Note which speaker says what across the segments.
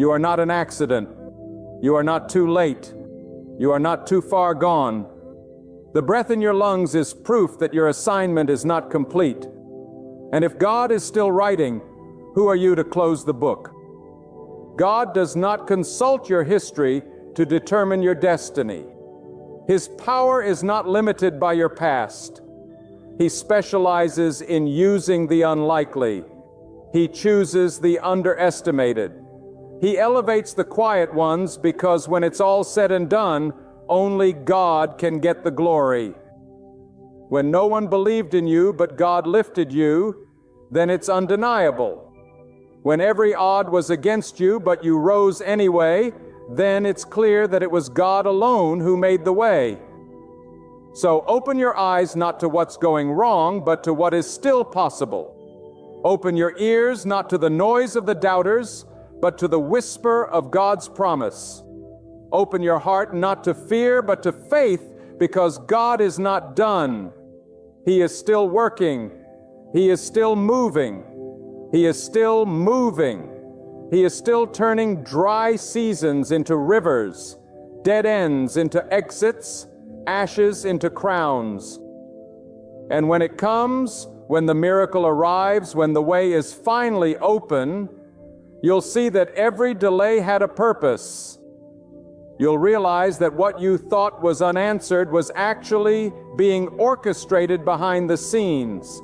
Speaker 1: You are not an accident. You are not too late. You are not too far gone. The breath in your lungs is proof that your assignment is not complete. And if God is still writing, who are you to close the book? God does not consult your history to determine your destiny. His power is not limited by your past. He specializes in using the unlikely. He chooses the underestimated. He elevates the quiet ones because when it's all said and done, only God can get the glory. When no one believed in you but God lifted you, then it's undeniable. When every odd was against you but you rose anyway, then it's clear that it was God alone who made the way. So open your eyes not to what's going wrong, but to what is still possible. Open your ears not to the noise of the doubters, but to the whisper of God's promise. Open your heart not to fear, but to faith, because God is not done. He is still working. He is still moving. He is still moving. He is still turning dry seasons into rivers, dead ends into exits, ashes into crowns. And when it comes, when the miracle arrives, when the way is finally open, you'll see that every delay had a purpose. You'll realize that what you thought was unanswered was actually being orchestrated behind the scenes.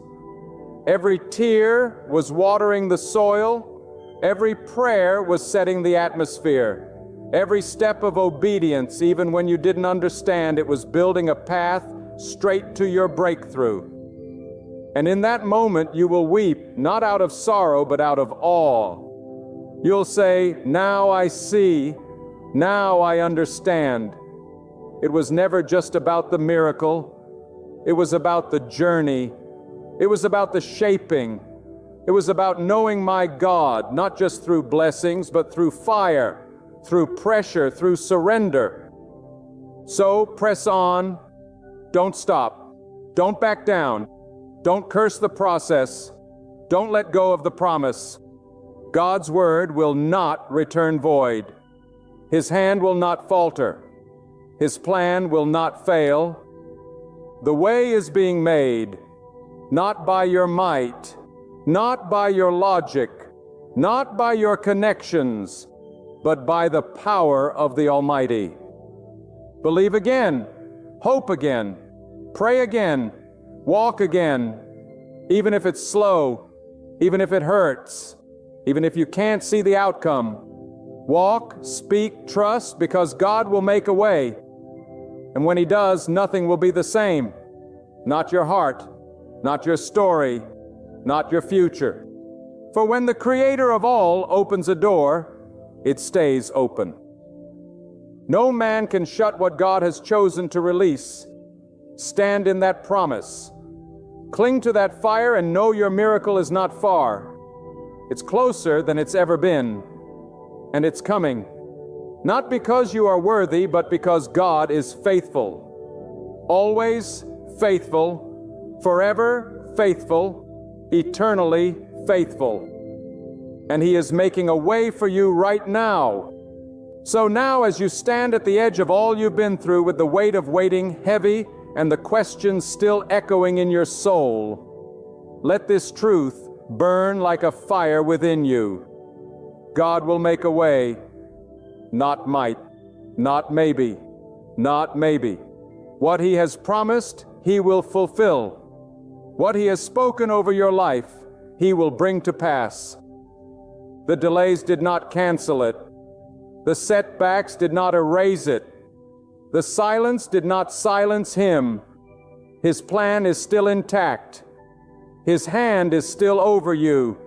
Speaker 1: Every tear was watering the soil. Every prayer was setting the atmosphere. Every step of obedience, even when you didn't understand, it was building a path straight to your breakthrough. And in that moment, you will weep, not out of sorrow, but out of awe. You'll say, "Now I see. Now I understand." It was never just about the miracle. It was about the journey. It was about the shaping. It was about knowing my God, not just through blessings, but through fire, through pressure, through surrender. So press on. Don't stop. Don't back down. Don't curse the process. Don't let go of the promise. God's word will not return void. His hand will not falter. His plan will not fail. The way is being made, not by your might, not by your logic, not by your connections, but by the power of the Almighty. Believe again, hope again, pray again, walk again, even if it's slow, even if it hurts, even if you can't see the outcome. Walk, speak, trust, because God will make a way. And when He does, nothing will be the same. Not your heart, not your story, not your future. For when the Creator of all opens a door, it stays open. No man can shut what God has chosen to release. Stand in that promise. Cling to that fire and know your miracle is not far. It's closer than it's ever been. And it's coming. Not because you are worthy, but because God is faithful. Always faithful. Forever faithful. Eternally faithful. And He is making a way for you right now. So now, as you stand at the edge of all you've been through with the weight of waiting heavy and the questions still echoing in your soul, let this truth burn like a fire within you. God will make a way, not might, not maybe, not maybe. What He has promised, He will fulfill. What He has spoken over your life, He will bring to pass. The delays did not cancel it. The setbacks did not erase it. The silence did not silence Him. His plan is still intact. His hand is still over you.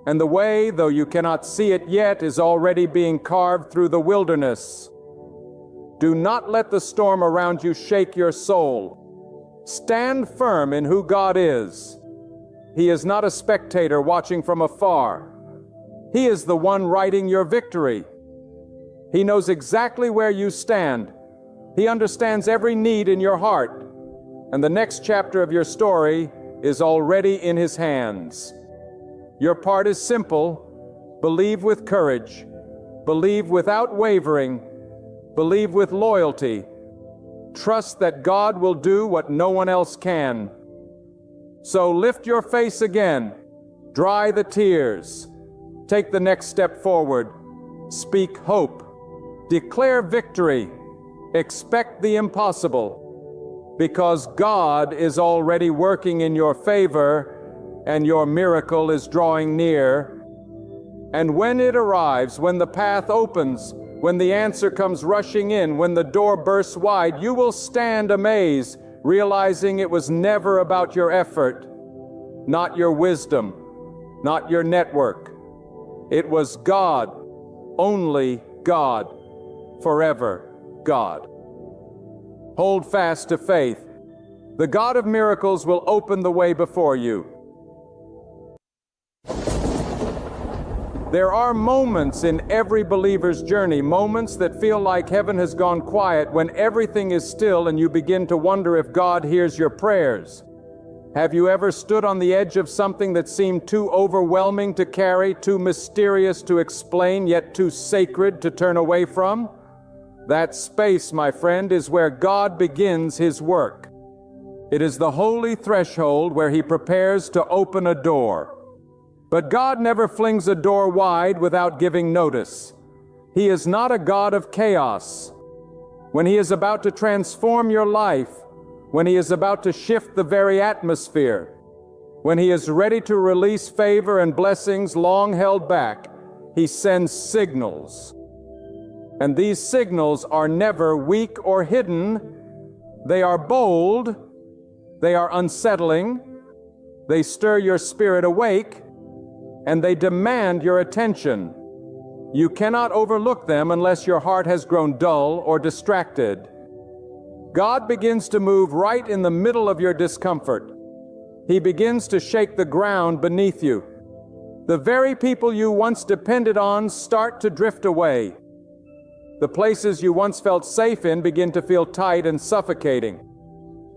Speaker 1: And the way, though you cannot see it yet, is already being carved through the wilderness. Do not let the storm around you shake your soul. Stand firm in who God is. He is not a spectator watching from afar. He is the one writing your victory. He knows exactly where you stand. He understands every need in your heart. And the next chapter of your story is already in His hands. Your part is simple. Believe with courage. Believe without wavering. Believe with loyalty. Trust that God will do what no one else can. So lift your face again. Dry the tears. Take the next step forward. Speak hope. Declare victory. Expect the impossible. Because God is already working in your favor, and your miracle is drawing near. And when it arrives, when the path opens, when the answer comes rushing in, when the door bursts wide, you will stand amazed, realizing it was never about your effort, not your wisdom, not your network. It was God, only God, forever God. Hold fast to faith. The God of miracles will open the way before you. There are moments in every believer's journey, moments that feel like heaven has gone quiet, when everything is still and you begin to wonder if God hears your prayers. Have you ever stood on the edge of something that seemed too overwhelming to carry, too mysterious to explain, yet too sacred to turn away from? That space, my friend, is where God begins His work. It is the holy threshold where He prepares to open a door. But God never flings a door wide without giving notice. He is not a God of chaos. When He is about to transform your life, when He is about to shift the very atmosphere, when He is ready to release favor and blessings long held back, He sends signals. And these signals are never weak or hidden. They are bold. They are unsettling. They stir your spirit awake. And they demand your attention. You cannot overlook them unless your heart has grown dull or distracted. God begins to move right in the middle of your discomfort. He begins to shake the ground beneath you. The very people you once depended on start to drift away. The places you once felt safe in begin to feel tight and suffocating.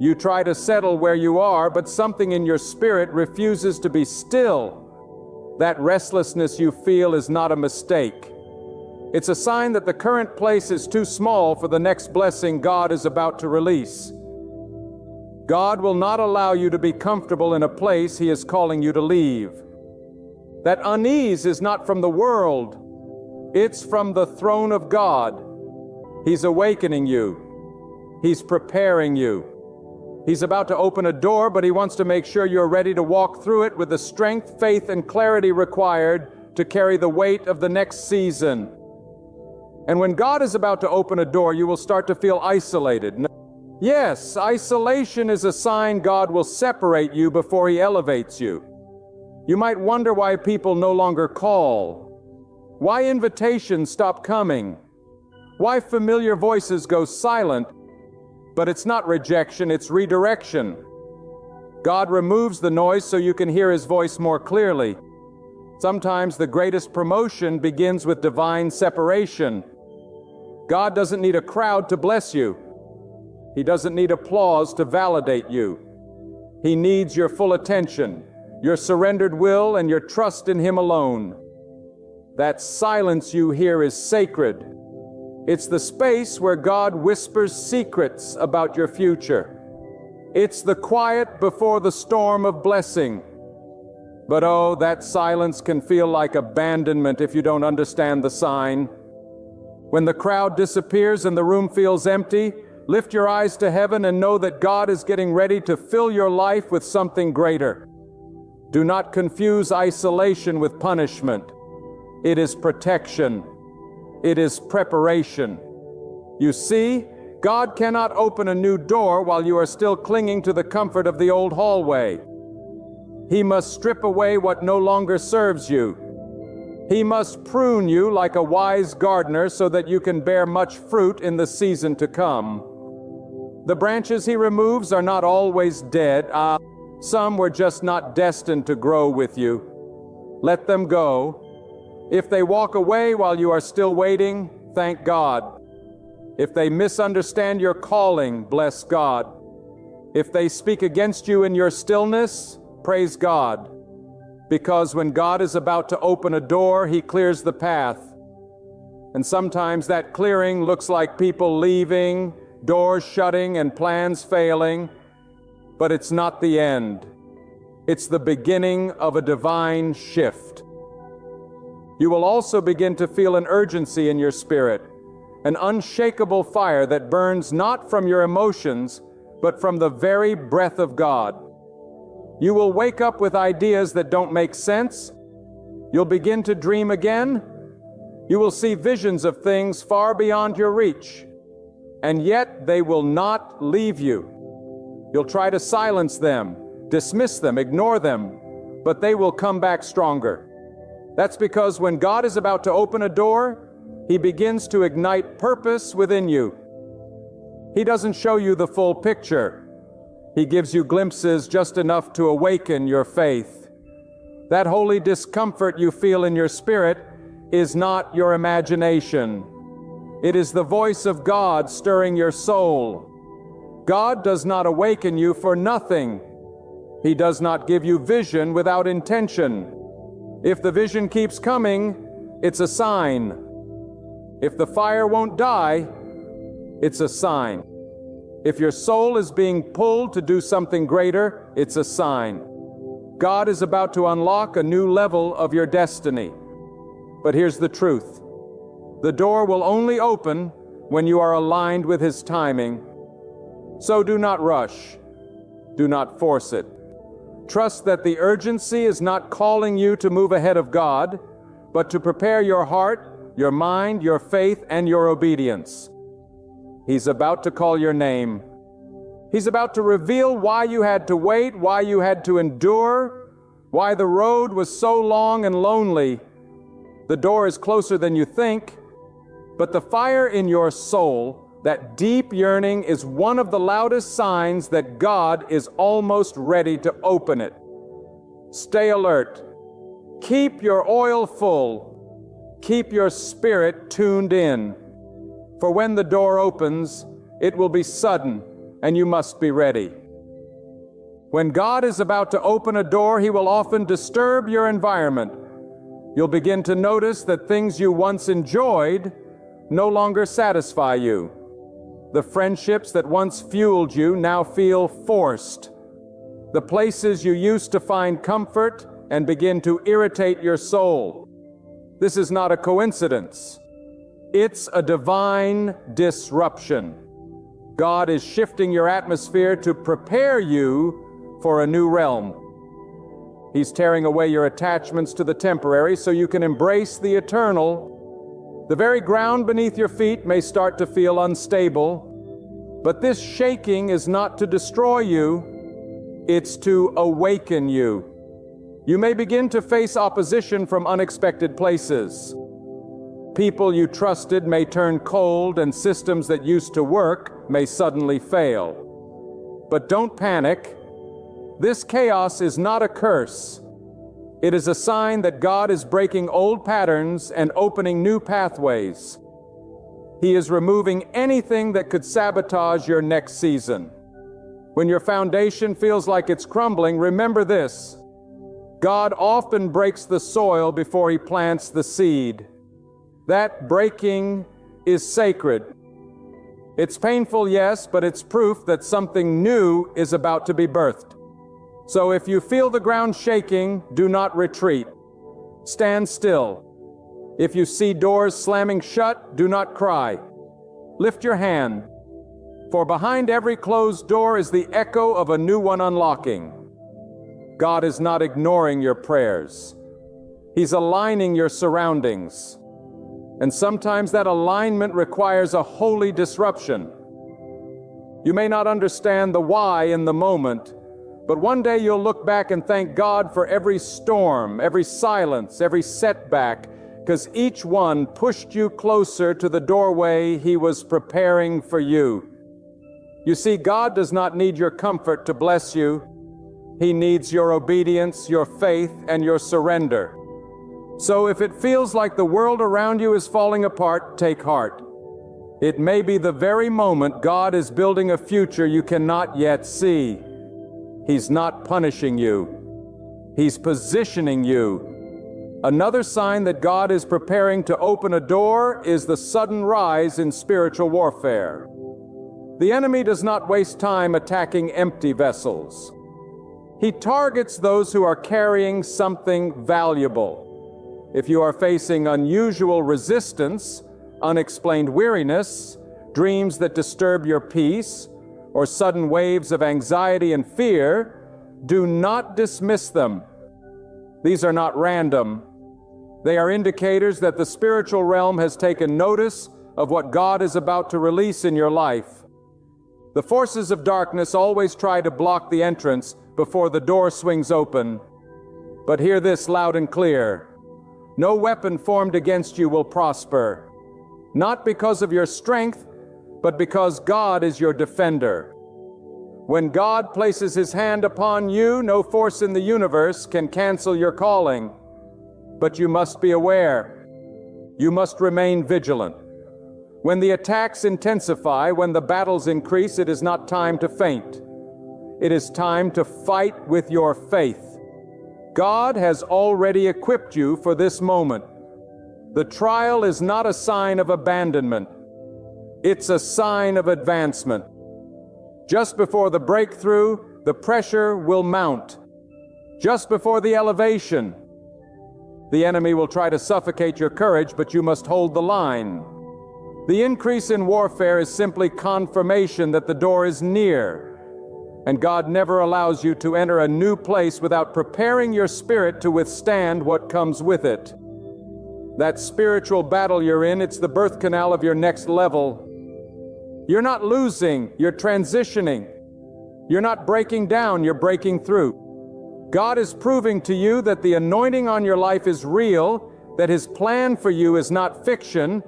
Speaker 1: You try to settle where you are, but something in your spirit refuses to be still. That restlessness you feel is not a mistake. It's a sign that the current place is too small for the next blessing God is about to release. God will not allow you to be comfortable in a place He is calling you to leave. That unease is not from the world. It's from the throne of God. He's awakening you. He's preparing you. He's about to open a door, but He wants to make sure you're ready to walk through it with the strength, faith, and clarity required to carry the weight of the next season. And when God is about to open a door, you will start to feel isolated. Yes, isolation is a sign God will separate you before He elevates you. You might wonder why people no longer call, why invitations stop coming, why familiar voices go silent. But it's not rejection, it's redirection. God removes the noise so you can hear His voice more clearly. Sometimes the greatest promotion begins with divine separation. God doesn't need a crowd to bless you. He doesn't need applause to validate you. He needs your full attention, your surrendered will, and your trust in Him alone. That silence you hear is sacred. It's the space where God whispers secrets about your future. It's the quiet before the storm of blessing. But oh, that silence can feel like abandonment if you don't understand the sign. When the crowd disappears and the room feels empty, lift your eyes to heaven and know that God is getting ready to fill your life with something greater. Do not confuse isolation with punishment. It is protection. It is preparation. You see, God cannot open a new door while you are still clinging to the comfort of the old hallway. He must strip away what no longer serves you. He must prune you like a wise gardener so that you can bear much fruit in the season to come. The branches He removes are not always dead. Some were just not destined to grow with you. Let them go. If they walk away while you are still waiting, thank God. If they misunderstand your calling, bless God. If they speak against you in your stillness, praise God. Because when God is about to open a door, He clears the path. And sometimes that clearing looks like people leaving, doors shutting, and plans failing. But it's not the end. It's the beginning of a divine shift. You will also begin to feel an urgency in your spirit, an unshakable fire that burns not from your emotions, but from the very breath of God. You will wake up with ideas that don't make sense. You'll begin to dream again. You will see visions of things far beyond your reach, and yet they will not leave you. You'll try to silence them, dismiss them, ignore them, but they will come back stronger. That's because when God is about to open a door, He begins to ignite purpose within you. He doesn't show you the full picture. He gives you glimpses just enough to awaken your faith. That holy discomfort you feel in your spirit is not your imagination. It is the voice of God stirring your soul. God does not awaken you for nothing. He does not give you vision without intention. If the vision keeps coming, it's a sign. If the fire won't die, it's a sign. If your soul is being pulled to do something greater, it's a sign. God is about to unlock a new level of your destiny. But here's the truth. The door will only open when you are aligned with His timing. So do not rush. Do not force it. Trust that the urgency is not calling you to move ahead of God, but to prepare your heart, your mind, your faith, and your obedience. He's about to call your name. He's about to reveal why you had to wait, why you had to endure, why the road was so long and lonely. The door is closer than you think, but the fire in your soul, that deep yearning, is one of the loudest signs that God is almost ready to open it. Stay alert. Keep your oil full. Keep your spirit tuned in. For when the door opens, it will be sudden, and you must be ready. When God is about to open a door, He will often disturb your environment. You'll begin to notice that things you once enjoyed no longer satisfy you. The friendships that once fueled you now feel forced. The places you used to find comfort and begin to irritate your soul. This is not a coincidence. It's a divine disruption. God is shifting your atmosphere to prepare you for a new realm. He's tearing away your attachments to the temporary so you can embrace the eternal. The very ground beneath your feet may start to feel unstable, but this shaking is not to destroy you, it's to awaken you. You may begin to face opposition from unexpected places. People you trusted may turn cold, and systems that used to work may suddenly fail. But don't panic. This chaos is not a curse. It is a sign that God is breaking old patterns and opening new pathways. He is removing anything that could sabotage your next season. When your foundation feels like it's crumbling, remember this: God often breaks the soil before He plants the seed. That breaking is sacred. It's painful, yes, but it's proof that something new is about to be birthed. So if you feel the ground shaking, do not retreat. Stand still. If you see doors slamming shut, do not cry. Lift your hand, for behind every closed door is the echo of a new one unlocking. God is not ignoring your prayers. He's aligning your surroundings. And sometimes that alignment requires a holy disruption. You may not understand the why in the moment, but one day you'll look back and thank God for every storm, every silence, every setback, because each one pushed you closer to the doorway He was preparing for you. You see, God does not need your comfort to bless you. He needs your obedience, your faith, and your surrender. So if it feels like the world around you is falling apart, take heart. It may be the very moment God is building a future you cannot yet see. He's not punishing you. He's positioning you. Another sign that God is preparing to open a door is the sudden rise in spiritual warfare. The enemy does not waste time attacking empty vessels. He targets those who are carrying something valuable. If you are facing unusual resistance, unexplained weariness, dreams that disturb your peace, or sudden waves of anxiety and fear, do not dismiss them. These are not random. They are indicators that the spiritual realm has taken notice of what God is about to release in your life. The forces of darkness always try to block the entrance before the door swings open. But hear this loud and clear. No weapon formed against you will prosper, not because of your strength, but because God is your defender. When God places His hand upon you, no force in the universe can cancel your calling. But you must be aware. You must remain vigilant. When the attacks intensify, when the battles increase, it is not time to faint. It is time to fight with your faith. God has already equipped you for this moment. The trial is not a sign of abandonment. It's a sign of advancement. Just before the breakthrough, the pressure will mount. Just before the elevation, the enemy will try to suffocate your courage, but you must hold the line. The increase in warfare is simply confirmation that the door is near, and God never allows you to enter a new place without preparing your spirit to withstand what comes with it. That spiritual battle you're in, it's the birth canal of your next level. You're not losing, you're transitioning. You're not breaking down, you're breaking through. God is proving to you that the anointing on your life is real, that His plan for you is not fiction,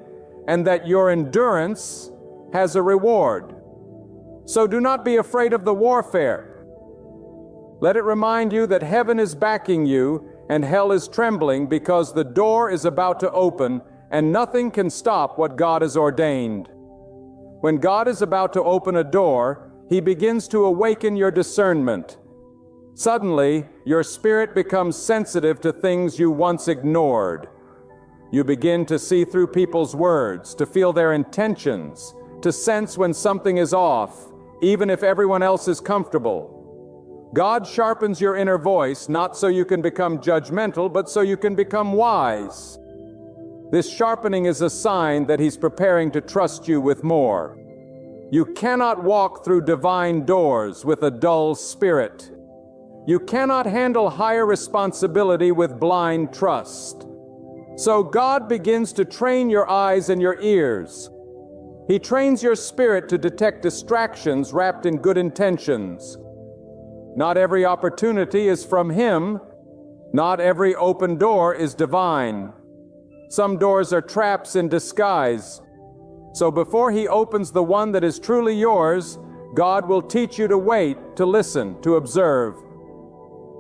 Speaker 1: and that your endurance has a reward. So do not be afraid of the warfare. Let it remind you that heaven is backing you and hell is trembling because the door is about to open and nothing can stop what God has ordained. When God is about to open a door, He begins to awaken your discernment. Suddenly, your spirit becomes sensitive to things you once ignored. You begin to see through people's words, to feel their intentions, to sense when something is off, even if everyone else is comfortable. God sharpens your inner voice, not so you can become judgmental, but so you can become wise. This sharpening is a sign that He's preparing to trust you with more. You cannot walk through divine doors with a dull spirit. You cannot handle higher responsibility with blind trust. So God begins to train your eyes and your ears. He trains your spirit to detect distractions wrapped in good intentions. Not every opportunity is from Him. Not every open door is divine. Some doors are traps in disguise. So before He opens the one that is truly yours, God will teach you to wait, to listen, to observe.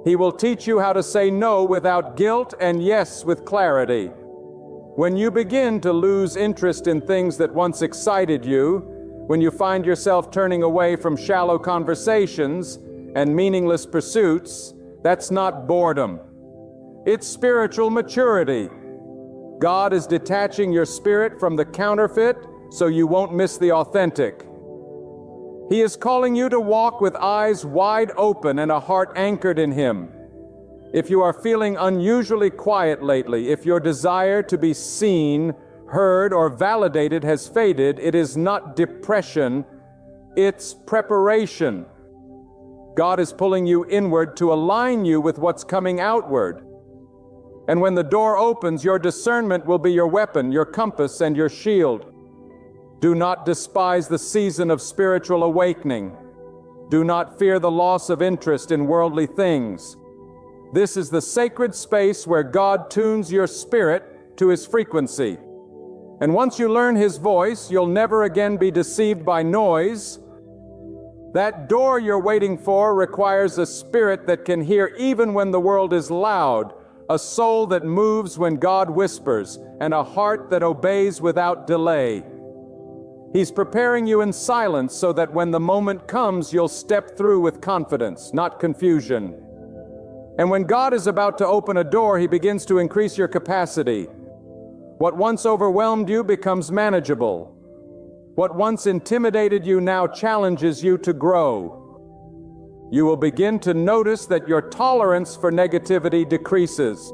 Speaker 1: He will teach you how to say no without guilt and yes with clarity. When you begin to lose interest in things that once excited you, when you find yourself turning away from shallow conversations and meaningless pursuits, that's not boredom. It's spiritual maturity. God is detaching your spirit from the counterfeit so you won't miss the authentic. He is calling you to walk with eyes wide open and a heart anchored in Him. If you are feeling unusually quiet lately, if your desire to be seen, heard, or validated has faded, it is not depression, it's preparation. God is pulling you inward to align you with what's coming outward. And when the door opens, your discernment will be your weapon, your compass, and your shield. Do not despise the season of spiritual awakening. Do not fear the loss of interest in worldly things. This is the sacred space where God tunes your spirit to His frequency. And once you learn His voice, you'll never again be deceived by noise. That door you're waiting for requires a spirit that can hear even when the world is loud, a soul that moves when God whispers, and a heart that obeys without delay. He's preparing you in silence so that when the moment comes, you'll step through with confidence, not confusion. And when God is about to open a door, He begins to increase your capacity. What once overwhelmed you becomes manageable. What once intimidated you now challenges you to grow. You will begin to notice that your tolerance for negativity decreases.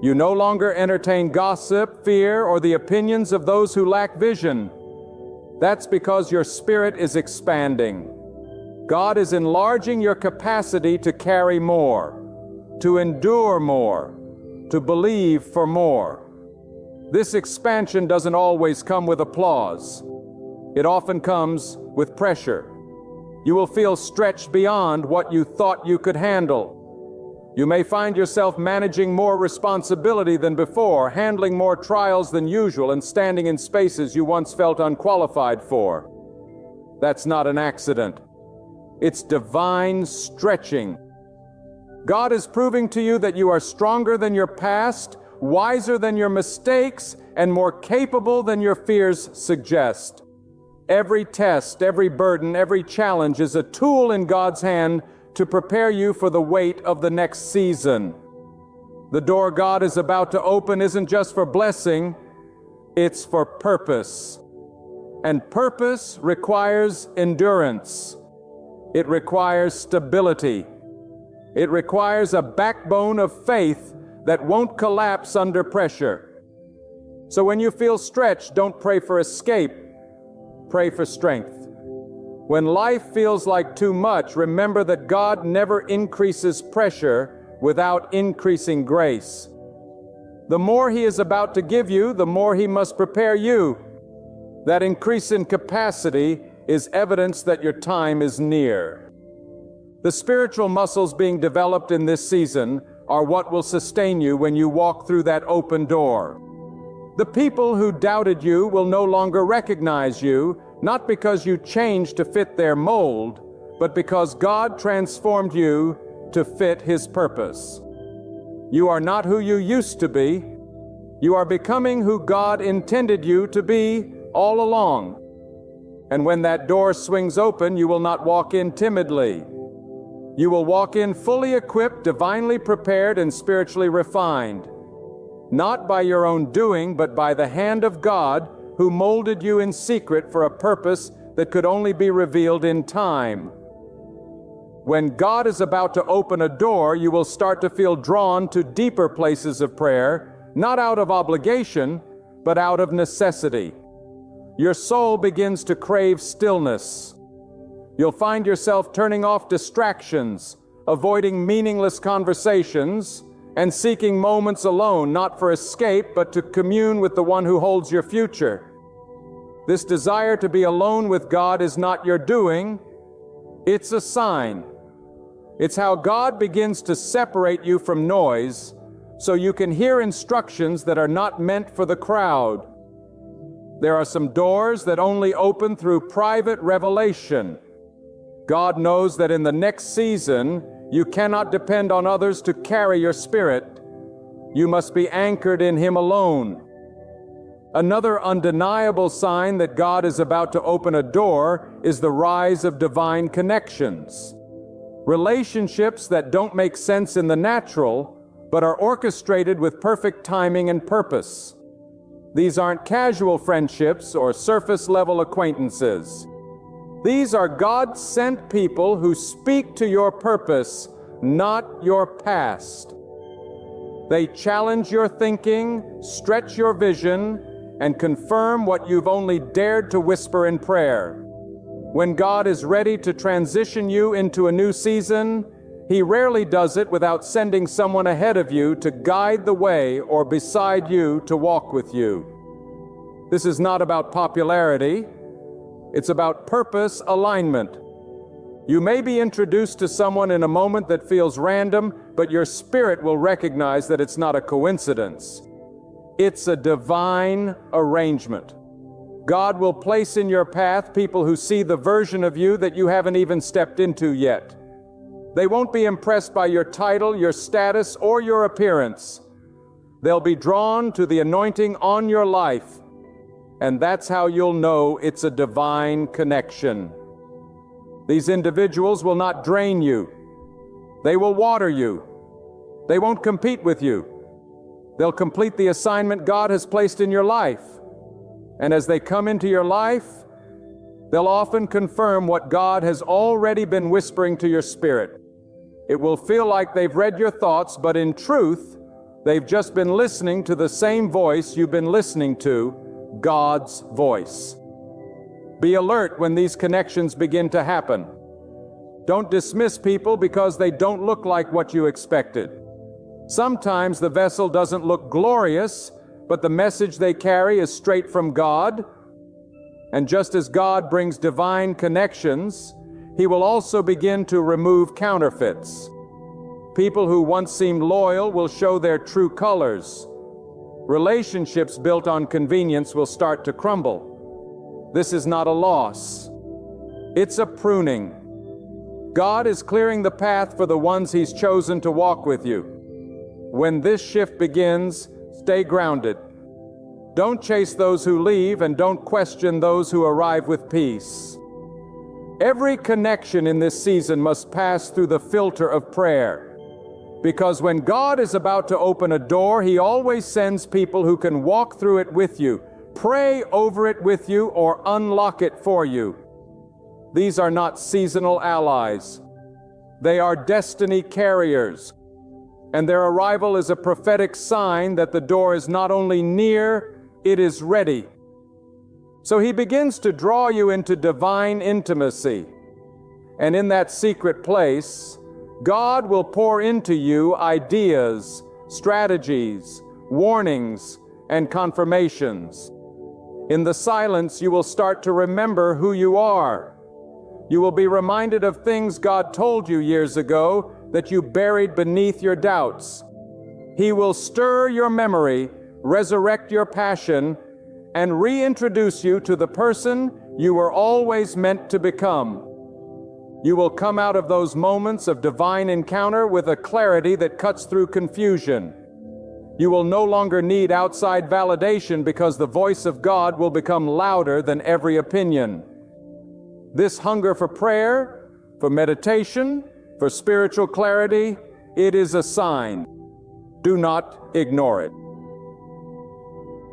Speaker 1: You no longer entertain gossip, fear, or the opinions of those who lack vision. That's because your spirit is expanding. God is enlarging your capacity to carry more, to endure more, to believe for more. This expansion doesn't always come with applause. It often comes with pressure. You will feel stretched beyond what you thought you could handle. You may find yourself managing more responsibility than before, handling more trials than usual, and standing in spaces you once felt unqualified for. That's not an accident. It's divine stretching. God is proving to you that you are stronger than your past, wiser than your mistakes, and more capable than your fears suggest. Every test, every burden, every challenge is a tool in God's hand to prepare you for the weight of the next season. The door God is about to open isn't just for blessing, it's for purpose. And purpose requires endurance. It requires stability. It requires a backbone of faith that won't collapse under pressure. So when you feel stretched, don't pray for escape. Pray for strength. When life feels like too much, remember that God never increases pressure without increasing grace. The more He is about to give you, the more He must prepare you. That increase in capacity is evidence that your time is near. The spiritual muscles being developed in this season are what will sustain you when you walk through that open door. The people who doubted you will no longer recognize you, not because you changed to fit their mold, but because God transformed you to fit His purpose. You are not who you used to be. You are becoming who God intended you to be all along. And when that door swings open, you will not walk in timidly. You will walk in fully equipped, divinely prepared, and spiritually refined. Not by your own doing, but by the hand of God, who molded you in secret for a purpose that could only be revealed in time. When God is about to open a door, you will start to feel drawn to deeper places of prayer, not out of obligation, but out of necessity. Your soul begins to crave stillness. You'll find yourself turning off distractions, avoiding meaningless conversations, and seeking moments alone, not for escape, but to commune with the one who holds your future. This desire to be alone with God is not your doing, it's a sign. It's how God begins to separate you from noise so you can hear instructions that are not meant for the crowd. There are some doors that only open through private revelation. God knows that in the next season, you cannot depend on others to carry your spirit. You must be anchored in Him alone. Another undeniable sign that God is about to open a door is the rise of divine connections. Relationships that don't make sense in the natural, but are orchestrated with perfect timing and purpose. These aren't casual friendships or surface-level acquaintances. These are God-sent people who speak to your purpose, not your past. They challenge your thinking, stretch your vision, and confirm what you've only dared to whisper in prayer. When God is ready to transition you into a new season, He rarely does it without sending someone ahead of you to guide the way or beside you to walk with you. This is not about popularity. It's about purpose alignment. You may be introduced to someone in a moment that feels random, but your spirit will recognize that it's not a coincidence. It's a divine arrangement. God will place in your path people who see the version of you that you haven't even stepped into yet. They won't be impressed by your title, your status, or your appearance. They'll be drawn to the anointing on your life. And that's how you'll know it's a divine connection. These individuals will not drain you. They will water you. They won't compete with you. They'll complete the assignment God has placed in your life. And as they come into your life, they'll often confirm what God has already been whispering to your spirit. It will feel like they've read your thoughts, but in truth, they've just been listening to the same voice you've been listening to, God's voice. Be alert when these connections begin to happen. Don't dismiss people because they don't look like what you expected. Sometimes the vessel doesn't look glorious, but the message they carry is straight from God. And just as God brings divine connections, He will also begin to remove counterfeits. People who once seemed loyal will show their true colors. Relationships built on convenience will start to crumble. This is not a loss. It's a pruning. God is clearing the path for the ones He's chosen to walk with you. When this shift begins, stay grounded. Don't chase those who leave, and don't question those who arrive with peace. Every connection in this season must pass through the filter of prayer. Because when God is about to open a door, He always sends people who can walk through it with you, pray over it with you, or unlock it for you. These are not seasonal allies. They are destiny carriers. And their arrival is a prophetic sign that the door is not only near, it is ready. So He begins to draw you into divine intimacy. And in that secret place, God will pour into you ideas, strategies, warnings, and confirmations. In the silence, you will start to remember who you are. You will be reminded of things God told you years ago that you buried beneath your doubts. He will stir your memory, resurrect your passion, and reintroduce you to the person you were always meant to become. You will come out of those moments of divine encounter with a clarity that cuts through confusion. You will no longer need outside validation because the voice of God will become louder than every opinion. This hunger for prayer, for meditation, for spiritual clarity, it is a sign. Do not ignore it.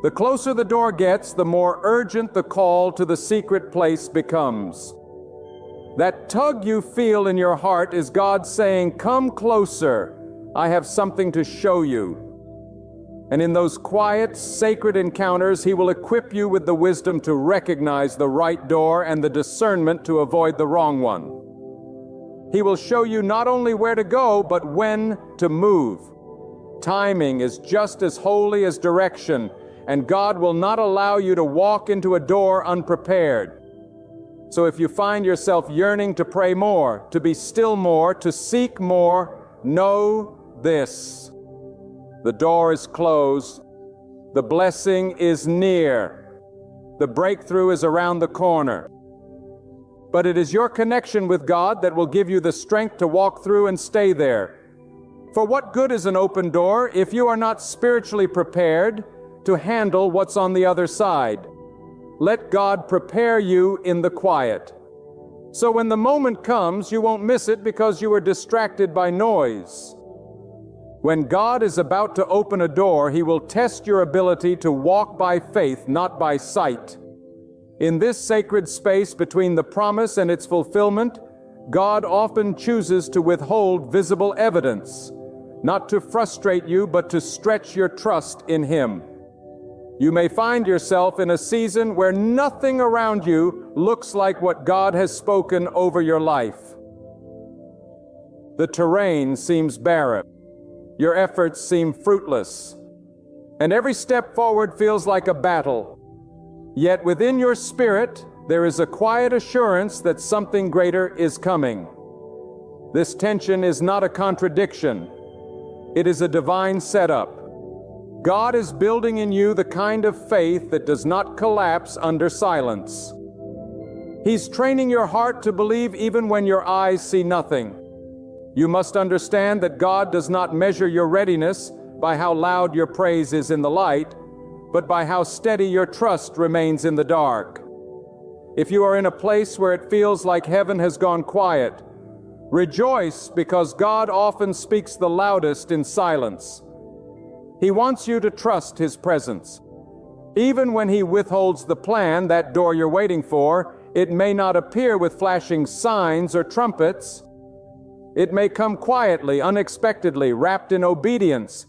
Speaker 1: The closer the door gets, the more urgent the call to the secret place becomes. That tug you feel in your heart is God saying, "Come closer, I have something to show you." And in those quiet, sacred encounters, He will equip you with the wisdom to recognize the right door and the discernment to avoid the wrong one. He will show you not only where to go, but when to move. Timing is just as holy as direction, and God will not allow you to walk into a door unprepared. So if you find yourself yearning to pray more, to be still more, to seek more, know this: the door is closed, the blessing is near, the breakthrough is around the corner. But it is your connection with God that will give you the strength to walk through and stay there. For what good is an open door if you are not spiritually prepared to handle what's on the other side? Let God prepare you in the quiet. So when the moment comes, you won't miss it because you were distracted by noise. When God is about to open a door, He will test your ability to walk by faith, not by sight. In this sacred space between the promise and its fulfillment, God often chooses to withhold visible evidence, not to frustrate you, but to stretch your trust in Him. You may find yourself in a season where nothing around you looks like what God has spoken over your life. The terrain seems barren. Your efforts seem fruitless. And every step forward feels like a battle. Yet within your spirit, there is a quiet assurance that something greater is coming. This tension is not a contradiction. It is a divine setup. God is building in you the kind of faith that does not collapse under silence. He's training your heart to believe even when your eyes see nothing. You must understand that God does not measure your readiness by how loud your praise is in the light, but by how steady your trust remains in the dark. If you are in a place where it feels like heaven has gone quiet, Rejoice, because God often speaks the loudest in silence. He wants you to trust His presence. Even when He withholds the plan, that door you're waiting for, it may not appear with flashing signs or trumpets. It may come quietly, unexpectedly, wrapped in obedience.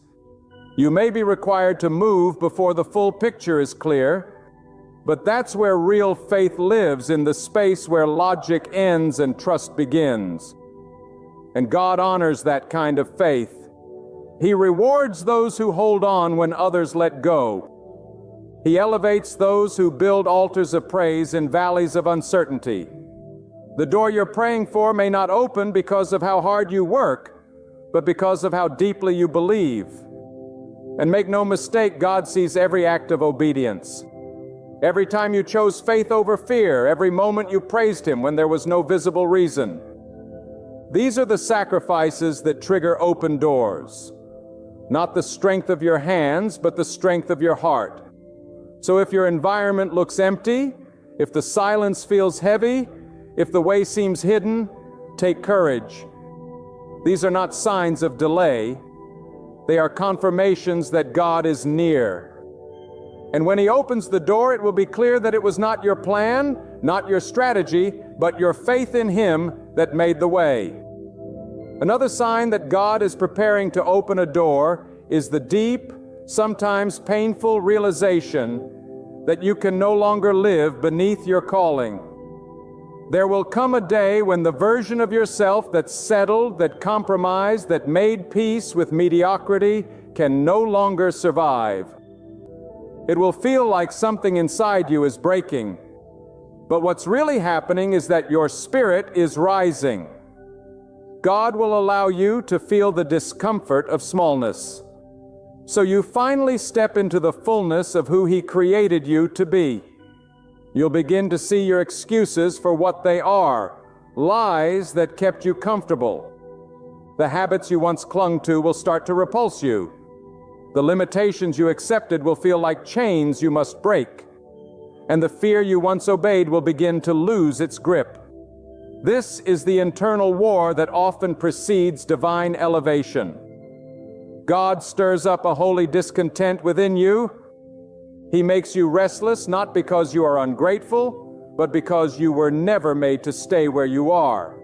Speaker 1: You may be required to move before the full picture is clear, but that's where real faith lives, in the space where logic ends and trust begins. And God honors that kind of faith. He rewards those who hold on when others let go. He elevates those who build altars of praise in valleys of uncertainty. The door you're praying for may not open because of how hard you work, but because of how deeply you believe. And make no mistake, God sees every act of obedience. Every time you chose faith over fear, every moment you praised Him when there was no visible reason. These are the sacrifices that trigger open doors. Not the strength of your hands, but the strength of your heart. So if your environment looks empty, if the silence feels heavy, if the way seems hidden, take courage. These are not signs of delay. They are confirmations that God is near. And when He opens the door, it will be clear that it was not your plan, not your strategy, but your faith in Him that made the way. Another sign that God is preparing to open a door is the deep, sometimes painful realization that you can no longer live beneath your calling. There will come a day when the version of yourself that settled, that compromised, that made peace with mediocrity can no longer survive. It will feel like something inside you is breaking. But what's really happening is that your spirit is rising. God will allow you to feel the discomfort of smallness, so you finally step into the fullness of who He created you to be. You'll begin to see your excuses for what they are, lies that kept you comfortable. The habits you once clung to will start to repulse you. The limitations you accepted will feel like chains you must break. And the fear you once obeyed will begin to lose its grip. This is the internal war that often precedes divine elevation. God stirs up a holy discontent within you. He makes you restless, not because you are ungrateful, but because you were never made to stay where you are.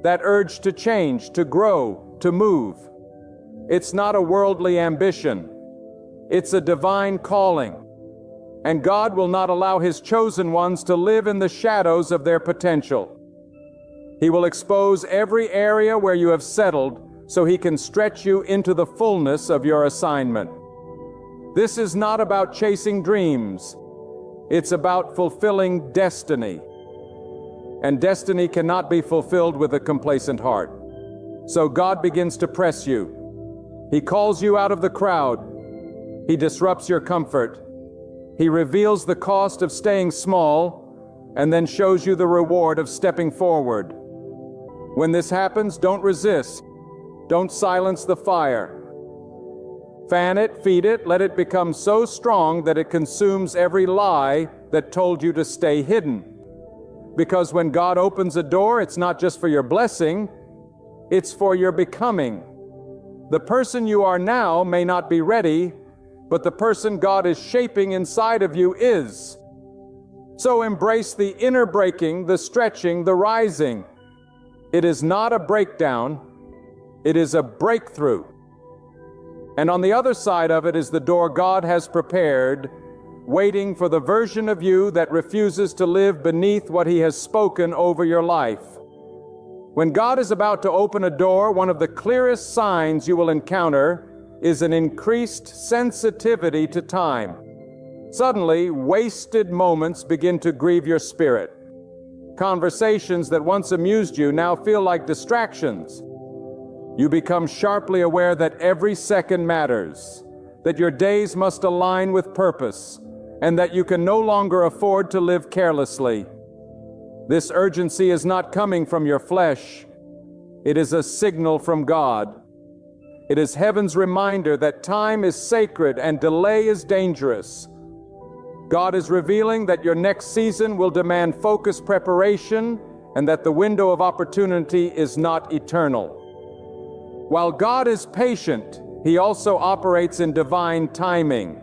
Speaker 1: That urge to change, to grow, to move. It's not a worldly ambition. It's a divine calling. And God will not allow His chosen ones to live in the shadows of their potential. He will expose every area where you have settled so He can stretch you into the fullness of your assignment. This is not about chasing dreams. It's about fulfilling destiny. And destiny cannot be fulfilled with a complacent heart. So God begins to press you. He calls you out of the crowd. He disrupts your comfort. He reveals the cost of staying small and then shows you the reward of stepping forward. When this happens, don't resist. Don't silence the fire. Fan it, feed it, let it become so strong that it consumes every lie that told you to stay hidden. Because when God opens a door, it's not just for your blessing, it's for your becoming. The person you are now may not be ready, but the person God is shaping inside of you is. So embrace the inner breaking, the stretching, the rising. It is not a breakdown, it is a breakthrough. And on the other side of it is the door God has prepared, waiting for the version of you that refuses to live beneath what He has spoken over your life. When God is about to open a door, one of the clearest signs you will encounter is an increased sensitivity to time. Suddenly, wasted moments begin to grieve your spirit. Conversations that once amused you now feel like distractions. You become sharply aware that every second matters, that your days must align with purpose, and that you can no longer afford to live carelessly. This urgency is not coming from your flesh. It is a signal from God. It is heaven's reminder that time is sacred and delay is dangerous. God is revealing that your next season will demand focused preparation and that the window of opportunity is not eternal. While God is patient, He also operates in divine timing.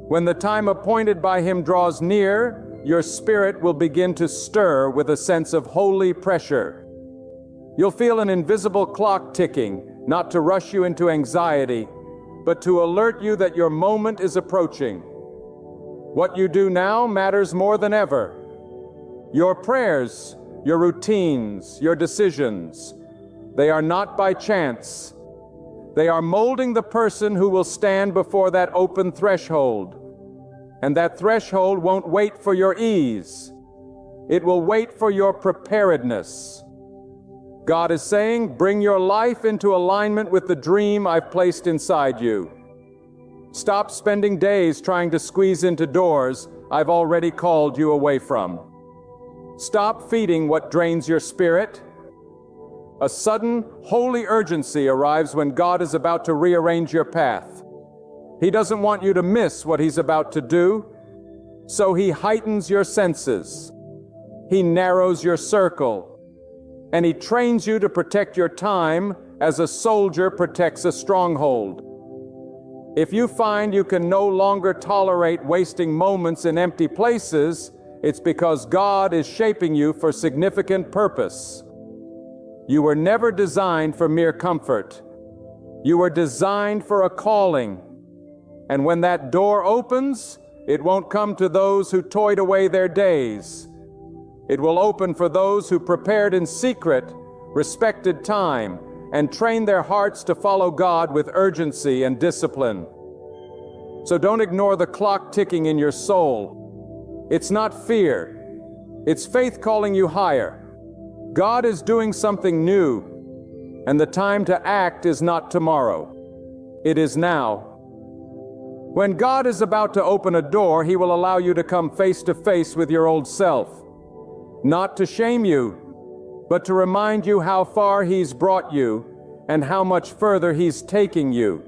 Speaker 1: When the time appointed by Him draws near, your spirit will begin to stir with a sense of holy pressure. You'll feel an invisible clock ticking, not to rush you into anxiety, but to alert you that your moment is approaching. What you do now matters more than ever. Your prayers, your routines, your decisions, they are not by chance. They are molding the person who will stand before that open threshold. And that threshold won't wait for your ease. It will wait for your preparedness. God is saying, bring your life into alignment with the dream I've placed inside you. Stop spending days trying to squeeze into doors I've already called you away from. Stop feeding what drains your spirit. A sudden, holy urgency arrives when God is about to rearrange your path. He doesn't want you to miss what He's about to do, so He heightens your senses. He narrows your circle, and He trains you to protect your time as a soldier protects a stronghold. If you find you can no longer tolerate wasting moments in empty places, it's because God is shaping you for significant purpose. You were never designed for mere comfort. You were designed for a calling. And when that door opens, it won't come to those who toyed away their days. It will open for those who prepared in secret, respected time, and trained their hearts to follow God with urgency and discipline. So don't ignore the clock ticking in your soul. It's not fear. It's faith calling you higher. God is doing something new, and the time to act is not tomorrow. It is now. When God is about to open a door, He will allow you to come face to face with your old self. Not to shame you, but to remind you how far He's brought you and how much further He's taking you.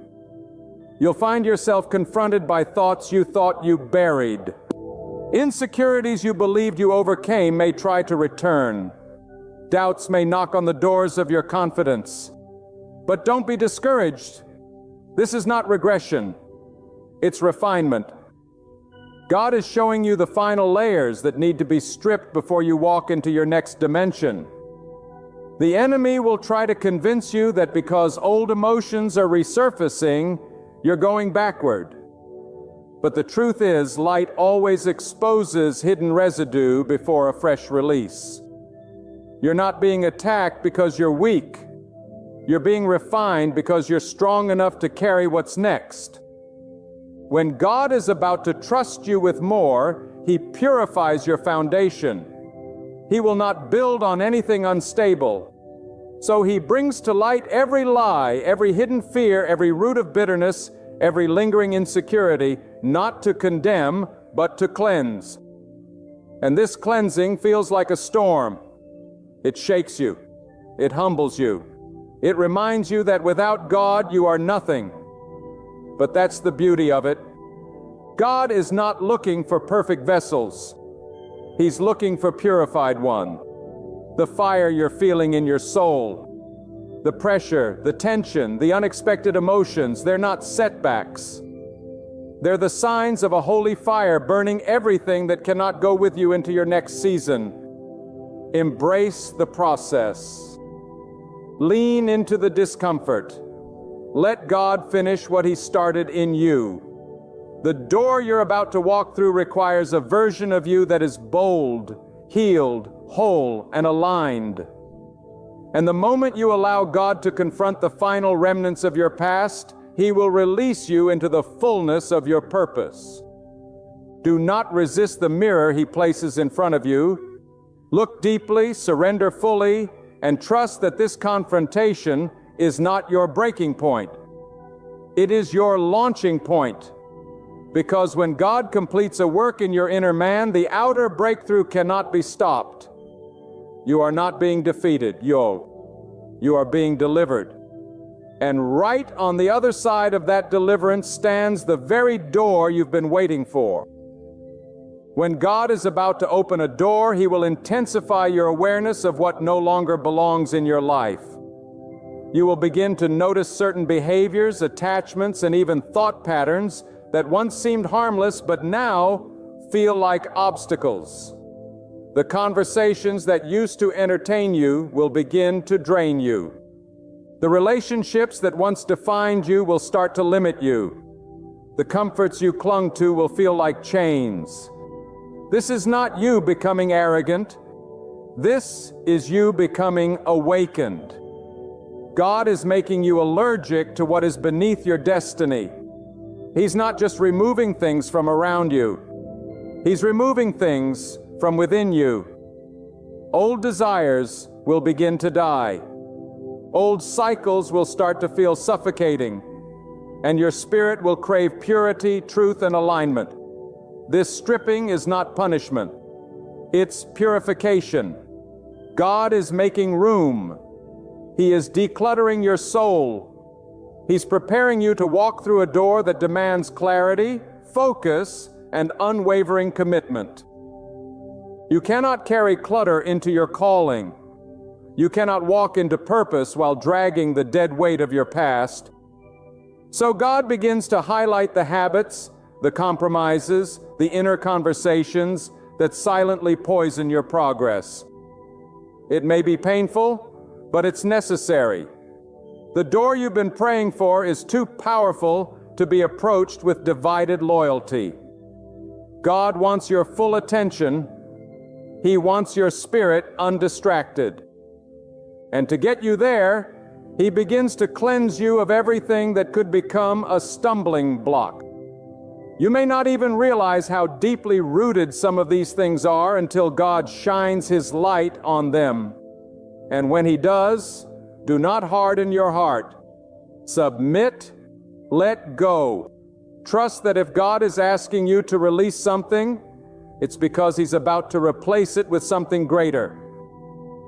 Speaker 1: You'll find yourself confronted by thoughts you thought you buried. Insecurities you believed you overcame may try to return. Doubts may knock on the doors of your confidence. But don't be discouraged. This is not regression. It's refinement. God is showing you the final layers that need to be stripped before you walk into your next dimension. The enemy will try to convince you that because old emotions are resurfacing, you're going backward. But the truth is, light always exposes hidden residue before a fresh release. You're not being attacked because you're weak. You're being refined because you're strong enough to carry what's next. When God is about to trust you with more, He purifies your foundation. He will not build on anything unstable. So He brings to light every lie, every hidden fear, every root of bitterness, every lingering insecurity, not to condemn, but to cleanse. And this cleansing feels like a storm. It shakes you. It humbles you. It reminds you that without God, you are nothing. But that's the beauty of it. God is not looking for perfect vessels. He's looking for purified ones. The fire you're feeling in your soul, the pressure, the tension, the unexpected emotions, they're not setbacks. They're the signs of a holy fire burning everything that cannot go with you into your next season. Embrace the process. Lean into the discomfort. Let God finish what He started in you. The door you're about to walk through requires a version of you that is bold, healed, whole, and aligned. And the moment you allow God to confront the final remnants of your past, He will release you into the fullness of your purpose. Do not resist the mirror He places in front of you. Look deeply, surrender fully, and trust that this confrontation is not your breaking point. It is your launching point. Because when God completes a work in your inner man, the outer breakthrough cannot be stopped. You are not being defeated, you are being delivered. And right on the other side of that deliverance stands the very door you've been waiting for. When God is about to open a door, He will intensify your awareness of what no longer belongs in your life. You will begin to notice certain behaviors, attachments, and even thought patterns that once seemed harmless but now feel like obstacles. The conversations that used to entertain you will begin to drain you. The relationships that once defined you will start to limit you. The comforts you clung to will feel like chains. This is not you becoming arrogant. This is you becoming awakened. God is making you allergic to what is beneath your destiny. He's not just removing things from around you. He's removing things from within you. Old desires will begin to die. Old cycles will start to feel suffocating, and your spirit will crave purity, truth, and alignment. This stripping is not punishment. It's purification. God is making room. He is decluttering your soul. He's preparing you to walk through a door that demands clarity, focus, and unwavering commitment. You cannot carry clutter into your calling. You cannot walk into purpose while dragging the dead weight of your past. So God begins to highlight the habits, the compromises, the inner conversations that silently poison your progress. It may be painful, but it's necessary. The door you've been praying for is too powerful to be approached with divided loyalty. God wants your full attention. He wants your spirit undistracted. And to get you there, He begins to cleanse you of everything that could become a stumbling block. You may not even realize how deeply rooted some of these things are until God shines His light on them. And when He does, do not harden your heart. Submit, let go. Trust that if God is asking you to release something, it's because He's about to replace it with something greater.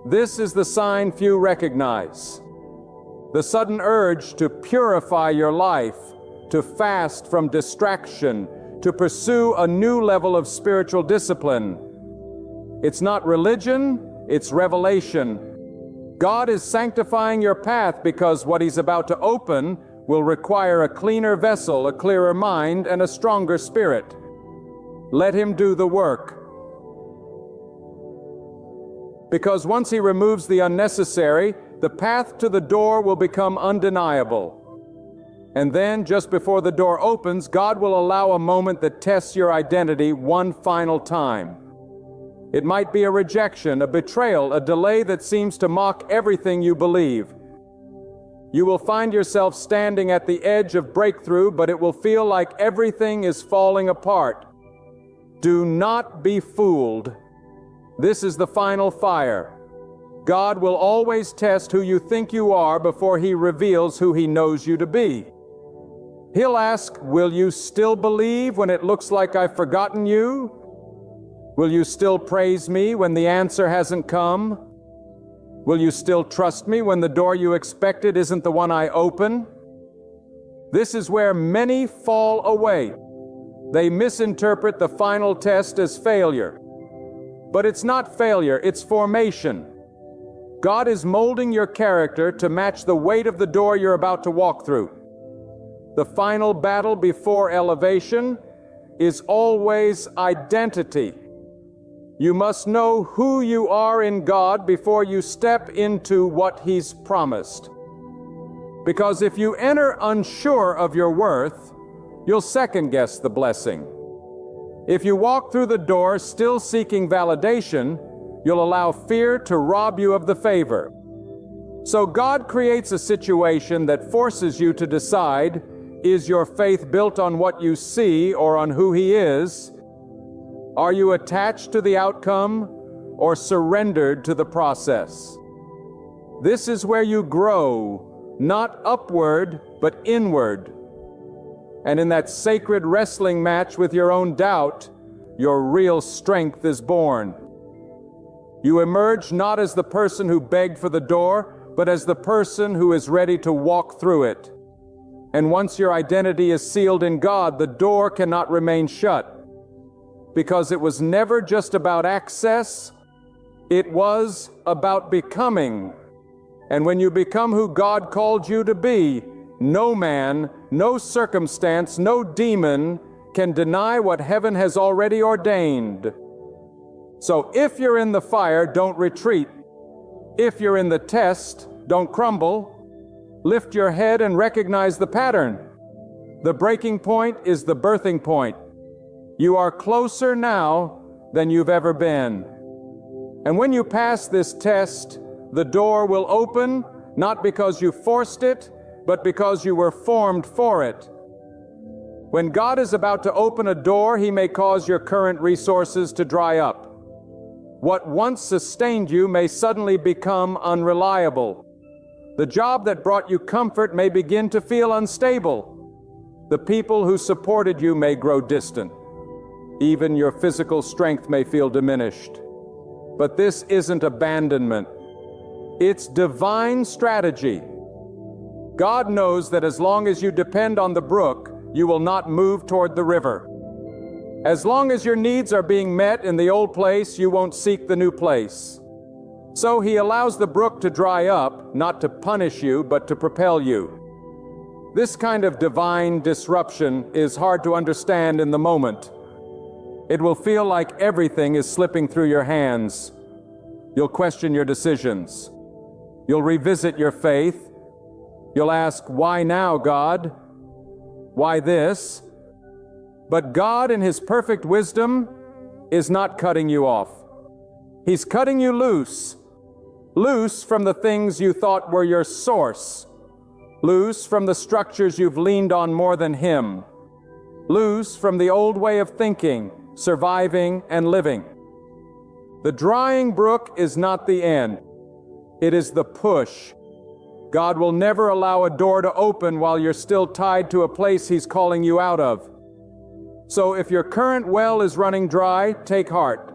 Speaker 1: This is the sign few recognize. The sudden urge to purify your life, to fast from distraction, to pursue a new level of spiritual discipline. It's not religion, it's revelation. God is sanctifying your path because what He's about to open will require a cleaner vessel, a clearer mind, and a stronger spirit. Let Him do the work. Because once He removes the unnecessary, the path to the door will become undeniable. And then, just before the door opens, God will allow a moment that tests your identity one final time. It might be a rejection, a betrayal, a delay that seems to mock everything you believe. You will find yourself standing at the edge of breakthrough, but it will feel like everything is falling apart. Do not be fooled. This is the final fire. God will always test who you think you are before He reveals who He knows you to be. He'll ask, will you still believe when it looks like I've forgotten you? Will you still praise me when the answer hasn't come? Will you still trust me when the door you expected isn't the one I open? This is where many fall away. They misinterpret the final test as failure. But it's not failure, it's formation. God is molding your character to match the weight of the door you're about to walk through. The final battle before elevation is always identity. You must know who you are in God before you step into what He's promised. Because if you enter unsure of your worth, you'll second-guess the blessing. If you walk through the door still seeking validation, you'll allow fear to rob you of the favor. So God creates a situation that forces you to decide, is your faith built on what you see or on who He is? Are you attached to the outcome or surrendered to the process? This is where you grow, not upward, but inward. And in that sacred wrestling match with your own doubt, your real strength is born. You emerge not as the person who begged for the door, but as the person who is ready to walk through it. And once your identity is sealed in God, the door cannot remain shut. because it was never just about access, it was about becoming. And when you become who God called you to be, no man, no circumstance, no demon can deny what heaven has already ordained. So if you're in the fire, don't retreat. If you're in the test, don't crumble. Lift your head and recognize the pattern. The breaking point is the birthing point. You are closer now than you've ever been. And when you pass this test, the door will open, not because you forced it, but because you were formed for it. When God is about to open a door, He may cause your current resources to dry up. What once sustained you may suddenly become unreliable. The job that brought you comfort may begin to feel unstable. The people who supported you may grow distant. Even your physical strength may feel diminished. But this isn't abandonment. It's divine strategy. God knows that as long as you depend on the brook, you will not move toward the river. As long as your needs are being met in the old place, you won't seek the new place. So He allows the brook to dry up, not to punish you, but to propel you. This kind of divine disruption is hard to understand in the moment. It will feel like everything is slipping through your hands. You'll question your decisions. You'll revisit your faith. You'll ask, why now, God? Why this? But God, in His perfect wisdom, is not cutting you off. He's cutting you loose. Loose from the things you thought were your source. Loose from the structures you've leaned on more than Him. Loose from the old way of thinking, surviving, and living. The drying brook is not the end. It is the push. God will never allow a door to open while you're still tied to a place He's calling you out of. So if your current well is running dry, take heart.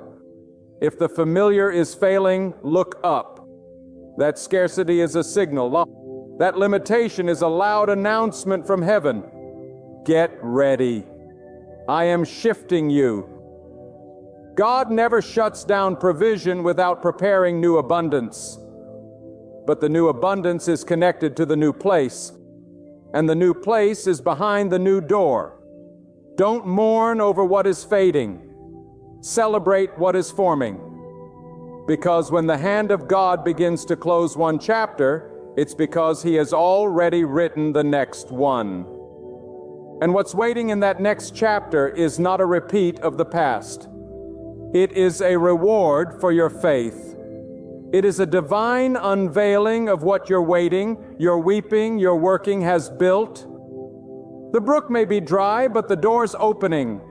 Speaker 1: If the familiar is failing, look up. That scarcity is a signal. That limitation is a loud announcement from heaven. Get ready. I am shifting you. God never shuts down provision without preparing new abundance. But the new abundance is connected to the new place, and the new place is behind the new door. Don't mourn over what is fading. Celebrate what is forming. Because when the hand of God begins to close one chapter, it's because He has already written the next one. And what's waiting in that next chapter is not a repeat of the past. It is a reward for your faith. It is a divine unveiling of what your waiting, your weeping, your working has built. The brook may be dry, but the door's opening.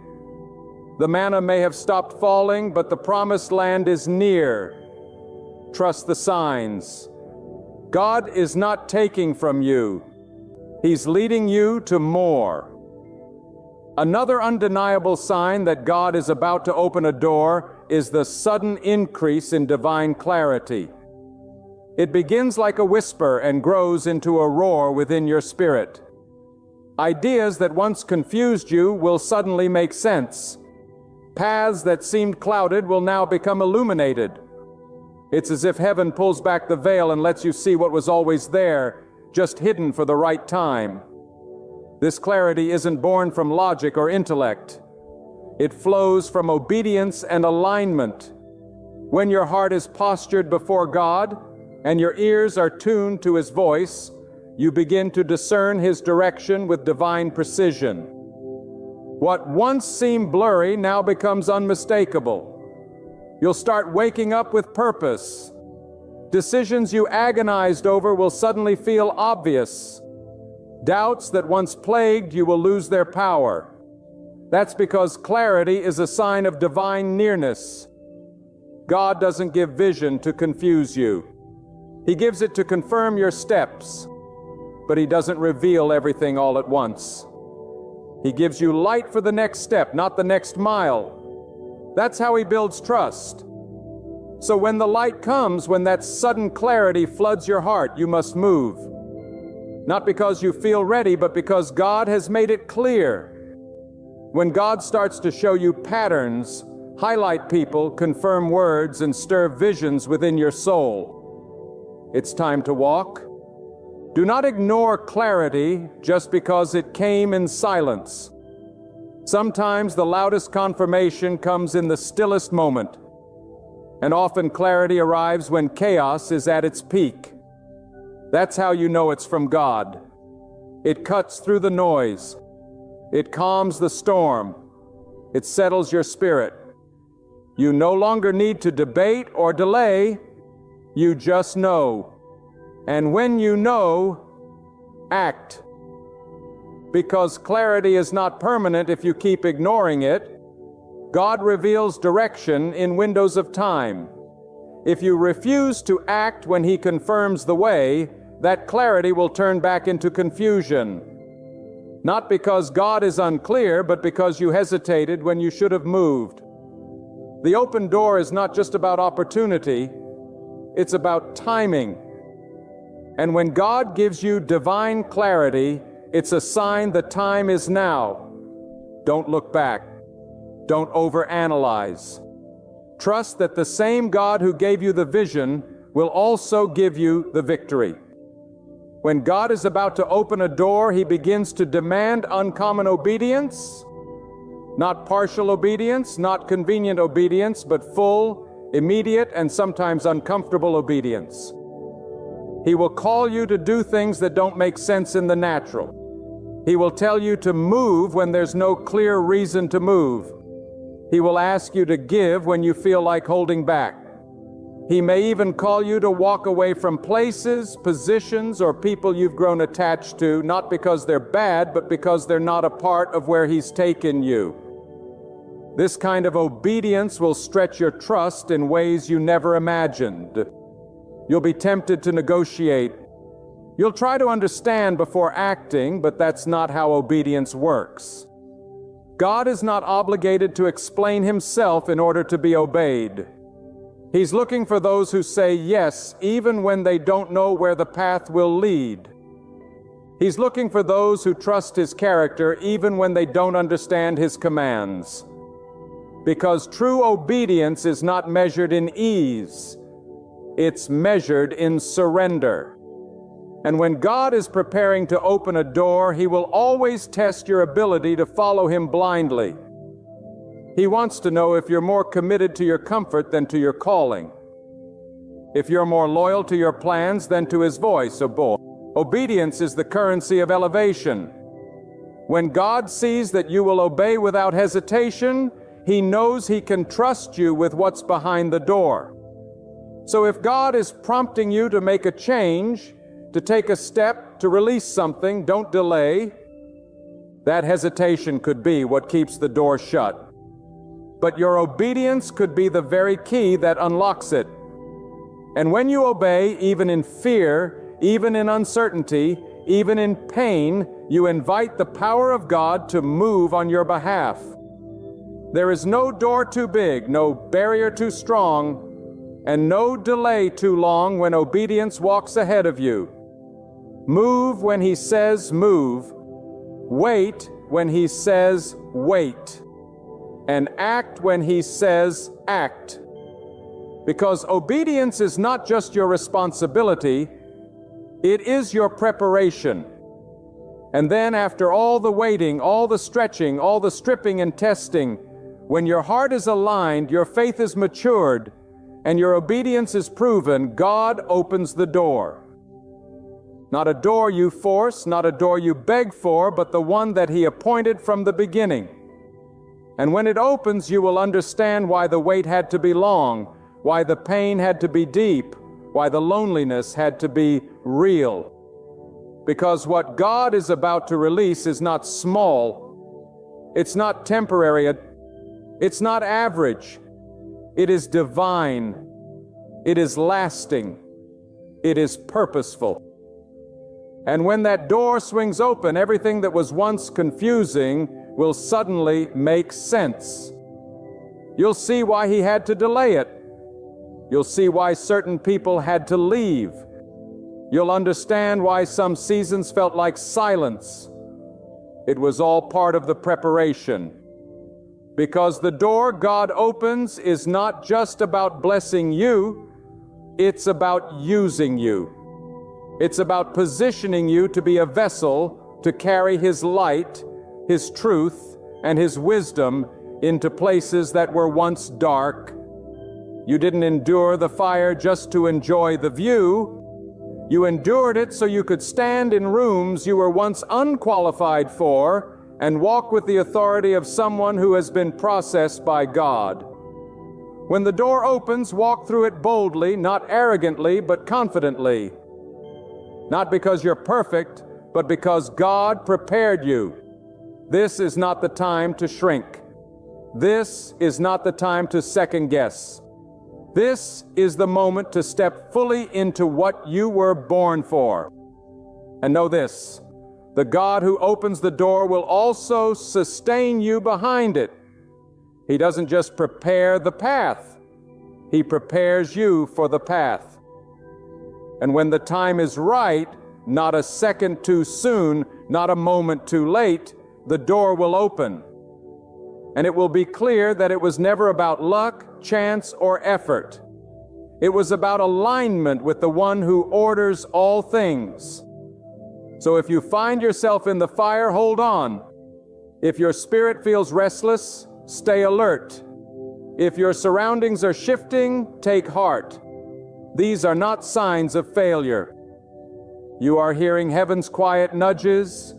Speaker 1: The manna may have stopped falling, but the promised land is near. Trust the signs. God is not taking from you. He's leading you to more. Another undeniable sign that God is about to open a door is the sudden increase in divine clarity. It begins like a whisper and grows into a roar within your spirit. Ideas that once confused you will suddenly make sense. Paths that seemed clouded will now become illuminated. It's as if heaven pulls back the veil and lets you see what was always there, just hidden for the right time. This clarity isn't born from logic or intellect. It flows from obedience and alignment. When your heart is postured before God and your ears are tuned to His voice, you begin to discern His direction with divine precision. What once seemed blurry now becomes unmistakable. You'll start waking up with purpose. Decisions you agonized over will suddenly feel obvious. Doubts that once plagued you will lose their power. That's because clarity is a sign of divine nearness. God doesn't give vision to confuse you. He gives it to confirm your steps, but He doesn't reveal everything all at once. He gives you light for the next step, not the next mile. That's how He builds trust. So when the light comes, when that sudden clarity floods your heart, you must move. Not because you feel ready, but because God has made it clear. When God starts to show you patterns, highlight people, confirm words, and stir visions within your soul, it's time to walk. Do not ignore clarity just because it came in silence. Sometimes the loudest confirmation comes in the stillest moment, and often clarity arrives when chaos is at its peak. That's how you know it's from God. It cuts through the noise. It calms the storm. It settles your spirit. You no longer need to debate or delay. You just know. And when you know, act. Because clarity is not permanent if you keep ignoring it. God reveals direction in windows of time. If you refuse to act when He confirms the way, that clarity will turn back into confusion. Not because God is unclear, but because you hesitated when you should have moved. The open door is not just about opportunity, it's about timing. And when God gives you divine clarity, it's a sign the time is now. Don't look back. Don't overanalyze. Trust that the same God who gave you the vision will also give you the victory. When God is about to open a door, He begins to demand uncommon obedience. Not partial obedience, not convenient obedience, but full, immediate, and sometimes uncomfortable obedience. He will call you to do things that don't make sense in the natural. He will tell you to move when there's no clear reason to move. He will ask you to give when you feel like holding back. He may even call you to walk away from places, positions, or people you've grown attached to, not because they're bad, but because they're not a part of where He's taken you. This kind of obedience will stretch your trust in ways you never imagined. You'll be tempted to negotiate. You'll try to understand before acting, but that's not how obedience works. God is not obligated to explain Himself in order to be obeyed. He's looking for those who say yes, even when they don't know where the path will lead. He's looking for those who trust His character, even when they don't understand His commands. Because true obedience is not measured in ease. It's measured in surrender. And when God is preparing to open a door, He will always test your ability to follow Him blindly. He wants to know if you're more committed to your comfort than to your calling. If you're more loyal to your plans than to His voice. Obedience is the currency of elevation. When God sees that you will obey without hesitation, He knows He can trust you with what's behind the door. So if God is prompting you to make a change, to take a step, to release something, don't delay. That hesitation could be what keeps the door shut. But your obedience could be the very key that unlocks it. And when you obey, even in fear, even in uncertainty, even in pain, you invite the power of God to move on your behalf. There is no door too big, no barrier too strong, and no delay too long when obedience walks ahead of you. Move when He says move. Wait when He says wait. And act when He says act. Because obedience is not just your responsibility, it is your preparation. And then after all the waiting, all the stretching, all the stripping and testing, when your heart is aligned, your faith is matured, and your obedience is proven, God opens the door. Not a door you force, not a door you beg for, but the one that He appointed from the beginning. And when it opens, you will understand why the wait had to be long, why the pain had to be deep, why the loneliness had to be real. Because what God is about to release is not small, it's not temporary, it's not average, it is divine, it is lasting, it is purposeful. And when that door swings open, everything that was once confusing will suddenly make sense. You'll see why He had to delay it. You'll see why certain people had to leave. You'll understand why some seasons felt like silence. It was all part of the preparation. Because the door God opens is not just about blessing you, it's about using you. It's about positioning you to be a vessel to carry His light, His truth, and His wisdom into places that were once dark. You didn't endure the fire just to enjoy the view. You endured it so you could stand in rooms you were once unqualified for and walk with the authority of someone who has been processed by God. When the door opens, walk through it boldly, not arrogantly, but confidently. Not because you're perfect, but because God prepared you. This is not the time to shrink. This is not the time to second guess. This is the moment to step fully into what you were born for. And know this, the God who opens the door will also sustain you behind it. He doesn't just prepare the path, He prepares you for the path. And when the time is right, not a second too soon, not a moment too late, the door will open. And it will be clear that it was never about luck, chance, or effort. It was about alignment with the one who orders all things. So if you find yourself in the fire, hold on. If your spirit feels restless, stay alert. If your surroundings are shifting, take heart. These are not signs of failure. You are hearing heaven's quiet nudges,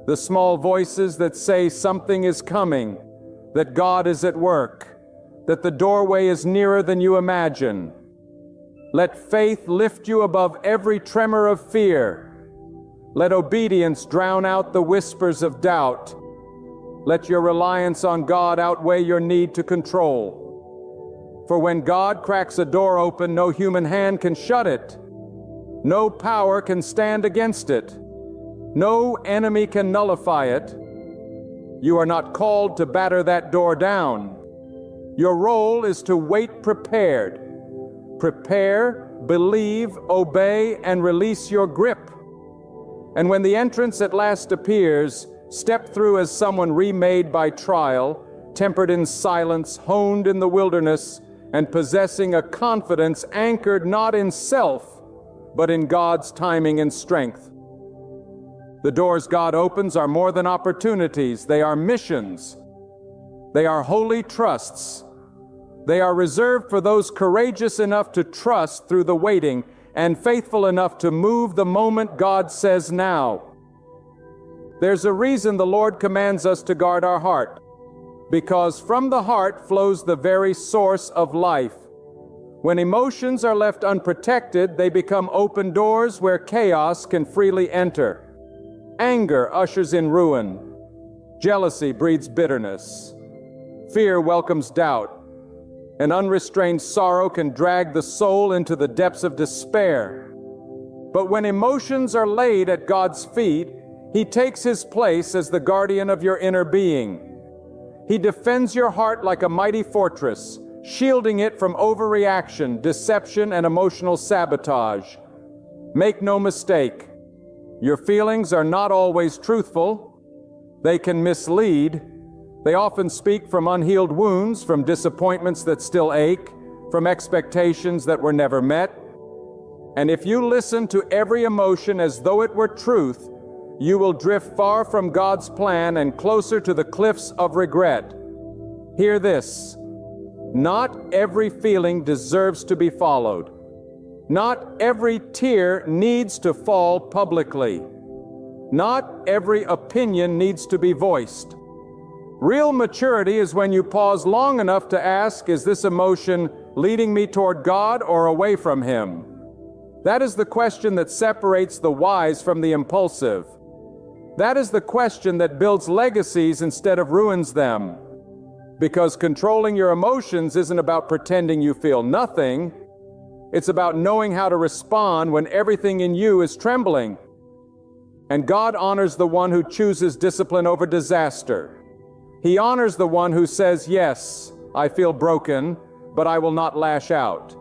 Speaker 1: the small voices that say something is coming, that God is at work, that the doorway is nearer than you imagine. Let faith lift you above every tremor of fear. Let obedience drown out the whispers of doubt. Let your reliance on God outweigh your need to control. For when God cracks a door open, no human hand can shut it. No power can stand against it. No enemy can nullify it. You are not called to batter that door down. Your role is to wait prepared. Prepare, believe, obey, and release your grip. And when the entrance at last appears, step through as someone remade by trial, tempered in silence, honed in the wilderness, and possessing a confidence anchored not in self, but in God's timing and strength. The doors God opens are more than opportunities. They are missions. They are holy trusts. They are reserved for those courageous enough to trust through the waiting and faithful enough to move the moment God says now. There's a reason the Lord commands us to guard our heart, because from the heart flows the very source of life. When emotions are left unprotected, they become open doors where chaos can freely enter. Anger ushers in ruin. Jealousy breeds bitterness. Fear welcomes doubt. An unrestrained sorrow can drag the soul into the depths of despair. But when emotions are laid at God's feet, He takes His place as the guardian of your inner being. He defends your heart like a mighty fortress, shielding it from overreaction, deception, and emotional sabotage. Make no mistake, your feelings are not always truthful. They can mislead. They often speak from unhealed wounds, from disappointments that still ache, from expectations that were never met. And if you listen to every emotion as though it were truth, you will drift far from God's plan and closer to the cliffs of regret. Hear this: not every feeling deserves to be followed. Not every tear needs to fall publicly. Not every opinion needs to be voiced. Real maturity is when you pause long enough to ask, is this emotion leading me toward God or away from Him? That is the question that separates the wise from the impulsive. That is the question that builds legacies instead of ruins them. Because controlling your emotions isn't about pretending you feel nothing. It's about knowing how to respond when everything in you is trembling. And God honors the one who chooses discipline over disaster. He honors the one who says, yes, I feel broken, but I will not lash out.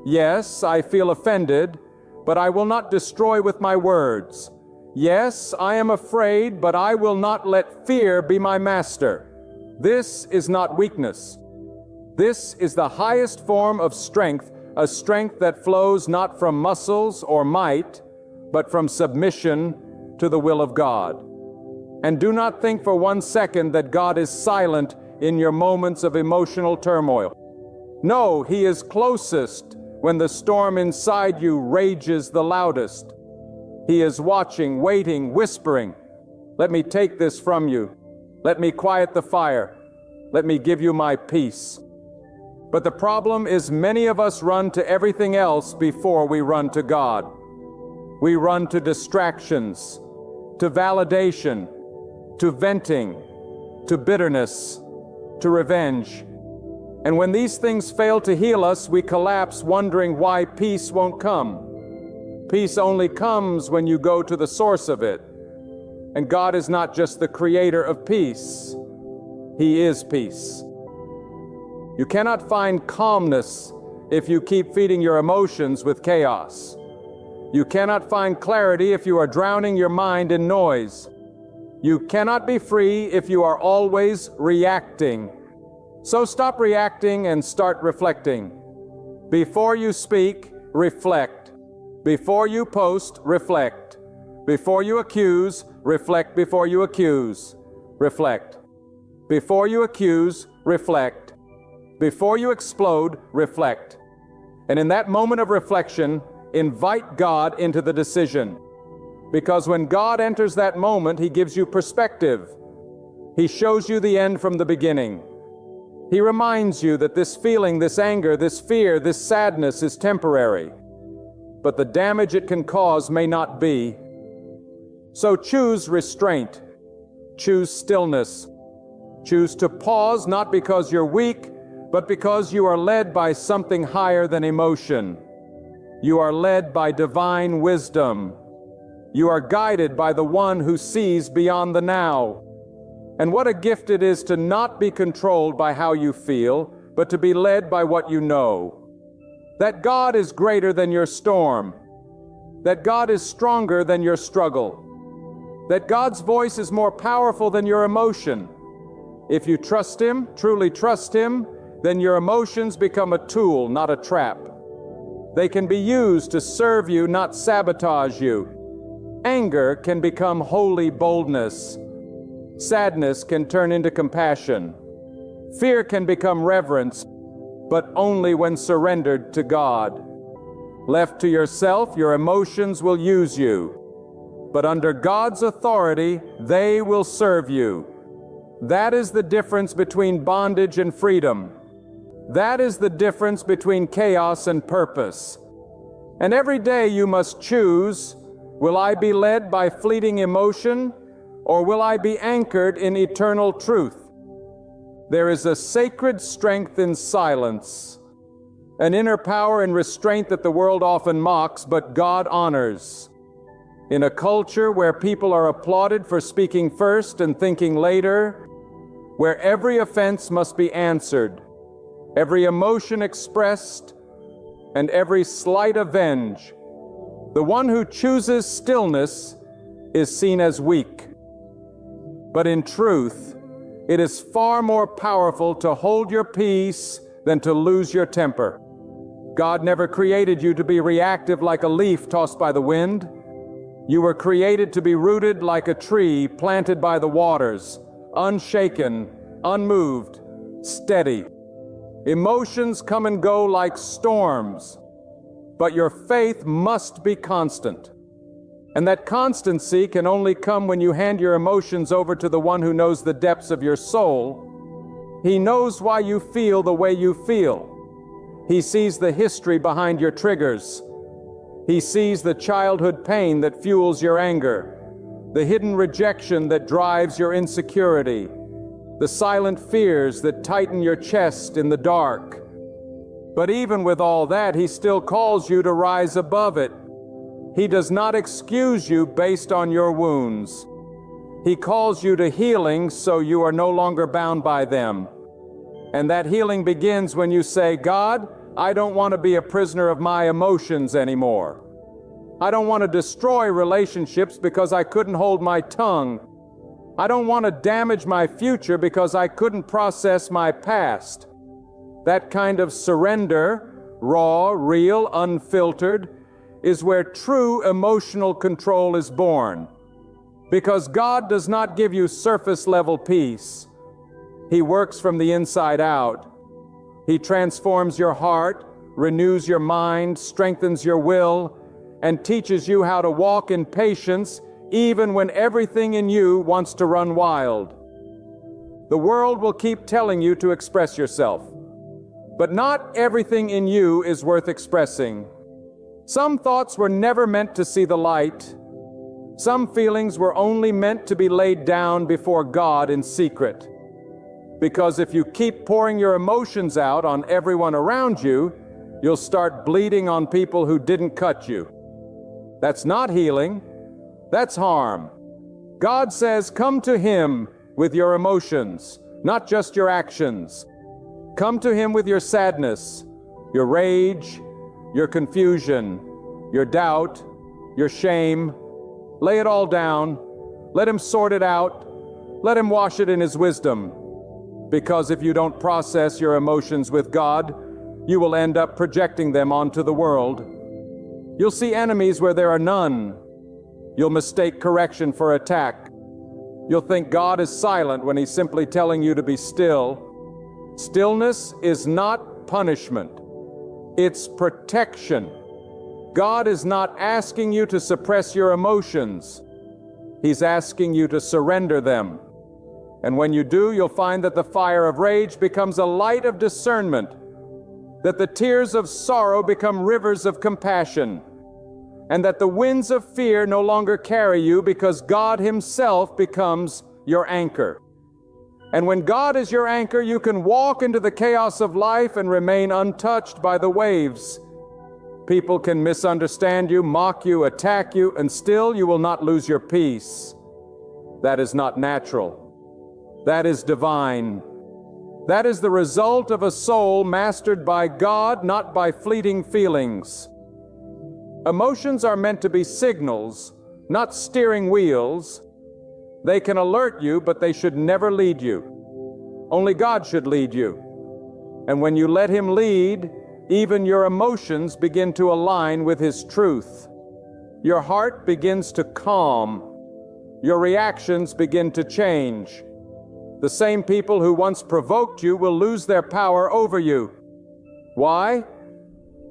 Speaker 1: Yes, I feel offended, but I will not destroy with my words. Yes, I am afraid, but I will not let fear be my master. This is not weakness. This is the highest form of strength, a strength that flows not from muscles or might, but from submission to the will of God. And do not think for 1 second that God is silent in your moments of emotional turmoil. No, He is closest when the storm inside you rages the loudest. He is watching, waiting, whispering, "Let me take this from you. Let me quiet the fire. Let me give you my peace." But the problem is many of us run to everything else before we run to God. We run to distractions, to validation, to venting, to bitterness, to revenge. And when these things fail to heal us, we collapse wondering why peace won't come. Peace only comes when you go to the source of it. And God is not just the creator of peace. He is peace. You cannot find calmness if you keep feeding your emotions with chaos. You cannot find clarity if you are drowning your mind in noise. You cannot be free if you are always reacting. So stop reacting and start reflecting. Before you speak, reflect. Before you post, reflect. Before you accuse, reflect before you accuse. Reflect. Before you accuse, reflect. Before you explode, reflect. And in that moment of reflection, invite God into the decision. Because when God enters that moment, He gives you perspective. He shows you the end from the beginning. He reminds you that this feeling, this anger, this fear, this sadness is temporary. But the damage it can cause may not be. So choose restraint. Choose stillness. Choose to pause not because you're weak, but because you are led by something higher than emotion. You are led by divine wisdom. You are guided by the one who sees beyond the now. And what a gift it is to not be controlled by how you feel, but to be led by what you know. That God is greater than your storm. That God is stronger than your struggle. That God's voice is more powerful than your emotion. If you trust Him, truly trust Him, then your emotions become a tool, not a trap. They can be used to serve you, not sabotage you. Anger can become holy boldness. Sadness can turn into compassion. Fear can become reverence, but only when surrendered to God. Left to yourself, your emotions will use you. But under God's authority, they will serve you. That is the difference between bondage and freedom. That is the difference between chaos and purpose. And every day you must choose, will I be led by fleeting emotion, or will I be anchored in eternal truth? There is a sacred strength in silence, an inner power and restraint that the world often mocks, but God honors. In a culture where people are applauded for speaking first and thinking later, where every offense must be answered, every emotion expressed, and every slight avenged, the one who chooses stillness is seen as weak. But in truth, it is far more powerful to hold your peace than to lose your temper. God never created you to be reactive like a leaf tossed by the wind. You were created to be rooted like a tree planted by the waters, unshaken, unmoved, steady. Emotions come and go like storms, but your faith must be constant. And that constancy can only come when you hand your emotions over to the one who knows the depths of your soul. He knows why you feel the way you feel. He sees the history behind your triggers. He sees the childhood pain that fuels your anger, the hidden rejection that drives your insecurity, the silent fears that tighten your chest in the dark. But even with all that, He still calls you to rise above it. He does not excuse you based on your wounds. He calls you to healing so you are no longer bound by them. And that healing begins when you say, God, I don't want to be a prisoner of my emotions anymore. I don't want to destroy relationships because I couldn't hold my tongue. I don't want to damage my future because I couldn't process my past. That kind of surrender, raw, real, unfiltered, is where true emotional control is born. Because God does not give you surface-level peace. He works from the inside out. He transforms your heart, renews your mind, strengthens your will, and teaches you how to walk in patience even when everything in you wants to run wild. The world will keep telling you to express yourself, but not everything in you is worth expressing. Some thoughts were never meant to see the light. Some feelings were only meant to be laid down before God in secret. Because if you keep pouring your emotions out on everyone around you, you'll start bleeding on people who didn't cut you. That's not healing. That's harm. God says, come to Him with your emotions, not just your actions. Come to Him with your sadness, your rage, your confusion, your doubt, your shame. Lay it all down. Let Him sort it out. Let Him wash it in His wisdom. Because if you don't process your emotions with God, you will end up projecting them onto the world. You'll see enemies where there are none. You'll mistake correction for attack. You'll think God is silent when He's simply telling you to be still. Stillness is not punishment. It's protection. God is not asking you to suppress your emotions. He's asking you to surrender them. And when you do, you'll find that the fire of rage becomes a light of discernment, that the tears of sorrow become rivers of compassion, and that the winds of fear no longer carry you because God Himself becomes your anchor. And when God is your anchor, you can walk into the chaos of life and remain untouched by the waves. People can misunderstand you, mock you, attack you, and still you will not lose your peace. That is not natural. That is divine. That is the result of a soul mastered by God, not by fleeting feelings. Emotions are meant to be signals, not steering wheels. They can alert you, but they should never lead you. Only God should lead you. And when you let Him lead, even your emotions begin to align with His truth. Your heart begins to calm. Your reactions begin to change. The same people who once provoked you will lose their power over you. Why?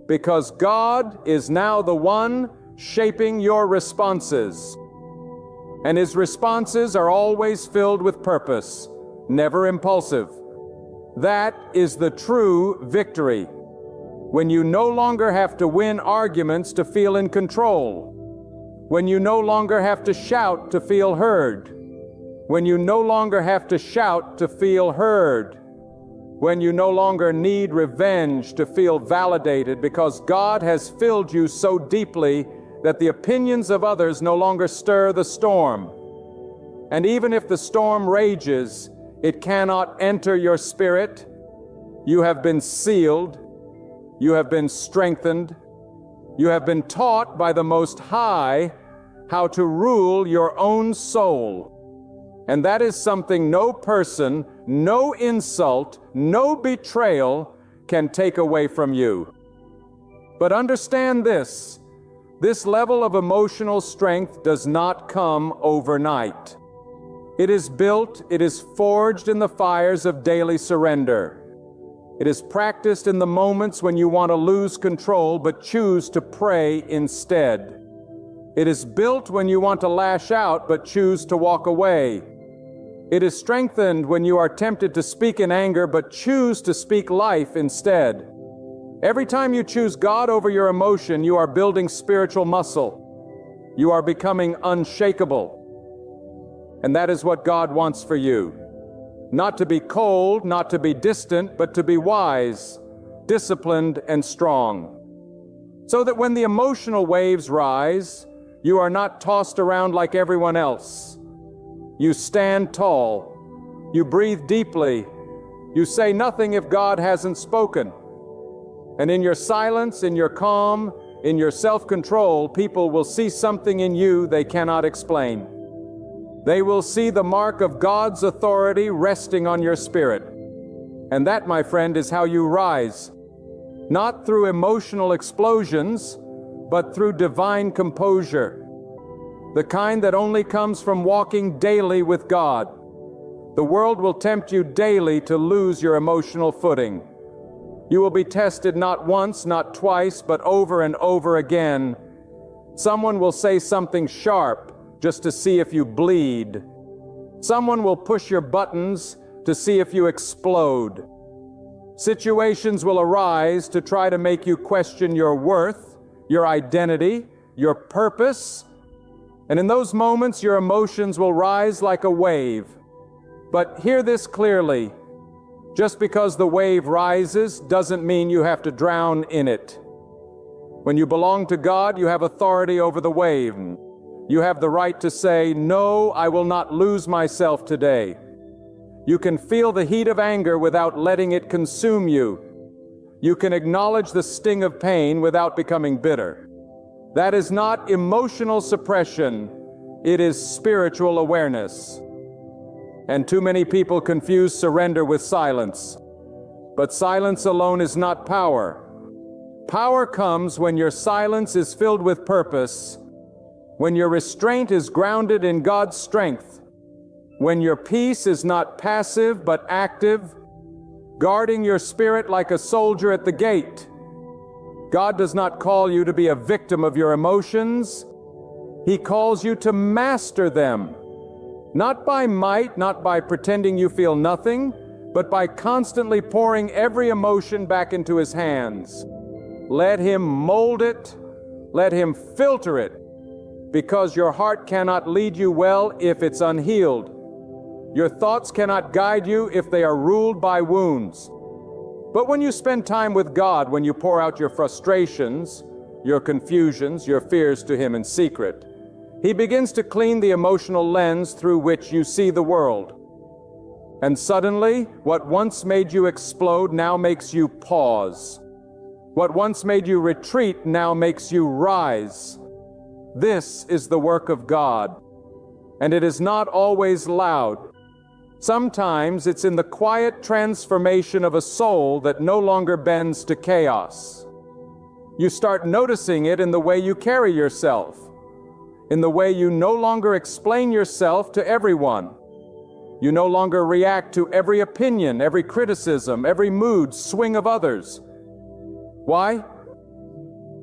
Speaker 1: Because God is now the one shaping your responses. And His responses are always filled with purpose, never impulsive. That is the true victory. When you no longer have to win arguments to feel in control. When you no longer have to shout to feel heard. When you no longer have to shout to feel heard. When you no longer need revenge to feel validated because God has filled you so deeply that the opinions of others no longer stir the storm. And even if the storm rages, it cannot enter your spirit. You have been sealed. You have been strengthened. You have been taught by the Most High how to rule your own soul. And that is something no person, no insult, no betrayal can take away from you. But understand this. This level of emotional strength does not come overnight. It is built, it is forged in the fires of daily surrender. It is practiced in the moments when you want to lose control but choose to pray instead. It is built when you want to lash out but choose to walk away. It is strengthened when you are tempted to speak in anger but choose to speak life instead. Every time you choose God over your emotion, you are building spiritual muscle. You are becoming unshakable. And that is what God wants for you. Not to be cold, not to be distant, but to be wise, disciplined, and strong. So that when the emotional waves rise, you are not tossed around like everyone else. You stand tall. You breathe deeply. You say nothing if God hasn't spoken. And in your silence, in your calm, in your self-control, people will see something in you they cannot explain. They will see the mark of God's authority resting on your spirit. And that, my friend, is how you rise. Not through emotional explosions, but through divine composure. The kind that only comes from walking daily with God. The world will tempt you daily to lose your emotional footing. You will be tested not once, not twice, but over and over again. Someone will say something sharp just to see if you bleed. Someone will push your buttons to see if you explode. Situations will arise to try to make you question your worth, your identity, your purpose. And in those moments, your emotions will rise like a wave. But hear this clearly. Just because the wave rises doesn't mean you have to drown in it. When you belong to God, you have authority over the wave. You have the right to say, "No, I will not lose myself today." You can feel the heat of anger without letting it consume you. You can acknowledge the sting of pain without becoming bitter. That is not emotional suppression, it is spiritual awareness. And too many people confuse surrender with silence. But silence alone is not power. Power comes when your silence is filled with purpose, when your restraint is grounded in God's strength, when your peace is not passive but active, guarding your spirit like a soldier at the gate. God does not call you to be a victim of your emotions. He calls you to master them. Not by might, not by pretending you feel nothing, but by constantly pouring every emotion back into His hands. Let Him mold it, let Him filter it, because your heart cannot lead you well if it's unhealed. Your thoughts cannot guide you if they are ruled by wounds. But when you spend time with God, when you pour out your frustrations, your confusions, your fears to Him in secret, He begins to clean the emotional lens through which you see the world. And suddenly, what once made you explode now makes you pause. What once made you retreat now makes you rise. This is the work of God. And it is not always loud. Sometimes it's in the quiet transformation of a soul that no longer bends to chaos. You start noticing it in the way you carry yourself, in the way you no longer explain yourself to everyone. You no longer react to every opinion, every criticism, every mood swing of others. Why?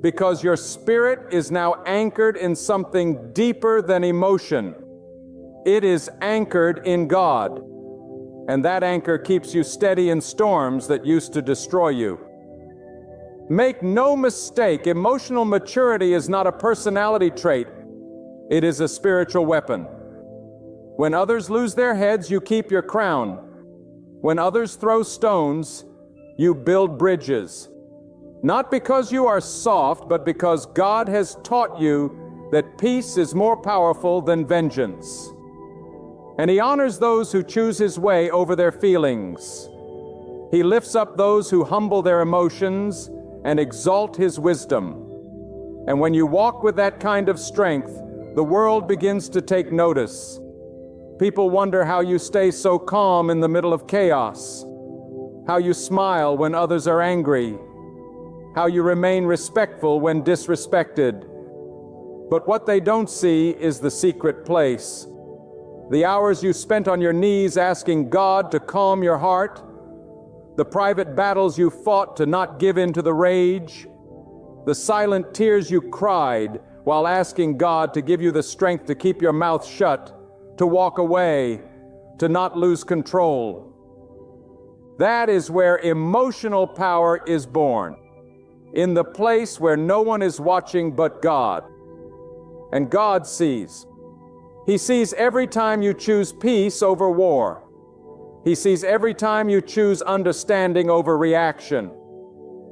Speaker 1: Because your spirit is now anchored in something deeper than emotion. It is anchored in God, and that anchor keeps you steady in storms that used to destroy you. Make no mistake, emotional maturity is not a personality trait. It is a spiritual weapon. When others lose their heads, you keep your crown. When others throw stones, you build bridges. Not because you are soft, but because God has taught you that peace is more powerful than vengeance. And He honors those who choose His way over their feelings. He lifts up those who humble their emotions and exalt His wisdom. And when you walk with that kind of strength, the world begins to take notice. People wonder how you stay so calm in the middle of chaos, how you smile when others are angry, how you remain respectful when disrespected. But what they don't see is the secret place. The hours you spent on your knees asking God to calm your heart, the private battles you fought to not give in to the rage, the silent tears you cried while asking God to give you the strength to keep your mouth shut, to walk away, to not lose control. That is where emotional power is born, in the place where no one is watching but God. And God sees. He sees every time you choose peace over war. He sees every time you choose understanding over reaction.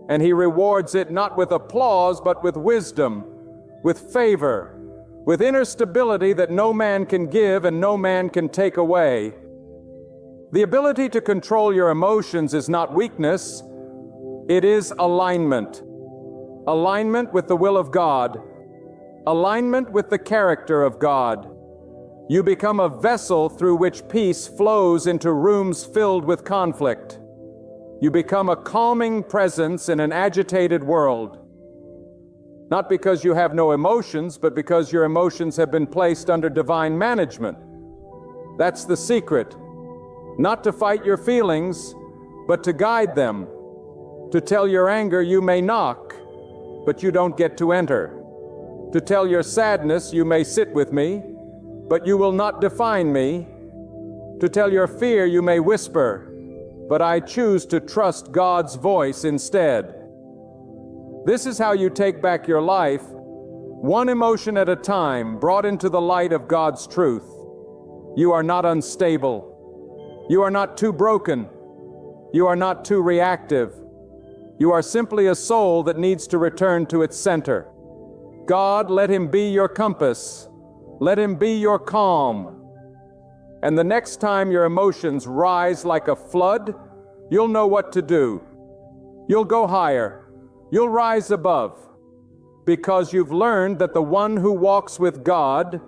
Speaker 1: And He rewards it not with applause, but with wisdom, with favor, with inner stability that no man can give and no man can take away. The ability to control your emotions is not weakness, it is alignment. Alignment with the will of God, alignment with the character of God, You become a vessel through which peace flows into rooms filled with conflict. You become a calming presence in an agitated world. Not because you have no emotions, but because your emotions have been placed under divine management. That's the secret. Not to fight your feelings, but to guide them. To tell your anger you may knock, but you don't get to enter. To tell your sadness you may sit with me, but you will not define me. To tell your fear you may whisper, but I choose to trust God's voice instead. This is how you take back your life, one emotion at a time, brought into the light of God's truth. You are not unstable. You are not too broken. You are not too reactive. You are simply a soul that needs to return to its center. God, let Him be your compass. Let Him be your calm. And the next time your emotions rise like a flood, you'll know what to do. You'll go higher. You'll rise above. Because you've learned that the one who walks with God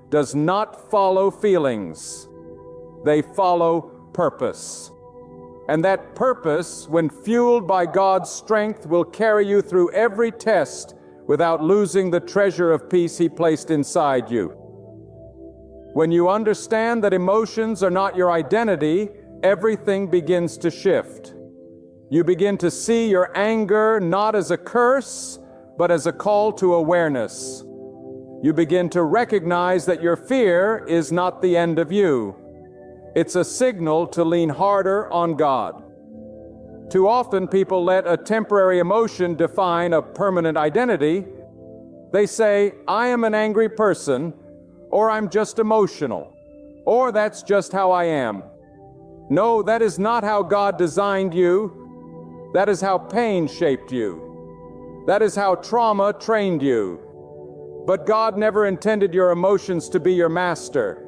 Speaker 1: does not follow feelings. They follow purpose. And that purpose, when fueled by God's strength, will carry you through every test without losing the treasure of peace He placed inside you. When you understand that emotions are not your identity, everything begins to shift. You begin to see your anger not as a curse, but as a call to awareness. You begin to recognize that your fear is not the end of you. It's a signal to lean harder on God. Too often people let a temporary emotion define a permanent identity. They say, I am an angry person, or I'm just emotional, or that's just how I am. No, that is not how God designed you. That is how pain shaped you. That is how trauma trained you. But God never intended your emotions to be your master.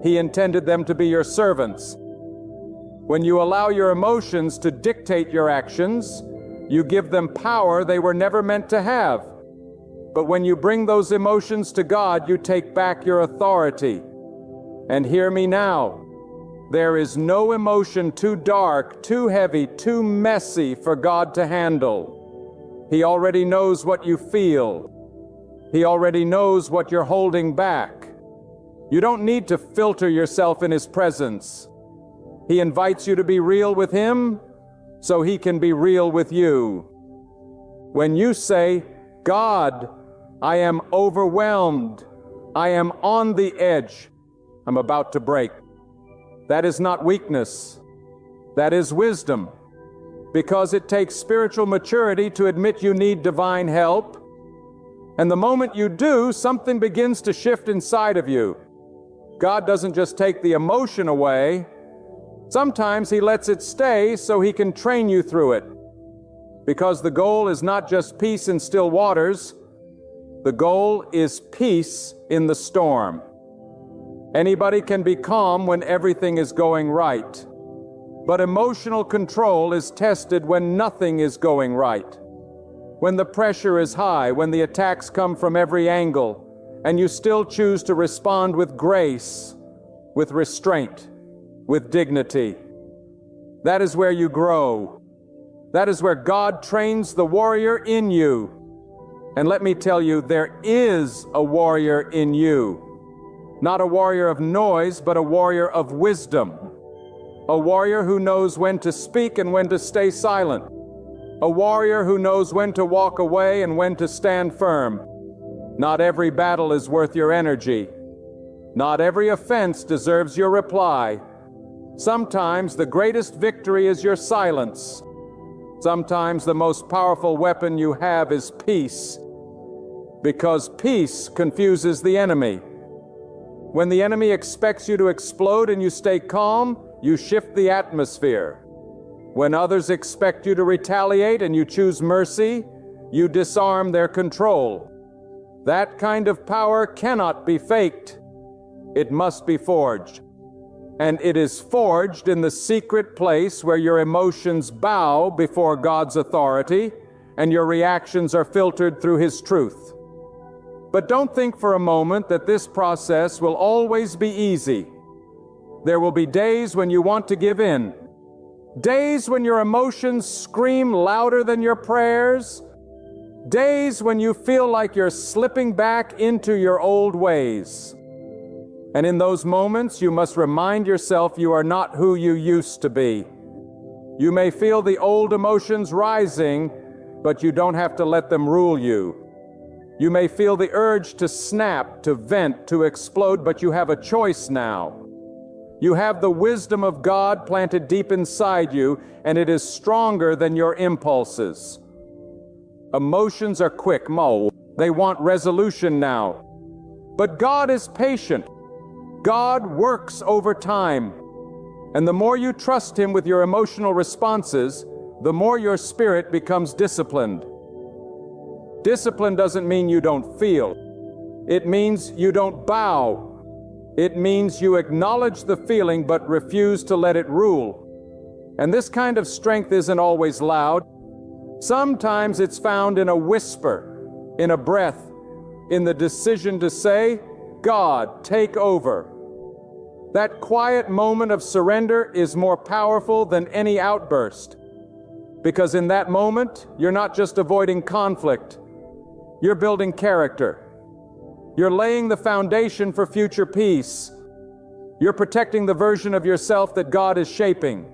Speaker 1: He intended them to be your servants. When you allow your emotions to dictate your actions, you give them power they were never meant to have. But when you bring those emotions to God, you take back your authority. And hear me now. There is no emotion too dark, too heavy, too messy for God to handle. He already knows what you feel. He already knows what you're holding back. You don't need to filter yourself in His presence. He invites you to be real with Him so He can be real with you. When you say, God, I am overwhelmed. I am on the edge. I'm about to break. That is not weakness. That is wisdom. Because it takes spiritual maturity to admit you need divine help. And the moment you do, something begins to shift inside of you. God doesn't just take the emotion away. Sometimes He lets it stay so He can train you through it. Because the goal is not just peace in still waters. The goal is peace in the storm. Anybody can be calm when everything is going right. But emotional control is tested when nothing is going right. When the pressure is high, when the attacks come from every angle, and you still choose to respond with grace, with restraint, with dignity. That is where you grow. That is where God trains the warrior in you. And let me tell you, there is a warrior in you. Not a warrior of noise, but a warrior of wisdom. A warrior who knows when to speak and when to stay silent. A warrior who knows when to walk away and when to stand firm. Not every battle is worth your energy. Not every offense deserves your reply. Sometimes the greatest victory is your silence. Sometimes the most powerful weapon you have is peace. Because peace confuses the enemy. When the enemy expects you to explode and you stay calm, you shift the atmosphere. When others expect you to retaliate and you choose mercy, you disarm their control. That kind of power cannot be faked. It must be forged. And it is forged in the secret place where your emotions bow before God's authority and your reactions are filtered through His truth. But don't think for a moment that this process will always be easy. There will be days when you want to give in. Days when your emotions scream louder than your prayers. Days when you feel like you're slipping back into your old ways. And in those moments, you must remind yourself you are not who you used to be. You may feel the old emotions rising, but you don't have to let them rule you. You may feel the urge to snap, to vent, to explode, but you have a choice now. You have the wisdom of God planted deep inside you, and it is stronger than your impulses. Emotions are quick, they want resolution now. But God is patient. God works over time. And the more you trust Him with your emotional responses, the more your spirit becomes disciplined. Discipline doesn't mean you don't feel. It means you don't bow. It means you acknowledge the feeling but refuse to let it rule. And this kind of strength isn't always loud. Sometimes it's found in a whisper, in a breath, in the decision to say, God, take over. That quiet moment of surrender is more powerful than any outburst. Because in that moment, you're not just avoiding conflict. You're building character. You're laying the foundation for future peace. You're protecting the version of yourself that God is shaping.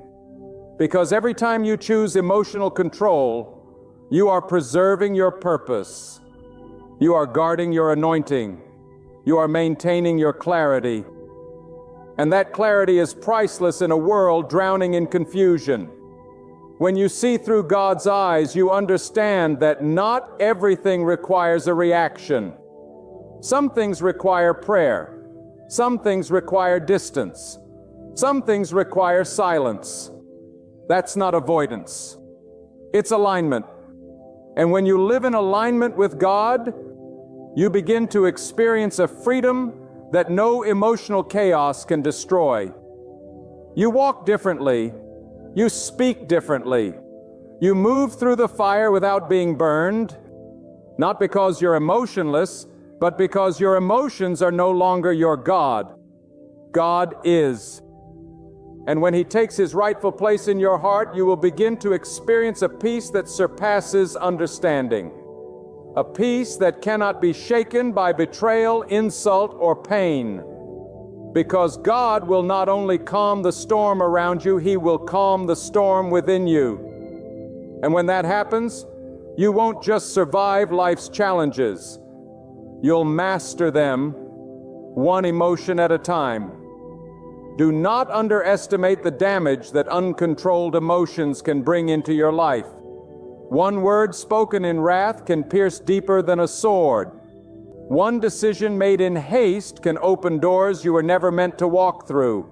Speaker 1: Because every time you choose emotional control, you are preserving your purpose. You are guarding your anointing. You are maintaining your clarity. And that clarity is priceless in a world drowning in confusion. When you see through God's eyes, you understand that not everything requires a reaction. Some things require prayer. Some things require distance. Some things require silence. That's not avoidance. It's alignment. And when you live in alignment with God, you begin to experience a freedom that no emotional chaos can destroy. You walk differently. You speak differently. You move through the fire without being burned, not because you're emotionless, but because your emotions are no longer your God. God is. And when He takes His rightful place in your heart, you will begin to experience a peace that surpasses understanding. A peace that cannot be shaken by betrayal, insult, or pain. Because God will not only calm the storm around you, He will calm the storm within you. And when that happens, you won't just survive life's challenges. You'll master them, one emotion at a time. Do not underestimate the damage that uncontrolled emotions can bring into your life. One word spoken in wrath can pierce deeper than a sword. One decision made in haste can open doors you were never meant to walk through.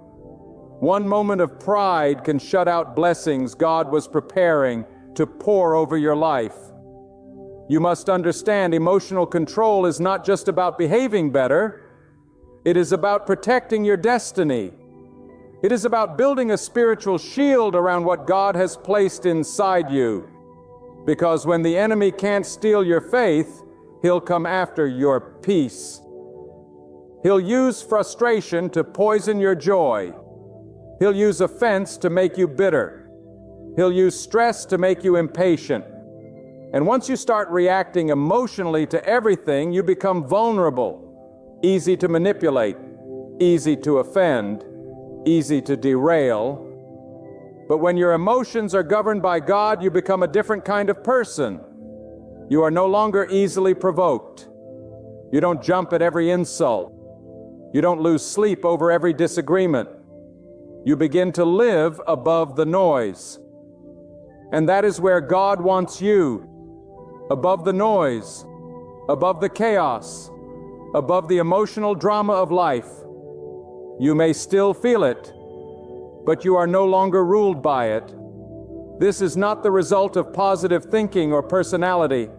Speaker 1: One moment of pride can shut out blessings God was preparing to pour over your life. You must understand, emotional control is not just about behaving better. It is about protecting your destiny. It is about building a spiritual shield around what God has placed inside you. Because when the enemy can't steal your faith, he'll come after your peace. He'll use frustration to poison your joy. He'll use offense to make you bitter. He'll use stress to make you impatient. And once you start reacting emotionally to everything, you become vulnerable, easy to manipulate, easy to offend, easy to derail. But when your emotions are governed by God, you become a different kind of person. You are no longer easily provoked. You don't jump at every insult. You don't lose sleep over every disagreement. You begin to live above the noise. And that is where God wants you. Above the noise, above the chaos, above the emotional drama of life. You may still feel it, but you are no longer ruled by it. This is not the result of positive thinking or personality.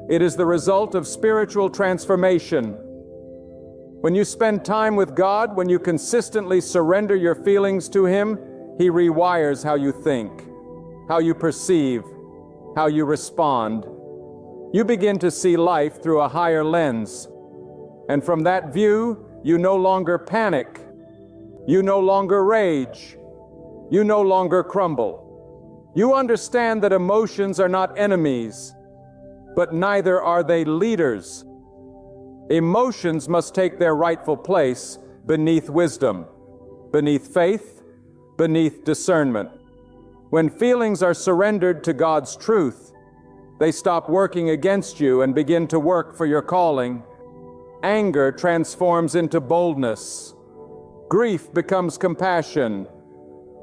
Speaker 1: It is the result of spiritual transformation. When you spend time with God, when you consistently surrender your feelings to Him, He rewires how you think, how you perceive, how you respond. You begin to see life through a higher lens. And from that view, you no longer panic. You no longer rage. You no longer crumble. You understand that emotions are not enemies, but neither are they leaders. Emotions must take their rightful place beneath wisdom, beneath faith, beneath discernment. When feelings are surrendered to God's truth, they stop working against you and begin to work for your calling. Anger transforms into boldness. Grief becomes compassion.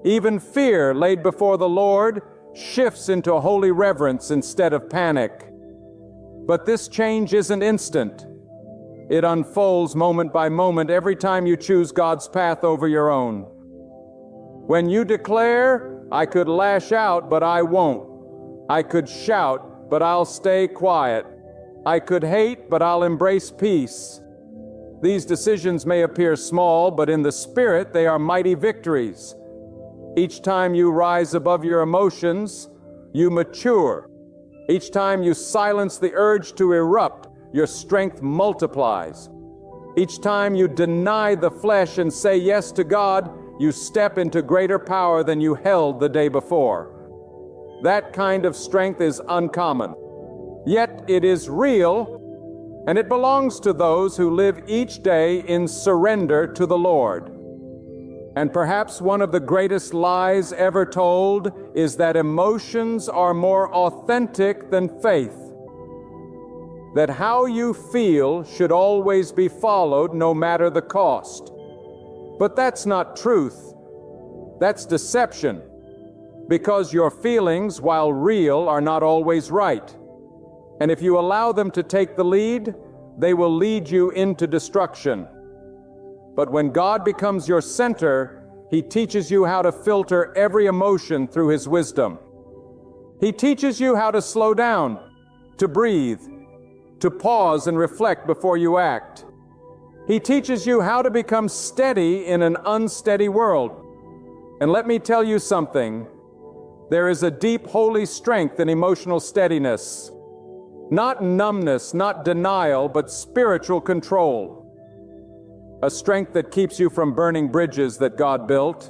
Speaker 1: Even fear laid before the Lord shifts into holy reverence instead of panic. But this change isn't instant. It unfolds moment by moment every time you choose God's path over your own. When you declare, "I could lash out, but I won't. I could shout, but I'll stay quiet. I could hate, but I'll embrace peace." These decisions may appear small, but in the Spirit they are mighty victories. Each time you rise above your emotions, you mature. Each time you silence the urge to erupt, your strength multiplies. Each time you deny the flesh and say yes to God, you step into greater power than you held the day before. That kind of strength is uncommon. Yet it is real, and it belongs to those who live each day in surrender to the Lord. And perhaps one of the greatest lies ever told is that emotions are more authentic than faith. That how you feel should always be followed no matter the cost. But that's not truth. That's deception. Because your feelings, while real, are not always right. And if you allow them to take the lead, they will lead you into destruction. But when God becomes your center, He teaches you how to filter every emotion through His wisdom. He teaches you how to slow down, to breathe, to pause and reflect before you act. He teaches you how to become steady in an unsteady world. And let me tell you something. There is a deep holy strength in emotional steadiness. Not numbness, not denial, but spiritual control. A strength that keeps you from burning bridges that God built.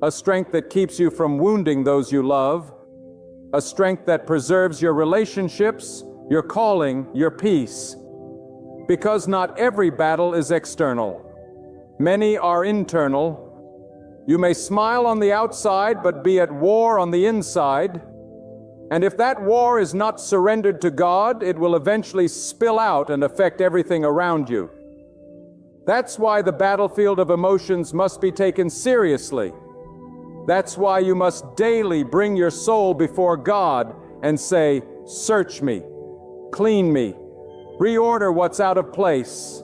Speaker 1: A strength that keeps you from wounding those you love. A strength that preserves your relationships, your calling, your peace. Because not every battle is external. Many are internal. You may smile on the outside, but be at war on the inside. And if that war is not surrendered to God, it will eventually spill out and affect everything around you. That's why the battlefield of emotions must be taken seriously. That's why you must daily bring your soul before God and say, "Search me, clean me, reorder what's out of place."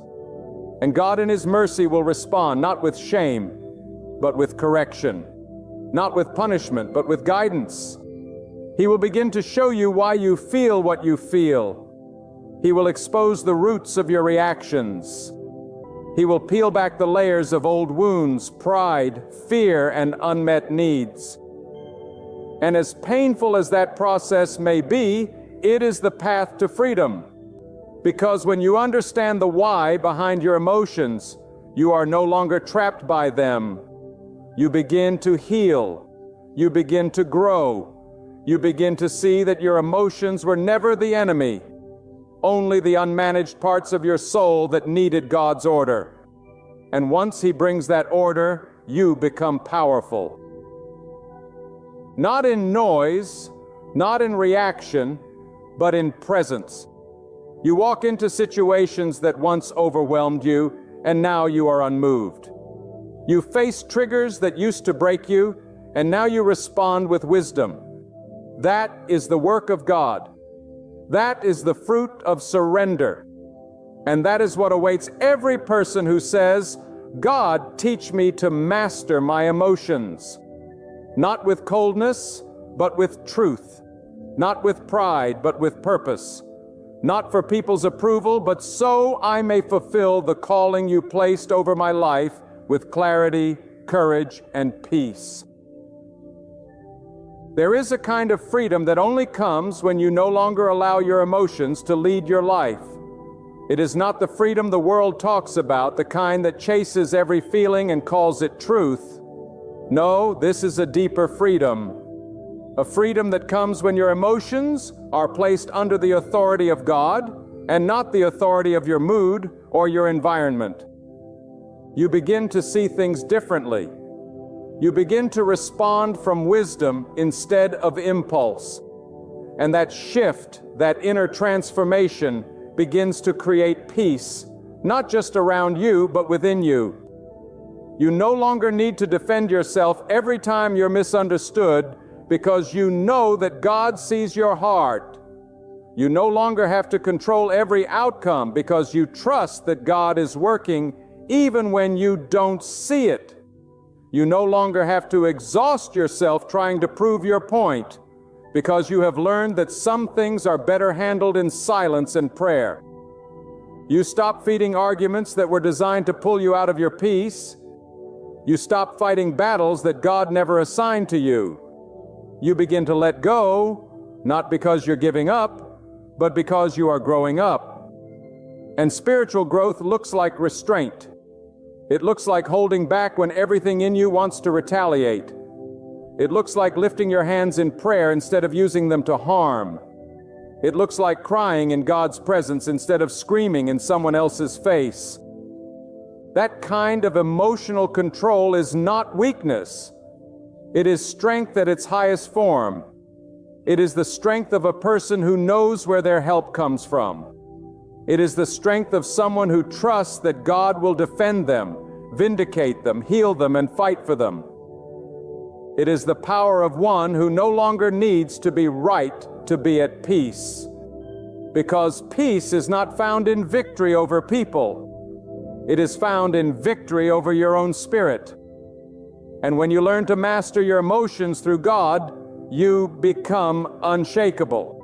Speaker 1: And God in His mercy will respond, not with shame, but with correction. Not with punishment, but with guidance. He will begin to show you why you feel what you feel. He will expose the roots of your reactions. He will peel back the layers of old wounds, pride, fear, and unmet needs. And as painful as that process may be, it is the path to freedom. Because when you understand the why behind your emotions, you are no longer trapped by them. You begin to heal. You begin to grow. You begin to see that your emotions were never the enemy, only the unmanaged parts of your soul that needed God's order. And once He brings that order, you become powerful. Not in noise, not in reaction, but in presence. You walk into situations that once overwhelmed you, and now you are unmoved. You face triggers that used to break you, and now you respond with wisdom. That is the work of God. That is the fruit of surrender. And that is what awaits every person who says, "God, teach me to master my emotions." Not with coldness, but with truth. Not with pride, but with purpose. Not for people's approval, but so I may fulfill the calling you placed over my life with clarity, courage, and peace. There is a kind of freedom that only comes when you no longer allow your emotions to lead your life. It is not the freedom the world talks about, the kind that chases every feeling and calls it truth. No, this is a deeper freedom. A freedom that comes when your emotions are placed under the authority of God and not the authority of your mood or your environment. You begin to see things differently. You begin to respond from wisdom instead of impulse. And that shift, that inner transformation, begins to create peace, not just around you, but within you. You no longer need to defend yourself every time you're misunderstood because you know that God sees your heart. You no longer have to control every outcome because you trust that God is working even when you don't see it. You no longer have to exhaust yourself trying to prove your point because you have learned that some things are better handled in silence and prayer. You stop feeding arguments that were designed to pull you out of your peace. You stop fighting battles that God never assigned to you. You begin to let go, not because you're giving up, but because you are growing up. And spiritual growth looks like restraint. It looks like holding back when everything in you wants to retaliate. It looks like lifting your hands in prayer instead of using them to harm. It looks like crying in God's presence instead of screaming in someone else's face. That kind of emotional control is not weakness. It is strength at its highest form. It is the strength of a person who knows where their help comes from. It is the strength of someone who trusts that God will defend them, vindicate them, heal them, and fight for them. It is the power of one who no longer needs to be right to be at peace. Because peace is not found in victory over people. It is found in victory over your own spirit. And when you learn to master your emotions through God, you become unshakable.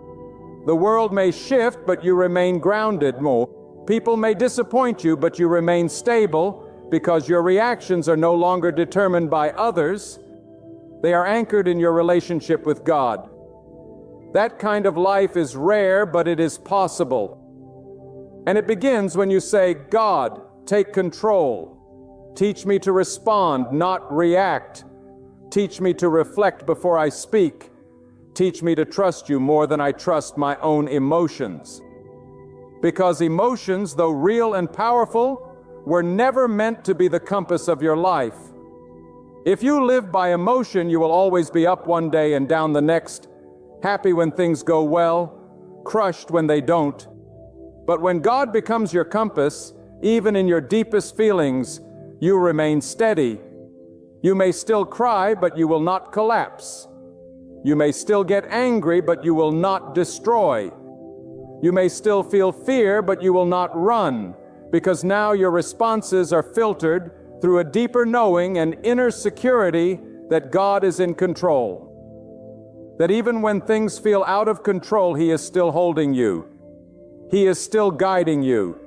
Speaker 1: The world may shift, but you remain grounded more. People may disappoint you, but you remain stable because your reactions are no longer determined by others. They are anchored in your relationship with God. That kind of life is rare, but it is possible. And it begins when you say, God, take control. Teach me to respond, not react. Teach me to reflect before I speak. Teach me to trust you more than I trust my own emotions. Because emotions, though real and powerful, were never meant to be the compass of your life. If you live by emotion, you will always be up one day and down the next, happy when things go well, crushed when they don't. But when God becomes your compass, even in your deepest feelings, you remain steady. You may still cry, but you will not collapse. You may still get angry, but you will not destroy. You may still feel fear, but you will not run, because now your responses are filtered through a deeper knowing and inner security that God is in control. That even when things feel out of control, He is still holding you. He is still guiding you.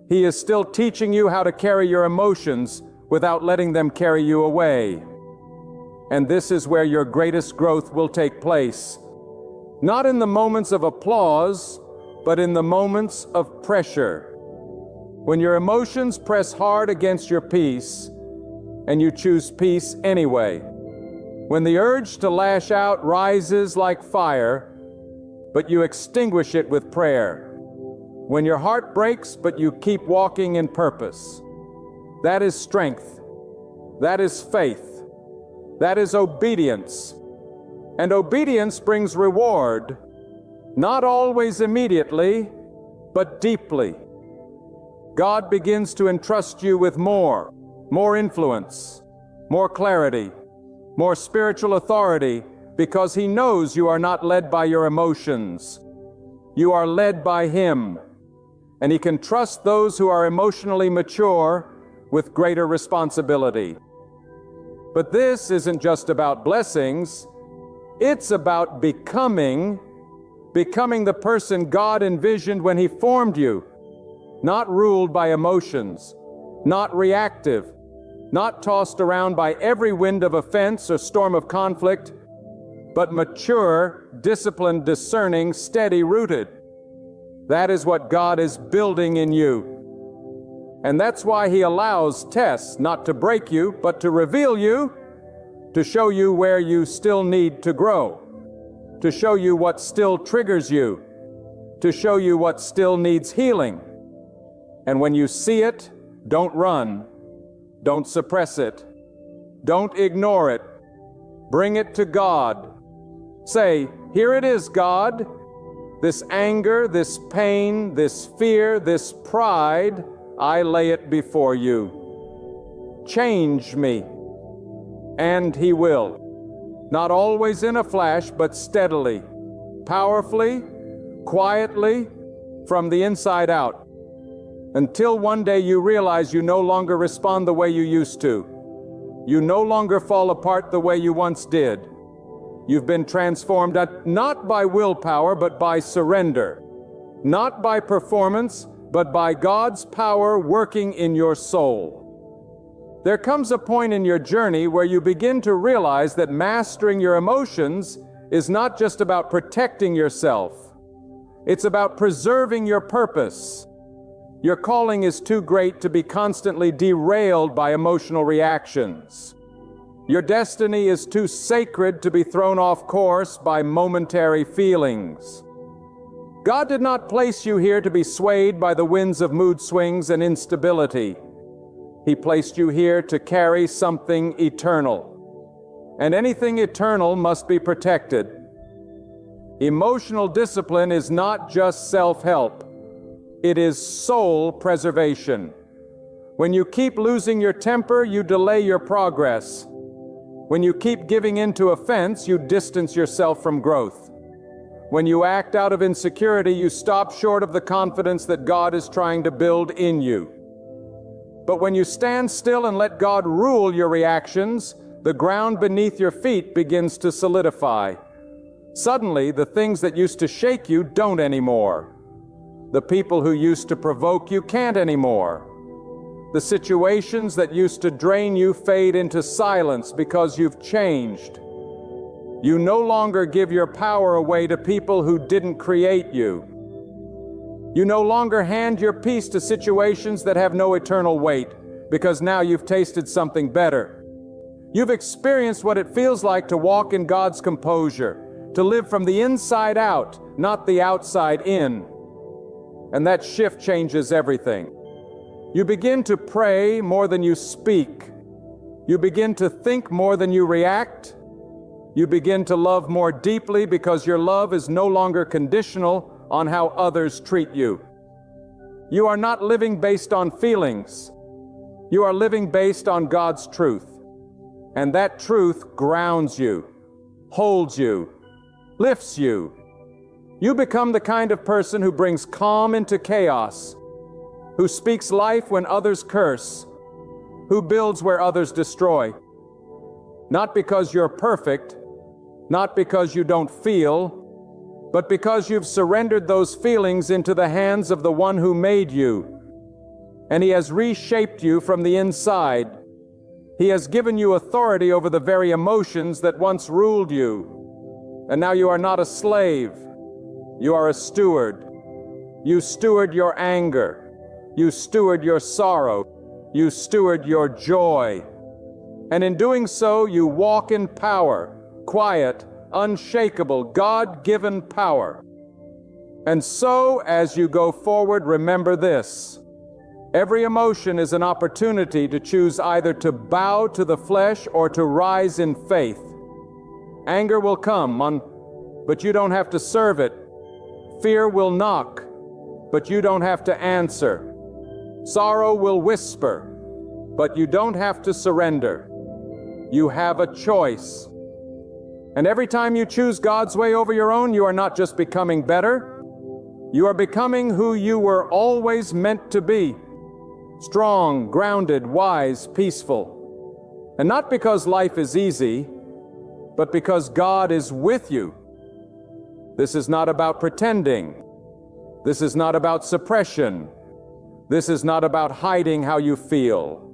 Speaker 1: He is still teaching you how to carry your emotions without letting them carry you away. And this is where your greatest growth will take place. Not in the moments of applause, but in the moments of pressure. When your emotions press hard against your peace, and you choose peace anyway. When the urge to lash out rises like fire, but you extinguish it with prayer. When your heart breaks, but you keep walking in purpose. That is strength. That is faith. That is obedience. And obedience brings reward, not always immediately, but deeply. God begins to entrust you with more influence, more clarity, more spiritual authority, because He knows you are not led by your emotions. You are led by Him, and He can trust those who are emotionally mature with greater responsibility. But this isn't just about blessings. It's about becoming the person God envisioned when He formed you. Not ruled by emotions, not reactive, not tossed around by every wind of offense or storm of conflict, but mature, disciplined, discerning, steady, rooted. That is what God is building in you. And that's why He allows tests, not to break you, but to reveal you, to show you where you still need to grow, to show you what still triggers you, to show you what still needs healing. And when you see it, don't run, don't suppress it, don't ignore it. Bring it to God. Say, "Here it is, God. This anger, this pain, this fear, this pride, I lay it before you. Change me." And He will. Not always in a flash, but steadily, powerfully, quietly, from the inside out. Until one day you realize you no longer respond the way you used to. You no longer fall apart the way you once did. You've been transformed not by willpower, but by surrender. Not by performance, but by God's power working in your soul. There comes a point in your journey where you begin to realize that mastering your emotions is not just about protecting yourself. It's about preserving your purpose. Your calling is too great to be constantly derailed by emotional reactions. Your destiny is too sacred to be thrown off course by momentary feelings. God did not place you here to be swayed by the winds of mood swings and instability. He placed you here to carry something eternal. And anything eternal must be protected. Emotional discipline is not just self-help. It is soul preservation. When you keep losing your temper, you delay your progress. When you keep giving in to offense, you distance yourself from growth. When you act out of insecurity, you stop short of the confidence that God is trying to build in you. But when you stand still and let God rule your reactions, the ground beneath your feet begins to solidify. Suddenly, the things that used to shake you don't anymore. The people who used to provoke you can't anymore. The situations that used to drain you fade into silence because you've changed. You no longer give your power away to people who didn't create you. You no longer hand your peace to situations that have no eternal weight, because now you've tasted something better. You've experienced what it feels like to walk in God's composure, to live from the inside out, not the outside in. And that shift changes everything. You begin to pray more than you speak. You begin to think more than you react. You begin to love more deeply because your love is no longer conditional on how others treat you. You are not living based on feelings. You are living based on God's truth. And that truth grounds you, holds you, lifts you. You become the kind of person who brings calm into chaos, who speaks life when others curse, who builds where others destroy. Not because you're perfect, not because you don't feel, but because you've surrendered those feelings into the hands of the one who made you. And He has reshaped you from the inside. He has given you authority over the very emotions that once ruled you. And now you are not a slave. You are a steward. You steward your anger. You steward your sorrow. You steward your joy. And in doing so, you walk in power, quiet, unshakable, God-given power. And so, as you go forward, remember this. Every emotion is an opportunity to choose either to bow to the flesh or to rise in faith. Anger will come, but you don't have to serve it. Fear will knock, but you don't have to answer. Sorrow will whisper, but you don't have to surrender. You have a choice. And every time you choose God's way over your own, you are not just becoming better, you are becoming who you were always meant to be. Strong, grounded, wise, peaceful. And not because life is easy, but because God is with you. This is not about pretending. This is not about suppression. This is not about hiding how you feel.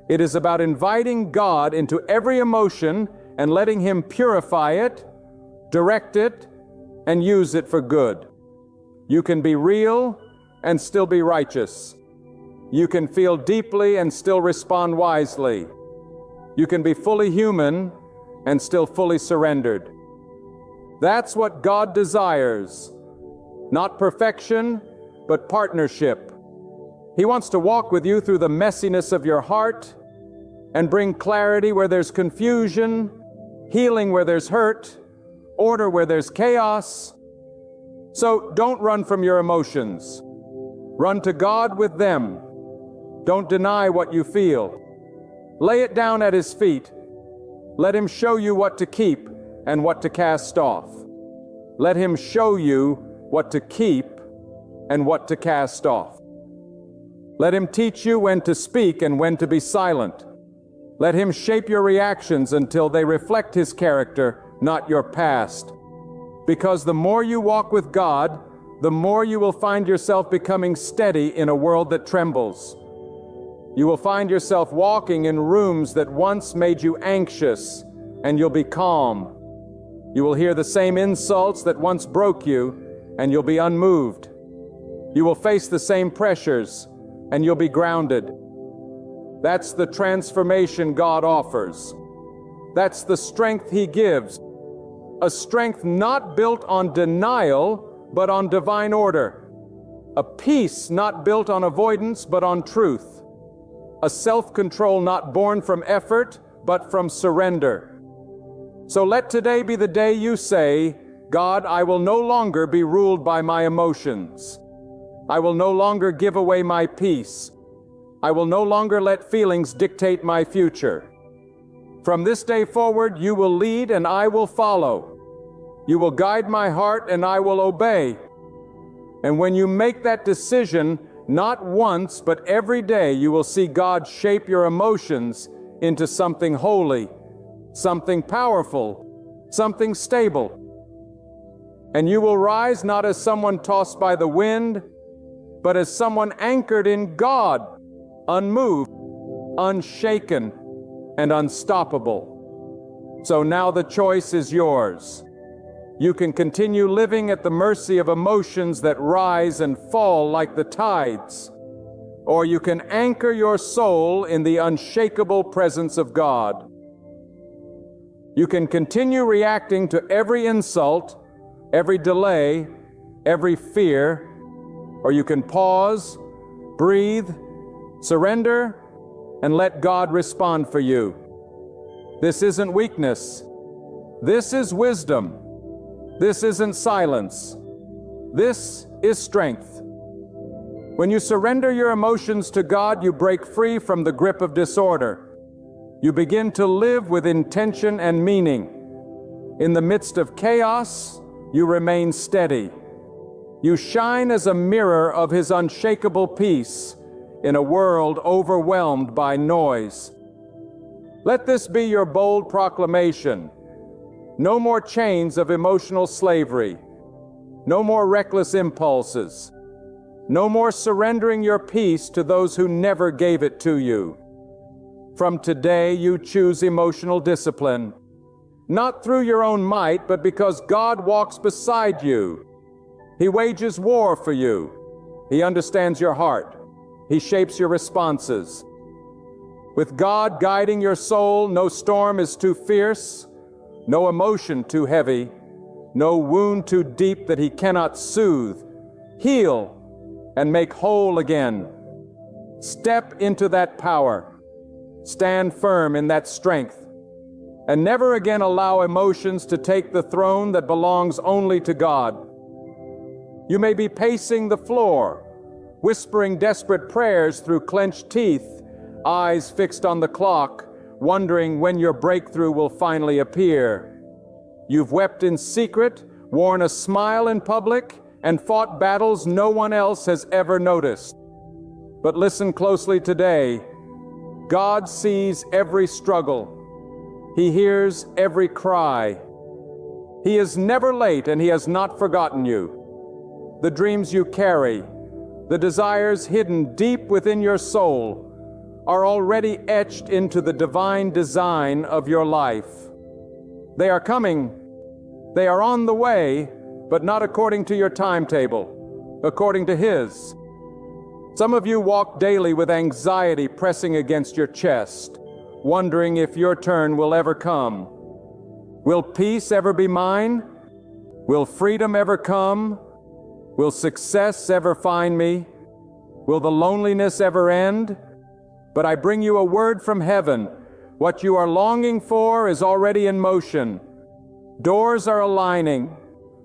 Speaker 1: It is about inviting God into every emotion and letting Him purify it, direct it, and use it for good. You can be real and still be righteous. You can feel deeply and still respond wisely. You can be fully human and still fully surrendered. That's what God desires. Not perfection, but partnership. He wants to walk with you through the messiness of your heart and bring clarity where there's confusion, healing where there's hurt, order where there's chaos. So don't run from your emotions. Run to God with them. Don't deny what you feel. Lay it down at His feet. Let Him show you what to keep and what to cast off. Let Him show you what to keep and what to cast off. Let Him teach you when to speak and when to be silent. Let Him shape your reactions until they reflect His character, not your past. Because the more you walk with God, the more you will find yourself becoming steady in a world that trembles. You will find yourself walking in rooms that once made you anxious, and you'll be calm. You will hear the same insults that once broke you, and you'll be unmoved. You will face the same pressures, and you'll be grounded. That's the transformation God offers. That's the strength He gives. A strength not built on denial, but on divine order. A peace not built on avoidance, but on truth. A self-control not born from effort, but from surrender. So let today be the day you say, God, I will no longer be ruled by my emotions. I will no longer give away my peace. I will no longer let feelings dictate my future. From this day forward, you will lead and I will follow. You will guide my heart and I will obey. And when you make that decision, not once, but every day, you will see God shape your emotions into something holy, something powerful, something stable. And you will rise not as someone tossed by the wind, but as someone anchored in God, unmoved, unshaken, and unstoppable. So now the choice is yours. You can continue living at the mercy of emotions that rise and fall like the tides, or you can anchor your soul in the unshakable presence of God. You can continue reacting to every insult, every delay, every fear, or you can pause, breathe, surrender, and let God respond for you. This isn't weakness. This is wisdom. This isn't silence. This is strength. When you surrender your emotions to God, you break free from the grip of disorder. You begin to live with intention and meaning. In the midst of chaos, you remain steady. You shine as a mirror of His unshakable peace in a world overwhelmed by noise. Let this be your bold proclamation. No more chains of emotional slavery. No more reckless impulses. No more surrendering your peace to those who never gave it to you. From today, you choose emotional discipline, not through your own might, but because God walks beside you. He wages war for you. He understands your heart. He shapes your responses. With God guiding your soul, no storm is too fierce, no emotion too heavy, no wound too deep that He cannot soothe, heal, and make whole again. Step into that power. Stand firm in that strength. And never again allow emotions to take the throne that belongs only to God. You may be pacing the floor, whispering desperate prayers through clenched teeth, eyes fixed on the clock, wondering when your breakthrough will finally appear. You've wept in secret, worn a smile in public, and fought battles no one else has ever noticed. But listen closely today. God sees every struggle. He hears every cry. He is never late, and He has not forgotten you. The dreams you carry, the desires hidden deep within your soul, are already etched into the divine design of your life. They are coming They are on the way, but not according to your timetable, according to His. Some of you walk daily with anxiety pressing against your chest, wondering if your turn will ever come. Will peace ever be mine? Will freedom ever come? Will success ever find me? Will the loneliness ever end? But I bring you a word from heaven. What you are longing for is already in motion. Doors are aligning.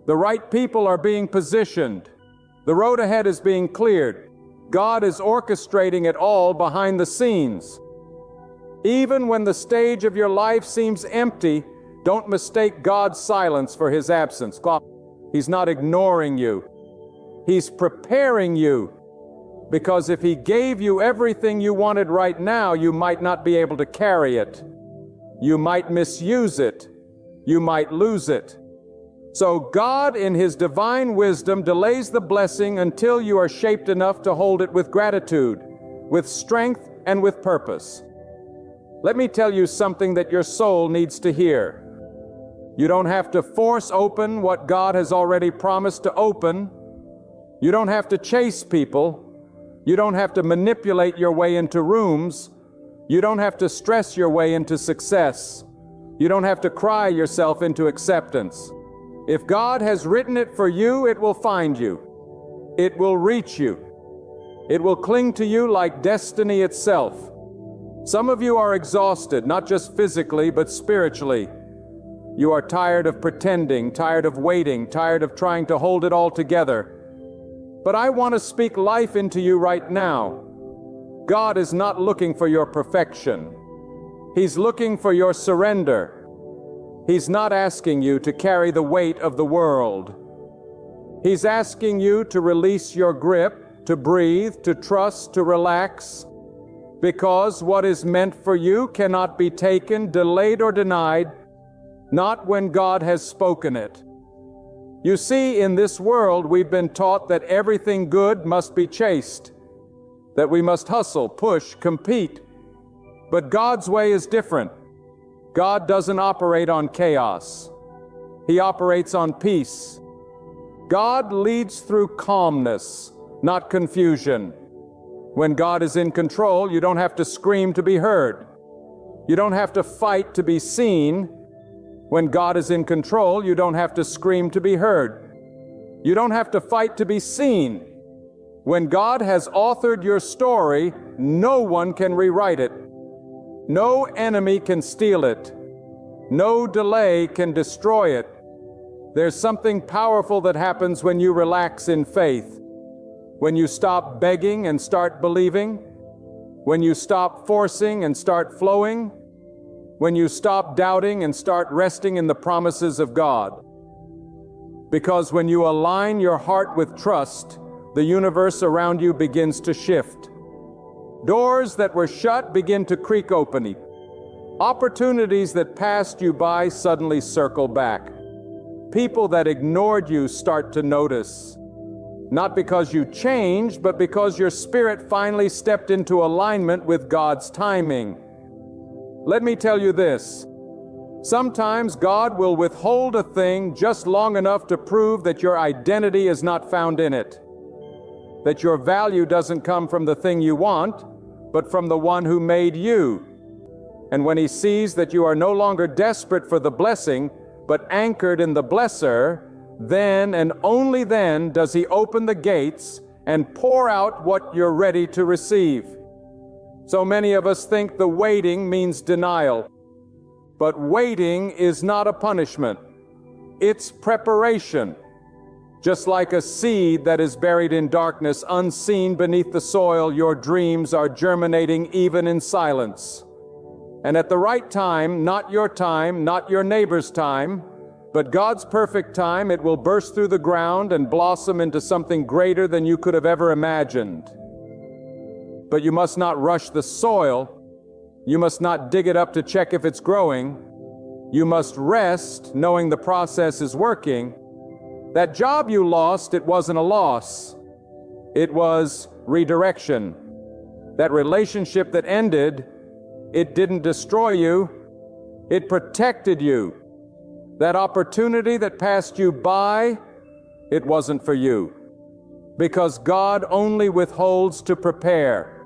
Speaker 1: The right people are being positioned. The road ahead is being cleared. God is orchestrating it all behind the scenes. Even when the stage of your life seems empty, don't mistake God's silence for His absence. He's not ignoring you. He's preparing you. Because if He gave you everything you wanted right now, you might not be able to carry it. You might misuse it. You might lose it. So God, in His divine wisdom, delays the blessing until you are shaped enough to hold it with gratitude, with strength, and with purpose. Let me tell you something that your soul needs to hear. You don't have to force open what God has already promised to open. You don't have to chase people. You don't have to manipulate your way into rooms. You don't have to stress your way into success. You don't have to cry yourself into acceptance. If God has written it for you, it will find you. It will reach you. It will cling to you like destiny itself. Some of you are exhausted, not just physically, but spiritually. You are tired of pretending, tired of waiting, tired of trying to hold it all together. But I want to speak life into you right now. God is not looking for your perfection. He's looking for your surrender. He's not asking you to carry the weight of the world. He's asking you to release your grip, to breathe, to trust, to relax, because what is meant for you cannot be taken, delayed, or denied, not when God has spoken it. You see, in this world, we've been taught that everything good must be chased, that we must hustle, push, compete. But God's way is different. God doesn't operate on chaos. He operates on peace. God leads through calmness, not confusion. When God is in control, you don't have to scream to be heard. You don't have to fight to be seen. When God is in control, you don't have to scream to be heard. You don't have to fight to be seen. When God has authored your story, no one can rewrite it. No enemy can steal it. No delay can destroy it. There's something powerful that happens when you relax in faith. When you stop begging and start believing. When you stop forcing and start flowing. When you stop doubting and start resting in the promises of God. Because when you align your heart with trust, the universe around you begins to shift. Doors that were shut begin to creak open. Opportunities that passed you by suddenly circle back. People that ignored you start to notice. Not because you changed, but because your spirit finally stepped into alignment with God's timing. Let me tell you this. Sometimes God will withhold a thing just long enough to prove that your identity is not found in it. That your value doesn't come from the thing you want, but from the one who made you. And when He sees that you are no longer desperate for the blessing, but anchored in the blesser, then and only then does He open the gates and pour out what you're ready to receive. So many of us think the waiting means denial. But waiting is not a punishment. It's preparation. Just like a seed that is buried in darkness, unseen beneath the soil, your dreams are germinating even in silence. And at the right time, not your neighbor's time, but God's perfect time, it will burst through the ground and blossom into something greater than you could have ever imagined. But you must not rush the soil. You must not dig it up to check if it's growing. You must rest, knowing the process is working. That job you lost, it wasn't a loss. It was redirection. That relationship that ended, it didn't destroy you. It protected you. That opportunity that passed you by, it wasn't for you. Because God only withholds to prepare.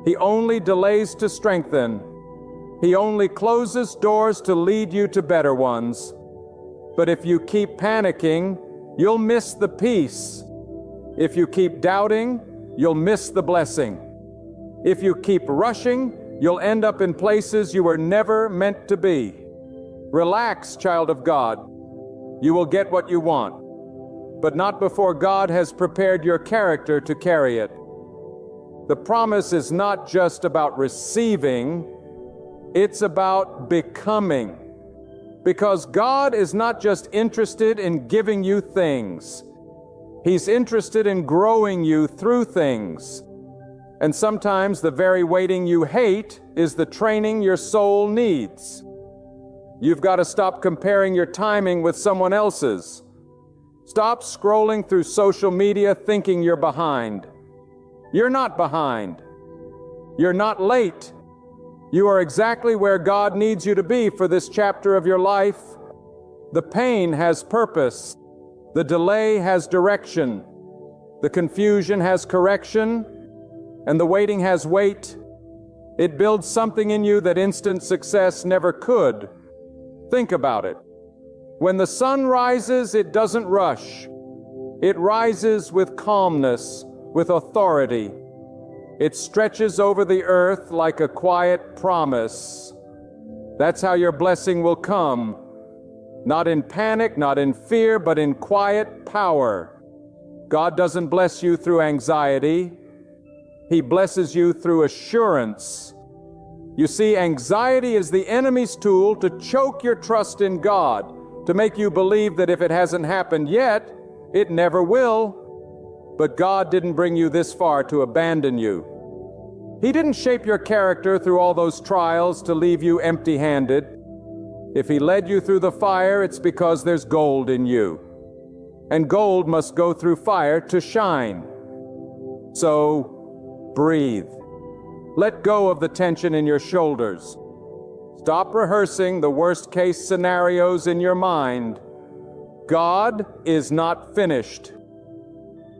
Speaker 1: He only delays to strengthen. He only closes doors to lead you to better ones. But if you keep panicking, you'll miss the peace. If you keep doubting, you'll miss the blessing. If you keep rushing, you'll end up in places you were never meant to be. Relax, child of God. You will get what you want, but not before God has prepared your character to carry it. The promise is not just about receiving, it's about becoming. Because God is not just interested in giving you things. He's interested in growing you through things. And sometimes the very waiting you hate is the training your soul needs. You've got to stop comparing your timing with someone else's. Stop scrolling through social media thinking you're behind. You're not behind. You're not late. You are exactly where God needs you to be for this chapter of your life. The pain has purpose. The delay has direction. The confusion has correction. And the waiting has weight. It builds something in you that instant success never could. Think about it. When the sun rises, it doesn't rush. It rises with calmness, with authority. It stretches over the earth like a quiet promise. That's how your blessing will come. Not in panic, not in fear, but in quiet power. God doesn't bless you through anxiety. He blesses you through assurance. You see, anxiety is the enemy's tool to choke your trust in God, to make you believe that if it hasn't happened yet, it never will. But God didn't bring you this far to abandon you. He didn't shape your character through all those trials to leave you empty-handed. If He led you through the fire, it's because there's gold in you. And gold must go through fire to shine. So, breathe. Let go of the tension in your shoulders. Stop rehearsing the worst-case scenarios in your mind. God is not finished.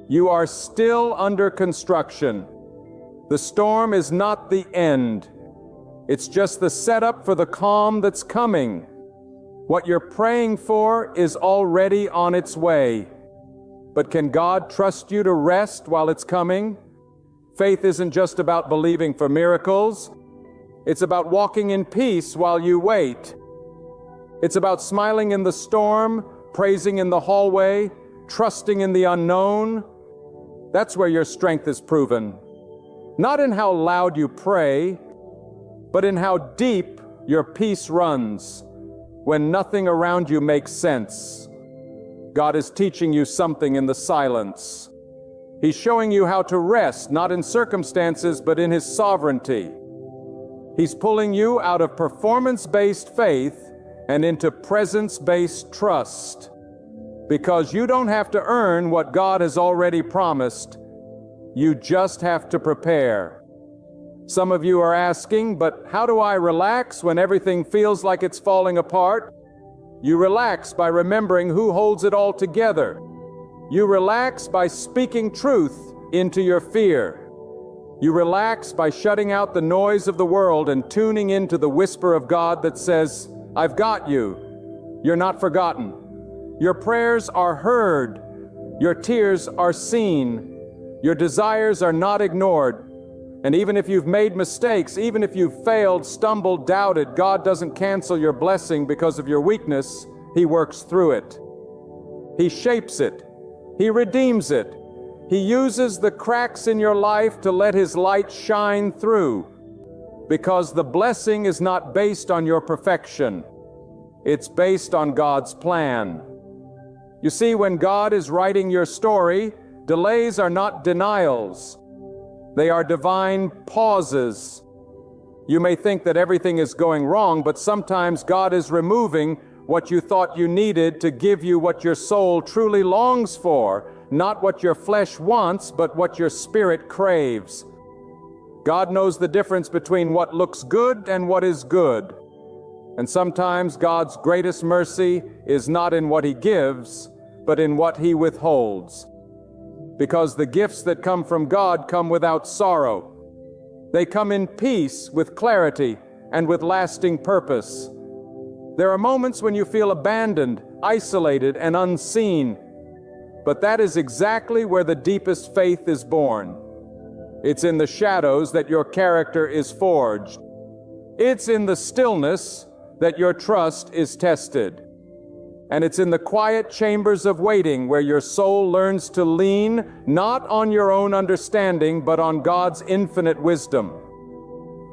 Speaker 1: You are still under construction. The storm is not the end. It's just the setup for the calm that's coming. What you're praying for is already on its way. But can God trust you to rest while it's coming? Faith isn't just about believing for miracles. It's about walking in peace while you wait. It's about smiling in the storm, praising in the hallway, trusting in the unknown. That's where your strength is proven. Not in how loud you pray, but in how deep your peace runs when nothing around you makes sense. God is teaching you something in the silence. He's showing you how to rest, not in circumstances, but in His sovereignty. He's pulling you out of performance-based faith and into presence-based trust. Because you don't have to earn what God has already promised. You just have to prepare. Some of you are asking, but how do I relax when everything feels like it's falling apart? You relax by remembering who holds it all together. You relax by speaking truth into your fear. You relax by shutting out the noise of the world and tuning into the whisper of God that says, I've got you. You're not forgotten. Your prayers are heard. Your tears are seen. Your desires are not ignored. And even if you've made mistakes, even if you've failed, stumbled, doubted, God doesn't cancel your blessing because of your weakness. He works through it. He shapes it. He redeems it. He uses the cracks in your life to let His light shine through. Because the blessing is not based on your perfection. It's based on God's plan. You see, when God is writing your story, delays are not denials. They are divine pauses. You may think that everything is going wrong, but sometimes God is removing what you thought you needed to give you what your soul truly longs for, not what your flesh wants, but what your spirit craves. God knows the difference between what looks good and what is good. And sometimes God's greatest mercy is not in what He gives, but in what He withholds. Because the gifts that come from God come without sorrow. They come in peace, with clarity, and with lasting purpose. There are moments when you feel abandoned, isolated, and unseen. But that is exactly where the deepest faith is born. It's in the shadows that your character is forged. It's in the stillness that your trust is tested. And it's in the quiet chambers of waiting where your soul learns to lean not on your own understanding, but on God's infinite wisdom.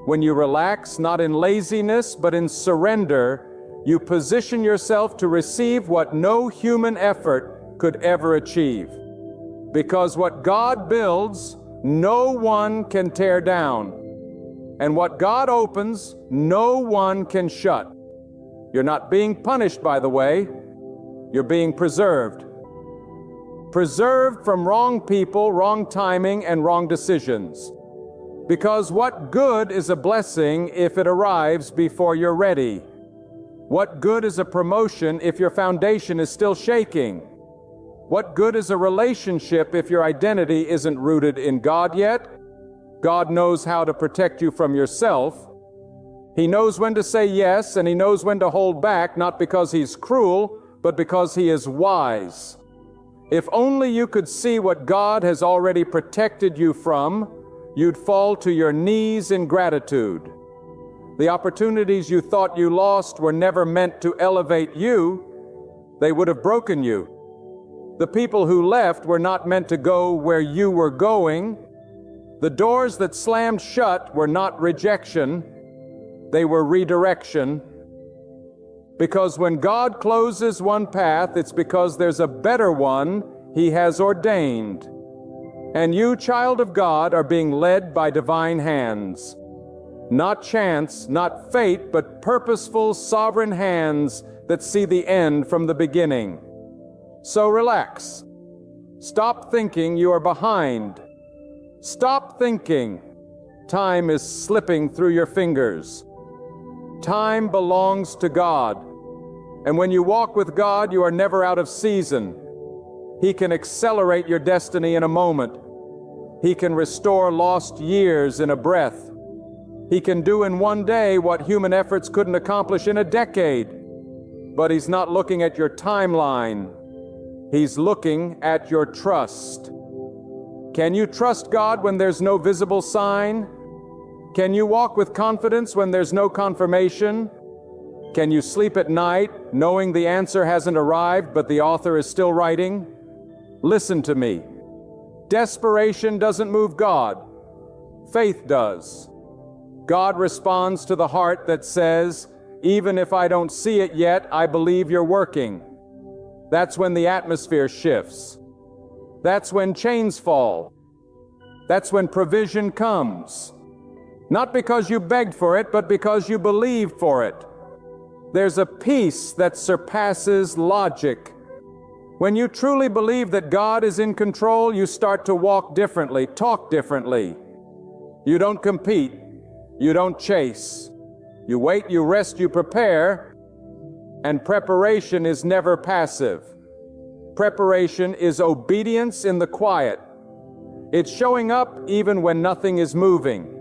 Speaker 1: When you relax, not in laziness, but in surrender, you position yourself to receive what no human effort could ever achieve. Because what God builds, no one can tear down. And what God opens, no one can shut. You're not being punished, by the way. You're being preserved. Preserved from wrong people, wrong timing, and wrong decisions. Because what good is a blessing if it arrives before you're ready? What good is a promotion if your foundation is still shaking? What good is a relationship if your identity isn't rooted in God yet? God knows how to protect you from yourself. He knows when to say yes, and He knows when to hold back, not because He's cruel, but because He is wise. If only you could see what God has already protected you from, you'd fall to your knees in gratitude. The opportunities you thought you lost were never meant to elevate you. They would have broken you. The people who left were not meant to go where you were going. The doors that slammed shut were not rejection. They were redirection. Because when God closes one path, it's because there's a better one He has ordained. And you, child of God, are being led by divine hands. Not chance, not fate, but purposeful, sovereign hands that see the end from the beginning. So relax. Stop thinking you are behind. Stop thinking time is slipping through your fingers. Time belongs to God. And when you walk with God, you are never out of season. He can accelerate your destiny in a moment. He can restore lost years in a breath. He can do in one day what human efforts couldn't accomplish in a decade. But He's not looking at your timeline. He's looking at your trust. Can you trust God when there's no visible sign? Can you walk with confidence when there's no confirmation? Can you sleep at night knowing the answer hasn't arrived, but the author is still writing? Listen to me. Desperation doesn't move God. Faith does. God responds to the heart that says, even if I don't see it yet, I believe you're working. That's when the atmosphere shifts. That's when chains fall. That's when provision comes. Not because you begged for it, but because you believed for it. There's a peace that surpasses logic. When you truly believe that God is in control, you start to walk differently, talk differently. You don't compete. You don't chase. You wait, you rest, you prepare. And preparation is never passive. Preparation is obedience in the quiet. It's showing up even when nothing is moving.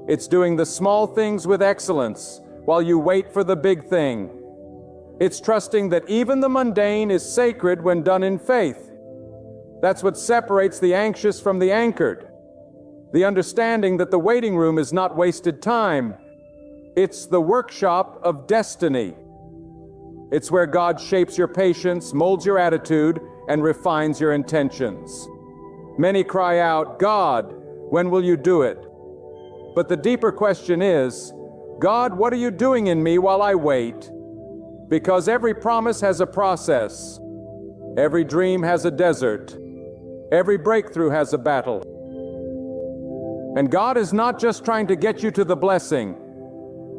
Speaker 1: It's doing the small things with excellence while you wait for the big thing. It's trusting that even the mundane is sacred when done in faith. That's what separates the anxious from the anchored. The understanding that the waiting room is not wasted time. It's the workshop of destiny. It's where God shapes your patience, molds your attitude, and refines your intentions. Many cry out, God, when will you do it? But the deeper question is, God, what are you doing in me while I wait? Because every promise has a process. Every dream has a desert. Every breakthrough has a battle. And God is not just trying to get you to the blessing.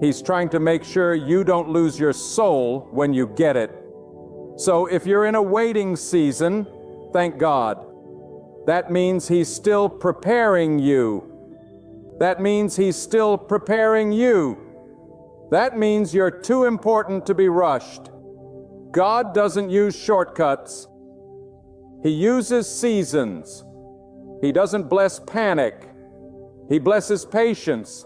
Speaker 1: He's trying to make sure you don't lose your soul when you get it. So if you're in a waiting season, thank God. That means He's still preparing you. That means He's still preparing you. That means you're too important to be rushed. God doesn't use shortcuts. He uses seasons. He doesn't bless panic. He blesses patience.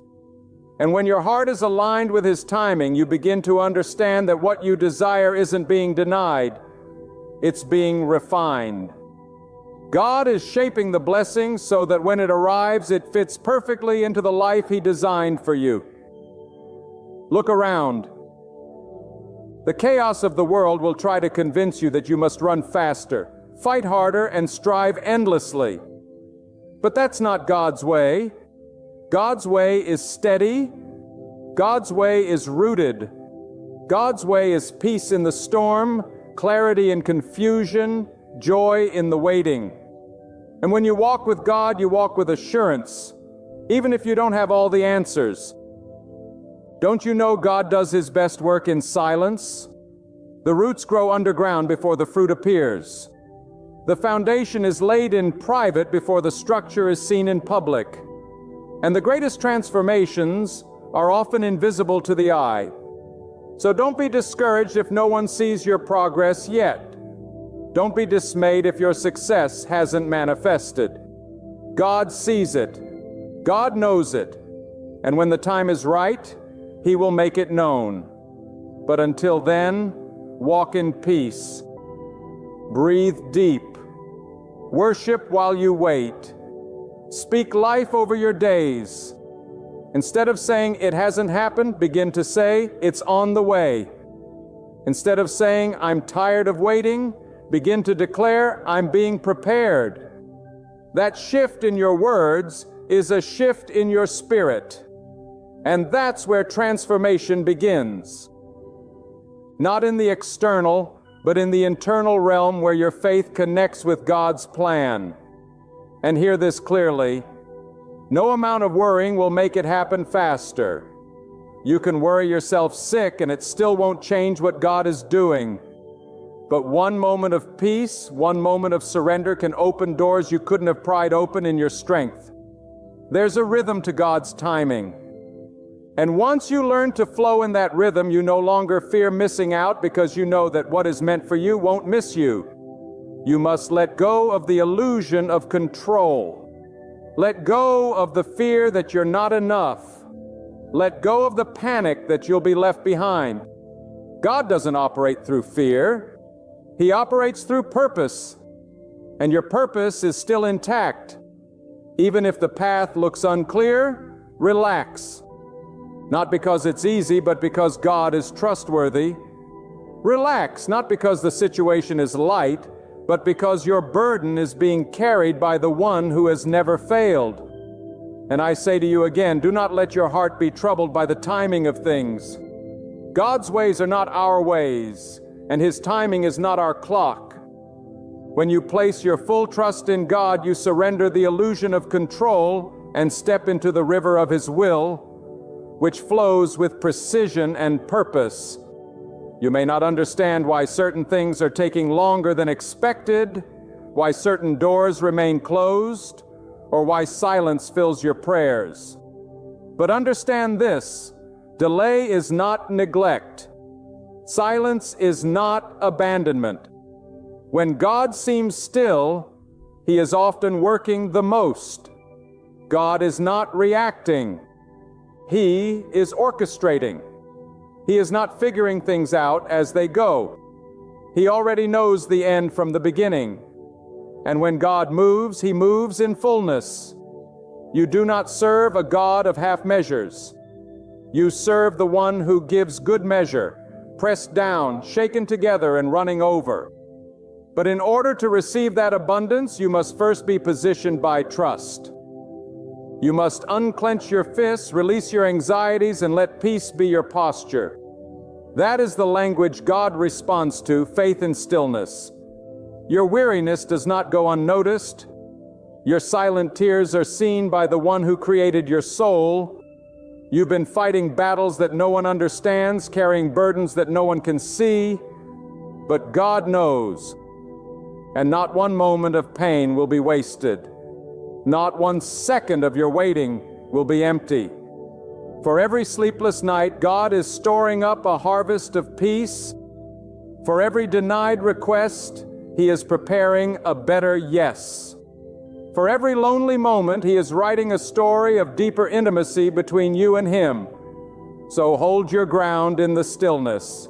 Speaker 1: And when your heart is aligned with His timing, you begin to understand that what you desire isn't being denied, it's being refined. God is shaping the blessing so that when it arrives, it fits perfectly into the life He designed for you. Look around. The chaos of the world will try to convince you that you must run faster, fight harder, and strive endlessly. But that's not God's way. God's way is steady. God's way is rooted. God's way is peace in the storm, clarity in confusion, joy in the waiting. And when you walk with God, you walk with assurance, even if you don't have all the answers. Don't you know God does His best work in silence? The roots grow underground before the fruit appears. The foundation is laid in private before the structure is seen in public. And the greatest transformations are often invisible to the eye. So don't be discouraged if no one sees your progress yet. Don't be dismayed if your success hasn't manifested. God sees it. God knows it. And when the time is right, He will make it known. But until then, walk in peace. Breathe deep. Worship while you wait. Speak life over your days. Instead of saying, "It hasn't happened," begin to say, "It's on the way." Instead of saying, "I'm tired of waiting," begin to declare, "I'm being prepared." That shift in your words is a shift in your spirit. And that's where transformation begins. Not in the external, but in the internal realm where your faith connects with God's plan. And hear this clearly. No amount of worrying will make it happen faster. You can worry yourself sick and it still won't change what God is doing. But one moment of peace, one moment of surrender can open doors you couldn't have pried open in your strength. There's a rhythm to God's timing. And once you learn to flow in that rhythm, you no longer fear missing out because you know that what is meant for you won't miss you. You must let go of the illusion of control. Let go of the fear that you're not enough. Let go of the panic that you'll be left behind. God doesn't operate through fear. He operates through purpose. And your purpose is still intact. Even if the path looks unclear, relax. Not because it's easy, but because God is trustworthy. Relax, not because the situation is light, but because your burden is being carried by the one who has never failed. And I say to you again, do not let your heart be troubled by the timing of things. God's ways are not our ways, and His timing is not our clock. When you place your full trust in God, you surrender the illusion of control and step into the river of His will, which flows with precision and purpose. You may not understand why certain things are taking longer than expected, why certain doors remain closed, or why silence fills your prayers. But understand this: delay is not neglect. Silence is not abandonment. When God seems still, He is often working the most. God is not reacting. He is orchestrating. He is not figuring things out as they go. He already knows the end from the beginning. And when God moves, He moves in fullness. You do not serve a God of half measures. You serve the one who gives good measure, pressed down, shaken together, and running over. But in order to receive that abundance, you must first be positioned by trust. You must unclench your fists, release your anxieties, and let peace be your posture. That is the language God responds to, faith in stillness. Your weariness does not go unnoticed. Your silent tears are seen by the one who created your soul. You've been fighting battles that no one understands, carrying burdens that no one can see, but God knows. And not one moment of pain will be wasted. Not 1 second of your waiting will be empty. For every sleepless night, God is storing up a harvest of peace. For every denied request, He is preparing a better yes. For every lonely moment, He is writing a story of deeper intimacy between you and Him. So hold your ground in the stillness.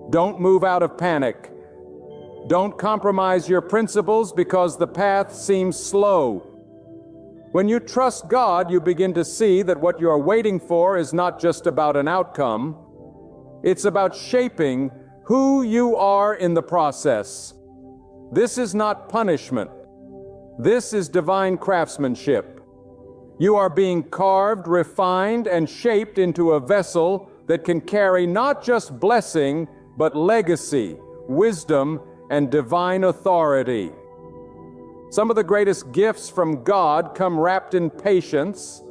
Speaker 1: Don't move out of panic. Don't compromise your principles because the path seems slow. When you trust God, you begin to see that what you are waiting for is not just about an outcome. It's about shaping who you are in the process. This is not punishment. This is divine craftsmanship. You are being carved, refined, and shaped into a vessel that can carry not just blessing, but legacy, wisdom, and divine authority. Some of the greatest gifts from God come wrapped in patience.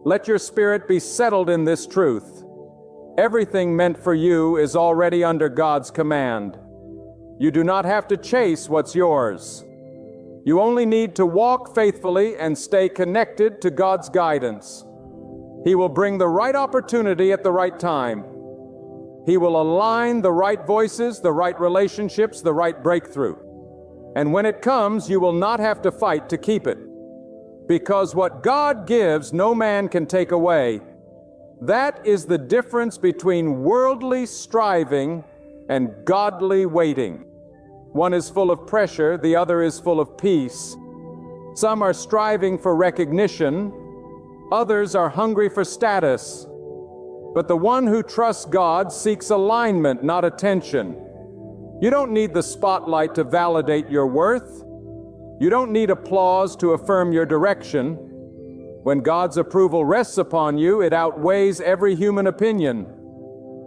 Speaker 1: Let your spirit be settled in this truth. Everything meant for you is already under God's command. You do not have to chase what's yours. You only need to walk faithfully and stay connected to God's guidance. He will bring the right opportunity at the right time. He will align the right voices, the right relationships, the right breakthrough. And when it comes, you will not have to fight to keep it. Because what God gives, no man can take away. That is the difference between worldly striving and godly waiting. One is full of pressure, the other is full of peace. Some are striving for recognition, others are hungry for status. But the one who trusts God seeks alignment, not attention. You don't need the spotlight to validate your worth. You don't need applause to affirm your direction. When God's approval rests upon you, it outweighs every human opinion.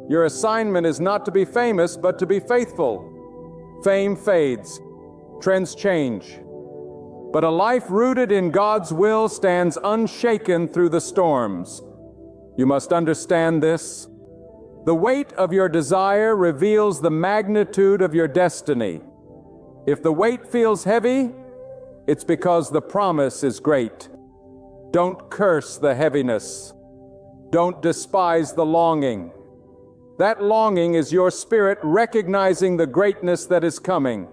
Speaker 1: Your assignment is not to be famous, but to be faithful. Fame fades. Trends change. But a life rooted in God's will stands unshaken through the storms. You must understand this. The weight of your desire reveals the magnitude of your destiny. If the weight feels heavy, it's because the promise is great. Don't curse the heaviness. Don't despise the longing. That longing is your spirit recognizing the greatness that is coming.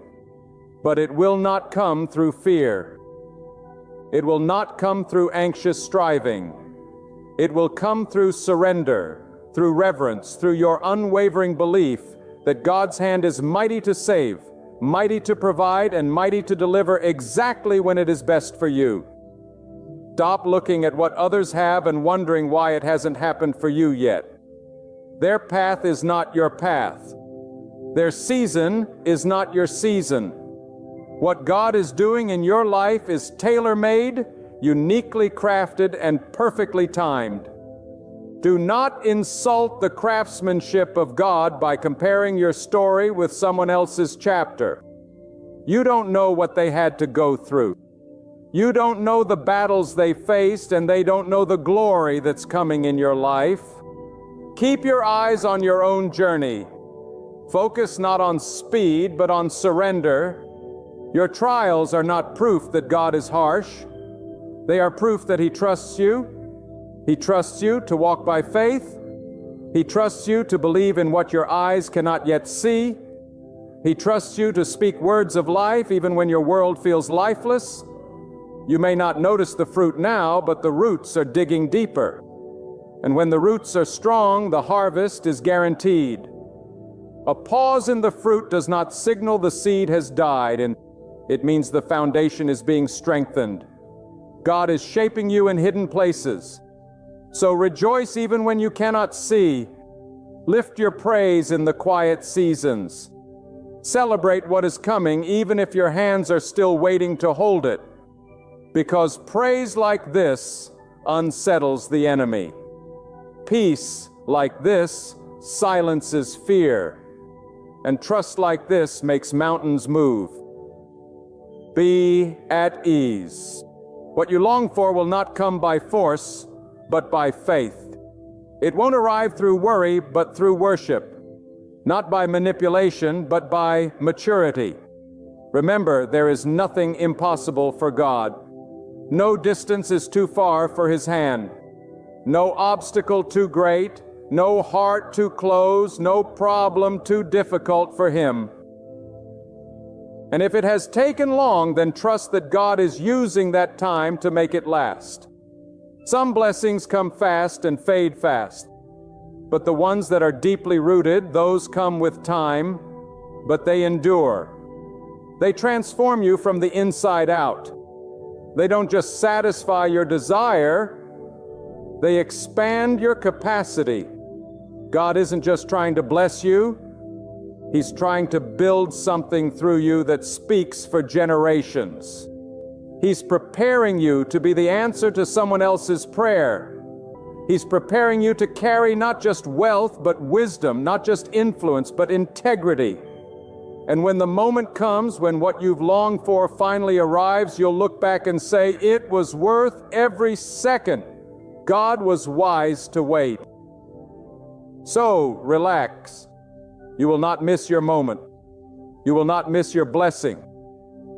Speaker 1: But it will not come through fear. It will not come through anxious striving. It will come through surrender, through reverence, through your unwavering belief that God's hand is mighty to save, mighty to provide, and mighty to deliver exactly when it is best for you. Stop looking at what others have and wondering why it hasn't happened for you yet. Their path is not your path. Their season is not your season. What God is doing in your life is tailor-made, uniquely crafted, and perfectly timed. Do not insult the craftsmanship of God by comparing your story with someone else's chapter. You don't know what they had to go through. You don't know the battles they faced, and they don't know the glory that's coming in your life. Keep your eyes on your own journey. Focus not on speed, but on surrender. Your trials are not proof that God is harsh. They are proof that He trusts you. He trusts you to walk by faith. He trusts you to believe in what your eyes cannot yet see. He trusts you to speak words of life even when your world feels lifeless. You may not notice the fruit now, but the roots are digging deeper. And when the roots are strong, the harvest is guaranteed. A pause in the fruit does not signal the seed has died, and it means the foundation is being strengthened. God is shaping you in hidden places. So rejoice even when you cannot see. Lift your praise in the quiet seasons. Celebrate what is coming even if your hands are still waiting to hold it. Because praise like this unsettles the enemy. Peace like this silences fear. And trust like this makes mountains move. Be at ease. What you long for will not come by force, but by faith. It won't arrive through worry, but through worship. Not by manipulation, but by maturity. Remember, there is nothing impossible for God. No distance is too far for His hand. No obstacle too great, no heart too closed, no problem too difficult for Him. And if it has taken long, then trust that God is using that time to make it last. Some blessings come fast and fade fast, but the ones that are deeply rooted, those come with time, but they endure. They transform you from the inside out. They don't just satisfy your desire, they expand your capacity. God isn't just trying to bless you, He's trying to build something through you that speaks for generations. He's preparing you to be the answer to someone else's prayer. He's preparing you to carry not just wealth, but wisdom, not just influence, but integrity. And when the moment comes when what you've longed for finally arrives, you'll look back and say, it was worth every second. God was wise to wait. So, relax. You will not miss your moment. You will not miss your blessing.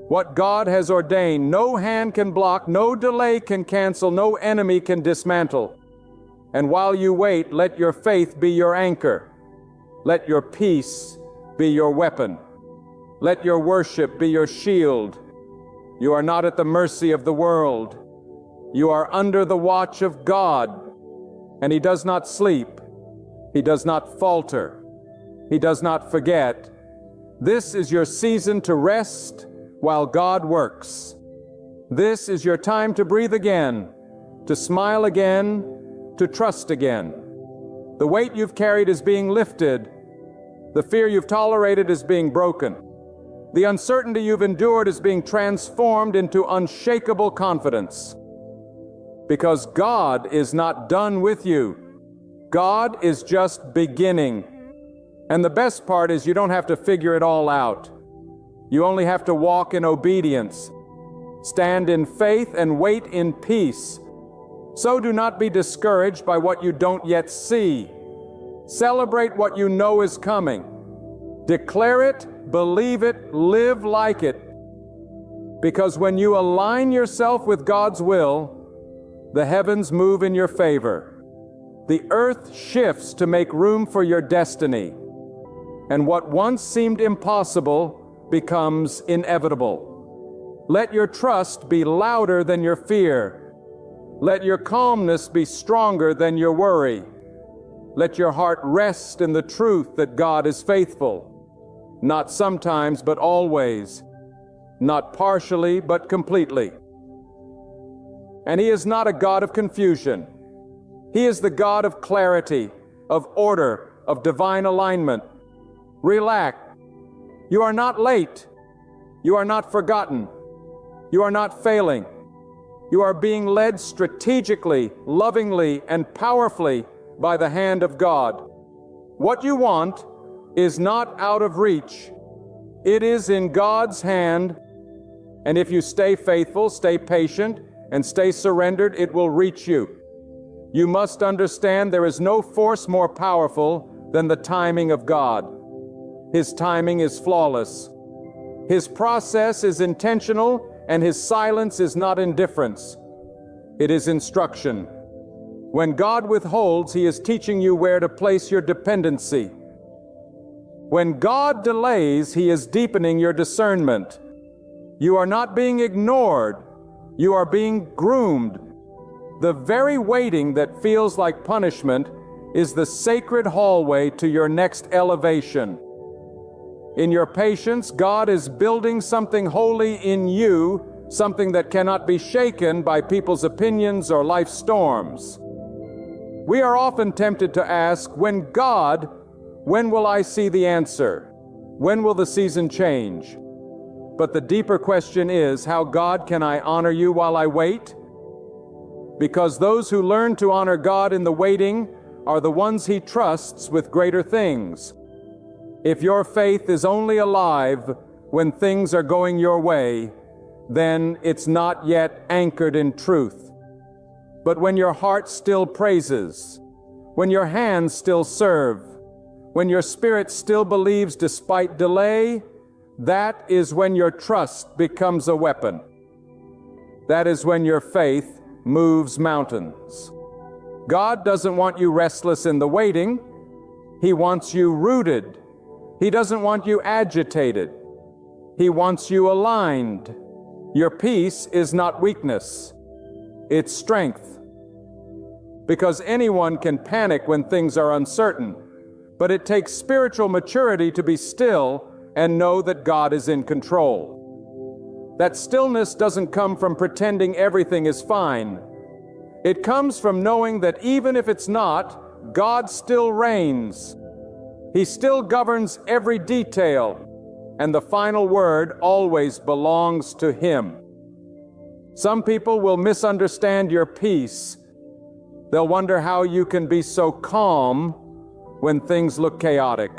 Speaker 1: What God has ordained, no hand can block, no delay can cancel, no enemy can dismantle. And while you wait, let your faith be your anchor. Let your peace be your weapon. Let your worship be your shield. You are not at the mercy of the world. You are under the watch of God, and He does not sleep. He does not falter. He does not forget. This is your season to rest while God works. This is your time to breathe again, to smile again, to trust again. The weight you've carried is being lifted. The fear you've tolerated is being broken. The uncertainty you've endured is being transformed into unshakable confidence. Because God is not done with you. God is just beginning. And the best part is you don't have to figure it all out. You only have to walk in obedience, stand in faith, and wait in peace. So do not be discouraged by what you don't yet see. Celebrate what you know is coming. Declare it, believe it, live like it. Because when you align yourself with God's will, the heavens move in your favor. The earth shifts to make room for your destiny. And what once seemed impossible becomes inevitable. Let your trust be louder than your fear. Let your calmness be stronger than your worry. Let your heart rest in the truth that God is faithful. Not sometimes, but always. Not partially, but completely. And He is not a God of confusion. He is the God of clarity, of order, of divine alignment. Relax. You are not late. You are not forgotten. You are not failing. You are being led strategically, lovingly, and powerfully by the hand of God. What you want is not out of reach. It is in God's hand, and if you stay faithful, stay patient, and stay surrendered, it will reach you. You must understand there is no force more powerful than the timing of God. His timing is flawless. His process is intentional, and His silence is not indifference. It is instruction. When God withholds, He is teaching you where to place your dependency. When God delays, He is deepening your discernment. You are not being ignored. You are being groomed. The very waiting that feels like punishment is the sacred hallway to your next elevation. In your patience, God is building something holy in you, something that cannot be shaken by people's opinions or life storms. We are often tempted to ask, when will I see the answer? When will the season change? But the deeper question is, how God can I honor you while I wait? Because those who learn to honor God in the waiting are the ones He trusts with greater things. If your faith is only alive when things are going your way, then it's not yet anchored in truth. But when your heart still praises, when your hands still serve, when your spirit still believes despite delay, that is when your trust becomes a weapon. That is when your faith moves mountains. God doesn't want you restless in the waiting. He wants you rooted. He doesn't want you agitated. He wants you aligned. Your peace is not weakness. It's strength. Because anyone can panic when things are uncertain, but it takes spiritual maturity to be still and know that God is in control. That stillness doesn't come from pretending everything is fine. It comes from knowing that even if it's not, God still reigns. He still governs every detail, and the final word always belongs to Him. Some people will misunderstand your peace. They'll wonder how you can be so calm when things look chaotic.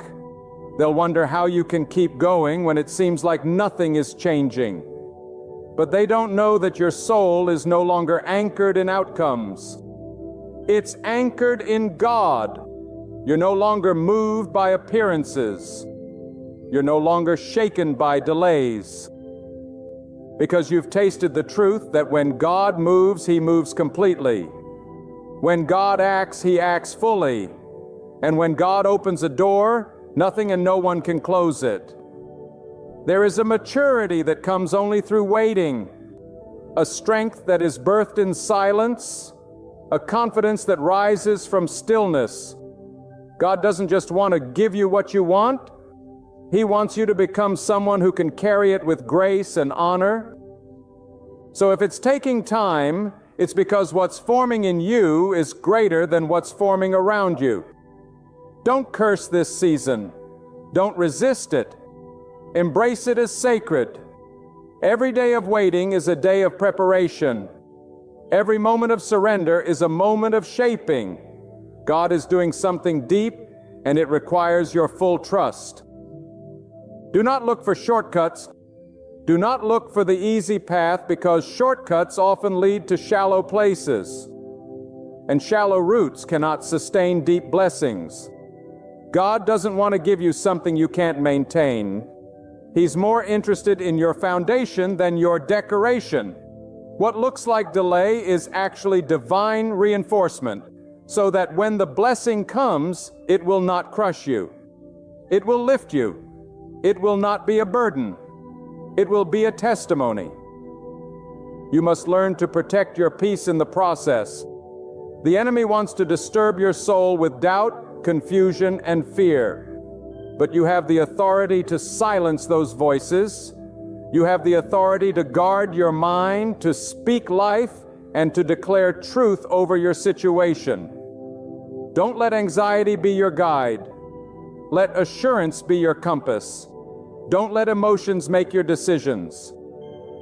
Speaker 1: They'll wonder how you can keep going when it seems like nothing is changing. But they don't know that your soul is no longer anchored in outcomes. It's anchored in God. You're no longer moved by appearances. You're no longer shaken by delays. Because you've tasted the truth that when God moves, He moves completely. When God acts, He acts fully. And when God opens a door, nothing and no one can close it. There is a maturity that comes only through waiting, a strength that is birthed in silence, a confidence that rises from stillness. God doesn't just want to give you what you want. He wants you to become someone who can carry it with grace and honor. So if it's taking time, it's because what's forming in you is greater than what's forming around you. Don't curse this season. Don't resist it. Embrace it as sacred. Every day of waiting is a day of preparation. Every moment of surrender is a moment of shaping. God is doing something deep, and it requires your full trust. Do not look for shortcuts. Do not look for the easy path, because shortcuts often lead to shallow places, and shallow roots cannot sustain deep blessings. God doesn't want to give you something you can't maintain. He's more interested in your foundation than your decoration. What looks like delay is actually divine reinforcement, so that when the blessing comes, it will not crush you. It will lift you. It will not be a burden. It will be a testimony. You must learn to protect your peace in the process. The enemy wants to disturb your soul with doubt, confusion, and fear. But you have the authority to silence those voices. You have the authority to guard your mind, to speak life, and to declare truth over your situation. Don't let anxiety be your guide. Let assurance be your compass. Don't let emotions make your decisions.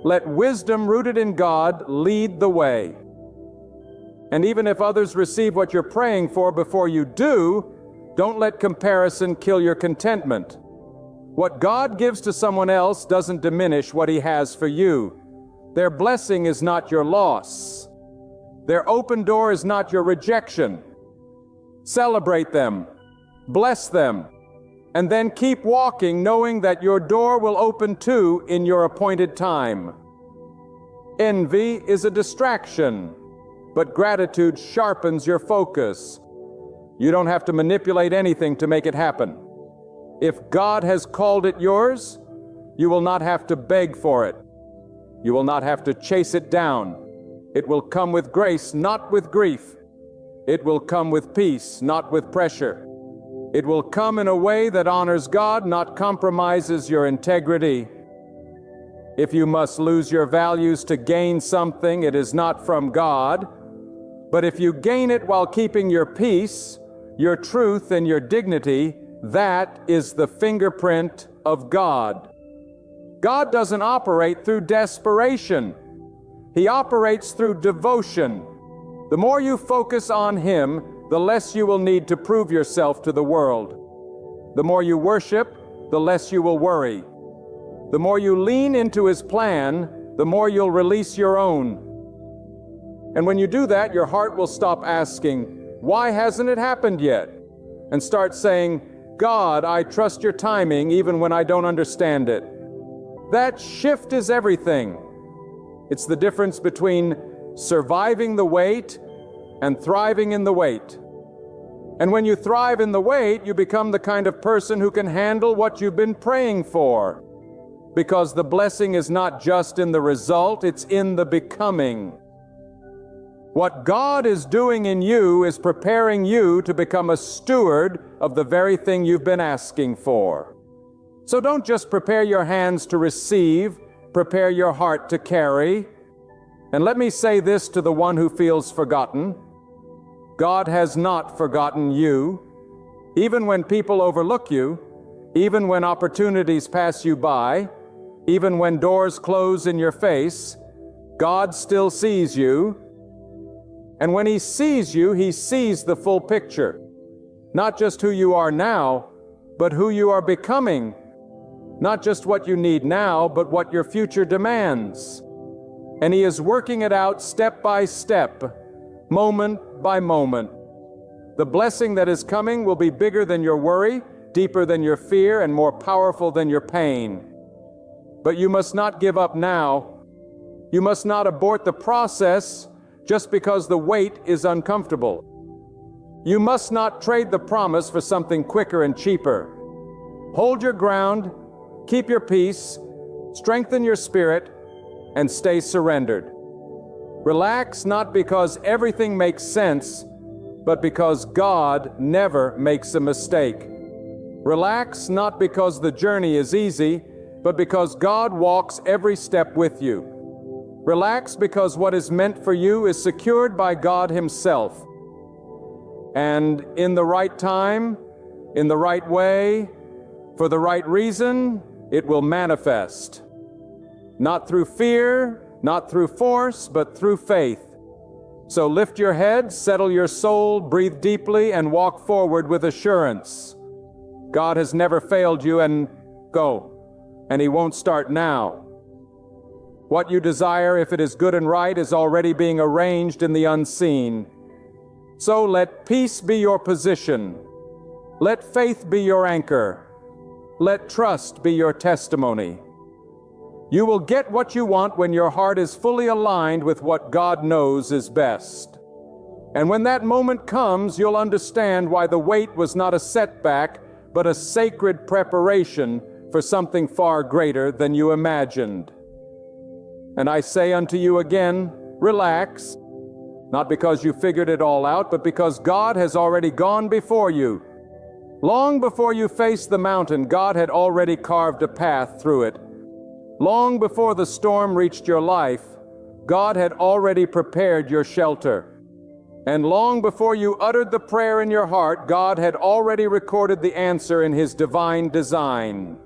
Speaker 1: Let wisdom rooted in God lead the way. And even if others receive what you're praying for before you do, don't let comparison kill your contentment. What God gives to someone else doesn't diminish what He has for you. Their blessing is not your loss. Their open door is not your rejection. Celebrate them, bless them, and then keep walking, knowing that your door will open too in your appointed time. Envy is a distraction, but gratitude sharpens your focus. You don't have to manipulate anything to make it happen. If God has called it yours, you will not have to beg for it. You will not have to chase it down. It will come with grace, not with grief. It will come with peace, not with pressure. It will come in a way that honors God, not compromises your integrity. If you must lose your values to gain something, it is not from God. But if you gain it while keeping your peace, your truth, and your dignity, that is the fingerprint of God. God doesn't operate through desperation. He operates through devotion. The more you focus on Him, the less you will need to prove yourself to the world. The more you worship, the less you will worry. The more you lean into His plan, the more you'll release your own. And when you do that, your heart will stop asking, "Why hasn't it happened yet?" and start saying, "God, I trust your timing even when I don't understand it." That shift is everything. It's the difference between surviving the wait and thriving in the wait. And when you thrive in the wait, you become the kind of person who can handle what you've been praying for. Because the blessing is not just in the result, it's in the becoming. What God is doing in you is preparing you to become a steward of the very thing you've been asking for. So don't just prepare your hands to receive, prepare your heart to carry. And let me say this to the one who feels forgotten. God has not forgotten you. Even when people overlook you, even when opportunities pass you by, even when doors close in your face, God still sees you. And when He sees you, He sees the full picture. Not just who you are now, but who you are becoming. Not just what you need now, but what your future demands. And He is working it out step by step, moment by moment. The blessing that is coming will be bigger than your worry, deeper than your fear, and more powerful than your pain. But you must not give up now. You must not abort the process just because the wait is uncomfortable. You must not trade the promise for something quicker and cheaper. Hold your ground, keep your peace, strengthen your spirit, and stay surrendered. Relax not because everything makes sense, but because God never makes a mistake. Relax not because the journey is easy, but because God walks every step with you. Relax because what is meant for you is secured by God Himself. And in the right time, in the right way, for the right reason, it will manifest. Not through fear, not through force, but through faith. So lift your head, settle your soul, breathe deeply, and walk forward with assurance. God has never failed you, and go. And He won't start now. What you desire, if it is good and right, is already being arranged in the unseen. So let peace be your position. Let faith be your anchor. Let trust be your testimony. You will get what you want when your heart is fully aligned with what God knows is best. And when that moment comes, you'll understand why the wait was not a setback, but a sacred preparation for something far greater than you imagined. And I say unto you again, relax, not because you figured it all out, but because God has already gone before you. Long before you faced the mountain, God had already carved a path through it. Long before the storm reached your life, God had already prepared your shelter. And long before you uttered the prayer in your heart, God had already recorded the answer in His divine design.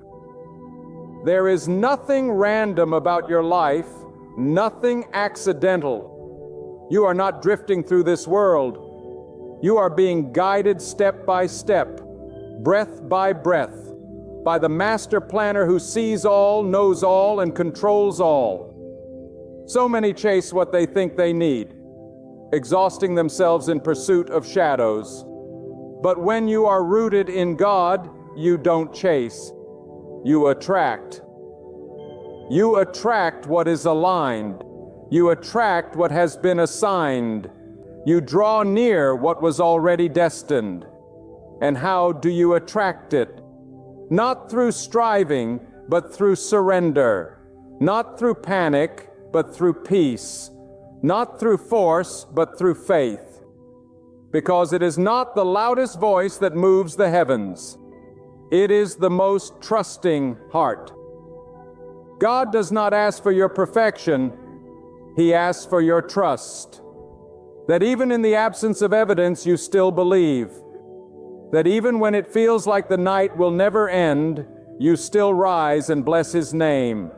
Speaker 1: There is nothing random about your life, nothing accidental. You are not drifting through this world. You are being guided step by step, breath by breath, by the master planner who sees all, knows all, and controls all. So many chase what they think they need, exhausting themselves in pursuit of shadows. But when you are rooted in God, you don't chase. You attract. You attract what is aligned. You attract what has been assigned. You draw near what was already destined. And how do you attract it? Not through striving, but through surrender. Not through panic, but through peace. Not through force, but through faith. Because it is not the loudest voice that moves the heavens. It is the most trusting heart. God does not ask for your perfection. He asks for your trust. That even in the absence of evidence, you still believe. That even when it feels like the night will never end, you still rise and bless His name.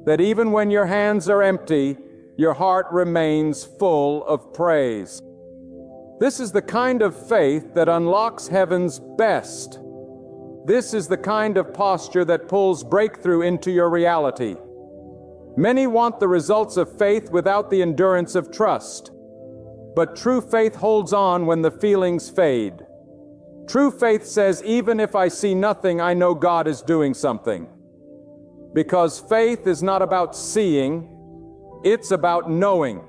Speaker 1: That even when your hands are empty, your heart remains full of praise. This is the kind of faith that unlocks heaven's best. This is the kind of posture that pulls breakthrough into your reality. Many want the results of faith without the endurance of trust. But true faith holds on when the feelings fade. True faith says, even if I see nothing, I know God is doing something. Because faith is not about seeing, it's about knowing.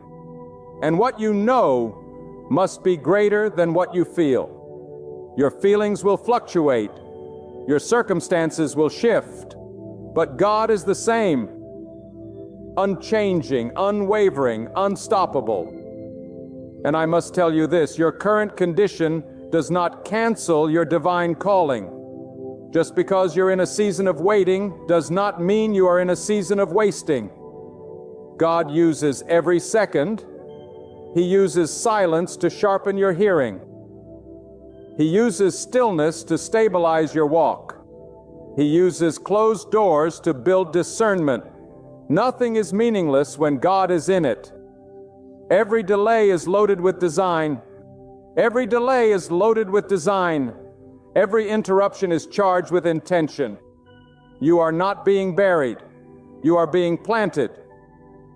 Speaker 1: And what you know must be greater than what you feel. Your feelings will fluctuate. Your circumstances will shift. But God is the same, unchanging, unwavering, unstoppable. And I must tell you this, your current condition does not cancel your divine calling. Just because you're in a season of waiting does not mean you are in a season of wasting. God uses every second. He uses silence to sharpen your hearing. He uses stillness to stabilize your walk. He uses closed doors to build discernment. Nothing is meaningless when God is in it. Every delay is loaded with design. Every delay is loaded with design. Every interruption is charged with intention. You are not being buried. You are being planted.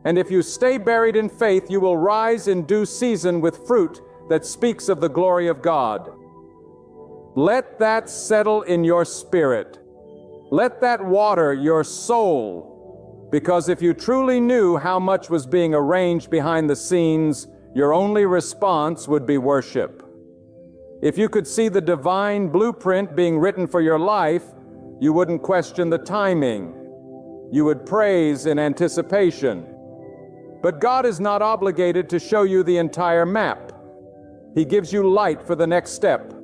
Speaker 1: And if you stay buried in faith, you will rise in due season with fruit that speaks of the glory of God. Let that settle in your spirit. Let that water your soul. Because if you truly knew how much was being arranged behind the scenes, your only response would be worship. If you could see the divine blueprint being written for your life, you wouldn't question the timing. You would praise in anticipation. But God is not obligated to show you the entire map. He gives you light for the next step.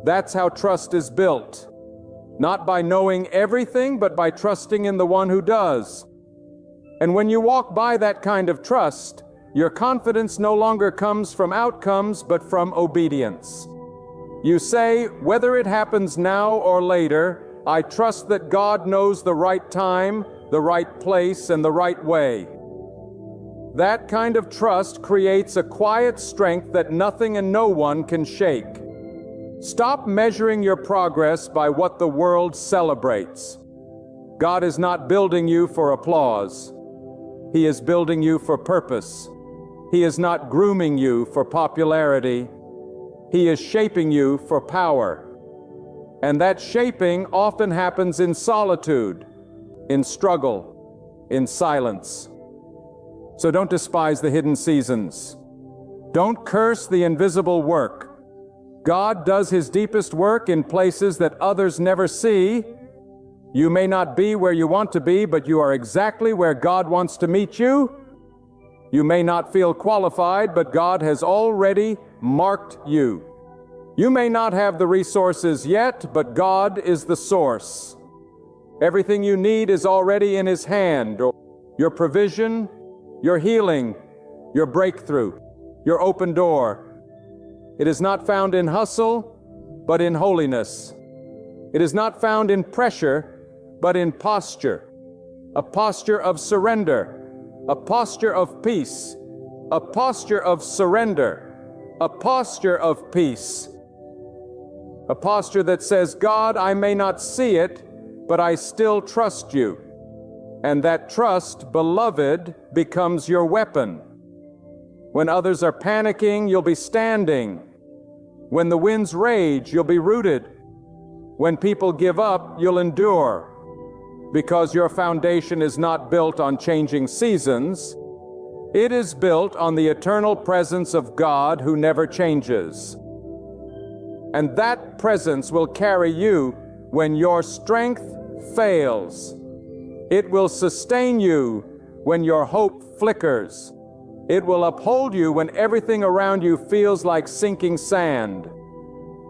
Speaker 1: That's how trust is built. Not by knowing everything, but by trusting in the one who does. And when you walk by that kind of trust, your confidence no longer comes from outcomes, but from obedience. You say, whether it happens now or later, I trust that God knows the right time, the right place, and the right way. That kind of trust creates a quiet strength that nothing and no one can shake. Stop measuring your progress by what the world celebrates. God is not building you for applause. He is building you for purpose. He is not grooming you for popularity. He is shaping you for power. And that shaping often happens in solitude, in struggle, in silence. So don't despise the hidden seasons. Don't curse the invisible work. God does His deepest work in places that others never see. You may not be where you want to be, but you are exactly where God wants to meet you. You may not feel qualified, but God has already marked you. You may not have the resources yet, but God is the source. Everything you need is already in His hand. Your provision, your healing, your breakthrough, your open door. It is not found in hustle, but in holiness. It is not found in pressure, but in posture. A posture of surrender. A posture of peace, a posture of surrender, a posture of peace. A posture that says, God, I may not see it, but I still trust you. And that trust, beloved, becomes your weapon. When others are panicking, you'll be standing. When the winds rage, you'll be rooted. When people give up, you'll endure. Because your foundation is not built on changing seasons. It is built on the eternal presence of God who never changes. And that presence will carry you when your strength fails. It will sustain you when your hope flickers. It will uphold you when everything around you feels like sinking sand.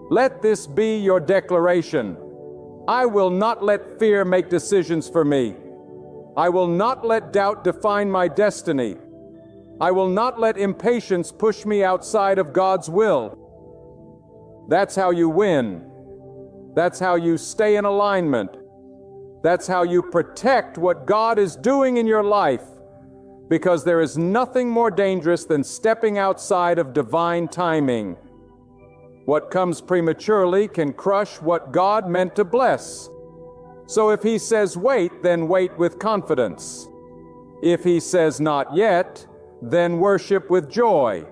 Speaker 1: Let this be your declaration. I will not let fear make decisions for me. I will not let doubt define my destiny. I will not let impatience push me outside of God's will. That's how you win. That's how you stay in alignment. That's how you protect what God is doing in your life, because there is nothing more dangerous than stepping outside of divine timing. What comes prematurely can crush what God meant to bless. So if He says wait, then wait with confidence. If He says not yet, then worship with joy.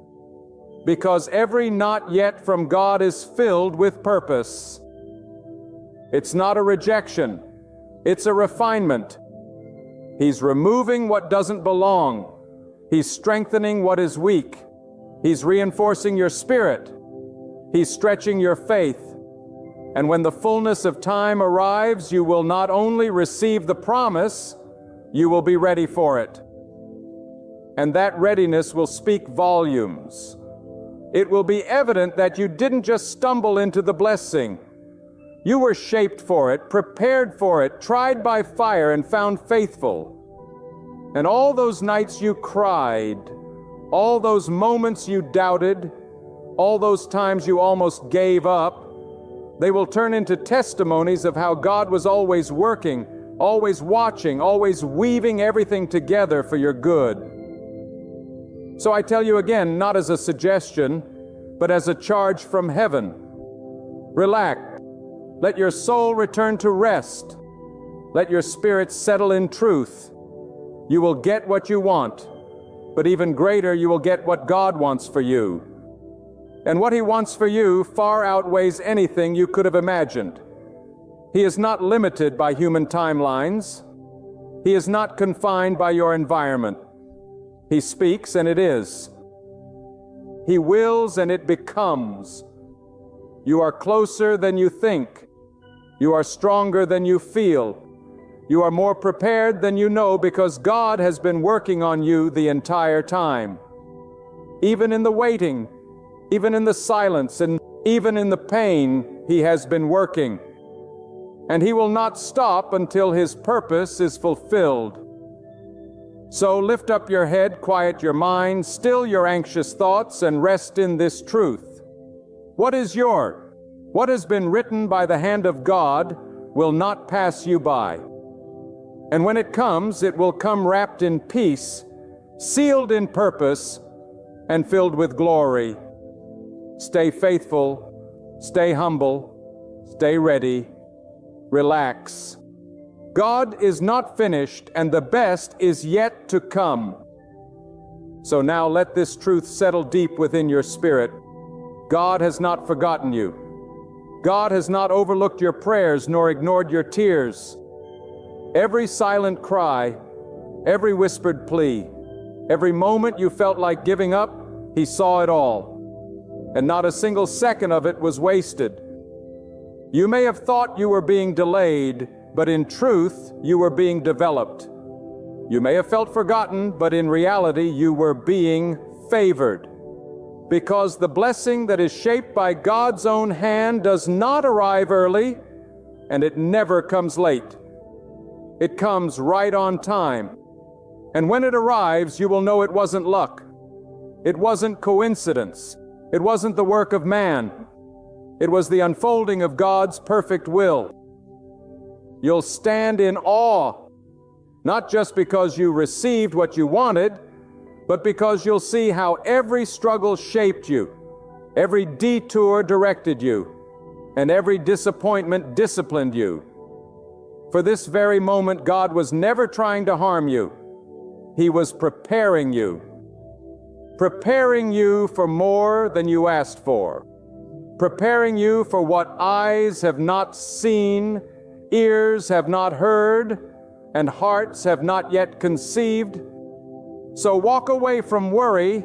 Speaker 1: Because every not yet from God is filled with purpose. It's not a rejection. It's a refinement. He's removing what doesn't belong. He's strengthening what is weak. He's reinforcing your spirit. He's stretching your faith. And when the fullness of time arrives, you will not only receive the promise, you will be ready for it. And that readiness will speak volumes. It will be evident that you didn't just stumble into the blessing. You were shaped for it, prepared for it, tried by fire, and found faithful. And all those nights you cried, all those moments you doubted, all those times you almost gave up, they will turn into testimonies of how God was always working, always watching, always weaving everything together for your good. So I tell you again, not as a suggestion, but as a charge from heaven. Relax. Let your soul return to rest. Let your spirit settle in truth. You will get what you want, but even greater, you will get what God wants for you. And what He wants for you far outweighs anything you could have imagined. He is not limited by human timelines. He is not confined by your environment. He speaks and it is. He wills and it becomes. You are closer than you think. You are stronger than you feel. You are more prepared than you know because God has been working on you the entire time. Even in the waiting, even in the silence, and even in the pain, He has been working. And He will not stop until His purpose is fulfilled. So lift up your head, quiet your mind, still your anxious thoughts, and rest in this truth. What is yours? What has been written by the hand of God will not pass you by. And when it comes, it will come wrapped in peace, sealed in purpose, and filled with glory. Stay faithful, stay humble, stay ready, relax. God is not finished, and the best is yet to come. So now let this truth settle deep within your spirit. God has not forgotten you. God has not overlooked your prayers nor ignored your tears. Every silent cry, every whispered plea, every moment you felt like giving up, He saw it all. And not a single second of it was wasted. You may have thought you were being delayed, but in truth, you were being developed. You may have felt forgotten, but in reality, you were being favored. Because the blessing that is shaped by God's own hand does not arrive early, and it never comes late. It comes right on time. And when it arrives, you will know it wasn't luck. It wasn't coincidence. It wasn't the work of man. It was the unfolding of God's perfect will. You'll stand in awe, not just because you received what you wanted, but because you'll see how every struggle shaped you, every detour directed you, and every disappointment disciplined you. For this very moment, God was never trying to harm you. He was preparing you for more than you asked for, preparing you for what eyes have not seen, ears have not heard, and hearts have not yet conceived. So walk away from worry,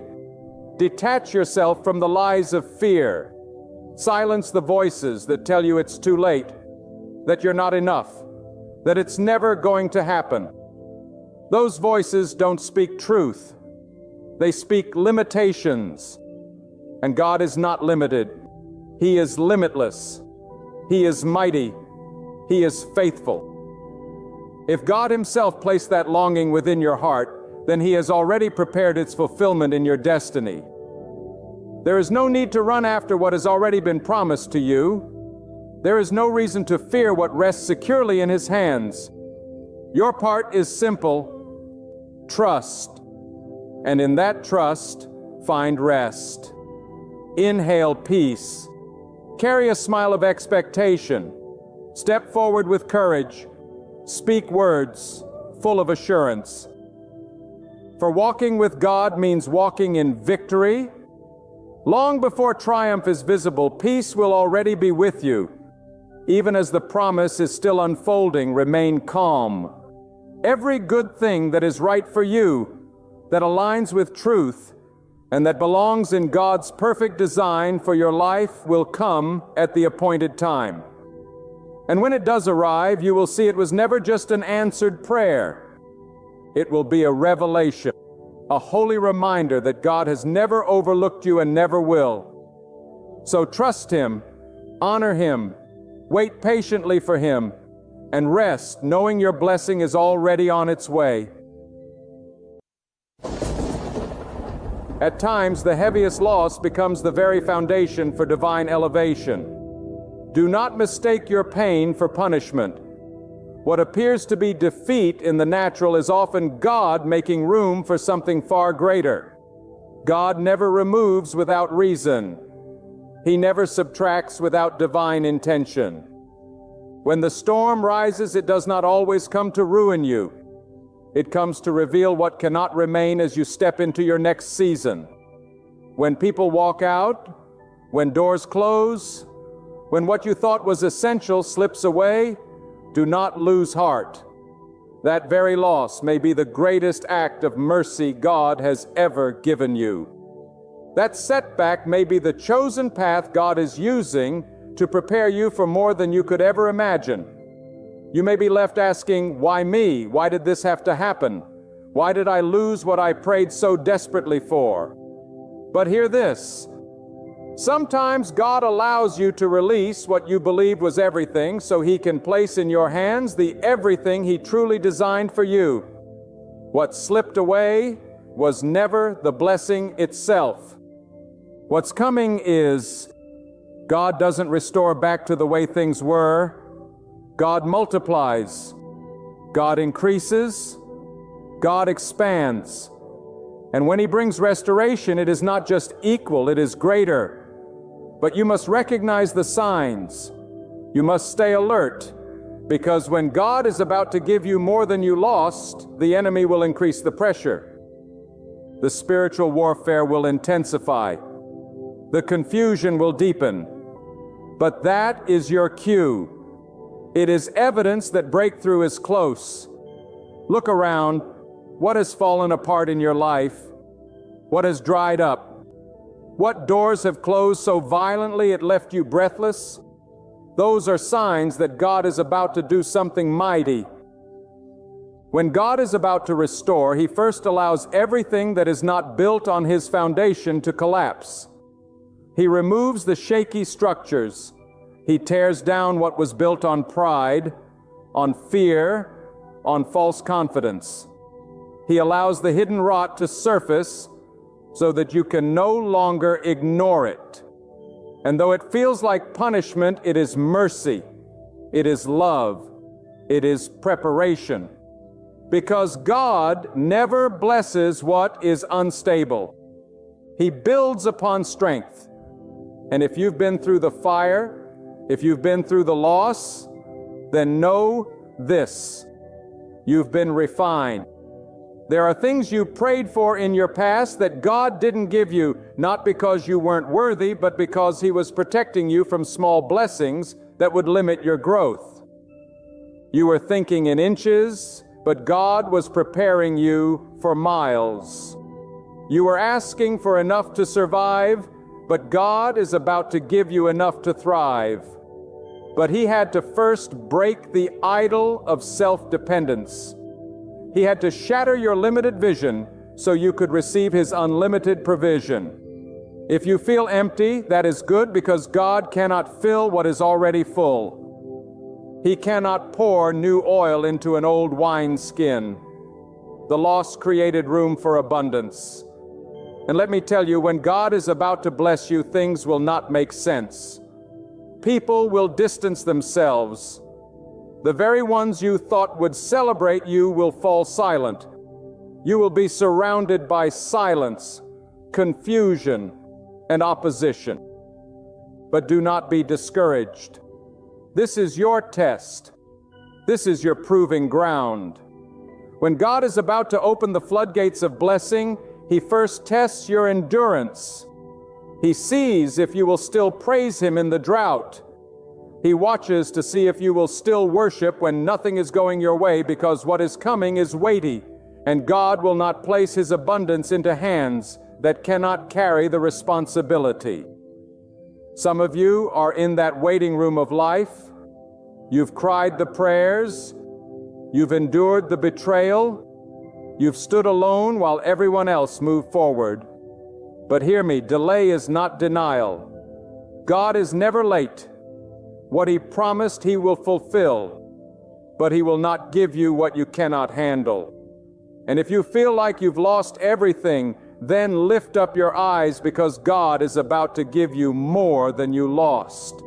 Speaker 1: detach yourself from the lies of fear, silence the voices that tell you it's too late, that you're not enough, that it's never going to happen. Those voices don't speak truth. They speak limitations. And God is not limited. He is limitless. He is mighty. He is faithful. If God Himself placed that longing within your heart, then He has already prepared its fulfillment in your destiny. There is no need to run after what has already been promised to you. There is no reason to fear what rests securely in His hands. Your part is simple: trust. And in that trust, find rest. Inhale peace. Carry a smile of expectation. Step forward with courage. Speak words full of assurance. For walking with God means walking in victory. Long before triumph is visible, peace will already be with you. Even as the promise is still unfolding, remain calm. Every good thing that is right for you, that aligns with truth, and that belongs in God's perfect design for your life will come at the appointed time. And when it does arrive, you will see it was never just an answered prayer. It will be a revelation, a holy reminder that God has never overlooked you and never will. So trust Him, honor Him, wait patiently for Him, and rest knowing your blessing is already on its way. At times, the heaviest loss becomes the very foundation for divine elevation. Do not mistake your pain for punishment. What appears to be defeat in the natural is often God making room for something far greater. God never removes without reason. He never subtracts without divine intention. When the storm rises, it does not always come to ruin you. It comes to reveal what cannot remain as you step into your next season. When people walk out, when doors close, when what you thought was essential slips away, do not lose heart. That very loss may be the greatest act of mercy God has ever given you. That setback may be the chosen path God is using to prepare you for more than you could ever imagine. You may be left asking, why me? Why did this have to happen? Why did I lose what I prayed so desperately for? But hear this. Sometimes God allows you to release what you believed was everything so He can place in your hands the everything He truly designed for you. What slipped away was never the blessing itself. What's coming is God doesn't restore back to the way things were. God multiplies, God increases, God expands. And when He brings restoration, it is not just equal, it is greater. But you must recognize the signs. You must stay alert, because when God is about to give you more than you lost, the enemy will increase the pressure. The spiritual warfare will intensify. The confusion will deepen. But that is your cue. It is evidence that breakthrough is close. Look around. What has fallen apart in your life? What has dried up? What doors have closed so violently it left you breathless? Those are signs that God is about to do something mighty. When God is about to restore, He first allows everything that is not built on His foundation to collapse. He removes the shaky structures. He tears down what was built on pride, on fear, on false confidence. He allows the hidden rot to surface so that you can no longer ignore it. And though it feels like punishment, it is mercy, it is love, it is preparation. Because God never blesses what is unstable. He builds upon strength. And if you've been through the fire, if you've been through the loss, then know this: you've been refined. There are things you prayed for in your past that God didn't give you, not because you weren't worthy, but because He was protecting you from small blessings that would limit your growth. You were thinking in inches, but God was preparing you for miles. You were asking for enough to survive, but God is about to give you enough to thrive. But He had to first break the idol of self-dependence. He had to shatter your limited vision so you could receive His unlimited provision. If you feel empty, that is good, because God cannot fill what is already full. He cannot pour new oil into an old wineskin. The loss created room for abundance. And let me tell you, when God is about to bless you, things will not make sense. People will distance themselves. The very ones you thought would celebrate you will fall silent. You will be surrounded by silence, confusion, and opposition. But do not be discouraged. This is your test. This is your proving ground. When God is about to open the floodgates of blessing, He first tests your endurance. He sees if you will still praise Him in the drought. He watches to see if you will still worship when nothing is going your way, because what is coming is weighty, and God will not place His abundance into hands that cannot carry the responsibility. Some of you are in that waiting room of life. You've cried the prayers. You've endured the betrayal. You've stood alone while everyone else moved forward. But hear me, delay is not denial. God is never late. What He promised He will fulfill, but He will not give you what you cannot handle. And if you feel like you've lost everything, then lift up your eyes, because God is about to give you more than you lost.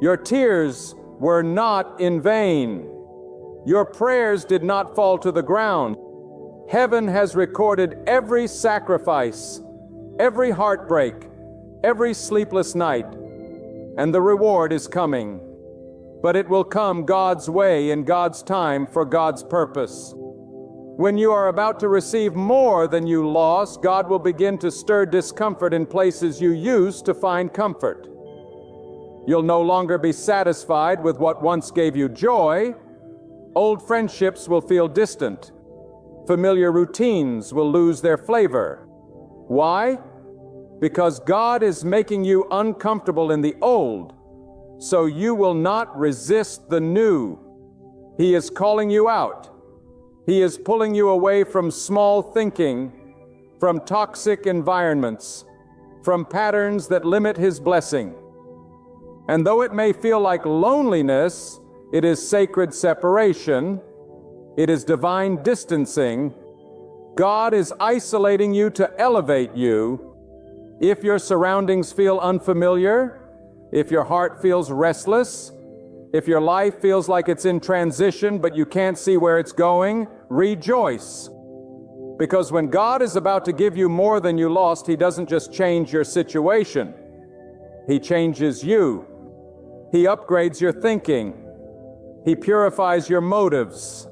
Speaker 1: Your tears were not in vain. Your prayers did not fall to the ground. Heaven has recorded every sacrifice, every heartbreak, every sleepless night, and the reward is coming. But it will come God's way, in God's time, for God's purpose. When you are about to receive more than you lost, God will begin to stir discomfort in places you used to find comfort. You'll no longer be satisfied with what once gave you joy. Old friendships will feel distant. Familiar routines will lose their flavor. Why? Because God is making you uncomfortable in the old, so you will not resist the new. He is calling you out. He is pulling you away from small thinking, from toxic environments, from patterns that limit His blessing. And though it may feel like loneliness, it is sacred separation. It is divine distancing. God is isolating you to elevate you. If your surroundings feel unfamiliar, if your heart feels restless, if your life feels like it's in transition but you can't see where it's going, rejoice. Because when God is about to give you more than you lost, He doesn't just change your situation. He changes you. He upgrades your thinking. He purifies your motives.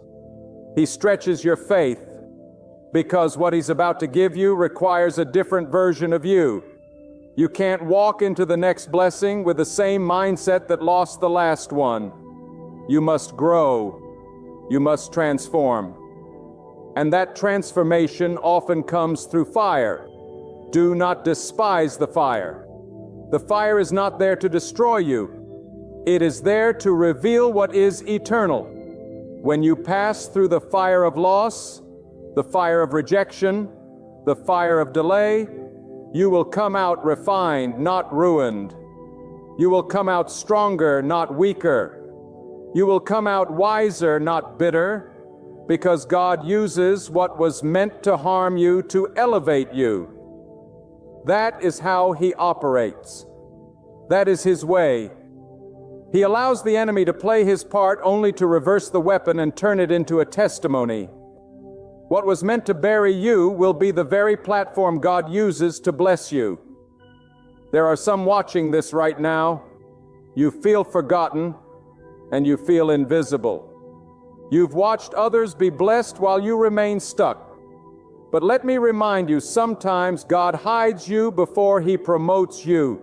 Speaker 1: He stretches your faith. Because what He's about to give you requires a different version of you. You can't walk into the next blessing with the same mindset that lost the last one. You must grow. You must transform. And that transformation often comes through fire. Do not despise the fire. The fire is not there to destroy you. It is there to reveal what is eternal. When you pass through the fire of loss, the fire of rejection, the fire of delay, you will come out refined, not ruined. You will come out stronger, not weaker. You will come out wiser, not bitter, because God uses what was meant to harm you to elevate you. That is how He operates. That is His way. He allows the enemy to play his part only to reverse the weapon and turn it into a testimony. What was meant to bury you will be the very platform God uses to bless you. There are some watching this right now. You feel forgotten and you feel invisible. You've watched others be blessed while you remain stuck. But let me remind you, sometimes God hides you before He promotes you.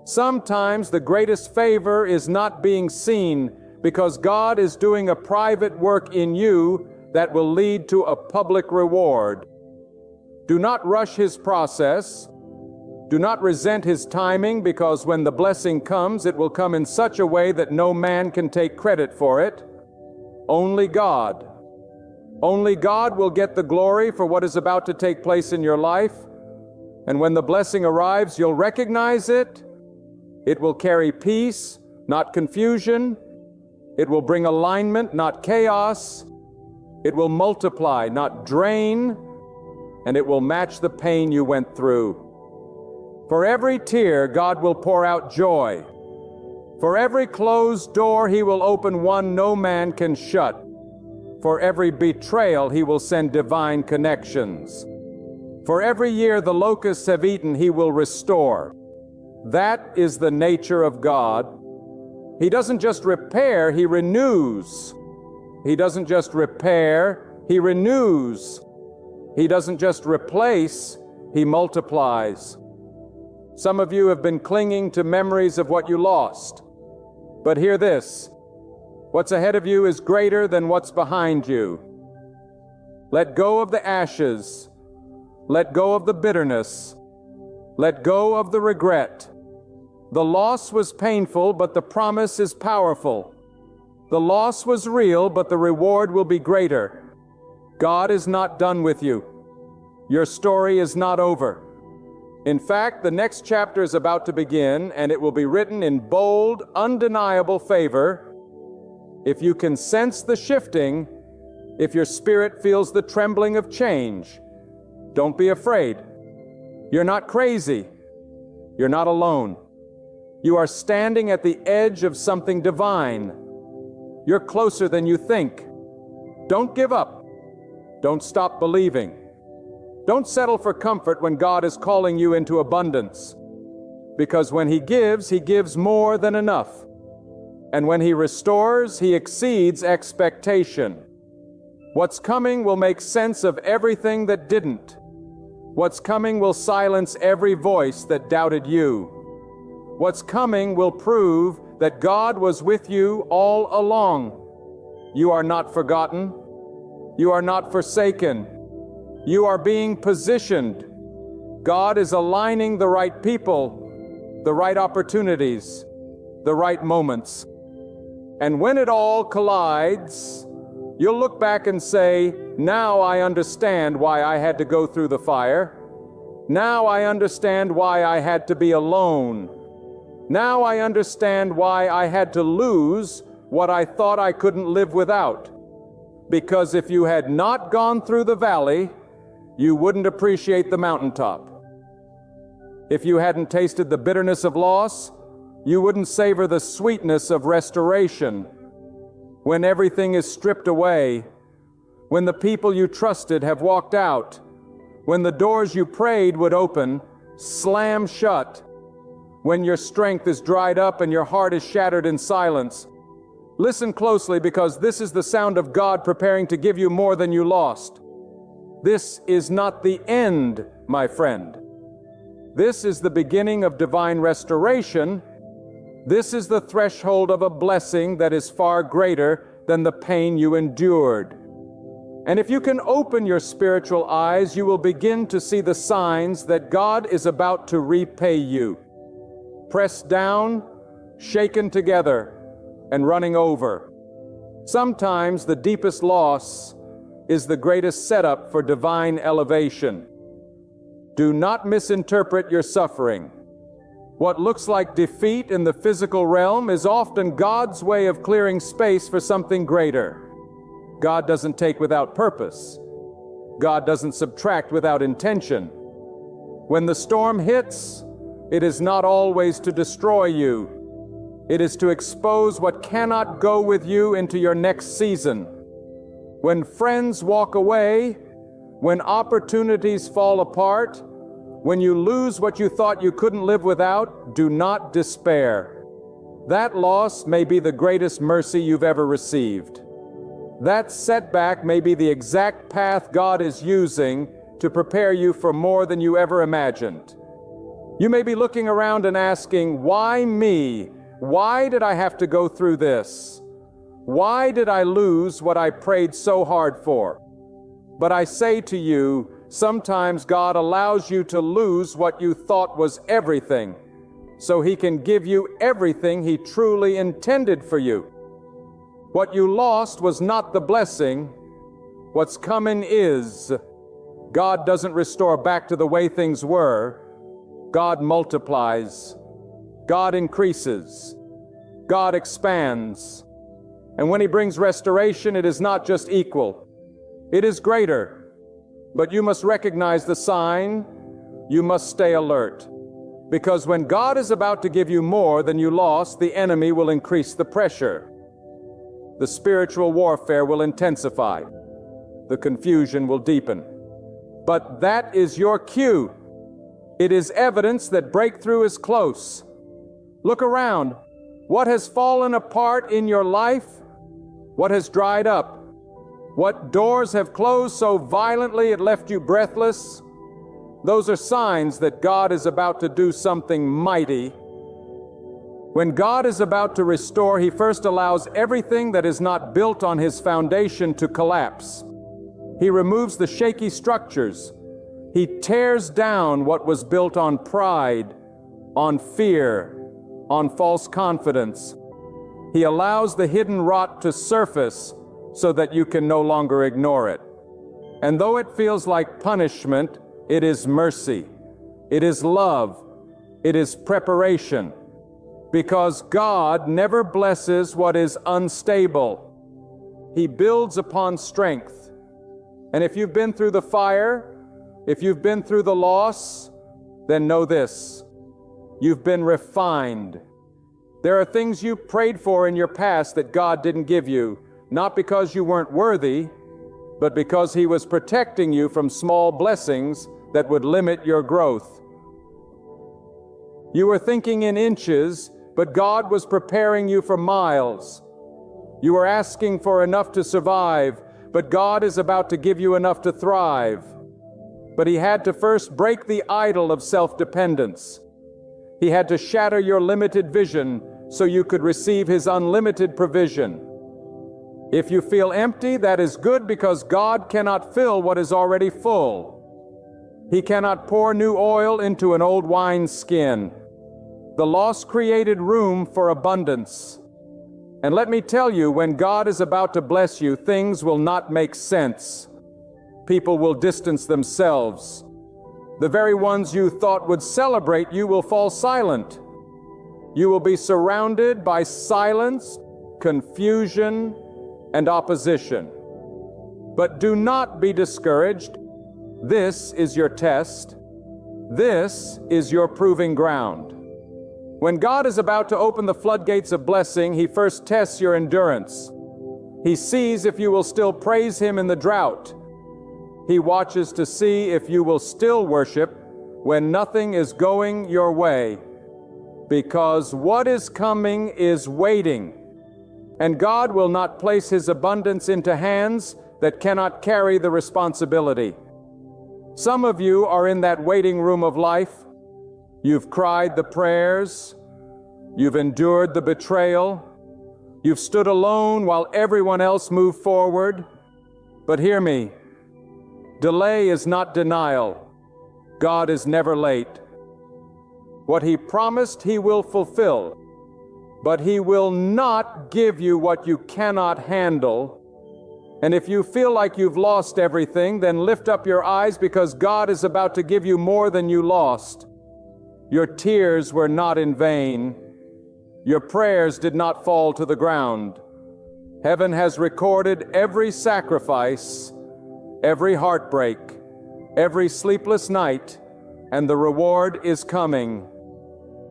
Speaker 1: Sometimes the greatest favor is not being seen, because God is doing a private work in you that will lead to a public reward. Do not rush His process. Do not resent His timing, because when the blessing comes, it will come in such a way that no man can take credit for it. Only God. Only God will get the glory for what is about to take place in your life. And when the blessing arrives, you'll recognize it. It will carry peace, not confusion. It will bring alignment, not chaos. It will multiply, not drain. And it will match the pain you went through. For every tear, God will pour out joy. For every closed door, He will open one no man can shut. For every betrayal, He will send divine connections. For every year the locusts have eaten, He will restore. That is the nature of God. He doesn't just repair, He renews. He doesn't just repair, He renews. He doesn't just replace, He multiplies. Some of you have been clinging to memories of what you lost. But hear this: what's ahead of you is greater than what's behind you. Let go of the ashes. Let go of the bitterness. Let go of the regret. The loss was painful, but the promise is powerful. The loss was real, but the reward will be greater. God is not done with you. Your story is not over. In fact, the next chapter is about to begin, and it will be written in bold, undeniable favor. If you can sense the shifting, if your spirit feels the trembling of change, don't be afraid. You're not crazy. You're not alone. You are standing at the edge of something divine. You're closer than you think. Don't give up. Don't stop believing. Don't settle for comfort when God is calling you into abundance. Because when He gives more than enough. And when He restores, He exceeds expectation. What's coming will make sense of everything that didn't. What's coming will silence every voice that doubted you. What's coming will prove that God was with you all along. You are not forgotten. You are not forsaken. You are being positioned. God is aligning the right people, the right opportunities, the right moments. And when it all collides, you'll look back and say, now I understand why I had to go through the fire. Now I understand why I had to be alone. Now I understand why I had to lose what I thought I couldn't live without. Because if you had not gone through the valley, you wouldn't appreciate the mountaintop. If you hadn't tasted the bitterness of loss, you wouldn't savor the sweetness of restoration. When everything is stripped away, when the people you trusted have walked out, when the doors you prayed would open slam shut, when your strength is dried up and your heart is shattered in silence, listen closely, because this is the sound of God preparing to give you more than you lost. This is not the end, my friend. This is the beginning of divine restoration. This is the threshold of a blessing that is far greater than the pain you endured. And if you can open your spiritual eyes, you will begin to see the signs that God is about to repay you. Pressed down, shaken together, and running over. Sometimes the deepest loss is the greatest setup for divine elevation. Do not misinterpret your suffering. What looks like defeat in the physical realm is often God's way of clearing space for something greater. God doesn't take without purpose. God doesn't subtract without intention. When the storm hits, it is not always to destroy you. It is to expose what cannot go with you into your next season. When friends walk away, when opportunities fall apart, when you lose what you thought you couldn't live without, do not despair. That loss may be the greatest mercy you've ever received. That setback may be the exact path God is using to prepare you for more than you ever imagined. You may be looking around and asking, why me? Why did I have to go through this? Why did I lose what I prayed so hard for? But I say to you, sometimes God allows you to lose what you thought was everything, so He can give you everything He truly intended for you. What you lost was not the blessing. What's coming is. God doesn't restore back to the way things were. God multiplies. God increases. God expands. And when He brings restoration, it is not just equal. It is greater. But you must recognize the sign. You must stay alert. Because when God is about to give you more than you lost, the enemy will increase the pressure. The spiritual warfare will intensify. The confusion will deepen. But that is your cue. It is evidence that breakthrough is close. Look around. What has fallen apart in your life? What has dried up? What doors have closed so violently it left you breathless? Those are signs that God is about to do something mighty. When God is about to restore, He first allows everything that is not built on His foundation to collapse. He removes the shaky structures, He tears down what was built on pride, on fear, on false confidence. He allows the hidden rot to surface so that you can no longer ignore it. And though it feels like punishment, it is mercy. It is love. It is preparation. Because God never blesses what is unstable. He builds upon strength. And if you've been through the fire, if you've been through the loss, then know this: you've been refined. There are things you prayed for in your past that God didn't give you, not because you weren't worthy, but because He was protecting you from small blessings that would limit your growth. You were thinking in inches, but God was preparing you for miles. You were asking for enough to survive, but God is about to give you enough to thrive. But He had to first break the idol of self-dependence. He had to shatter your limited vision so you could receive His unlimited provision. If you feel empty, that is good, because God cannot fill what is already full. He cannot pour new oil into an old wineskin. The loss created room for abundance. And let me tell you, when God is about to bless you, things will not make sense. People will distance themselves. The very ones you thought would celebrate you will fall silent. You will be surrounded by silence, confusion, and opposition. But do not be discouraged. This is your test. This is your proving ground. When God is about to open the floodgates of blessing, He first tests your endurance. He sees if you will still praise Him in the drought. He watches to see if you will still worship when nothing is going your way. Because what is coming is waiting. And God will not place His abundance into hands that cannot carry the responsibility. Some of you are in that waiting room of life. You've cried the prayers. You've endured the betrayal. You've stood alone while everyone else moved forward. But hear me. Delay is not denial. God is never late. What He promised, He will fulfill. But He will not give you what you cannot handle. And if you feel like you've lost everything, then lift up your eyes, because God is about to give you more than you lost. Your tears were not in vain. Your prayers did not fall to the ground. Heaven has recorded every sacrifice, every heartbreak, every sleepless night, and the reward is coming.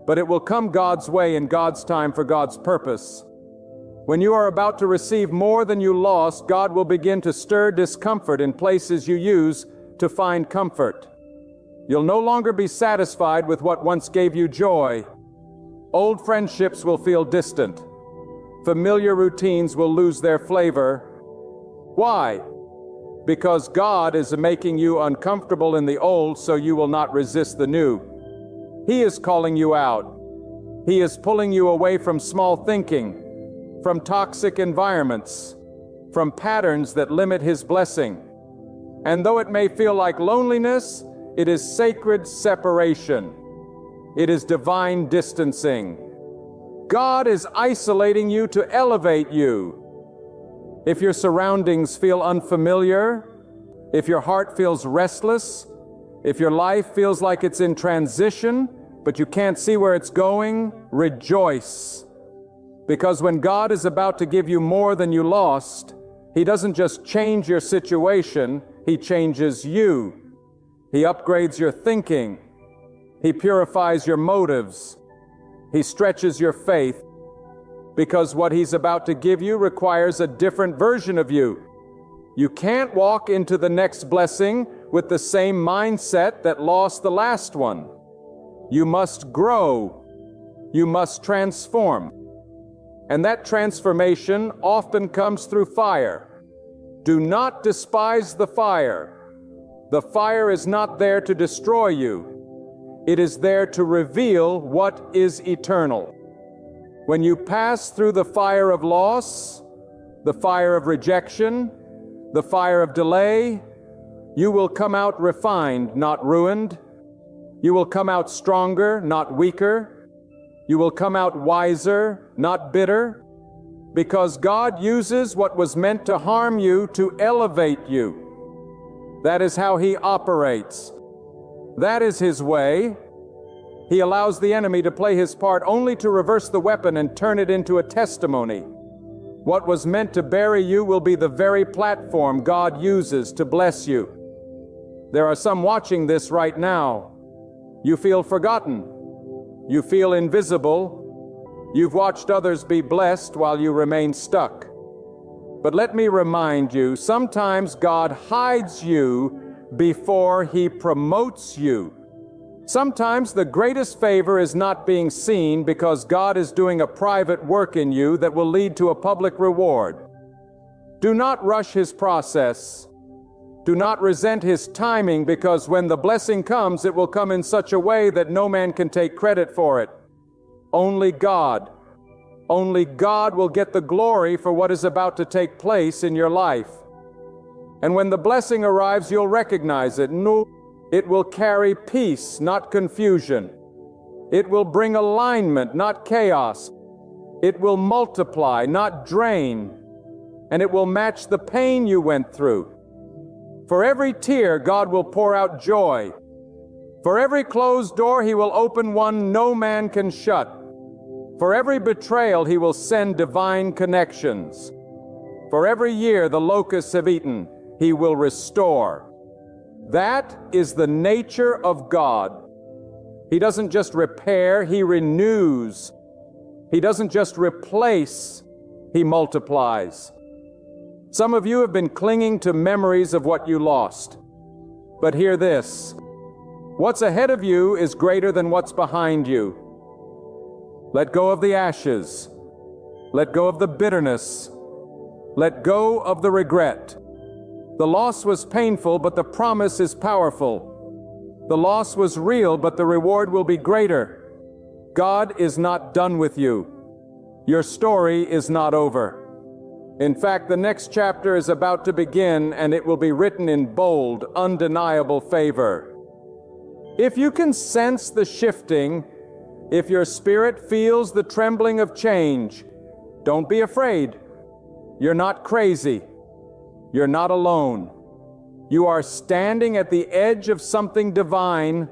Speaker 1: But it will come God's way in God's time for God's purpose. When you are about to receive more than you lost, God will begin to stir discomfort in places you use to find comfort. You'll no longer be satisfied with what once gave you joy. Old friendships will feel distant. Familiar routines will lose their flavor. Why? Because God is making you uncomfortable in the old so you will not resist the new. He is calling you out. He is pulling you away from small thinking, from toxic environments, from patterns that limit His blessing. And though it may feel like loneliness, it is sacred separation. It is divine distancing. God is isolating you to elevate you. If your surroundings feel unfamiliar, if your heart feels restless, if your life feels like it's in transition, but you can't see where it's going, rejoice. Because when God is about to give you more than you lost, He doesn't just change your situation, He changes you. He upgrades your thinking. He purifies your motives. He stretches your faith. Because what He's about to give you requires a different version of you. You can't walk into the next blessing with the same mindset that lost the last one. You must grow. You must transform. And that transformation often comes through fire. Do not despise the fire. The fire is not there to destroy you. It is there to reveal what is eternal. When you pass through the fire of loss, the fire of rejection, the fire of delay, You will come out refined, not ruined. You will come out stronger, not weaker. You will come out wiser, not bitter. Because God uses what was meant to harm you to elevate you. That is how He operates. That is His way. He allows the enemy to play his part only to reverse the weapon and turn it into a testimony. What was meant to bury you will be the very platform God uses to bless you. There are some watching this right now. You feel forgotten. You feel invisible. You've watched others be blessed while you remain stuck. But let me remind you, sometimes God hides you before He promotes you. Sometimes the greatest favor is not being seen because God is doing a private work in you that will lead to a public reward. Do not rush His process. Do not resent His timing, because when the blessing comes, it will come in such a way that no man can take credit for it. Only God will get the glory for what is about to take place in your life. And when the blessing arrives, you'll recognize it. No, it will carry peace, not confusion. It will bring alignment, not chaos. It will multiply, not drain. And it will match the pain you went through. For every tear, God will pour out joy. For every closed door, He will open one no man can shut. For every betrayal, He will send divine connections. For every year the locusts have eaten, He will restore. That is the nature of God. He doesn't just repair, He renews. He doesn't just replace, He multiplies. Some of you have been clinging to memories of what you lost. But hear this. What's ahead of you is greater than what's behind you. Let go of the ashes. Let go of the bitterness. Let go of the regret. The loss was painful, but the promise is powerful. The loss was real, but the reward will be greater. God is not done with you. Your story is not over. In fact, the next chapter is about to begin, and it will be written in bold, undeniable favor. If you can sense the shifting, if your spirit feels the trembling of change, don't be afraid. You're not crazy. You're not alone. You are standing at the edge of something divine.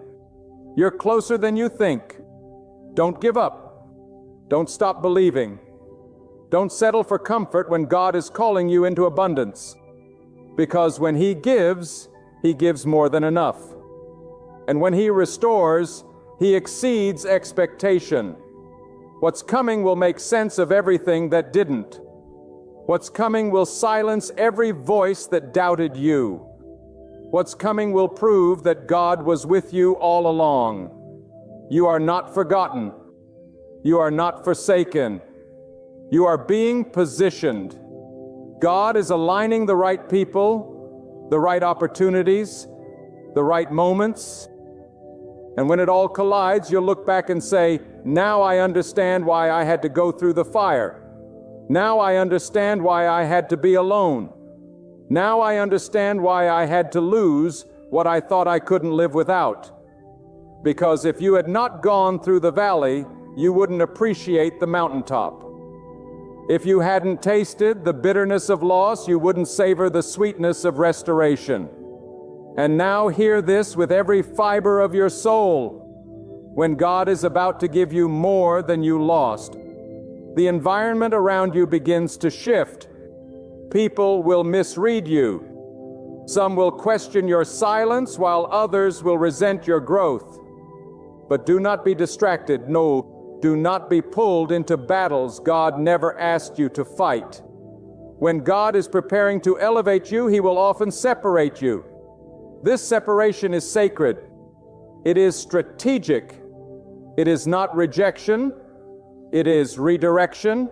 Speaker 1: You're closer than you think. Don't give up. Don't stop believing. Don't settle for comfort when God is calling you into abundance. Because when He gives more than enough. And when He restores, He exceeds expectation. What's coming will make sense of everything that didn't. What's coming will silence every voice that doubted you. What's coming will prove that God was with you all along. You are not forgotten. You are not forsaken. You are being positioned. God is aligning the right people, the right opportunities, the right moments. And when it all collides, you'll look back and say, now I understand why I had to go through the fire. Now I understand why I had to be alone. Now I understand why I had to lose what I thought I couldn't live without. Because if you had not gone through the valley, you wouldn't appreciate the mountaintop. If you hadn't tasted the bitterness of loss, you wouldn't savor the sweetness of restoration. And now hear this with every fiber of your soul. When God is about to give you more than you lost, the environment around you begins to shift. People will misread you. Some will question your silence, while others will resent your growth. But do not be distracted. No, do not be pulled into battles God never asked you to fight. When God is preparing to elevate you, He will often separate you. This separation is sacred. It is strategic. It is not rejection. It is redirection.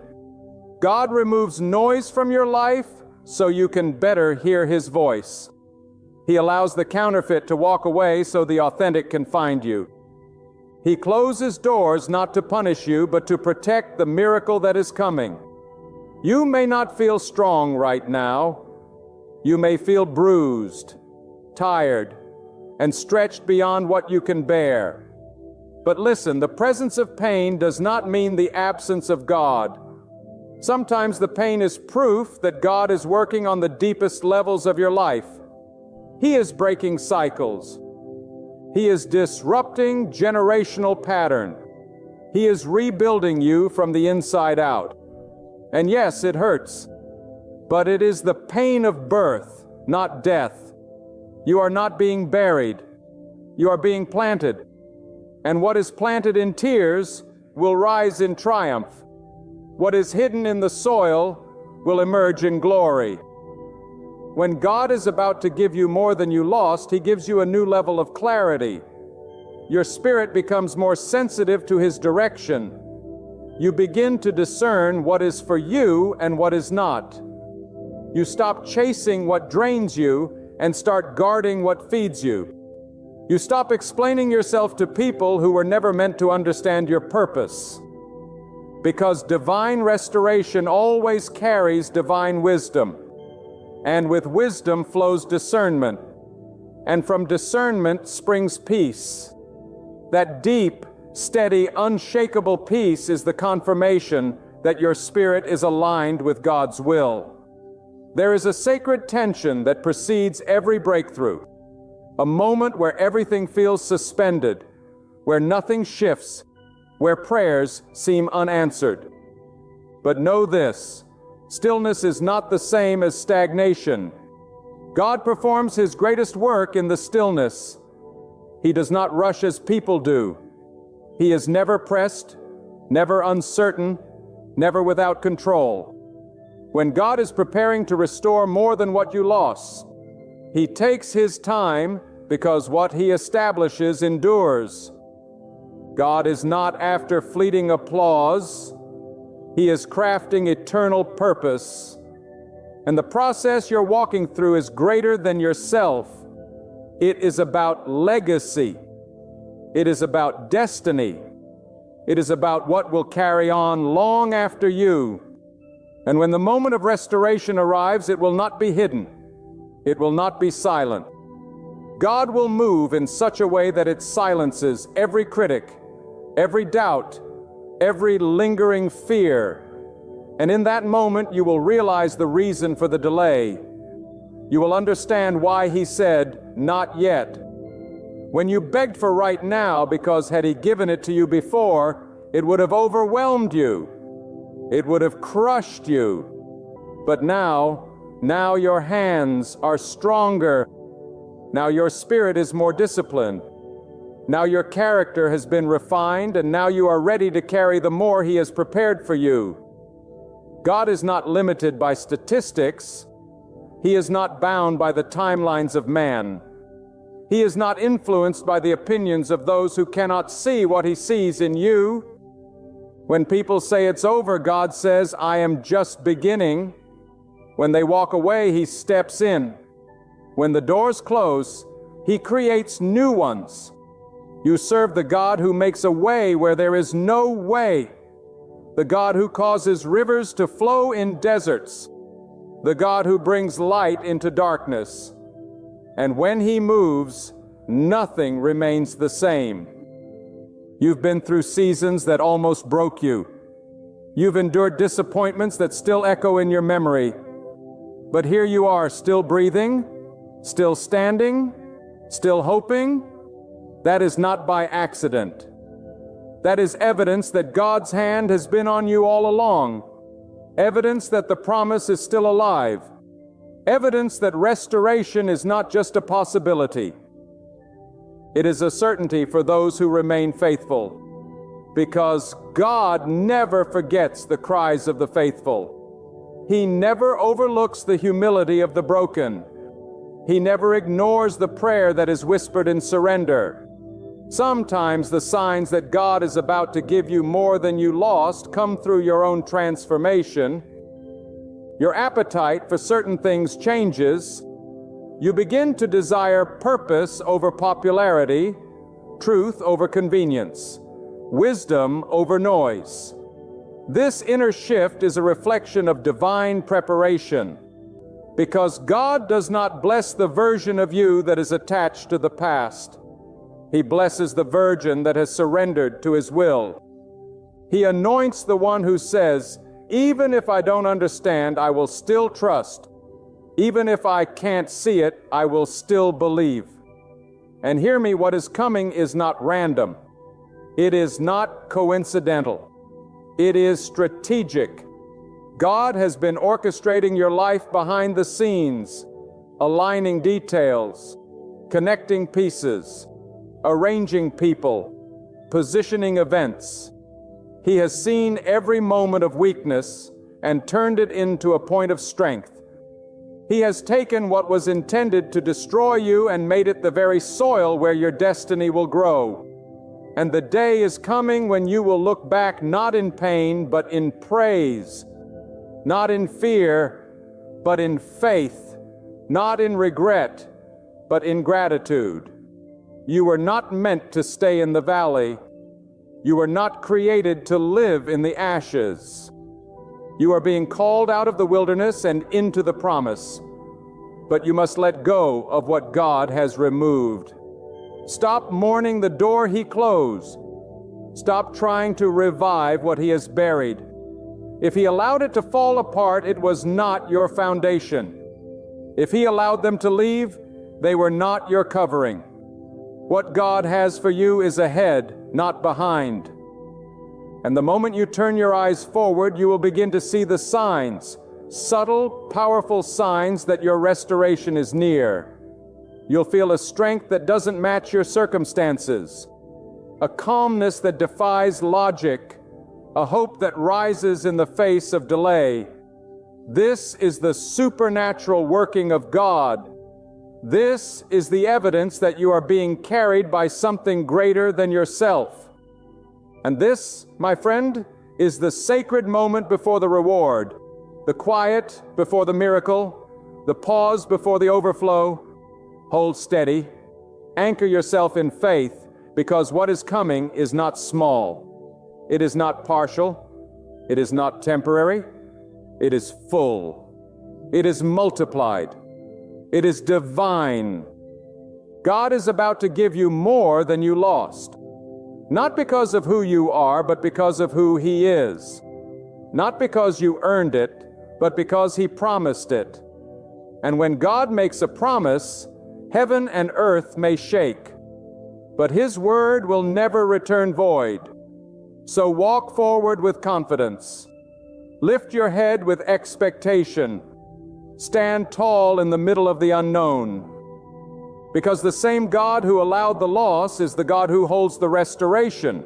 Speaker 1: God removes noise from your life so you can better hear His voice. He allows the counterfeit to walk away so the authentic can find you. He closes doors not to punish you, but to protect the miracle that is coming. You may not feel strong right now. You may feel bruised. tired, and stretched beyond what you can bear. But listen, the presence of pain does not mean the absence of God. Sometimes the pain is proof that God is working on the deepest levels of your life. He is breaking cycles. He is disrupting generational pattern. He is rebuilding you from the inside out. And yes, it hurts, but it is the pain of birth, not death. You are not being buried. You are being planted. And what is planted in tears will rise in triumph. What is hidden in the soil will emerge in glory. When God is about to give you more than you lost, He gives you a new level of clarity. Your spirit becomes more sensitive to His direction. You begin to discern what is for you and what is not. You stop chasing what drains you and start guarding what feeds you. You stop explaining yourself to people who were never meant to understand your purpose. Because divine restoration always carries divine wisdom. And with wisdom flows discernment. And from discernment springs peace. That deep, steady, unshakable peace is the confirmation that your spirit is aligned with God's will. There is a sacred tension that precedes every breakthrough. A moment where everything feels suspended, where nothing shifts, where prayers seem unanswered. But know this, stillness is not the same as stagnation. God performs His greatest work in the stillness. He does not rush as people do. He is never pressed, never uncertain, never without control. When God is preparing to restore more than what you lost, He takes His time because what He establishes endures. God is not after fleeting applause. He is crafting eternal purpose. And the process you're walking through is greater than yourself. It is about legacy. It is about destiny. It is about what will carry on long after you. And when the moment of restoration arrives, it will not be hidden. It will not be silent. God will move in such a way that it silences every critic, every doubt, every lingering fear. And in that moment, you will realize the reason for the delay. You will understand why He said, "Not yet." When you begged for right now, because had He given it to you before, it would have overwhelmed you. It would have crushed you. But now your hands are stronger. Now your spirit is more disciplined. Now your character has been refined, and now you are ready to carry the more He has prepared for you. God is not limited by statistics. He is not bound by the timelines of man. He is not influenced by the opinions of those who cannot see what He sees in you. When people say it's over, God says, "I am just beginning." When they walk away, He steps in. When the doors close, He creates new ones. You serve the God who makes a way where there is no way. The God who causes rivers to flow in deserts. The God who brings light into darkness. And when He moves, nothing remains the same. You've been through seasons that almost broke you. You've endured disappointments that still echo in your memory. But here you are, still breathing, still standing, still hoping. That is not by accident. That is evidence that God's hand has been on you all along. Evidence that the promise is still alive. Evidence that restoration is not just a possibility. It is a certainty for those who remain faithful, because God never forgets the cries of the faithful. He never overlooks the humility of the broken. He never ignores the prayer that is whispered in surrender. Sometimes the signs that God is about to give you more than you lost come through your own transformation. Your appetite for certain things changes. You begin to desire purpose over popularity, truth over convenience, wisdom over noise. This inner shift is a reflection of divine preparation. Because God does not bless the version of you that is attached to the past. He blesses the virgin that has surrendered to His will. He anoints the one who says, even if I don't understand, I will still trust. Even if I can't see it, I will still believe. And hear me, what is coming is not random. It is not coincidental. It is strategic. God has been orchestrating your life behind the scenes, aligning details, connecting pieces, arranging people, positioning events. He has seen every moment of weakness and turned it into a point of strength. He has taken what was intended to destroy you and made it the very soil where your destiny will grow. And the day is coming when you will look back not in pain, but in praise, not in fear, but in faith, not in regret, but in gratitude. You were not meant to stay in the valley. You were not created to live in the ashes. You are being called out of the wilderness and into the promise. But you must let go of what God has removed. Stop mourning the door He closed. Stop trying to revive what He has buried. If He allowed it to fall apart, it was not your foundation. If He allowed them to leave, they were not your covering. What God has for you is ahead, not behind. And the moment you turn your eyes forward, you will begin to see the signs, subtle, powerful signs that your restoration is near. You'll feel a strength that doesn't match your circumstances, a calmness that defies logic, a hope that rises in the face of delay. This is the supernatural working of God. This is the evidence that you are being carried by something greater than yourself. And this, my friend, is the sacred moment before the reward, the quiet before the miracle, the pause before the overflow. Hold steady. Anchor yourself in faith, because what is coming is not small. It is not partial. It is not temporary. It is full. It is multiplied. It is divine. God is about to give you more than you lost. Not because of who you are, but because of who He is. Not because you earned it, but because He promised it. And when God makes a promise, heaven and earth may shake, but His word will never return void. So walk forward with confidence. Lift your head with expectation. Stand tall in the middle of the unknown. Because the same God who allowed the loss is the God who holds the restoration,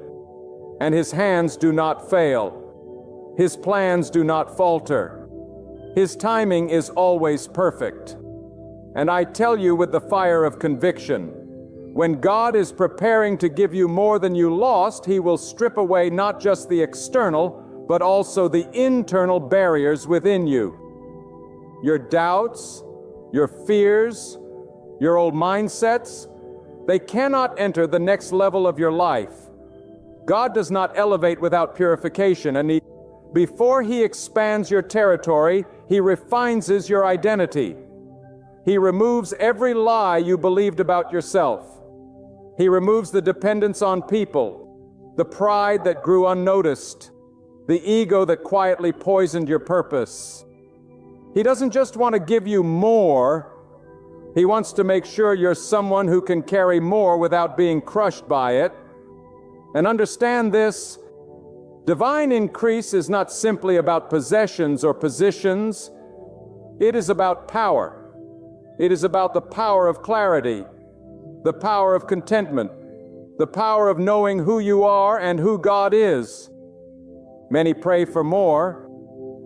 Speaker 1: and His hands do not fail. His plans do not falter. His timing is always perfect. And I tell you with the fire of conviction, when God is preparing to give you more than you lost, He will strip away not just the external, but also the internal barriers within you. Your doubts, your fears, your old mindsets, they cannot enter the next level of your life. God does not elevate without purification, and before He expands your territory, He refines your identity. He removes every lie you believed about yourself. He removes the dependence on people, the pride that grew unnoticed, the ego that quietly poisoned your purpose. He doesn't just want to give you more. He wants to make sure you're someone who can carry more without being crushed by it. And understand this, divine increase is not simply about possessions or positions. It is about power. It is about the power of clarity, the power of contentment, the power of knowing who you are and who God is. Many pray for more,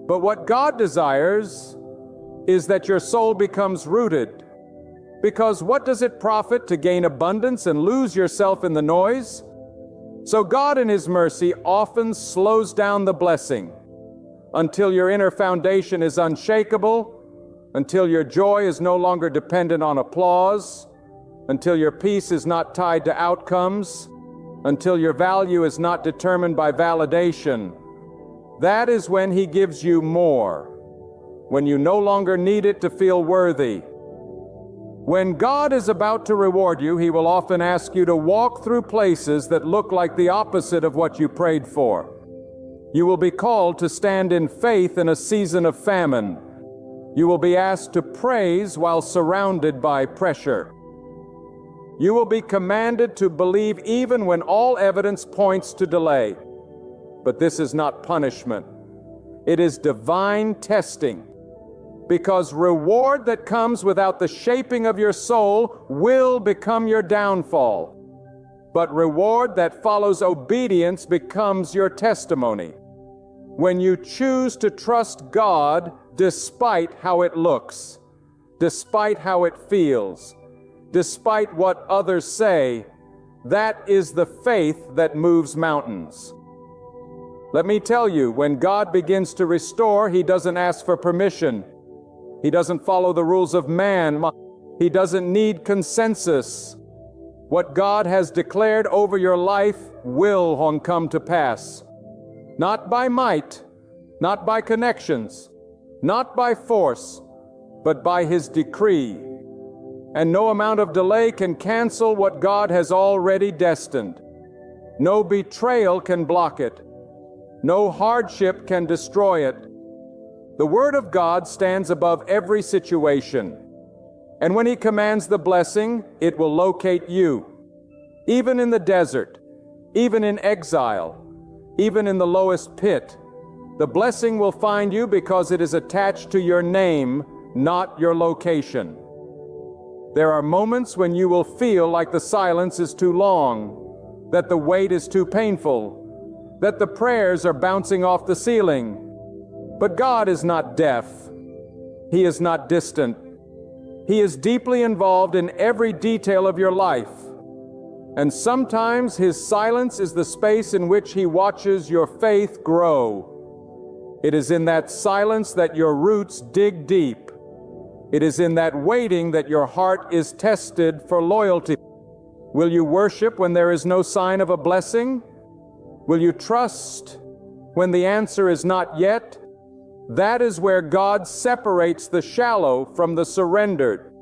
Speaker 1: but what God desires is that your soul becomes rooted. Because what does it profit to gain abundance and lose yourself in the noise? So God in His mercy often slows down the blessing until your inner foundation is unshakable, until your joy is no longer dependent on applause, until your peace is not tied to outcomes, until your value is not determined by validation. That is when He gives you more. when you no longer need it to feel worthy. When God is about to reward you, He will often ask you to walk through places that look like the opposite of what you prayed for. You will be called to stand in faith in a season of famine. You will be asked to praise while surrounded by pressure. You will be commanded to believe even when all evidence points to delay. But this is not punishment. It is divine testing. Because reward that comes without the shaping of your soul will become your downfall. But reward that follows obedience becomes your testimony. When you choose to trust God despite how it looks, despite how it feels, despite what others say, that is the faith that moves mountains. Let me tell you, when God begins to restore, He doesn't ask for permission. He doesn't follow the rules of man. He doesn't need consensus. What God has declared over your life will come to pass. Not by might, not by connections, not by force, but by His decree. And no amount of delay can cancel what God has already destined. No betrayal can block it. No hardship can destroy it. The Word of God stands above every situation. And when He commands the blessing, it will locate you. Even in the desert, even in exile, even in the lowest pit, the blessing will find you because it is attached to your name, not your location. There are moments when you will feel like the silence is too long, that the wait is too painful, that the prayers are bouncing off the ceiling. But God is not deaf. He is not distant. He is deeply involved in every detail of your life. And sometimes His silence is the space in which He watches your faith grow. It is in that silence that your roots dig deep. It is in that waiting that your heart is tested for loyalty. Will you worship when there is no sign of a blessing? Will you trust when the answer is not yet? That is where God separates the shallow from the surrendered.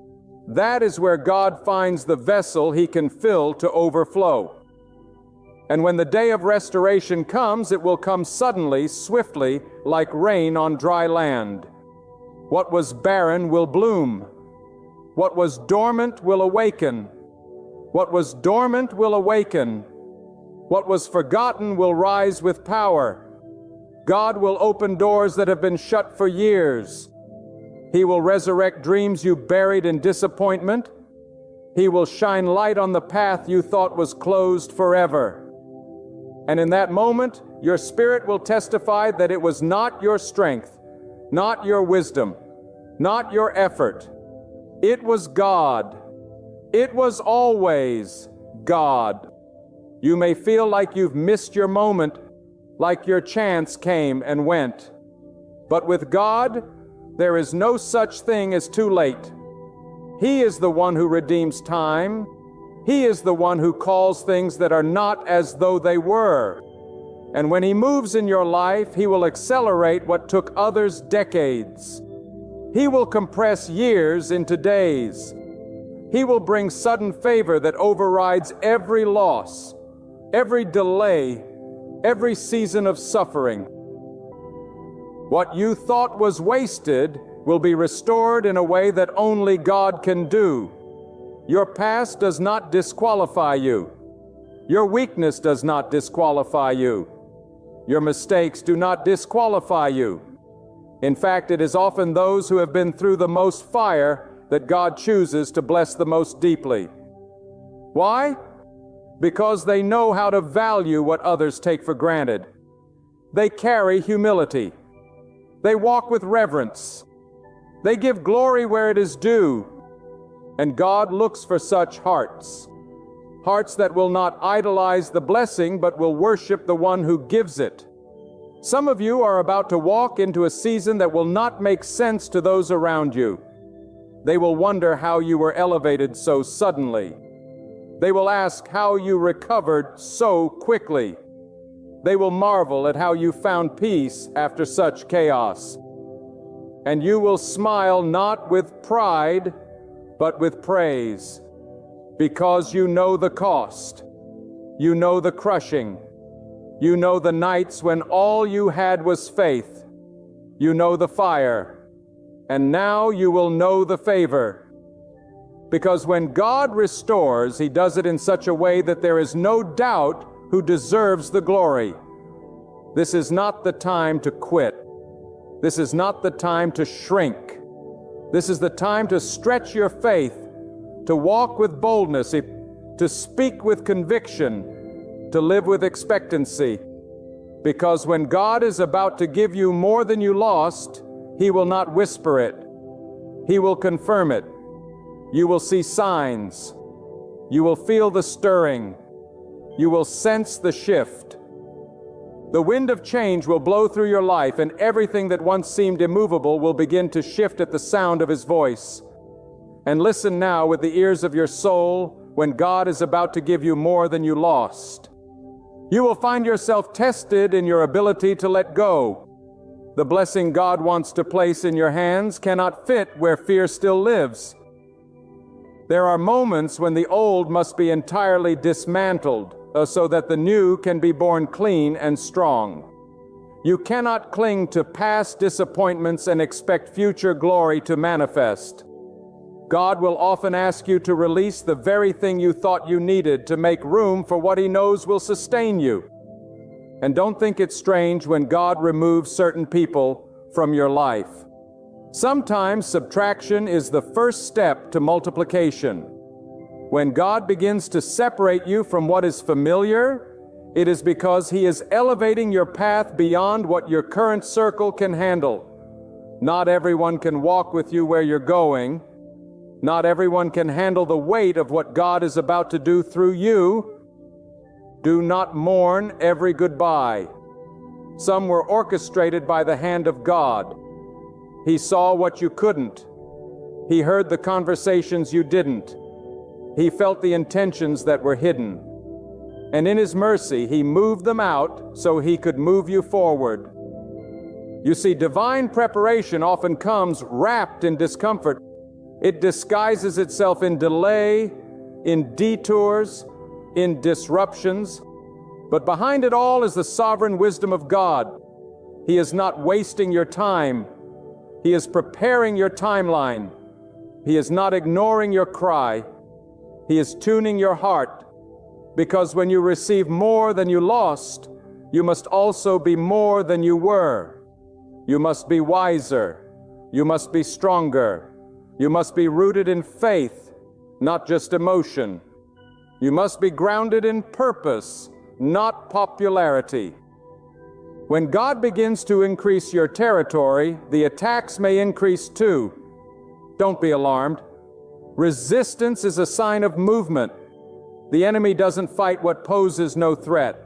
Speaker 1: That is where God finds the vessel He can fill to overflow. And when the day of restoration comes, it will come suddenly, swiftly, like rain on dry land. What was barren will bloom. What was dormant will awaken. What was dormant will awaken. What was forgotten will rise with power. God will open doors that have been shut for years. He will resurrect dreams you buried in disappointment. He will shine light on the path you thought was closed forever. And in that moment, your spirit will testify that it was not your strength, not your wisdom, not your effort. It was God. It was always God. You may feel like you've missed your moment, like your chance came and went. But with God, there is no such thing as too late. He is the one who redeems time. He is the one who calls things that are not as though they were. And when He moves in your life, He will accelerate what took others decades. He will compress years into days. He will bring sudden favor that overrides every loss, every delay, every season of suffering. What you thought was wasted will be restored in a way that only God can do. Your past does not disqualify you. Your weakness does not disqualify you. Your mistakes do not disqualify you. In fact, it is often those who have been through the most fire that God chooses to bless the most deeply. Why? Because they know how to value what others take for granted. They carry humility. They walk with reverence. They give glory where it is due. And God looks for such hearts. Hearts that will not idolize the blessing, but will worship the one who gives it. Some of you are about to walk into a season that will not make sense to those around you. They will wonder how you were elevated so suddenly. They will ask how you recovered so quickly. They will marvel at how you found peace after such chaos. and you will smile not with pride, but with praise, because you know the cost. You know the crushing. You know the nights when all you had was faith. You know the fire, and now you will know the favor. Because when God restores, He does it in such a way that there is no doubt who deserves the glory. This is not the time to quit. This is not the time to shrink. This is the time to stretch your faith, to walk with boldness, to speak with conviction, to live with expectancy. Because when God is about to give you more than you lost, He will not whisper it. He will confirm it. You will see signs. You will feel the stirring. You will sense the shift. The wind of change will blow through your life, and everything that once seemed immovable will begin to shift at the sound of His voice. And listen now with the ears of your soul when God is about to give you more than you lost. You will find yourself tested in your ability to let go. The blessing God wants to place in your hands cannot fit where fear still lives. There are moments when the old must be entirely dismantled, so that the new can be born clean and strong. You cannot cling to past disappointments and expect future glory to manifest. God will often ask you to release the very thing you thought you needed to make room for what He knows will sustain you. And don't think it's strange when God removes certain people from your life. Sometimes subtraction is the first step to multiplication. When God begins to separate you from what is familiar, it is because He is elevating your path beyond what your current circle can handle. Not everyone can walk with you where you're going. Not everyone can handle the weight of what God is about to do through you. Do not mourn every goodbye. Some were orchestrated by the hand of God. He saw what you couldn't. He heard the conversations you didn't. He felt the intentions that were hidden. And in His mercy, He moved them out so He could move you forward. You see, divine preparation often comes wrapped in discomfort. It disguises itself in delay, in detours, in disruptions. But behind it all is the sovereign wisdom of God. He is not wasting your time. He is preparing your timeline. He is not ignoring your cry. He is tuning your heart. Because when you receive more than you lost, you must also be more than you were. You must be wiser. You must be stronger. You must be rooted in faith, not just emotion. You must be grounded in purpose, not popularity. When God begins to increase your territory, the attacks may increase too. Don't be alarmed. Resistance is a sign of movement. The enemy doesn't fight what poses no threat.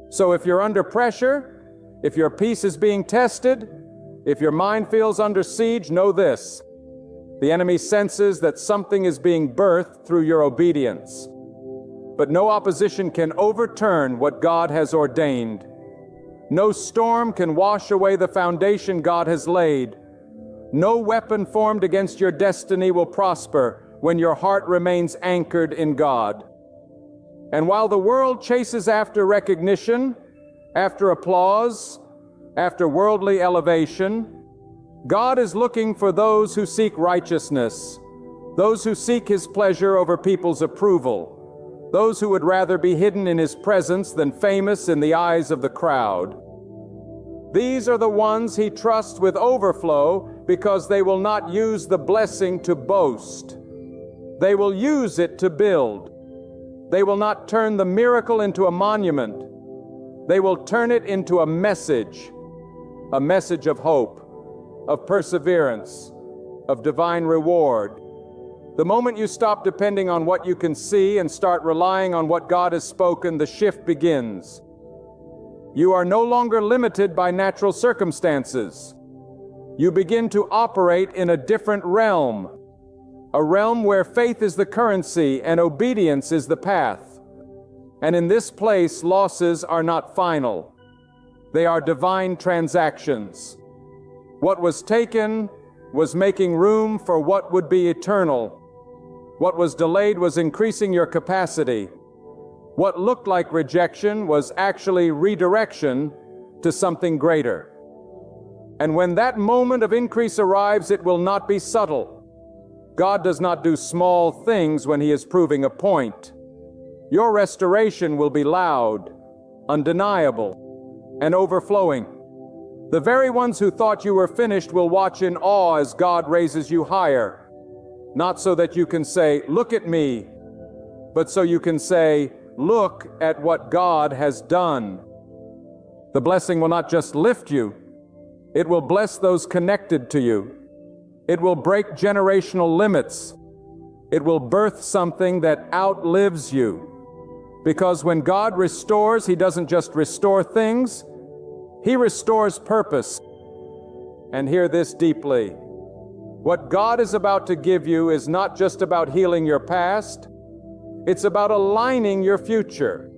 Speaker 1: So if you're under pressure, if your peace is being tested, if your mind feels under siege, know this. The enemy senses that something is being birthed through your obedience. But no opposition can overturn what God has ordained. No storm can wash away the foundation God has laid. No weapon formed against your destiny will prosper when your heart remains anchored in God. And while the world chases after recognition, after applause, after worldly elevation, God is looking for those who seek righteousness, those who seek His pleasure over people's approval, those who would rather be hidden in His presence than famous in the eyes of the crowd. These are the ones He trusts with overflow because they will not use the blessing to boast. They will use it to build. They will not turn the miracle into a monument. They will turn it into a message of hope, of perseverance, of divine reward. The moment you stop depending on what you can see and start relying on what God has spoken, the shift begins. You are no longer limited by natural circumstances. You begin to operate in a different realm, a realm where faith is the currency and obedience is the path. And in this place, losses are not final. They are divine transactions. What was taken was making room for what would be eternal. What was delayed was increasing your capacity. What looked like rejection was actually redirection to something greater. And when that moment of increase arrives, it will not be subtle. God does not do small things when He is proving a point. Your restoration will be loud, undeniable, and overflowing. The very ones who thought you were finished will watch in awe as God raises you higher. Not so that you can say, "Look at me," but so you can say, "Look at what God has done." The blessing will not just lift you, it will bless those connected to you. It will break generational limits. It will birth something that outlives you. Because when God restores, He doesn't just restore things, He restores purpose. And hear this deeply. What God is about to give you is not just about healing your past, it's about aligning your future.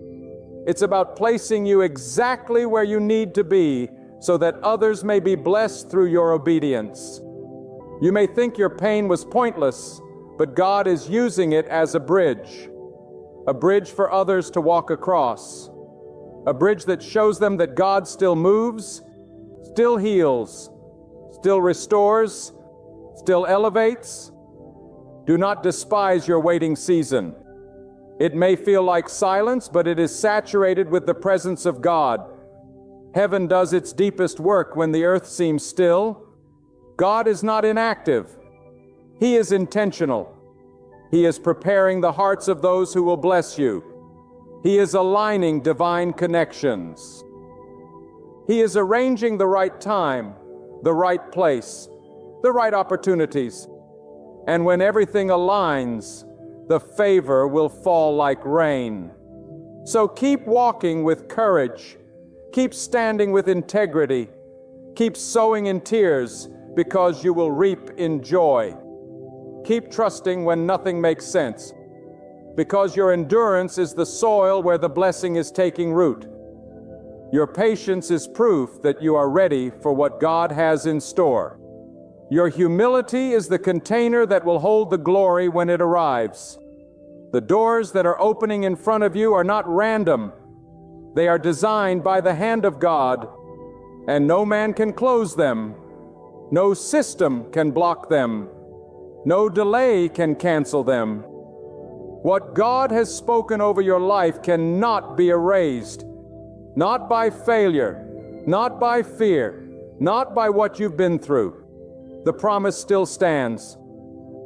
Speaker 1: It's about placing you exactly where you need to be so that others may be blessed through your obedience. You may think your pain was pointless, but God is using it as a bridge for others to walk across, a bridge that shows them that God still moves, still heals, still restores, still elevates. Do not despise your waiting season. It may feel like silence, but it is saturated with the presence of God. Heaven does its deepest work when the earth seems still. God is not inactive. He is intentional. He is preparing the hearts of those who will bless you. He is aligning divine connections. He is arranging the right time, the right place, the right opportunities. And when everything aligns, the favor will fall like rain. So keep walking with courage. Keep standing with integrity. Keep sowing in tears, because you will reap in joy. Keep trusting when nothing makes sense, because your endurance is the soil where the blessing is taking root. Your patience is proof that you are ready for what God has in store. Your humility is the container that will hold the glory when it arrives. The doors that are opening in front of you are not random. They are designed by the hand of God, and no man can close them. No system can block them. No delay can cancel them. What God has spoken over your life cannot be erased. Not by failure, not by fear, not by what you've been through. The promise still stands.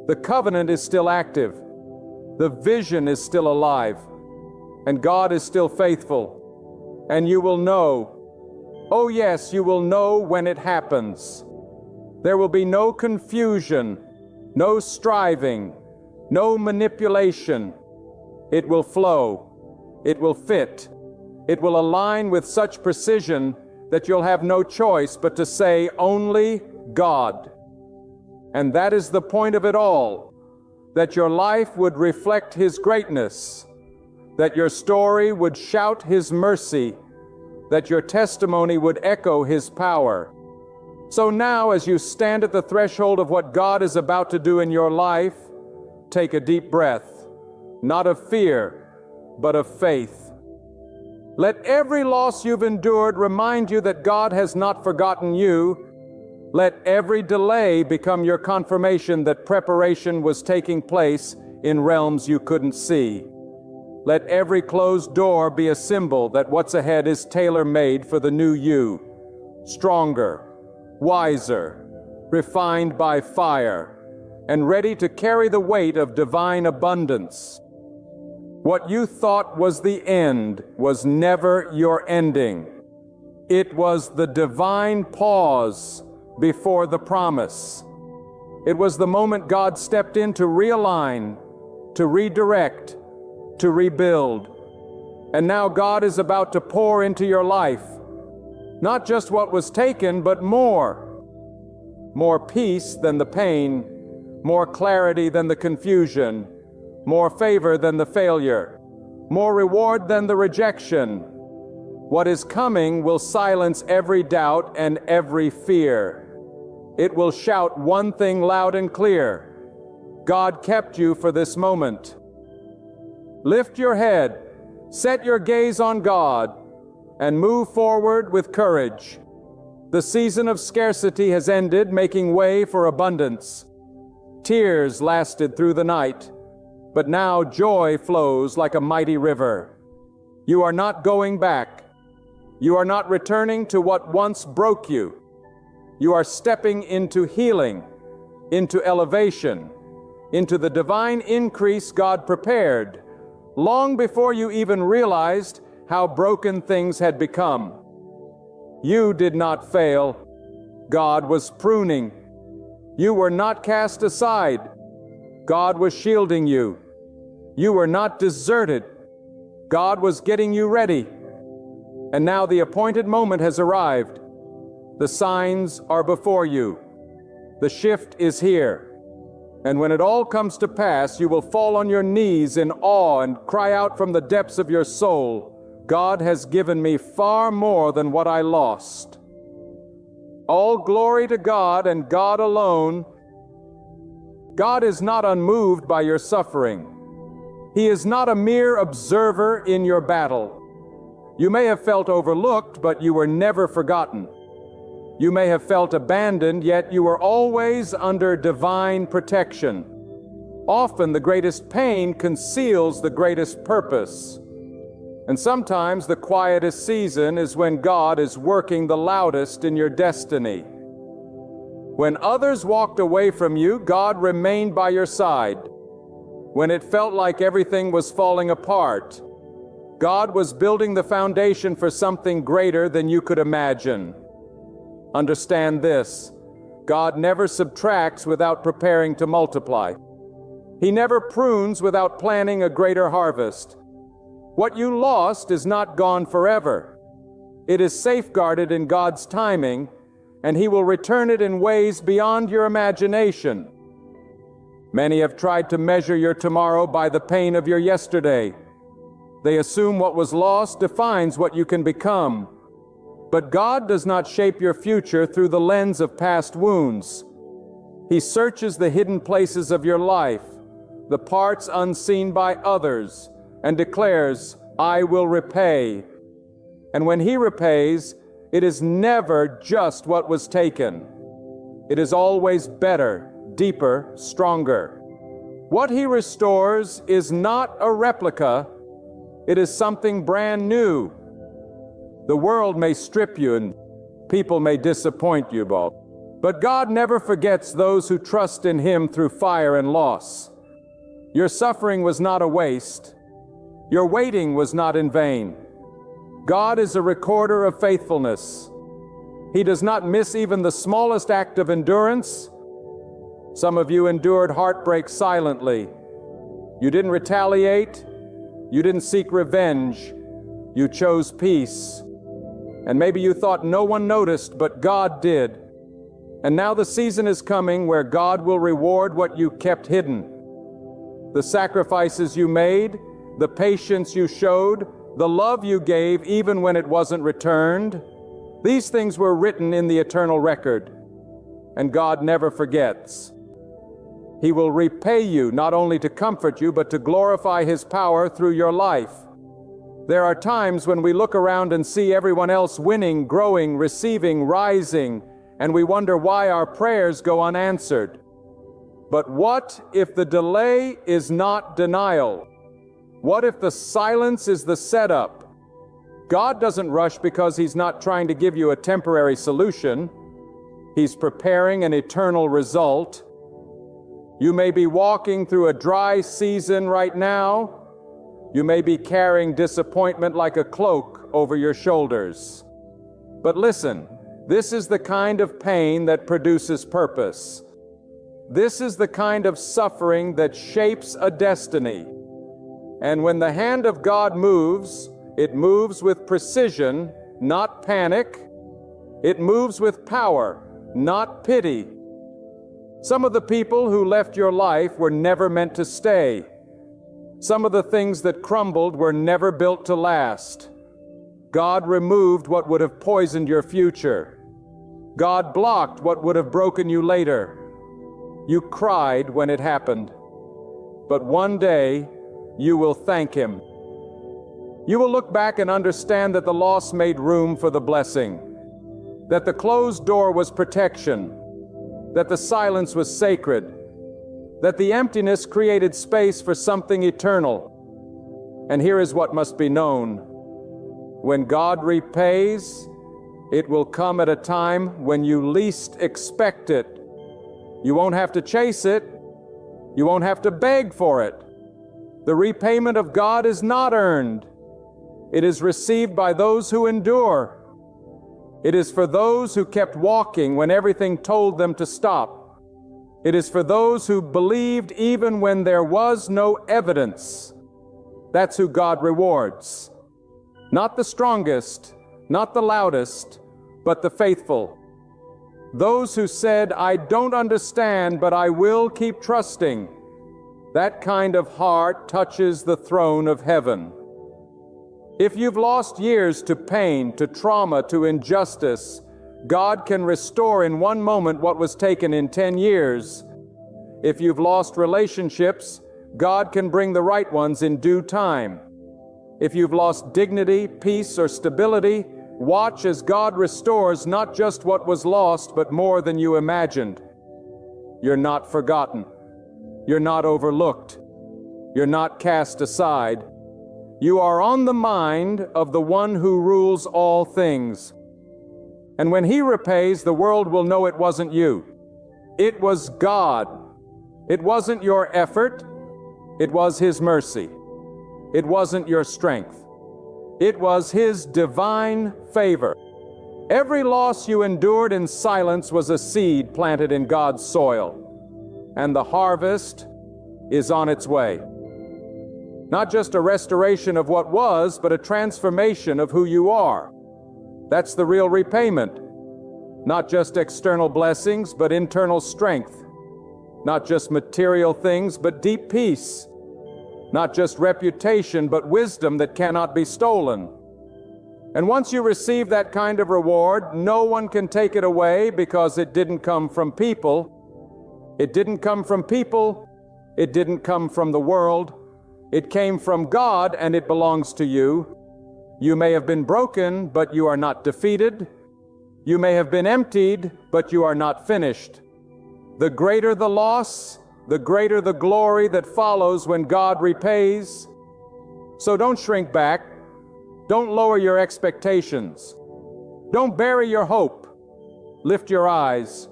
Speaker 1: The covenant is still active. The vision is still alive. And God is still faithful. And you will know, oh yes, you will know when it happens. There will be no confusion, no striving, no manipulation. It will flow. It will fit. It will align with such precision that you'll have no choice but to say only God. And that is the point of it all, that your life would reflect His greatness, that your story would shout His mercy, that your testimony would echo His power. So now, as you stand at the threshold of what God is about to do in your life, take a deep breath, not of fear, but of faith. Let every loss you've endured remind you that God has not forgotten you. Let every delay become your confirmation that preparation was taking place in realms you couldn't see. Let every closed door be a symbol that what's ahead is tailor-made for the new you, stronger, wiser, refined by fire, and ready to carry the weight of divine abundance. What you thought was the end was never your ending. It was the divine pause before the promise. It was the moment God stepped in to realign, to redirect, to rebuild. And now God is about to pour into your life, not just what was taken, but more. More peace than the pain, more clarity than the confusion, more favor than the failure, more reward than the rejection. What is coming will silence every doubt and every fear. It will shout one thing loud and clear: God kept you for this moment. Lift your head, set your gaze on God, and move forward with courage. The season of scarcity has ended, making way for abundance. Tears lasted through the night, but now joy flows like a mighty river. You are not going back. You are not returning to what once broke you. You are stepping into healing, into elevation, into the divine increase God prepared, long before you even realized how broken things had become. You did not fail. God was pruning. You were not cast aside. God was shielding you. You were not deserted. God was getting you ready. And now the appointed moment has arrived. The signs are before you. The shift is here. And when it all comes to pass, you will fall on your knees in awe and cry out from the depths of your soul, God has given me far more than what I lost. All glory to God and God alone. God is not unmoved by your suffering. He is not a mere observer in your battle. You may have felt overlooked, but you were never forgotten. You may have felt abandoned, yet you were always under divine protection. Often the greatest pain conceals the greatest purpose. And sometimes the quietest season is when God is working the loudest in your destiny. When others walked away from you, God remained by your side. When it felt like everything was falling apart, God was building the foundation for something greater than you could imagine. Understand this: God never subtracts without preparing to multiply. He never prunes without planning a greater harvest. What you lost is not gone forever. It is safeguarded in God's timing, and He will return it in ways beyond your imagination. Many have tried to measure your tomorrow by the pain of your yesterday. They assume what was lost defines what you can become. But God does not shape your future through the lens of past wounds. He searches the hidden places of your life, the parts unseen by others, and declares, I will repay. And when He repays, it is never just what was taken. It is always better, deeper, stronger. What He restores is not a replica. It is something brand new. The world may strip you and people may disappoint you, but God never forgets those who trust in Him through fire and loss. Your suffering was not a waste. Your waiting was not in vain. God is a recorder of faithfulness. He does not miss even the smallest act of endurance. Some of you endured heartbreak silently. You didn't retaliate. You didn't seek revenge. You chose peace. And maybe you thought no one noticed, but God did. And now the season is coming where God will reward what you kept hidden. The sacrifices you made, the patience you showed, the love you gave even when it wasn't returned. These things were written in the eternal record, and God never forgets. He will repay you not only to comfort you, but to glorify His power through your life. There are times when we look around and see everyone else winning, growing, receiving, rising, and we wonder why our prayers go unanswered. But what if the delay is not denial? What if the silence is the setup? God doesn't rush because He's not trying to give you a temporary solution. He's preparing an eternal result. You may be walking through a dry season right now. You may be carrying disappointment like a cloak over your shoulders. But listen, this is the kind of pain that produces purpose. This is the kind of suffering that shapes a destiny. And when the hand of God moves, it moves with precision, not panic. It moves with power, not pity. Some of the people who left your life were never meant to stay. Some of the things that crumbled were never built to last. God removed what would have poisoned your future. God blocked what would have broken you later. You cried when it happened. But one day, you will thank Him. You will look back and understand that the loss made room for the blessing, that the closed door was protection, that the silence was sacred, that the emptiness created space for something eternal. And here is what must be known. When God repays, it will come at a time when you least expect it. You won't have to chase it. You won't have to beg for it. The repayment of God is not earned. It is received by those who endure. It is for those who kept walking when everything told them to stop. It is for those who believed even when there was no evidence. That's who God rewards. Not the strongest, not the loudest, but the faithful. Those who said, "I don't understand, but I will keep trusting." That kind of heart touches the throne of heaven. If you've lost years to pain, to trauma, to injustice, God can restore in one moment what was taken in 10 years. If you've lost relationships, God can bring the right ones in due time. If you've lost dignity, peace, or stability, watch as God restores not just what was lost, but more than you imagined. You're not forgotten. You're not overlooked. You're not cast aside. You are on the mind of the one who rules all things. And when He repays, the world will know it wasn't you. It was God. It wasn't your effort. It was His mercy. It wasn't your strength. It was His divine favor. Every loss you endured in silence was a seed planted in God's soil. And the harvest is on its way. Not just a restoration of what was, but a transformation of who you are. That's the real repayment. Not just external blessings, but internal strength. Not just material things, but deep peace. Not just reputation, but wisdom that cannot be stolen. And once you receive that kind of reward, no one can take it away because it didn't come from people. It didn't come from people. It didn't come from the world. It came from God, and it belongs to you. You may have been broken, but you are not defeated. You may have been emptied, but you are not finished. The greater the loss, the greater the glory that follows when God repays. So don't shrink back. Don't lower your expectations. Don't bury your hope. Lift your eyes.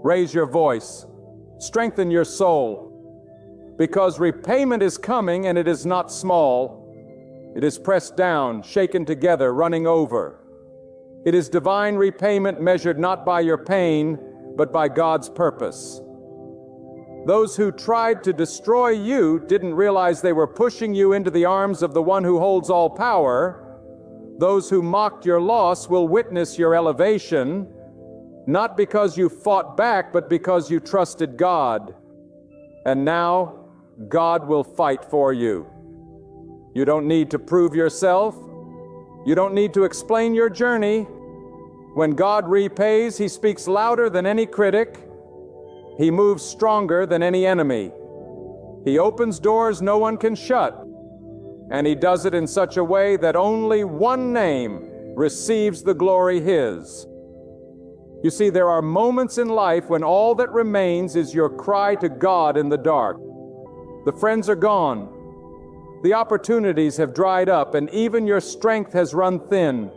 Speaker 1: Raise your voice. Strengthen your soul. Because repayment is coming, and it is not small. It is pressed down, shaken together, running over. It is divine repayment measured not by your pain, but by God's purpose. Those who tried to destroy you didn't realize they were pushing you into the arms of the one who holds all power. Those who mocked your loss will witness your elevation, not because you fought back, but because you trusted God. And now, God will fight for you. You don't need to prove yourself. You don't need to explain your journey. When God repays, He speaks louder than any critic. He moves stronger than any enemy. He opens doors no one can shut. And He does it in such a way that only one name receives the glory His. You see, there are moments in life when all that remains is your cry to God in the dark. The friends are gone. The opportunities have dried up, and even your strength has run thin.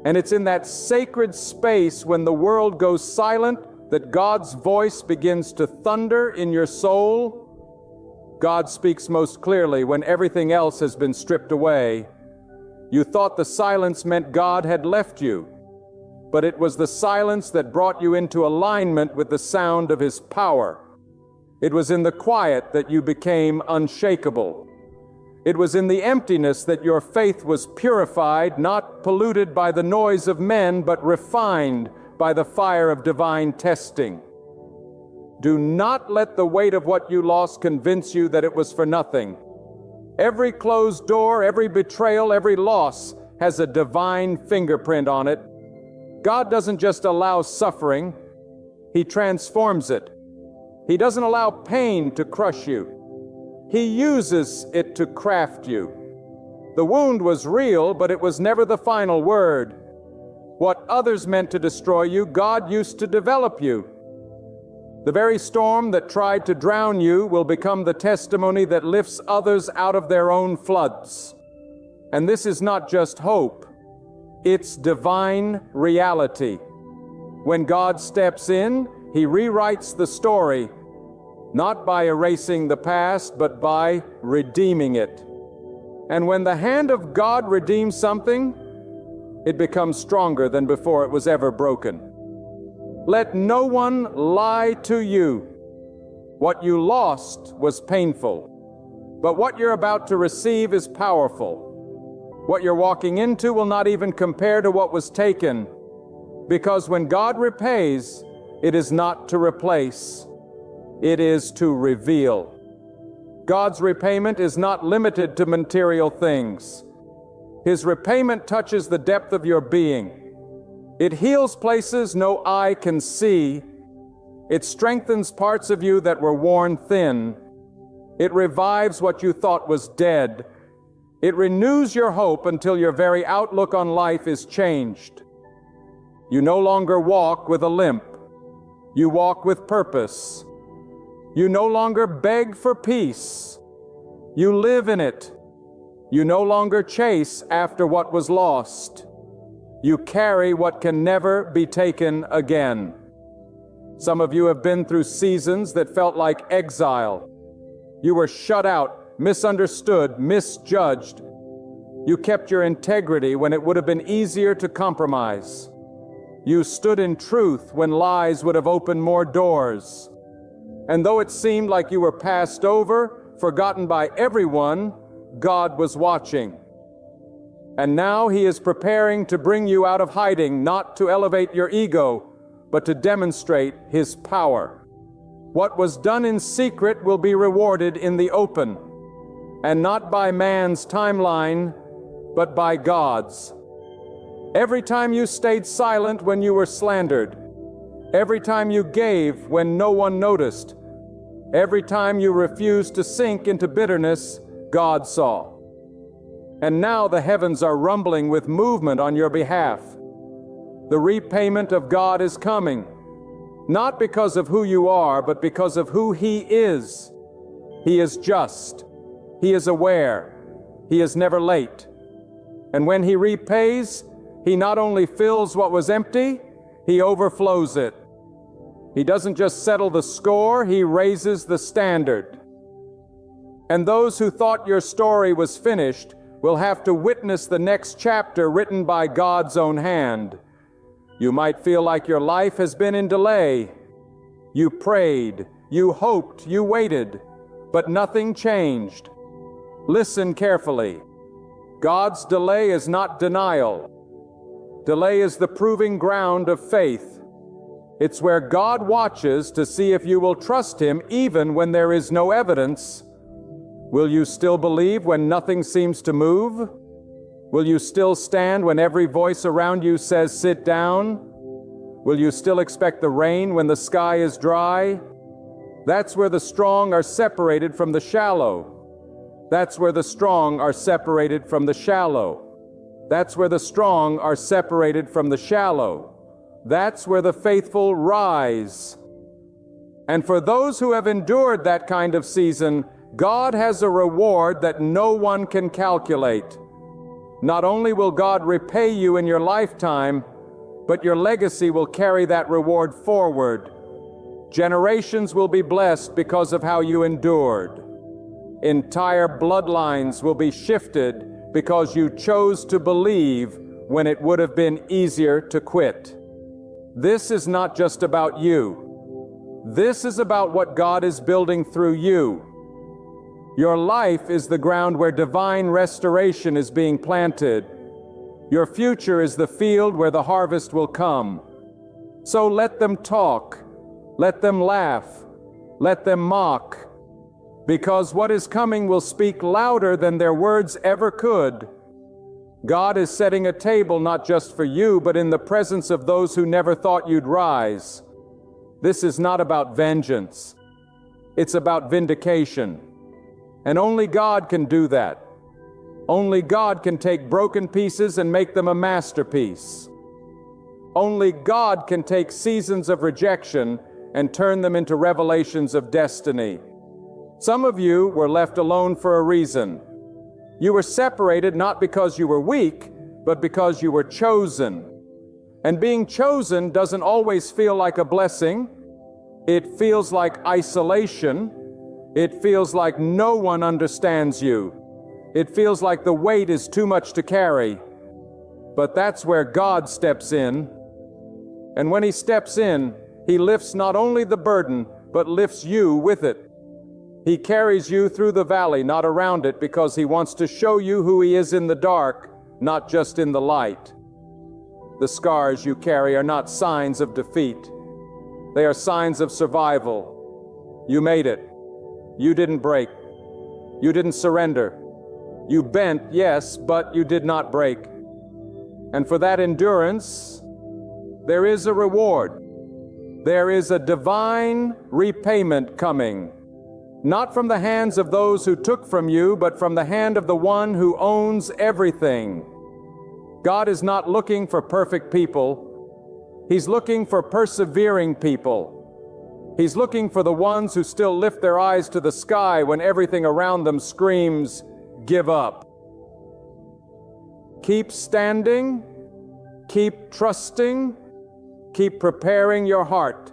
Speaker 1: And it's in that sacred space when the world goes silent that God's voice begins to thunder in your soul. God speaks most clearly when everything else has been stripped away. You thought the silence meant God had left you, but it was the silence that brought you into alignment with the sound of His power. It was in the quiet that you became unshakable. It was in the emptiness that your faith was purified, not polluted by the noise of men, but refined by the fire of divine testing. Do not let the weight of what you lost convince you that it was for nothing. Every closed door, every betrayal, every loss has a divine fingerprint on it. God doesn't just allow suffering, He transforms it. He doesn't allow pain to crush you. He uses it to craft you. The wound was real, but it was never the final word. What others meant to destroy you, God used to develop you. The very storm that tried to drown you will become the testimony that lifts others out of their own floods. And this is not just hope, it's divine reality. When God steps in, He rewrites the story, not by erasing the past, but by redeeming it. And when the hand of God redeems something, it becomes stronger than before it was ever broken. Let no one lie to you. What you lost was painful, but what you're about to receive is powerful. What you're walking into will not even compare to what was taken, because when God repays, it is not to replace, it is to reveal. God's repayment is not limited to material things. His repayment touches the depth of your being. It heals places no eye can see. It strengthens parts of you that were worn thin. It revives what you thought was dead. It renews your hope until your very outlook on life is changed. You no longer walk with a limp. You walk with purpose. You no longer beg for peace. You live in it. You no longer chase after what was lost. You carry what can never be taken again. Some of you have been through seasons that felt like exile. You were shut out, misunderstood, misjudged. You kept your integrity when it would have been easier to compromise. You stood in truth when lies would have opened more doors. And though it seemed like you were passed over, forgotten by everyone, God was watching. And now He is preparing to bring you out of hiding, not to elevate your ego, but to demonstrate His power. What was done in secret will be rewarded in the open, and not by man's timeline, but by God's. Every time you stayed silent when you were slandered, every time you gave when no one noticed, every time you refused to sink into bitterness, God saw. And now the heavens are rumbling with movement on your behalf. The repayment of God is coming, not because of who you are, but because of who He is. He is just. He is aware. He is never late. And when He repays, He not only fills what was empty, He overflows it. He doesn't just settle the score, He raises the standard. And those who thought your story was finished will have to witness the next chapter written by God's own hand. You might feel like your life has been in delay. You prayed, you hoped, you waited, but nothing changed. Listen carefully. God's delay is not denial. Delay is the proving ground of faith. It's where God watches to see if you will trust Him even when there is no evidence. Will you still believe when nothing seems to move? Will you still stand when every voice around you says, "Sit down"? Will you still expect the rain when the sky is dry? That's where the strong are separated from the shallow. That's where the strong are separated from the shallow. That's where the strong are separated from the shallow. That's where the faithful rise. And for those who have endured that kind of season, God has a reward that no one can calculate. Not only will God repay you in your lifetime, but your legacy will carry that reward forward. Generations will be blessed because of how you endured. Entire bloodlines will be shifted because you chose to believe when it would have been easier to quit. This is not just about you. This is about what God is building through you. Your life is the ground where divine restoration is being planted. Your future is the field where the harvest will come. So let them talk, let them laugh, let them mock, because what is coming will speak louder than their words ever could. God is setting a table not just for you, but in the presence of those who never thought you'd rise. This is not about vengeance. It's about vindication. And only God can do that. Only God can take broken pieces and make them a masterpiece. Only God can take seasons of rejection and turn them into revelations of destiny. Some of you were left alone for a reason. You were separated not because you were weak, but because you were chosen. And being chosen doesn't always feel like a blessing. It feels like isolation. It feels like no one understands you. It feels like the weight is too much to carry. But that's where God steps in. And when He steps in, He lifts not only the burden, but lifts you with it. He carries you through the valley, not around it, because He wants to show you who He is in the dark, not just in the light. The scars you carry are not signs of defeat. They are signs of survival. You made it. You didn't break. You didn't surrender. You bent, yes, but you did not break. And for that endurance, there is a reward. There is a divine repayment coming. Not from the hands of those who took from you, but from the hand of the one who owns everything. God is not looking for perfect people. He's looking for persevering people. He's looking for the ones who still lift their eyes to the sky when everything around them screams, "Give up." Keep standing, keep trusting, keep preparing your heart,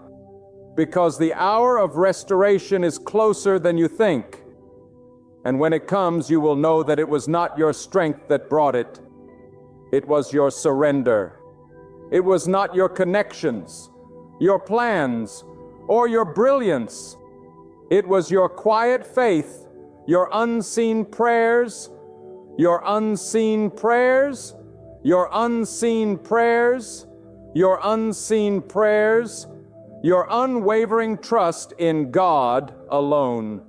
Speaker 1: because the hour of restoration is closer than you think. And when it comes, you will know that it was not your strength that brought it. It was your surrender. It was not your connections, your plans, or your brilliance. It was your quiet faith, your unseen prayers, your unseen prayers, your unseen prayers, your unseen prayers, your unwavering trust in God alone.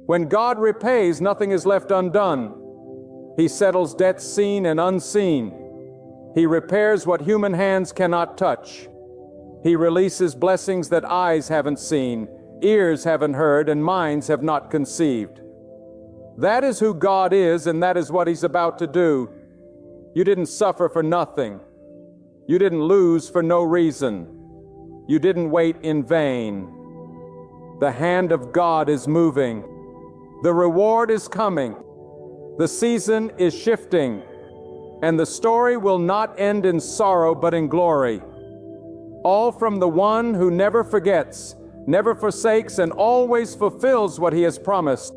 Speaker 1: When God repays, nothing is left undone. He settles debts seen and unseen. He repairs what human hands cannot touch. He releases blessings that eyes haven't seen, ears haven't heard, and minds have not conceived. That is who God is, and that is what He's about to do. You didn't suffer for nothing. You didn't lose for no reason. You didn't wait in vain. The hand of God is moving. The reward is coming. The season is shifting. And the story will not end in sorrow, but in glory. All from the one who never forgets, never forsakes, and always fulfills what He has promised.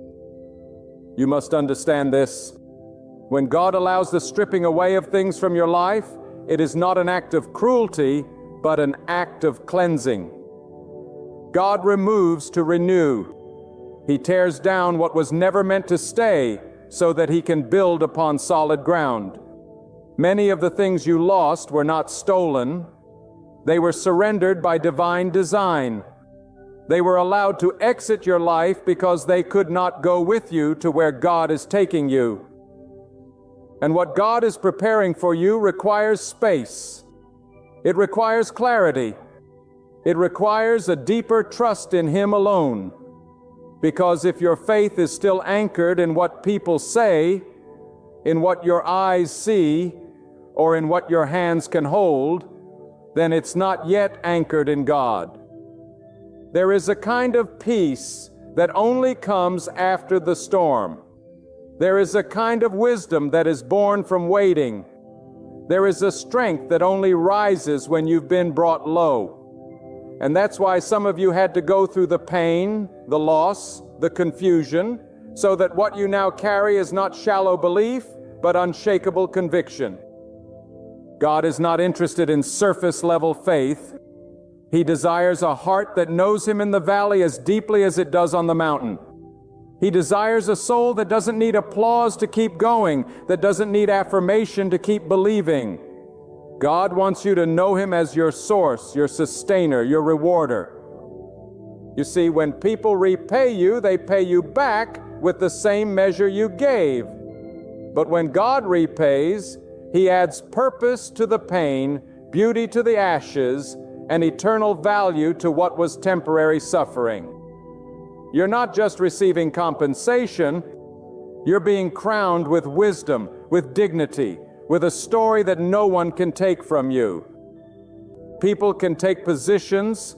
Speaker 1: You must understand this. When God allows the stripping away of things from your life, it is not an act of cruelty, but an act of cleansing. God removes to renew. He tears down what was never meant to stay, so that He can build upon solid ground. Many of the things you lost were not stolen. They were surrendered by divine design. They were allowed to exit your life because they could not go with you to where God is taking you. And what God is preparing for you requires space. It requires clarity. It requires a deeper trust in Him alone. Because if your faith is still anchored in what people say, in what your eyes see, or in what your hands can hold, then it's not yet anchored in God. There is a kind of peace that only comes after the storm. There is a kind of wisdom that is born from waiting. There is a strength that only rises when you've been brought low. And that's why some of you had to go through the pain, the loss, the confusion, so that what you now carry is not shallow belief, but unshakable conviction. God is not interested in surface-level faith. He desires a heart that knows Him in the valley as deeply as it does on the mountain. He desires a soul that doesn't need applause to keep going, that doesn't need affirmation to keep believing. God wants you to know Him as your source, your sustainer, your rewarder. You see, when people repay you, they pay you back with the same measure you gave. But when God repays, He adds purpose to the pain, beauty to the ashes, and eternal value to what was temporary suffering. You're not just receiving compensation, you're being crowned with wisdom, with dignity, with a story that no one can take from you. People can take positions,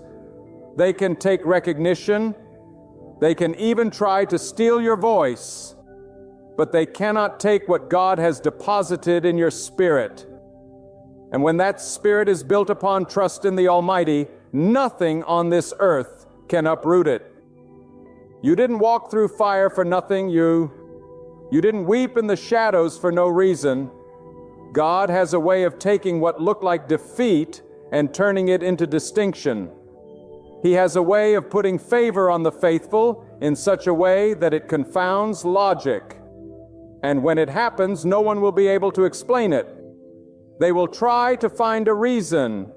Speaker 1: they can take recognition, they can even try to steal your voice, but they cannot take what God has deposited in your spirit. And when that spirit is built upon trust in the Almighty, nothing on this earth can uproot it. You didn't walk through fire for nothing. You didn't weep in the shadows for no reason. God has a way of taking what looked like defeat and turning it into distinction. He has a way of putting favor on the faithful in such a way that it confounds logic. And when it happens, no one will be able to explain it. They will try to find a reason.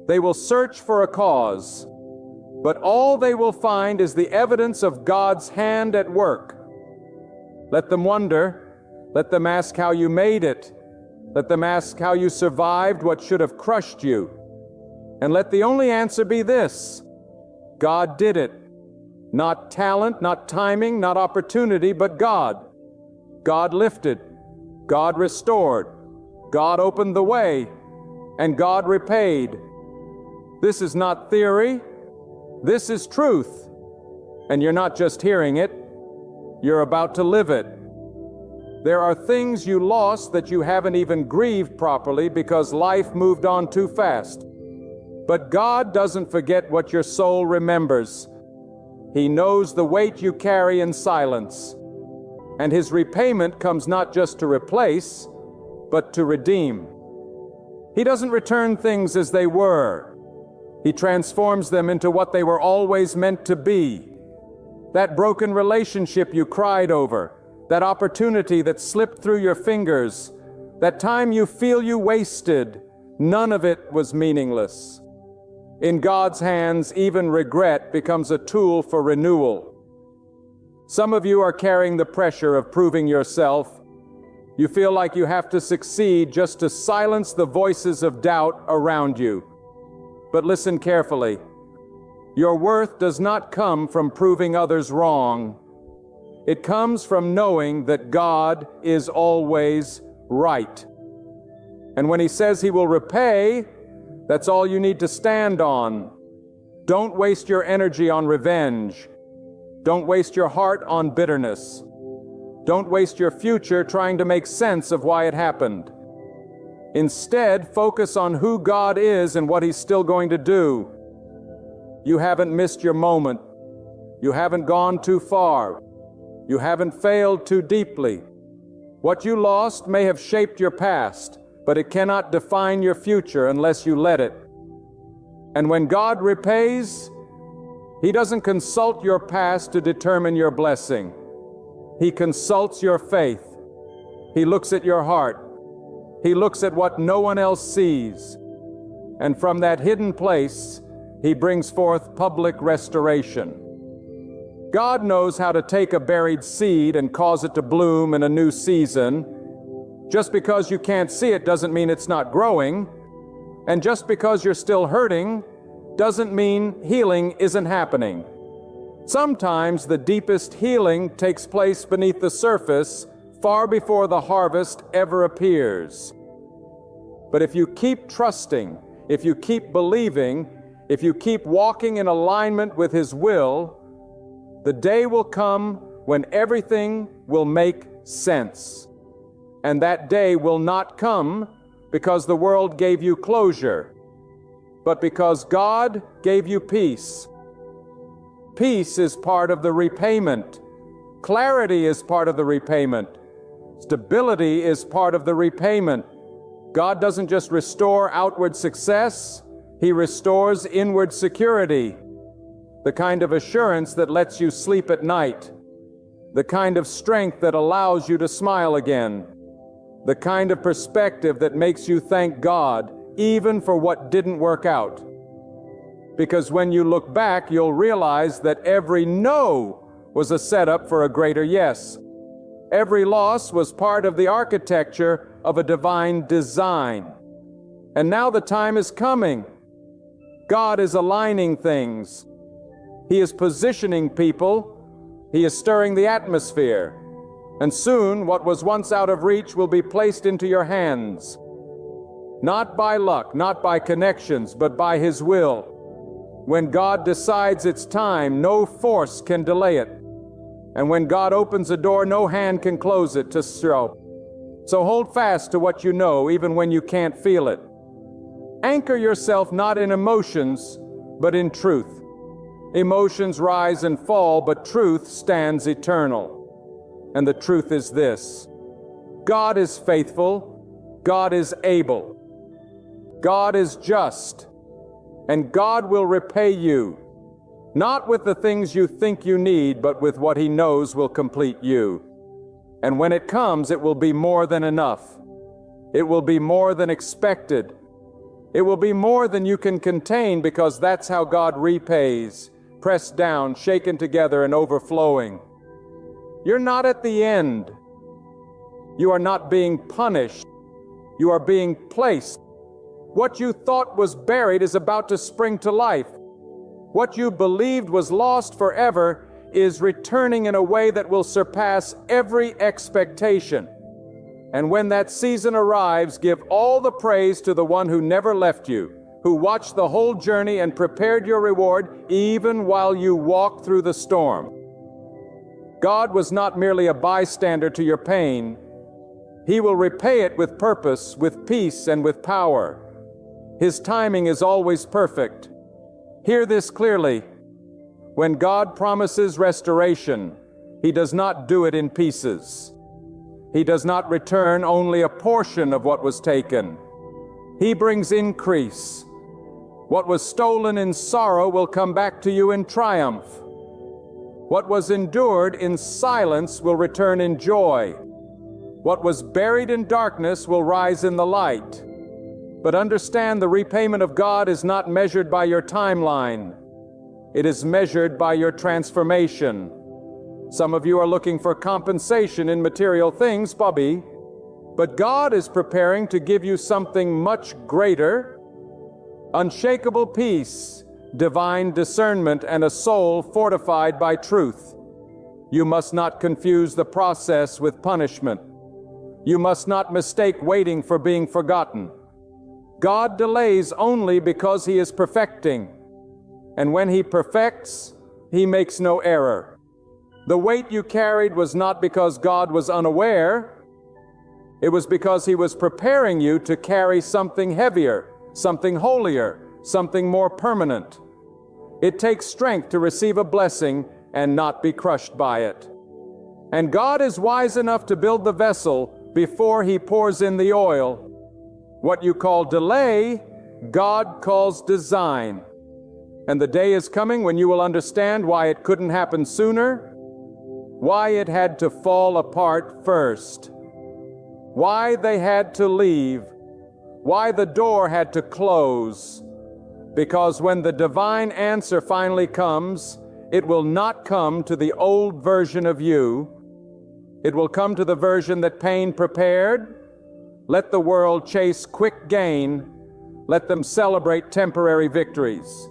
Speaker 1: They will search for a cause. But all they will find is the evidence of God's hand at work. Let them wonder. Let them ask how you made it. Let them ask how you survived what should have crushed you. And let the only answer be this: God did it. Not talent, not timing, not opportunity, but God. God lifted. God restored. God opened the way. And God repaid. This is not theory. This is truth. And you're not just hearing it, you're about to live it. There are things you lost that you haven't even grieved properly because life moved on too fast. But God doesn't forget what your soul remembers. He knows the weight you carry in silence. And His repayment comes not just to replace, but to redeem. He doesn't return things as they were. He transforms them into what they were always meant to be. That broken relationship you cried over, that opportunity that slipped through your fingers, that time you feel you wasted, none of it was meaningless. In God's hands, even regret becomes a tool for renewal. Some of you are carrying the pressure of proving yourself. You feel like you have to succeed just to silence the voices of doubt around you. But listen carefully. Your worth does not come from proving others wrong. It comes from knowing that God is always right. And when He says He will repay, that's all you need to stand on. Don't waste your energy on revenge. Don't waste your heart on bitterness. Don't waste your future trying to make sense of why it happened. Instead, focus on who God is and what He's still going to do. You haven't missed your moment. You haven't gone too far. You haven't failed too deeply. What you lost may have shaped your past, but it cannot define your future unless you let it. And when God repays, He doesn't consult your past to determine your blessing. He consults your faith. He looks at your heart. He looks at what no one else sees. And from that hidden place, He brings forth public restoration. God knows how to take a buried seed and cause it to bloom in a new season. Just because you can't see it doesn't mean it's not growing. And just because you're still hurting doesn't mean healing isn't happening. Sometimes the deepest healing takes place beneath the surface, far before the harvest ever appears. But if you keep trusting, if you keep believing, if you keep walking in alignment with His will, the day will come when everything will make sense. And that day will not come because the world gave you closure, but because God gave you peace. Peace is part of the repayment. Clarity is part of the repayment. Stability is part of the repayment. God doesn't just restore outward success, He restores inward security. The kind of assurance that lets you sleep at night. The kind of strength that allows you to smile again. The kind of perspective that makes you thank God even for what didn't work out. Because when you look back, you'll realize that every no was a setup for a greater yes. Every loss was part of the architecture of a divine design. And now the time is coming. God is aligning things. He is positioning people. He is stirring the atmosphere. And soon, what was once out of reach will be placed into your hands. Not by luck, not by connections, but by His will. When God decides it's time, no force can delay it. And when God opens a door, no hand can close it to throw. So hold fast to what you know, even when you can't feel it. Anchor yourself not in emotions, but in truth. Emotions rise and fall, but truth stands eternal. And the truth is this: God is faithful, God is able, God is just, and God will repay you, not with the things you think you need, but with what He knows will complete you. And when it comes, it will be more than enough. It will be more than expected. It will be more than you can contain, because that's how God repays, pressed down, shaken together, and overflowing. You're not at the end. You are not being punished. You are being placed. What you thought was buried is about to spring to life. What you believed was lost forever is returning in a way that will surpass every expectation. And when that season arrives, give all the praise to the one who never left you, who watched the whole journey and prepared your reward even while you walked through the storm. God was not merely a bystander to your pain. He will repay it with purpose, with peace, and with power. His timing is always perfect. Hear this clearly. When God promises restoration, He does not do it in pieces. He does not return only a portion of what was taken. He brings increase. What was stolen in sorrow will come back to you in triumph. What was endured in silence will return in joy. What was buried in darkness will rise in the light. But understand, the repayment of God is not measured by your timeline. It is measured by your transformation. Some of you are looking for compensation in material things, Bobby. But God is preparing to give you something much greater: unshakable peace, divine discernment, and a soul fortified by truth. You must not confuse the process with punishment. You must not mistake waiting for being forgotten. God delays only because He is perfecting. And when He perfects, He makes no error. The weight you carried was not because God was unaware. It was because He was preparing you to carry something heavier, something holier, something more permanent. It takes strength to receive a blessing and not be crushed by it. And God is wise enough to build the vessel before He pours in the oil. What you call delay, God calls design. And the day is coming when you will understand why it couldn't happen sooner, why it had to fall apart first, why they had to leave, why the door had to close. Because when the divine answer finally comes, it will not come to the old version of you. It will come to the version that pain prepared. Let the world chase quick gain. Let them celebrate temporary victories.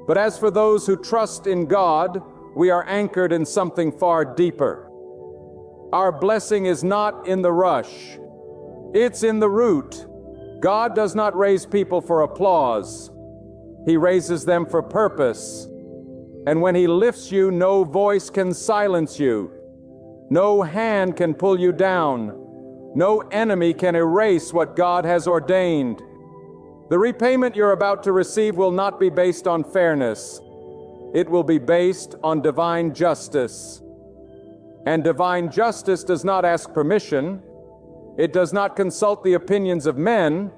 Speaker 1: But as for those who trust in God, we are anchored in something far deeper. Our blessing is not in the rush. It's in the root. God does not raise people for applause. He raises them for purpose. And when He lifts you, no voice can silence you. No hand can pull you down. No enemy can erase what God has ordained. The repayment you're about to receive will not be based on fairness. It will be based on divine justice. And divine justice does not ask permission. It does not consult the opinions of men.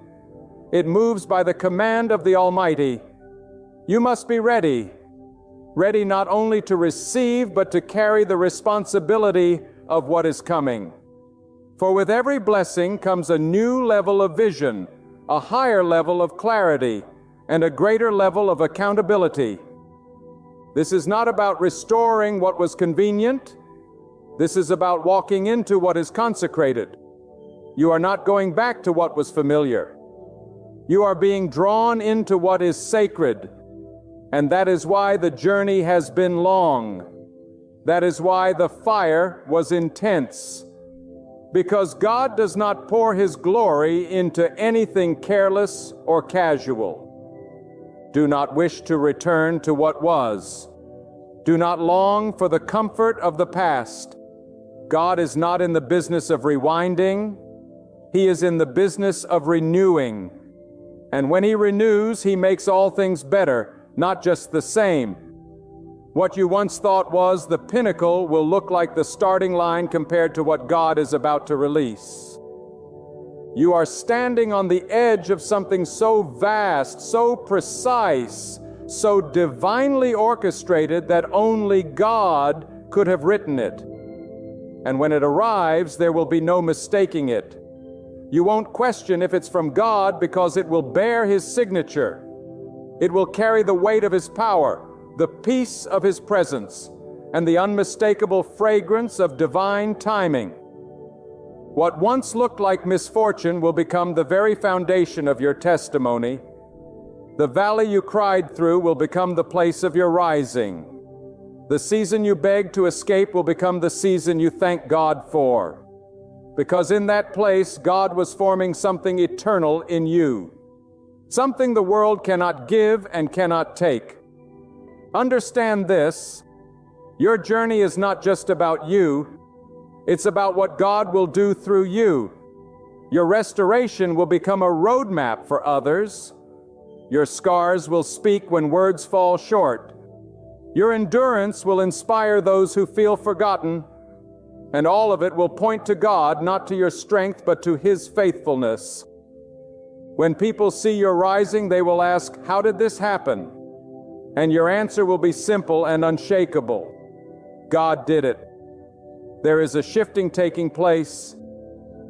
Speaker 1: It moves by the command of the Almighty. You must be ready. Ready not only to receive, but to carry the responsibility of what is coming. For with every blessing comes a new level of vision, a higher level of clarity, and a greater level of accountability. This is not about restoring what was convenient. This is about walking into what is consecrated. You are not going back to what was familiar. You are being drawn into what is sacred. And that is why the journey has been long. That is why the fire was intense. Because God does not pour His glory into anything careless or casual. Do not wish to return to what was. Do not long for the comfort of the past. God is not in the business of rewinding. He is in the business of renewing. And when He renews, He makes all things better, not just the same. What you once thought was the pinnacle will look like the starting line compared to what God is about to release. You are standing on the edge of something so vast, so precise, so divinely orchestrated that only God could have written it. And when it arrives, there will be no mistaking it. You won't question if it's from God because it will bear His signature. It will carry the weight of His power, the peace of His presence, and the unmistakable fragrance of divine timing. What once looked like misfortune will become the very foundation of your testimony. The valley you cried through will become the place of your rising. The season you begged to escape will become the season you thank God for. Because in that place, God was forming something eternal in you. Something the world cannot give and cannot take. Understand this: your journey is not just about you. It's about what God will do through you. Your restoration will become a roadmap for others. Your scars will speak when words fall short. Your endurance will inspire those who feel forgotten. And all of it will point to God, not to your strength, but to His faithfulness. When people see your rising, they will ask, "How did this happen?" And your answer will be simple and unshakable. God did it. There is a shifting taking place.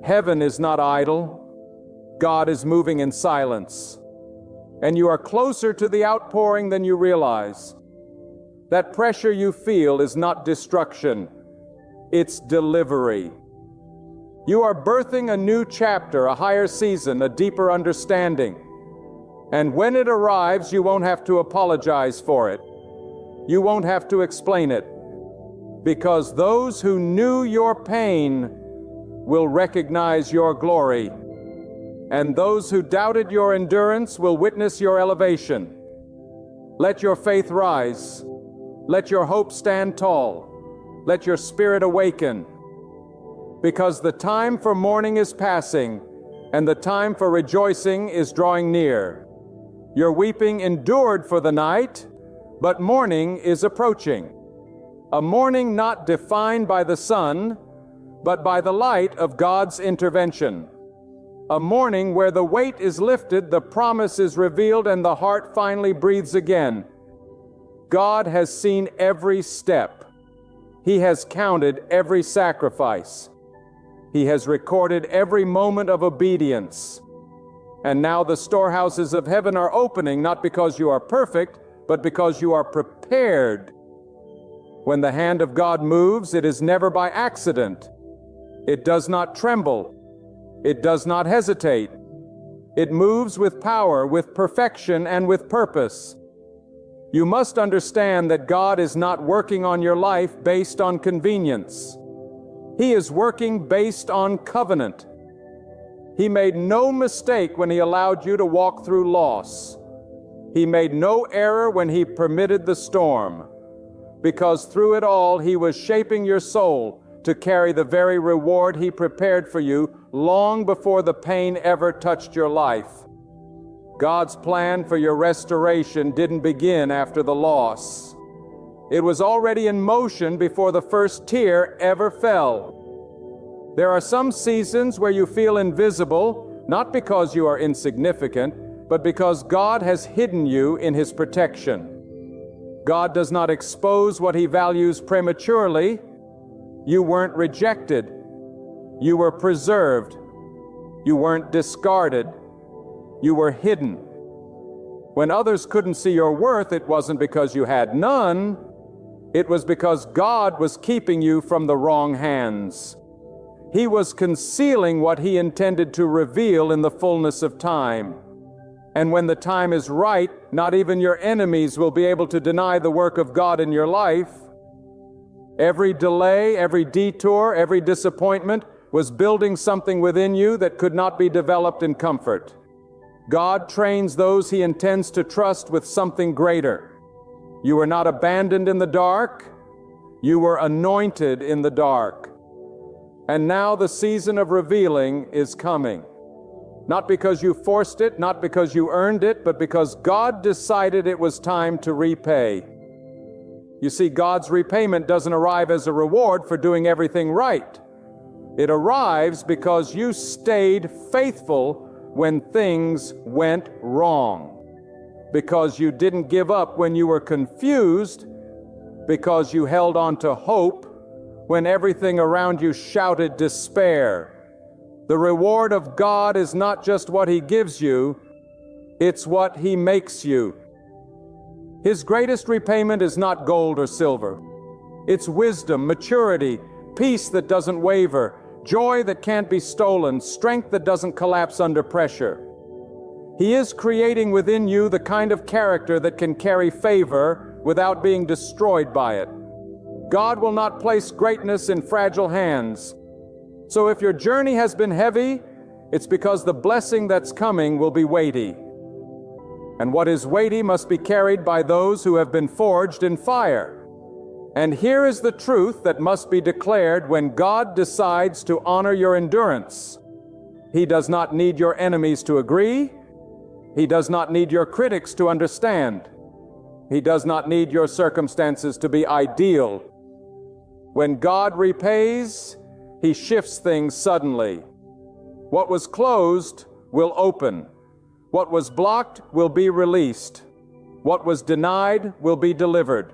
Speaker 1: Heaven is not idle. God is moving in silence. And you are closer to the outpouring than you realize. That pressure you feel is not destruction. It's delivery. You are birthing a new chapter, a higher season, a deeper understanding. And when it arrives, you won't have to apologize for it. You won't have to explain it. Because those who knew your pain will recognize your glory. And those who doubted your endurance will witness your elevation. Let your faith rise. Let your hope stand tall. Let your spirit awaken. Because the time for mourning is passing, and the time for rejoicing is drawing near. Your weeping endured for the night, but morning is approaching. A morning not defined by the sun, but by the light of God's intervention. A morning where the weight is lifted, the promise is revealed, and the heart finally breathes again. God has seen every step. He has counted every sacrifice. He has recorded every moment of obedience. And now the storehouses of heaven are opening, not because you are perfect, but because you are prepared. When the hand of God moves, it is never by accident. It does not tremble. It does not hesitate. It moves with power, with perfection, and with purpose. You must understand that God is not working on your life based on convenience. He is working based on covenant. He made no mistake when He allowed you to walk through loss. He made no error when He permitted the storm. Because through it all, He was shaping your soul to carry the very reward He prepared for you long before the pain ever touched your life. God's plan for your restoration didn't begin after the loss. It was already in motion before the first tear ever fell. There are some seasons where you feel invisible, not because you are insignificant, but because God has hidden you in His protection. God does not expose what He values prematurely. You weren't rejected. You were preserved. You weren't discarded. You were hidden. When others couldn't see your worth, it wasn't because you had none. It was because God was keeping you from the wrong hands. He was concealing what He intended to reveal in the fullness of time. And when the time is right, not even your enemies will be able to deny the work of God in your life. Every delay, every detour, every disappointment was building something within you that could not be developed in comfort. God trains those He intends to trust with something greater. You were not abandoned in the dark. You were anointed in the dark. And now the season of revealing is coming. Not because you forced it, not because you earned it, but because God decided it was time to repay. You see, God's repayment doesn't arrive as a reward for doing everything right. It arrives because you stayed faithful when things went wrong. Because you didn't give up when you were confused. Because you held on to hope when everything around you shouted despair. The reward of God is not just what He gives you, it's what He makes you. His greatest repayment is not gold or silver. It's wisdom, maturity, peace that doesn't waver, joy that can't be stolen, strength that doesn't collapse under pressure. He is creating within you the kind of character that can carry favor without being destroyed by it. God will not place greatness in fragile hands. So if your journey has been heavy, it's because the blessing that's coming will be weighty. And what is weighty must be carried by those who have been forged in fire. And here is the truth that must be declared when God decides to honor your endurance. He does not need your enemies to agree. He does not need your critics to understand. He does not need your circumstances to be ideal. When God repays, He shifts things suddenly. What was closed will open. What was blocked will be released. What was denied will be delivered.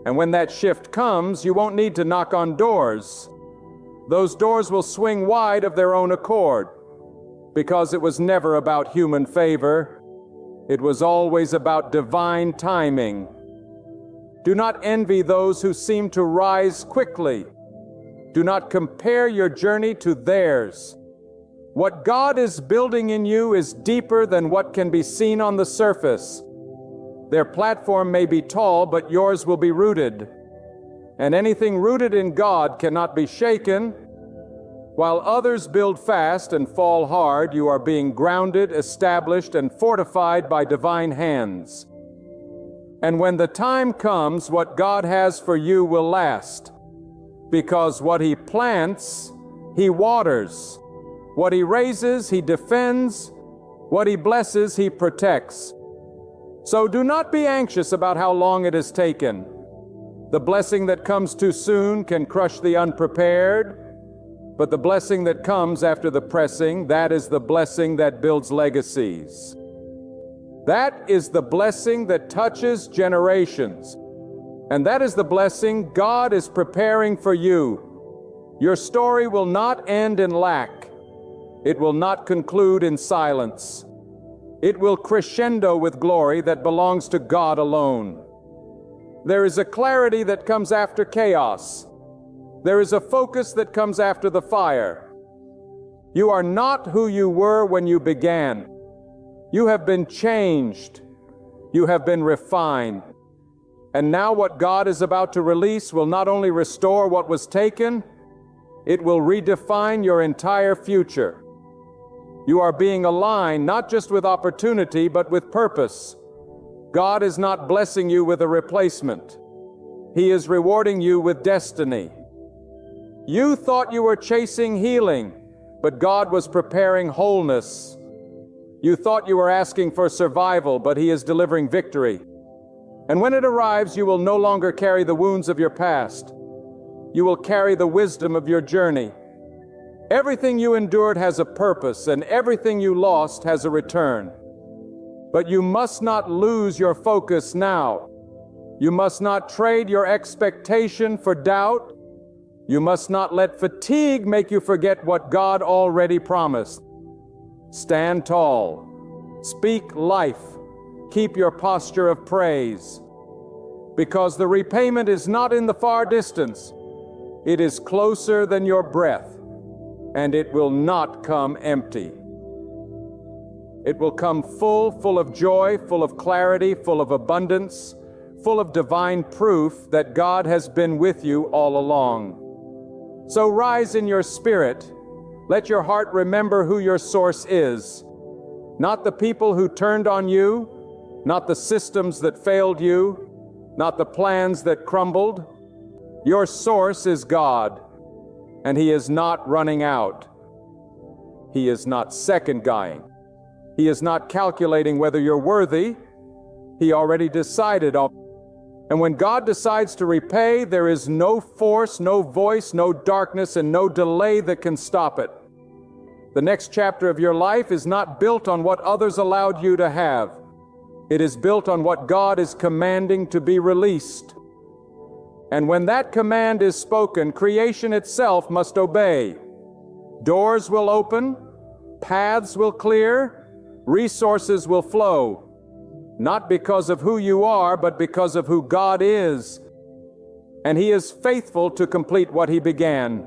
Speaker 1: And when that shift comes, you won't need to knock on doors. Those doors will swing wide of their own accord, because it was never about human favor. It was always about divine timing. Do not envy those who seem to rise quickly. Do not compare your journey to theirs. What God is building in you is deeper than what can be seen on the surface. Their platform may be tall, but yours will be rooted. And anything rooted in God cannot be shaken. While others build fast and fall hard, you are being grounded, established, and fortified by divine hands. And when the time comes, what God has for you will last. Because what He plants, He waters. What He raises, He defends. What He blesses, He protects. So do not be anxious about how long it has taken. The blessing that comes too soon can crush the unprepared, but the blessing that comes after the pressing, that is the blessing that builds legacies. That is the blessing that touches generations. And that is the blessing God is preparing for you. Your story will not end in lack. It will not conclude in silence. It will crescendo with glory that belongs to God alone. There is a clarity that comes after chaos. There is a focus that comes after the fire. You are not who you were when you began. You have been changed. You have been refined. And now what God is about to release will not only restore what was taken, it will redefine your entire future. You are being aligned not just with opportunity, but with purpose. God is not blessing you with a replacement. He is rewarding you with destiny. You thought you were chasing healing, but God was preparing wholeness. You thought you were asking for survival, but He is delivering victory. And when it arrives, you will no longer carry the wounds of your past. You will carry the wisdom of your journey. Everything you endured has a purpose, and everything you lost has a return. But you must not lose your focus now. You must not trade your expectation for doubt. You must not let fatigue make you forget what God already promised. Stand tall. Speak life. Keep your posture of praise. because the repayment is not in the far distance. It is closer than your breath, and it will not come empty. It will come full of joy, full of clarity, full of abundance, full of divine proof that God has been with you all along. So rise in your spirit. Let your heart remember who your source is. Not the people who turned on you, not the systems that failed you, not the plans that crumbled. Your source is God, and He is not running out. He is not second-guessing. He is not calculating whether you're worthy. He already decided. And when God decides to repay, there is no force, no voice, no darkness, and no delay that can stop it. The next chapter of your life is not built on what others allowed you to have. It is built on what God is commanding to be released. And when that command is spoken, creation itself must obey. Doors will open, paths will clear, resources will flow, not because of who you are, but because of who God is. And He is faithful to complete what He began.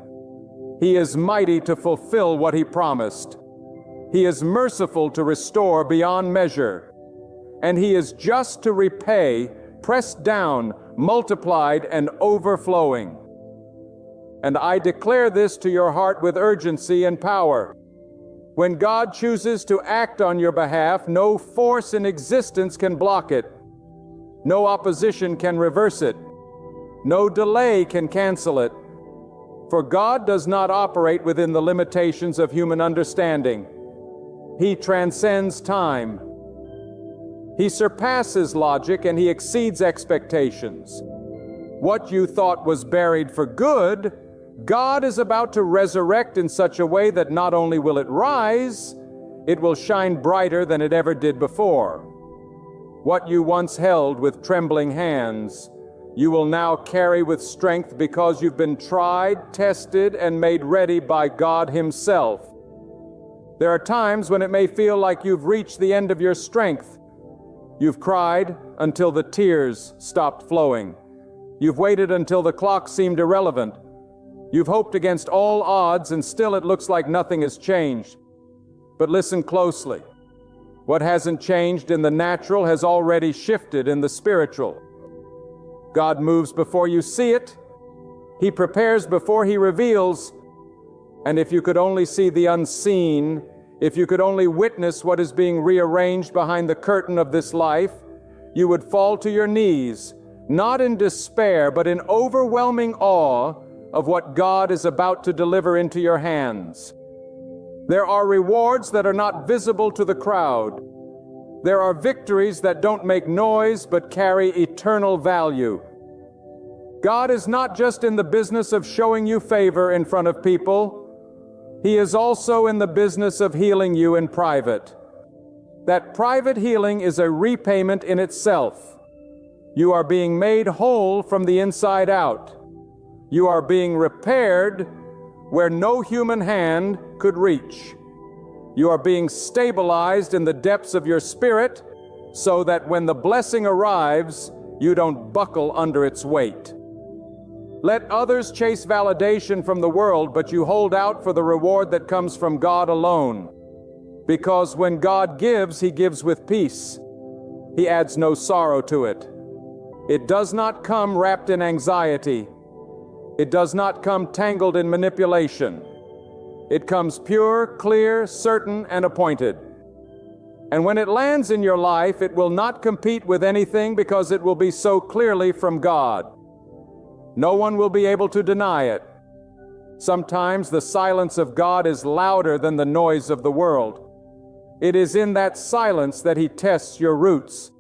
Speaker 1: He is mighty to fulfill what He promised. He is merciful to restore beyond measure. And He is just to repay, pressed down, multiplied, and overflowing. And I declare this to your heart with urgency and power. When God chooses to act on your behalf, no force in existence can block it. No opposition can reverse it. No delay can cancel it. For God does not operate within the limitations of human understanding. He transcends time. He surpasses logic and He exceeds expectations. What you thought was buried for good, God is about to resurrect in such a way that not only will it rise, it will shine brighter than it ever did before. What you once held with trembling hands, you will now carry with strength because you've been tried, tested, and made ready by God Himself. There are times when it may feel like you've reached the end of your strength. You've cried until the tears stopped flowing. You've waited until the clock seemed irrelevant. You've hoped against all odds, and still it looks like nothing has changed. But listen closely. What hasn't changed in the natural has already shifted in the spiritual. God moves before you see it. He prepares before He reveals. And if you could only see the unseen, if you could only witness what is being rearranged behind the curtain of this life, you would fall to your knees, not in despair, but in overwhelming awe of what God is about to deliver into your hands. There are rewards that are not visible to the crowd. There are victories that don't make noise but carry eternal value. God is not just in the business of showing you favor in front of people. He is also in the business of healing you in private. That private healing is a repayment in itself. You are being made whole from the inside out. You are being repaired where no human hand could reach. You are being stabilized in the depths of your spirit so that when the blessing arrives, you don't buckle under its weight. Let others chase validation from the world, but you hold out for the reward that comes from God alone. Because when God gives, He gives with peace. He adds no sorrow to it. It does not come wrapped in anxiety. It does not come tangled in manipulation. It comes pure, clear, certain, and appointed. And when it lands in your life, it will not compete with anything because it will be so clearly from God. No one will be able to deny it. Sometimes the silence of God is louder than the noise of the world. It is in that silence that He tests your roots.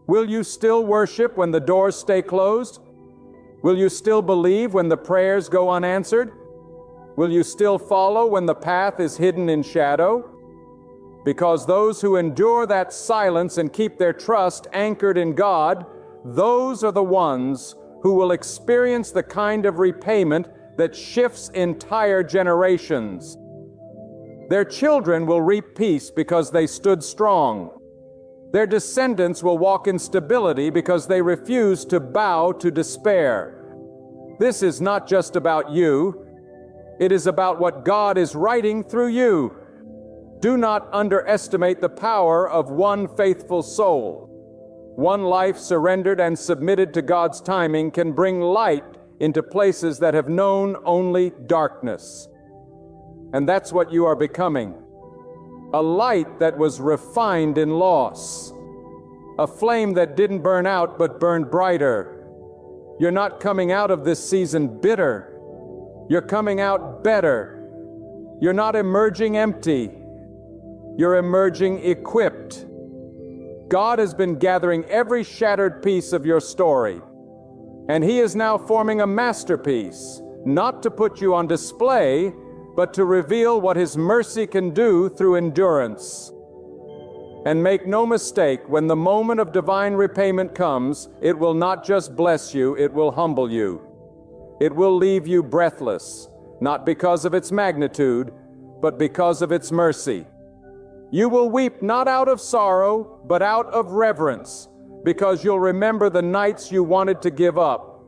Speaker 1: Will you still worship when the doors stay closed? Will you still believe when the prayers go unanswered? Will you still follow when the path is hidden in shadow? Because those who endure that silence and keep their trust anchored in God, those are the ones who will experience the kind of repayment that shifts entire generations. Their children will reap peace because they stood strong. Their descendants will walk in stability because they refuse to bow to despair. This is not just about you. It is about what God is writing through you. Do not underestimate the power of one faithful soul. One life surrendered and submitted to God's timing can bring light into places that have known only darkness. And that's what you are becoming. A light that was refined in loss. A flame that didn't burn out but burned brighter. You're not coming out of this season bitter. You're coming out better. You're not emerging empty. You're emerging equipped. God has been gathering every shattered piece of your story, and He is now forming a masterpiece, not to put you on display, but to reveal what His mercy can do through endurance. And make no mistake, when the moment of divine repayment comes, it will not just bless you, it will humble you. It will leave you breathless, not because of its magnitude, but because of its mercy. You will weep not out of sorrow, but out of reverence, because you'll remember the nights you wanted to give up.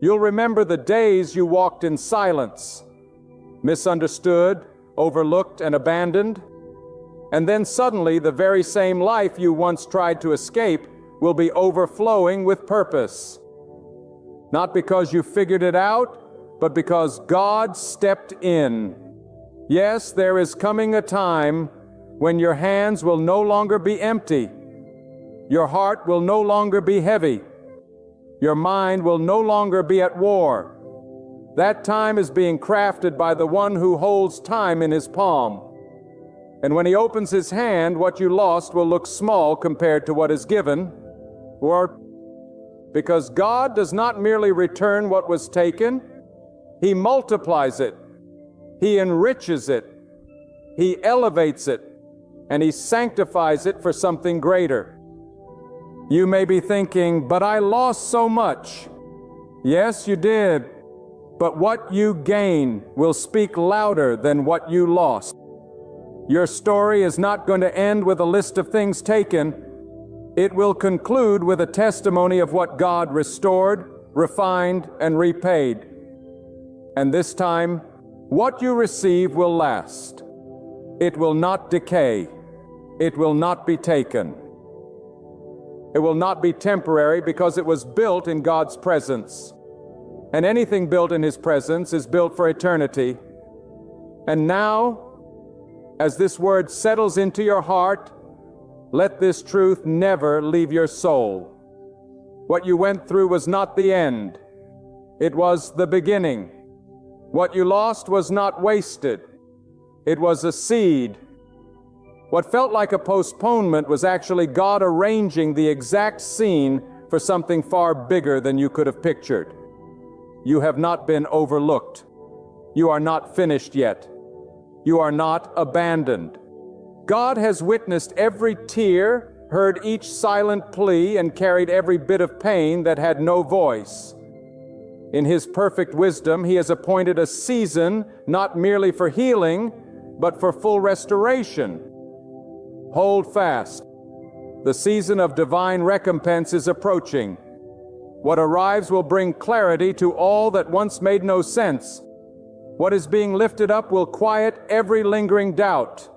Speaker 1: You'll remember the days you walked in silence, misunderstood, overlooked, and abandoned. And then suddenly the very same life you once tried to escape will be overflowing with purpose. Not because you figured it out, but because God stepped in. Yes, there is coming a time when your hands will no longer be empty. Your heart will no longer be heavy. Your mind will no longer be at war. That time is being crafted by the one who holds time in his palm. And when he opens his hand, what you lost will look small compared to what is given. Or because God does not merely return what was taken, He multiplies it, He enriches it, He elevates it, and He sanctifies it for something greater. You may be thinking, but I lost so much. Yes, you did. But what you gain will speak louder than what you lost. Your story is not going to end with a list of things taken. It will conclude with a testimony of what God restored, refined, and repaid. And this time, what you receive will last. It will not decay. It will not be taken. It will not be temporary because it was built in God's presence. And anything built in His presence is built for eternity. And now, as this word settles into your heart, let this truth never leave your soul. What you went through was not the end. It was the beginning. What you lost was not wasted. It was a seed. What felt like a postponement was actually God arranging the exact scene for something far bigger than you could have pictured. You have not been overlooked. You are not finished yet. You are not abandoned. God has witnessed every tear, heard each silent plea, and carried every bit of pain that had no voice. In His perfect wisdom, He has appointed a season not merely for healing, but for full restoration. Hold fast. The season of divine recompense is approaching. What arrives will bring clarity to all that once made no sense. What is being lifted up will quiet every lingering doubt.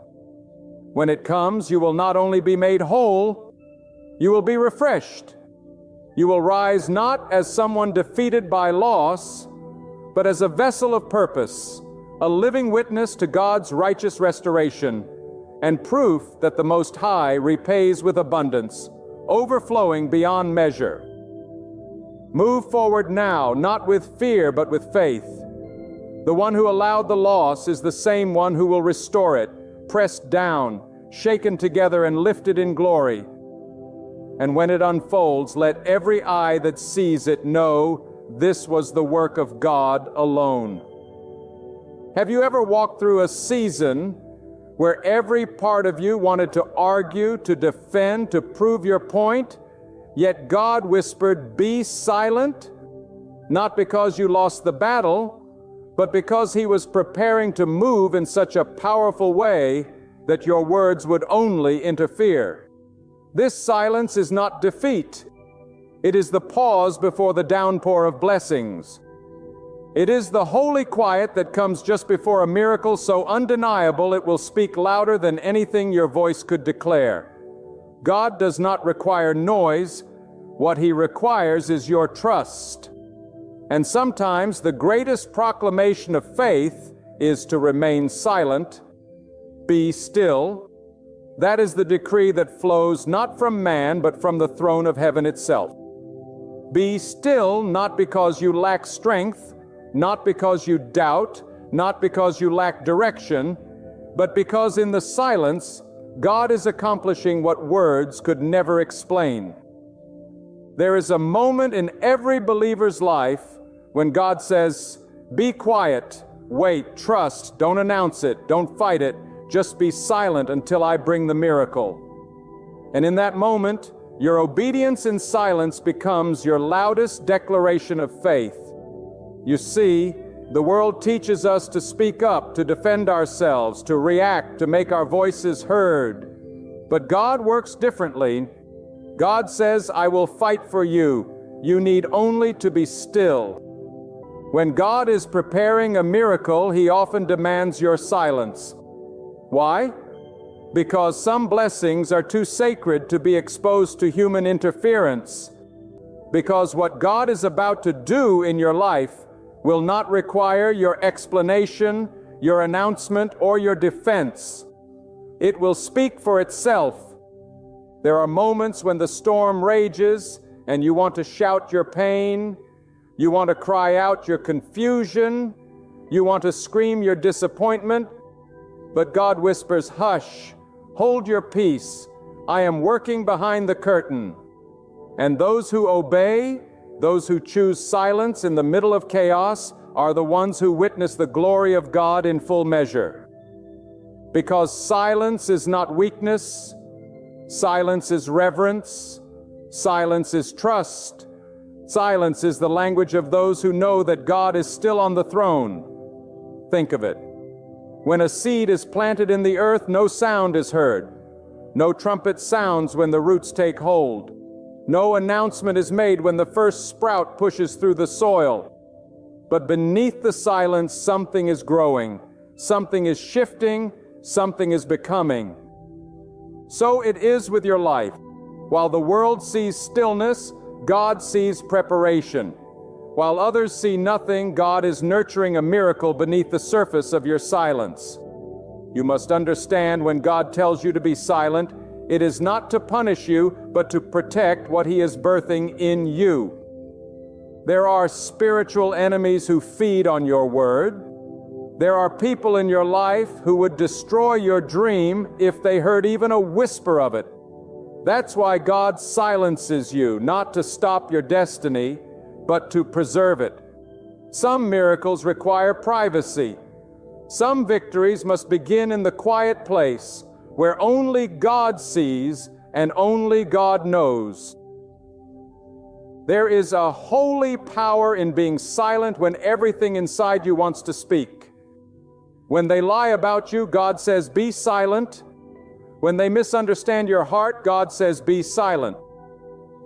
Speaker 1: When it comes, you will not only be made whole, you will be refreshed. You will rise not as someone defeated by loss, but as a vessel of purpose, a living witness to God's righteous restoration, and proof that the Most High repays with abundance, overflowing beyond measure. Move forward now, not with fear, but with faith. The one who allowed the loss is the same one who will restore it, pressed down, shaken together, and lifted in glory. And when it unfolds, let every eye that sees it know this was the work of God alone. Have you ever walked through a season where every part of you wanted to argue, to defend, to prove your point, yet God whispered, "Be silent," not because you lost the battle, but because He was preparing to move in such a powerful way that your words would only interfere? This silence is not defeat. It is the pause before the downpour of blessings. It is the holy quiet that comes just before a miracle so undeniable it will speak louder than anything your voice could declare. God does not require noise. What He requires is your trust. And sometimes the greatest proclamation of faith is to remain silent. Be still. That is the decree that flows not from man, but from the throne of heaven itself. Be still, not because you lack strength, not because you doubt, not because you lack direction, but because in the silence, God is accomplishing what words could never explain. There is a moment in every believer's life when God says, be quiet, wait, trust, don't announce it, don't fight it, just be silent until I bring the miracle. And in that moment, your obedience in silence becomes your loudest declaration of faith. You see, the world teaches us to speak up, to defend ourselves, to react, to make our voices heard. But God works differently. God says, I will fight for you. You need only to be still. When God is preparing a miracle, He often demands your silence. Why? Because some blessings are too sacred to be exposed to human interference. Because what God is about to do in your life will not require your explanation, your announcement, or your defense. It will speak for itself. There are moments when the storm rages and you want to shout your pain, you want to cry out your confusion, you want to scream your disappointment, but God whispers, hush, hold your peace, I am working behind the curtain. And those who obey, those who choose silence in the middle of chaos, are the ones who witness the glory of God in full measure. Because silence is not weakness, silence is reverence, silence is trust, silence is the language of those who know that God is still on the throne. Think of it. When a seed is planted in the earth, no sound is heard. No trumpet sounds when the roots take hold. No announcement is made when the first sprout pushes through the soil. But beneath the silence, something is growing, something is shifting, something is becoming. So it is with your life. While the world sees stillness, God sees preparation. While others see nothing, God is nurturing a miracle beneath the surface of your silence. You must understand, when God tells you to be silent, it is not to punish you, but to protect what He is birthing in you. There are spiritual enemies who feed on your word. There are people in your life who would destroy your dream if they heard even a whisper of it. That's why God silences you, not to stop your destiny, but to preserve it. Some miracles require privacy. Some victories must begin in the quiet place, where only God sees and only God knows. There is a holy power in being silent when everything inside you wants to speak. When they lie about you, God says, be silent. When they misunderstand your heart, God says, be silent.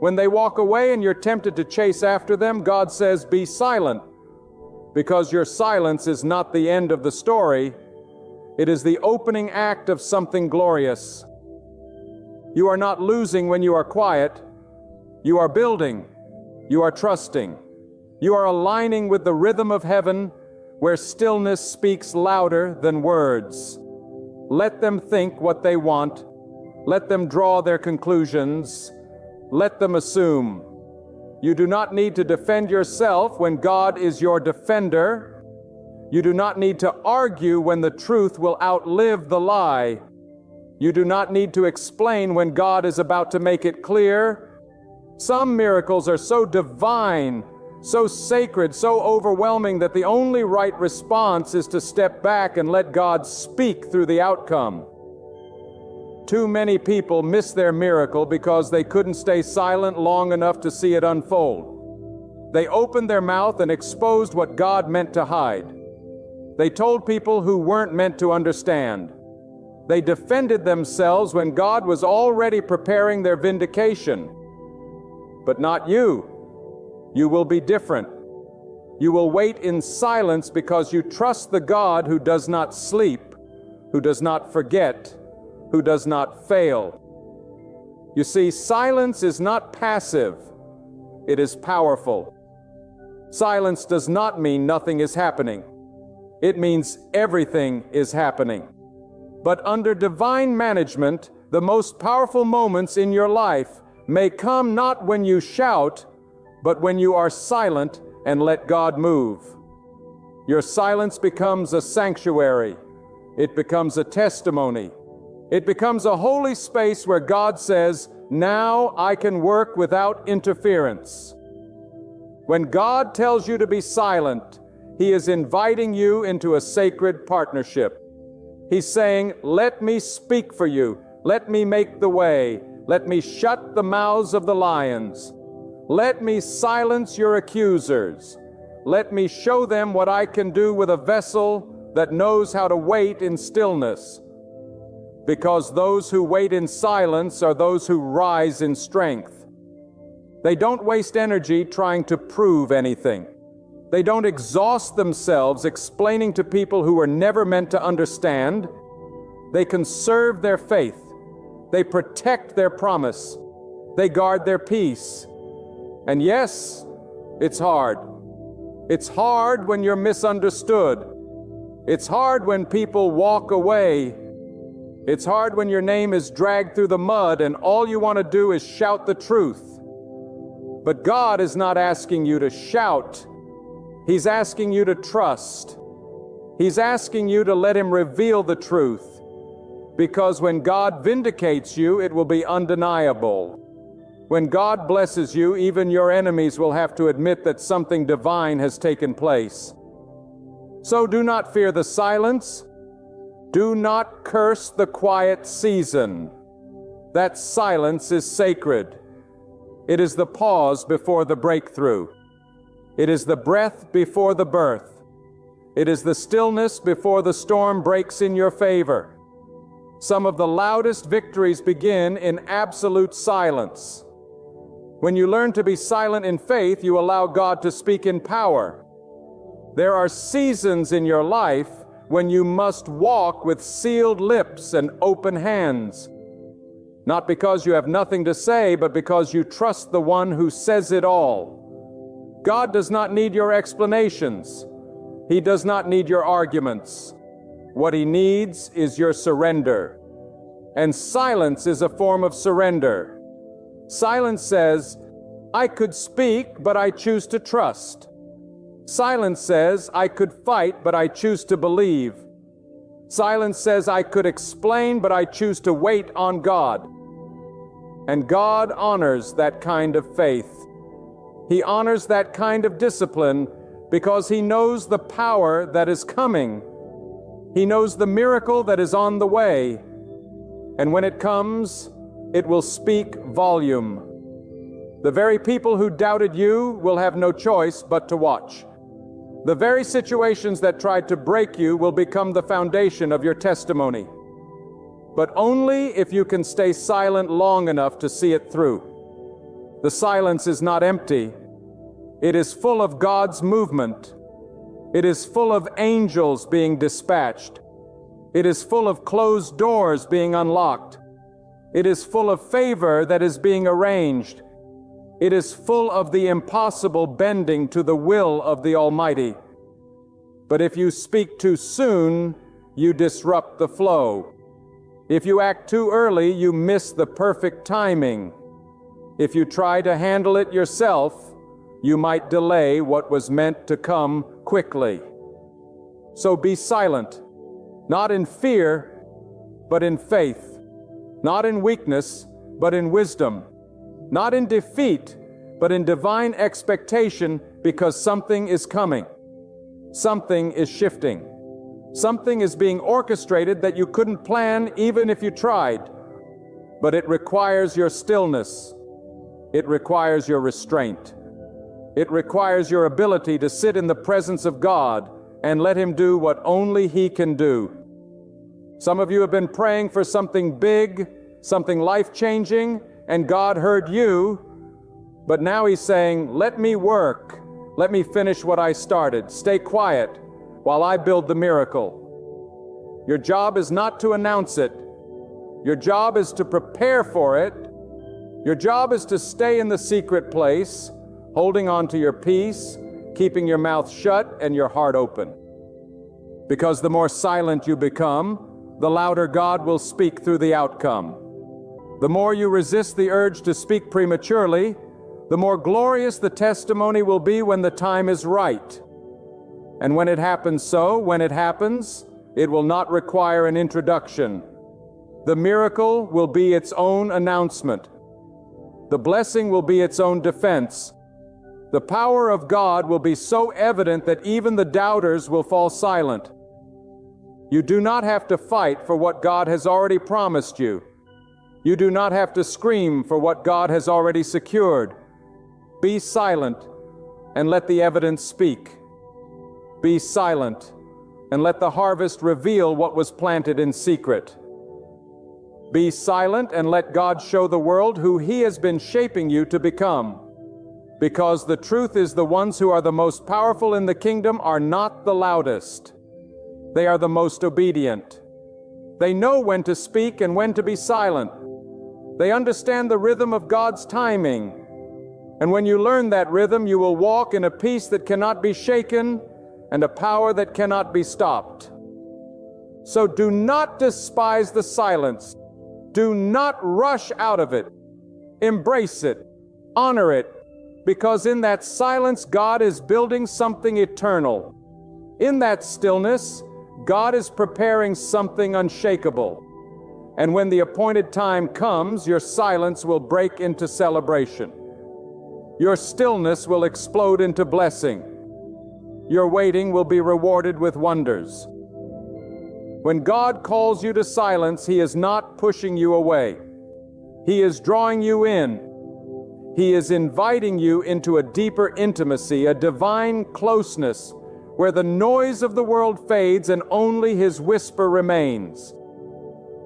Speaker 1: When they walk away and you're tempted to chase after them, God says, be silent. Because your silence is not the end of the story. It is the opening act of something glorious. You are not losing when you are quiet. You are building. You are trusting. You are aligning with the rhythm of heaven, where stillness speaks louder than words. Let them think what they want. Let them draw their conclusions. Let them assume. You do not need to defend yourself when God is your defender. You do not need to argue when the truth will outlive the lie. You do not need to explain when God is about to make it clear. Some miracles are so divine, so sacred, so overwhelming that the only right response is to step back and let God speak through the outcome. Too many people miss their miracle because they couldn't stay silent long enough to see it unfold. They opened their mouth and exposed what God meant to hide. They told people who weren't meant to understand. They defended themselves when God was already preparing their vindication. But not you. You will be different. You will wait in silence because you trust the God who does not sleep, who does not forget, who does not fail. You see, silence is not passive. It is powerful. Silence does not mean nothing is happening. It means everything is happening. But under divine management, the most powerful moments in your life may come not when you shout, but when you are silent and let God move. Your silence becomes a sanctuary. It becomes a testimony. It becomes a holy space where God says, "Now I can work without interference." When God tells you to be silent, He is inviting you into a sacred partnership. He's saying, "Let me speak for you. Let me make the way. Let me shut the mouths of the lions. Let me silence your accusers. Let me show them what I can do with a vessel that knows how to wait in stillness." Because those who wait in silence are those who rise in strength. They don't waste energy trying to prove anything. They don't exhaust themselves explaining to people who were never meant to understand. They conserve their faith. They protect their promise. They guard their peace. And yes, it's hard. It's hard when you're misunderstood. It's hard when people walk away. It's hard when your name is dragged through the mud and all you want to do is shout the truth. But God is not asking you to shout. He's asking you to trust. He's asking you to let Him reveal the truth. Because when God vindicates you, it will be undeniable. When God blesses you, even your enemies will have to admit that something divine has taken place. So do not fear the silence. Do not curse the quiet season. That silence is sacred. It is the pause before the breakthrough. It is the breath before the birth. It is the stillness before the storm breaks in your favor. Some of the loudest victories begin in absolute silence. When you learn to be silent in faith, you allow God to speak in power. There are seasons in your life when you must walk with sealed lips and open hands. Not because you have nothing to say, but because you trust the one who says it all. God does not need your explanations. He does not need your arguments. What He needs is your surrender. And silence is a form of surrender. Silence says, "I could speak, but I choose to trust." Silence says, "I could fight, but I choose to believe." Silence says, "I could explain, but I choose to wait on God." And God honors that kind of faith. He honors that kind of discipline because He knows the power that is coming. He knows the miracle that is on the way. And when it comes, it will speak volume. The very people who doubted you will have no choice but to watch. The very situations that tried to break you will become the foundation of your testimony. But only if you can stay silent long enough to see it through. The silence is not empty. It is full of God's movement. It is full of angels being dispatched. It is full of closed doors being unlocked. It is full of favor that is being arranged. It is full of the impossible bending to the will of the Almighty. But if you speak too soon, you disrupt the flow. If you act too early, you miss the perfect timing. If you try to handle it yourself, you might delay what was meant to come quickly. So be silent, not in fear, but in faith, not in weakness, but in wisdom, not in defeat, but in divine expectation, because something is coming. Something is shifting. Something is being orchestrated that you couldn't plan even if you tried. But it requires your stillness. It requires your restraint. It requires your ability to sit in the presence of God and let Him do what only He can do. Some of you have been praying for something big, something life-changing, and God heard you, but now He's saying, let me work. Let me finish what I started. Stay quiet while I build the miracle. Your job is not to announce it. Your job is to prepare for it. Your job is to stay in the secret place, holding on to your peace, keeping your mouth shut and your heart open. Because the more silent you become, the louder God will speak through the outcome. The more you resist the urge to speak prematurely, the more glorious the testimony will be when the time is right. And when it happens when it happens, it will not require an introduction. The miracle will be its own announcement. The blessing will be its own defense. The power of God will be so evident that even the doubters will fall silent. You do not have to fight for what God has already promised you. You do not have to scream for what God has already secured. Be silent and let the evidence speak. Be silent and let the harvest reveal what was planted in secret. Be silent and let God show the world who He has been shaping you to become. Because the truth is, the ones who are the most powerful in the kingdom are not the loudest. They are the most obedient. They know when to speak and when to be silent. They understand the rhythm of God's timing. And when you learn that rhythm, you will walk in a peace that cannot be shaken and a power that cannot be stopped. So do not despise the silence. Do not rush out of it. Embrace it. Honor it. Because in that silence, God is building something eternal. In that stillness, God is preparing something unshakable. And when the appointed time comes, your silence will break into celebration. Your stillness will explode into blessing. Your waiting will be rewarded with wonders. When God calls you to silence, He is not pushing you away. He is drawing you in. He is inviting you into a deeper intimacy, a divine closeness, where the noise of the world fades and only His whisper remains.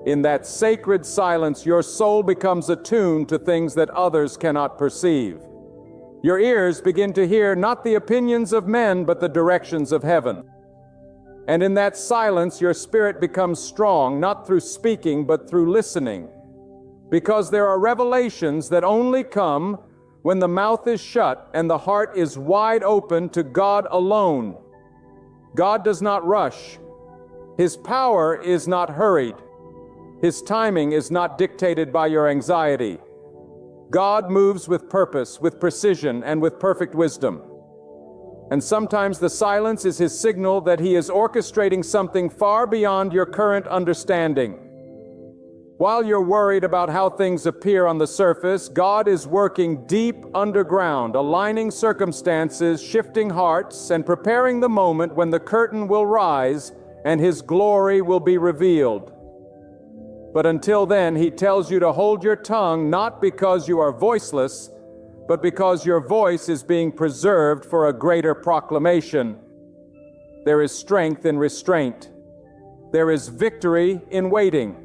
Speaker 1: In that sacred silence, your soul becomes attuned to things that others cannot perceive. Your ears begin to hear not the opinions of men, but the directions of heaven. And in that silence, your spirit becomes strong, not through speaking, but through listening. Because there are revelations that only come when the mouth is shut and the heart is wide open to God alone. God does not rush. His power is not hurried. His timing is not dictated by your anxiety. God moves with purpose, with precision, and with perfect wisdom. And sometimes the silence is His signal that He is orchestrating something far beyond your current understanding. While you're worried about how things appear on the surface, God is working deep underground, aligning circumstances, shifting hearts, and preparing the moment when the curtain will rise and His glory will be revealed. But until then, He tells you to hold your tongue, not because you are voiceless, but because your voice is being preserved for a greater proclamation. There is strength in restraint. There is victory in waiting.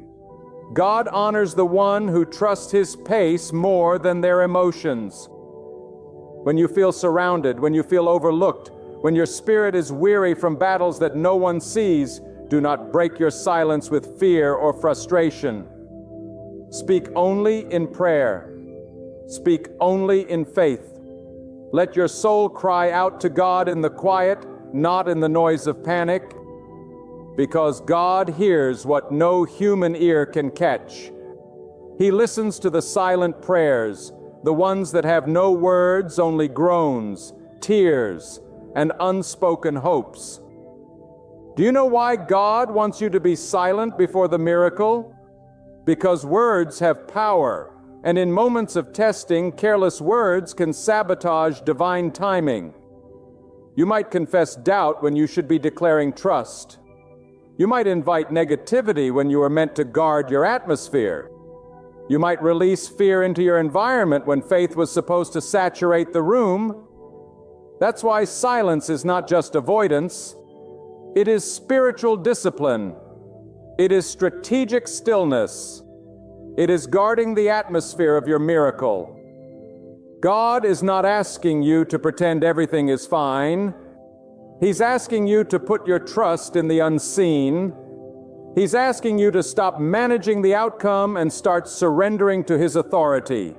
Speaker 1: God honors the one who trusts His pace more than their emotions. When you feel surrounded, when you feel overlooked, when your spirit is weary from battles that no one sees, do not break your silence with fear or frustration. Speak only in prayer. Speak only in faith. Let your soul cry out to God in the quiet, not in the noise of panic. Because God hears what no human ear can catch. He listens to the silent prayers, the ones that have no words, only groans, tears, and unspoken hopes. Do you know why God wants you to be silent before the miracle? Because words have power, and in moments of testing, careless words can sabotage divine timing. You might confess doubt when you should be declaring trust. You might invite negativity when you are meant to guard your atmosphere. You might release fear into your environment when faith was supposed to saturate the room. That's why silence is not just avoidance. It is spiritual discipline. It is strategic stillness. It is guarding the atmosphere of your miracle. God is not asking you to pretend everything is fine. He's asking you to put your trust in the unseen. He's asking you to stop managing the outcome and start surrendering to His authority.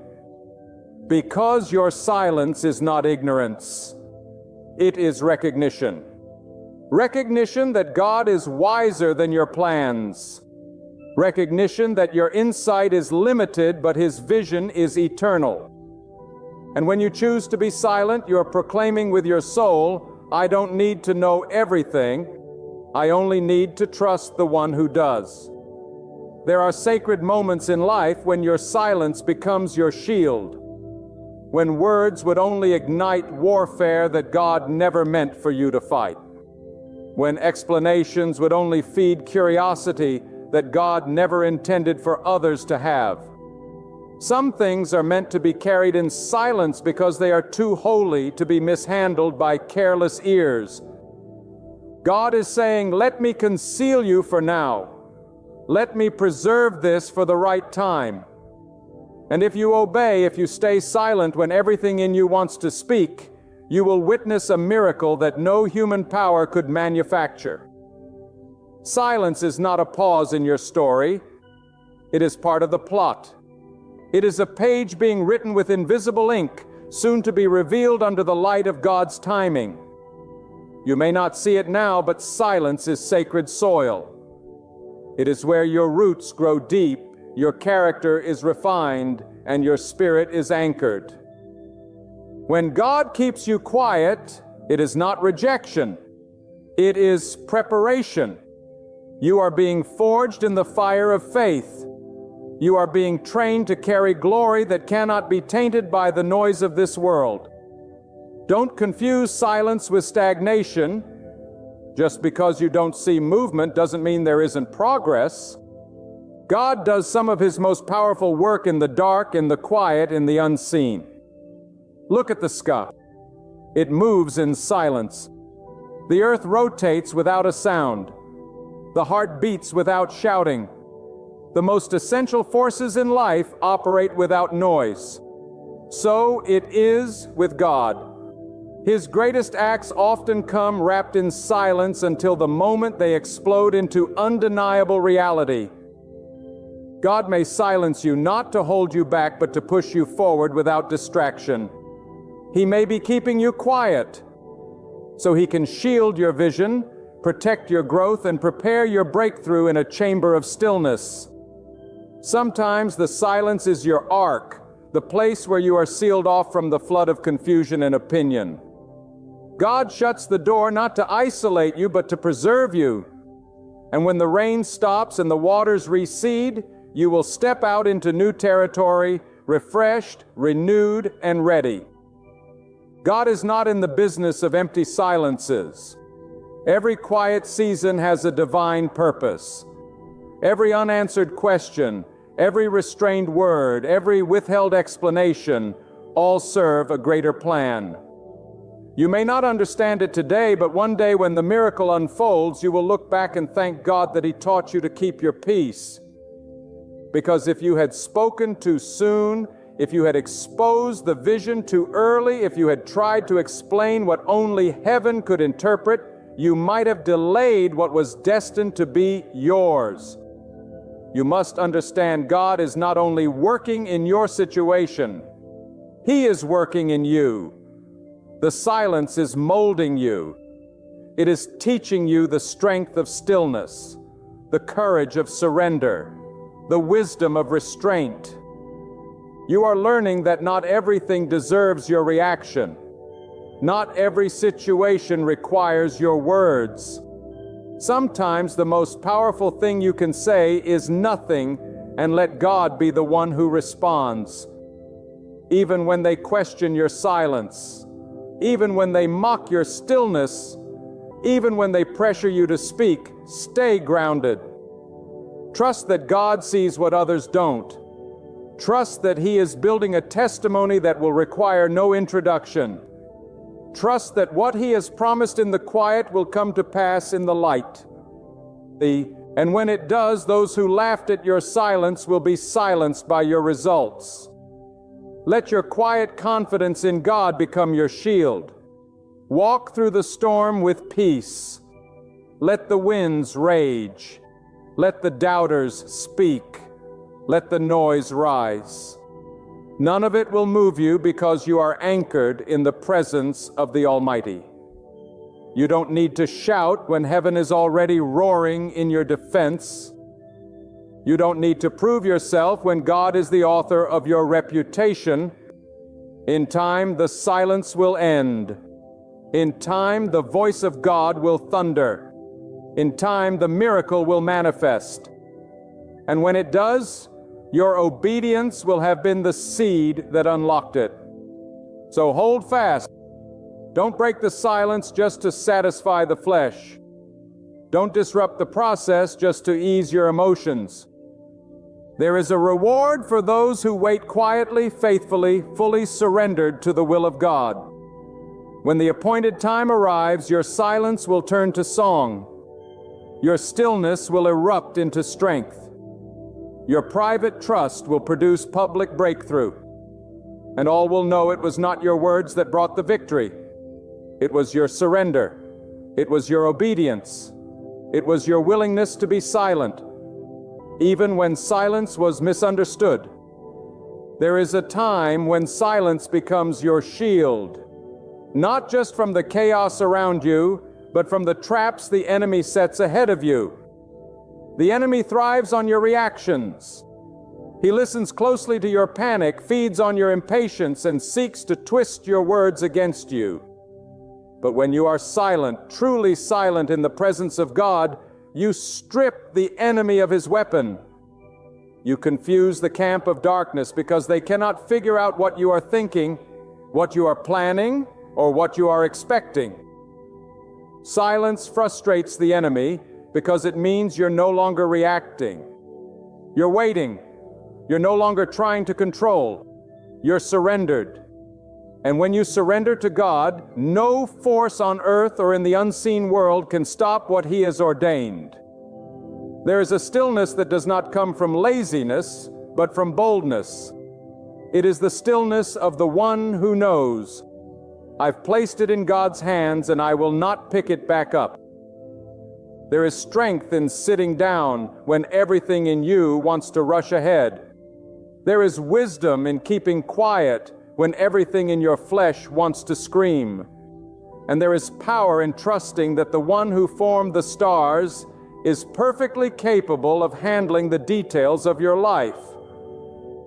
Speaker 1: Because your silence is not ignorance. It is recognition. Recognition that God is wiser than your plans. Recognition that your insight is limited, but His vision is eternal. And when you choose to be silent, you're proclaiming with your soul, I don't need to know everything. I only need to trust the one who does. There are sacred moments in life when your silence becomes your shield, when words would only ignite warfare that God never meant for you to fight, when explanations would only feed curiosity that God never intended for others to have. Some things are meant to be carried in silence because they are too holy to be mishandled by careless ears. God is saying, let me conceal you for now. Let me preserve this for the right time. And if you obey, if you stay silent when everything in you wants to speak, you will witness a miracle that no human power could manufacture. Silence is not a pause in your story. It is part of the plot. It is a page being written with invisible ink, soon to be revealed under the light of God's timing. You may not see it now, but silence is sacred soil. It is where your roots grow deep, your character is refined, and your spirit is anchored. When God keeps you quiet, it is not rejection. It is preparation. You are being forged in the fire of faith. You are being trained to carry glory that cannot be tainted by the noise of this world. Don't confuse silence with stagnation. Just because you don't see movement doesn't mean there isn't progress. God does some of His most powerful work in the dark, in the quiet, in the unseen. Look at the sky. It moves in silence. The earth rotates without a sound. The heart beats without shouting. The most essential forces in life operate without noise. So it is with God. His greatest acts often come wrapped in silence until the moment they explode into undeniable reality. God may silence you not to hold you back, but to push you forward without distraction. He may be keeping you quiet so He can shield your vision, protect your growth, and prepare your breakthrough in a chamber of stillness. Sometimes the silence is your ark, the place where you are sealed off from the flood of confusion and opinion. God shuts the door not to isolate you, but to preserve you. And when the rain stops and the waters recede, you will step out into new territory, refreshed, renewed, and ready. God is not in the business of empty silences. Every quiet season has a divine purpose. Every unanswered question, every restrained word, every withheld explanation, all serve a greater plan. You may not understand it today, but one day when the miracle unfolds, you will look back and thank God that He taught you to keep your peace. Because if you had spoken too soon, if you had exposed the vision too early, if you had tried to explain what only heaven could interpret, you might have delayed what was destined to be yours. You must understand God is not only working in your situation, He is working in you. The silence is molding you. It is teaching you the strength of stillness, the courage of surrender, the wisdom of restraint. You are learning that not everything deserves your reaction. Not every situation requires your words. Sometimes the most powerful thing you can say is nothing and let God be the one who responds. Even when they question your silence, even when they mock your stillness, even when they pressure you to speak, stay grounded. Trust that God sees what others don't. Trust that He is building a testimony that will require no introduction. Trust that what He has promised in the quiet will come to pass in the light. The And when it does, those who laughed at your silence will be silenced by your results. Let your quiet confidence in God become your shield. Walk through the storm with peace. Let the winds rage. Let the doubters speak. Let the noise rise. None of it will move you because you are anchored in the presence of the Almighty. You don't need to shout when heaven is already roaring in your defense. You don't need to prove yourself when God is the author of your reputation. In time, the silence will end. In time, the voice of God will thunder. In time, the miracle will manifest. And when it does, your obedience will have been the seed that unlocked it. So hold fast. Don't break the silence just to satisfy the flesh. Don't disrupt the process just to ease your emotions. There is a reward for those who wait quietly, faithfully, fully surrendered to the will of God. When the appointed time arrives, your silence will turn to song. Your stillness will erupt into strength. Your private trust will produce public breakthrough. And all will know it was not your words that brought the victory. It was your surrender. It was your obedience. It was your willingness to be silent, even when silence was misunderstood. There is a time when silence becomes your shield, not just from the chaos around you, but from the traps the enemy sets ahead of you. The enemy thrives on your reactions. He listens closely to your panic, feeds on your impatience, and seeks to twist your words against you. But when you are silent, truly silent in the presence of God, you strip the enemy of his weapon. You confuse the camp of darkness because they cannot figure out what you are thinking, what you are planning, or what you are expecting. Silence frustrates the enemy because it means you're no longer reacting. You're waiting. You're no longer trying to control. You're surrendered. And when you surrender to God, no force on earth or in the unseen world can stop what He has ordained. There is a stillness that does not come from laziness, but from boldness. It is the stillness of the one who knows, I've placed it in God's hands and I will not pick it back up. There is strength in sitting down when everything in you wants to rush ahead. There is wisdom in keeping quiet when everything in your flesh wants to scream. And there is power in trusting that the one who formed the stars is perfectly capable of handling the details of your life.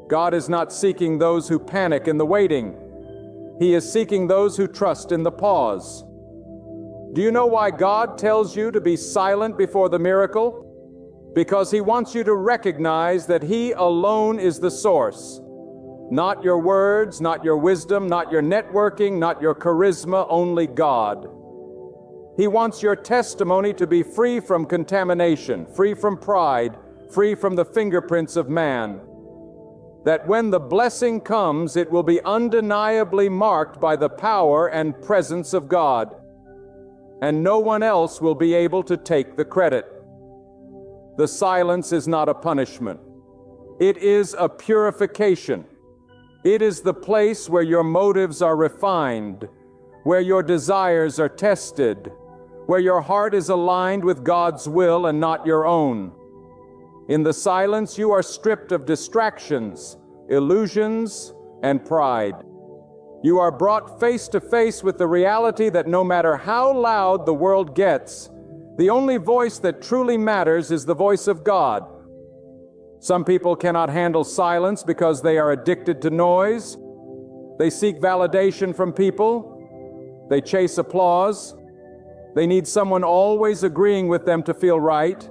Speaker 1: God is not seeking those who panic in the waiting. He is seeking those who trust in the pause. Do you know why God tells you to be silent before the miracle? Because He wants you to recognize that He alone is the source. Not your words, not your wisdom, not your networking, not your charisma, only God. He wants your testimony to be free from contamination, free from pride, free from the fingerprints of man. That when the blessing comes, it will be undeniably marked by the power and presence of God. And no one else will be able to take the credit. The silence is not a punishment. It is a purification. It is the place where your motives are refined, where your desires are tested, where your heart is aligned with God's will and not your own. In the silence, you are stripped of distractions, illusions, and pride. You are brought face to face with the reality that no matter how loud the world gets, the only voice that truly matters is the voice of God. Some people cannot handle silence because they are addicted to noise. They seek validation from people. They chase applause. They need someone always agreeing with them to feel right.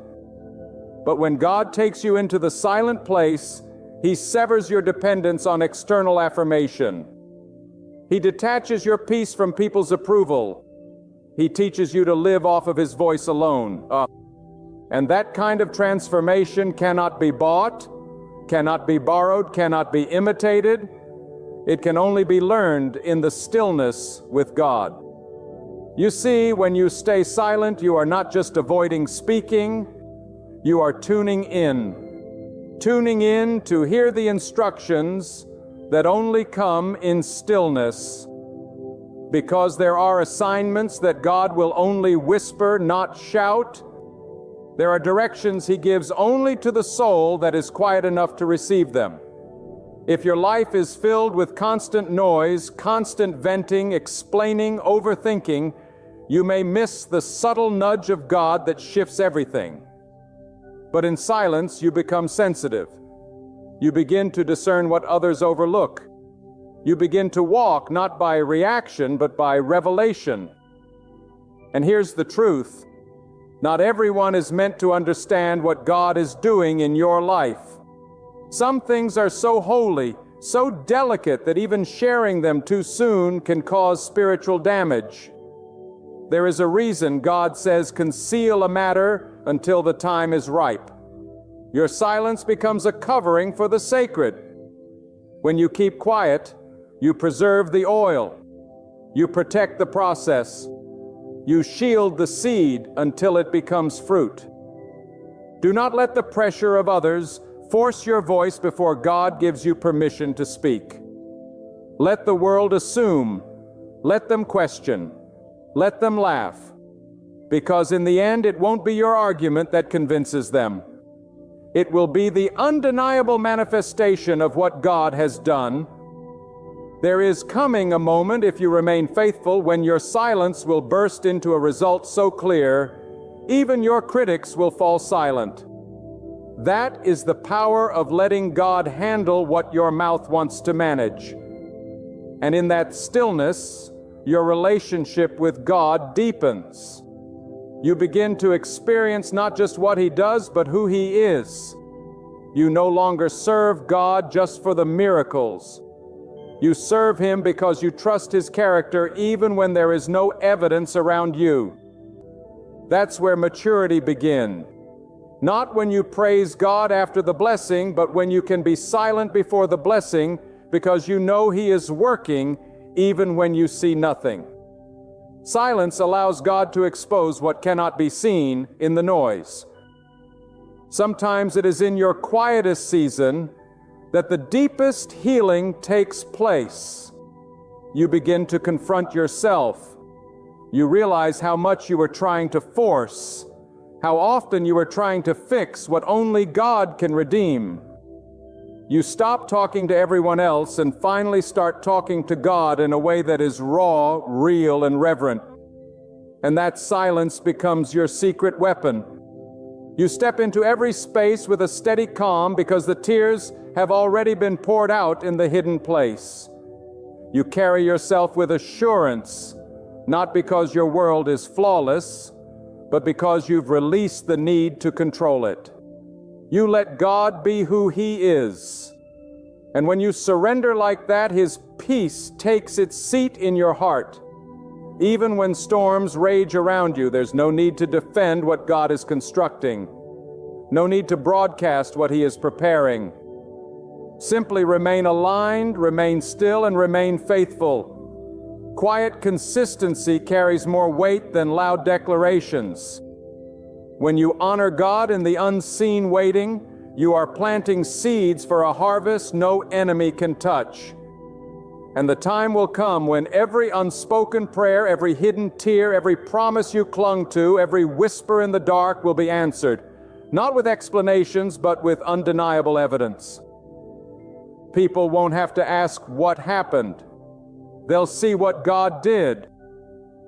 Speaker 1: But when God takes you into the silent place, He severs your dependence on external affirmation. He detaches your peace from people's approval. He teaches you to live off of His voice alone. And that kind of transformation cannot be bought, cannot be borrowed, cannot be imitated. It can only be learned in the stillness with God. You see, when you stay silent, you are not just avoiding speaking, You are tuning in to hear the instructions that only come in stillness, because there are assignments that God will only whisper, not shout. There are directions He gives only to the soul that is quiet enough to receive them. If your life is filled with constant noise, constant venting, explaining, overthinking, you may miss the subtle nudge of God that shifts everything. But in silence, you become sensitive. You begin to discern what others overlook. You begin to walk not by reaction, but by revelation. And here's the truth. Not everyone is meant to understand what God is doing in your life. Some things are so holy, so delicate, that even sharing them too soon can cause spiritual damage. There is a reason God says, conceal a matter until the time is ripe. Your silence becomes a covering for the sacred. When you keep quiet, you preserve the oil. You protect the process. You shield the seed until it becomes fruit. Do not let the pressure of others force your voice before God gives you permission to speak. Let the world assume. Let them question. Let them laugh. Because in the end, it won't be your argument that convinces them. It will be the undeniable manifestation of what God has done. There is coming a moment, if you remain faithful, when your silence will burst into a result so clear, even your critics will fall silent. That is the power of letting God handle what your mouth wants to manage. And in that stillness, your relationship with God deepens. You begin to experience not just what He does, but who He is. You no longer serve God just for the miracles. You serve Him because you trust His character even when there is no evidence around you. That's where maturity begins. Not when you praise God after the blessing, but when you can be silent before the blessing because you know He is working even when you see nothing. Silence allows God to expose what cannot be seen in the noise. Sometimes it is in your quietest season that the deepest healing takes place. You begin to confront yourself. You realize how much you were trying to force, how often you were trying to fix what only God can redeem. You stop talking to everyone else and finally start talking to God in a way that is raw, real, and reverent. And that silence becomes your secret weapon. You step into every space with a steady calm because the tears have already been poured out in the hidden place. You carry yourself with assurance, not because your world is flawless, but because you've released the need to control it. You let God be who He is. And when you surrender like that, His peace takes its seat in your heart. Even when storms rage around you, there's no need to defend what God is constructing. No need to broadcast what He is preparing. Simply remain aligned, remain still, and remain faithful. Quiet consistency carries more weight than loud declarations. When you honor God in the unseen waiting, you are planting seeds for a harvest no enemy can touch. And the time will come when every unspoken prayer, every hidden tear, every promise you clung to, every whisper in the dark will be answered, not with explanations, but with undeniable evidence. People won't have to ask what happened. They'll see what God did.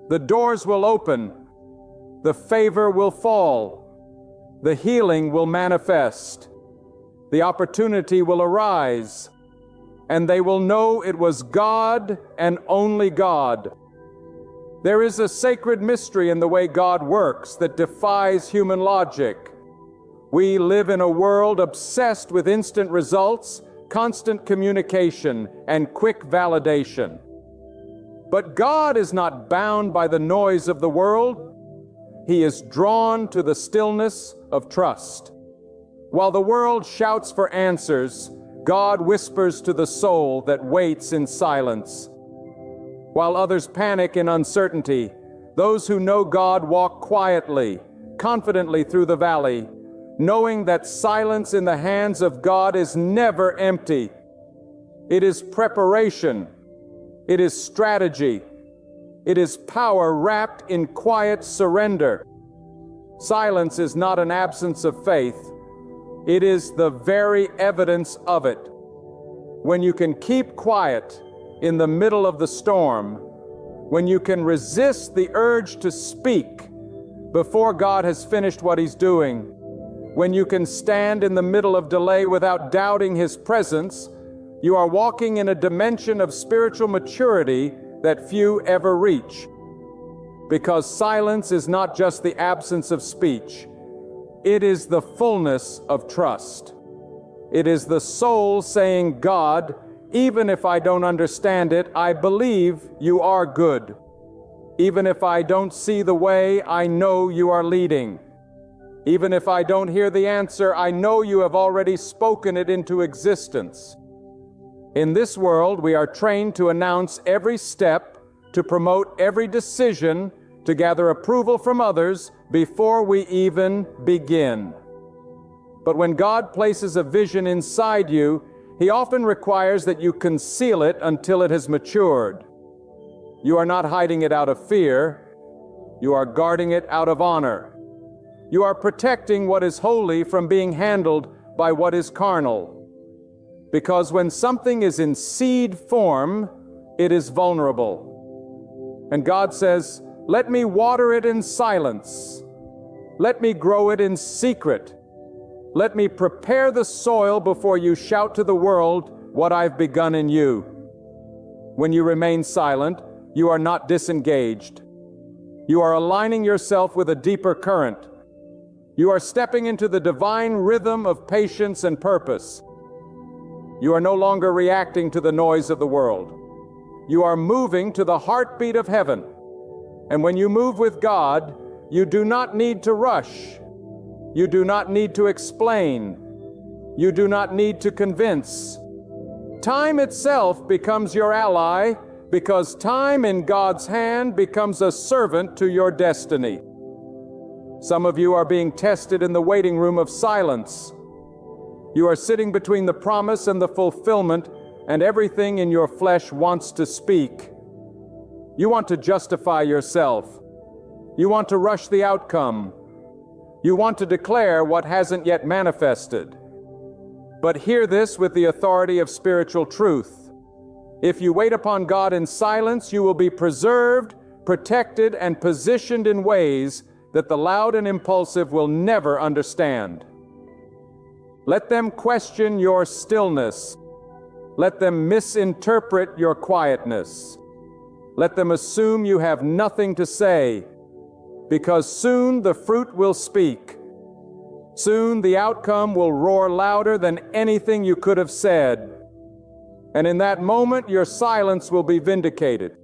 Speaker 1: The doors will open. The favor will fall. The healing will manifest. The opportunity will arise. And they will know it was God and only God. There is a sacred mystery in the way God works that defies human logic. We live in a world obsessed with instant results, constant communication, and quick validation. But God is not bound by the noise of the world. He is drawn to the stillness of trust. While the world shouts for answers, God whispers to the soul that waits in silence. While others panic in uncertainty, those who know God walk quietly, confidently through the valley, knowing that silence in the hands of God is never empty. It is preparation. It is strategy. It is power wrapped in quiet surrender. Silence is not an absence of faith. It is the very evidence of it. When you can keep quiet in the middle of the storm, when you can resist the urge to speak before God has finished what He's doing, when you can stand in the middle of delay without doubting His presence, you are walking in a dimension of spiritual maturity that few ever reach. Because silence is not just the absence of speech. It is the fullness of trust. It is the soul saying, God, even if I don't understand it, I believe you are good. Even if I don't see the way, I know you are leading. Even if I don't hear the answer, I know you have already spoken it into existence. In this world, we are trained to announce every step, to promote every decision, to gather approval from others before we even begin. But when God places a vision inside you, He often requires that you conceal it until it has matured. You are not hiding it out of fear. You are guarding it out of honor. You are protecting what is holy from being handled by what is carnal. Because when something is in seed form, it is vulnerable. And God says, let me water it in silence. Let me grow it in secret. Let me prepare the soil before you shout to the world what I've begun in you. When you remain silent, you are not disengaged. You are aligning yourself with a deeper current. You are stepping into the divine rhythm of patience and purpose. You are no longer reacting to the noise of the world. You are moving to the heartbeat of heaven. And when you move with God, you do not need to rush. You do not need to explain. You do not need to convince. Time itself becomes your ally, because time in God's hand becomes a servant to your destiny. Some of you are being tested in the waiting room of silence. You are sitting between the promise and the fulfillment, and everything in your flesh wants to speak. You want to justify yourself. You want to rush the outcome. You want to declare what hasn't yet manifested. But hear this with the authority of spiritual truth. If you wait upon God in silence, you will be preserved, protected, and positioned in ways that the loud and impulsive will never understand. Let them question your stillness. Let them misinterpret your quietness. Let them assume you have nothing to say, because soon the fruit will speak. Soon the outcome will roar louder than anything you could have said. And in that moment, your silence will be vindicated.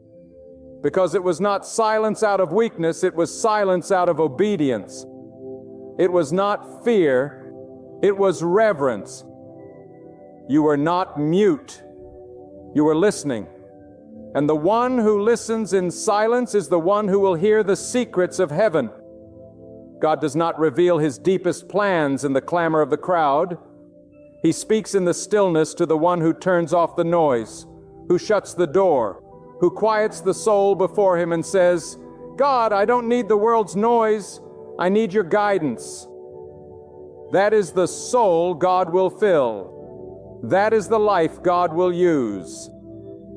Speaker 1: Because it was not silence out of weakness, it was silence out of obedience. It was not fear, it was reverence. You were not mute. You were listening. And the one who listens in silence is the one who will hear the secrets of heaven. God does not reveal His deepest plans in the clamor of the crowd. He speaks in the stillness to the one who turns off the noise, who shuts the door, who quiets the soul before Him and says, God, I don't need the world's noise. I need your guidance. That is the soul God will fill. That is the life God will use.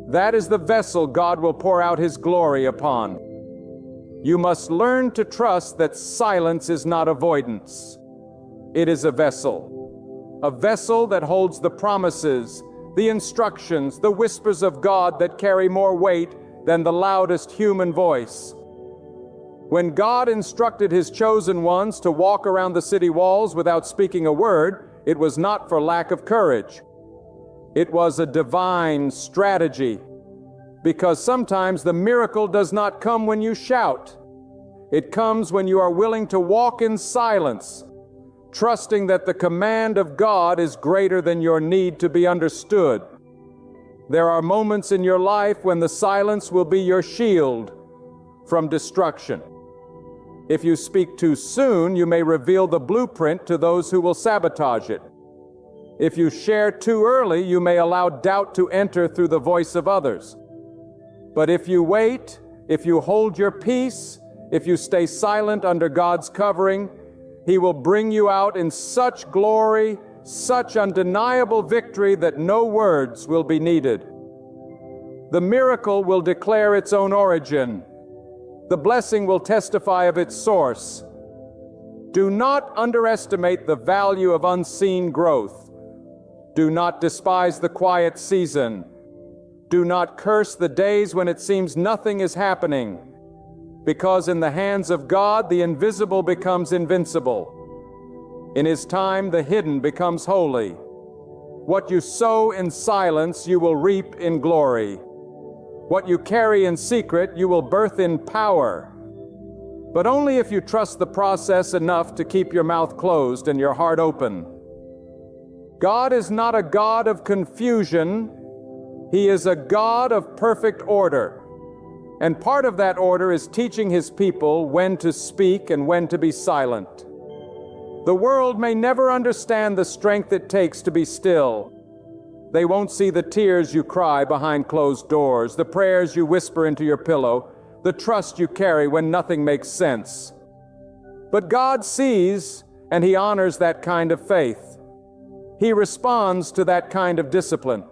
Speaker 1: That is the vessel God will pour out His glory upon. You must learn to trust that silence is not avoidance. It is a vessel that holds the promises, the instructions, the whispers of God that carry more weight than the loudest human voice. When God instructed His chosen ones to walk around the city walls without speaking a word, it was not for lack of courage. It was a divine strategy, because sometimes the miracle does not come when you shout. It comes when you are willing to walk in silence, trusting that the command of God is greater than your need to be understood. There are moments in your life when the silence will be your shield from destruction. If you speak too soon, you may reveal the blueprint to those who will sabotage it. If you share too early, you may allow doubt to enter through the voice of others. But if you wait, if you hold your peace, if you stay silent under God's covering, He will bring you out in such glory, such undeniable victory that no words will be needed. The miracle will declare its own origin. The blessing will testify of its source. Do not underestimate the value of unseen growth. Do not despise the quiet season. Do not curse the days when it seems nothing is happening, because in the hands of God the invisible becomes invincible. In His time the hidden becomes holy. What you sow in silence you will reap in glory. What you carry in secret you will birth in power. But only if you trust the process enough to keep your mouth closed and your heart open. God is not a God of confusion. He is a God of perfect order. And part of that order is teaching His people when to speak and when to be silent. The world may never understand the strength it takes to be still. They won't see the tears you cry behind closed doors, the prayers you whisper into your pillow, the trust you carry when nothing makes sense. But God sees, and He honors that kind of faith. He responds to that kind of discipline.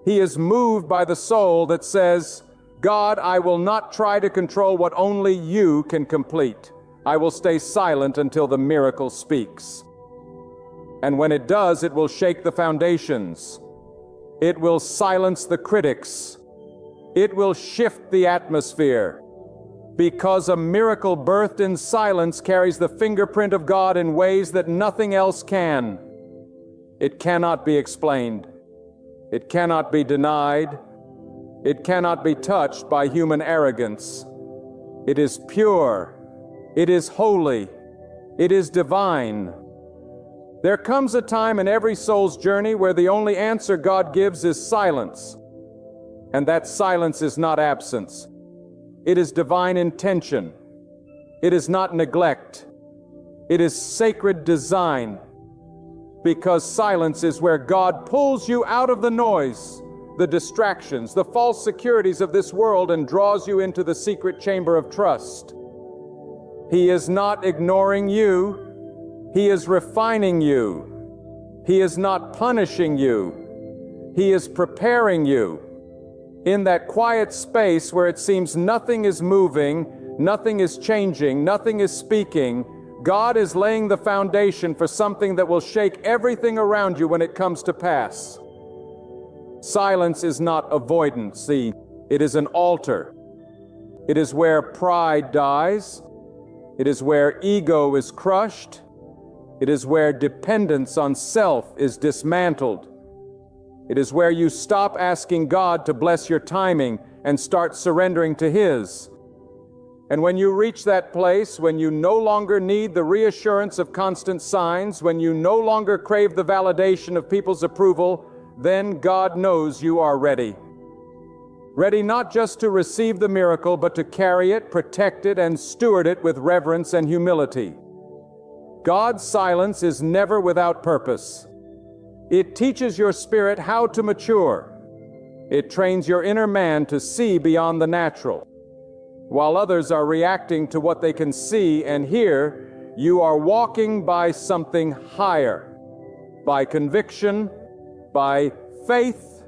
Speaker 1: He is moved by the soul that says, God, I will not try to control what only You can complete. I will stay silent until the miracle speaks. And when it does, it will shake the foundations. It will silence the critics. It will shift the atmosphere. Because a miracle birthed in silence carries the fingerprint of God in ways that nothing else can. It cannot be explained. It cannot be denied. It cannot be touched by human arrogance. It is pure. It is holy. It is divine. There comes a time in every soul's journey where the only answer God gives is silence. And that silence is not absence. It is divine intention. It is not neglect. It is sacred design. Because silence is where God pulls you out of the noise, the distractions, the false securities of this world and draws you into the secret chamber of trust. He is not ignoring you. He is refining you. He is not punishing you. He is preparing you. In that quiet space where it seems nothing is moving, nothing is changing, nothing is speaking, God is laying the foundation for something that will shake everything around you when it comes to pass. Silence is not avoidance. See, it is an altar. It is where pride dies. It is where ego is crushed. It is where dependence on self is dismantled. It is where you stop asking God to bless your timing and start surrendering to His. And when you reach that place, when you no longer need the reassurance of constant signs, when you no longer crave the validation of people's approval, then God knows you are ready. Ready not just to receive the miracle, but to carry it, protect it, and steward it with reverence and humility. God's silence is never without purpose. It teaches your spirit how to mature. It trains your inner man to see beyond the natural. While others are reacting to what they can see and hear, you are walking by something higher, by conviction, by faith,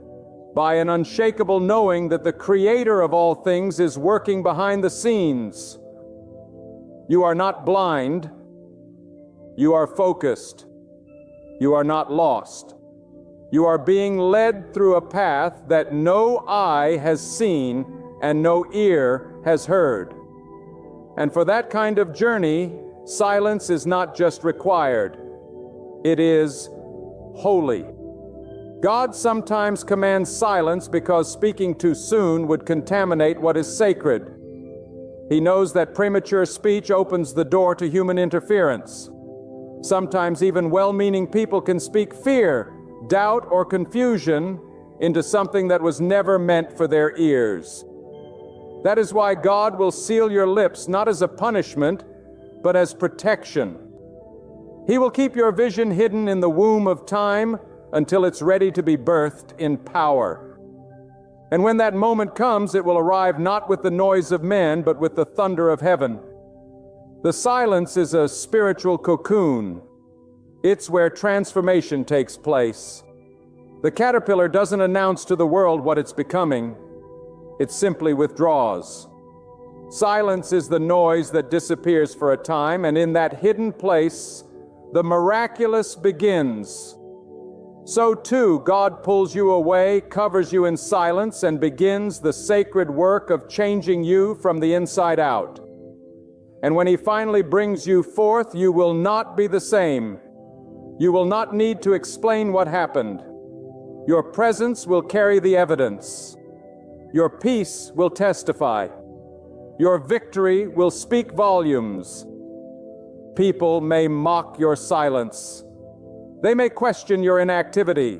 Speaker 1: by an unshakable knowing that the Creator of all things is working behind the scenes. You are not blind. You are focused. You are not lost. You are being led through a path that no eye has seen and no ear has heard. And for that kind of journey, silence is not just required. It is holy. God sometimes commands silence because speaking too soon would contaminate what is sacred. He knows that premature speech opens the door to human interference. Sometimes even well-meaning people can speak fear, doubt, or confusion into something that was never meant for their ears. That is why God will seal your lips not as a punishment, but as protection. He will keep your vision hidden in the womb of time until it's ready to be birthed in power. And when that moment comes, it will arrive not with the noise of men, but with the thunder of heaven. The silence is a spiritual cocoon. It's where transformation takes place. The caterpillar doesn't announce to the world what it's becoming. It simply withdraws. Silence is the noise that disappears for a time, and in that hidden place, the miraculous begins. So too, God pulls you away, covers you in silence, and begins the sacred work of changing you from the inside out. And when He finally brings you forth, you will not be the same. You will not need to explain what happened. Your presence will carry the evidence. Your peace will testify. Your victory will speak volumes. People may mock your silence. They may question your inactivity.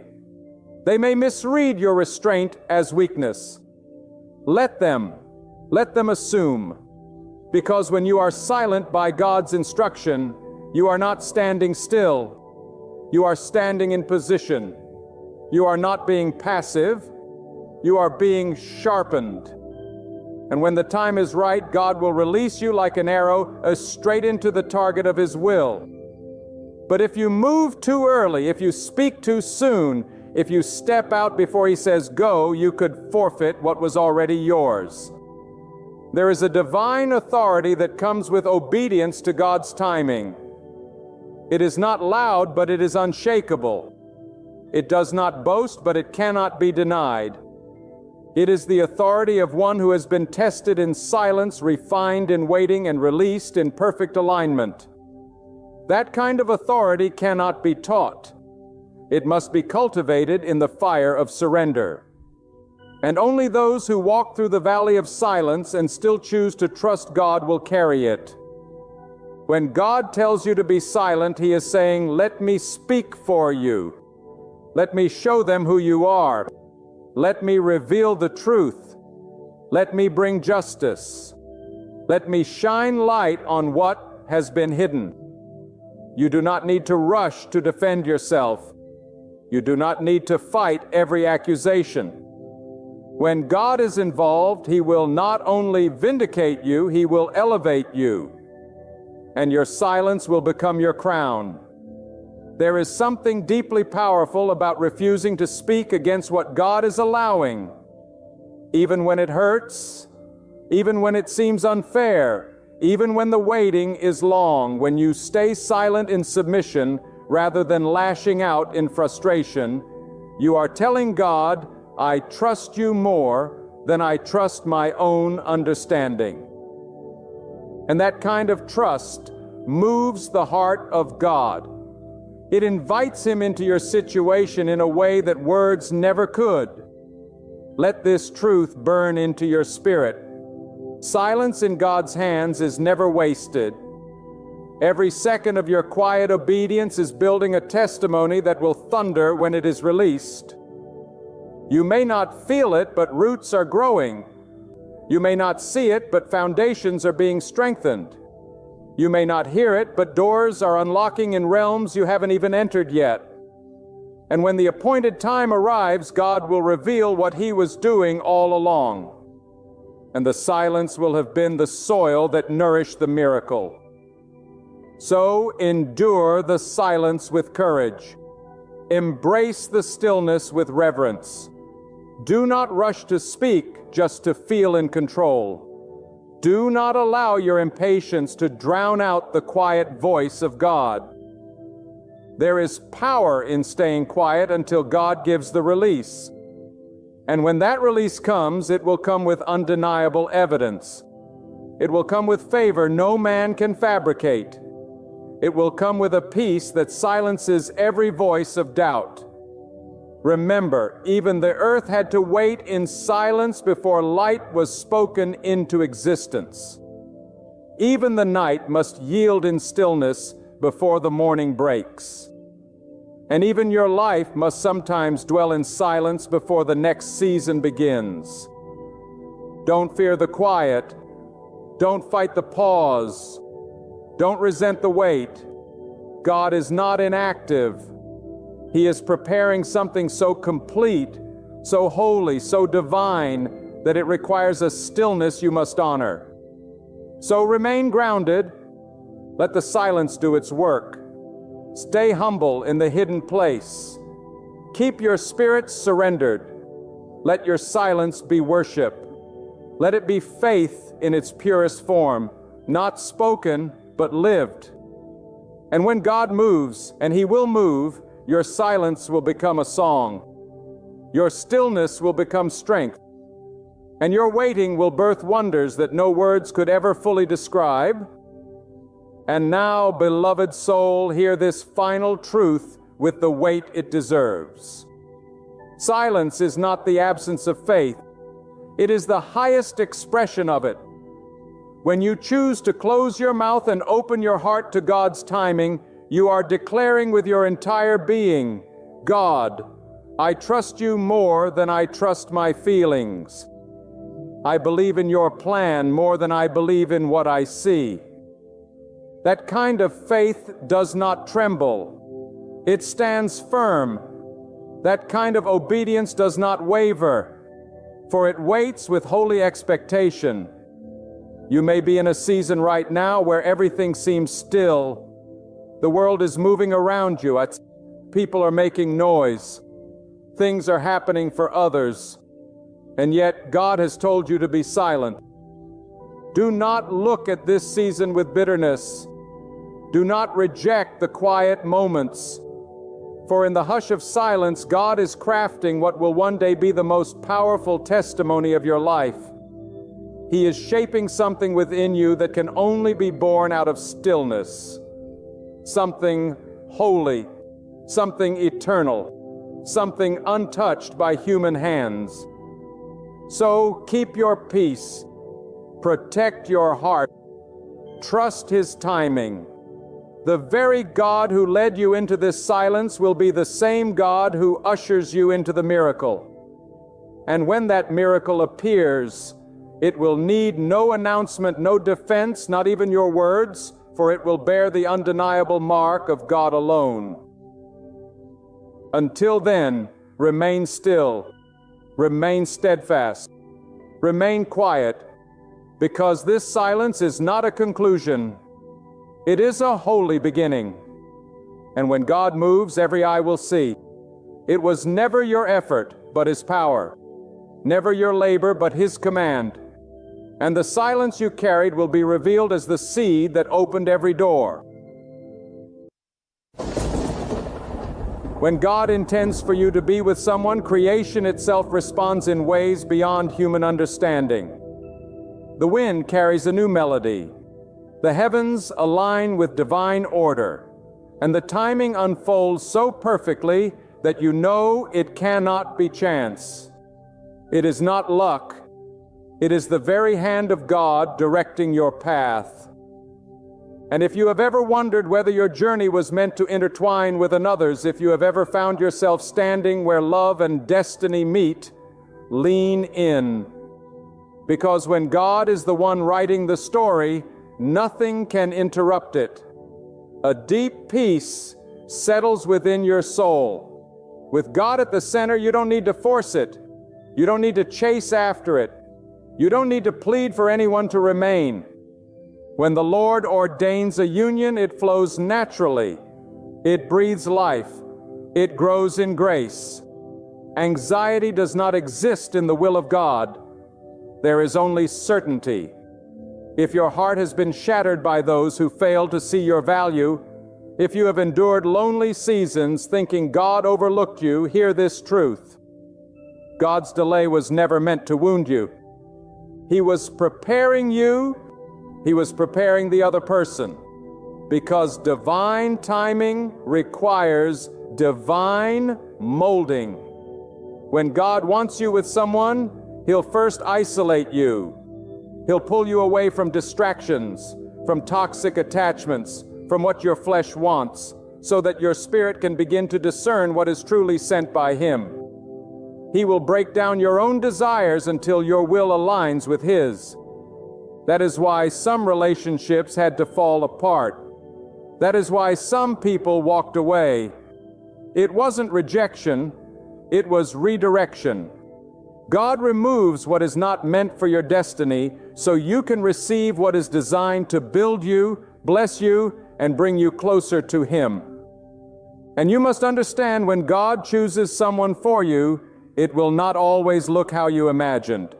Speaker 1: They may misread your restraint as weakness. Let them assume. Because when you are silent by God's instruction, you are not standing still. You are standing in position. You are not being passive. You are being sharpened. And when the time is right, God will release you like an arrow straight into the target of His will. But if you move too early, if you speak too soon, if you step out before He says go, you could forfeit what was already yours. There is a divine authority that comes with obedience to God's timing. It is not loud, but it is unshakable. It does not boast, but it cannot be denied. It is the authority of one who has been tested in silence, refined in waiting, and released in perfect alignment. That kind of authority cannot be taught. It must be cultivated in the fire of surrender. And only those who walk through the valley of silence and still choose to trust God will carry it. When God tells you to be silent, He is saying, "Let me speak for you. Let me show them who you are. Let me reveal the truth. Let me bring justice. Let me shine light on what has been hidden." You do not need to rush to defend yourself. You do not need to fight every accusation. When God is involved, He will not only vindicate you, He will elevate you. And your silence will become your crown. There is something deeply powerful about refusing to speak against what God is allowing. Even when it hurts, even when it seems unfair, even when the waiting is long, when you stay silent in submission rather than lashing out in frustration, you are telling God, "I trust you more than I trust my own understanding." And that kind of trust moves the heart of God. It invites Him into your situation in a way that words never could. Let this truth burn into your spirit. Silence in God's hands is never wasted. Every second of your quiet obedience is building a testimony that will thunder when it is released. You may not feel it, but roots are growing. You may not see it, but foundations are being strengthened. You may not hear it, but doors are unlocking in realms you haven't even entered yet. And when the appointed time arrives, God will reveal what He was doing all along. And the silence will have been the soil that nourished the miracle. So endure the silence with courage. Embrace the stillness with reverence. Do not rush to speak just to feel in control. Do not allow your impatience to drown out the quiet voice of God. There is power in staying quiet until God gives the release. And when that release comes, it will come with undeniable evidence. It will come with favor no man can fabricate. It will come with a peace that silences every voice of doubt. Remember, even the earth had to wait in silence before light was spoken into existence. Even the night must yield in stillness before the morning breaks. And even your life must sometimes dwell in silence before the next season begins. Don't fear the quiet. Don't fight the pause. Don't resent the wait. God is not inactive. He is preparing something so complete, so holy, so divine, that it requires a stillness you must honor. So remain grounded. Let the silence do its work. Stay humble in the hidden place. Keep your spirit surrendered. Let your silence be worship. Let it be faith in its purest form, not spoken, but lived. And when God moves, and He will move, your silence will become a song. Your stillness will become strength. And your waiting will birth wonders that no words could ever fully describe. And now, beloved soul, hear this final truth with the weight it deserves. Silence is not the absence of faith. It is the highest expression of it. When you choose to close your mouth and open your heart to God's timing, you are declaring with your entire being, God, I trust you more than I trust my feelings. I believe in your plan more than I believe in what I see. That kind of faith does not tremble. It stands firm. That kind of obedience does not waver, for it waits with holy expectation. You may be in a season right now where everything seems still. The world is moving around you. People are making noise. Things are happening for others. And yet God has told you to be silent. Do not look at this season with bitterness. Do not reject the quiet moments. For in the hush of silence, God is crafting what will one day be the most powerful testimony of your life. He is shaping something within you that can only be born out of stillness. Something holy, something eternal, something untouched by human hands. So keep your peace, protect your heart, trust His timing. The very God who led you into this silence will be the same God who ushers you into the miracle. And when that miracle appears, it will need no announcement, no defense, not even your words, for it will bear the undeniable mark of God alone. Until then, remain still, remain steadfast, remain quiet, because this silence is not a conclusion. It is a holy beginning. And when God moves, every eye will see. It was never your effort, but His power. Never your labor, but His command. And the silence you carried will be revealed as the seed that opened every door. When God intends for you to be with someone, creation itself responds in ways beyond human understanding. The wind carries a new melody. The heavens align with divine order, and the timing unfolds so perfectly that you know it cannot be chance. It is not luck. It is the very hand of God directing your path. And if you have ever wondered whether your journey was meant to intertwine with another's, if you have ever found yourself standing where love and destiny meet, lean in. Because when God is the one writing the story, nothing can interrupt it. A deep peace settles within your soul. With God at the center, you don't need to force it. You don't need to chase after it. You don't need to plead for anyone to remain. When the Lord ordains a union, it flows naturally. It breathes life. It grows in grace. Anxiety does not exist in the will of God. There is only certainty. If your heart has been shattered by those who failed to see your value, if you have endured lonely seasons thinking God overlooked you, hear this truth. God's delay was never meant to wound you. He was preparing you. He was preparing the other person. Because divine timing requires divine molding. When God wants you with someone, He'll first isolate you. He'll pull you away from distractions, from toxic attachments, from what your flesh wants, so that your spirit can begin to discern what is truly sent by Him. He will break down your own desires until your will aligns with His. That is why some relationships had to fall apart. That is why some people walked away. It wasn't rejection, it was redirection. God removes what is not meant for your destiny so you can receive what is designed to build you, bless you, and bring you closer to Him. And you must understand, when God chooses someone for you, it will not always look how you imagined.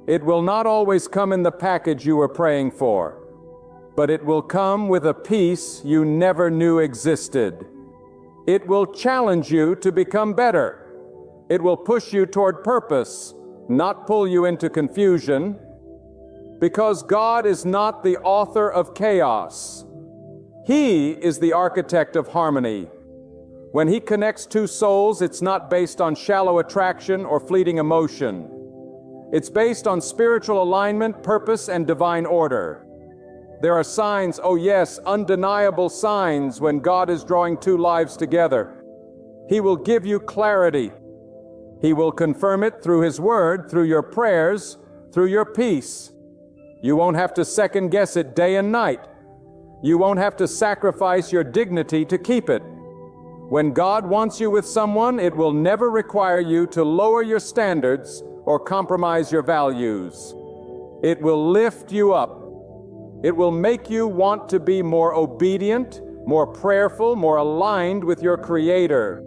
Speaker 1: It will not always come in the package you were praying for, but it will come with a peace you never knew existed. It will challenge you to become better. It will push you toward purpose, not pull you into confusion, because God is not the author of chaos. He is the architect of harmony. When He connects two souls, it's not based on shallow attraction or fleeting emotion. It's based on spiritual alignment, purpose, and divine order. There are signs, oh yes, undeniable signs, when God is drawing two lives together. He will give you clarity. He will confirm it through His Word, through your prayers, through your peace. You won't have to second guess it day and night. You won't have to sacrifice your dignity to keep it. When God wants you with someone, it will never require you to lower your standards or compromise your values. It will lift you up. It will make you want to be more obedient, more prayerful, more aligned with your Creator.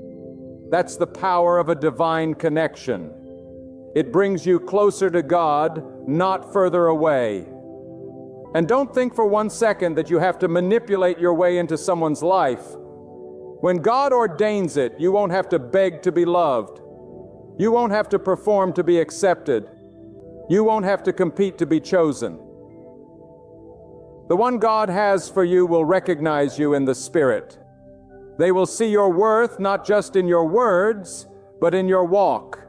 Speaker 1: That's the power of a divine connection. It brings you closer to God, not further away. And don't think for one second that you have to manipulate your way into someone's life. When God ordains it, you won't have to beg to be loved. You won't have to perform to be accepted. You won't have to compete to be chosen. The one God has for you will recognize you in the Spirit. They will see your worth not just in your words, but in your walk.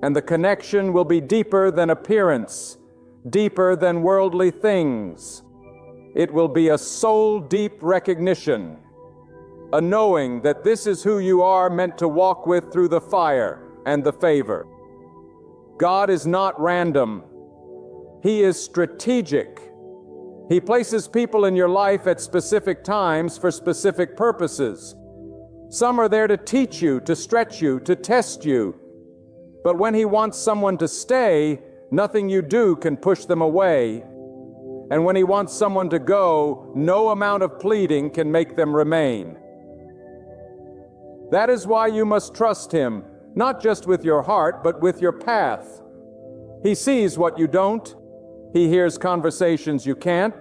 Speaker 1: And the connection will be deeper than appearance, deeper than worldly things. It will be a soul-deep recognition, a knowing that this is who you are meant to walk with through the fire and the favor. God is not random. He is strategic. He places people in your life at specific times for specific purposes. Some are there to teach you, to stretch you, to test you. But when He wants someone to stay, nothing you do can push them away. And when He wants someone to go, no amount of pleading can make them remain. That is why you must trust Him, not just with your heart, but with your path. He sees what you don't. He hears conversations you can't.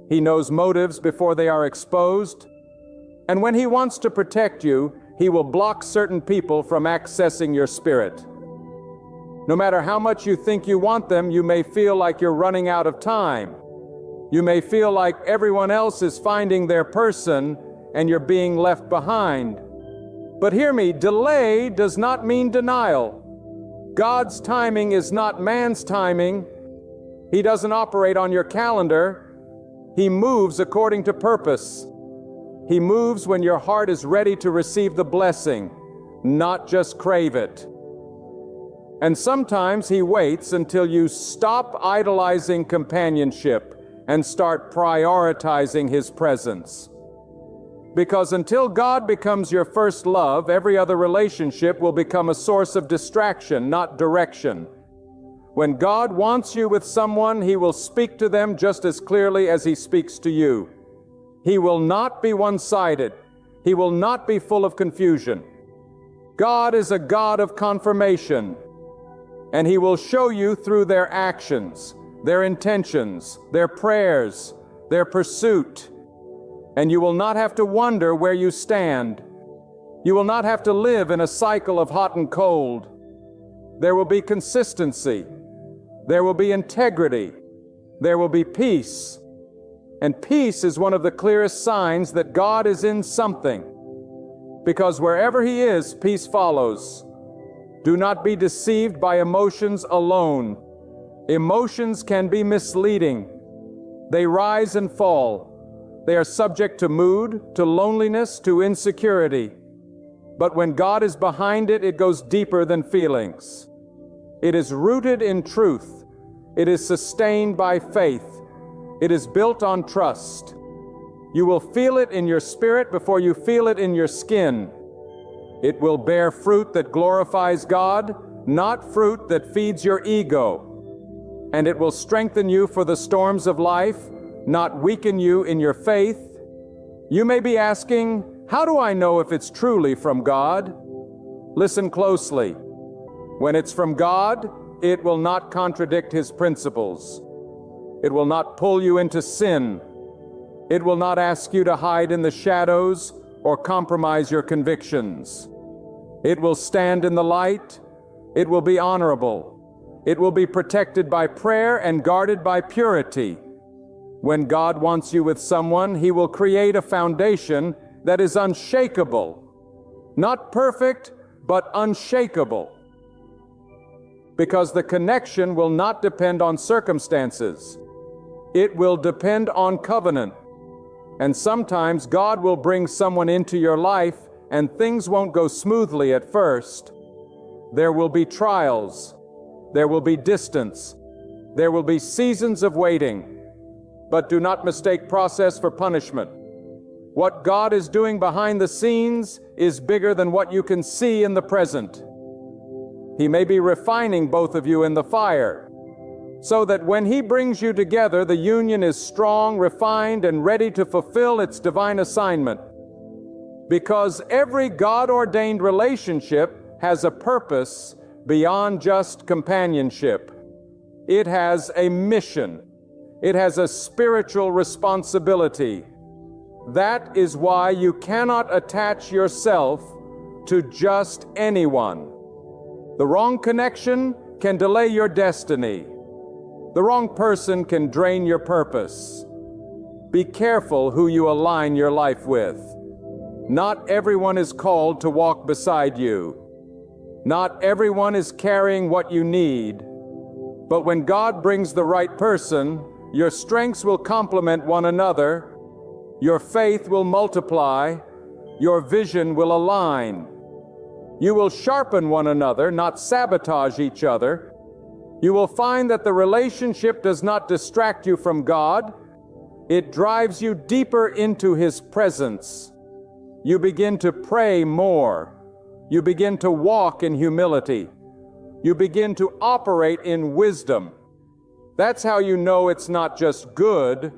Speaker 1: He knows motives before they are exposed. And when He wants to protect you, He will block certain people from accessing your spirit. No matter how much you think you want them, you may feel like you're running out of time. You may feel like everyone else is finding their person and you're being left behind. But hear me, delay does not mean denial. God's timing is not man's timing. He doesn't operate on your calendar. He moves according to purpose. He moves when your heart is ready to receive the blessing, not just crave it. And sometimes He waits until you stop idolizing companionship and start prioritizing His presence. Because until God becomes your first love, every other relationship will become a source of distraction, not direction. When God wants you with someone, He will speak to them just as clearly as He speaks to you. He will not be one-sided. He will not be full of confusion. God is a God of confirmation, and He will show you through their actions, their intentions, their prayers, their pursuit. And you will not have to wonder where you stand. You will not have to live in a cycle of hot and cold. There will be consistency. There will be integrity. There will be peace. And peace is one of the clearest signs that God is in something. Because wherever He is, peace follows. Do not be deceived by emotions alone. Emotions can be misleading. They rise and fall. They are subject to mood, to loneliness, to insecurity. But when God is behind it, it goes deeper than feelings. It is rooted in truth. It is sustained by faith. It is built on trust. You will feel it in your spirit before you feel it in your skin. It will bear fruit that glorifies God, not fruit that feeds your ego. And it will strengthen you for the storms of life, not weaken you in your faith. You may be asking, how do I know if it's truly from God? Listen closely. When it's from God, it will not contradict His principles. It will not pull you into sin. It will not ask you to hide in the shadows or compromise your convictions. It will stand in the light. It will be honorable. It will be protected by prayer and guarded by purity. When God wants you with someone, He will create a foundation that is unshakable. Not perfect, but unshakable. Because the connection will not depend on circumstances. It will depend on covenant. And sometimes God will bring someone into your life and things won't go smoothly at first. There will be trials. There will be distance. There will be seasons of waiting. But do not mistake process for punishment. What God is doing behind the scenes is bigger than what you can see in the present. He may be refining both of you in the fire, so that when He brings you together, the union is strong, refined, and ready to fulfill its divine assignment. Because every God-ordained relationship has a purpose beyond just companionship. It has a mission. It has a spiritual responsibility. That is why you cannot attach yourself to just anyone. The wrong connection can delay your destiny. The wrong person can drain your purpose. Be careful who you align your life with. Not everyone is called to walk beside you. Not everyone is carrying what you need. But when God brings the right person, your strengths will complement one another, your faith will multiply, your vision will align. You will sharpen one another, not sabotage each other. You will find that the relationship does not distract you from God. It drives you deeper into His presence. You begin to pray more. You begin to walk in humility. You begin to operate in wisdom. That's how you know it's not just good,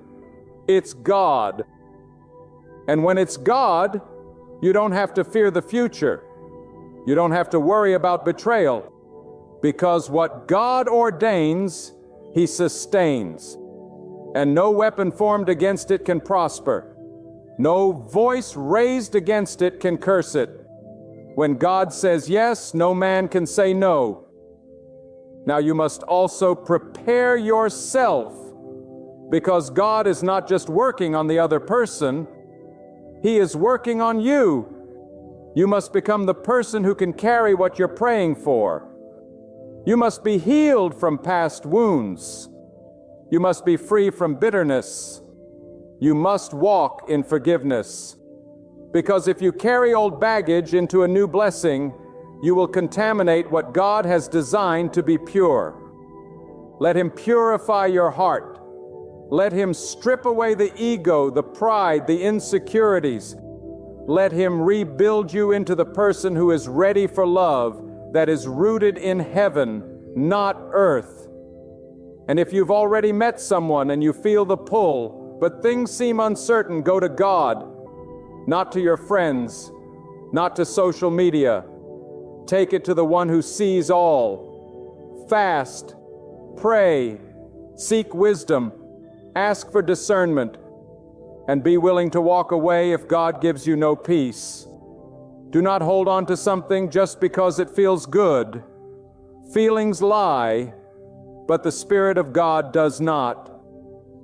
Speaker 1: it's God. And when it's God, you don't have to fear the future. You don't have to worry about betrayal. Because what God ordains, He sustains. And no weapon formed against it can prosper. No voice raised against it can curse it. When God says yes, no man can say no. Now you must also prepare yourself, because God is not just working on the other person, He is working on you. You must become the person who can carry what you're praying for. You must be healed from past wounds. You must be free from bitterness. You must walk in forgiveness. Because if you carry old baggage into a new blessing, you will contaminate what God has designed to be pure. Let Him purify your heart. Let Him strip away the ego, the pride, the insecurities. Let Him rebuild you into the person who is ready for love that is rooted in heaven, not earth. And if you've already met someone and you feel the pull, but things seem uncertain, go to God, not to your friends, not to social media. Take it to the one who sees all. Fast, pray, seek wisdom, ask for discernment, and be willing to walk away if God gives you no peace. Do not hold on to something just because it feels good. Feelings lie, but the Spirit of God does not.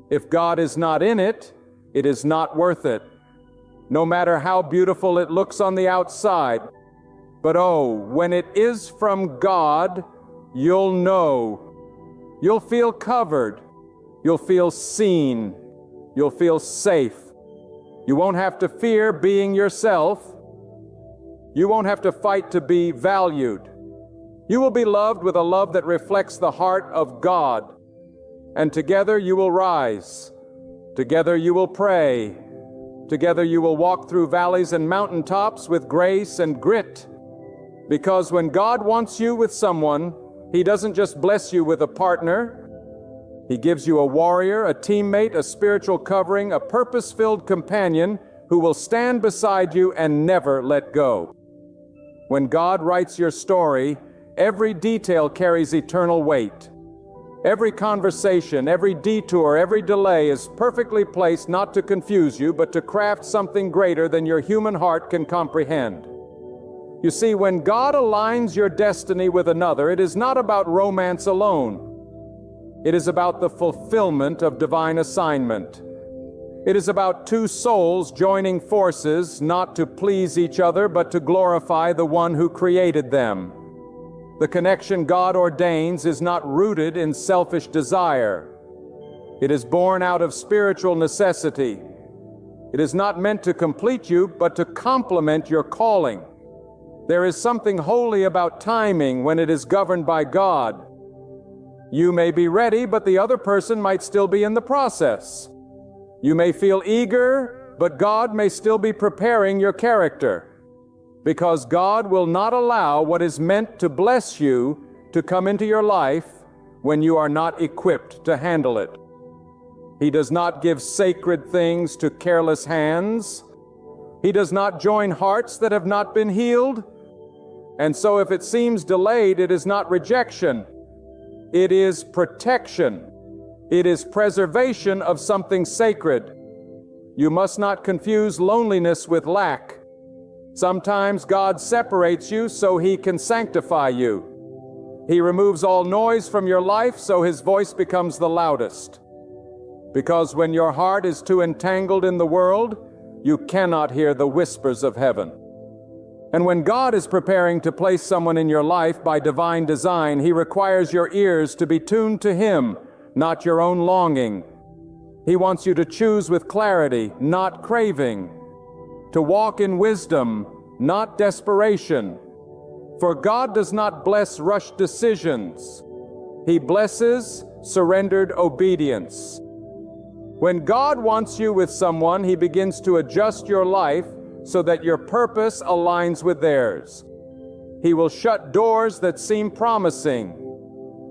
Speaker 1: If God is not in it, it is not worth it. No matter how beautiful it looks on the outside. But oh, when it is from God, you'll know. You'll feel covered. You'll feel seen. You'll feel safe. You won't have to fear being yourself. You won't have to fight to be valued. You will be loved with a love that reflects the heart of God. and together you will rise. Together you will pray. Together you will walk through valleys and mountaintops with grace and grit. Because when God wants you with someone, He doesn't just bless you with a partner. He gives you a warrior, a teammate, a spiritual covering, a purpose-filled companion who will stand beside you and never let go. When God writes your story, every detail carries eternal weight. Every conversation, every detour, every delay is perfectly placed not to confuse you, but to craft something greater than your human heart can comprehend. You see, when God aligns your destiny with another, it is not about romance alone. It is about the fulfillment of divine assignment. It is about two souls joining forces, not to please each other, but to glorify the one who created them. The connection God ordains is not rooted in selfish desire. It is born out of spiritual necessity. It is not meant to complete you, but to complement your calling. There is something holy about timing when it is governed by God. You may be ready, but the other person might still be in the process. You may feel eager, but God may still be preparing your character. Because God will not allow what is meant to bless you to come into your life when you are not equipped to handle it. He does not give sacred things to careless hands. He does not join hearts that have not been healed. And so if it seems delayed, it is not rejection. It is protection. It is preservation of something sacred. You must not confuse loneliness with lack. Sometimes God separates you so He can sanctify you. He removes all noise from your life so His voice becomes the loudest. Because when your heart is too entangled in the world, you cannot hear the whispers of heaven. And when God is preparing to place someone in your life by divine design, He requires your ears to be tuned to Him, not your own longing. He wants you to choose with clarity, not craving. To walk in wisdom, not desperation. For God does not bless rushed decisions. He blesses surrendered obedience. When God wants you with someone, He begins to adjust your life so that your purpose aligns with theirs. He will shut doors that seem promising.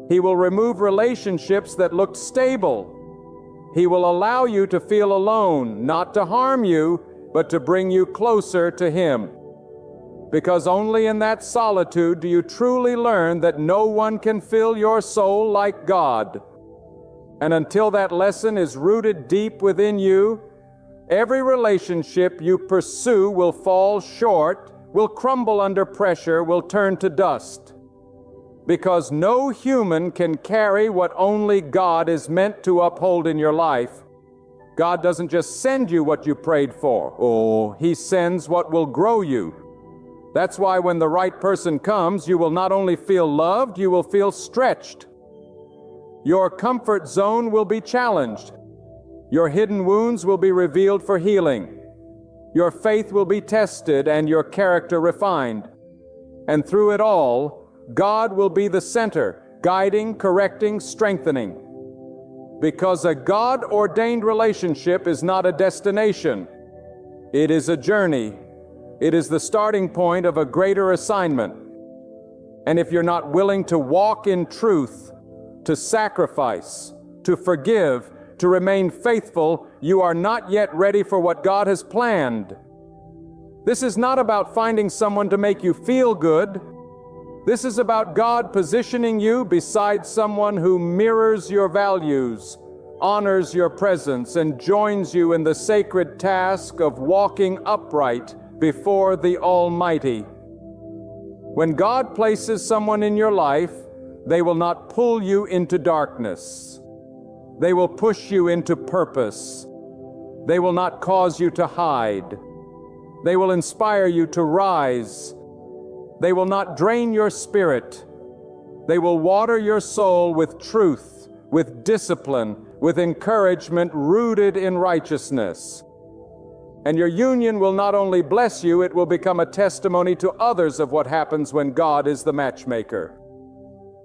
Speaker 1: He will remove relationships that looked stable. He will allow you to feel alone, not to harm you, but to bring you closer to Him. Because only in that solitude do you truly learn that no one can fill your soul like God. And until that lesson is rooted deep within you, every relationship you pursue will fall short, will crumble under pressure, will turn to dust. Because no human can carry what only God is meant to uphold in your life. God doesn't just send you what you prayed for. Oh, He sends what will grow you. That's why when the right person comes, you will not only feel loved, you will feel stretched. Your comfort zone will be challenged. Your hidden wounds will be revealed for healing. Your faith will be tested and your character refined. And through it all, God will be the center, guiding, correcting, strengthening. Because a God-ordained relationship is not a destination. It is a journey. It is the starting point of a greater assignment. And if you're not willing to walk in truth, to sacrifice, to forgive, to remain faithful, you are not yet ready for what God has planned. This is not about finding someone to make you feel good. This is about God positioning you beside someone who mirrors your values, honors your presence, and joins you in the sacred task of walking upright before the Almighty. When God places someone in your life, they will not pull you into darkness. They will push you into purpose. They will not cause you to hide. They will inspire you to rise. They will not drain your spirit. They will water your soul with truth, with discipline, with encouragement rooted in righteousness. And your union will not only bless you, it will become a testimony to others of what happens when God is the matchmaker.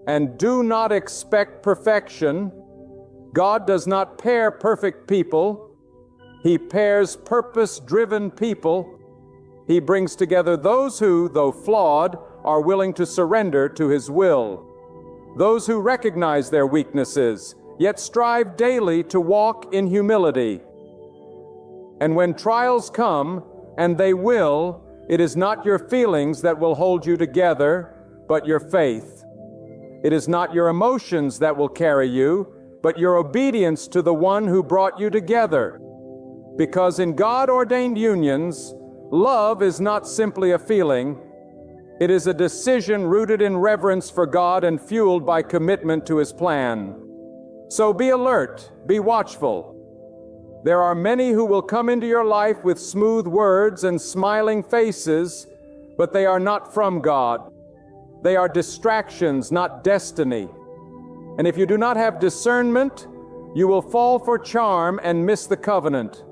Speaker 1: And do not expect perfection. God does not pair perfect people. He pairs purpose-driven people. He brings together those who, though flawed, are willing to surrender to His will. Those who recognize their weaknesses, yet strive daily to walk in humility. And when trials come, and they will, it is not your feelings that will hold you together, but your faith. It is not your emotions that will carry you, but your obedience to the one who brought you together. Because in God-ordained unions, love is not simply a feeling. It is a decision rooted in reverence for God and fueled by commitment to His plan. So be alert, be watchful. There are many who will come into your life with smooth words and smiling faces, but they are not from God. They are distractions, not destiny. And if you do not have discernment, you will fall for charm and miss the covenant.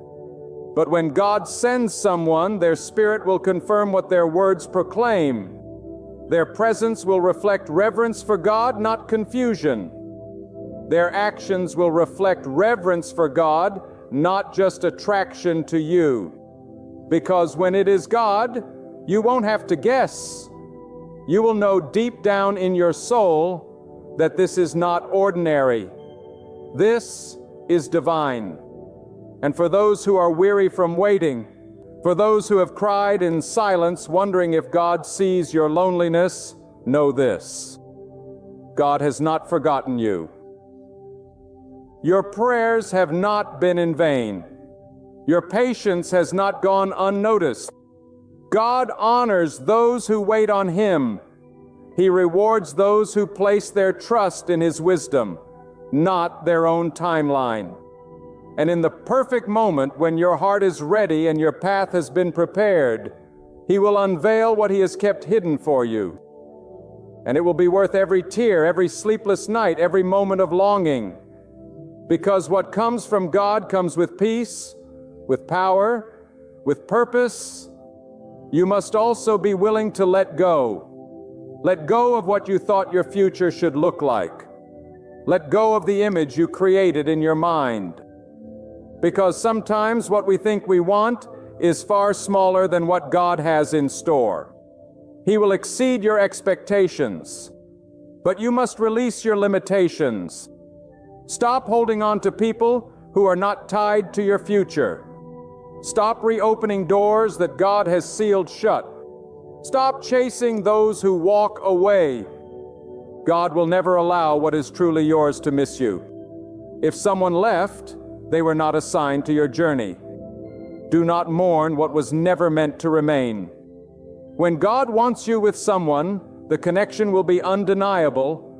Speaker 1: But when God sends someone, their spirit will confirm what their words proclaim. Their presence will reflect reverence for God, not confusion. Their actions will reflect reverence for God, not just attraction to you. Because when it is God, you won't have to guess. You will know deep down in your soul that this is not ordinary. This is divine. And for those who are weary from waiting, for those who have cried in silence, wondering if God sees your loneliness, know this: God has not forgotten you. Your prayers have not been in vain. Your patience has not gone unnoticed. God honors those who wait on Him. He rewards those who place their trust in His wisdom, not their own timeline. And in the perfect moment when your heart is ready and your path has been prepared, He will unveil what He has kept hidden for you. And it will be worth every tear, every sleepless night, every moment of longing. Because what comes from God comes with peace, with power, with purpose. You must also be willing to let go. Let go of what you thought your future should look like. Let go of the image you created in your mind. Because sometimes what we think we want is far smaller than what God has in store. He will exceed your expectations, but you must release your limitations. Stop holding on to people who are not tied to your future. Stop reopening doors that God has sealed shut. Stop chasing those who walk away. God will never allow what is truly yours to miss you. If someone left, they were not assigned to your journey. Do not mourn what was never meant to remain. When God wants you with someone, the connection will be undeniable,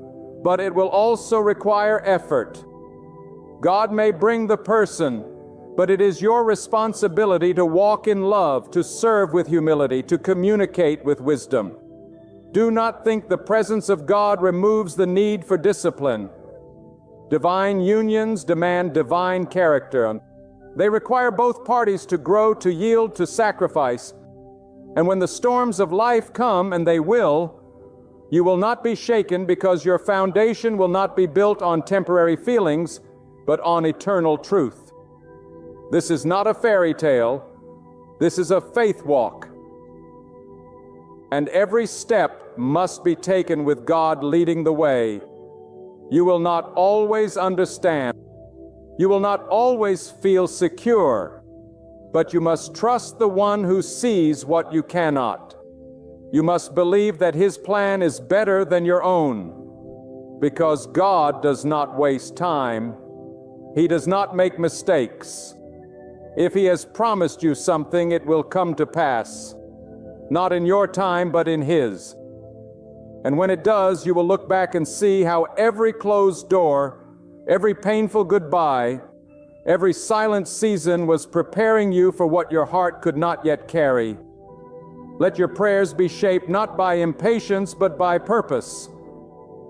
Speaker 1: but it will also require effort. God may bring the person, but it is your responsibility to walk in love, to serve with humility, to communicate with wisdom. Do not think the presence of God removes the need for discipline. Divine unions demand divine character. They require both parties to grow, to yield, to sacrifice. And when the storms of life come, and they will, you will not be shaken because your foundation will not be built on temporary feelings, but on eternal truth. This is not a fairy tale. This is a faith walk. And every step must be taken with God leading the way. You will not always understand. You will not always feel secure, but you must trust the one who sees what you cannot. You must believe that His plan is better than your own, because God does not waste time. He does not make mistakes. If He has promised you something, it will come to pass, not in your time, but in His. And when it does, you will look back and see how every closed door, every painful goodbye, every silent season was preparing you for what your heart could not yet carry. Let your prayers be shaped not by impatience, but by purpose.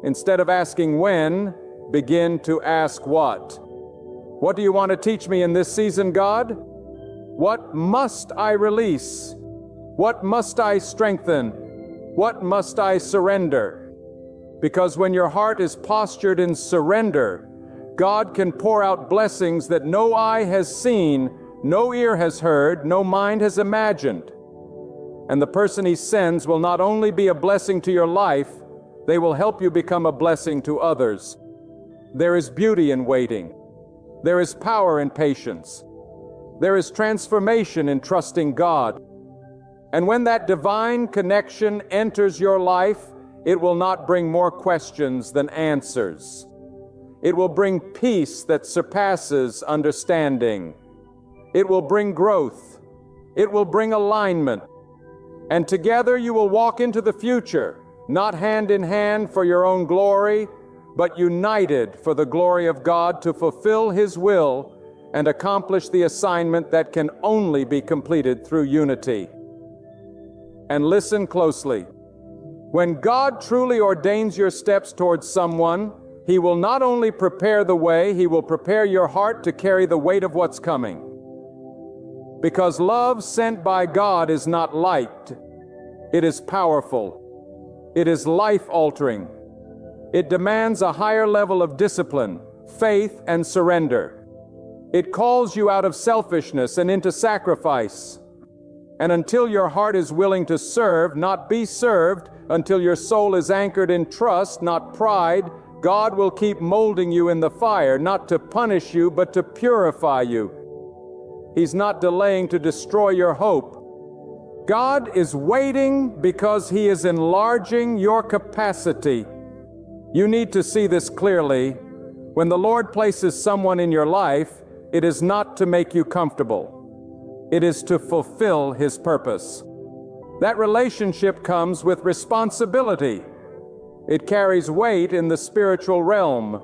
Speaker 1: Instead of asking when, begin to ask what. What do you want to teach me in this season, God? What must I release? What must I strengthen? What must I surrender? Because when your heart is postured in surrender, God can pour out blessings that no eye has seen, no ear has heard, no mind has imagined. And the person He sends will not only be a blessing to your life, they will help you become a blessing to others. There is beauty in waiting. There is power in patience. There is transformation in trusting God. And when that divine connection enters your life, it will not bring more questions than answers. It will bring peace that surpasses understanding. It will bring growth. It will bring alignment. And together you will walk into the future, not hand in hand for your own glory, but united for the glory of God to fulfill His will and accomplish the assignment that can only be completed through unity. And listen closely. When God truly ordains your steps towards someone, He will not only prepare the way, He will prepare your heart to carry the weight of what's coming. Because love sent by God is not light. It is powerful. It is life-altering. It demands a higher level of discipline, faith, and surrender. It calls you out of selfishness and into sacrifice. And until your heart is willing to serve, not be served, until your soul is anchored in trust, not pride, God will keep molding you in the fire, not to punish you, but to purify you. He's not delaying to destroy your hope. God is waiting because He is enlarging your capacity. You need to see this clearly. When the Lord places someone in your life, it is not to make you comfortable. It is to fulfill His purpose. That relationship comes with responsibility. It carries weight in the spiritual realm.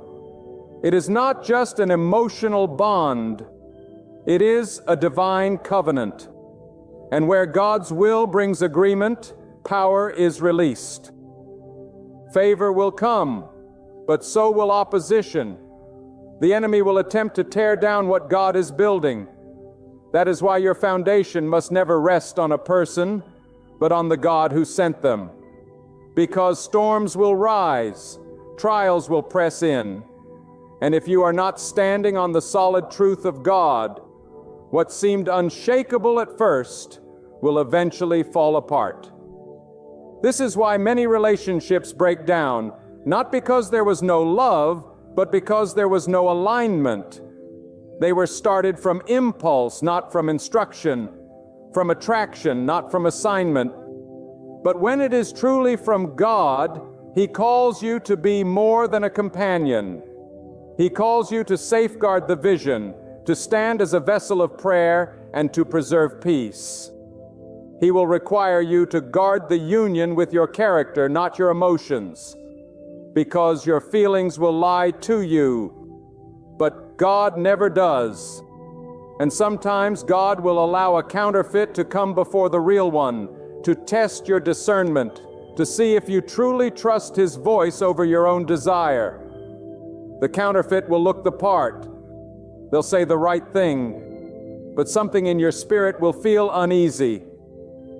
Speaker 1: It is not just an emotional bond. It is a divine covenant. And where God's will brings agreement, power is released. Favor will come, but so will opposition. The enemy will attempt to tear down what God is building. That is why your foundation must never rest on a person, but on the God who sent them. Because storms will rise, trials will press in, and if you are not standing on the solid truth of God, what seemed unshakable at first will eventually fall apart. This is why many relationships break down, not because there was no love, but because there was no alignment. They were started from impulse, not from instruction, from attraction, not from assignment. But when it is truly from God, He calls you to be more than a companion. He calls you to safeguard the vision, to stand as a vessel of prayer, and to preserve peace. He will require you to guard the union with your character, not your emotions, because your feelings will lie to you. But God never does. And sometimes God will allow a counterfeit to come before the real one, to test your discernment, to see if you truly trust His voice over your own desire. The counterfeit will look the part. They'll say the right thing, but something in your spirit will feel uneasy.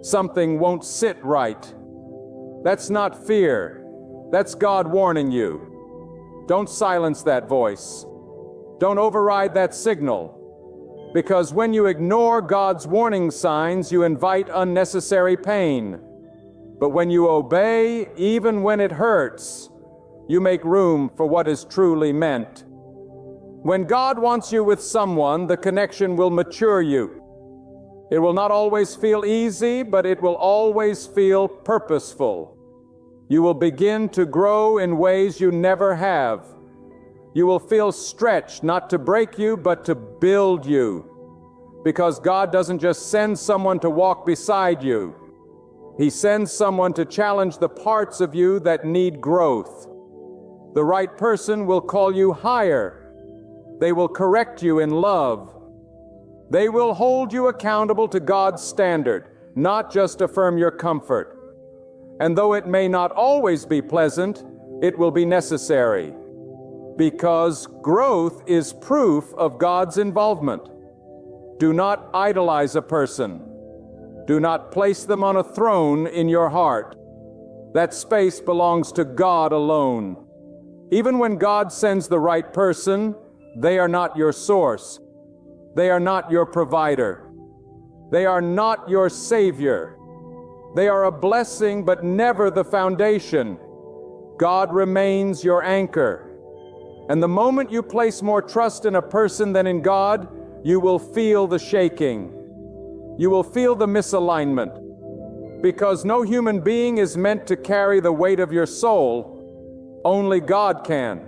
Speaker 1: Something won't sit right. That's not fear. That's God warning you. Don't silence that voice. Don't override that signal. Because when you ignore God's warning signs, you invite unnecessary pain. But when you obey, even when it hurts, you make room for what is truly meant. When God wants you with someone, the connection will mature you. It will not always feel easy, but it will always feel purposeful. You will begin to grow in ways you never have. You will feel stretched, not to break you, but to build you. Because God doesn't just send someone to walk beside you. He sends someone to challenge the parts of you that need growth. The right person will call you higher. They will correct you in love. They will hold you accountable to God's standard, not just affirm your comfort. And though it may not always be pleasant, it will be necessary. Because growth is proof of God's involvement. Do not idolize a person. Do not place them on a throne in your heart. That space belongs to God alone. Even when God sends the right person, they are not your source. They are not your provider. They are not your Savior. They are a blessing, but never the foundation. God remains your anchor. And the moment you place more trust in a person than in God, you will feel the shaking. You will feel the misalignment. Because no human being is meant to carry the weight of your soul. Only God can.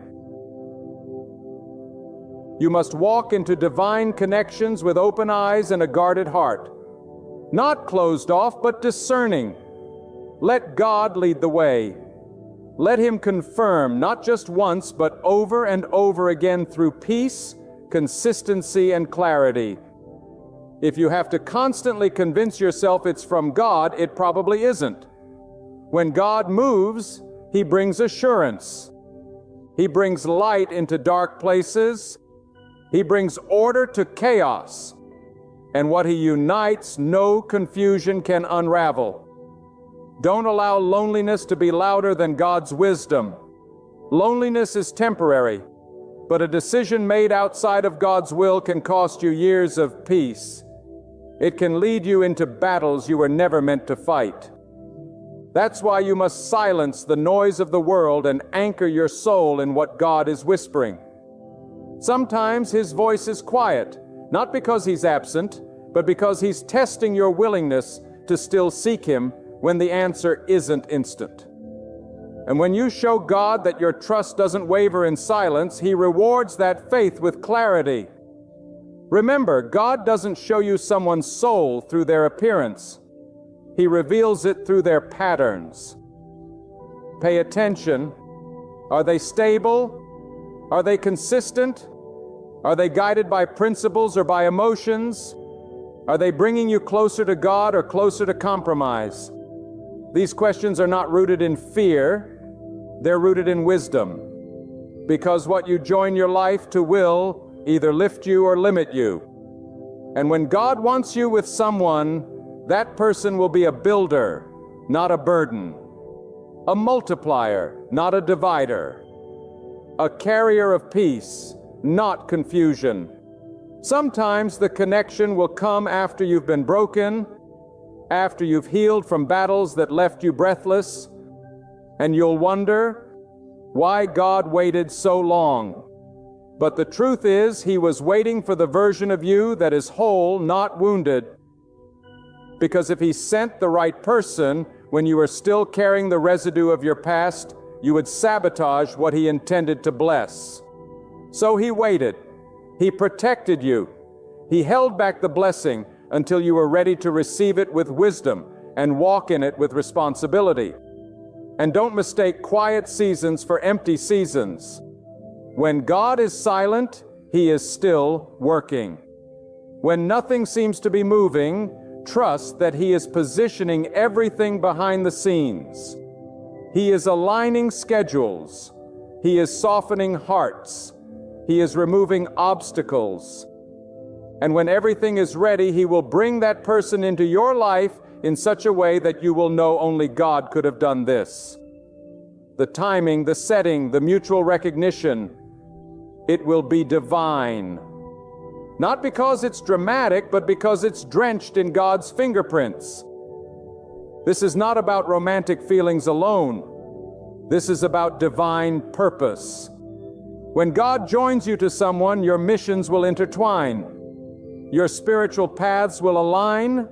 Speaker 1: You must walk into divine connections with open eyes and a guarded heart. Not closed off, but discerning. Let God lead the way. Let Him confirm, not just once, but over and over again through peace, consistency, and clarity. If you have to constantly convince yourself it's from God, it probably isn't. When God moves, He brings assurance. He brings light into dark places. He brings order to chaos. And what He unites, no confusion can unravel. Don't allow loneliness to be louder than God's wisdom. Loneliness is temporary, but a decision made outside of God's will can cost you years of peace. It can lead you into battles you were never meant to fight. That's why you must silence the noise of the world and anchor your soul in what God is whispering. Sometimes His voice is quiet, not because He's absent, but because He's testing your willingness to still seek Him when the answer isn't instant. And when you show God that your trust doesn't waver in silence, He rewards that faith with clarity. Remember, God doesn't show you someone's soul through their appearance. He reveals it through their patterns. Pay attention. Are they stable? Are they consistent? Are they guided by principles or by emotions? Are they bringing you closer to God or closer to compromise? These questions are not rooted in fear, they're rooted in wisdom. Because what you join your life to will either lift you or limit you. And when God wants you with someone, that person will be a builder, not a burden. A multiplier, not a divider. A carrier of peace, not confusion. Sometimes the connection will come after you've been broken, after you've healed from battles that left you breathless, and you'll wonder why God waited so long. But the truth is, He was waiting for the version of you that is whole, not wounded. Because if He sent the right person when you were still carrying the residue of your past, you would sabotage what He intended to bless. So He waited. He protected you. He held back the blessing until you were ready to receive it with wisdom and walk in it with responsibility. And don't mistake quiet seasons for empty seasons. When God is silent, He is still working. When nothing seems to be moving, trust that He is positioning everything behind the scenes. He is aligning schedules. He is softening hearts. He is removing obstacles. And when everything is ready, He will bring that person into your life in such a way that you will know only God could have done this. The timing, the setting, the mutual recognition, it will be divine. Not because it's dramatic, but because it's drenched in God's fingerprints. This is not about romantic feelings alone. This is about divine purpose. When God joins you to someone, your missions will intertwine. Your spiritual paths will align.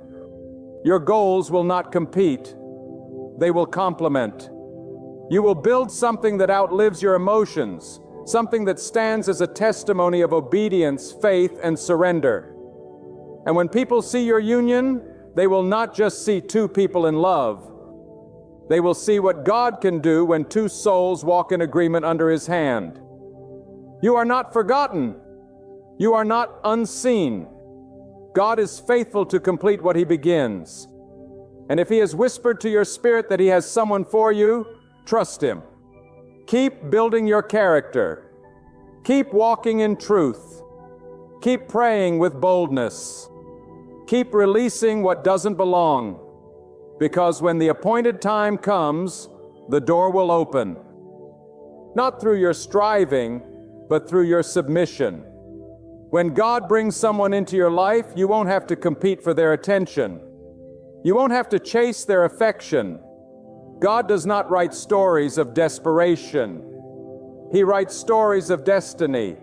Speaker 1: Your goals will not compete. They will complement. You will build something that outlives your emotions, something that stands as a testimony of obedience, faith, and surrender. And when people see your union, they will not just see two people in love. They will see what God can do when two souls walk in agreement under His hand. You are not forgotten. You are not unseen. God is faithful to complete what He begins. And if He has whispered to your spirit that He has someone for you, trust Him. Keep building your character. Keep walking in truth. Keep praying with boldness. Keep releasing what doesn't belong. Because when the appointed time comes, the door will open. not through your striving, but through your submission. When God brings someone into your life, you won't have to compete for their attention. You won't have to chase their affection. God does not write stories of desperation. He writes stories of destiny.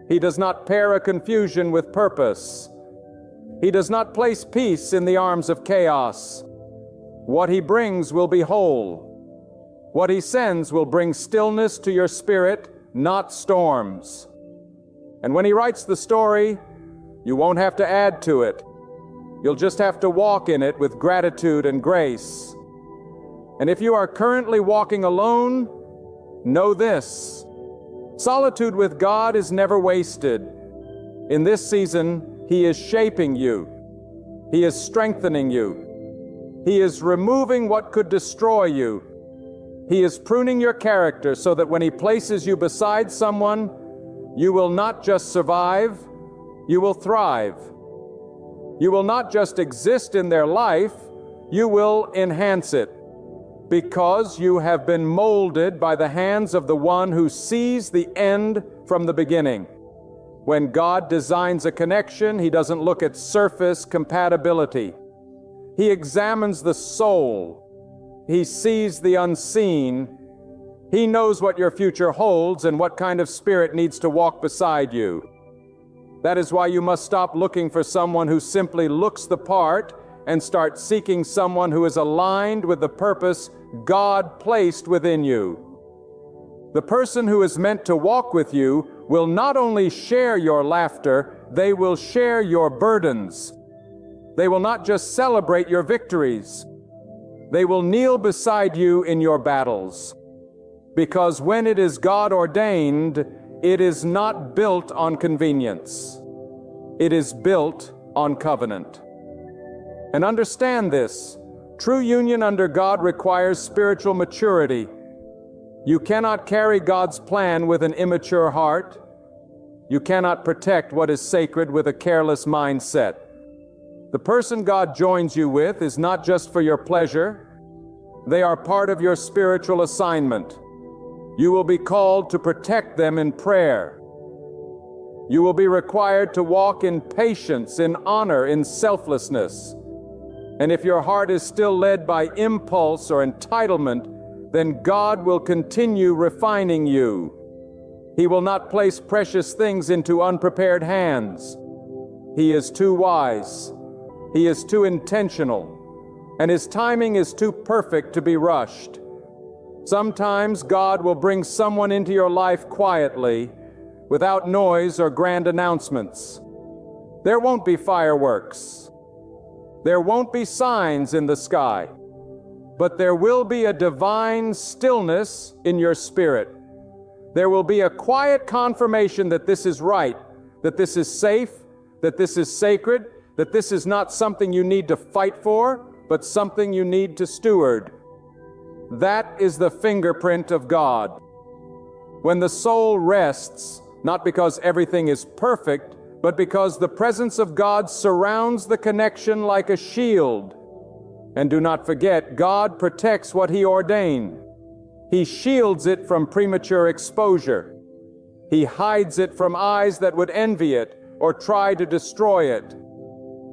Speaker 1: He does not pair a confusion with purpose. He does not place peace in the arms of chaos. What He brings will be whole. What He sends will bring stillness to your spirit, not storms. And when He writes the story, you won't have to add to it. You'll just have to walk in it with gratitude and grace. And if you are currently walking alone, know this: solitude with God is never wasted. In this season, He is shaping you. He is strengthening you. He is removing what could destroy you. He is pruning your character so that when He places you beside someone, you will not just survive, you will thrive. You will not just exist in their life, you will enhance it, because you have been molded by the hands of the one who sees the end from the beginning. When God designs a connection, He doesn't look at surface compatibility. He examines the soul. He sees the unseen. He knows what your future holds and what kind of spirit needs to walk beside you. That is why you must stop looking for someone who simply looks the part and start seeking someone who is aligned with the purpose God placed within you. The person who is meant to walk with you will not only share your laughter, they will share your burdens. They will not just celebrate your victories. They will kneel beside you in your battles. Because when it is God ordained, it is not built on convenience. It is built on covenant. And understand this: true union under God requires spiritual maturity. You cannot carry God's plan with an immature heart. You cannot protect what is sacred with a careless mindset. The person God joins you with is not just for your pleasure. They are part of your spiritual assignment. You will be called to protect them in prayer. You will be required to walk in patience, in honor, in selflessness. And if your heart is still led by impulse or entitlement, then God will continue refining you. He will not place precious things into unprepared hands. He is too wise. He is too intentional. And His timing is too perfect to be rushed. Sometimes God will bring someone into your life quietly, without noise or grand announcements. There won't be fireworks. There won't be signs in the sky. But there will be a divine stillness in your spirit. There will be a quiet confirmation that this is right, that this is safe, that this is sacred, that this is not something you need to fight for, but something you need to steward. That is the fingerprint of God. When the soul rests, not because everything is perfect, but because the presence of God surrounds the connection like a shield. And do not forget, God protects what He ordained. He shields it from premature exposure. He hides it from eyes that would envy it or try to destroy it.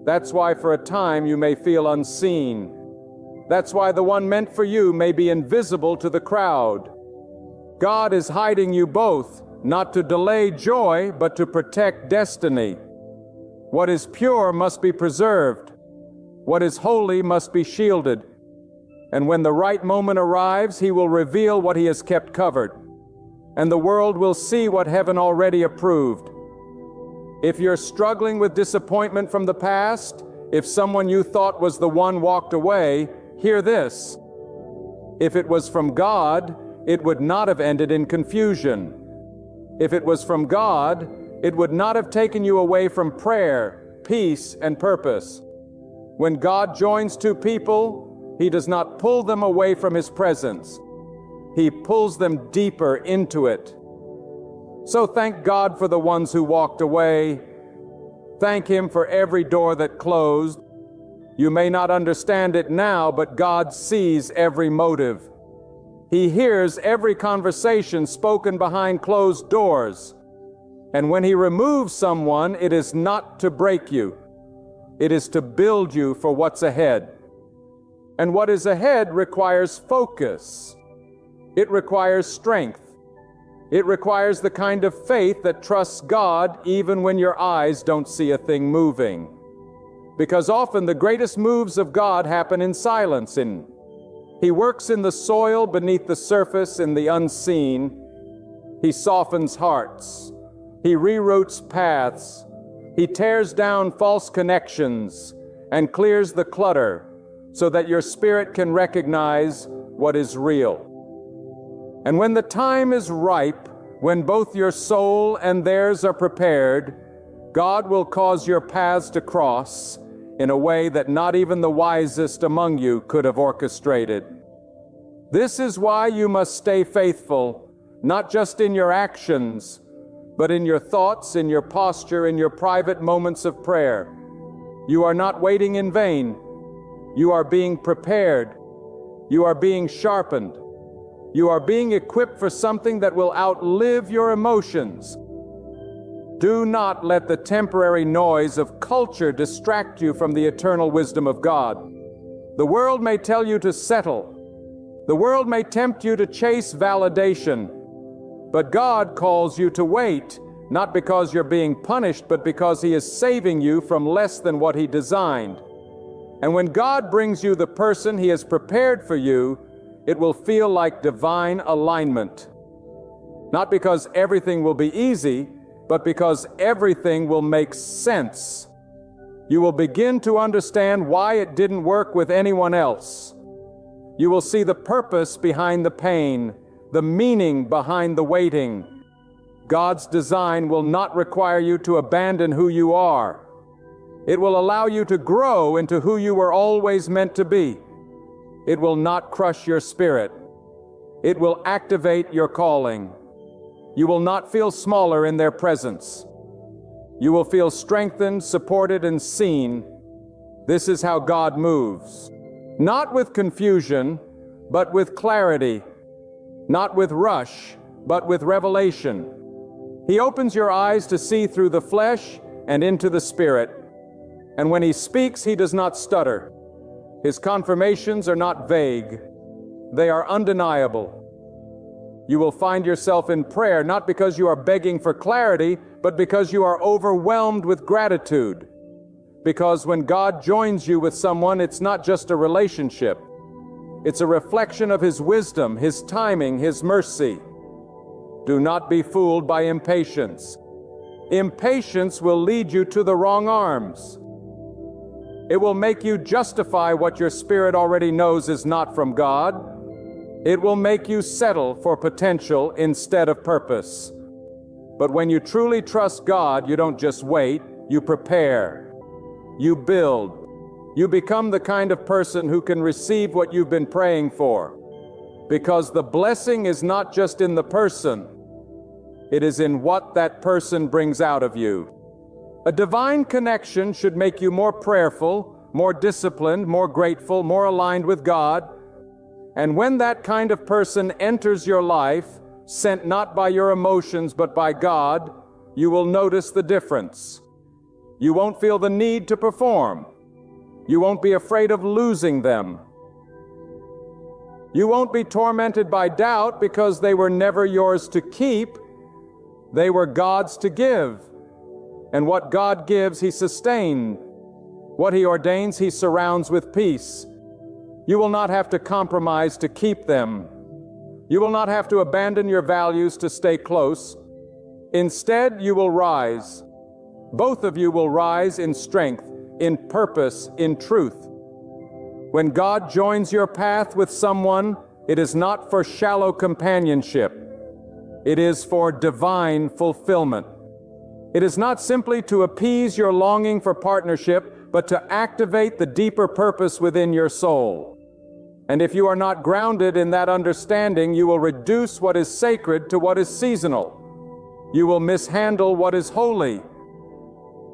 Speaker 1: That's why for a time you may feel unseen. That's why the one meant for you may be invisible to the crowd. God is hiding you both, not to delay joy, but to protect destiny. What is pure must be preserved. What is holy must be shielded. And when the right moment arrives, He will reveal what He has kept covered. And the world will see what heaven already approved. If you're struggling with disappointment from the past, if someone you thought was the one walked away, hear this: if it was from God, it would not have ended in confusion. If it was from God, it would not have taken you away from prayer, peace, and purpose. When God joins two people, He does not pull them away from His presence. He pulls them deeper into it. So thank God for the ones who walked away. Thank Him for every door that closed. You may not understand it now, but God sees every motive. He hears every conversation spoken behind closed doors. And when He removes someone, it is not to break you. It is to build you for what's ahead. And what is ahead requires focus. It requires strength. It requires the kind of faith that trusts God even when your eyes don't see a thing moving. Because often the greatest moves of God happen in silence. He works in the soil beneath the surface in the unseen. He softens hearts. He reroutes paths. He tears down false connections and clears the clutter so that your spirit can recognize what is real. And when the time is ripe, when both your soul and theirs are prepared, God will cause your paths to cross in a way that not even the wisest among you could have orchestrated. This is why you must stay faithful, not just in your actions, but in your thoughts, in your posture, in your private moments of prayer. You are not waiting in vain. You are being prepared. You are being sharpened. You are being equipped for something that will outlive your emotions. Do not let the temporary noise of culture distract you from the eternal wisdom of God. The world may tell you to settle. The world may tempt you to chase validation. But God calls you to wait, not because you're being punished, but because He is saving you from less than what He designed. And when God brings you the person He has prepared for you, it will feel like divine alignment. Not because everything will be easy, but because everything will make sense. You will begin to understand why it didn't work with anyone else. You will see the purpose behind the pain, the meaning behind the waiting. God's design will not require you to abandon who you are. It will allow you to grow into who you were always meant to be. It will not crush your spirit. It will activate your calling. You will not feel smaller in their presence. You will feel strengthened, supported, and seen. This is how God moves. Not with confusion, but with clarity. Not with rush, but with revelation. He opens your eyes to see through the flesh and into the spirit. And when He speaks, He does not stutter. His confirmations are not vague. They are undeniable. You will find yourself in prayer not because you are begging for clarity, but because you are overwhelmed with gratitude. Because when God joins you with someone, it's not just a relationship. It's a reflection of His wisdom, His timing, His mercy. Do not be fooled by impatience. Impatience will lead you to the wrong arms. It will make you justify what your spirit already knows is not from God. It will make you settle for potential instead of purpose. But when you truly trust God, you don't just wait, you prepare. You build. You become the kind of person who can receive what you've been praying for. Because the blessing is not just in the person, it is in what that person brings out of you. A divine connection should make you more prayerful, more disciplined, more grateful, more aligned with God. And when that kind of person enters your life, sent not by your emotions but by God, you will notice the difference. You won't feel the need to perform. You won't be afraid of losing them. You won't be tormented by doubt because they were never yours to keep. They were God's to give. And what God gives, He sustains. What He ordains, He surrounds with peace. You will not have to compromise to keep them. You will not have to abandon your values to stay close. Instead, you will rise. Both of you will rise in strength, in purpose, in truth. When God joins your path with someone, it is not for shallow companionship. It is for divine fulfillment. It is not simply to appease your longing for partnership, but to activate the deeper purpose within your soul. And if you are not grounded in that understanding, you will reduce what is sacred to what is seasonal. You will mishandle what is holy.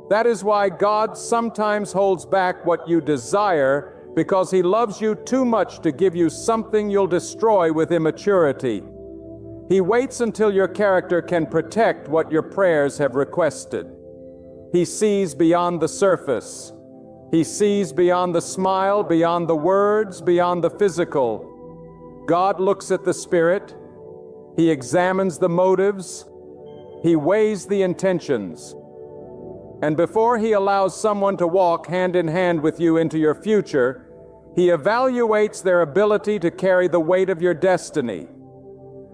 Speaker 1: That is why God sometimes holds back what you desire because He loves you too much to give you something you'll destroy with immaturity. He waits until your character can protect what your prayers have requested. He sees beyond the surface. He sees beyond the smile, beyond the words, beyond the physical. God looks at the spirit. He examines the motives. He weighs the intentions. And before He allows someone to walk hand in hand with you into your future, He evaluates their ability to carry the weight of your destiny.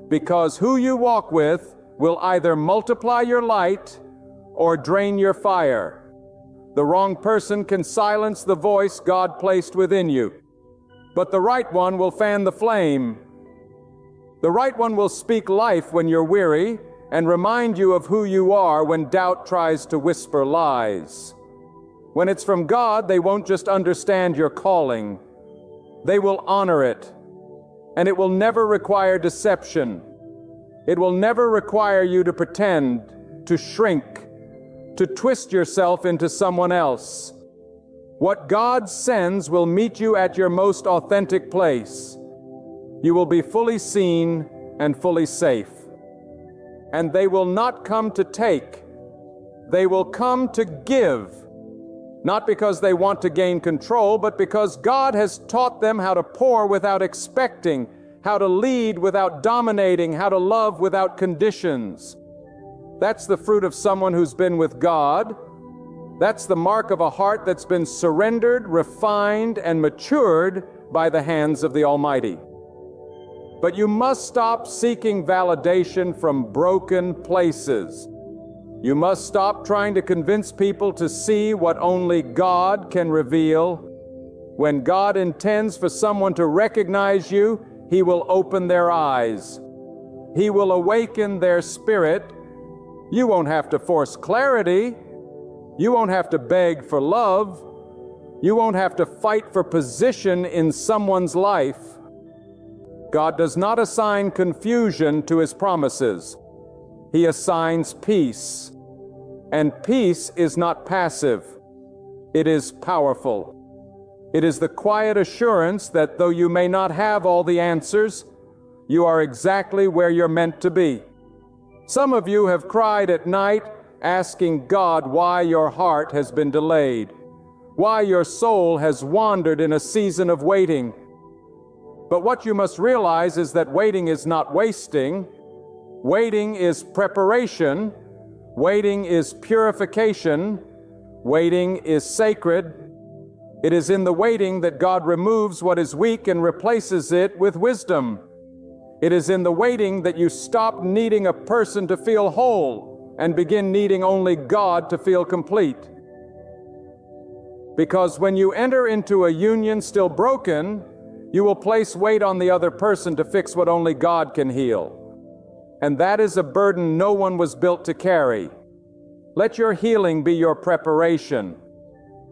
Speaker 1: Because who you walk with will either multiply your light or drain your fire. The wrong person can silence the voice God placed within you, but the right one will fan the flame. The right one will speak life when you're weary and remind you of who you are when doubt tries to whisper lies. When it's from God, they won't just understand your calling. They will honor it. And it will never require deception. It will never require you to pretend, to shrink, to twist yourself into someone else. What God sends will meet you at your most authentic place. You will be fully seen and fully safe. And they will not come to take. They will come to give. Not because they want to gain control, but because God has taught them how to pour without expecting, how to lead without dominating, how to love without conditions. That's the fruit of someone who's been with God. That's the mark of a heart that's been surrendered, refined, and matured by the hands of the Almighty. But you must stop seeking validation from broken places. You must stop trying to convince people to see what only God can reveal. When God intends for someone to recognize you, He will open their eyes. He will awaken their spirit. You won't have to force clarity. You won't have to beg for love. You won't have to fight for position in someone's life. God does not assign confusion to His promises. He assigns peace. And peace is not passive. It is powerful. It is the quiet assurance that though you may not have all the answers, you are exactly where you're meant to be. Some of you have cried at night asking God why your heart has been delayed, why your soul has wandered in a season of waiting. But what you must realize is that waiting is not wasting. Waiting is preparation. Waiting is purification. Waiting is sacred. It is in the waiting that God removes what is weak and replaces it with wisdom. It is in the waiting that you stop needing a person to feel whole and begin needing only God to feel complete. Because when you enter into a union still broken, you will place weight on the other person to fix what only God can heal. And that is a burden no one was built to carry. Let your healing be your preparation.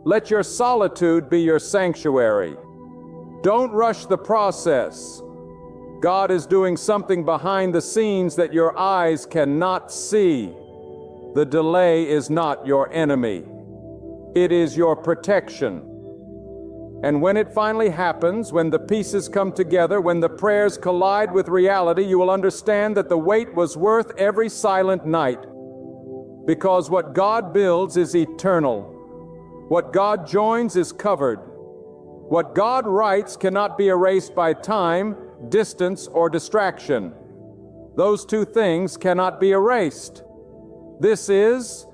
Speaker 1: Let your solitude be your sanctuary. Don't rush the process. God is doing something behind the scenes that your eyes cannot see. The delay is not your enemy. It is your protection. And when it finally happens, when the pieces come together, when the prayers collide with reality, you will understand that the wait was worth every silent night. Because what God builds is eternal. What God joins is covered. What God writes cannot be erased by time, distance, or distraction. Those two things cannot be erased. This is,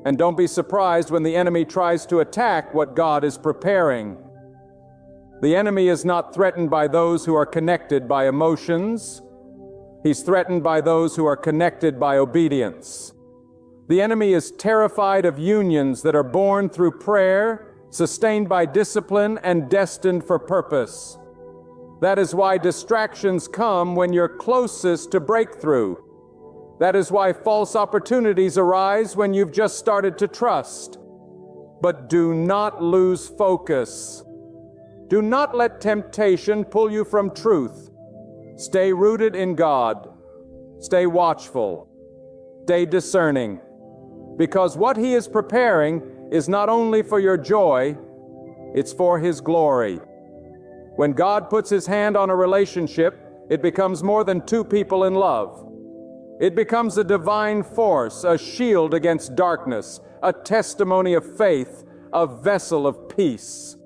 Speaker 1: and don't be surprised when the enemy tries to attack what God is preparing. The enemy is not threatened by those who are connected by emotions. He's threatened by those who are connected by obedience. The enemy is terrified of unions that are born through prayer, sustained by discipline, and destined for purpose. That is why distractions come when you're closest to breakthrough. That is why false opportunities arise when you've just started to trust. But do not lose focus. Do not let temptation pull you from truth. Stay rooted in God. Stay watchful. Stay discerning. Because what He is preparing is not only for your joy, It's for His glory. When God puts His hand on a relationship, it becomes more than two people in love. It becomes a divine force, a shield against darkness, a testimony of faith, a vessel of peace.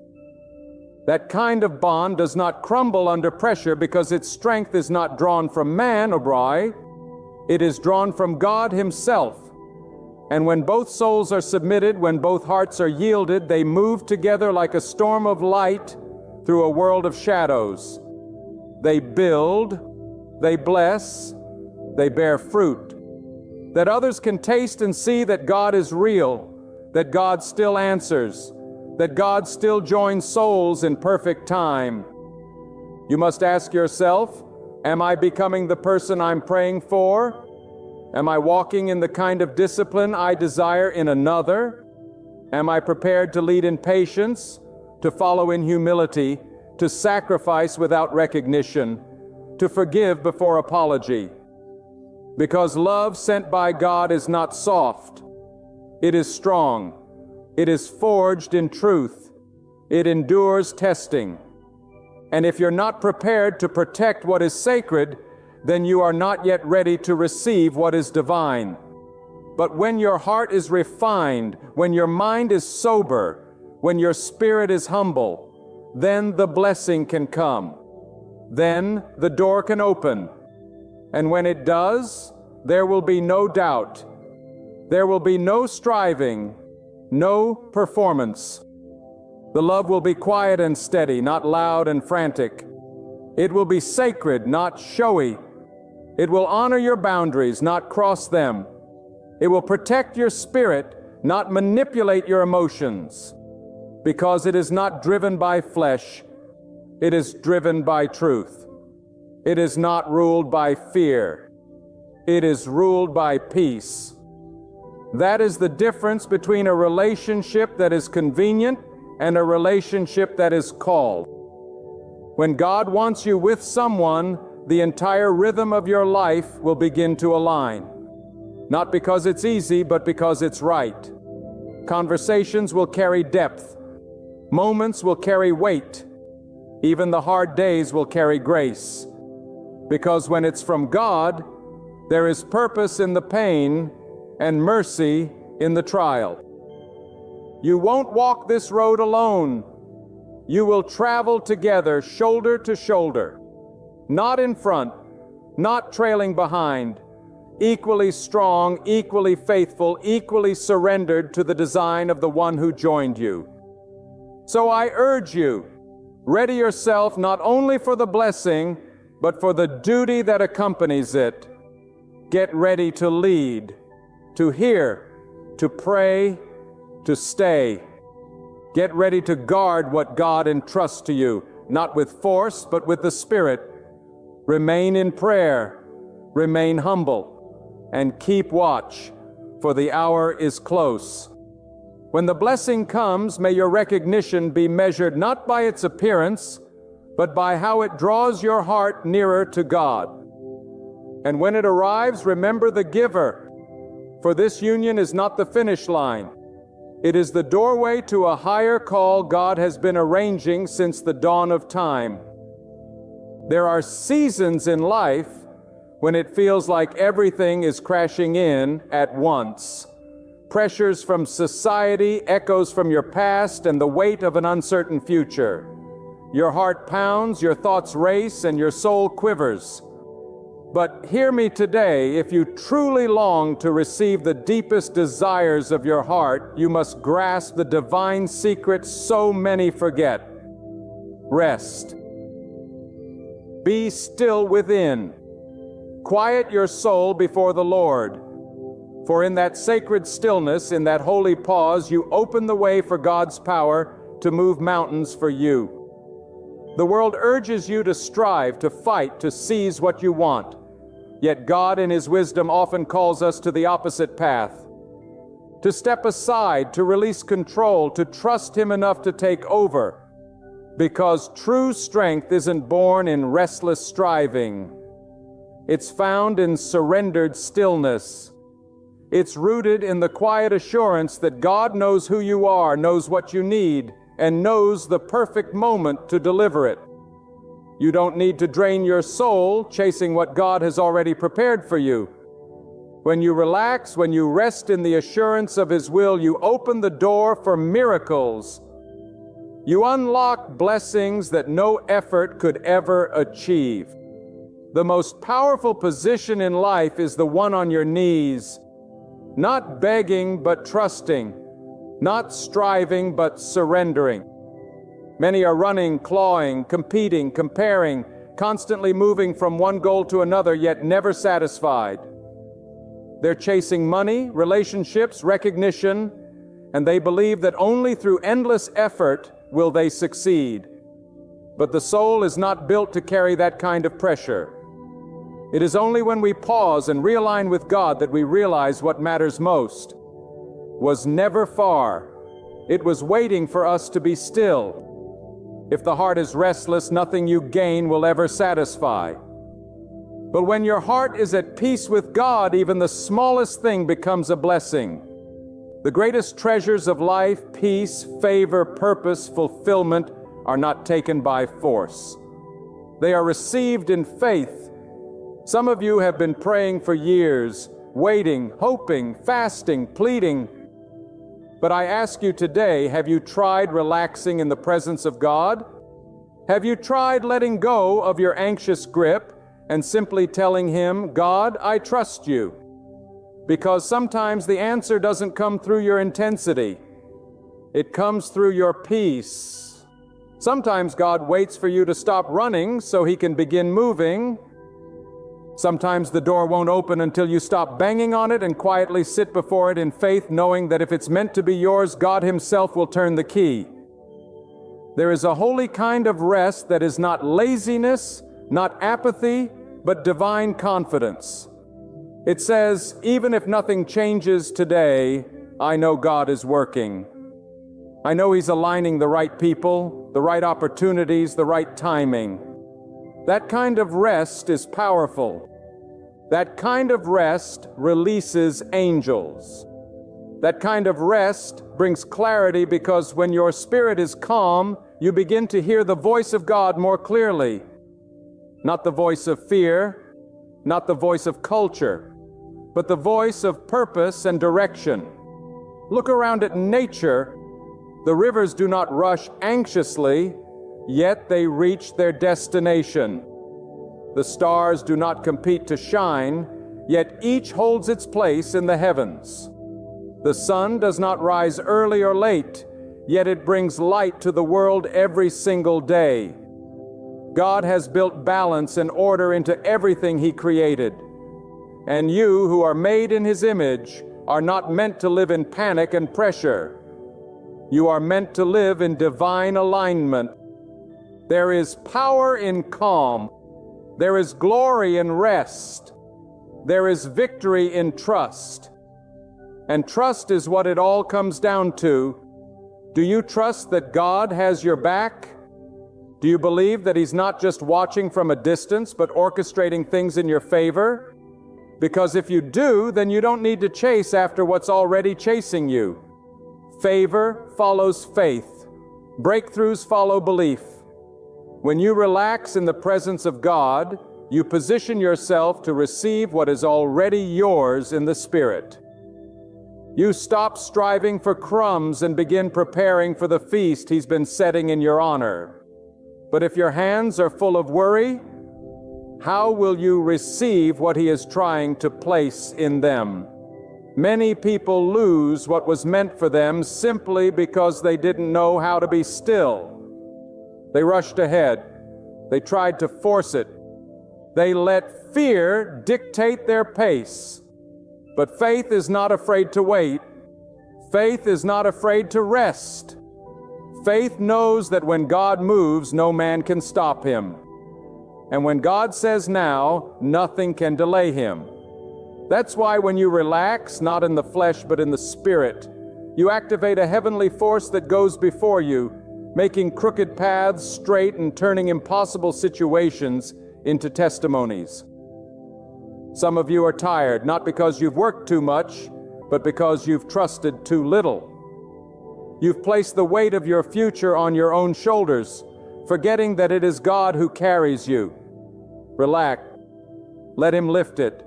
Speaker 1: That kind of bond does not crumble under pressure because its strength is not drawn from man or bride. It is drawn from God Himself. And when both souls are submitted, when both hearts are yielded, they move together like a storm of light through a world of shadows. They build, they bless, they bear fruit, that others can taste and see that God is real, that God still answers, that God still joins souls in perfect time. You must ask yourself, am I becoming the person I'm praying for? Am I walking in the kind of discipline I desire in another? Am I prepared to lead in patience, to follow in humility, to sacrifice without recognition, to forgive before apology? Because love sent by God is not soft. It is strong. It is forged in truth. It endures testing. And if you're not prepared to protect what is sacred, then you are not yet ready to receive what is divine. But when your heart is refined, when your mind is sober, when your spirit is humble, then the blessing can come. Then the door can open. And when it does, there will be no doubt. There will be no striving, no performance. The love will be quiet and steady, not loud and frantic. It will be sacred, not showy. It will honor your boundaries, not cross them. It will protect your spirit, not manipulate your emotions, because it is not driven by flesh. It is driven by truth. It is not ruled by fear. It is ruled by peace. That is the difference between a relationship that is convenient and a relationship that is called. When God wants you with someone, the entire rhythm of your life will begin to align. Not because it's easy, but because it's right. Conversations will carry depth. Moments will carry weight. Even the hard days will carry grace. Because when it's from God, there is purpose in the pain and mercy in the trial. You won't walk this road alone. You will travel together, shoulder to shoulder. Not in front, not trailing behind, equally strong, equally faithful, equally surrendered to the design of the one who joined you. So I urge you, ready yourself not only for the blessing, but for the duty that accompanies it. Get ready to lead, to hear, to pray, to stay. Get ready to guard what God entrusts to you, not with force, but with the Spirit. Remain in prayer, remain humble, and keep watch, for the hour is close. When the blessing comes, may your recognition be measured not by its appearance, but by how it draws your heart nearer to God. And when it arrives, remember the giver, for this union is not the finish line. It is the doorway to a higher call God has been arranging since the dawn of time. There are seasons in life when it feels like everything is crashing in at once. Pressures from society, echoes from your past, and the weight of an uncertain future. Your heart pounds, your thoughts race, and your soul quivers. But hear me today, if you truly long to receive the deepest desires of your heart, you must grasp the divine secret so many forget. Rest. Be still within. Quiet your soul before the Lord. For in that sacred stillness, in that holy pause, you open the way for God's power to move mountains for you. The world urges you to strive, to fight, to seize what you want. Yet God in His wisdom often calls us to the opposite path. To step aside, to release control, to trust Him enough to take over. Because true strength isn't born in restless striving. It's found in surrendered stillness. It's rooted in the quiet assurance that God knows who you are, knows what you need, and knows the perfect moment to deliver it. You don't need to drain your soul chasing what God has already prepared for you. When you relax, when you rest in the assurance of His will, you open the door for miracles. You unlock blessings that no effort could ever achieve. The most powerful position in life is the one on your knees, not begging but trusting, not striving but surrendering. Many are running, clawing, competing, comparing, constantly moving from one goal to another, yet never satisfied. They're chasing money, relationships, recognition, and they believe that only through endless effort will they succeed. But the soul is not built to carry that kind of pressure. It is only when we pause and realign with God that we realize what matters most was never far. It was waiting for us to be still. If the heart is restless, nothing you gain will ever satisfy. But when your heart is at peace with God, even the smallest thing becomes a blessing. The greatest treasures of life, peace, favor, purpose, fulfillment, are not taken by force. They are received in faith. Some of you have been praying for years, waiting, hoping, fasting, pleading. But I ask you today, have you tried relaxing in the presence of God? Have you tried letting go of your anxious grip and simply telling Him, God, I trust you? Because sometimes the answer doesn't come through your intensity. It comes through your peace. Sometimes God waits for you to stop running so He can begin moving. Sometimes the door won't open until you stop banging on it and quietly sit before it in faith, knowing that if it's meant to be yours, God Himself will turn the key. There is a holy kind of rest that is not laziness, not apathy, but divine confidence. It says, even if nothing changes today, I know God is working. I know He's aligning the right people, the right opportunities, the right timing. That kind of rest is powerful. That kind of rest releases angels. That kind of rest brings clarity because when your spirit is calm, you begin to hear the voice of God more clearly. Not the voice of fear, not the voice of culture, but the voice of purpose and direction. Look around at nature. The rivers do not rush anxiously, yet they reach their destination. The stars do not compete to shine, yet each holds its place in the heavens. The sun does not rise early or late, yet it brings light to the world every single day. God has built balance and order into everything He created. And you, who are made in His image, are not meant to live in panic and pressure. You are meant to live in divine alignment. There is power in calm. There is glory in rest. There is victory in trust. And trust is what it all comes down to. Do you trust that God has your back? Do you believe that He's not just watching from a distance, but orchestrating things in your favor? Because if you do, then you don't need to chase after what's already chasing you. Favor follows faith. Breakthroughs follow belief. When you relax in the presence of God, you position yourself to receive what is already yours in the Spirit. You stop striving for crumbs and begin preparing for the feast He's been setting in your honor. But if your hands are full of worry, how will you receive what He is trying to place in them? Many people lose what was meant for them simply because they didn't know how to be still. They rushed ahead. They tried to force it. They let fear dictate their pace. But faith is not afraid to wait. Faith is not afraid to rest. Faith knows that when God moves, no man can stop Him. And when God says now, nothing can delay Him. That's why when you relax, not in the flesh but in the Spirit, you activate a heavenly force that goes before you, making crooked paths straight and turning impossible situations into testimonies. Some of you are tired, not because you've worked too much, but because you've trusted too little. You've placed the weight of your future on your own shoulders, forgetting that it is God who carries you. Relax. Let Him lift it.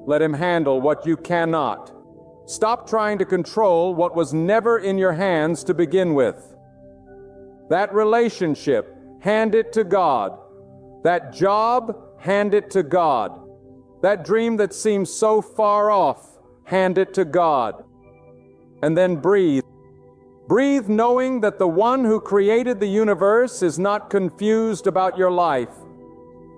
Speaker 1: Let Him handle what you cannot. Stop trying to control what was never in your hands to begin with. That relationship, hand it to God. That job, hand it to God. That dream that seems so far off, hand it to God. And then breathe. Breathe knowing that the one who created the universe is not confused about your life.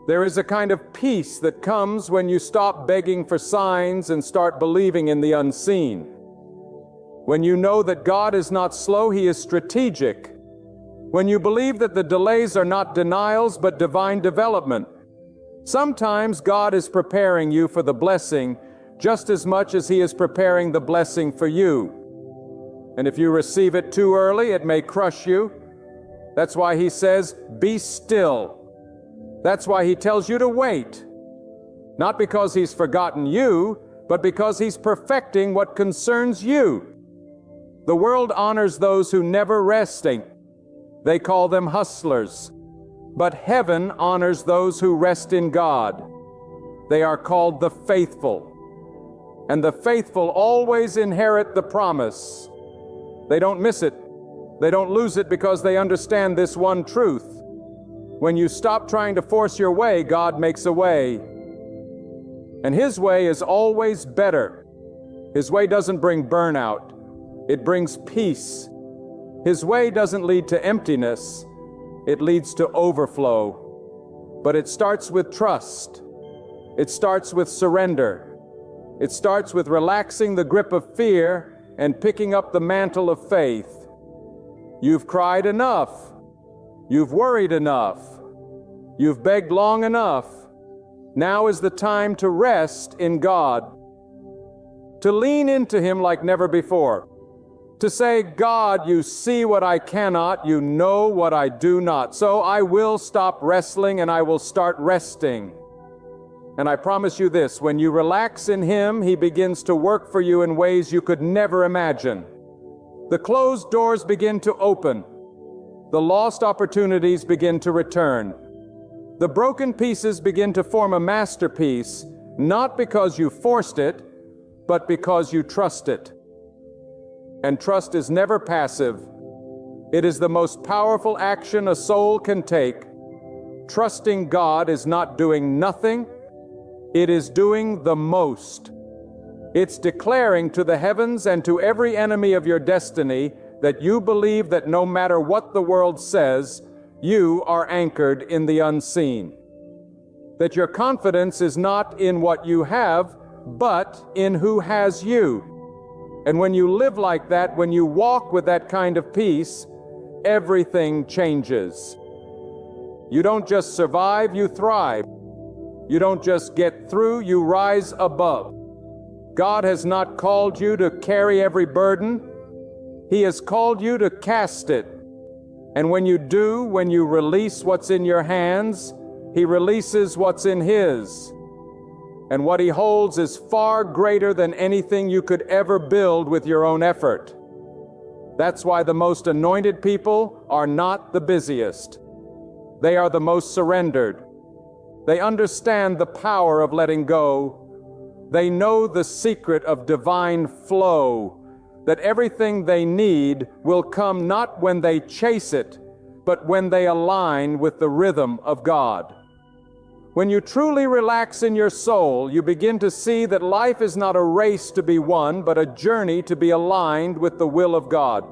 Speaker 1: There is a kind of peace that comes when you stop begging for signs and start believing in the unseen. When you know that God is not slow, He is strategic. When you believe that the delays are not denials but divine development. Sometimes God is preparing you for the blessing just as much as He is preparing the blessing for you. And if you receive it too early, it may crush you. That's why He says, be still. That's why He tells you to wait. Not because He's forgotten you, but because He's perfecting what concerns you. The world honors those who never resting. They call them hustlers. But heaven honors those who rest in God. They are called the faithful. And the faithful always inherit the promise. They don't miss it. They don't lose it because they understand this one truth. When you stop trying to force your way, God makes a way. And His way is always better. His way doesn't bring burnout. It brings peace. His way doesn't lead to emptiness. It leads to overflow. But it starts with trust. It starts with surrender. It starts with relaxing the grip of fear and picking up the mantle of faith. You've cried enough. You've worried enough. You've begged long enough. Now is the time to rest in God. To lean into Him like never before. To say, God, you see what I cannot, you know what I do not. So I will stop wrestling and I will start resting. And I promise you this, when you relax in Him, He begins to work for you in ways you could never imagine. The closed doors begin to open. The lost opportunities begin to return. The broken pieces begin to form a masterpiece, not because you forced it, but because you trust it. And trust is never passive. It is the most powerful action a soul can take. Trusting God is not doing nothing. It is doing the most. It's declaring to the heavens and to every enemy of your destiny that you believe that no matter what the world says, you are anchored in the unseen. That your confidence is not in what you have, but in who has you. And when you live like that, when you walk with that kind of peace, everything changes. You don't just survive, you thrive. You don't just get through, you rise above. God has not called you to carry every burden. He has called you to cast it. And when you do, when you release what's in your hands, He releases what's in His. And what He holds is far greater than anything you could ever build with your own effort. That's why the most anointed people are not the busiest. They are the most surrendered. They understand the power of letting go. They know the secret of divine flow, that everything they need will come not when they chase it, but when they align with the rhythm of God. When you truly relax in your soul, you begin to see that life is not a race to be won, but a journey to be aligned with the will of God.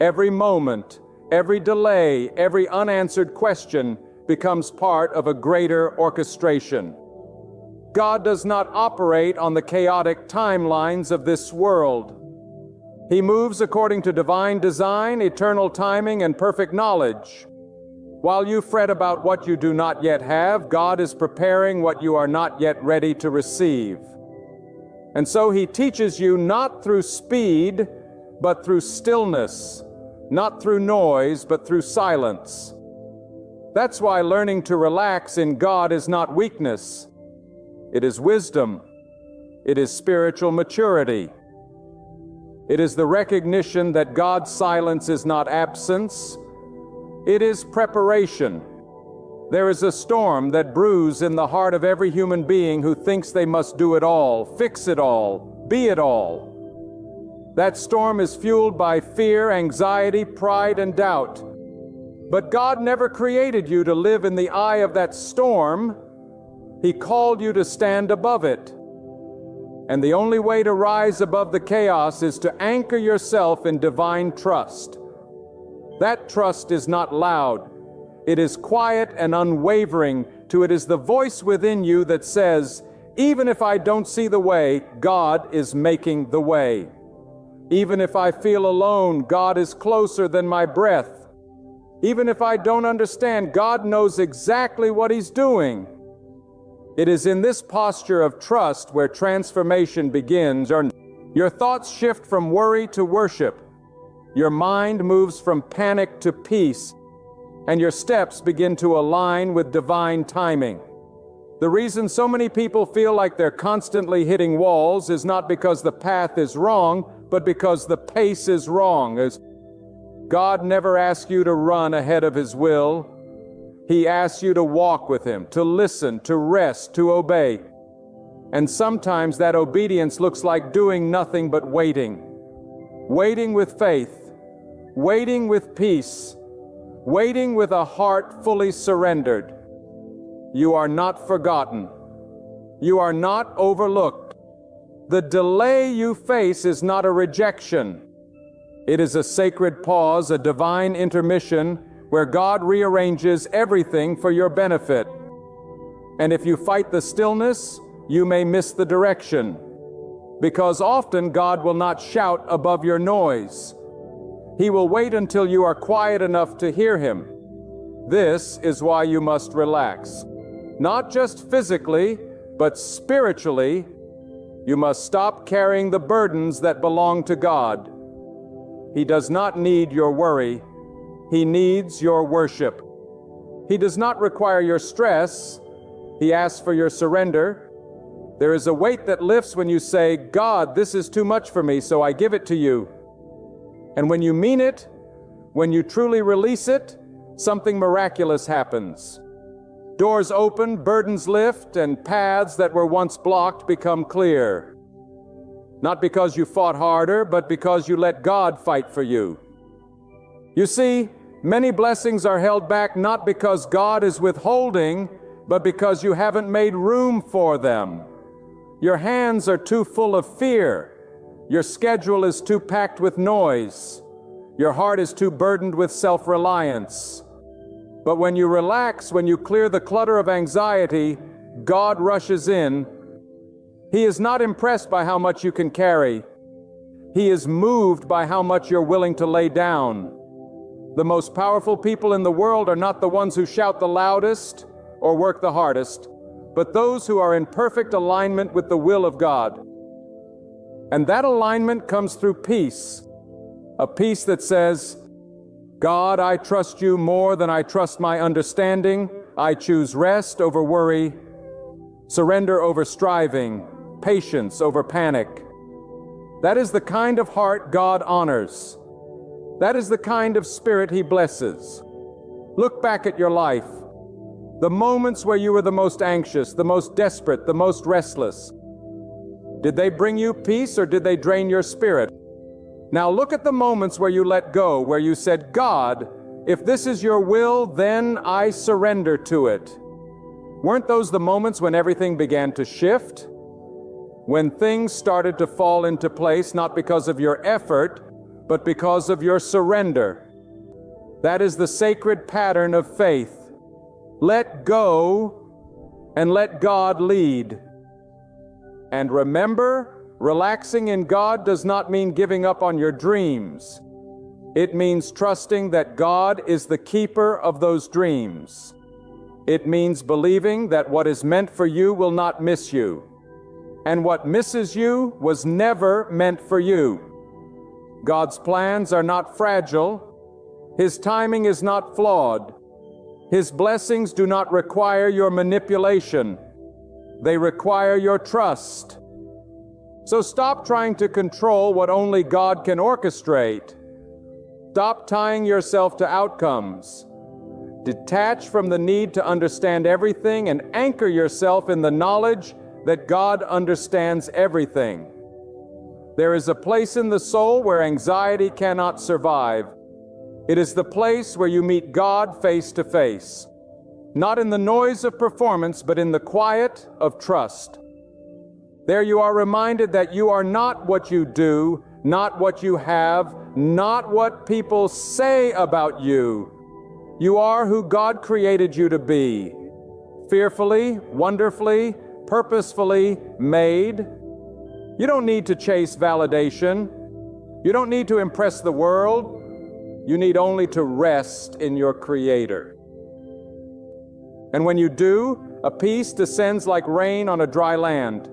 Speaker 1: Every moment, every delay, every unanswered question becomes part of a greater orchestration. God does not operate on the chaotic timelines of this world. He moves according to divine design, eternal timing, and perfect knowledge. While you fret about what you do not yet have, God is preparing what you are not yet ready to receive. And so He teaches you not through speed, but through stillness, not through noise, but through silence. That's why learning to relax in God is not weakness. It is wisdom. It is spiritual maturity. It is the recognition that God's silence is not absence. It is preparation. There is a storm that brews in the heart of every human being who thinks they must do it all, fix it all, be it all. That storm is fueled by fear, anxiety, pride, and doubt. But God never created you to live in the eye of that storm. He called you to stand above it. And the only way to rise above the chaos is to anchor yourself in divine trust. That trust is not loud. It is quiet and unwavering. It is the voice within you that says, even if I don't see the way, God is making the way. Even if I feel alone, God is closer than my breath. Even if I don't understand, God knows exactly what He's doing. It is in this posture of trust where transformation begins. Your thoughts shift from worry to worship. Your mind moves from panic to peace, and your steps begin to align with divine timing. The reason so many people feel like they're constantly hitting walls is not because the path is wrong, but because the pace is wrong. As God never asks you to run ahead of His will. He asks you to walk with Him, to listen, to rest, to obey. And sometimes that obedience looks like doing nothing but waiting. Waiting with faith, waiting with peace, waiting with a heart fully surrendered. You are not forgotten. You are not overlooked. The delay you face is not a rejection. It is a sacred pause, a divine intermission, where God rearranges everything for your benefit. And if you fight the stillness, you may miss the direction, because often God will not shout above your noise. He will wait until you are quiet enough to hear Him. This is why you must relax. Not just physically, but spiritually. You must stop carrying the burdens that belong to God. He does not need your worry. He needs your worship. He does not require your stress. He asks for your surrender. There is a weight that lifts when you say, God, this is too much for me, so I give it to you. And when you mean it, when you truly release it, something miraculous happens. Doors open, burdens lift, and paths that were once blocked become clear. Not because you fought harder, but because you let God fight for you. You see, many blessings are held back not because God is withholding, but because you haven't made room for them. Your hands are too full of fear. Your schedule is too packed with noise. Your heart is too burdened with self-reliance. But when you relax, when you clear the clutter of anxiety, God rushes in. He is not impressed by how much you can carry. He is moved by how much you're willing to lay down. The most powerful people in the world are not the ones who shout the loudest or work the hardest, but those who are in perfect alignment with the will of God. And that alignment comes through peace, a peace that says, God, I trust you more than I trust my understanding. I choose rest over worry, surrender over striving, patience over panic. That is the kind of heart God honors. That is the kind of spirit He blesses. Look back at your life. The moments where you were the most anxious, the most desperate, the most restless. Did they bring you peace or did they drain your spirit? Now look at the moments where you let go, where you said, God, if this is your will, then I surrender to it. Weren't those the moments when everything began to shift? When things started to fall into place, not because of your effort, but because of your surrender. That is the sacred pattern of faith. Let go and let God lead. And remember, relaxing in God does not mean giving up on your dreams. It means trusting that God is the keeper of those dreams. It means believing that what is meant for you will not miss you. And what misses you was never meant for you. God's plans are not fragile. His timing is not flawed. His blessings do not require your manipulation. They require your trust. So stop trying to control what only God can orchestrate. Stop tying yourself to outcomes. Detach from the need to understand everything and anchor yourself in the knowledge that God understands everything. There is a place in the soul where anxiety cannot survive. It is the place where you meet God face to face, not in the noise of performance, but in the quiet of trust. There you are reminded that you are not what you do, not what you have, not what people say about you. You are who God created you to be, fearfully, wonderfully, purposefully made. You don't need to chase validation. You don't need to impress the world. You need only to rest in your Creator. And when you do, a peace descends like rain on a dry land,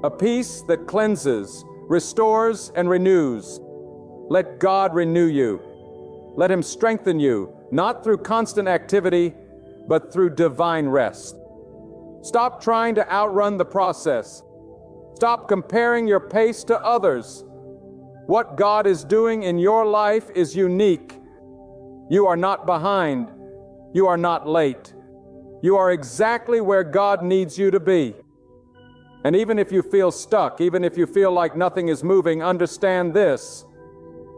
Speaker 1: a peace that cleanses, restores, and renews. Let God renew you. Let Him strengthen you, not through constant activity, but through divine rest. Stop trying to outrun the process. Stop comparing your pace to others. What God is doing in your life is unique. You are not behind. You are not late. You are exactly where God needs you to be. And even if you feel stuck, even if you feel like nothing is moving, understand this.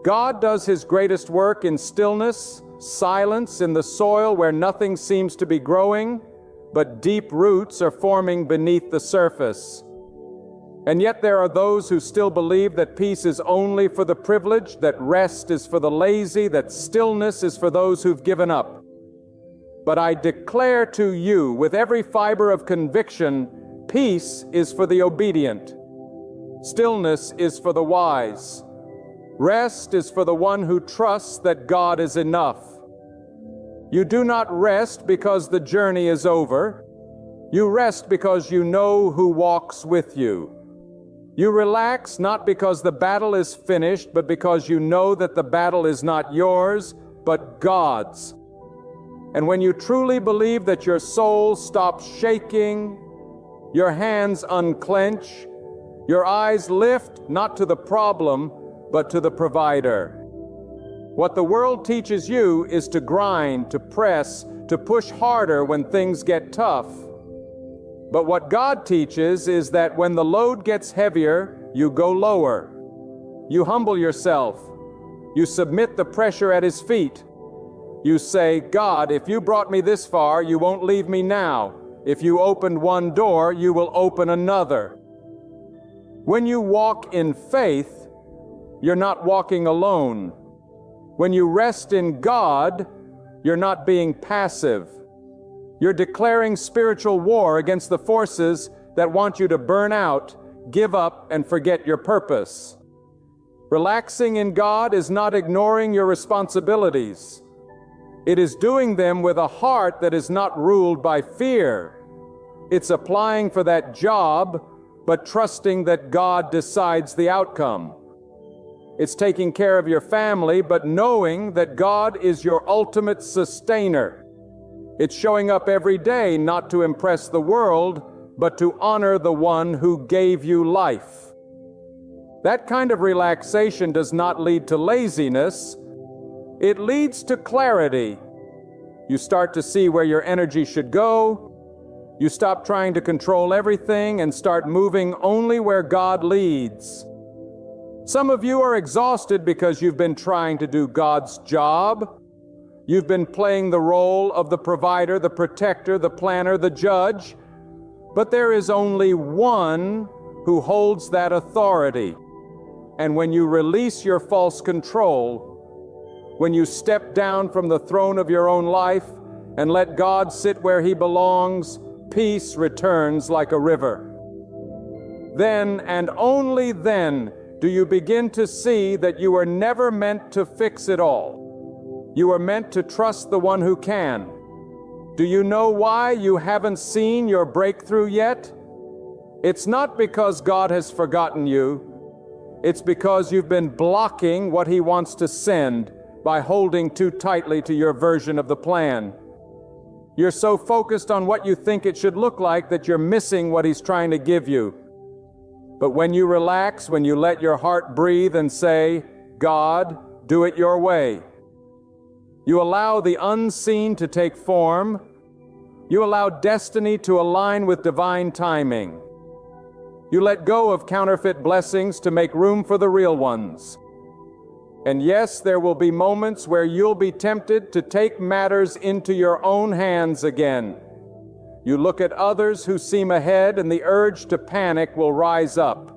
Speaker 1: God does His greatest work in stillness, silence, in the soil where nothing seems to be growing, but deep roots are forming beneath the surface. And yet there are those who still believe that peace is only for the privileged, that rest is for the lazy, that stillness is for those who've given up. But I declare to you with every fiber of conviction, peace is for the obedient. Stillness is for the wise. Rest is for the one who trusts that God is enough. You do not rest because the journey is over. You rest because you know who walks with you. You relax not because the battle is finished, but because you know that the battle is not yours, but God's. And when you truly believe that your soul stops shaking, your hands unclench, your eyes lift not to the problem, but to the provider. What the world teaches you is to grind, to press, to push harder when things get tough. But what God teaches is that when the load gets heavier, you go lower. You humble yourself. You submit the pressure at His feet. You say, God, if you brought me this far, you won't leave me now. If you opened one door, you will open another. When you walk in faith, you're not walking alone. When you rest in God, you're not being passive. You're declaring spiritual war against the forces that want you to burn out, give up, and forget your purpose. Relaxing in God is not ignoring your responsibilities. It is doing them with a heart that is not ruled by fear. It's applying for that job, but trusting that God decides the outcome. It's taking care of your family, but knowing that God is your ultimate sustainer. It's showing up every day not to impress the world, but to honor the one who gave you life. That kind of relaxation does not lead to laziness. It leads to clarity. You start to see where your energy should go. You stop trying to control everything and start moving only where God leads. Some of you are exhausted because you've been trying to do God's job. You've been playing the role of the provider, the protector, the planner, the judge. But there is only one who holds that authority. And when you release your false control, when you step down from the throne of your own life and let God sit where He belongs, peace returns like a river. Then and only then do you begin to see that you were never meant to fix it all. You are meant to trust the one who can. Do you know why you haven't seen your breakthrough yet? It's not because God has forgotten you. It's because you've been blocking what He wants to send by holding too tightly to your version of the plan. You're so focused on what you think it should look like that you're missing what He's trying to give you. But when you relax, when you let your heart breathe and say, God, do it your way, you allow the unseen to take form. You allow destiny to align with divine timing. You let go of counterfeit blessings to make room for the real ones. And yes, there will be moments where you'll be tempted to take matters into your own hands again. You look at others who seem ahead, and the urge to panic will rise up.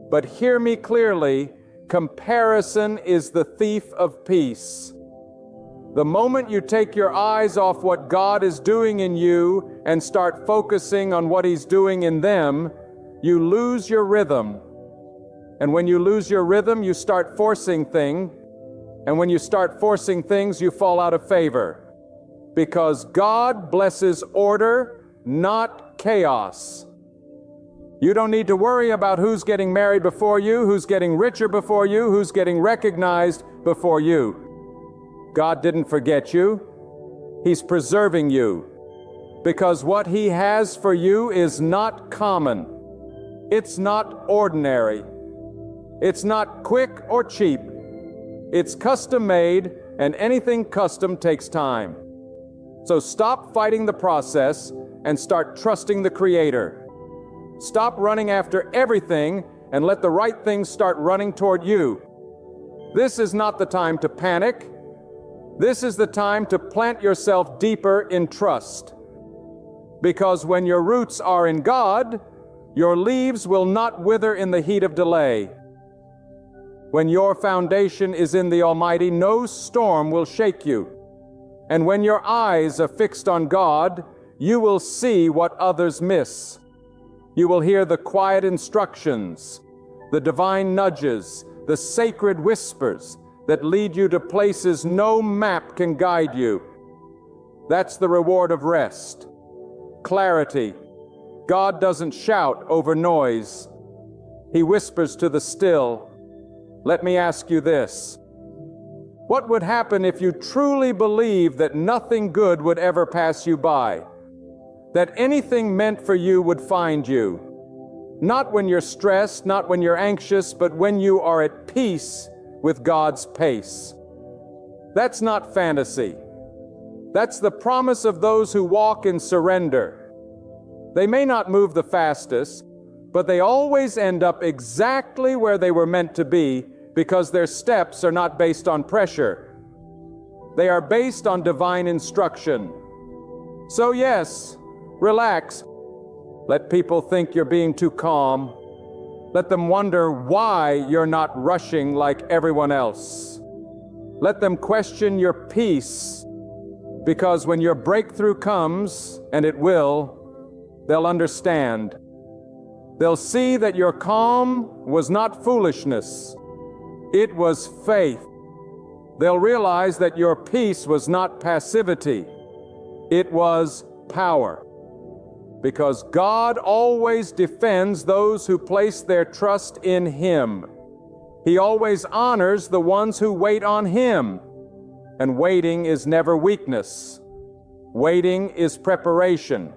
Speaker 1: But hear me clearly, comparison is the thief of peace. The moment you take your eyes off what God is doing in you and start focusing on what He's doing in them, you lose your rhythm. And when you lose your rhythm, you start forcing things. And when you start forcing things, you fall out of favor. Because God blesses order, not chaos. You don't need to worry about who's getting married before you, who's getting richer before you, who's getting recognized before you. God didn't forget you. He's preserving you. Because what He has for you is not common. It's not ordinary. It's not quick or cheap. It's custom made, and anything custom takes time. So stop fighting the process and start trusting the Creator. Stop running after everything and let the right things start running toward you. This is not the time to panic. This is the time to plant yourself deeper in trust. Because when your roots are in God, your leaves will not wither in the heat of delay. When your foundation is in the Almighty, no storm will shake you. And when your eyes are fixed on God, you will see what others miss. You will hear the quiet instructions, the divine nudges, the sacred whispers that lead you to places no map can guide you. That's the reward of rest. Clarity. God doesn't shout over noise. He whispers to the still. Let me ask you this. What would happen if you truly believed that nothing good would ever pass you by? That anything meant for you would find you? Not when you're stressed, not when you're anxious, but when you are at peace with God's pace. That's not fantasy. That's the promise of those who walk in surrender. They may not move the fastest, but they always end up exactly where they were meant to be because their steps are not based on pressure. They are based on divine instruction. So yes, relax. Let people think you're being too calm. Let them wonder why you're not rushing like everyone else. Let them question your peace, because when your breakthrough comes, and it will, they'll understand. They'll see that your calm was not foolishness. It was faith. They'll realize that your peace was not passivity. It was power. Because God always defends those who place their trust in Him. He always honors the ones who wait on Him. And waiting is never weakness. Waiting is preparation.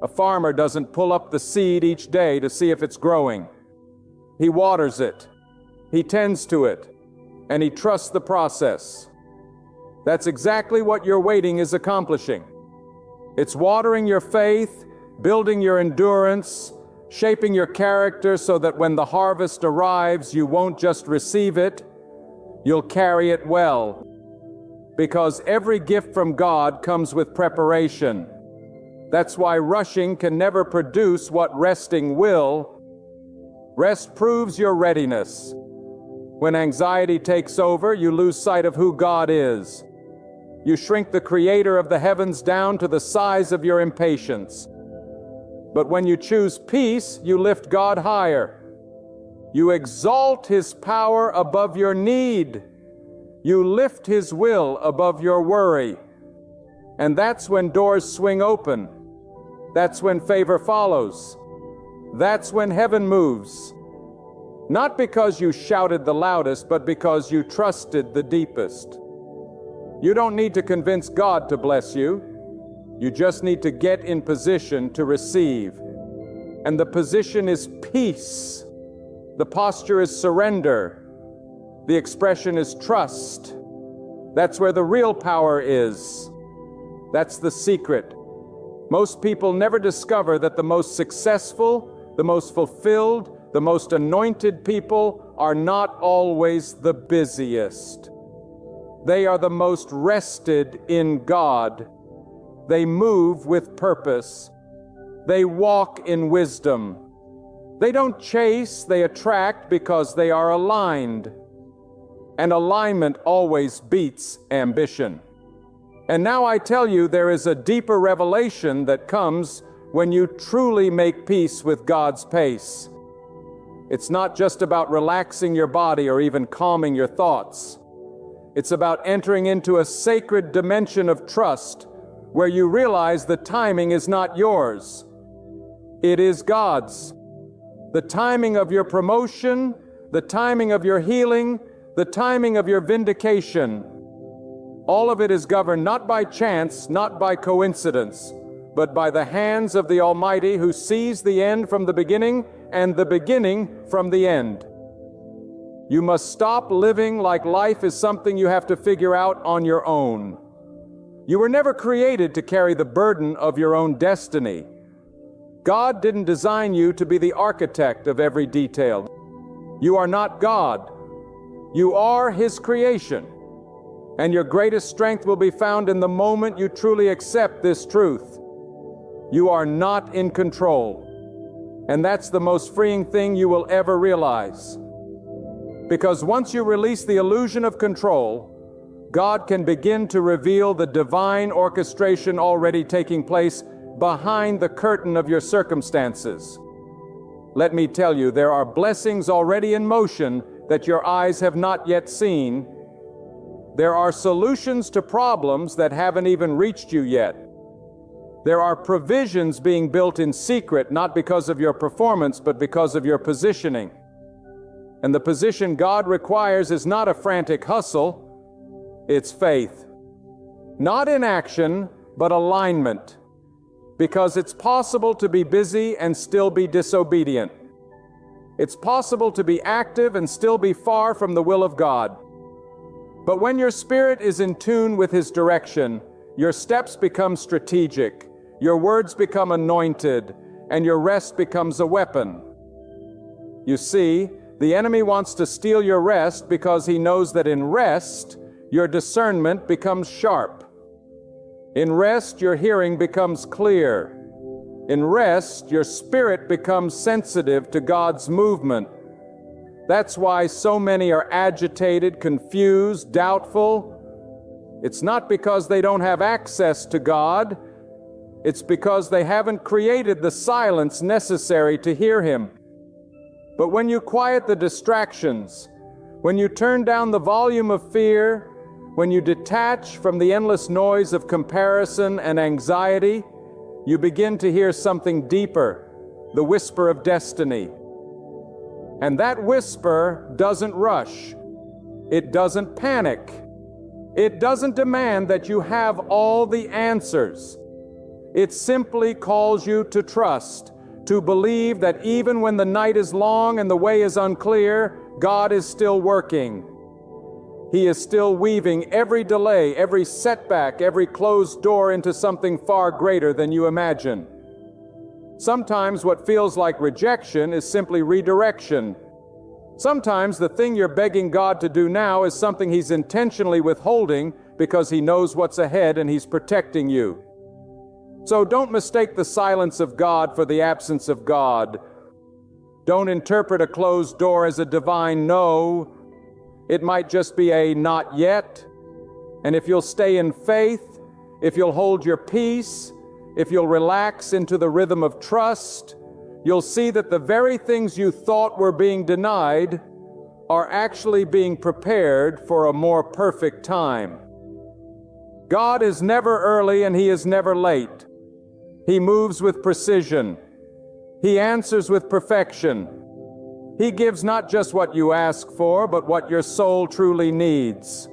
Speaker 1: A farmer doesn't pull up the seed each day to see if it's growing. He waters it. He tends to it. And he trusts the process. That's exactly what your waiting is accomplishing. It's watering your faith, building your endurance, shaping your character so that when the harvest arrives, you won't just receive it, you'll carry it well. Because every gift from God comes with preparation. That's why rushing can never produce what resting will. Rest proves your readiness. When anxiety takes over, you lose sight of who God is. You shrink the Creator of the heavens down to the size of your impatience. But when you choose peace, you lift God higher. You exalt His power above your need. You lift His will above your worry. And that's when doors swing open. That's when favor follows. That's when heaven moves. Not because you shouted the loudest, but because you trusted the deepest. You don't need to convince God to bless you. You just need to get in position to receive. And the position is peace. The posture is surrender. The expression is trust. That's where the real power is. That's the secret. Most people never discover that the most successful, the most fulfilled, the most anointed people are not always the busiest. They are the most rested in God. They move with purpose. They walk in wisdom. They don't chase, they attract because they are aligned. And alignment always beats ambition. And now I tell you, there is a deeper revelation that comes when you truly make peace with God's pace. It's not just about relaxing your body or even calming your thoughts. It's about entering into a sacred dimension of trust where you realize the timing is not yours. It is God's. The timing of your promotion, the timing of your healing, the timing of your vindication. All of it is governed not by chance, not by coincidence, but by the hands of the Almighty who sees the end from the beginning and the beginning from the end. You must stop living like life is something you have to figure out on your own. You were never created to carry the burden of your own destiny. God didn't design you to be the architect of every detail. You are not God. You are His creation. And your greatest strength will be found in the moment you truly accept this truth. You are not in control. And that's the most freeing thing you will ever realize. Because once you release the illusion of control, God can begin to reveal the divine orchestration already taking place behind the curtain of your circumstances. Let me tell you, there are blessings already in motion that your eyes have not yet seen. There are solutions to problems that haven't even reached you yet. There are provisions being built in secret, not because of your performance, but because of your positioning. And the position God requires is not a frantic hustle, it's faith. Not inaction, but alignment. Because it's possible to be busy and still be disobedient. It's possible to be active and still be far from the will of God. But when your spirit is in tune with His direction, your steps become strategic, your words become anointed, and your rest becomes a weapon. You see, the enemy wants to steal your rest because he knows that in rest, your discernment becomes sharp. In rest, your hearing becomes clear. In rest, your spirit becomes sensitive to God's movement. That's why so many are agitated, confused, doubtful. It's not because they don't have access to God. It's because they haven't created the silence necessary to hear Him. But when you quiet the distractions, when you turn down the volume of fear, when you detach from the endless noise of comparison and anxiety, you begin to hear something deeper, the whisper of destiny. And that whisper doesn't rush. It doesn't panic. It doesn't demand that you have all the answers. It simply calls you to trust, to believe that even when the night is long and the way is unclear, God is still working. He is still weaving every delay, every setback, every closed door into something far greater than you imagine. Sometimes what feels like rejection is simply redirection. Sometimes the thing you're begging God to do now is something He's intentionally withholding because He knows what's ahead and He's protecting you. So don't mistake the silence of God for the absence of God. Don't interpret a closed door as a divine no. It might just be a not yet. And if you'll stay in faith, if you'll hold your peace, if you'll relax into the rhythm of trust, you'll see that the very things you thought were being denied are actually being prepared for a more perfect time. God is never early and He is never late. He moves with precision. He answers with perfection. He gives not just what you ask for, but what your soul truly needs.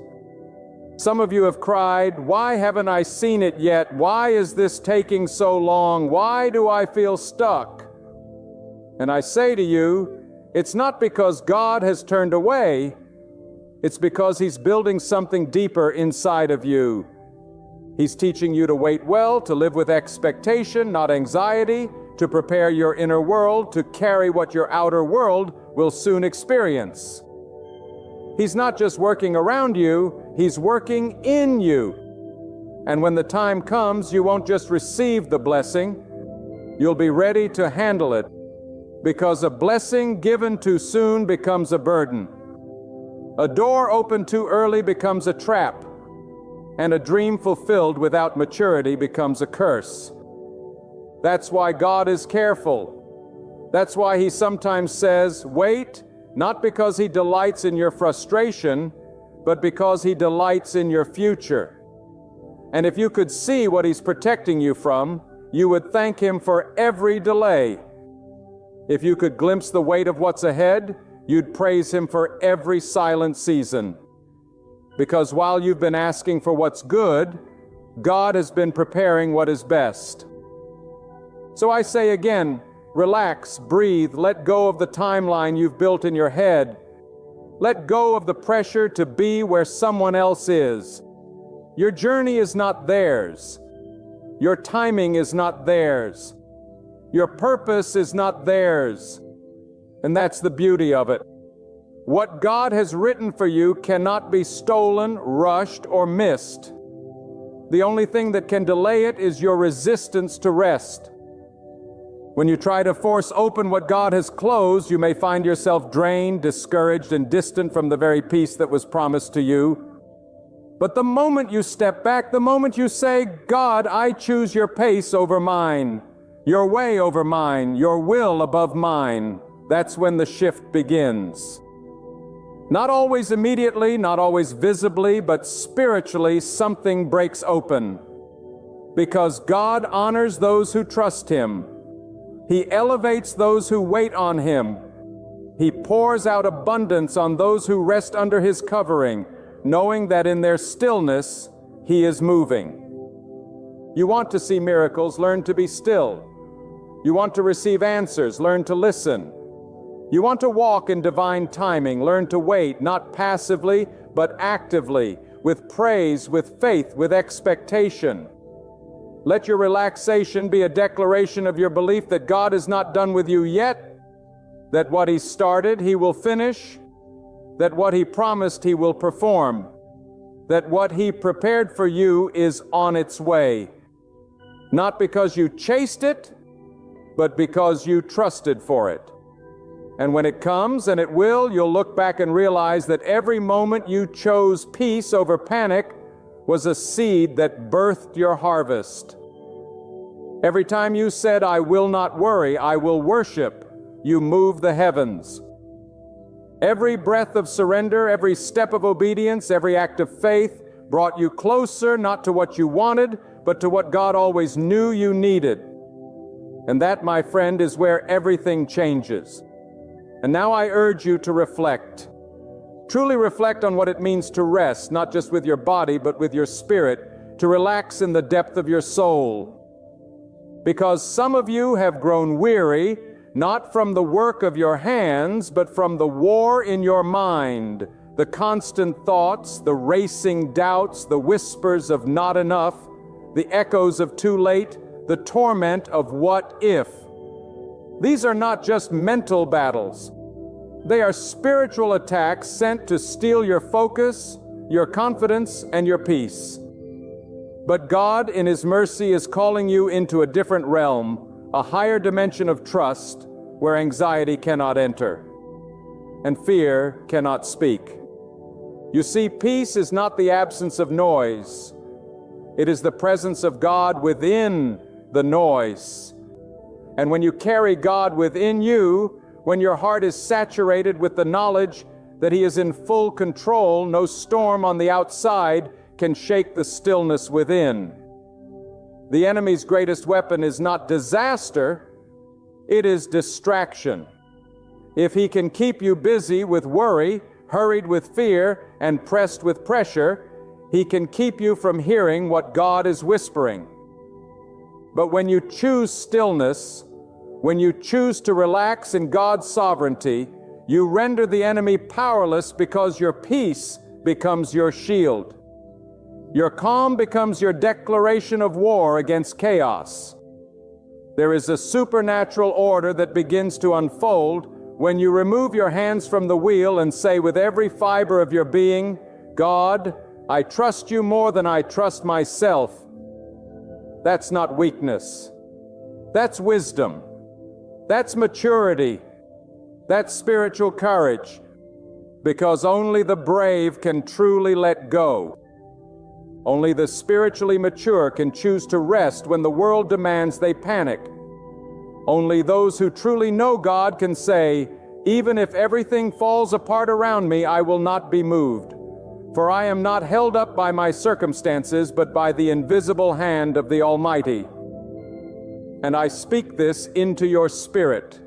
Speaker 1: Some of you have cried, "Why haven't I seen it yet? Why is this taking so long? Why do I feel stuck?" And I say to you, it's not because God has turned away, it's because He's building something deeper inside of you. He's teaching you to wait well, to live with expectation, not anxiety, to prepare your inner world to carry what your outer world will soon experience. He's not just working around you, He's working in you. And when the time comes, you won't just receive the blessing, you'll be ready to handle it, because a blessing given too soon becomes a burden. A door opened too early becomes a trap, and a dream fulfilled without maturity becomes a curse. That's why God is careful. That's why He sometimes says, wait, not because He delights in your frustration, but because He delights in your future. And if you could see what He's protecting you from, you would thank Him for every delay. If you could glimpse the weight of what's ahead, you'd praise Him for every silent season. Because while you've been asking for what's good, God has been preparing what is best. So I say again, relax, breathe, let go of the timeline you've built in your head. Let go of the pressure to be where someone else is. Your journey is not theirs. Your timing is not theirs. Your purpose is not theirs. And that's the beauty of it. What God has written for you cannot be stolen, rushed, or missed. The only thing that can delay it is your resistance to rest. When you try to force open what God has closed, you may find yourself drained, discouraged, and distant from the very peace that was promised to you. But the moment you step back, the moment you say, God, I choose your pace over mine, your way over mine, your will above mine, that's when the shift begins. Not always immediately, not always visibly, but spiritually something breaks open. Because God honors those who trust Him. He elevates those who wait on Him. He pours out abundance on those who rest under His covering, knowing that in their stillness, He is moving. You want to see miracles, learn to be still. You want to receive answers, learn to listen. You want to walk in divine timing, learn to wait, not passively, but actively, with praise, with faith, with expectation. Let your relaxation be a declaration of your belief that God is not done with you yet, that what He started, He will finish, that what He promised, He will perform, that what He prepared for you is on its way. Not because you chased it, but because you trusted for it. And when it comes, and it will, you'll look back and realize that every moment you chose peace over panic was a seed that birthed your harvest. Every time you said, I will not worry, I will worship, you moved the heavens. Every breath of surrender, every step of obedience, every act of faith brought you closer, not to what you wanted, but to what God always knew you needed. And that, my friend, is where everything changes. And now I urge you to reflect. Truly reflect on what it means to rest, not just with your body, but with your spirit, to relax in the depth of your soul. Because some of you have grown weary, not from the work of your hands, but from the war in your mind, the constant thoughts, the racing doubts, the whispers of not enough, the echoes of too late, the torment of what if. These are not just mental battles. They are spiritual attacks sent to steal your focus, your confidence, and your peace. But God, in His mercy, is calling you into a different realm, a higher dimension of trust, where anxiety cannot enter, and fear cannot speak. You see, peace is not the absence of noise. It is the presence of God within the noise. And when you carry God within you, when your heart is saturated with the knowledge that He is in full control, no storm on the outside can shake the stillness within. The enemy's greatest weapon is not disaster, it is distraction. If he can keep you busy with worry, hurried with fear, and pressed with pressure, he can keep you from hearing what God is whispering. But when you choose stillness, When you choose to relax in God's sovereignty, you render the enemy powerless because your peace becomes your shield. Your calm becomes your declaration of war against chaos. There is a supernatural order that begins to unfold when you remove your hands from the wheel and say with every fiber of your being, God, I trust you more than I trust myself. That's not weakness. That's wisdom. That's maturity. That's spiritual courage. Because only the brave can truly let go. Only the spiritually mature can choose to rest when the world demands they panic. Only those who truly know God can say, even if everything falls apart around me, I will not be moved. For I am not held up by my circumstances, but by the invisible hand of the Almighty. And I speak this into your spirit.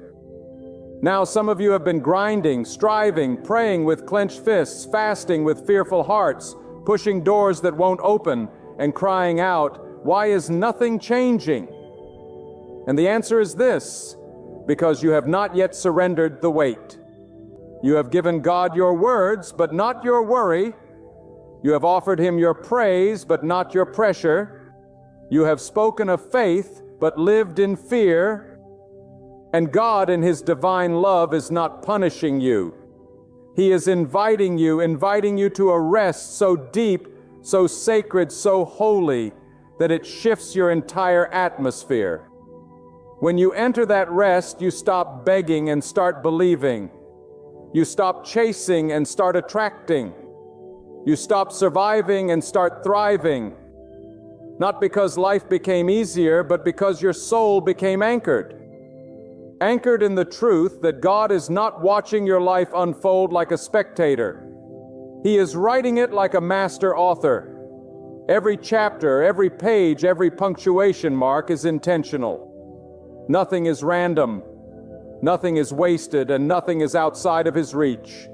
Speaker 1: Now some of you have been grinding, striving, praying with clenched fists, fasting with fearful hearts, pushing doors that won't open, and crying out, why is nothing changing? And the answer is this, because you have not yet surrendered the weight. You have given God your words, but not your worry. You have offered Him your praise, but not your pressure. You have spoken of faith, but lived in fear. And God in His divine love is not punishing you. He is inviting you to a rest so deep, so sacred, so holy, that it shifts your entire atmosphere. When you enter that rest, you stop begging and start believing. You stop chasing and start attracting. You stop surviving and start thriving. Not because life became easier, but because your soul became anchored. Anchored in the truth that God is not watching your life unfold like a spectator. He is writing it like a master author. Every chapter, every page, every punctuation mark is intentional. Nothing is random, nothing is wasted, and nothing is outside of His reach.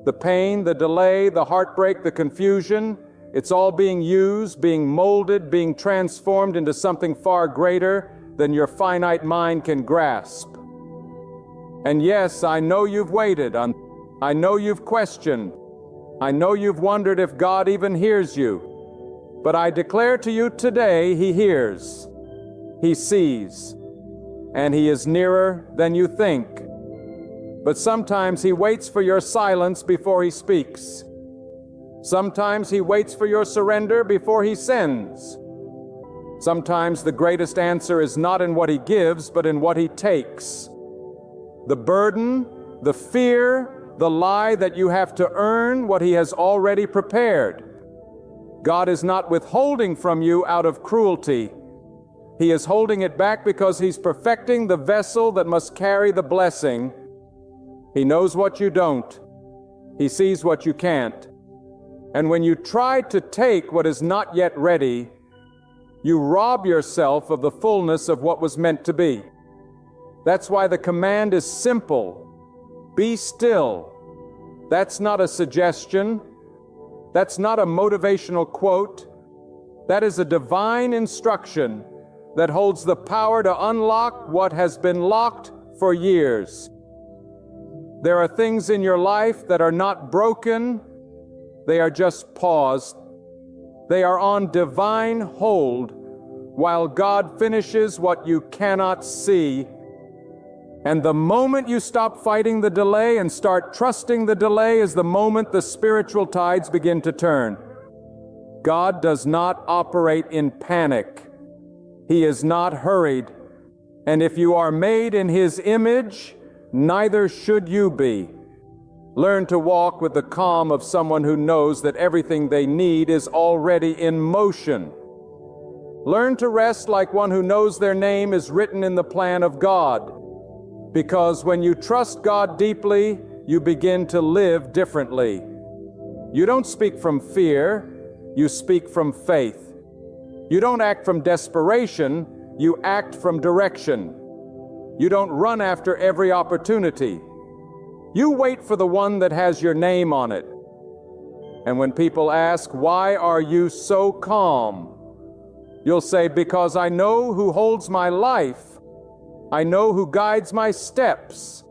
Speaker 1: The pain, the delay, the heartbreak, the confusion, it's all being used, being molded, being transformed into something far greater than your finite mind can grasp. And yes, I know you've waited. I know you've questioned. I know you've wondered if God even hears you. But I declare to you today, He hears. He sees. And He is nearer than you think. But sometimes He waits for your silence before He speaks. Sometimes He waits for your surrender before He sends. Sometimes the greatest answer is not in what He gives, but in what He takes. The burden, the fear, the lie that you have to earn what He has already prepared. God is not withholding from you out of cruelty. He is holding it back because He's perfecting the vessel that must carry the blessing. He knows what you don't. He sees what you can't. And when you try to take what is not yet ready, you rob yourself of the fullness of what was meant to be. That's why the command is simple. Be still. That's not a suggestion. That's not a motivational quote. That is a divine instruction that holds the power to unlock what has been locked for years. There are things in your life that are not broken. They are just paused. They are on divine hold while God finishes what you cannot see. And the moment you stop fighting the delay and start trusting the delay is the moment the spiritual tides begin to turn. God does not operate in panic. He is not hurried. And if you are made in His image, neither should you be. Learn to walk with the calm of someone who knows that everything they need is already in motion. Learn to rest like one who knows their name is written in the plan of God. Because when you trust God deeply, you begin to live differently. You don't speak from fear, you speak from faith. You don't act from desperation, you act from direction. You don't run after every opportunity. You wait for the one that has your name on it. And when people ask, why are you so calm? You'll say, because I know who holds my life, I know who guides my steps,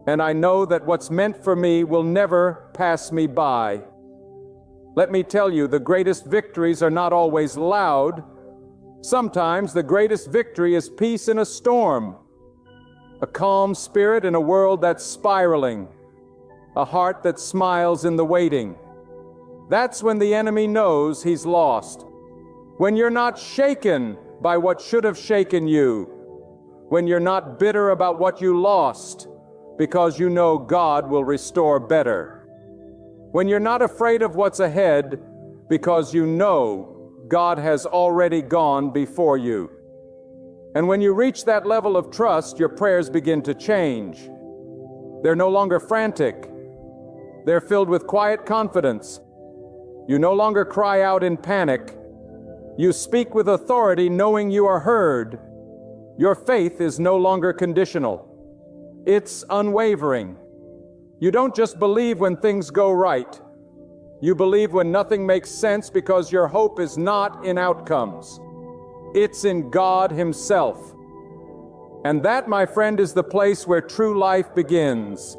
Speaker 1: and I know that what's meant for me will never pass me by. Let me tell you, the greatest victories are not always loud. Sometimes the greatest victory is peace in a storm, a calm spirit in a world that's spiraling, a heart that smiles in the waiting. That's when the enemy knows he's lost. When you're not shaken by what should have shaken you. When you're not bitter about what you lost, because you know God will restore better. When you're not afraid of what's ahead, because you know God has already gone before you. And when you reach that level of trust, your prayers begin to change. They're no longer frantic. They're filled with quiet confidence. You no longer cry out in panic. You speak with authority, knowing you are heard. Your faith is no longer conditional. It's unwavering. You don't just believe when things go right. You believe when nothing makes sense because your hope is not in outcomes. It's in God Himself. And that, my friend, is the place where true life begins.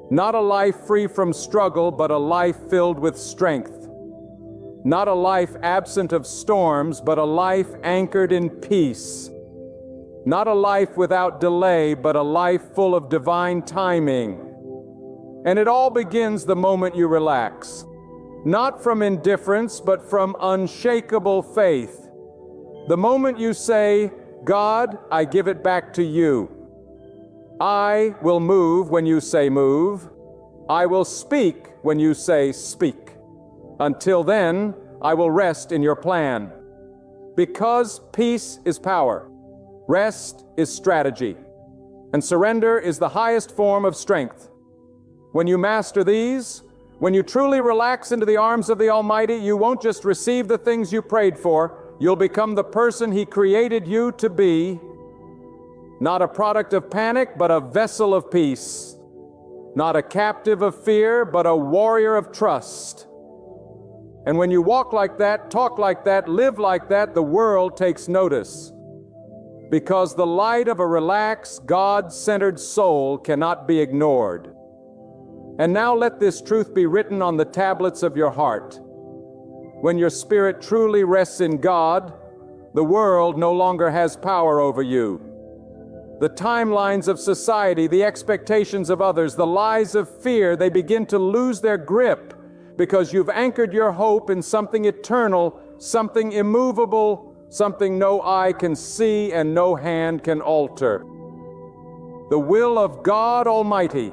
Speaker 1: Not a life free from struggle, but a life filled with strength. Not a life absent of storms, but a life anchored in peace. Not a life without delay, but a life full of divine timing. And it all begins the moment you relax. Not from indifference, but from unshakable faith. The moment you say, God, I give it back to you. I will move when you say move. I will speak when you say speak. Until then, I will rest in your plan. Because peace is power, rest is strategy, and surrender is the highest form of strength. When you master these, when you truly relax into the arms of the Almighty, you won't just receive the things you prayed for, you'll become the person He created you to be. Not a product of panic, but a vessel of peace. Not a captive of fear, but a warrior of trust. And when you walk like that, talk like that, live like that, the world takes notice. Because the light of a relaxed, God-centered soul cannot be ignored. And now let this truth be written on the tablets of your heart. When your spirit truly rests in God, the world no longer has power over you. The timelines of society, the expectations of others, the lies of fear, they begin to lose their grip because you've anchored your hope in something eternal, something immovable, something no eye can see and no hand can alter. The will of God Almighty.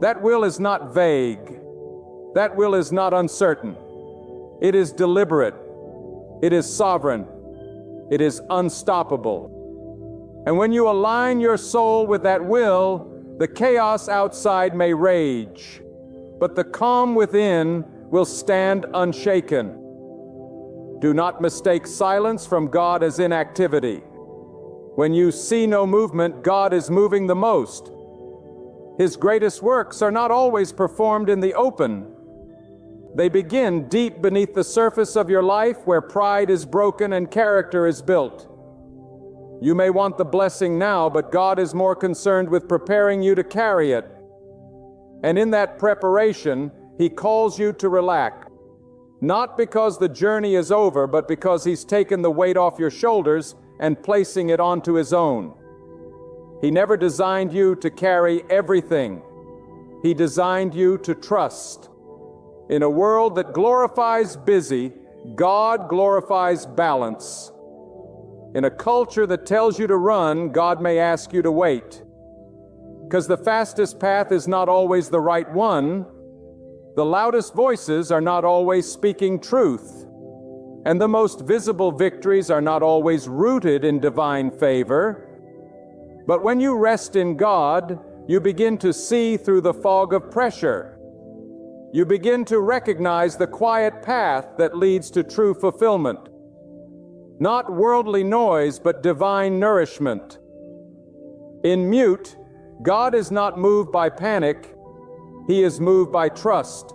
Speaker 1: That will is not vague. That will is not uncertain. It is deliberate. It is sovereign. It is unstoppable. And when you align your soul with that will, the chaos outside may rage, but the calm within will stand unshaken. Do not mistake silence from God as inactivity. When you see no movement, God is moving the most. His greatest works are not always performed in the open. They begin deep beneath the surface of your life where pride is broken and character is built. You may want the blessing now, but God is more concerned with preparing you to carry it. And in that preparation, He calls you to relax. Not because the journey is over, but because He's taken the weight off your shoulders and placing it onto His own. He never designed you to carry everything. He designed you to trust. In a world that glorifies busy, God glorifies balance. In a culture that tells you to run, God may ask you to wait. Because the fastest path is not always the right one. The loudest voices are not always speaking truth. And the most visible victories are not always rooted in divine favor. But when you rest in God, you begin to see through the fog of pressure. You begin to recognize the quiet path that leads to true fulfillment. Not worldly noise, but divine nourishment. In mute, God is not moved by panic, He is moved by trust.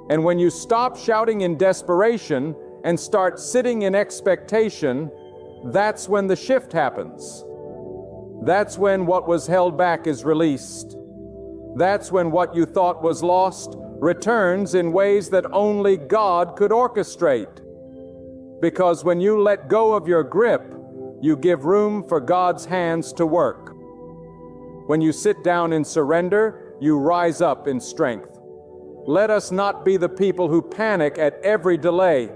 Speaker 1: And when you stop shouting in desperation and start sitting in expectation, that's when the shift happens. That's when what was held back is released. That's when what you thought was lost returns in ways that only God could orchestrate. Because when you let go of your grip, you give room for God's hands to work. When you sit down in surrender, you rise up in strength. Let us not be the people who panic at every delay.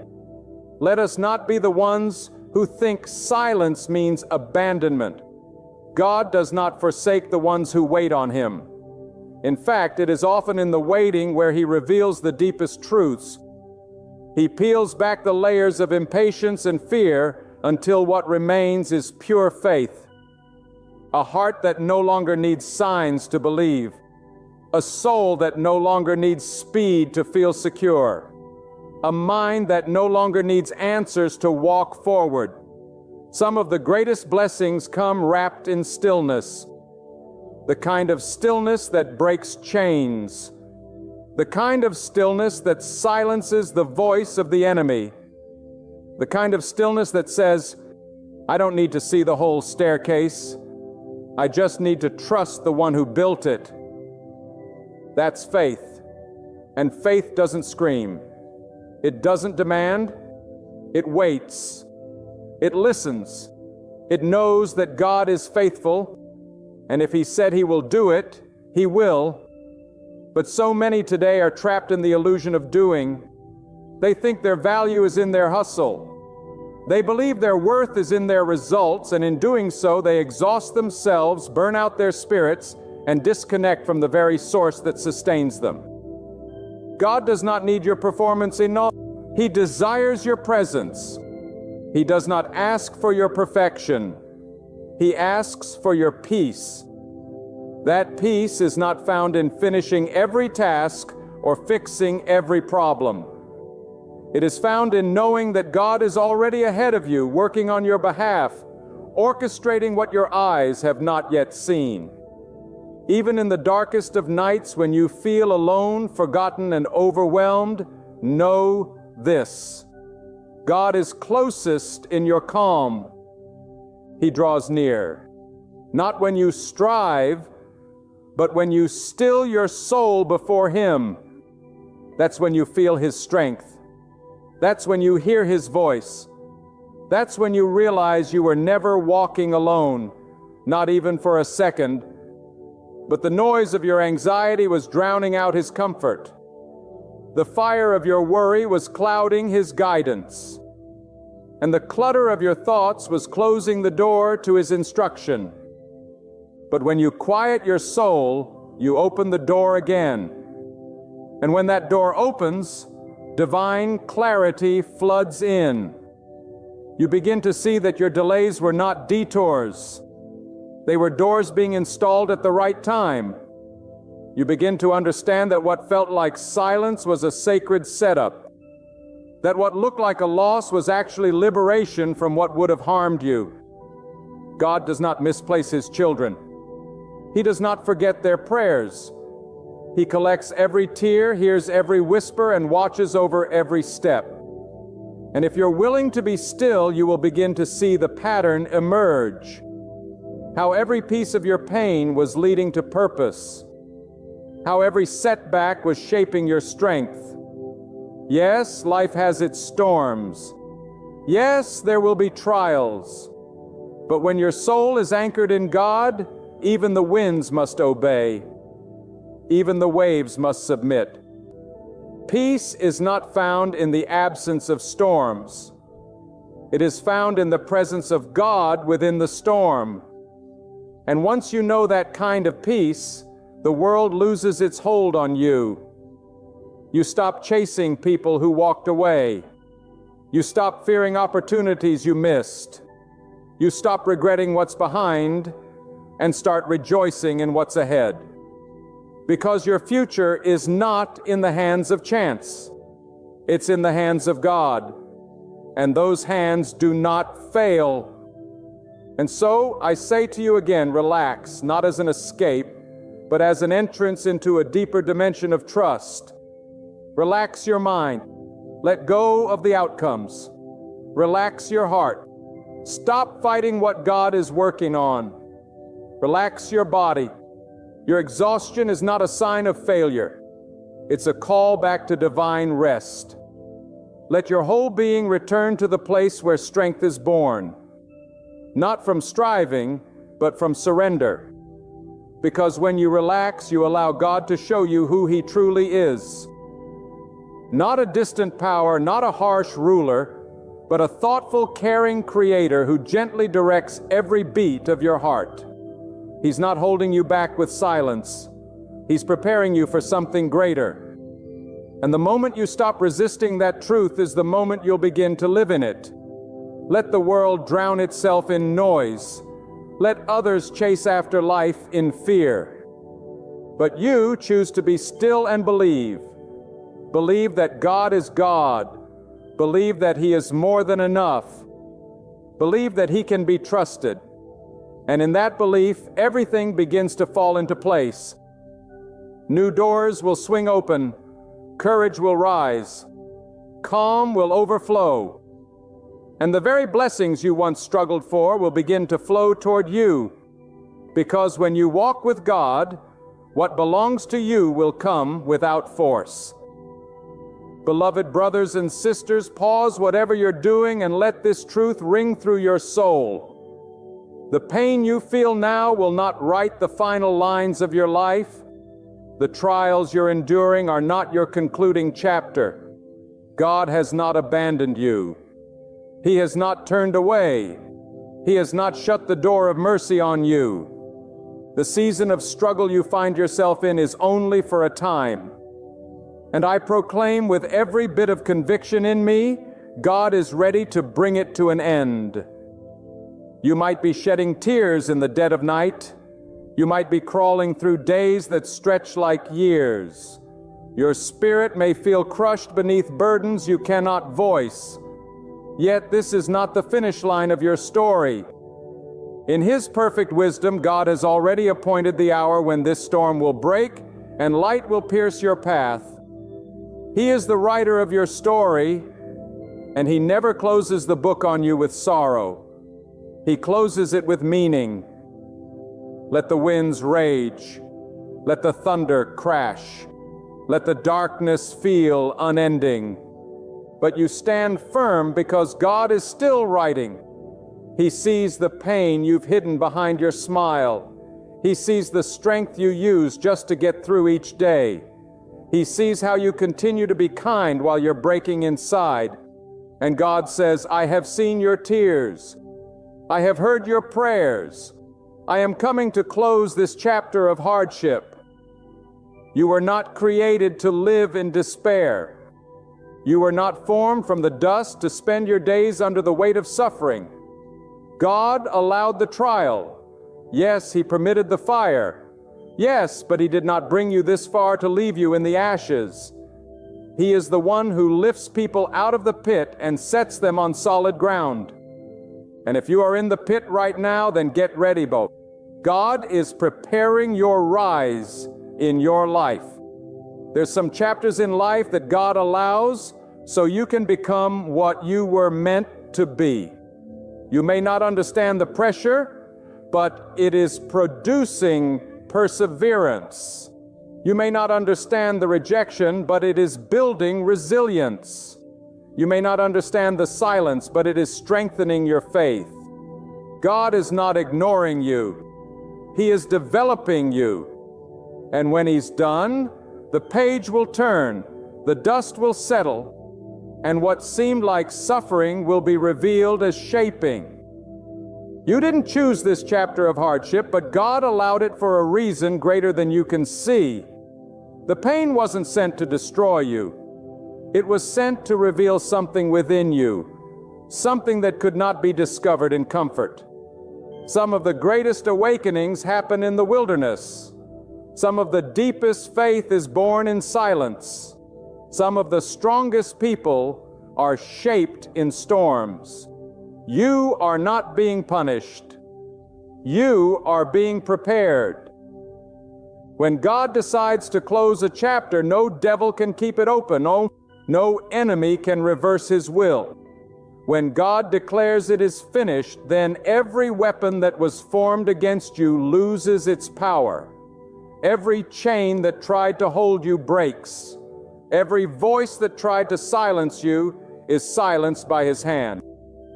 Speaker 1: Let us not be the ones who think silence means abandonment. God does not forsake the ones who wait on Him. In fact, it is often in the waiting where He reveals the deepest truths. He peels back the layers of impatience and fear until what remains is pure faith. A heart that no longer needs signs to believe. A soul that no longer needs speed to feel secure. A mind that no longer needs answers to walk forward. Some of the greatest blessings come wrapped in stillness. The kind of stillness that breaks chains. The kind of stillness that silences the voice of the enemy. The kind of stillness that says, I don't need to see the whole staircase. I just need to trust the one who built it. That's faith. And faith doesn't scream. It doesn't demand. It waits. It listens. It knows that God is faithful, and if He said He will do it, He will. But so many today are trapped in the illusion of doing. They think their value is in their hustle. They believe their worth is in their results, and in doing so, they exhaust themselves, burn out their spirits, and disconnect from the very source that sustains them. God does not need your performance enough. He desires your presence. He does not ask for your perfection. He asks for your peace. That peace is not found in finishing every task or fixing every problem. It is found in knowing that God is already ahead of you, working on your behalf, orchestrating what your eyes have not yet seen. Even in the darkest of nights, when you feel alone, forgotten, and overwhelmed, know this: God is closest in your calm. He draws near, not when you strive, but when you still your soul before Him. That's when you feel His strength. That's when you hear His voice. That's when you realize you were never walking alone, not even for a second, but the noise of your anxiety was drowning out His comfort. The fire of your worry was clouding His guidance. And the clutter of your thoughts was closing the door to His instruction. But when you quiet your soul, you open the door again. And when that door opens, divine clarity floods in. You begin to see that your delays were not detours. They were doors being installed at the right time. You begin to understand that what felt like silence was a sacred setup. That what looked like a loss was actually liberation from what would have harmed you. God does not misplace His children. He does not forget their prayers. He collects every tear, hears every whisper, and watches over every step. And if you're willing to be still, you will begin to see the pattern emerge. How every piece of your pain was leading to purpose. How every setback was shaping your strength. Yes, life has its storms. Yes, there will be trials. But when your soul is anchored in God, even the winds must obey. Even the waves must submit. Peace is not found in the absence of storms. It is found in the presence of God within the storm. And once you know that kind of peace, the world loses its hold on you. You stop chasing people who walked away. You stop fearing opportunities you missed. You stop regretting what's behind and start rejoicing in what's ahead. Because your future is not in the hands of chance. It's in the hands of God. And those hands do not fail. And so I say to you again, relax, not as an escape, but as an entrance into a deeper dimension of trust. Relax your mind. Let go of the outcomes. Relax your heart. Stop fighting what God is working on. Relax your body. Your exhaustion is not a sign of failure. It's a call back to divine rest. Let your whole being return to the place where strength is born. Not from striving, but from surrender. Because when you relax, you allow God to show you who He truly is. Not a distant power, not a harsh ruler, but a thoughtful, caring Creator who gently directs every beat of your heart. He's not holding you back with silence. He's preparing you for something greater. And the moment you stop resisting that truth is the moment you'll begin to live in it. Let the world drown itself in noise. Let others chase after life in fear. But you choose to be still and believe. Believe that God is God. Believe that He is more than enough. Believe that He can be trusted. And in that belief, everything begins to fall into place. New doors will swing open. Courage will rise. Calm will overflow. And the very blessings you once struggled for will begin to flow toward you. Because when you walk with God, what belongs to you will come without force. Beloved brothers and sisters, pause whatever you're doing and let this truth ring through your soul. The pain you feel now will not write the final lines of your life. The trials you're enduring are not your concluding chapter. God has not abandoned you. He has not turned away. He has not shut the door of mercy on you. The season of struggle you find yourself in is only for a time. And I proclaim with every bit of conviction in me, God is ready to bring it to an end. You might be shedding tears in the dead of night. You might be crawling through days that stretch like years. Your spirit may feel crushed beneath burdens you cannot voice. Yet this is not the finish line of your story. In His perfect wisdom, God has already appointed the hour when this storm will break and light will pierce your path. He is the writer of your story, and He never closes the book on you with sorrow. He closes it with meaning. Let the winds rage. Let the thunder crash. Let the darkness feel unending. But you stand firm because God is still writing. He sees the pain you've hidden behind your smile. He sees the strength you use just to get through each day. He sees how you continue to be kind while you're breaking inside. And God says, I have seen your tears. I have heard your prayers. I am coming to close this chapter of hardship. You were not created to live in despair. You were not formed from the dust to spend your days under the weight of suffering. God allowed the trial. Yes, He permitted the fire. Yes, but He did not bring you this far to leave you in the ashes. He is the one who lifts people out of the pit and sets them on solid ground. And if you are in the pit right now, then get ready, both. God is preparing your rise in your life. There's some chapters in life that God allows so you can become what you were meant to be. You may not understand the pressure, but it is producing perseverance. You may not understand the rejection, but it is building resilience. You may not understand the silence, but it is strengthening your faith. God is not ignoring you. He is developing you. And when He's done, the page will turn, the dust will settle, and what seemed like suffering will be revealed as shaping. You didn't choose this chapter of hardship, but God allowed it for a reason greater than you can see. The pain wasn't sent to destroy you. It was sent to reveal something within you, something that could not be discovered in comfort. Some of the greatest awakenings happen in the wilderness. Some of the deepest faith is born in silence. Some of the strongest people are shaped in storms. You are not being punished. You are being prepared. When God decides to close a chapter, no devil can keep it open. No enemy can reverse His will. When God declares it is finished, then every weapon that was formed against you loses its power. Every chain that tried to hold you breaks. Every voice that tried to silence you is silenced by His hand.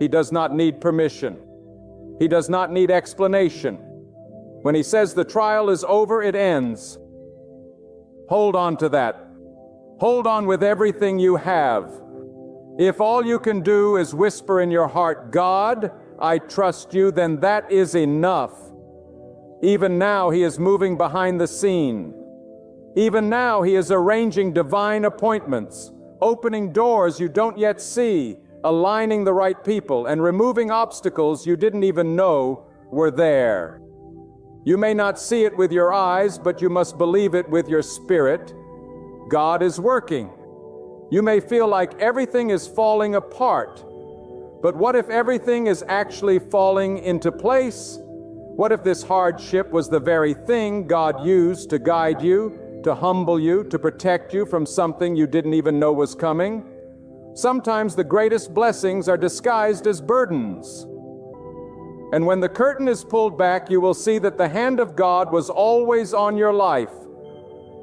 Speaker 1: He does not need permission. He does not need explanation. When He says the trial is over, it ends. Hold on to that. Hold on with everything you have. If all you can do is whisper in your heart, God, I trust you, then that is enough. Even now He is moving behind the scene. Even now He is arranging divine appointments, opening doors you don't yet see, aligning the right people, and removing obstacles you didn't even know were there. You may not see it with your eyes, but you must believe it with your spirit. God is working. You may feel like everything is falling apart, but what if everything is actually falling into place? What if this hardship was the very thing God used to guide you, to humble you, to protect you from something you didn't even know was coming? Sometimes the greatest blessings are disguised as burdens. And when the curtain is pulled back, you will see that the hand of God was always on your life.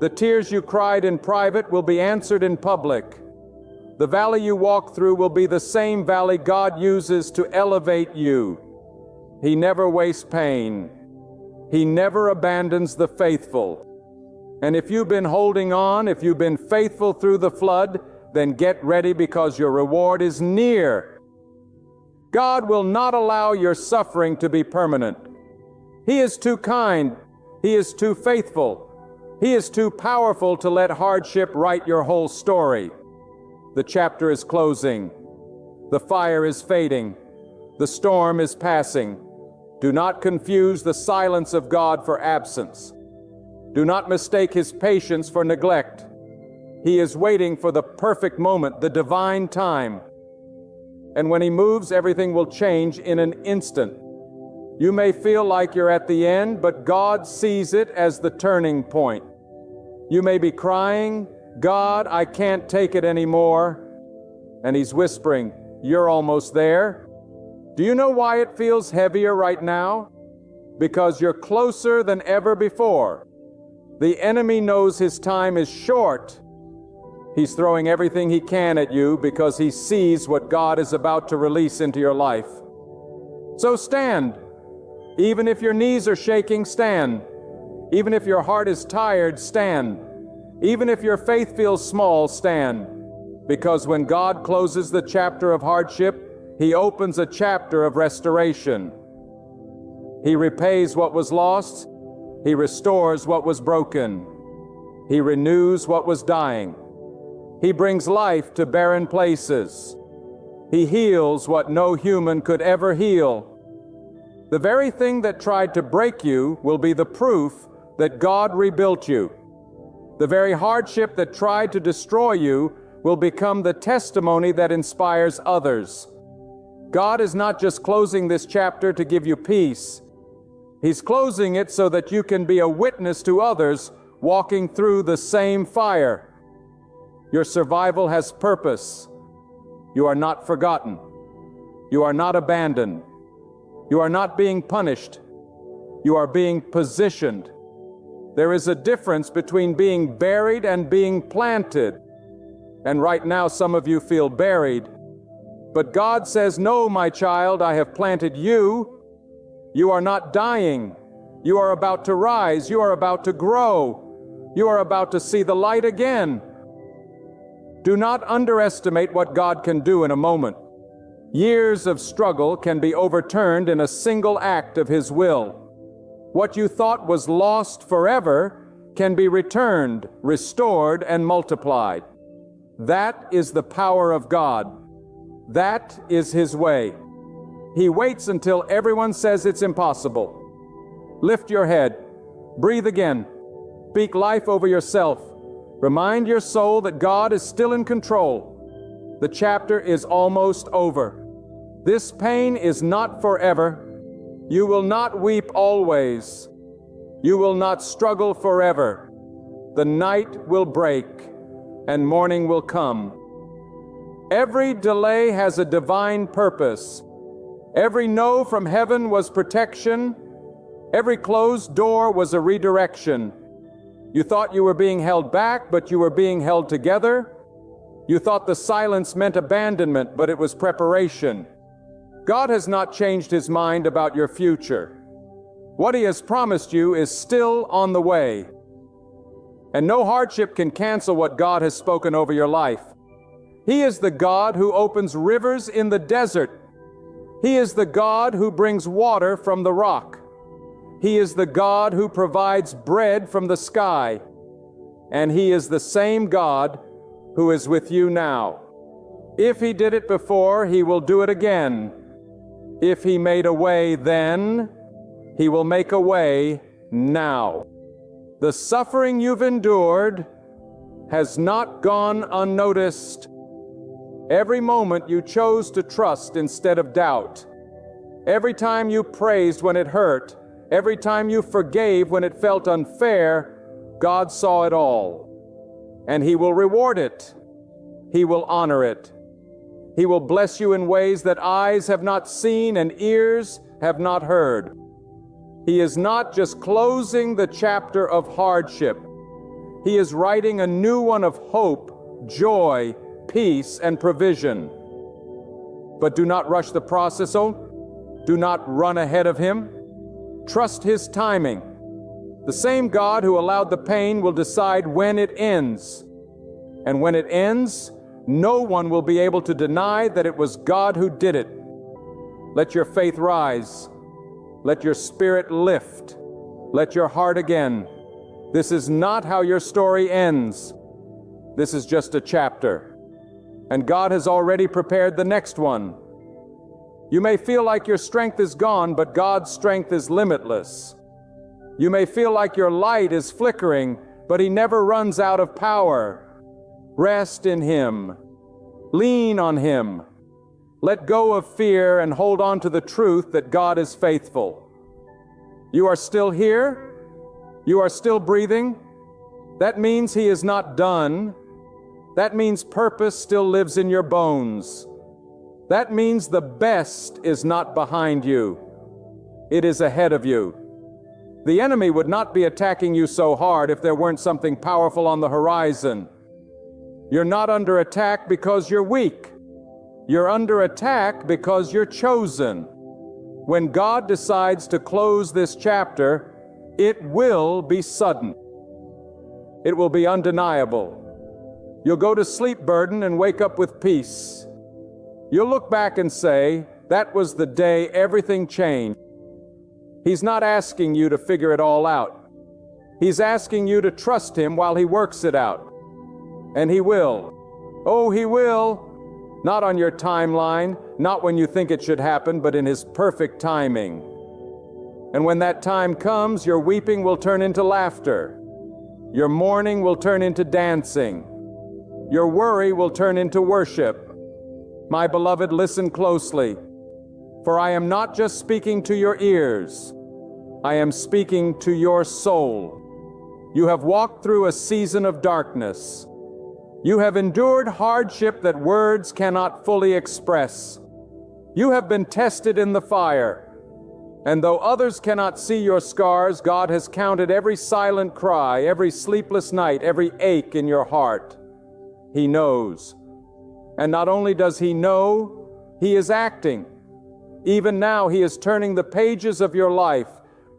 Speaker 1: The tears you cried in private will be answered in public. The valley you walk through will be the same valley God uses to elevate you. He never wastes pain. He never abandons the faithful. And if you've been holding on, if you've been faithful through the flood, then get ready because your reward is near. God will not allow your suffering to be permanent. He is too kind. He is too faithful. He is too powerful to let hardship write your whole story. The chapter is closing. The fire is fading. The storm is passing. Do not confuse the silence of God for absence. Do not mistake His patience for neglect. He is waiting for the perfect moment, the divine time. And when He moves, everything will change in an instant. You may feel like you're at the end, but God sees it as the turning point. You may be crying, God, I can't take it anymore. And He's whispering, you're almost there. Do you know why it feels heavier right now? Because you're closer than ever before. The enemy knows his time is short. He's throwing everything he can at you because he sees what God is about to release into your life. So stand. Even if your knees are shaking, stand. Even if your heart is tired, stand. Even if your faith feels small, stand. Because when God closes the chapter of hardship, He opens a chapter of restoration. He repays what was lost. He restores what was broken. He renews what was dying. He brings life to barren places. He heals what no human could ever heal. The very thing that tried to break you will be the proof that God rebuilt you. The very hardship that tried to destroy you will become the testimony that inspires others. God is not just closing this chapter to give you peace. He's closing it so that you can be a witness to others walking through the same fire. Your survival has purpose. You are not forgotten. You are not abandoned. You are not being punished. You are being positioned. There is a difference between being buried and being planted. And right now some of you feel buried. But God says, no, my child, I have planted you. You are not dying. You are about to rise. You are about to grow. You are about to see the light again. Do not underestimate what God can do in a moment. Years of struggle can be overturned in a single act of His will. What you thought was lost forever can be returned, restored, and multiplied. That is the power of God. That is His way. He waits until everyone says it's impossible. Lift your head. Breathe again. Speak life over yourself. Remind your soul that God is still in control. The chapter is almost over. This pain is not forever. You will not weep always. You will not struggle forever. The night will break and morning will come. Every delay has a divine purpose. Every no from heaven was protection. Every closed door was a redirection. You thought you were being held back, but you were being held together. You thought the silence meant abandonment, but it was preparation. God has not changed His mind about your future. What He has promised you is still on the way. And no hardship can cancel what God has spoken over your life. He is the God who opens rivers in the desert. He is the God who brings water from the rock. He is the God who provides bread from the sky. And He is the same God who is with you now. If He did it before, He will do it again. If He made a way then, He will make a way now. The suffering you've endured has not gone unnoticed. Every moment you chose to trust instead of doubt. Every time you praised when it hurt. Every time you forgave when it felt unfair. God saw it all. And He will reward it. He will honor it. He will bless you in ways that eyes have not seen and ears have not heard. He is not just closing the chapter of hardship. He is writing a new one of hope, joy, peace, and provision. But do not rush the process, do not run ahead of Him. Trust His timing. The same God who allowed the pain will decide when it ends. And when it ends, no one will be able to deny that it was God who did it. Let your faith rise. Let your spirit lift. Let your heart again. This is not how your story ends. This is just a chapter. And God has already prepared the next one. You may feel like your strength is gone, but God's strength is limitless. You may feel like your light is flickering, but He never runs out of power. Rest in Him. Lean on Him. Let go of fear and hold on to the truth that God is faithful. You are still here. You are still breathing. That means He is not done. That means purpose still lives in your bones. That means the best is not behind you. It is ahead of you. The enemy would not be attacking you so hard if there weren't something powerful on the horizon. You're not under attack because you're weak. You're under attack because you're chosen. When God decides to close this chapter, it will be sudden. It will be undeniable. You'll go to sleep burdened and wake up with peace. You'll look back and say, that was the day everything changed. He's not asking you to figure it all out. He's asking you to trust Him while He works it out. And He will. Oh, He will. Not on your timeline, not when you think it should happen, but in His perfect timing. And when that time comes, your weeping will turn into laughter. Your mourning will turn into dancing. Your worry will turn into worship. My beloved, listen closely, for I am not just speaking to your ears. I am speaking to your soul. You have walked through a season of darkness. You have endured hardship that words cannot fully express. You have been tested in the fire. And though others cannot see your scars, God has counted every silent cry, every sleepless night, every ache in your heart. He knows. And not only does He know, He is acting. Even now, He is turning the pages of your life,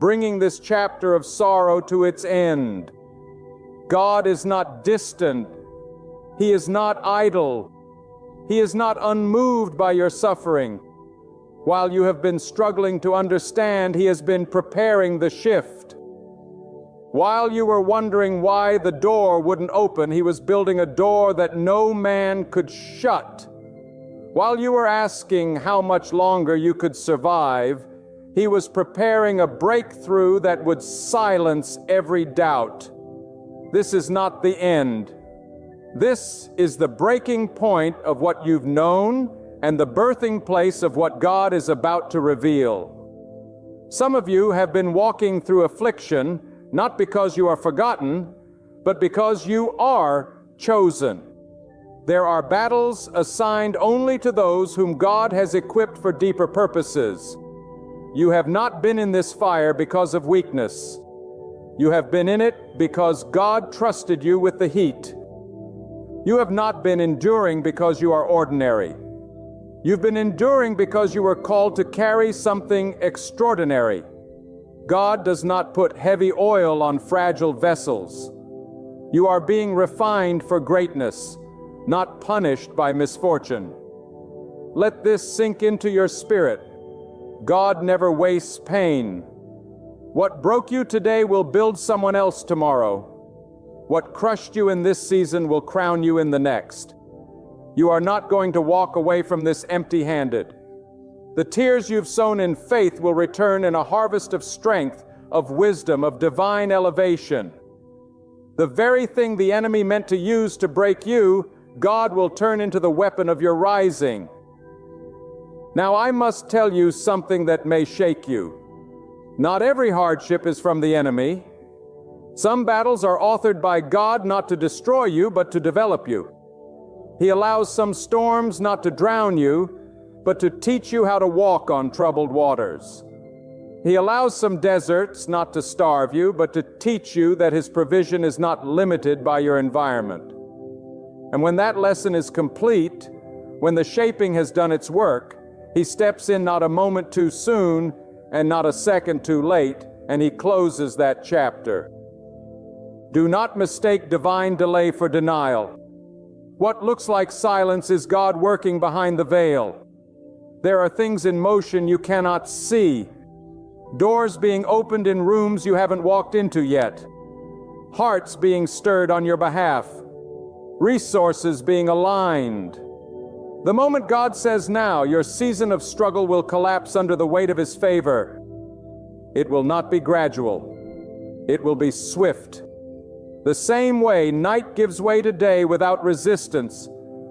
Speaker 1: bringing this chapter of sorrow to its end. God is not distant. He is not idle. He is not unmoved by your suffering. While you have been struggling to understand, He has been preparing the shift. While you were wondering why the door wouldn't open, He was building a door that no man could shut. While you were asking how much longer you could survive, He was preparing a breakthrough that would silence every doubt. This is not the end. This is the breaking point of what you've known and the birthing place of what God is about to reveal. Some of you have been walking through affliction, not because you are forgotten, but because you are chosen. There are battles assigned only to those whom God has equipped for deeper purposes. You have not been in this fire because of weakness. You have been in it because God trusted you with the heat. You have not been enduring because you are ordinary. You've been enduring because you were called to carry something extraordinary. God does not put heavy oil on fragile vessels. You are being refined for greatness, not punished by misfortune. Let this sink into your spirit. God never wastes pain. What broke you today will build someone else tomorrow. What crushed you in this season will crown you in the next. You are not going to walk away from this empty-handed. The tears you've sown in faith will return in a harvest of strength, of wisdom, of divine elevation. The very thing the enemy meant to use to break you, God will turn into the weapon of your rising. Now I must tell you something that may shake you. Not every hardship is from the enemy. Some battles are authored by God not to destroy you, but to develop you. He allows some storms not to drown you, but to teach you how to walk on troubled waters. He allows some deserts not to starve you, but to teach you that His provision is not limited by your environment. And when that lesson is complete, when the shaping has done its work, He steps in not a moment too soon and not a second too late, and He closes that chapter. Do not mistake divine delay for denial. What looks like silence is God working behind the veil. There are things in motion you cannot see. Doors being opened in rooms you haven't walked into yet. Hearts being stirred on your behalf. Resources being aligned. The moment God says now, your season of struggle will collapse under the weight of His favor. It will not be gradual. It will be swift. The same way night gives way to day without resistance,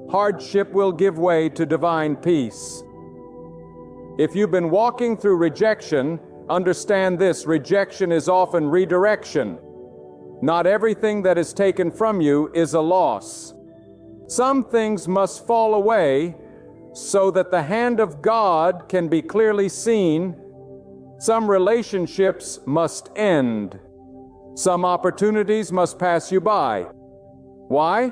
Speaker 1: hardship will give way to divine peace. If you've been walking through rejection, understand this: rejection is often redirection. Not everything that is taken from you is a loss. Some things must fall away so that the hand of God can be clearly seen. Some relationships must end. Some opportunities must pass you by. Why?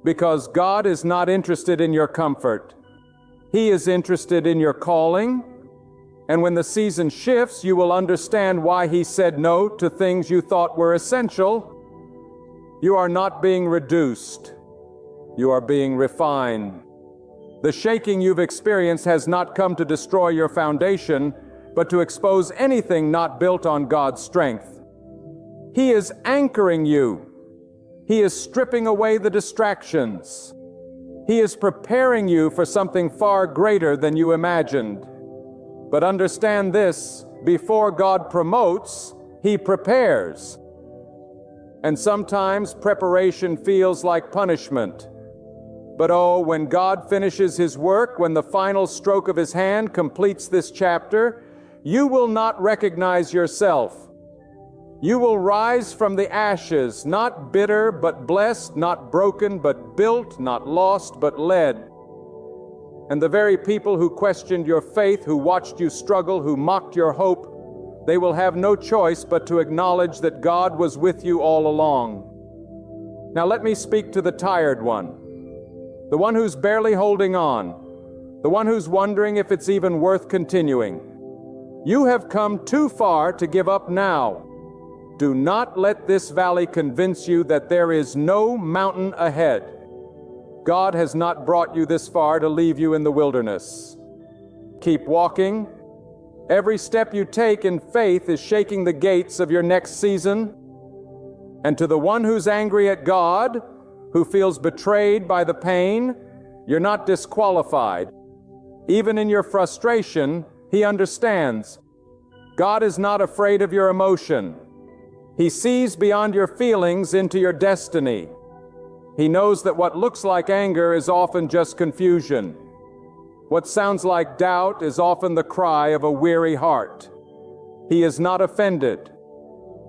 Speaker 1: Because God is not interested in your comfort. He is interested in your calling. And when the season shifts, you will understand why He said no to things you thought were essential. You are not being reduced. You are being refined. The shaking you've experienced has not come to destroy your foundation, but to expose anything not built on God's strength. He is anchoring you. He is stripping away the distractions. He is preparing you for something far greater than you imagined. But understand this: before God promotes, He prepares. And sometimes preparation feels like punishment. But oh, when God finishes His work, when the final stroke of His hand completes this chapter, you will not recognize yourself. You will rise from the ashes, not bitter but blessed, not broken but built, not lost but led. And the very people who questioned your faith, who watched you struggle, who mocked your hope, they will have no choice but to acknowledge that God was with you all along. Now let me speak to the tired one, the one who's barely holding on, the one who's wondering if it's even worth continuing. You have come too far to give up now. Do not let this valley convince you that there is no mountain ahead. God has not brought you this far to leave you in the wilderness. Keep walking. Every step you take in faith is shaking the gates of your next season. And to the one who's angry at God, who feels betrayed by the pain, you're not disqualified. Even in your frustration, He understands. God is not afraid of your emotion. He sees beyond your feelings into your destiny. He knows that what looks like anger is often just confusion. What sounds like doubt is often the cry of a weary heart. He is not offended.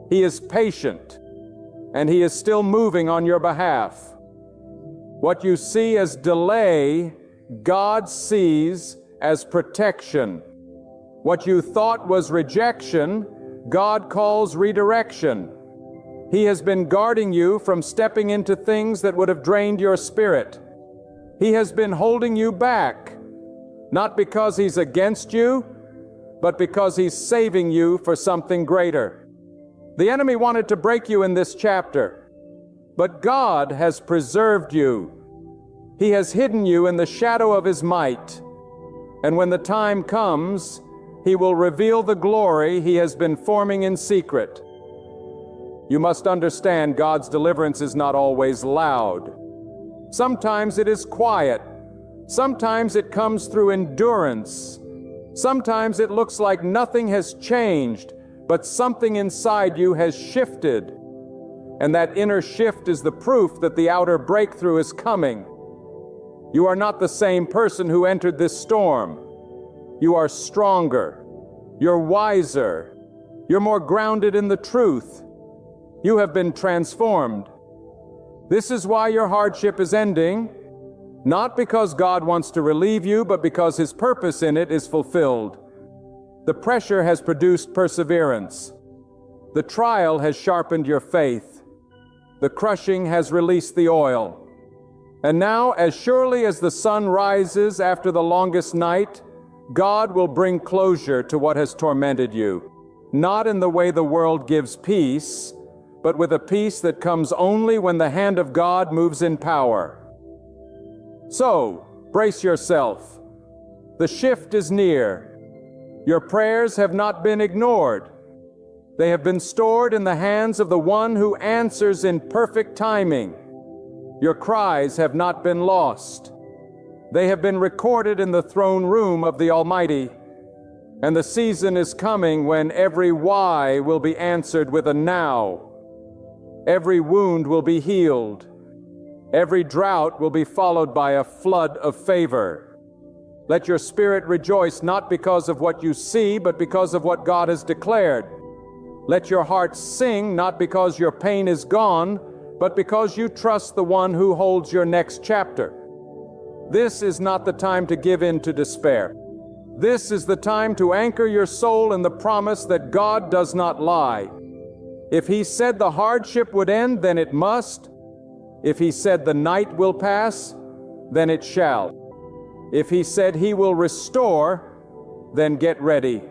Speaker 1: He is patient, and He is still moving on your behalf. What you see as delay, God sees as protection. What you thought was rejection, God calls redirection. He has been guarding you from stepping into things that would have drained your spirit. He has been holding you back, not because He's against you, but because He's saving you for something greater. The enemy wanted to break you in this chapter, but God has preserved you. He has hidden you in the shadow of His might, and when the time comes, He will reveal the glory He has been forming in secret. You must understand God's deliverance is not always loud. Sometimes it is quiet. Sometimes it comes through endurance. Sometimes it looks like nothing has changed, but something inside you has shifted. And that inner shift is the proof that the outer breakthrough is coming. You are not the same person who entered this storm. You are stronger. You're wiser. You're more grounded in the truth. You have been transformed. This is why your hardship is ending, not because God wants to relieve you, but because His purpose in it is fulfilled. The pressure has produced perseverance. The trial has sharpened your faith. The crushing has released the oil. And now, as surely as the sun rises after the longest night, God will bring closure to what has tormented you, not in the way the world gives peace, but with a peace that comes only when the hand of God moves in power. So, brace yourself. The shift is near. Your prayers have not been ignored. They have been stored in the hands of the one who answers in perfect timing. Your cries have not been lost. They have been recorded in the throne room of the Almighty. And the season is coming when every why will be answered with a now. Every wound will be healed. Every drought will be followed by a flood of favor. Let your spirit rejoice not because of what you see, but because of what God has declared. Let your heart sing not because your pain is gone, but because you trust the one who holds your next chapter. This is not the time to give in to despair. This is the time to anchor your soul in the promise that God does not lie. If He said the hardship would end, then it must. If He said the night will pass, then it shall. If He said He will restore, then get ready.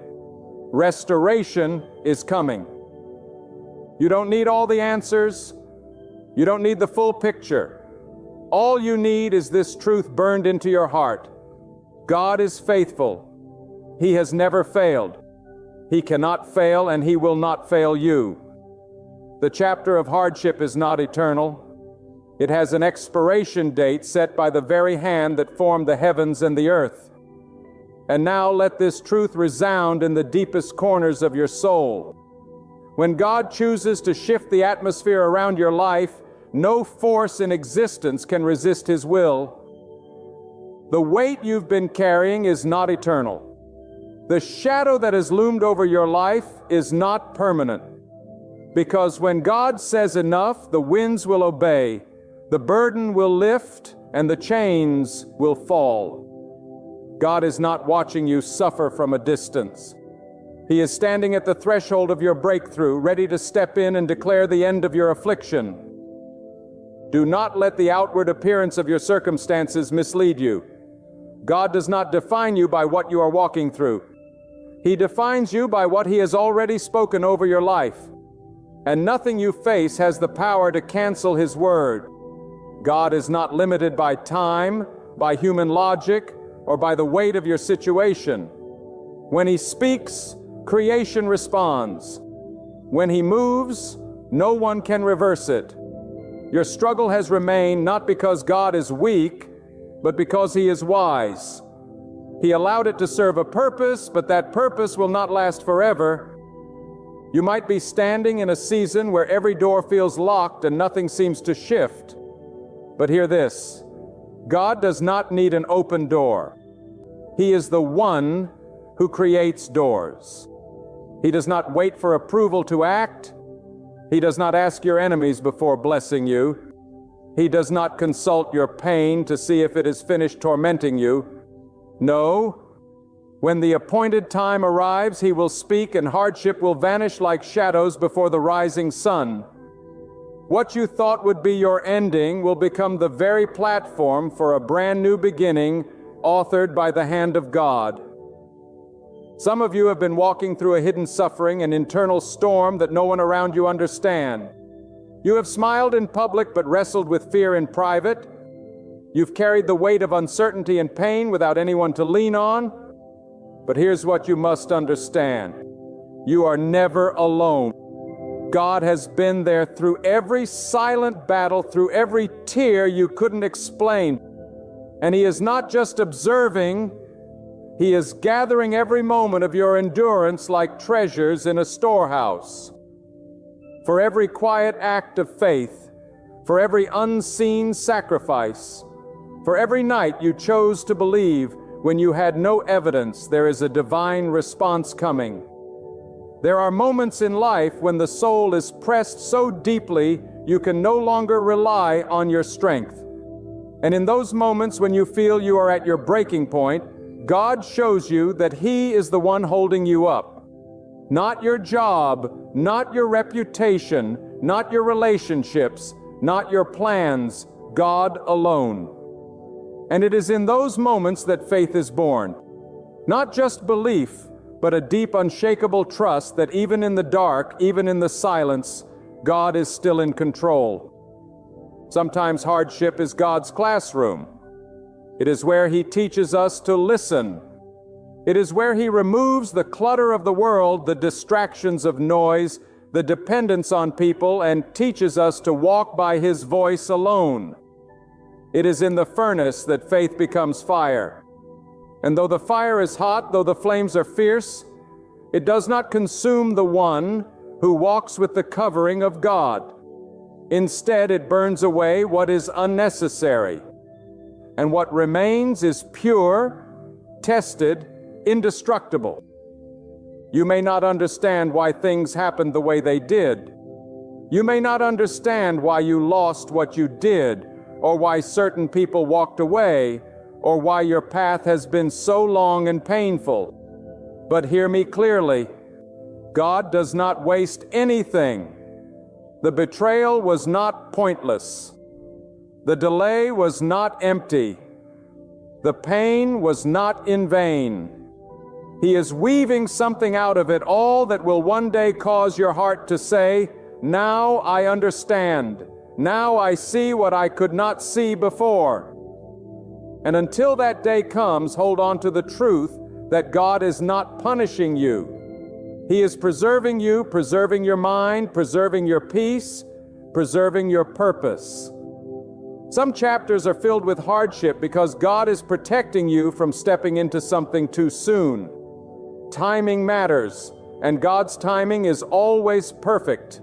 Speaker 1: Restoration is coming. You don't need all the answers. You don't need the full picture. All you need is this truth burned into your heart. God is faithful. He has never failed. He cannot fail, and He will not fail you. The chapter of hardship is not eternal. It has an expiration date set by the very hand that formed the heavens and the earth. And now let this truth resound in the deepest corners of your soul. When God chooses to shift the atmosphere around your life, no force in existence can resist His will. The weight you've been carrying is not eternal. The shadow that has loomed over your life is not permanent. Because when God says enough, the winds will obey, the burden will lift, and the chains will fall. God is not watching you suffer from a distance. He is standing at the threshold of your breakthrough, ready to step in and declare the end of your affliction. Do not let the outward appearance of your circumstances mislead you. God does not define you by what you are walking through. He defines you by what He has already spoken over your life. And nothing you face has the power to cancel His word. God is not limited by time, by human logic, or by the weight of your situation. When He speaks, creation responds. When He moves, no one can reverse it. Your struggle has remained not because God is weak, but because He is wise. He allowed it to serve a purpose, but that purpose will not last forever. You might be standing in a season where every door feels locked and nothing seems to shift. But hear this: God does not need an open door. He is the one who creates doors. He does not wait for approval to act. He does not ask your enemies before blessing you. He does not consult your pain to see if it has finished tormenting you. No, when the appointed time arrives, He will speak and hardship will vanish like shadows before the rising sun. What you thought would be your ending will become the very platform for a brand new beginning, authored by the hand of God. Some of you have been walking through a hidden suffering, an internal storm that no one around you understands. You have smiled in public but wrestled with fear in private. You've carried the weight of uncertainty and pain without anyone to lean on. But here's what you must understand. You are never alone. God has been there through every silent battle, through every tear you couldn't explain. And He is not just observing, He is gathering every moment of your endurance like treasures in a storehouse. For every quiet act of faith, for every unseen sacrifice, for every night you chose to believe when you had no evidence, there is a divine response coming. There are moments in life when the soul is pressed so deeply you can no longer rely on your strength. And in those moments when you feel you are at your breaking point, God shows you that He is the one holding you up. Not your job, not your reputation, not your relationships, not your plans, God alone. And it is in those moments that faith is born. Not just belief, but a deep, unshakable trust that even in the dark, even in the silence, God is still in control. Sometimes hardship is God's classroom. It is where He teaches us to listen. It is where He removes the clutter of the world, the distractions of noise, the dependence on people, and teaches us to walk by His voice alone. It is in the furnace that faith becomes fire. And though the fire is hot, though the flames are fierce, it does not consume the one who walks with the covering of God. Instead, it burns away what is unnecessary. And what remains is pure, tested, indestructible. You may not understand why things happened the way they did. You may not understand why you lost what you did, or why certain people walked away, or why your path has been so long and painful. But hear me clearly. God does not waste anything. The betrayal was not pointless. The delay was not empty. The pain was not in vain. He is weaving something out of it all that will one day cause your heart to say, "Now I understand. Now I see what I could not see before." And until that day comes, hold on to the truth that God is not punishing you. He is preserving you, preserving your mind, preserving your peace, preserving your purpose. Some chapters are filled with hardship because God is protecting you from stepping into something too soon. Timing matters, and God's timing is always perfect.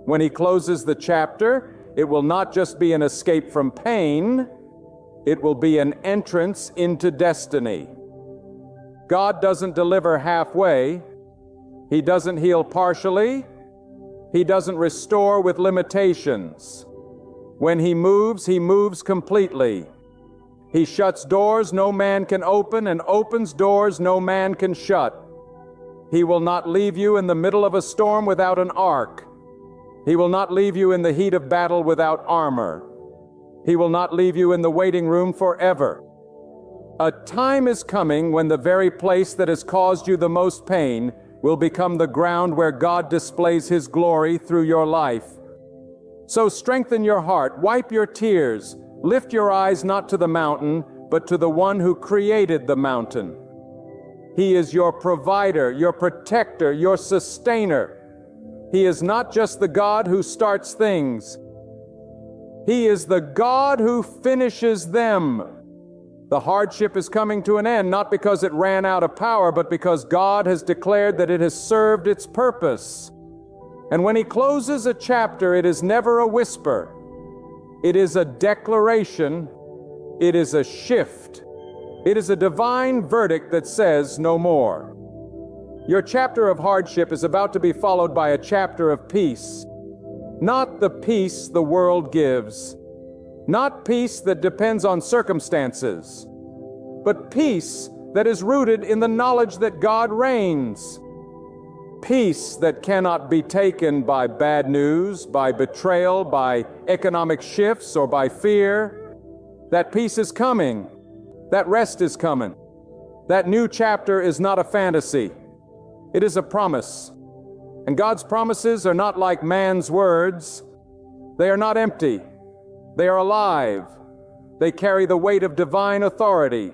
Speaker 1: When He closes the chapter, it will not just be an escape from pain, it will be an entrance into destiny. God doesn't deliver halfway. He doesn't heal partially. He doesn't restore with limitations. When He moves completely. He shuts doors no man can open and opens doors no man can shut. He will not leave you in the middle of a storm without an ark. He will not leave you in the heat of battle without armor. He will not leave you in the waiting room forever. A time is coming when the very place that has caused you the most pain will become the ground where God displays His glory through your life. So strengthen your heart, wipe your tears, lift your eyes not to the mountain, but to the one who created the mountain. He is your provider, your protector, your sustainer. He is not just the God who starts things. He is the God who finishes them. The hardship is coming to an end, not because it ran out of power, but because God has declared that it has served its purpose. And when He closes a chapter, it is never a whisper. It is a declaration. It is a shift. It is a divine verdict that says no more. Your chapter of hardship is about to be followed by a chapter of peace. Not the peace the world gives, Not peace that depends on circumstances, but peace that is rooted in the knowledge that God reigns. Peace that cannot be taken by bad news, by betrayal, by economic shifts, or by fear. That peace is coming. That rest is coming. That new chapter is not a fantasy. It is a promise. And God's promises are not like man's words. They are not empty. They are alive. They carry the weight of divine authority.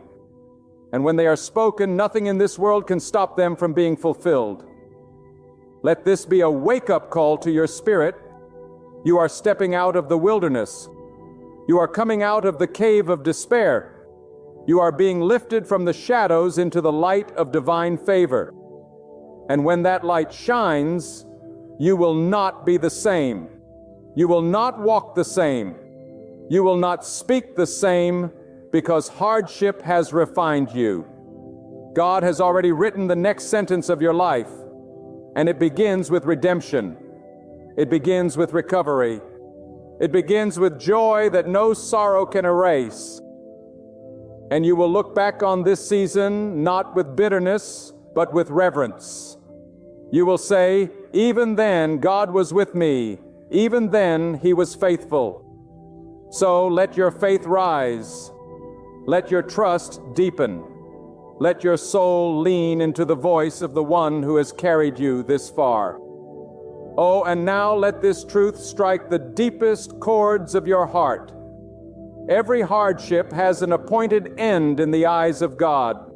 Speaker 1: And when they are spoken, nothing in this world can stop them from being fulfilled. Let this be a wake-up call to your spirit. You are stepping out of the wilderness. You are coming out of the cave of despair. You are being lifted from the shadows into the light of divine favor. And when that light shines, you will not be the same. You will not walk the same. You will not speak the same, because hardship has refined you. God has already written the next sentence of your life, and it begins with redemption. It begins with recovery. It begins with joy that no sorrow can erase. And you will look back on this season not with bitterness, but with reverence. You will say, even then God was with me. Even then He was faithful. So let your faith rise. Let your trust deepen. Let your soul lean into the voice of the one who has carried you this far. Oh, and now let this truth strike the deepest chords of your heart. Every hardship has an appointed end in the eyes of God.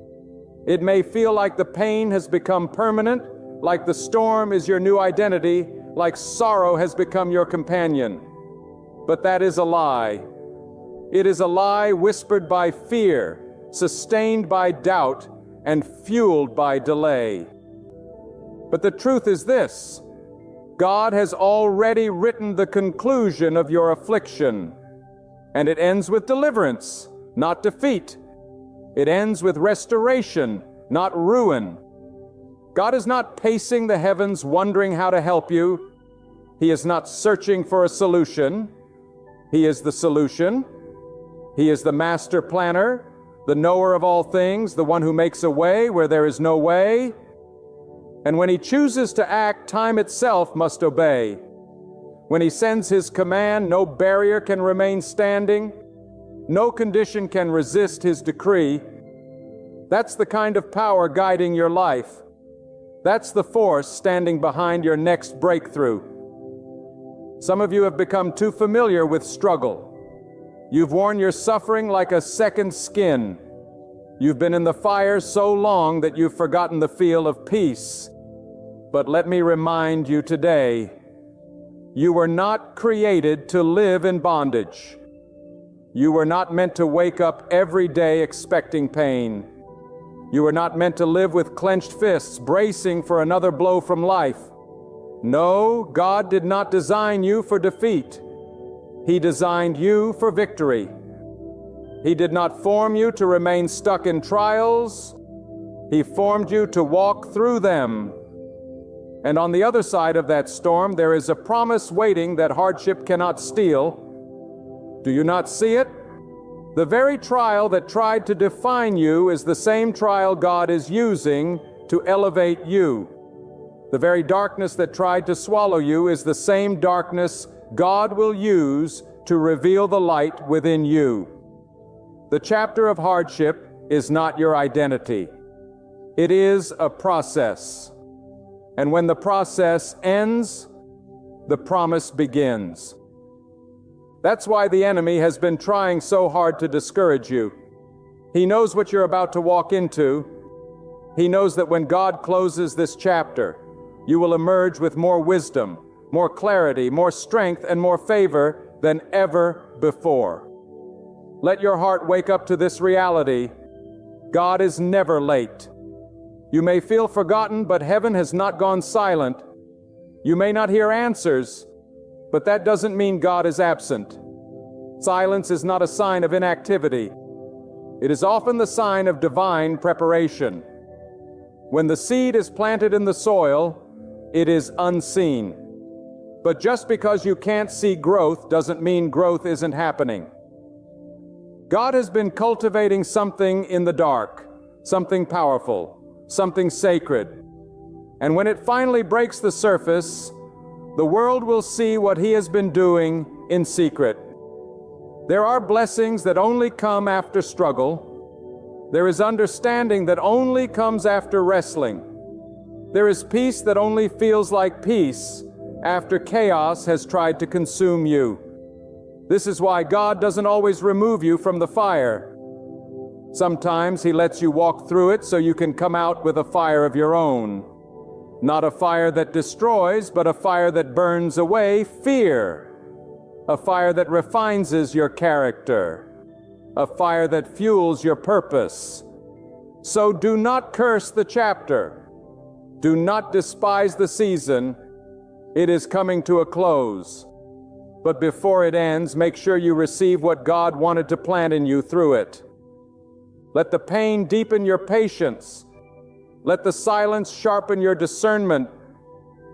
Speaker 1: It may feel like the pain has become permanent, like the storm is your new identity, like sorrow has become your companion. But that is a lie. It is a lie whispered by fear, sustained by doubt, and fueled by delay. But the truth is this: God has already written the conclusion of your affliction, and it ends with deliverance, not defeat. It ends with restoration, not ruin. God is not pacing the heavens wondering how to help you. He is not searching for a solution. He is the solution. He is the master planner, the knower of all things, the one who makes a way where there is no way. And when He chooses to act, time itself must obey. When He sends His command, no barrier can remain standing. No condition can resist His decree. That's the kind of power guiding your life. That's the force standing behind your next breakthrough. Some of you have become too familiar with struggle. You've worn your suffering like a second skin. You've been in the fire so long that you've forgotten the feel of peace. But let me remind you today, you were not created to live in bondage. You were not meant to wake up every day expecting pain. You were not meant to live with clenched fists, bracing for another blow from life. No, God did not design you for defeat. He designed you for victory. He did not form you to remain stuck in trials. He formed you to walk through them. And on the other side of that storm, there is a promise waiting that hardship cannot steal. Do you not see it? The very trial that tried to define you is the same trial God is using to elevate you. The very darkness that tried to swallow you is the same darkness God will use to reveal the light within you. The chapter of hardship is not your identity. It is a process. And when the process ends, the promise begins. That's why the enemy has been trying so hard to discourage you. He knows what you're about to walk into. He knows that when God closes this chapter, you will emerge with more wisdom, more clarity, more strength, and more favor than ever before. Let your heart wake up to this reality. God is never late. You may feel forgotten, but heaven has not gone silent. You may not hear answers, but that doesn't mean God is absent. Silence is not a sign of inactivity. It is often the sign of divine preparation. When the seed is planted in the soil, it is unseen. But just because you can't see growth doesn't mean growth isn't happening. God has been cultivating something in the dark, something powerful, something sacred. And when it finally breaks the surface, the world will see what He has been doing in secret. There are blessings that only come after struggle. There is understanding that only comes after wrestling. There is peace that only feels like peace after chaos has tried to consume you. This is why God doesn't always remove you from the fire. Sometimes He lets you walk through it so you can come out with a fire of your own. Not a fire that destroys, but a fire that burns away fear. A fire that refines your character. A fire that fuels your purpose. So do not curse the chapter. Do not despise the season. It is coming to a close. But before it ends, make sure you receive what God wanted to plant in you through it. Let the pain deepen your patience. Let the silence sharpen your discernment.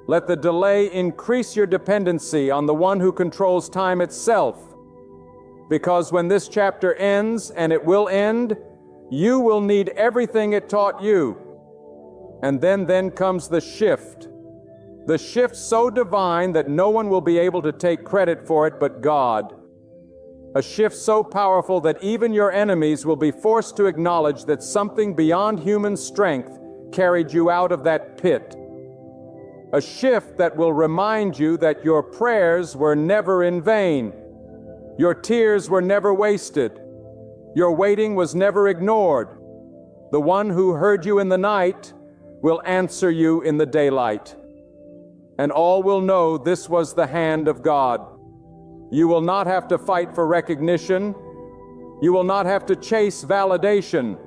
Speaker 1: Let the delay increase your dependency on the one who controls time itself. Because when this chapter ends, and it will end, you will need everything it taught you. And then comes the shift. The shift so divine that no one will be able to take credit for it but God. A shift so powerful that even your enemies will be forced to acknowledge that something beyond human strength carried you out of that pit. A shift that will remind you that your prayers were never in vain. Your tears were never wasted. Your waiting was never ignored. The one who heard you in the night will answer you in the daylight. And all will know this was the hand of God. You will not have to fight for recognition. You will not have to chase validation.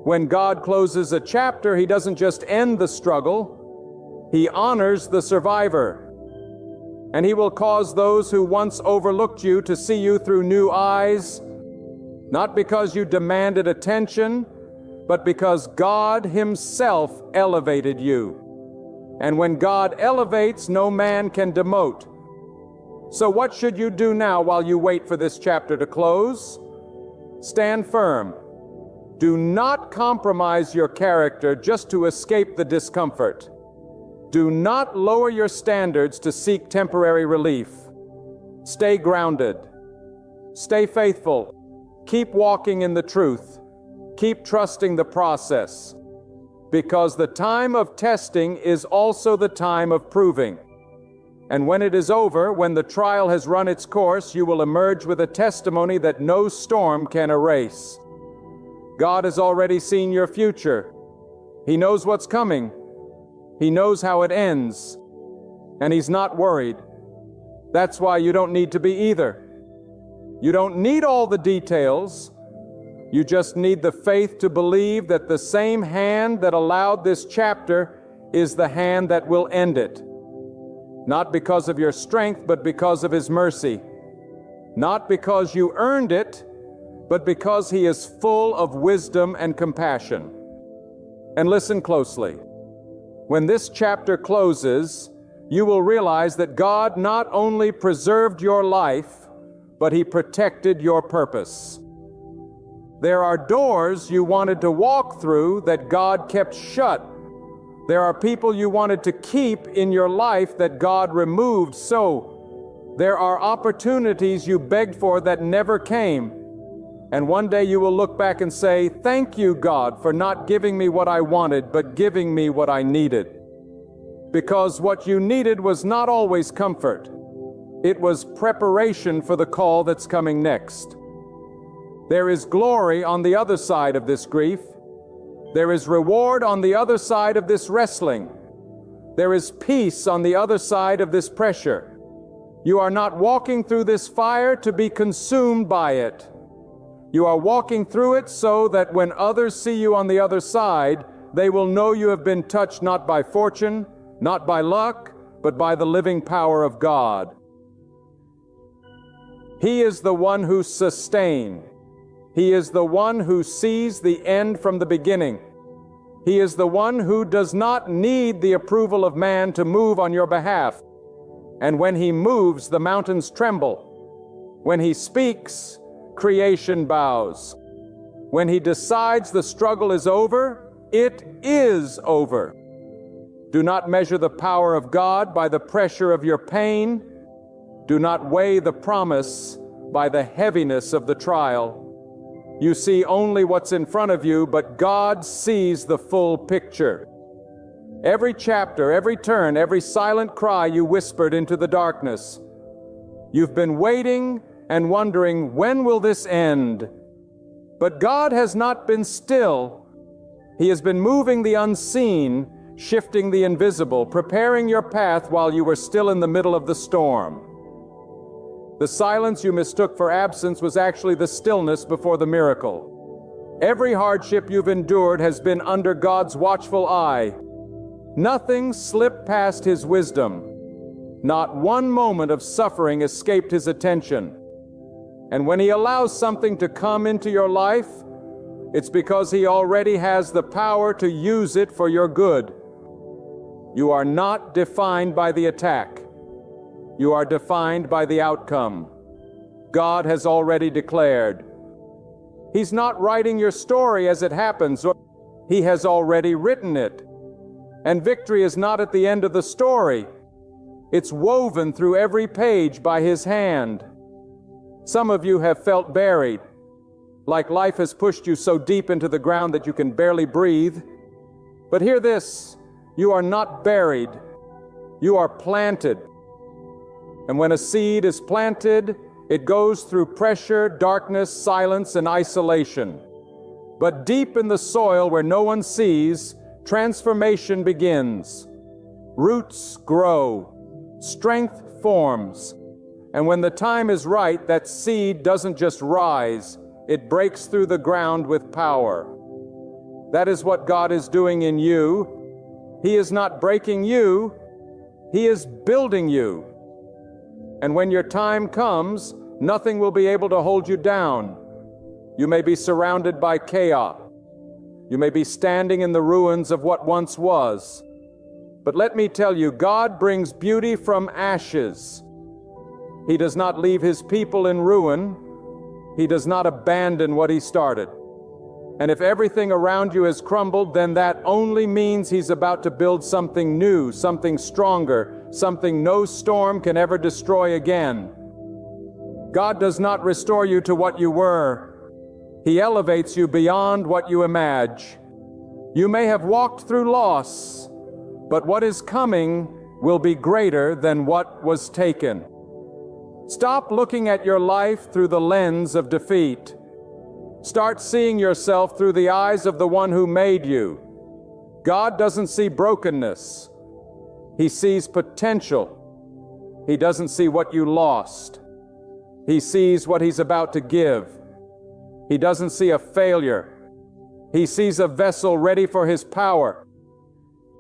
Speaker 1: When God closes a chapter, He doesn't just end the struggle. He honors the survivor. And He will cause those who once overlooked you to see you through new eyes, not because you demanded attention, but because God Himself elevated you. And when God elevates, no man can demote. So what should you do now while you wait for this chapter to close? Stand firm. Do not compromise your character just to escape the discomfort. Do not lower your standards to seek temporary relief. Stay grounded. Stay faithful. Keep walking in the truth. Keep trusting the process. Because the time of testing is also the time of proving. And when it is over, when the trial has run its course, you will emerge with a testimony that no storm can erase. God has already seen your future. He knows what's coming. He knows how it ends. And He's not worried. That's why you don't need to be either. You don't need all the details. You just need the faith to believe that the same hand that allowed this chapter is the hand that will end it. Not because of your strength, but because of His mercy. Not because you earned it, but because He is full of wisdom and compassion. And listen closely. When this chapter closes, you will realize that God not only preserved your life, but He protected your purpose. There are doors you wanted to walk through that God kept shut. There are people you wanted to keep in your life that God removed. So there are opportunities you begged for that never came. And one day you will look back and say, "Thank you, God, for not giving me what I wanted, but giving me what I needed." Because what you needed was not always comfort. It was preparation for the call that's coming next. There is glory on the other side of this grief. There is reward on the other side of this wrestling. There is peace on the other side of this pressure. You are not walking through this fire to be consumed by it. You are walking through it so that when others see you on the other side, they will know you have been touched not by fortune, not by luck, but by the living power of God. He is the one who sustains. He is the one who sees the end from the beginning. He is the one who does not need the approval of man to move on your behalf. And when He moves, the mountains tremble. When He speaks, creation bows. When He decides the struggle is over, it is over. Do not measure the power of God by the pressure of your pain. Do not weigh the promise by the heaviness of the trial. You see only what's in front of you, but God sees the full picture. Every chapter, every turn, every silent cry you whispered into the darkness. You've been waiting and wondering, when will this end? But God has not been still. He has been moving the unseen, shifting the invisible, preparing your path while you were still in the middle of the storm. The silence you mistook for absence was actually the stillness before the miracle. Every hardship you've endured has been under God's watchful eye. Nothing slipped past His wisdom. Not one moment of suffering escaped His attention. And when He allows something to come into your life, it's because He already has the power to use it for your good. You are not defined by the attack. You are defined by the outcome. God has already declared. He's not writing your story as it happens, or He has already written it. And victory is not at the end of the story. It's woven through every page by His hand. Some of you have felt buried, like life has pushed you so deep into the ground that you can barely breathe. But hear this, you are not buried, you are planted. And when a seed is planted, it goes through pressure, darkness, silence, and isolation. But deep in the soil where no one sees, transformation begins. Roots grow, strength forms, and when the time is right, that seed doesn't just rise, it breaks through the ground with power. That is what God is doing in you. He is not breaking you, He is building you. And when your time comes, nothing will be able to hold you down. You may be surrounded by chaos. You may be standing in the ruins of what once was. But let me tell you, God brings beauty from ashes. He does not leave His people in ruin. He does not abandon what He started. And if everything around you has crumbled, then that only means He's about to build something new, something stronger, something no storm can ever destroy again. God does not restore you to what you were. He elevates you beyond what you imagine. You may have walked through loss, but what is coming will be greater than what was taken. Stop looking at your life through the lens of defeat. Start seeing yourself through the eyes of the one who made you. God doesn't see brokenness. He sees potential. He doesn't see what you lost. He sees what He's about to give. He doesn't see a failure. He sees a vessel ready for His power.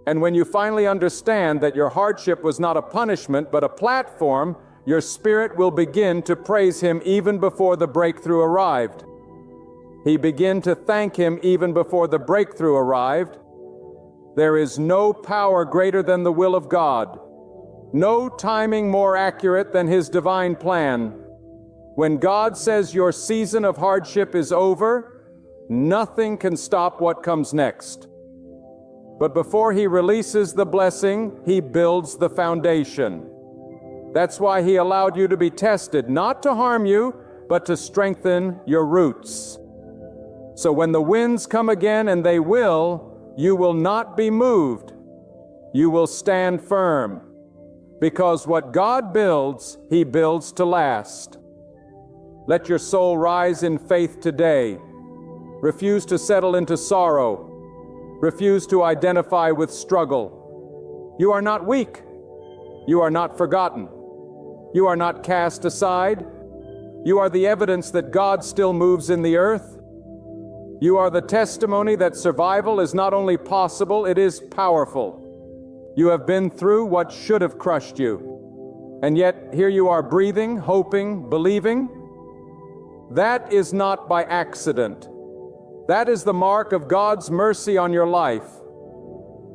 Speaker 1: And when you finally understand that your hardship was not a punishment but a platform, your spirit will begin to praise Him even before the breakthrough arrived. He began to thank Him even before the breakthrough arrived. There is no power greater than the will of God, no timing more accurate than His divine plan. When God says your season of hardship is over, nothing can stop what comes next. But before He releases the blessing, He builds the foundation. That's why He allowed you to be tested, not to harm you, but to strengthen your roots. So when the winds come again, and they will, you will not be moved. You will stand firm. Because what God builds, He builds to last. Let your soul rise in faith today. Refuse to settle into sorrow. Refuse to identify with struggle. You are not weak. You are not forgotten. You are not cast aside. You are the evidence that God still moves in the earth. You are the testimony that survival is not only possible, it is powerful. You have been through what should have crushed you. And yet here you are breathing, hoping, believing. That is not by accident. That is the mark of God's mercy on your life.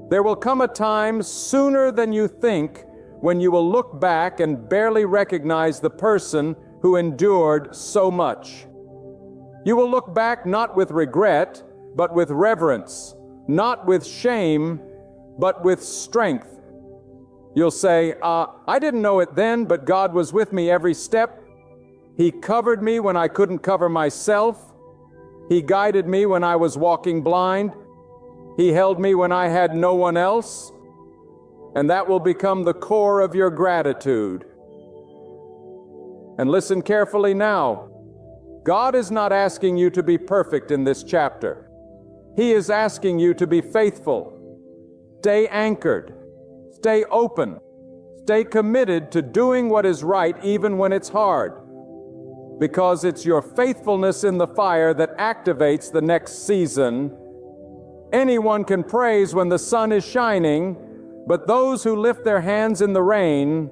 Speaker 1: There will come a time sooner than you think when you will look back and barely recognize the person who endured so much. You will look back not with regret, but with reverence, not with shame, but with strength. You'll say, I didn't know it then, but God was with me every step. He covered me when I couldn't cover myself. He guided me when I was walking blind. He held me when I had no one else. And that will become the core of your gratitude. And listen carefully now. God is not asking you to be perfect in this chapter. He is asking you to be faithful. Stay anchored. Stay open. Stay committed to doing what is right even when it's hard. Because it's your faithfulness in the fire that activates the next season. Anyone can praise when the sun is shining, but those who lift their hands in the rain,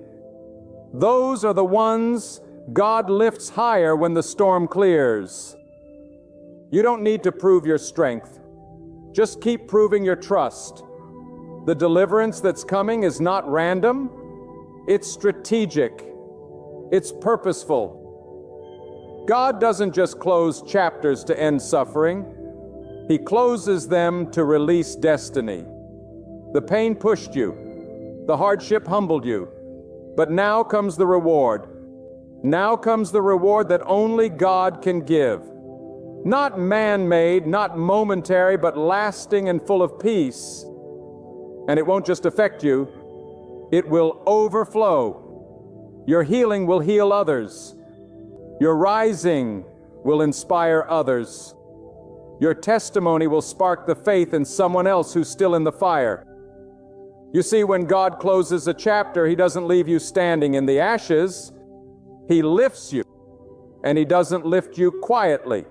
Speaker 1: those are the ones God lifts higher when the storm clears. You don't need to prove your strength. Just keep proving your trust. The deliverance that's coming is not random. It's strategic. It's purposeful. God doesn't just close chapters to end suffering. He closes them to release destiny. The pain pushed you. The hardship humbled you. But now comes the reward. Now comes the reward that only God can give. Not man-made, not momentary, but lasting and full of peace. And it won't just affect you, it will overflow. Your healing will heal others. Your rising will inspire others. Your testimony will spark the faith in someone else who's still in the fire. You see, when God closes a chapter, He doesn't leave you standing in the ashes. He lifts you, and He doesn't lift you quietly.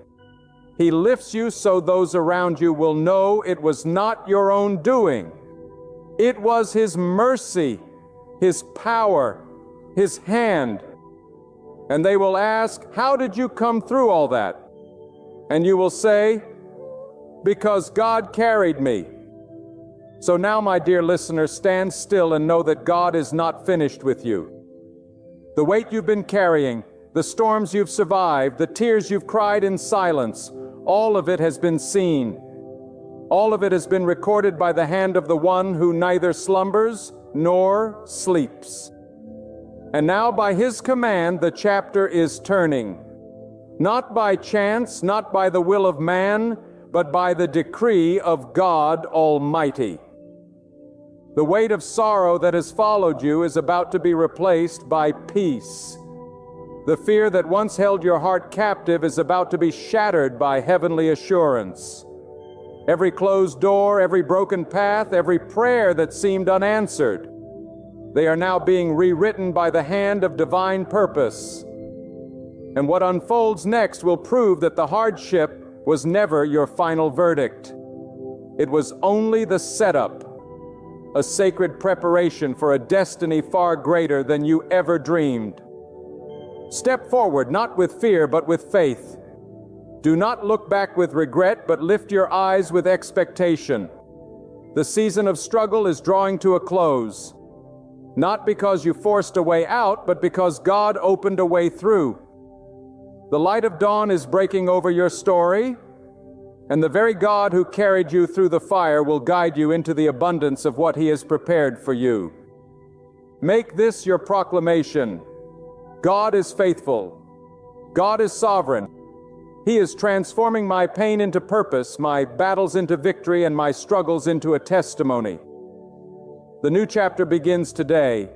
Speaker 1: He lifts you so those around you will know it was not your own doing. It was His mercy, His power, His hand. And they will ask, how did you come through all that? And you will say, because God carried me. So now, my dear listener, stand still and know that God is not finished with you. The weight you've been carrying, the storms you've survived, the tears you've cried in silence, all of it has been seen. All of it has been recorded by the hand of the one who neither slumbers nor sleeps. And now by His command, the chapter is turning. Not by chance, not by the will of man, but by the decree of God Almighty. The weight of sorrow that has followed you is about to be replaced by peace. The fear that once held your heart captive is about to be shattered by heavenly assurance. Every closed door, every broken path, every prayer that seemed unanswered, they are now being rewritten by the hand of divine purpose. And what unfolds next will prove that the hardship was never your final verdict. It was only the setup, a sacred preparation for a destiny far greater than you ever dreamed. Step forward, not with fear, but with faith. Do not look back with regret, but lift your eyes with expectation. The season of struggle is drawing to a close, not because you forced a way out, but because God opened a way through. The light of dawn is breaking over your story, and the very God who carried you through the fire will guide you into the abundance of what He has prepared for you. Make this your proclamation. God is faithful. God is sovereign. He is transforming my pain into purpose, my battles into victory, and my struggles into a testimony. The new chapter begins today,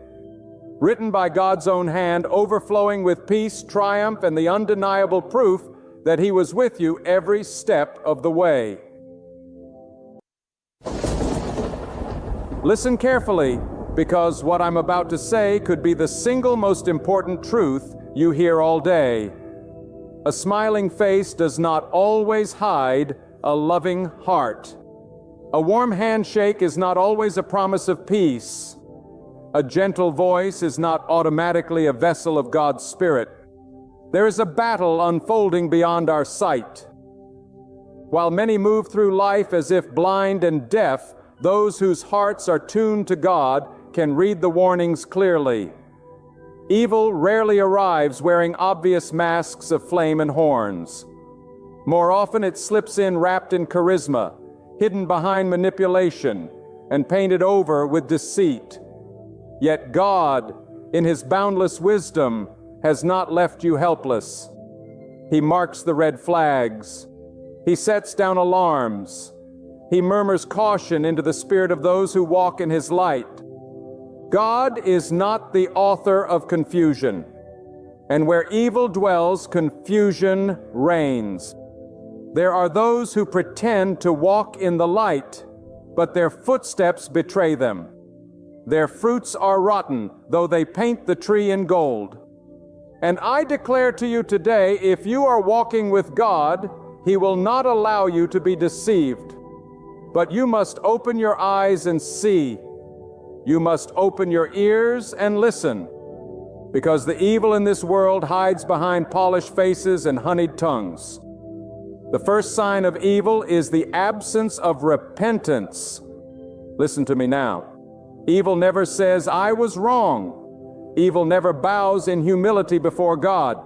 Speaker 1: written by God's own hand, overflowing with peace, triumph, and the undeniable proof that He was with you every step of the way. Listen carefully, because what I'm about to say could be the single most important truth you hear all day. A smiling face does not always hide a loving heart. A warm handshake is not always a promise of peace. A gentle voice is not automatically a vessel of God's Spirit. There is a battle unfolding beyond our sight. While many move through life as if blind and deaf, those whose hearts are tuned to God can read the warnings clearly. Evil rarely arrives wearing obvious masks of flame and horns. More often it slips in wrapped in charisma, hidden behind manipulation, and painted over with deceit. Yet God, in His boundless wisdom, has not left you helpless. He marks the red flags. He sets down alarms. He murmurs caution into the spirit of those who walk in His light. God is not the author of confusion, and where evil dwells, confusion reigns. There are those who pretend to walk in the light, but their footsteps betray them. Their fruits are rotten, though they paint the tree in gold. And I declare to you today, if you are walking with God, He will not allow you to be deceived. But you must open your eyes and see. You must open your ears and listen, because the evil in this world hides behind polished faces and honeyed tongues. The first sign of evil is the absence of repentance. Listen to me now. Evil never says, "I was wrong." Evil never bows in humility before God.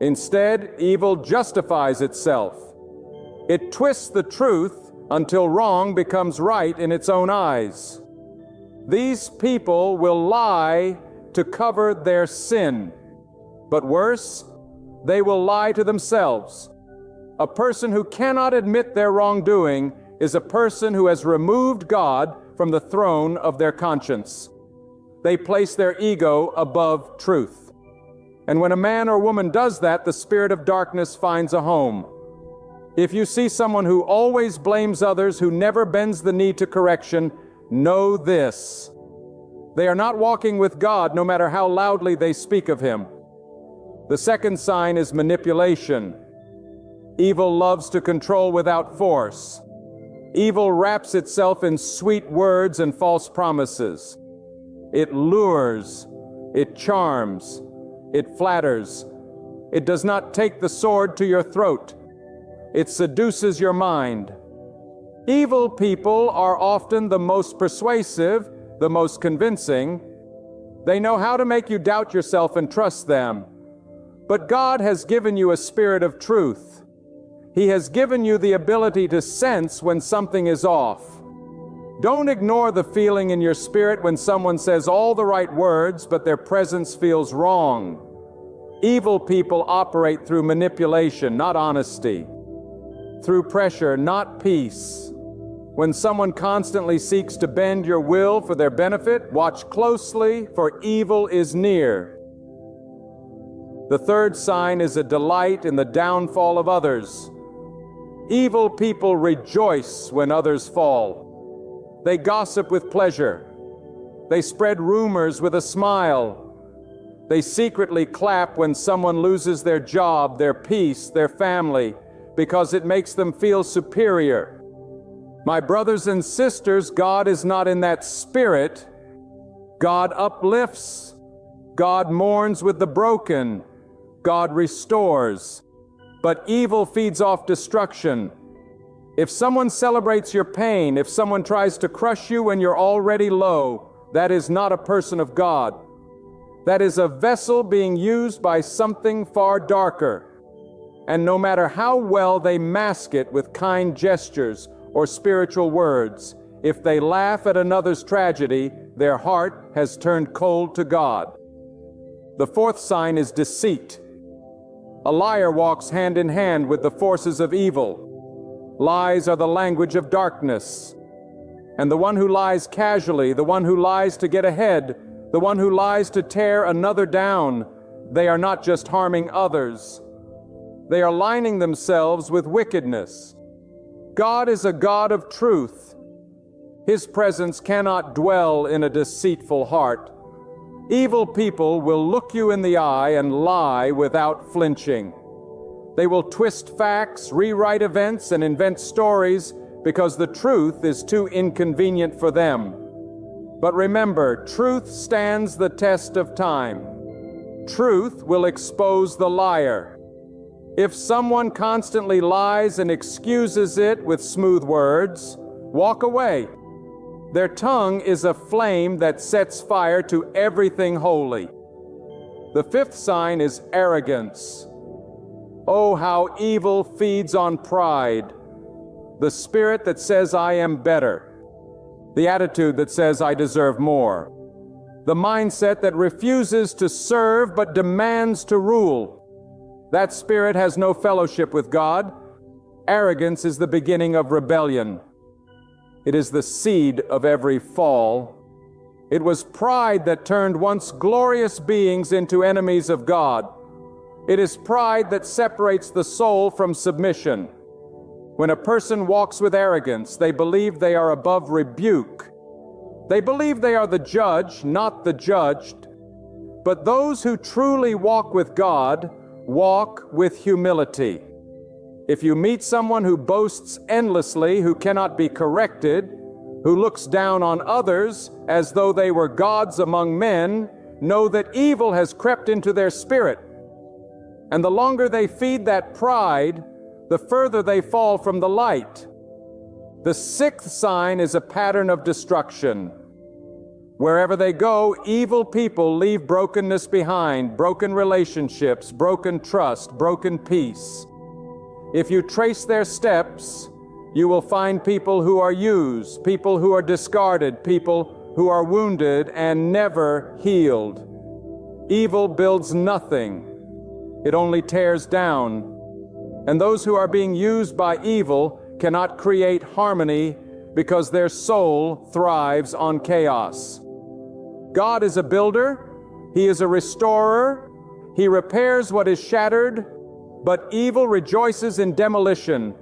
Speaker 1: Instead, evil justifies itself. It twists the truth until wrong becomes right in its own eyes. These people will lie to cover their sin. But worse, they will lie to themselves. A person who cannot admit their wrongdoing is a person who has removed God from the throne of their conscience. They place their ego above truth. And when a man or woman does that, the spirit of darkness finds a home. If you see someone who always blames others, who never bends the knee to correction, know this: they are not walking with God, no matter how loudly they speak of Him. The second sign is manipulation. Evil loves to control without force. Evil wraps itself in sweet words and false promises. It lures, it charms, it flatters. It does not take the sword to your throat. It seduces your mind. Evil people are often the most persuasive, the most convincing. They know how to make you doubt yourself and trust them. But God has given you a spirit of truth. He has given you the ability to sense when something is off. Don't ignore the feeling in your spirit when someone says all the right words, but their presence feels wrong. Evil people operate through manipulation, not honesty. Through pressure, not peace. When someone constantly seeks to bend your will for their benefit, watch closely, for evil is near. The third sign is a delight in the downfall of others. Evil people rejoice when others fall. They gossip with pleasure. They spread rumors with a smile. They secretly clap when someone loses their job, their peace, their family, because it makes them feel superior. My brothers and sisters, God is not in that spirit. God uplifts. God mourns with the broken. God restores. But evil feeds off destruction. If someone celebrates your pain, if someone tries to crush you when you're already low, that is not a person of God. That is a vessel being used by something far darker. And no matter how well they mask it with kind gestures or spiritual words, if they laugh at another's tragedy, their heart has turned cold to God. The fourth sign is deceit. A liar walks hand in hand with the forces of evil. Lies are the language of darkness. And the one who lies casually, the one who lies to get ahead, the one who lies to tear another down, they are not just harming others. They are lining themselves with wickedness. God is a God of truth. His presence cannot dwell in a deceitful heart. Evil people will look you in the eye and lie without flinching. They will twist facts, rewrite events, and invent stories because the truth is too inconvenient for them. But remember, truth stands the test of time. Truth will expose the liar. If someone constantly lies and excuses it with smooth words, walk away. Their tongue is a flame that sets fire to everything holy. The fifth sign is arrogance. Oh, how evil feeds on pride. The spirit that says I am better. The attitude that says I deserve more. The mindset that refuses to serve but demands to rule. That spirit has no fellowship with God. Arrogance is the beginning of rebellion. It is the seed of every fall. It was pride that turned once glorious beings into enemies of God. It is pride that separates the soul from submission. When a person walks with arrogance, they believe they are above rebuke. They believe they are the judge, not the judged. But those who truly walk with God walk with humility. If you meet someone who boasts endlessly, who cannot be corrected, who looks down on others as though they were gods among men, know that evil has crept into their spirit. And the longer they feed that pride, the further they fall from the light. The sixth sign is a pattern of destruction. Wherever they go, evil people leave brokenness behind, broken relationships, broken trust, broken peace. If you trace their steps, you will find people who are used, people who are discarded, people who are wounded and never healed. Evil builds nothing. It only tears down. And those who are being used by evil cannot create harmony because their soul thrives on chaos. God is a builder. He is a restorer. He repairs what is shattered, but evil rejoices in demolition.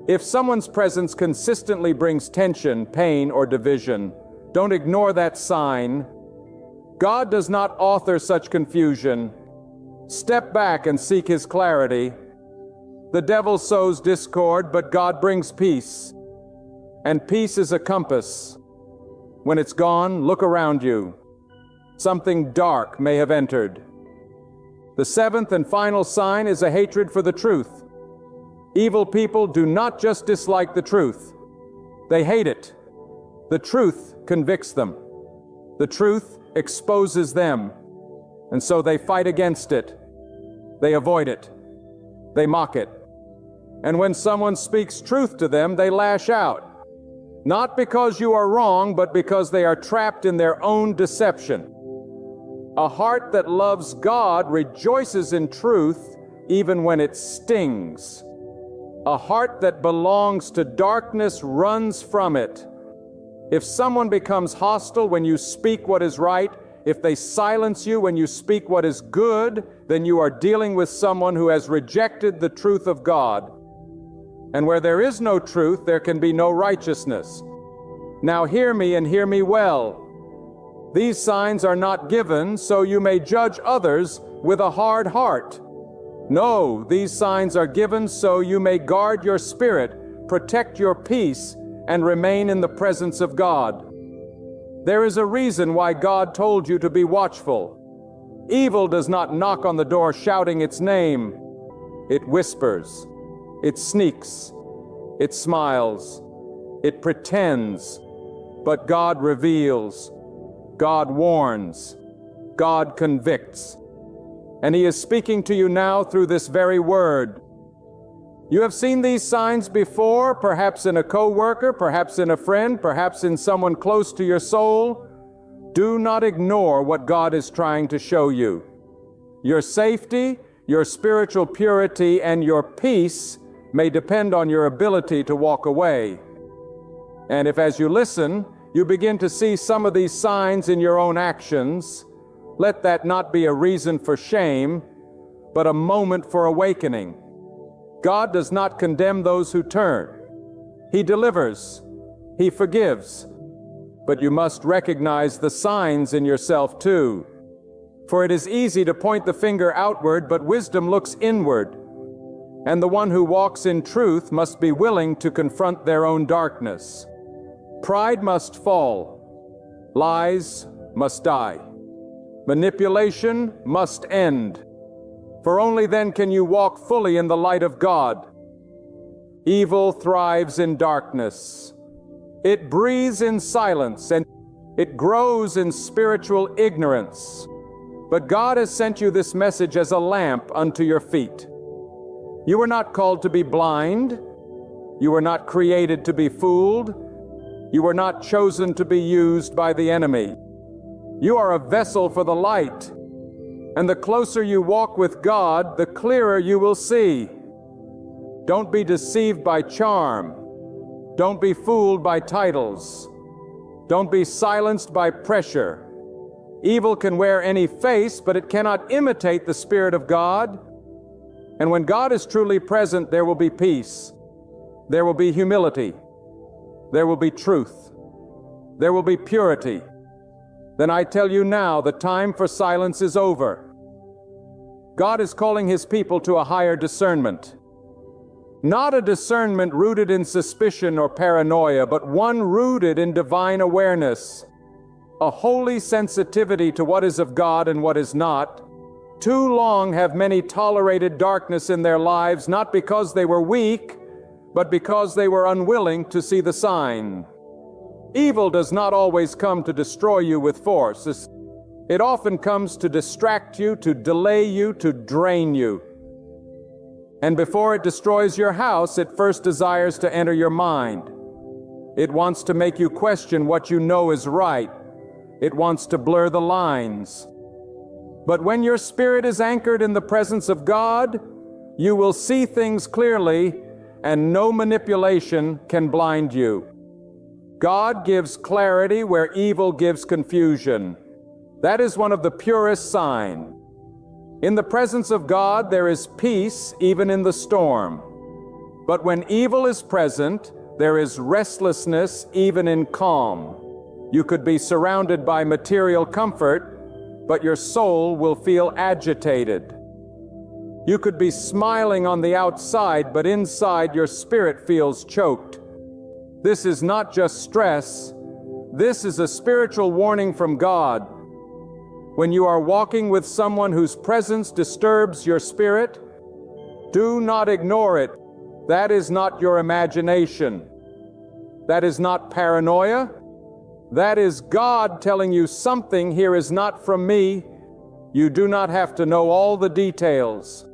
Speaker 1: If someone's presence consistently brings tension, pain, or division, don't ignore that sign. God does not author such confusion. Step back and seek His clarity. The devil sows discord, but God brings peace. And peace is a compass. When it's gone, look around you. Something dark may have entered. The seventh and final sign is a hatred for the truth. Evil people do not just dislike the truth. They hate it. The truth convicts them. The truth exposes them. And so they fight against it. They avoid it. They mock it. And when someone speaks truth to them, they lash out. Not because you are wrong, but because they are trapped in their own deception. A heart that loves God rejoices in truth even when it stings. A heart that belongs to darkness runs from it. If someone becomes hostile when you speak what is right, if they silence you when you speak what is good, then you are dealing with someone who has rejected the truth of God. And where there is no truth, there can be no righteousness. Now hear me and hear me well. These signs are not given so you may judge others with a hard heart. No, these signs are given so you may guard your spirit, protect your peace, and remain in the presence of God. There is a reason why God told you to be watchful. Evil does not knock on the door shouting its name. It whispers. It sneaks. It smiles. It pretends. But God reveals. God warns. God convicts. And He is speaking to you now through this very word. You have seen these signs before, perhaps in a co-worker, perhaps in a friend, perhaps in someone close to your soul. Do not ignore what God is trying to show you. Your safety, your spiritual purity, and your peace may depend on your ability to walk away. And if as you listen, you begin to see some of these signs in your own actions, let that not be a reason for shame, but a moment for awakening. God does not condemn those who turn. He delivers. He forgives. But you must recognize the signs in yourself too. For it is easy to point the finger outward, but wisdom looks inward. And the one who walks in truth must be willing to confront their own darkness. Pride must fall. Lies must die. Manipulation must end. For only then can you walk fully in the light of God. Evil thrives in darkness. It breathes in silence, and it grows in spiritual ignorance. But God has sent you this message as a lamp unto your feet. You were not called to be blind. You were not created to be fooled. You were not chosen to be used by the enemy. You are a vessel for the light. And the closer you walk with God, the clearer you will see. Don't be deceived by charm. Don't be fooled by titles. Don't be silenced by pressure. Evil can wear any face, but it cannot imitate the Spirit of God. And when God is truly present, there will be peace. There will be humility. There will be truth. There will be purity. Then I tell you now, the time for silence is over. God is calling His people to a higher discernment. Not a discernment rooted in suspicion or paranoia, but one rooted in divine awareness. A holy sensitivity to what is of God and what is not. Too long have many tolerated darkness in their lives, not because they were weak, but because they were unwilling to see the sign. Evil does not always come to destroy you with force. It often comes to distract you, to delay you, to drain you. And before it destroys your house, it first desires to enter your mind. It wants to make you question what you know is right. It wants to blur the lines. But when your spirit is anchored in the presence of God, you will see things clearly, and no manipulation can blind you. God gives clarity where evil gives confusion. That is one of the purest signs. In the presence of God, there is peace even in the storm. But when evil is present, there is restlessness even in calm. You could be surrounded by material comfort, but your soul will feel agitated. You could be smiling on the outside, but inside your spirit feels choked. This is not just stress. This is a spiritual warning from God. When you are walking with someone whose presence disturbs your spirit, do not ignore it. That is not your imagination. That is not paranoia. That is God telling you something here is not from me. You do not have to know all the details.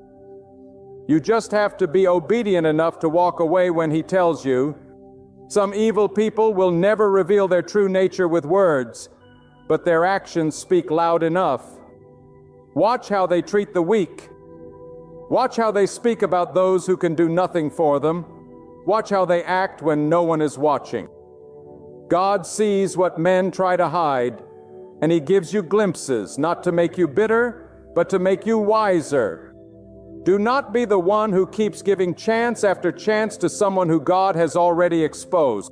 Speaker 1: You just have to be obedient enough to walk away when He tells you. Some evil people will never reveal their true nature with words, but their actions speak loud enough. Watch how they treat the weak. Watch how they speak about those who can do nothing for them. Watch how they act when no one is watching. God sees what men try to hide, and He gives you glimpses, not to make you bitter, but to make you wiser. Do not be the one who keeps giving chance after chance to someone who God has already exposed.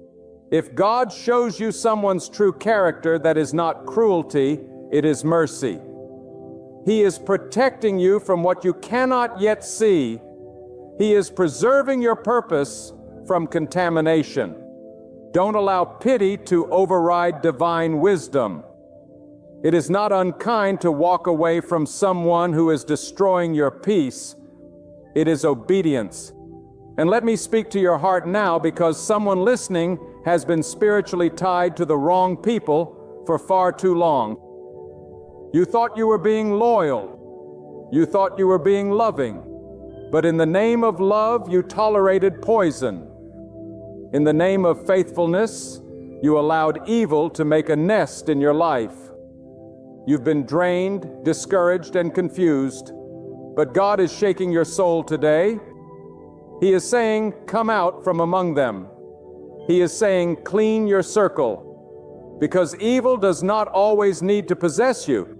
Speaker 1: If God shows you someone's true character that is not cruelty, it is mercy. He is protecting you from what you cannot yet see. He is preserving your purpose from contamination. Don't allow pity to override divine wisdom. It is not unkind to walk away from someone who is destroying your peace. It is obedience. And let me speak to your heart now, because someone listening has been spiritually tied to the wrong people for far too long. You thought you were being loyal. You thought you were being loving. But in the name of love, you tolerated poison. In the name of faithfulness, you allowed evil to make a nest in your life. You've been drained, discouraged, and confused. But God is shaking your soul today. He is saying, come out from among them. He is saying, clean your circle. Because evil does not always need to possess you.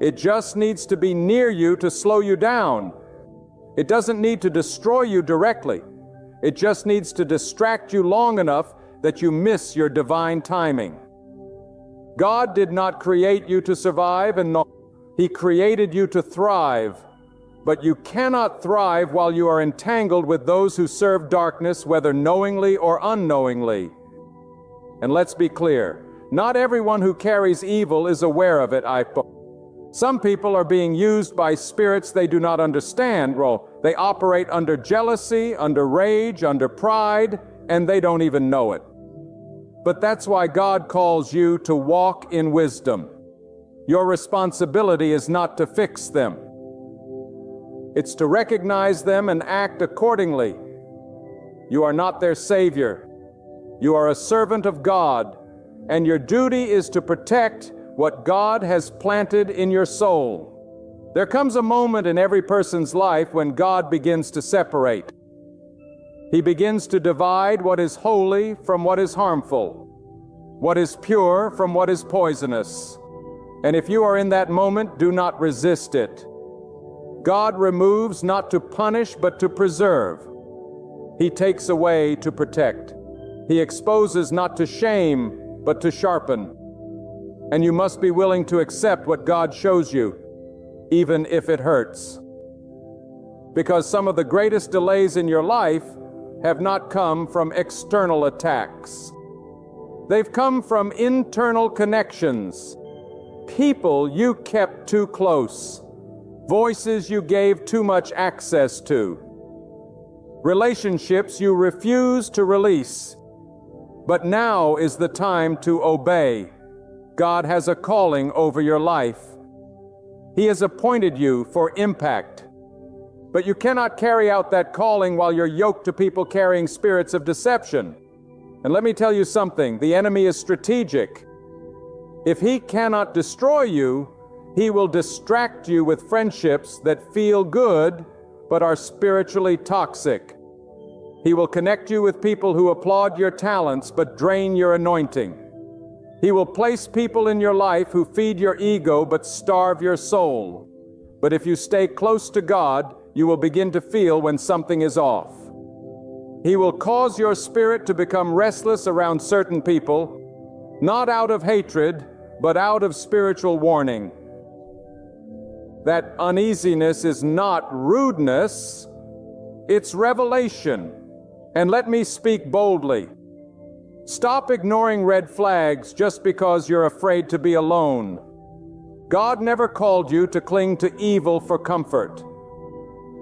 Speaker 1: It just needs to be near you to slow you down. It doesn't need to destroy you directly. It just needs to distract you long enough that you miss your divine timing. God did not create you to survive, and He created you to thrive. But you cannot thrive while you are entangled with those who serve darkness, whether knowingly or unknowingly. And let's be clear, not everyone who carries evil is aware of it. Some people are being used by spirits they do not understand. They operate under jealousy, under rage, under pride, and they don't even know it. But that's why God calls you to walk in wisdom. Your responsibility is not to fix them. It's to recognize them and act accordingly. You are not their savior. You are a servant of God, and your duty is to protect what God has planted in your soul. There comes a moment in every person's life when God begins to separate. He begins to divide what is holy from what is harmful, what is pure from what is poisonous. And if you are in that moment, do not resist it. God removes not to punish, but to preserve. He takes away to protect. He exposes not to shame, but to sharpen. And you must be willing to accept what God shows you, even if it hurts. Because some of the greatest delays in your life have not come from external attacks. They've come from internal connections. People you kept too close. Voices you gave too much access to. Relationships you refused to release. But now is the time to obey. God has a calling over your life. He has appointed you for impact. But you cannot carry out that calling while you're yoked to people carrying spirits of deception. And let me tell you something, the enemy is strategic. If he cannot destroy you, he will distract you with friendships that feel good, but are spiritually toxic. He will connect you with people who applaud your talents, but drain your anointing. He will place people in your life who feed your ego, but starve your soul. But if you stay close to God, you will begin to feel when something is off. He will cause your spirit to become restless around certain people, not out of hatred, but out of spiritual warning. That uneasiness is not rudeness, it's revelation. And let me speak boldly. Stop ignoring red flags just because you're afraid to be alone. God never called you to cling to evil for comfort.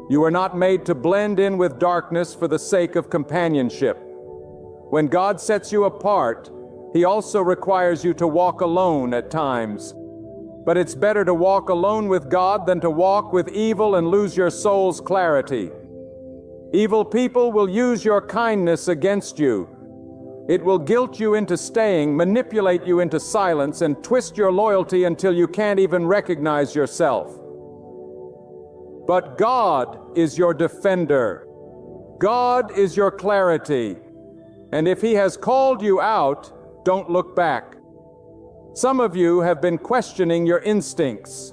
Speaker 1: You were not made to blend in with darkness for the sake of companionship. When God sets you apart, He also requires you to walk alone at times. But it's better to walk alone with God than to walk with evil and lose your soul's clarity. Evil people will use your kindness against you. It will guilt you into staying, manipulate you into silence, and twist your loyalty until you can't even recognize yourself. But God is your defender. God is your clarity. And if He has called you out, don't look back. Some of you have been questioning your instincts.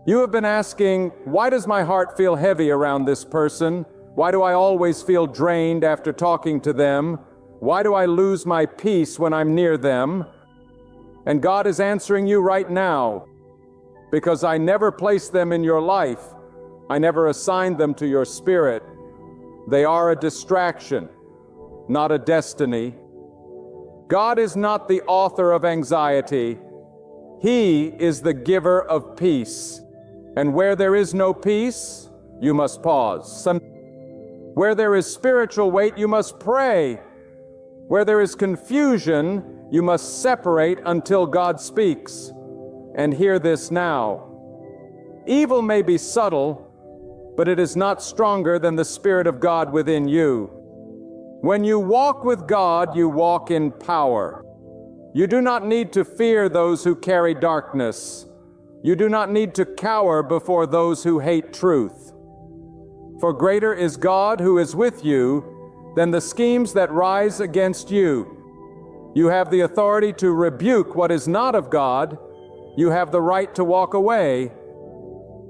Speaker 1: You have been asking, why does my heart feel heavy around this person? Why do I always feel drained after talking to them? Why do I lose my peace when I'm near them? And God is answering you right now, because I never placed them in your life. I never assigned them to your spirit. They are a distraction, not a destiny. God is not the author of anxiety. He is the giver of peace. And where there is no peace, you must pause. Where there is spiritual weight, you must pray. Where there is confusion, you must separate until God speaks. And hear this now. Evil may be subtle, but it is not stronger than the Spirit of God within you. When you walk with God, you walk in power. You do not need to fear those who carry darkness. You do not need to cower before those who hate truth. For greater is God who is with you than the schemes that rise against you. You have the authority to rebuke what is not of God. You have the right to walk away.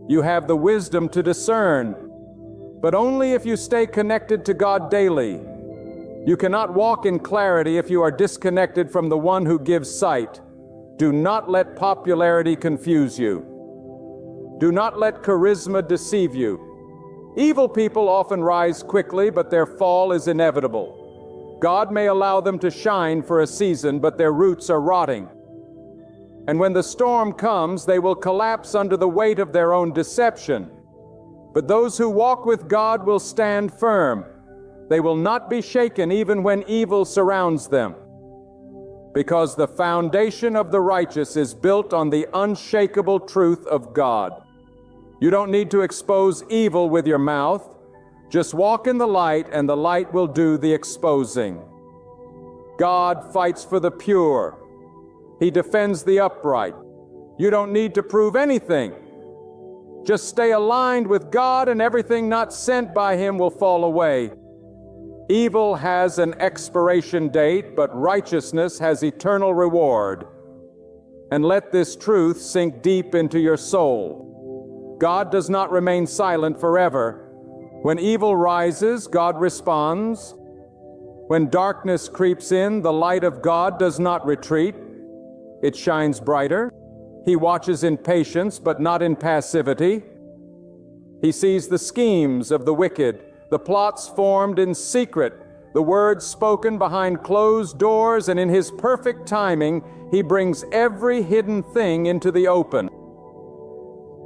Speaker 1: You have the wisdom to discern, but only if you stay connected to God daily. You cannot walk in clarity if you are disconnected from the one who gives sight. Do not let popularity confuse you. Do not let charisma deceive you. Evil people often rise quickly, but their fall is inevitable. God may allow them to shine for a season, but their roots are rotting. And when the storm comes, they will collapse under the weight of their own deception. But those who walk with God will stand firm. They will not be shaken even when evil surrounds them. Because the foundation of the righteous is built on the unshakable truth of God. You don't need to expose evil with your mouth. Just walk in the light, and the light will do the exposing. God fights for the pure. He defends the upright. You don't need to prove anything. Just stay aligned with God, and everything not sent by Him will fall away. Evil has an expiration date, but righteousness has eternal reward. And let this truth sink deep into your soul. God does not remain silent forever. When evil rises, God responds. When darkness creeps in, the light of God does not retreat. It shines brighter. He watches in patience, but not in passivity. He sees the schemes of the wicked, the plots formed in secret, the words spoken behind closed doors, and in His perfect timing, He brings every hidden thing into the open.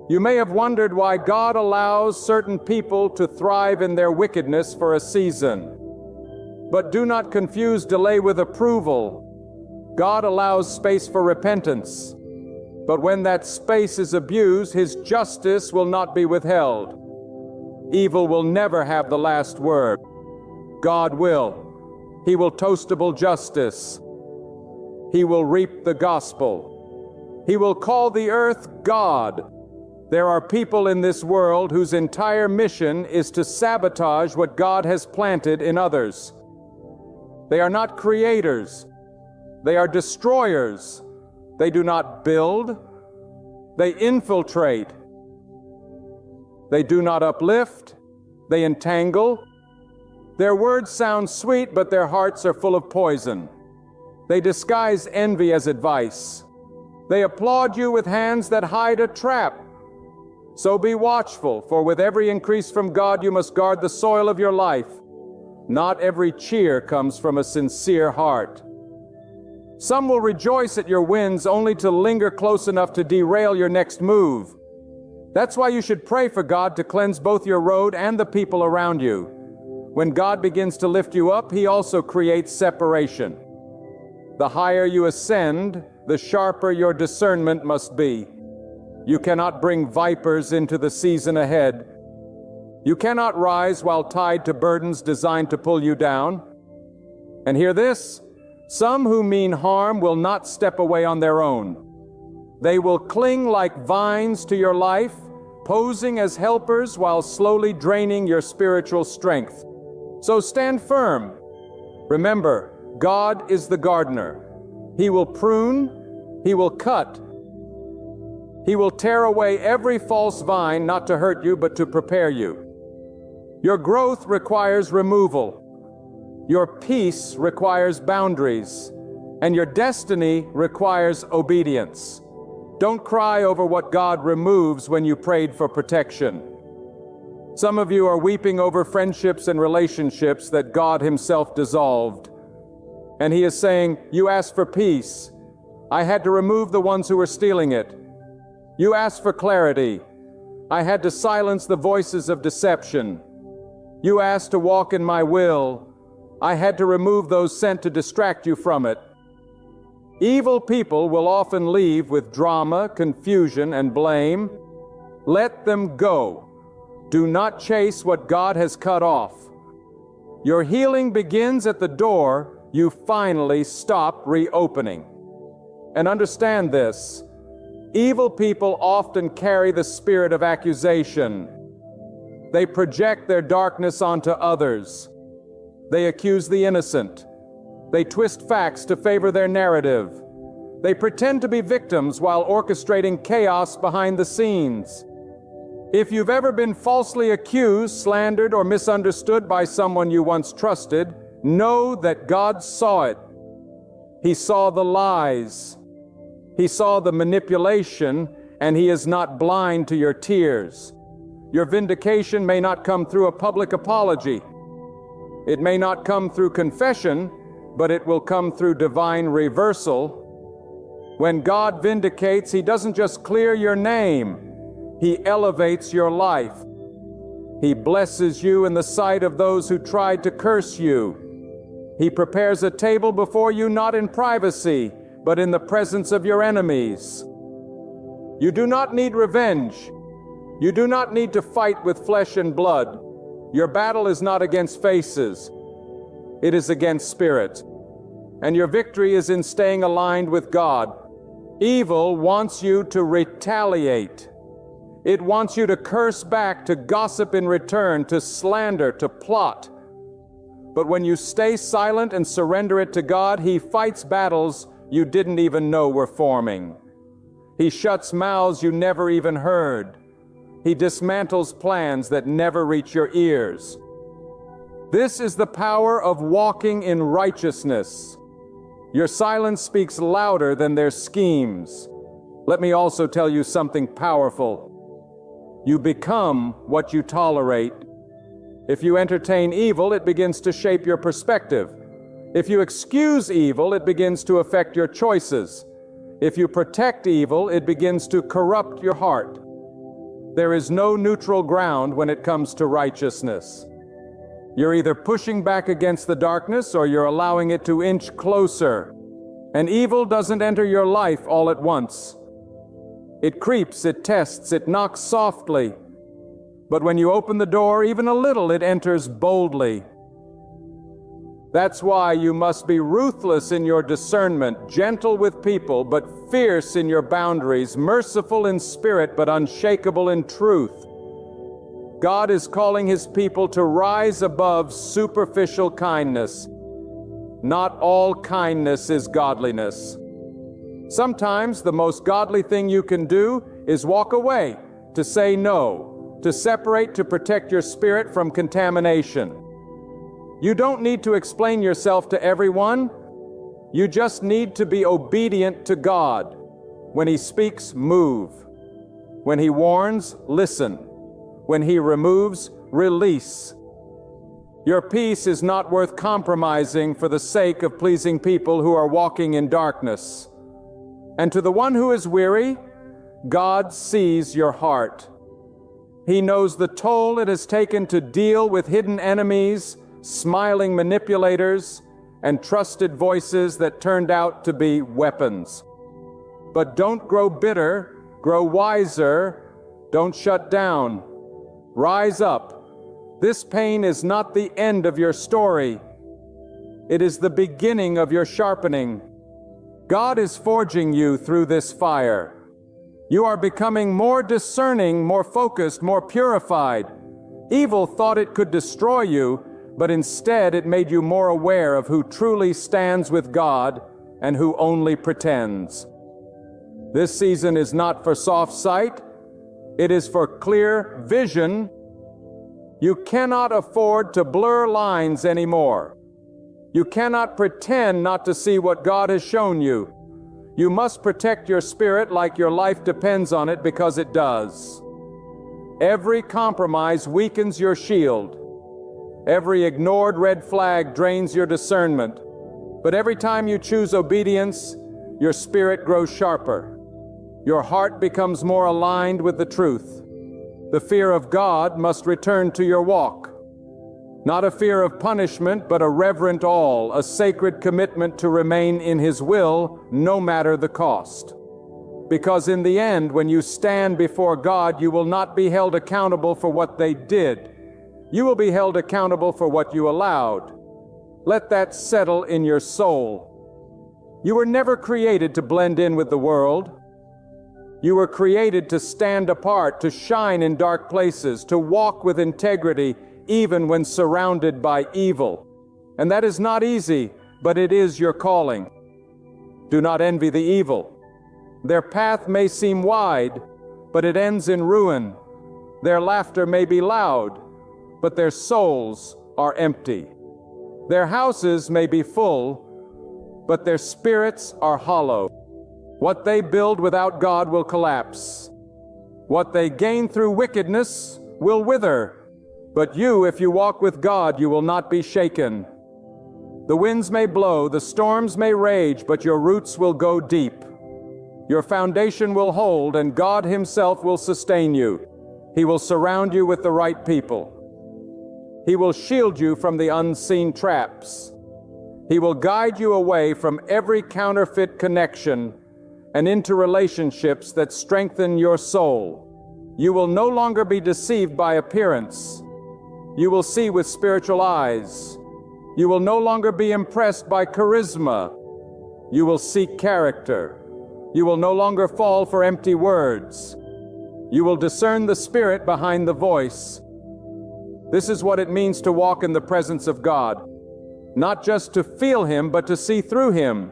Speaker 1: You may have wondered why God allows certain people to thrive in their wickedness for a season. But do not confuse delay with approval. God allows space for repentance. But when that space is abused, His justice will not be withheld. Evil will never have the last word. God will. He will toastable justice. He will reap the gospel. He will call the earth God. There are people in this world whose entire mission is to sabotage what God has planted in others. They are not creators. They are destroyers. They do not build. They infiltrate. They do not uplift. They entangle. Their words sound sweet, but their hearts are full of poison. They disguise envy as advice. They applaud you with hands that hide a trap. So be watchful, for with every increase from God you must guard the soil of your life. Not every cheer comes from a sincere heart. Some will rejoice at your wins only to linger close enough to derail your next move. That's why you should pray for God to cleanse both your road and the people around you. When God begins to lift you up, He also creates separation. The higher you ascend, the sharper your discernment must be. You cannot bring vipers into the season ahead. You cannot rise while tied to burdens designed to pull you down. And hear this, some who mean harm will not step away on their own. They will cling like vines to your life, posing as helpers while slowly draining your spiritual strength. So stand firm. Remember, God is the gardener. He will prune, He will cut. He will tear away every false vine, not to hurt you, but to prepare you. Your growth requires removal. Your peace requires boundaries. And your destiny requires obedience. Don't cry over what God removes when you prayed for protection. Some of you are weeping over friendships and relationships that God Himself dissolved. And He is saying, you asked for peace. I had to remove the ones who were stealing it. You asked for clarity. I had to silence the voices of deception. You asked to walk in my will. I had to remove those sent to distract you from it. Evil people will often leave with drama, confusion, and blame. Let them go. Do not chase what God has cut off. Your healing begins at the door you finally stop reopening. And understand this. Evil people often carry the spirit of accusation. They project their darkness onto others. They accuse the innocent. They twist facts to favor their narrative. They pretend to be victims while orchestrating chaos behind the scenes. If you've ever been falsely accused, slandered, or misunderstood by someone you once trusted, know that God saw it. He saw the lies. He saw the manipulation, and He is not blind to your tears. Your vindication may not come through a public apology. It may not come through confession, but it will come through divine reversal. When God vindicates, He doesn't just clear your name. He elevates your life. He blesses you in the sight of those who tried to curse you. He prepares a table before you not in privacy, but in the presence of your enemies. You do not need revenge. You do not need to fight with flesh and blood. Your battle is not against faces. It is against spirits. And your victory is in staying aligned with God. Evil wants you to retaliate. It wants you to curse back, to gossip in return, to slander, to plot. But when you stay silent and surrender it to God, He fights battles you didn't even know were forming. He shuts mouths you never even heard. He dismantles plans that never reach your ears. This is the power of walking in righteousness. Your silence speaks louder than their schemes. Let me also tell you something powerful. You become what you tolerate. If you entertain evil, it begins to shape your perspective. If you excuse evil, it begins to affect your choices. If you protect evil, it begins to corrupt your heart. There is no neutral ground when it comes to righteousness. You're either pushing back against the darkness or you're allowing it to inch closer. And evil doesn't enter your life all at once. It creeps, it tests, it knocks softly. But when you open the door even a little, it enters boldly. That's why you must be ruthless in your discernment, gentle with people, but fierce in your boundaries, merciful in spirit, but unshakable in truth. God is calling His people to rise above superficial kindness. Not all kindness is godliness. Sometimes the most godly thing you can do is walk away, to say no, to separate, to protect your spirit from contamination. You don't need to explain yourself to everyone. You just need to be obedient to God. When He speaks, move. When He warns, listen. When He removes, release. Your peace is not worth compromising for the sake of pleasing people who are walking in darkness. And to the one who is weary, God sees your heart. He knows the toll it has taken to deal with hidden enemies, smiling manipulators, and trusted voices that turned out to be weapons. But don't grow bitter, grow wiser, don't shut down. Rise up. This pain is not the end of your story. It is the beginning of your sharpening. God is forging you through this fire. You are becoming more discerning, more focused, more purified. Evil thought it could destroy you, but instead it made you more aware of who truly stands with God and who only pretends. This season is not for soft sight. It is for clear vision. You cannot afford to blur lines anymore. You cannot pretend not to see what God has shown you. You must protect your spirit like your life depends on it, because it does. Every compromise weakens your shield. Every ignored red flag drains your discernment. But every time you choose obedience, your spirit grows sharper. Your heart becomes more aligned with the truth. The fear of God must return to your walk. Not a fear of punishment, but a reverent awe, a sacred commitment to remain in His will, no matter the cost. Because in the end, when you stand before God, you will not be held accountable for what they did. You will be held accountable for what you allowed. Let that settle in your soul. You were never created to blend in with the world. You were created to stand apart, to shine in dark places, to walk with integrity, even when surrounded by evil. And that is not easy, but it is your calling. Do not envy the evil. Their path may seem wide, but it ends in ruin. Their laughter may be loud, but their souls are empty. Their houses may be full, but their spirits are hollow. What they build without God will collapse. What they gain through wickedness will wither. But you, if you walk with God, you will not be shaken. The winds may blow, the storms may rage, but your roots will go deep. Your foundation will hold, and God Himself will sustain you. He will surround you with the right people. He will shield you from the unseen traps. He will guide you away from every counterfeit connection and into relationships that strengthen your soul. You will no longer be deceived by appearance. You will see with spiritual eyes. You will no longer be impressed by charisma. You will seek character. You will no longer fall for empty words. You will discern the spirit behind the voice. This is what it means to walk in the presence of God. Not just to feel Him, but to see through Him.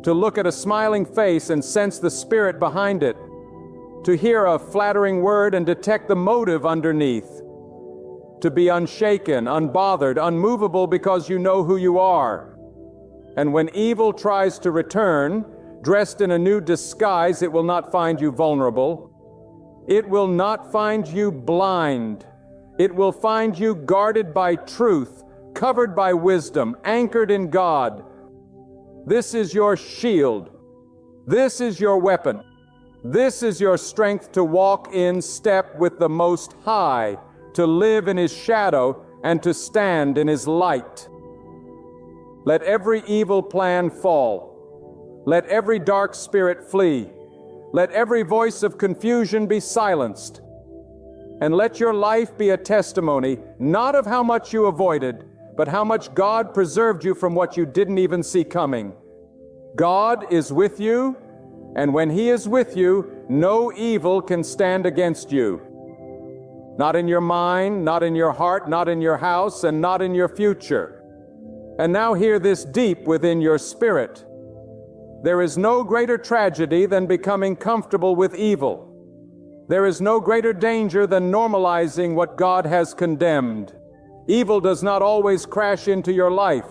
Speaker 1: To look at a smiling face and sense the spirit behind it. To hear a flattering word and detect the motive underneath. To be unshaken, unbothered, unmovable because you know who you are. And when evil tries to return, dressed in a new disguise, it will not find you vulnerable. It will not find you blind. It will find you guarded by truth, covered by wisdom, anchored in God. This is your shield. This is your weapon. This is your strength to walk in step with the Most High, to live in His shadow, and to stand in His light. Let every evil plan fall. Let every dark spirit flee. Let every voice of confusion be silenced. And let your life be a testimony, not of how much you avoided, but how much God preserved you from what you didn't even see coming. God is with you, and when He is with you, no evil can stand against you. Not in your mind, not in your heart, not in your house, and not in your future. And now hear this deep within your spirit. There is no greater tragedy than becoming comfortable with evil. There is no greater danger than normalizing what God has condemned. Evil does not always crash into your life.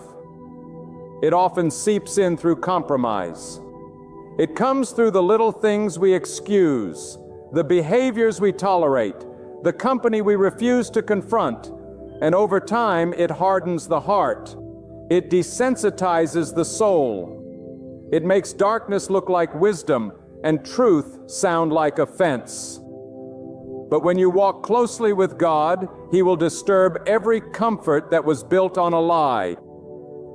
Speaker 1: It often seeps in through compromise. It comes through the little things we excuse, the behaviors we tolerate, the company we refuse to confront, and over time it hardens the heart. It desensitizes the soul. It makes darkness look like wisdom and truth sound like offense. But when you walk closely with God, He will disturb every comfort that was built on a lie.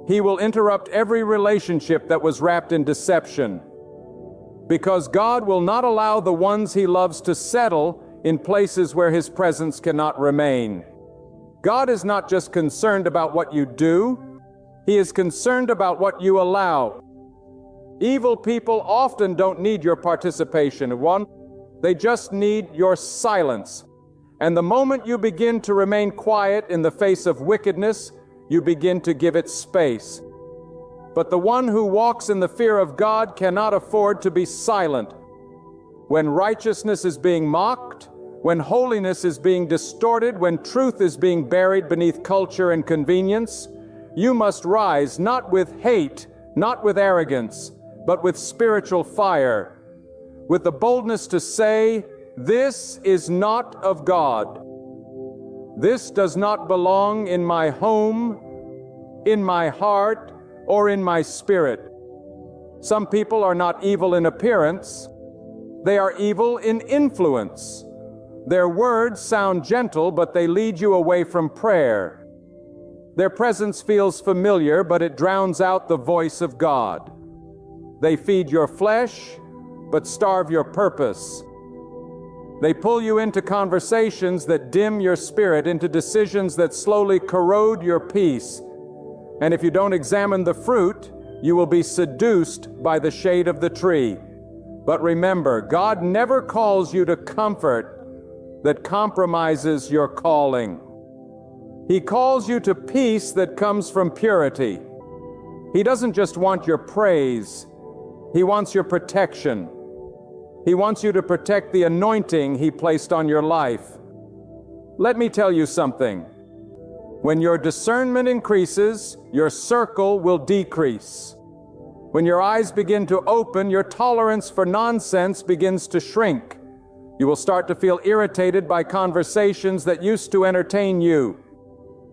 Speaker 1: He will interrupt every relationship that was wrapped in deception. Because God will not allow the ones He loves to settle in places where His presence cannot remain. God is not just concerned about what you do, He is concerned about what you allow. Evil people often don't need your participation. They just need your silence. And the moment you begin to remain quiet in the face of wickedness, you begin to give it space. But the one who walks in the fear of God cannot afford to be silent. When righteousness is being mocked, when holiness is being distorted, when truth is being buried beneath culture and convenience, you must rise not with hate, not with arrogance, but with spiritual fire, with the boldness to say, "This is not of God. This does not belong in my home, in my heart, or in my spirit." Some people are not evil in appearance. They are evil in influence. Their words sound gentle, but they lead you away from prayer. Their presence feels familiar, but it drowns out the voice of God. They feed your flesh, but starve your purpose. They pull you into conversations that dim your spirit, into decisions that slowly corrode your peace. And if you don't examine the fruit, you will be seduced by the shade of the tree. But remember, God never calls you to comfort that compromises your calling. He calls you to peace that comes from purity. He doesn't just want your praise. He wants your protection. He wants you to protect the anointing He placed on your life. Let me tell you something. When your discernment increases, your circle will decrease. When your eyes begin to open, your tolerance for nonsense begins to shrink. You will start to feel irritated by conversations that used to entertain you.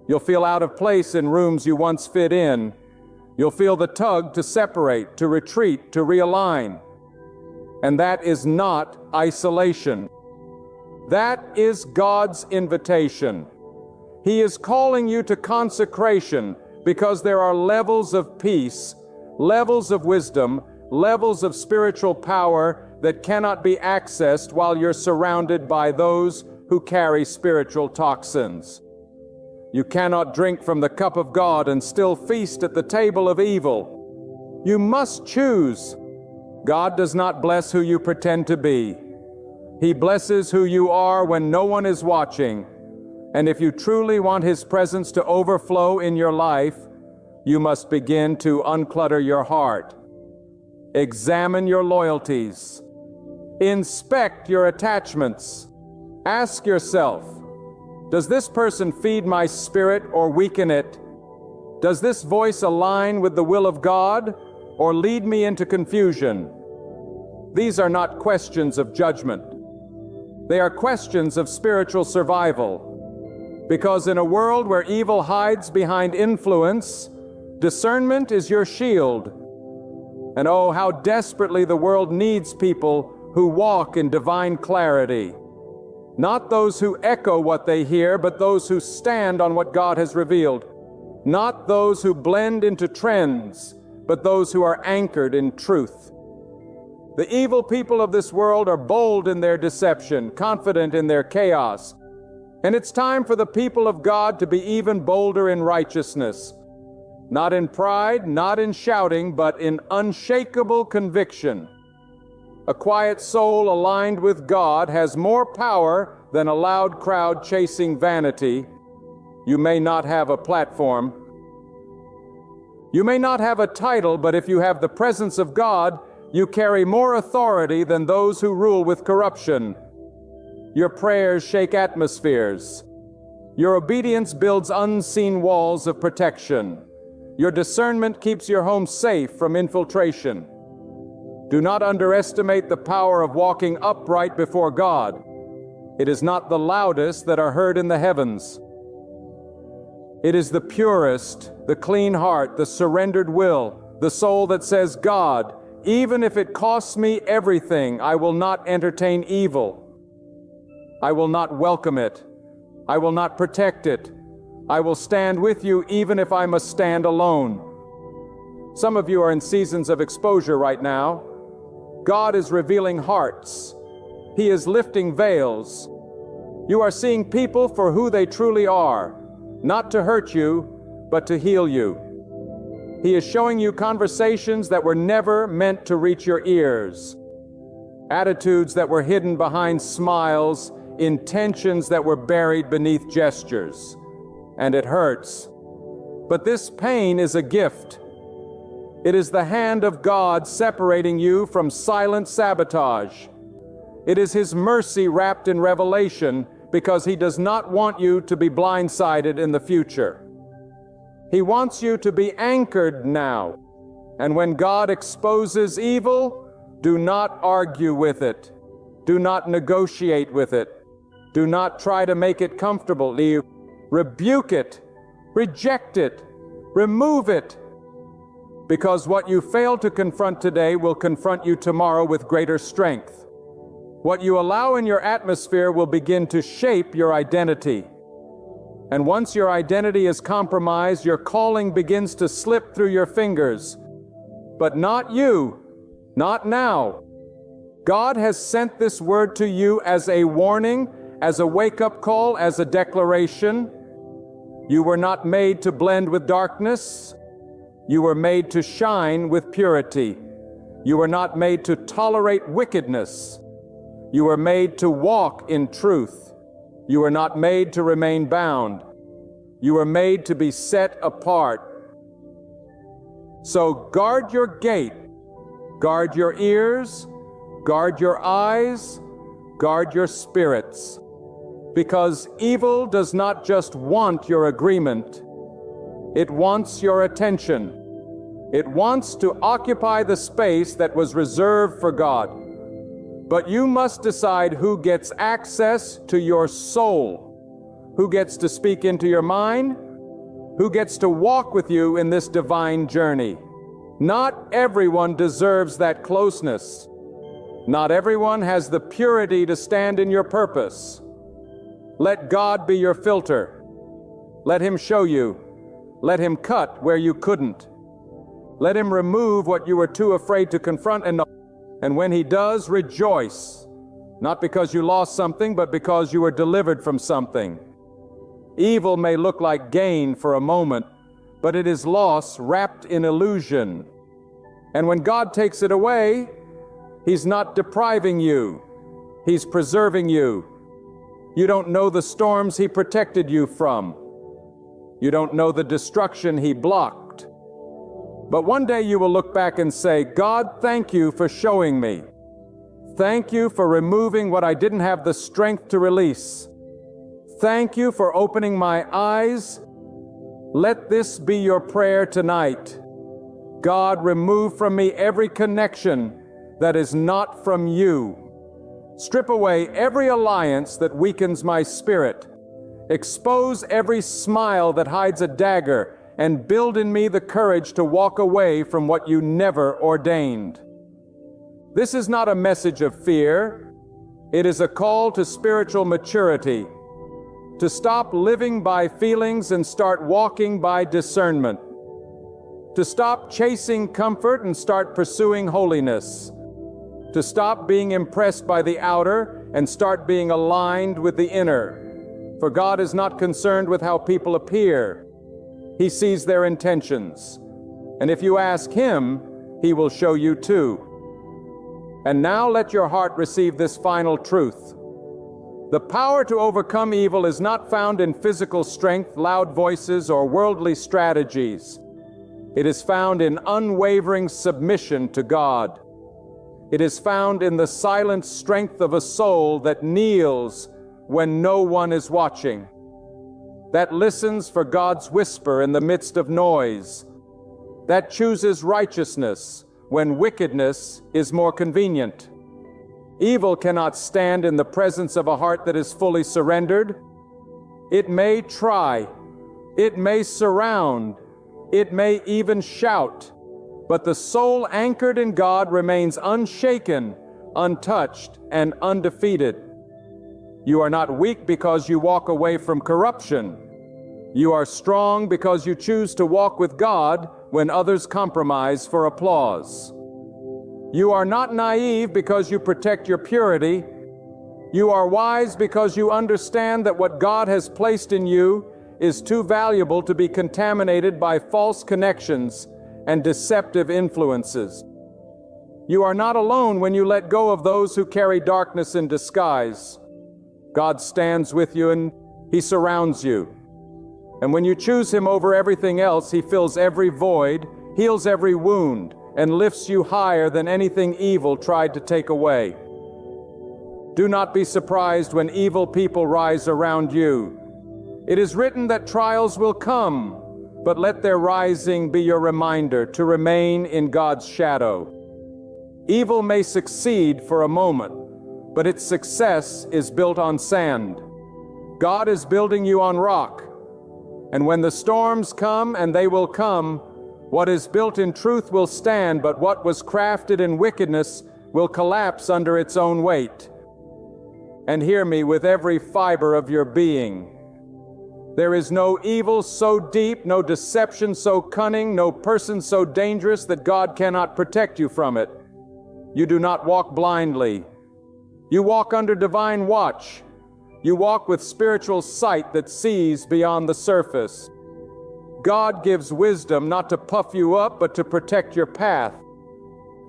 Speaker 1: You'll feel out of place in rooms you once fit in. You'll feel the tug to separate, to retreat, to realign. And that is not isolation. That is God's invitation. He is calling you to consecration because there are levels of peace, levels of wisdom, levels of spiritual power that cannot be accessed while you're surrounded by those who carry spiritual toxins. You cannot drink from the cup of God and still feast at the table of evil. You must choose. God does not bless who you pretend to be. He blesses who you are when no one is watching. And if you truly want His presence to overflow in your life, you must begin to unclutter your heart. Examine your loyalties. Inspect your attachments. Ask yourself, does this person feed my spirit or weaken it? Does this voice align with the will of God or lead me into confusion? These are not questions of judgment. They are questions of spiritual survival. Because in a world where evil hides behind influence, discernment is your shield. And oh, how desperately the world needs people who walk in divine clarity. Not those who echo what they hear, but those who stand on what God has revealed. Not those who blend into trends, but those who are anchored in truth. The evil people of this world are bold in their deception, confident in their chaos. And it's time for the people of God to be even bolder in righteousness. Not in pride, not in shouting, but in unshakable conviction. A quiet soul aligned with God has more power than a loud crowd chasing vanity. You may not have a platform. You may not have a title, but if you have the presence of God, you carry more authority than those who rule with corruption. Your prayers shake atmospheres. Your obedience builds unseen walls of protection. Your discernment keeps your home safe from infiltration. Do not underestimate the power of walking upright before God. It is not the loudest that are heard in the heavens. It is the purest, the clean heart, the surrendered will, the soul that says, God, even if it costs me everything, I will not entertain evil. I will not welcome it. I will not protect it. I will stand with you even if I must stand alone. Some of you are in seasons of exposure right now. God is revealing hearts. He is lifting veils. You are seeing people for who they truly are, not to hurt you, but to heal you. He is showing you conversations that were never meant to reach your ears, attitudes that were hidden behind smiles, intentions that were buried beneath gestures. And it hurts. But this pain is a gift. It is the hand of God separating you from silent sabotage. It is His mercy wrapped in revelation because He does not want you to be blindsided in the future. He wants you to be anchored now. And when God exposes evil, do not argue with it. Do not negotiate with it. Do not try to make it comfortable. Rebuke it. Reject it. Remove it. Because what you fail to confront today will confront you tomorrow with greater strength. What you allow in your atmosphere will begin to shape your identity. And once your identity is compromised, your calling begins to slip through your fingers. But not you, not now. God has sent this word to you as a warning, as a wake-up call, as a declaration. You were not made to blend with darkness. You were made to shine with purity. You were not made to tolerate wickedness. You were made to walk in truth. You were not made to remain bound. You were made to be set apart. So guard your gate, guard your ears, guard your eyes, guard your spirits. Because evil does not just want your agreement, it wants your attention. It wants to occupy the space that was reserved for God. But you must decide who gets access to your soul, who gets to speak into your mind, who gets to walk with you in this divine journey. Not everyone deserves that closeness. Not everyone has the purity to stand in your purpose. Let God be your filter. Let Him show you. Let Him cut where you couldn't. Let Him remove what you were too afraid to confront. And And when he does, rejoice, not because you lost something, but because you were delivered from something. Evil may look like gain for a moment, but it is loss wrapped in illusion. And when God takes it away, He's not depriving you. He's preserving you. You don't know the storms He protected you from. You don't know the destruction He blocked. But one day you will look back and say, God, thank you for showing me. Thank you for removing what I didn't have the strength to release. Thank you for opening my eyes. Let this be your prayer tonight. God, remove from me every connection that is not from you. Strip away every alliance that weakens my spirit. Expose every smile that hides a dagger, and build in me the courage to walk away from what you never ordained. This is not a message of fear. It is a call to spiritual maturity, to stop living by feelings and start walking by discernment, to stop chasing comfort and start pursuing holiness, to stop being impressed by the outer and start being aligned with the inner. For God is not concerned with how people appear. He sees their intentions. And if you ask Him, He will show you too. And now let your heart receive this final truth. The power to overcome evil is not found in physical strength, loud voices, or worldly strategies. It is found in unwavering submission to God. It is found in the silent strength of a soul that kneels when no one is watching, that listens for God's whisper in the midst of noise, that chooses righteousness when wickedness is more convenient. Evil cannot stand in the presence of a heart that is fully surrendered. It may try, it may surround, it may even shout, but the soul anchored in God remains unshaken, untouched, and undefeated. You are not weak because you walk away from corruption. You are strong because you choose to walk with God when others compromise for applause. You are not naive because you protect your purity. You are wise because you understand that what God has placed in you is too valuable to be contaminated by false connections and deceptive influences. You are not alone when you let go of those who carry darkness in disguise. God stands with you and He surrounds you. And when you choose Him over everything else, He fills every void, heals every wound, and lifts you higher than anything evil tried to take away. Do not be surprised when evil people rise around you. It is written that trials will come, but let their rising be your reminder to remain in God's shadow. Evil may succeed for a moment, but its success is built on sand. God is building you on rock. And when the storms come, and they will come, what is built in truth will stand, but what was crafted in wickedness will collapse under its own weight. And hear me with every fiber of your being. There is no evil so deep, no deception so cunning, no person so dangerous that God cannot protect you from it. You do not walk blindly. You walk under divine watch. You walk with spiritual sight that sees beyond the surface. God gives wisdom not to puff you up, but to protect your path.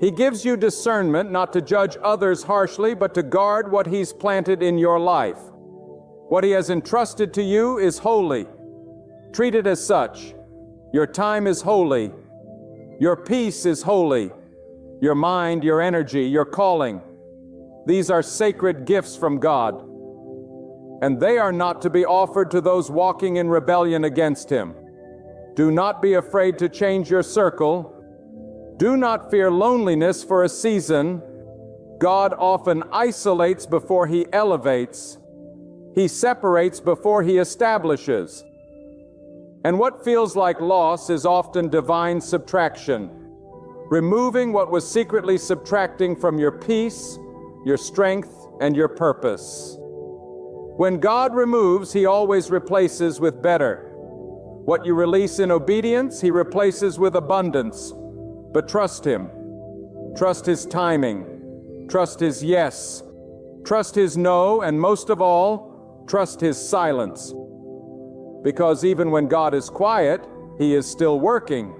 Speaker 1: He gives you discernment not to judge others harshly, but to guard what He's planted in your life. What He has entrusted to you is holy. Treat it as such. Your time is holy. Your peace is holy. Your mind, your energy, your calling. These are sacred gifts from God. And they are not to be offered to those walking in rebellion against Him. Do not be afraid to change your circle. Do not fear loneliness for a season. God often isolates before He elevates. He separates before He establishes. And what feels like loss is often divine subtraction, removing what was secretly subtracting from your peace, your strength, and your purpose. When God removes, He always replaces with better. What you release in obedience, He replaces with abundance. But trust Him. Trust His timing. Trust His yes. Trust His no, and most of all, trust His silence. Because even when God is quiet, He is still working.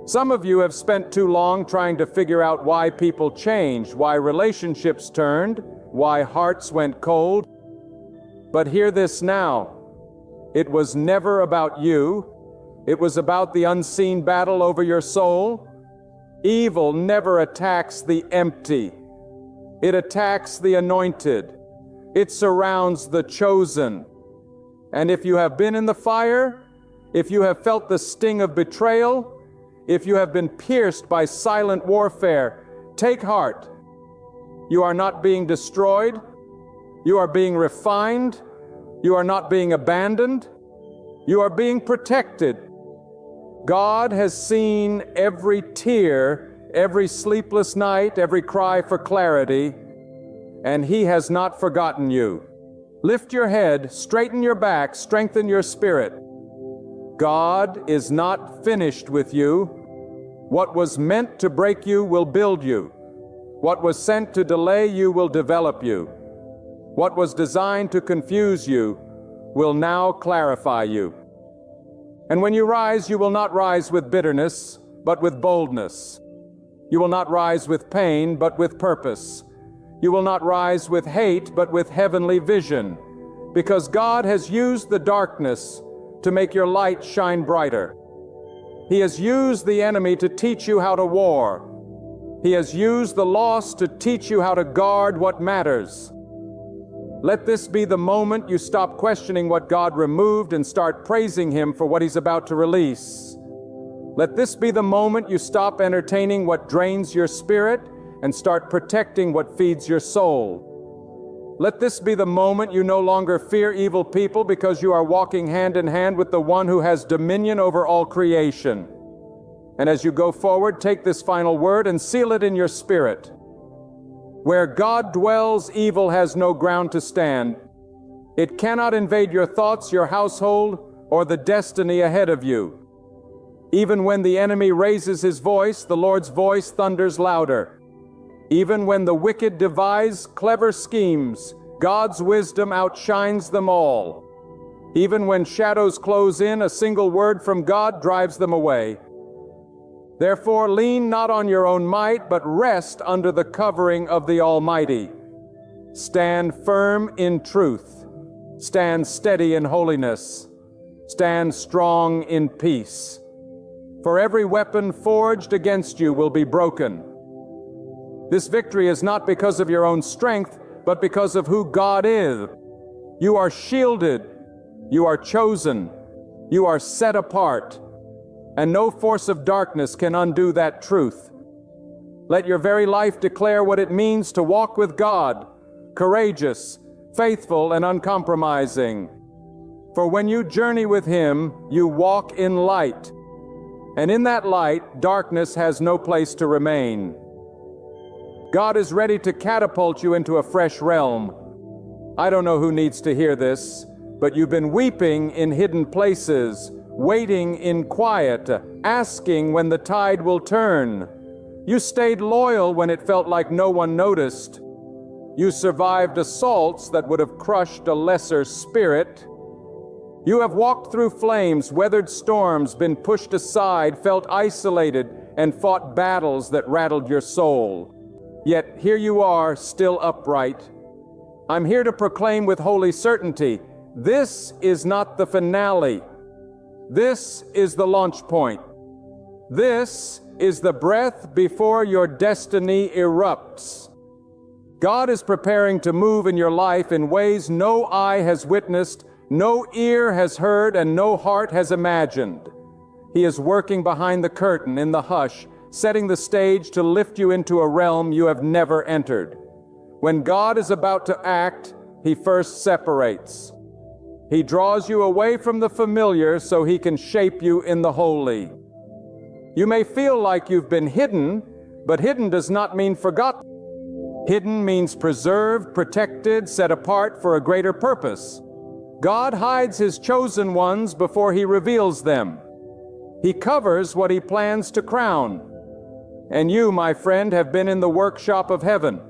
Speaker 1: Some of you have spent too long trying to figure out why people changed, why relationships turned, why hearts went cold. But hear this now. It was never about you. It was about the unseen battle over your soul. Evil never attacks the empty. It attacks the anointed. It surrounds the chosen. And if you have been in the fire, if you have felt the sting of betrayal, if you have been pierced by silent warfare, take heart. You are not being destroyed. You are being refined. You are not being abandoned. You are being protected. God has seen every tear, every sleepless night, every cry for clarity, and He has not forgotten you. Lift your head, straighten your back, strengthen your spirit. God is not finished with you. What was meant to break you will build you. What was sent to delay you will develop you. What was designed to confuse you will now clarify you. And when you rise, you will not rise with bitterness, but with boldness. You will not rise with pain, but with purpose. You will not rise with hate, but with heavenly vision, because God has used the darkness to make your light shine brighter. He has used the enemy to teach you how to war. He has used the lost to teach you how to guard what matters. Let this be the moment you stop questioning what God removed and start praising Him for what He's about to release. Let this be the moment you stop entertaining what drains your spirit and start protecting what feeds your soul. Let this be the moment you no longer fear evil people because you are walking hand in hand with the one who has dominion over all creation. And as you go forward, take this final word and seal it in your spirit. Where God dwells, evil has no ground to stand. It cannot invade your thoughts, your household, or the destiny ahead of you. Even when the enemy raises his voice, the Lord's voice thunders louder. Even when the wicked devise clever schemes, God's wisdom outshines them all. Even when shadows close in, a single word from God drives them away. Therefore, lean not on your own might, but rest under the covering of the Almighty. Stand firm in truth. Stand steady in holiness. Stand strong in peace. For every weapon forged against you will be broken. This victory is not because of your own strength, but because of who God is. You are shielded. You are chosen. You are set apart. And no force of darkness can undo that truth. Let your very life declare what it means to walk with God, courageous, faithful, and uncompromising. For when you journey with Him, you walk in light. And in that light, darkness has no place to remain. God is ready to catapult you into a fresh realm. I don't know who needs to hear this, but you've been weeping in hidden places, waiting in quiet, asking when the tide will turn. You stayed loyal when it felt like no one noticed. You survived assaults that would have crushed a lesser spirit. You have walked through flames, weathered storms, been pushed aside, felt isolated, and fought battles that rattled your soul. Yet here you are, still upright. I'm here to proclaim with holy certainty, this is not the finale. This is the launch point. This is the breath before your destiny erupts. God is preparing to move in your life in ways no eye has witnessed, no ear has heard, and no heart has imagined. He is working behind the curtain in the hush, setting the stage to lift you into a realm you have never entered. When God is about to act, He first separates. He draws you away from the familiar so He can shape you in the holy. You may feel like you've been hidden, but hidden does not mean forgotten. Hidden means preserved, protected, set apart for a greater purpose. God hides His chosen ones before He reveals them. He covers what He plans to crown. And you, my friend, have been in the workshop of heaven.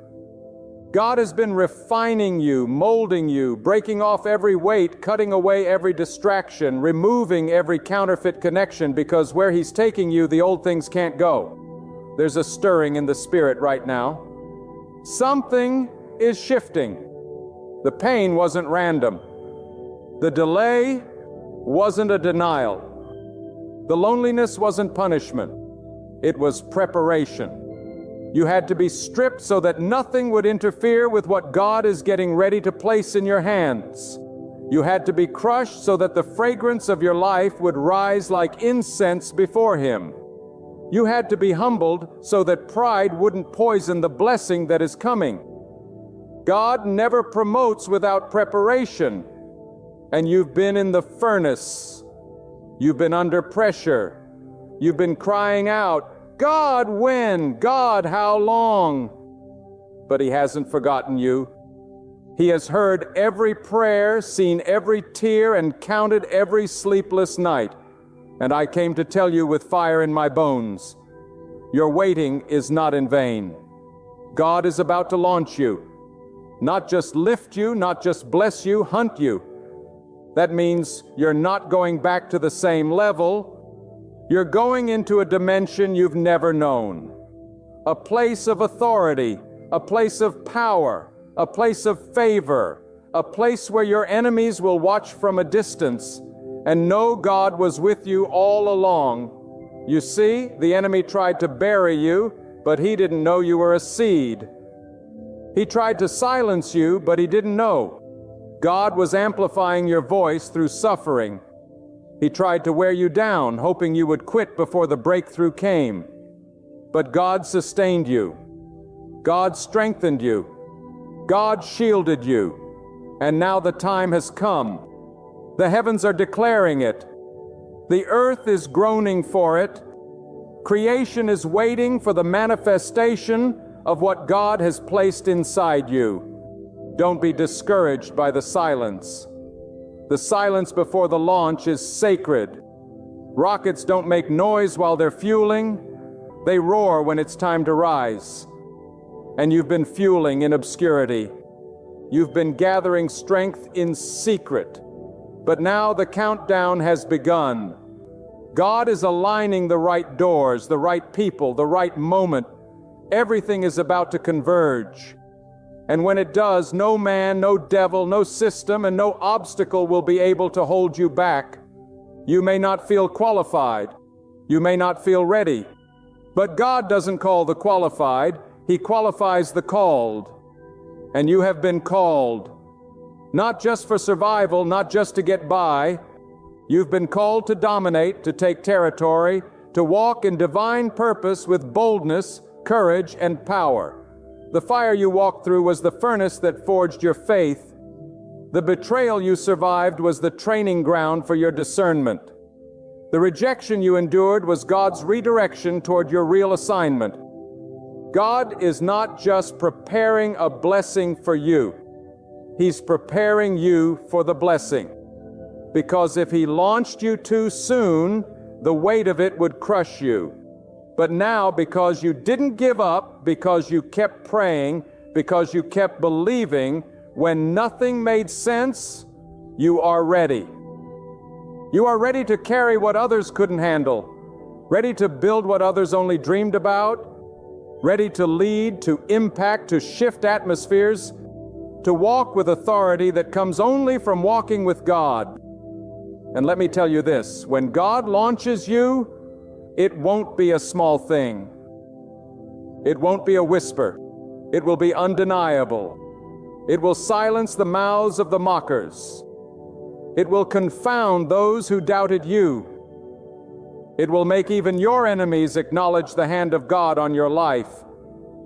Speaker 1: God has been refining you, molding you, breaking off every weight, cutting away every distraction, removing every counterfeit connection, because where He's taking you, the old things can't go. There's a stirring in the Spirit right now. Something is shifting. The pain wasn't random. The delay wasn't a denial. The loneliness wasn't punishment. It was preparation. You had to be stripped so that nothing would interfere with what God is getting ready to place in your hands. You had to be crushed so that the fragrance of your life would rise like incense before Him. You had to be humbled so that pride wouldn't poison the blessing that is coming. God never promotes without preparation. And you've been in the furnace. You've been under pressure. You've been crying out, God, when? God, how long? But He hasn't forgotten you. He has heard every prayer, seen every tear, and counted every sleepless night. And I came to tell you with fire in my bones, your waiting is not in vain. God is about to launch you. Not just lift you, not just bless you, hunt you. That means you're not going back to the same level. You're going into a dimension you've never known. A place of authority, a place of power, a place of favor, a place where your enemies will watch from a distance and know God was with you all along. You see, the enemy tried to bury you, but he didn't know you were a seed. He tried to silence you, but he didn't know. God was amplifying your voice through suffering. He tried to wear you down, hoping you would quit before the breakthrough came. But God sustained you. God strengthened you. God shielded you. And now the time has come. The heavens are declaring it. The earth is groaning for it. Creation is waiting for the manifestation of what God has placed inside you. Don't be discouraged by the silence. The silence before the launch is sacred. Rockets don't make noise while they're fueling. They roar when it's time to rise. And you've been fueling in obscurity. You've been gathering strength in secret. But now the countdown has begun. God is aligning the right doors, the right people, the right moment. Everything is about to converge. And when it does, no man, no devil, no system, and no obstacle will be able to hold you back. You may not feel qualified. You may not feel ready. But God doesn't call the qualified. He qualifies the called. And you have been called. Not just for survival, not just to get by. You've been called to dominate, to take territory, to walk in divine purpose with boldness, courage, and power. The fire you walked through was the furnace that forged your faith. The betrayal you survived was the training ground for your discernment. The rejection you endured was God's redirection toward your real assignment. God is not just preparing a blessing for you. He's preparing you for the blessing. Because if He launched you too soon, the weight of it would crush you. But now, because you didn't give up, because you kept praying, because you kept believing, when nothing made sense, you are ready. You are ready to carry what others couldn't handle, ready to build what others only dreamed about, ready to lead, to impact, to shift atmospheres, to walk with authority that comes only from walking with God. And let me tell you this, when God launches you, it won't be a small thing. It won't be a whisper. It will be undeniable. It will silence the mouths of the mockers. It will confound those who doubted you. It will make even your enemies acknowledge the hand of God on your life.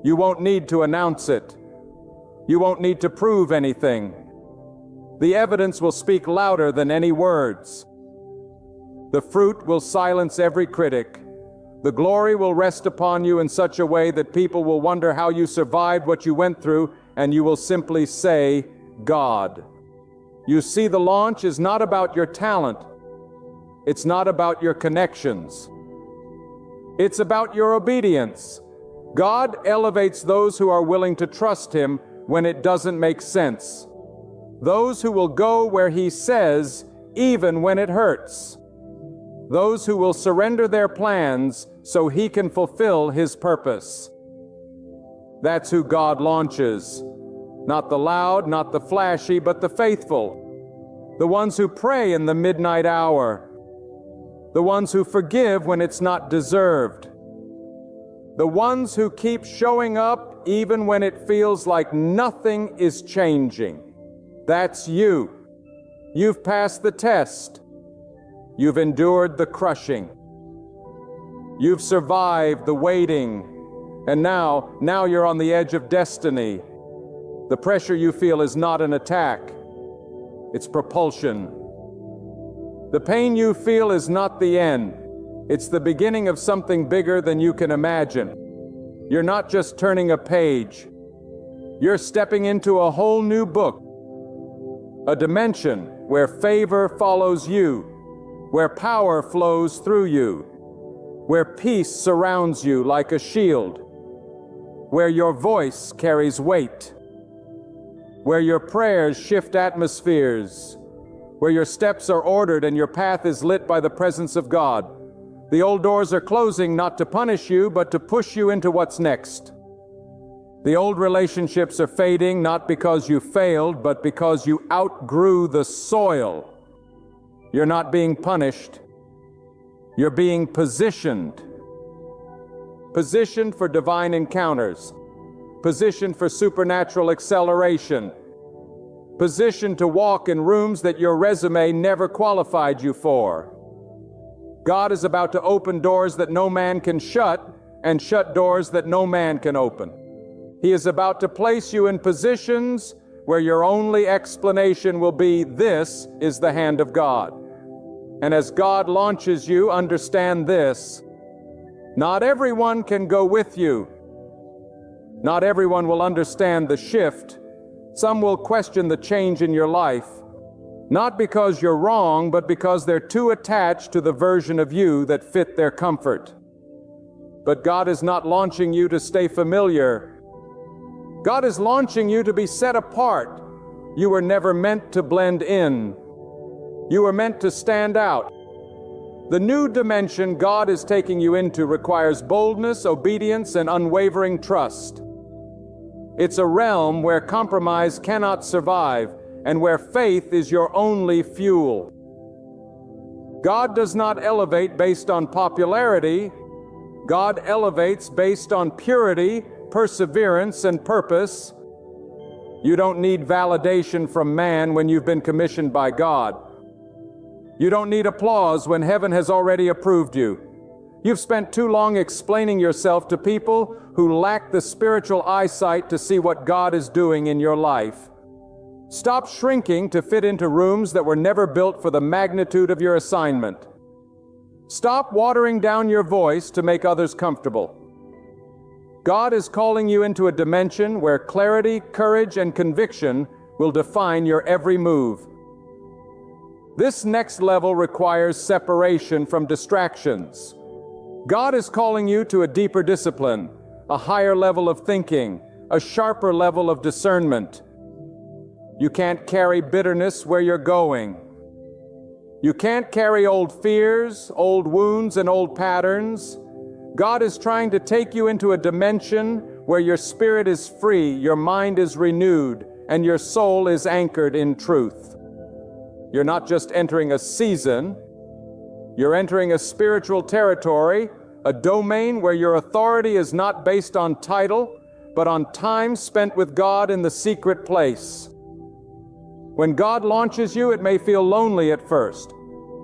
Speaker 1: You won't need to announce it. You won't need to prove anything. The evidence will speak louder than any words. The fruit will silence every critic. The glory will rest upon you in such a way that people will wonder how you survived what you went through, and you will simply say, God. You see, the launch is not about your talent. It's not about your connections. It's about your obedience. God elevates those who are willing to trust Him when it doesn't make sense. Those who will go where He says, even when it hurts. Those who will surrender their plans so He can fulfill His purpose. That's who God launches. Not the loud, not the flashy, but the faithful. The ones who pray in the midnight hour. The ones who forgive when it's not deserved. The ones who keep showing up even when it feels like nothing is changing. That's you. You've passed the test. You've endured the crushing. You've survived the waiting. And now you're on the edge of destiny. The pressure you feel is not an attack. It's propulsion. The pain you feel is not the end. It's the beginning of something bigger than you can imagine. You're not just turning a page. You're stepping into a whole new book. A dimension where favor follows you, where power flows through you, where peace surrounds you like a shield, where your voice carries weight, where your prayers shift atmospheres, where your steps are ordered and your path is lit by the presence of God. The old doors are closing not to punish you, but to push you into what's next. The old relationships are fading not because you failed, but because you outgrew the soil. You're not being punished. You're being positioned. Positioned for divine encounters. Positioned for supernatural acceleration. Positioned to walk in rooms that your resume never qualified you for. God is about to open doors that no man can shut, and shut doors that no man can open. He is about to place you in positions where your only explanation will be, this is the hand of God. And as God launches you, understand this: not everyone can go with you. Not everyone will understand the shift. Some will question the change in your life, not because you're wrong, but because they're too attached to the version of you that fit their comfort. But God is not launching you to stay familiar. God is launching you to be set apart. You were never meant to blend in. You were meant to stand out. The new dimension God is taking you into requires boldness, obedience, and unwavering trust. It's a realm where compromise cannot survive, and where faith is your only fuel. God does not elevate based on popularity. God elevates based on purity, perseverance, and purpose. You don't need validation from man when you've been commissioned by God. You don't need applause when heaven has already approved you. You've spent too long explaining yourself to people who lack the spiritual eyesight to see what God is doing in your life. Stop shrinking to fit into rooms that were never built for the magnitude of your assignment. Stop watering down your voice to make others comfortable. God is calling you into a dimension where clarity, courage, and conviction will define your every move. This next level requires separation from distractions. God is calling you to a deeper discipline, a higher level of thinking, a sharper level of discernment. You can't carry bitterness where you're going. You can't carry old fears, old wounds, and old patterns. God is trying to take you into a dimension where your spirit is free, your mind is renewed, and your soul is anchored in truth. You're not just entering a season, you're entering a spiritual territory, a domain where your authority is not based on title, but on time spent with God in the secret place. When God launches you, it may feel lonely at first.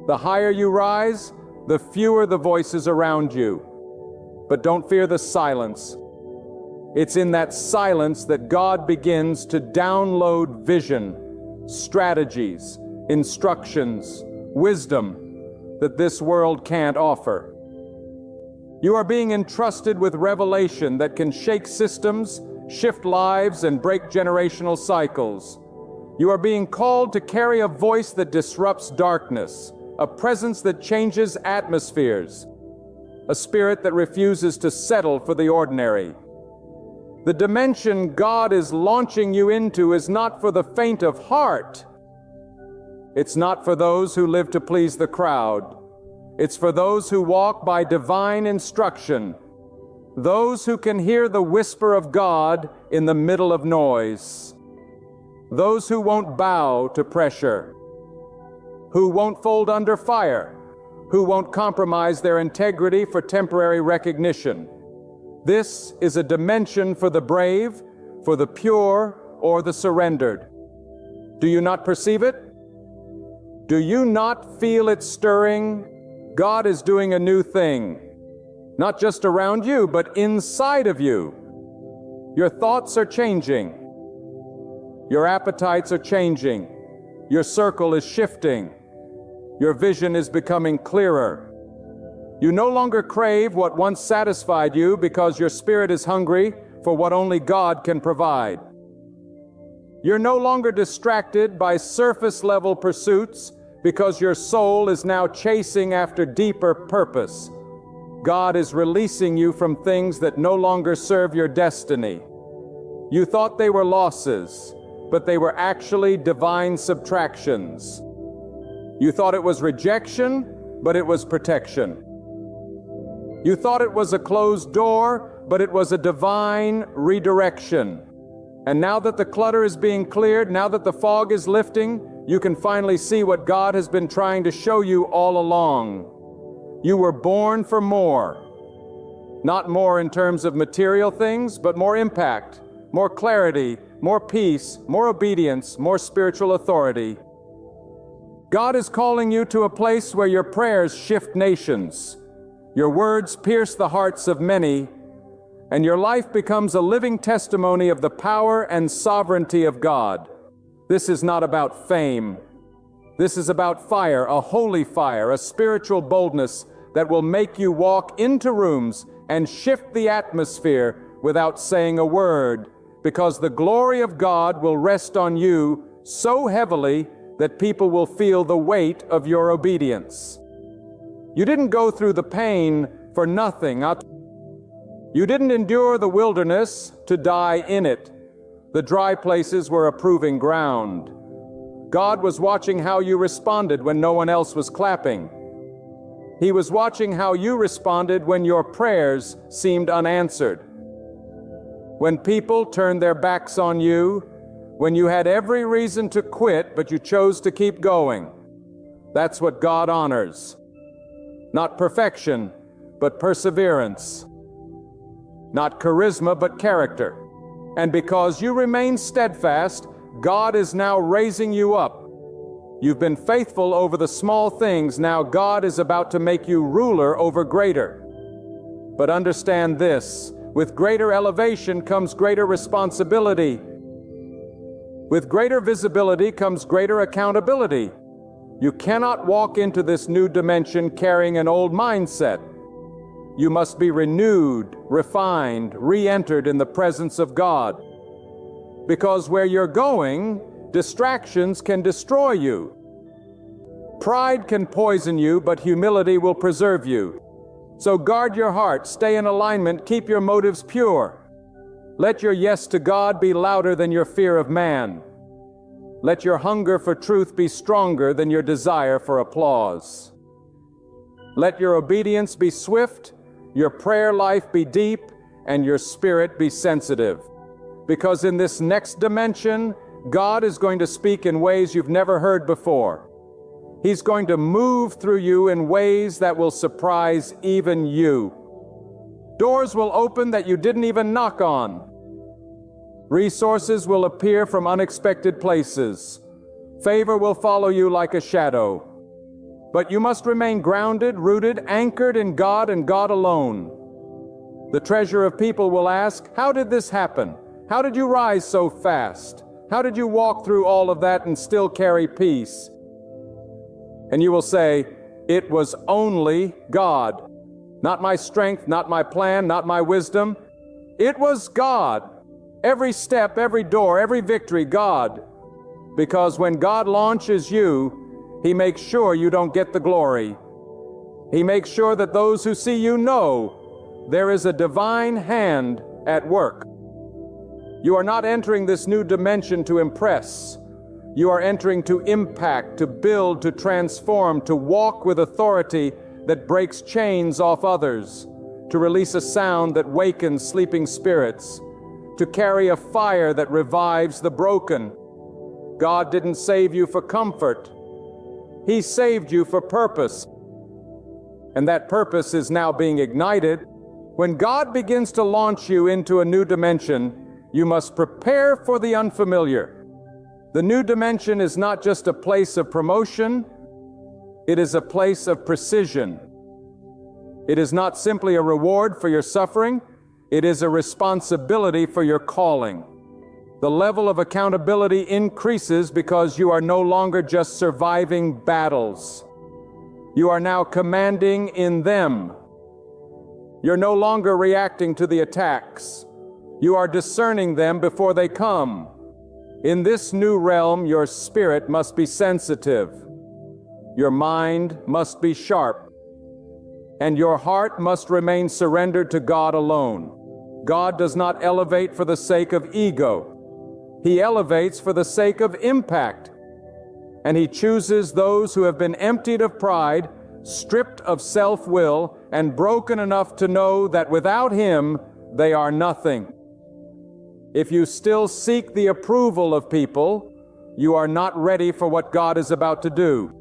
Speaker 1: The higher you rise, the fewer the voices around you. But don't fear the silence. It's in that silence that God begins to download vision, strategies, instructions, wisdom that this world can't offer. You are being entrusted with revelation that can shake systems, shift lives, and break generational cycles. You are being called to carry a voice that disrupts darkness, a presence that changes atmospheres, a spirit that refuses to settle for the ordinary. The dimension God is launching you into is not for the faint of heart. It's not for those who live to please the crowd. It's for those who walk by divine instruction, those who can hear the whisper of God in the middle of noise, those who won't bow to pressure, who won't fold under fire, who won't compromise their integrity for temporary recognition. This is a dimension for the brave, for the pure, or the surrendered. Do you not perceive it? Do you not feel it stirring? God is doing a new thing, not just around you, but inside of you. Your thoughts are changing. Your appetites are changing. Your circle is shifting. Your vision is becoming clearer. You no longer crave what once satisfied you because your spirit is hungry for what only God can provide. You're no longer distracted by surface-level pursuits because your soul is now chasing after deeper purpose. God is releasing you from things that no longer serve your destiny. You thought they were losses, but they were actually divine subtractions. You thought it was rejection, but it was protection. You thought it was a closed door, but it was a divine redirection. And now that the clutter is being cleared, now that the fog is lifting, you can finally see what God has been trying to show you all along. You were born for more. Not more in terms of material things, but more impact, more clarity, more peace, more obedience, more spiritual authority. God is calling you to a place where your prayers shift nations. Your words pierce the hearts of many, and your life becomes a living testimony of the power and sovereignty of God. This is not about fame. This is about fire, a holy fire, a spiritual boldness that will make you walk into rooms and shift the atmosphere without saying a word, because the glory of God will rest on you so heavily that people will feel the weight of your obedience. You didn't go through the pain for nothing. You didn't endure the wilderness to die in it. The dry places were a proving ground. God was watching how you responded when no one else was clapping. He was watching how you responded when your prayers seemed unanswered. When people turned their backs on you, when you had every reason to quit, but you chose to keep going. That's what God honors. Not perfection, but perseverance. Not charisma, but character. And because you remain steadfast, God is now raising you up. You've been faithful over the small things. Now God is about to make you ruler over greater. But understand this, with greater elevation comes greater responsibility. With greater visibility comes greater accountability. You cannot walk into this new dimension carrying an old mindset. You must be renewed, refined, re-entered in the presence of God. Because where you're going, distractions can destroy you. Pride can poison you, but humility will preserve you. So guard your heart, stay in alignment, keep your motives pure. Let your yes to God be louder than your fear of man. Let your hunger for truth be stronger than your desire for applause. Let your obedience be swift, your prayer life be deep, and your spirit be sensitive. Because in this next dimension, God is going to speak in ways you've never heard before. He's going to move through you in ways that will surprise even you. Doors will open that you didn't even knock on. Resources will appear from unexpected places. Favor will follow you like a shadow. But you must remain grounded, rooted, anchored in God and God alone. The treasure of people will ask, how did this happen? How did you rise so fast? How did you walk through all of that and still carry peace? And you will say, it was only God. Not my strength, not my plan, not my wisdom. It was God. Every step, every door, every victory, God. Because when God launches you, He makes sure you don't get the glory. He makes sure that those who see you know there is a divine hand at work. You are not entering this new dimension to impress. You are entering to impact, to build, to transform, to walk with authority that breaks chains off others, to release a sound that wakens sleeping spirits, to carry a fire that revives the broken. God didn't save you for comfort. He saved you for purpose. And that purpose is now being ignited. When God begins to launch you into a new dimension, you must prepare for the unfamiliar. The new dimension is not just a place of promotion, it is a place of precision. It is not simply a reward for your suffering, it is a responsibility for your calling. The level of accountability increases because you are no longer just surviving battles. You are now commanding in them. You're no longer reacting to the attacks. You are discerning them before they come. In this new realm, your spirit must be sensitive. Your mind must be sharp. And your heart must remain surrendered to God alone. God does not elevate for the sake of ego. He elevates for the sake of impact. And He chooses those who have been emptied of pride, stripped of self-will, and broken enough to know that without Him, they are nothing. If you still seek the approval of people, you are not ready for what God is about to do.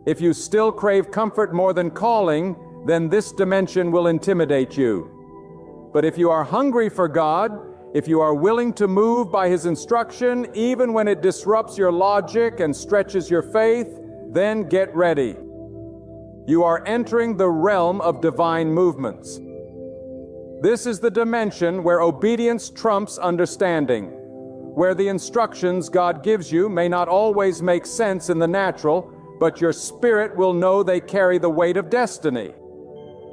Speaker 1: If you still crave comfort more than calling, then this dimension will intimidate you. But if you are hungry for God, if you are willing to move by His instruction, even when it disrupts your logic and stretches your faith, then get ready. You are entering the realm of divine movements. This is the dimension where obedience trumps understanding, where the instructions God gives you may not always make sense in the natural, but your spirit will know they carry the weight of destiny.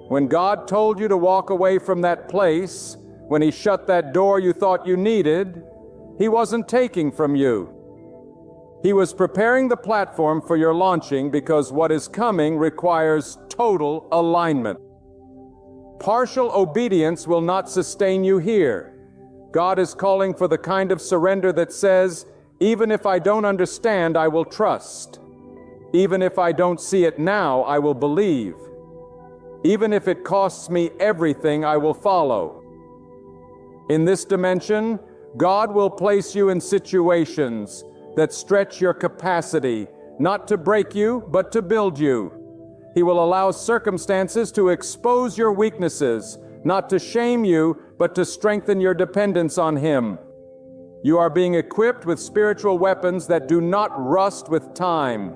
Speaker 1: When God told you to walk away from that place, when He shut that door you thought you needed, He wasn't taking from you. He was preparing the platform for your launching because what is coming requires total alignment. Partial obedience will not sustain you here. God is calling for the kind of surrender that says, even if I don't understand, I will trust. Even if I don't see it now, I will believe. Even if it costs me everything, I will follow. In this dimension, God will place you in situations that stretch your capacity, not to break you, but to build you. He will allow circumstances to expose your weaknesses, not to shame you, but to strengthen your dependence on Him. You are being equipped with spiritual weapons that do not rust with time.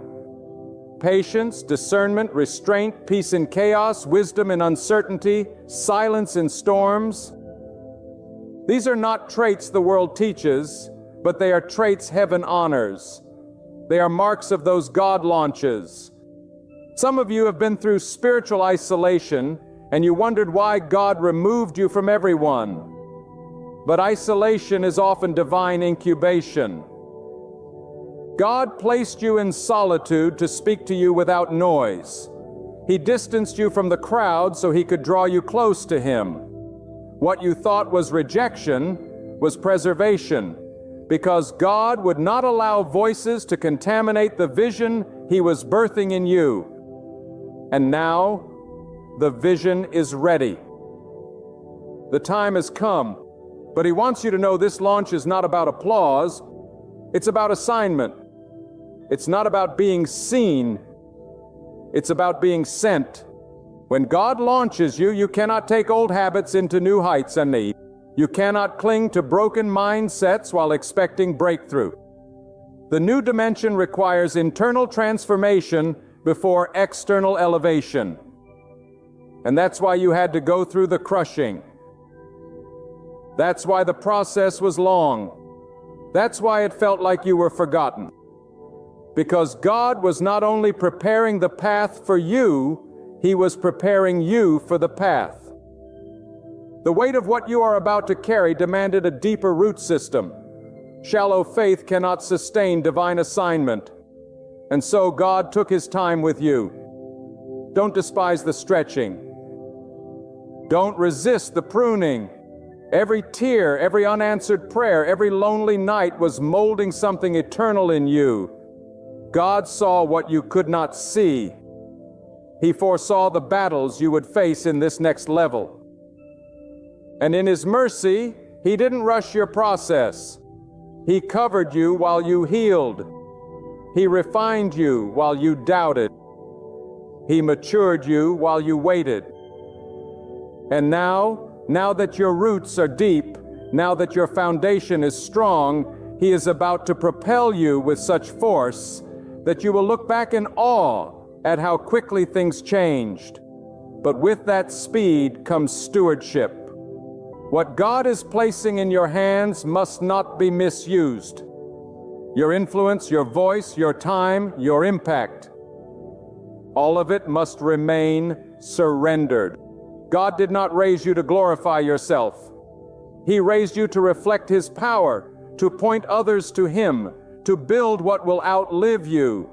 Speaker 1: Patience, discernment, restraint, peace in chaos, wisdom in uncertainty, silence in storms. These are not traits the world teaches, but they are traits heaven honors. They are marks of those God launches. Some of you have been through spiritual isolation, and you wondered why God removed you from everyone. But isolation is often divine incubation. God placed you in solitude to speak to you without noise. He distanced you from the crowd so He could draw you close to Him. What you thought was rejection was preservation, because God would not allow voices to contaminate the vision He was birthing in you. And now, the vision is ready. The time has come, but He wants you to know this launch is not about applause, it's about assignment. It's not about being seen, it's about being sent. When God launches you, you cannot take old habits into new heights and need. You cannot cling to broken mindsets while expecting breakthrough. The new dimension requires internal transformation before external elevation. And that's why you had to go through the crushing. That's why the process was long. That's why it felt like you were forgotten. Because God was not only preparing the path for you, He was preparing you for the path. The weight of what you are about to carry demanded a deeper root system. Shallow faith cannot sustain divine assignment. And so God took His time with you. Don't despise the stretching. Don't resist the pruning. Every tear, every unanswered prayer, every lonely night was molding something eternal in you. God saw what you could not see. He foresaw the battles you would face in this next level. And in His mercy, He didn't rush your process. He covered you while you healed. He refined you while you doubted. He matured you while you waited. And now that your roots are deep, now that your foundation is strong, He is about to propel you with such force that you will look back in awe at how quickly things changed. But with that speed comes stewardship. What God is placing in your hands must not be misused. Your influence, your voice, your time, your impact, all of it must remain surrendered. God did not raise you to glorify yourself. He raised you to reflect His power, to point others to Him, to build what will outlive you.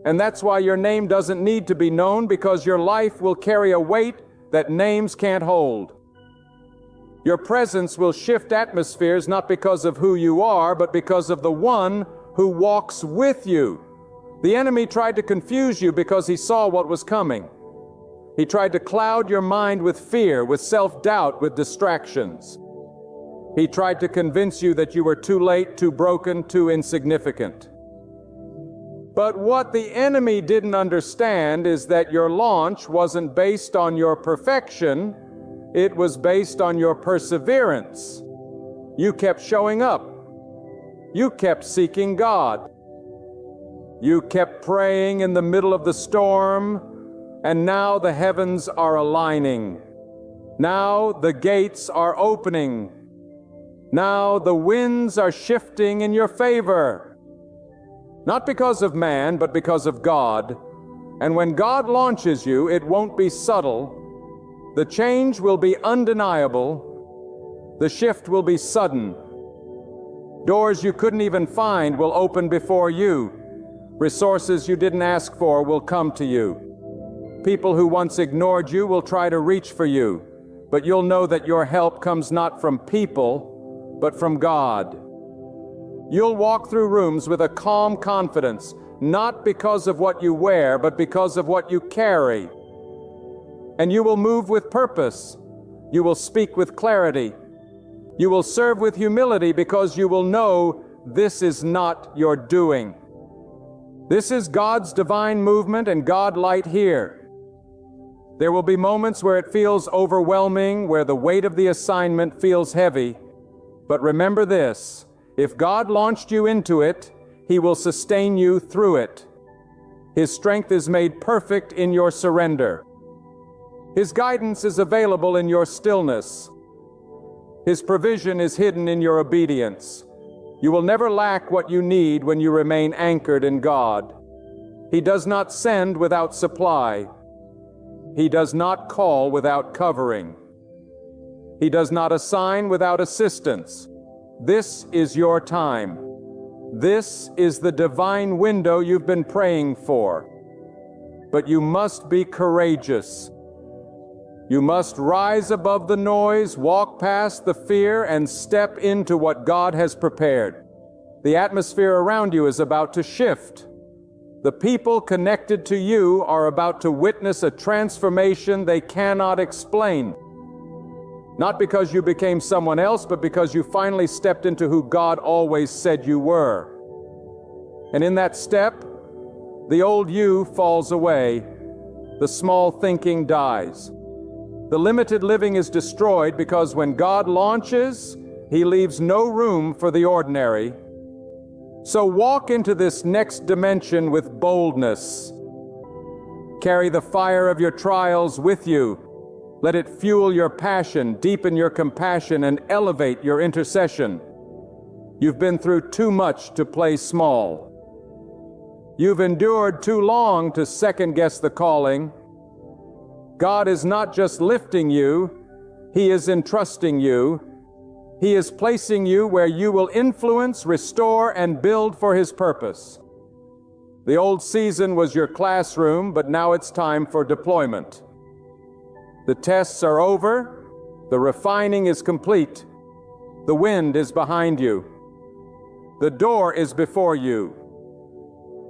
Speaker 1: And that's why your name doesn't need to be known, because your life will carry a weight that names can't hold. Your presence will shift atmospheres not because of who you are, but because of the one who walks with you. The enemy tried to confuse you because he saw what was coming. He tried to cloud your mind with fear, with self-doubt, with distractions. He tried to convince you that you were too late, too broken, too insignificant. But what the enemy didn't understand is that your launch wasn't based on your perfection. It was based on your perseverance. You kept showing up. You kept seeking God. You kept praying in the middle of the storm, and now the heavens are aligning. Now the gates are opening. Now the winds are shifting in your favor. Not because of man, but because of God. And when God launches you, it won't be subtle. The change will be undeniable. The shift will be sudden. Doors you couldn't even find will open before you. Resources you didn't ask for will come to you. People who once ignored you will try to reach for you, but you'll know that your help comes not from people, but from God. You'll walk through rooms with a calm confidence, not because of what you wear, but because of what you carry. And you will move with purpose. You will speak with clarity. You will serve with humility because you will know this is not your doing. This is God's divine movement and God light here. There will be moments where it feels overwhelming, where the weight of the assignment feels heavy. But remember this, if God launched you into it, He will sustain you through it. His strength is made perfect in your surrender. His guidance is available in your stillness. His provision is hidden in your obedience. You will never lack what you need when you remain anchored in God. He does not send without supply. He does not call without covering. He does not assign without assistance. This is your time. This is the divine window you've been praying for. But you must be courageous. You must rise above the noise, walk past the fear, and step into what God has prepared. The atmosphere around you is about to shift. The people connected to you are about to witness a transformation they cannot explain. Not because you became someone else, but because you finally stepped into who God always said you were. And in that step, the old you falls away. The small thinking dies. The limited living is destroyed because when God launches, He leaves no room for the ordinary. So walk into this next dimension with boldness. Carry the fire of your trials with you. Let it fuel your passion, deepen your compassion, and elevate your intercession. You've been through too much to play small. You've endured too long to second-guess the calling. God is not just lifting you, He is entrusting you. He is placing you where you will influence, restore, and build for His purpose. The old season was your classroom, but now it's time for deployment. The tests are over, The refining is complete. The wind is behind you. The door is before you.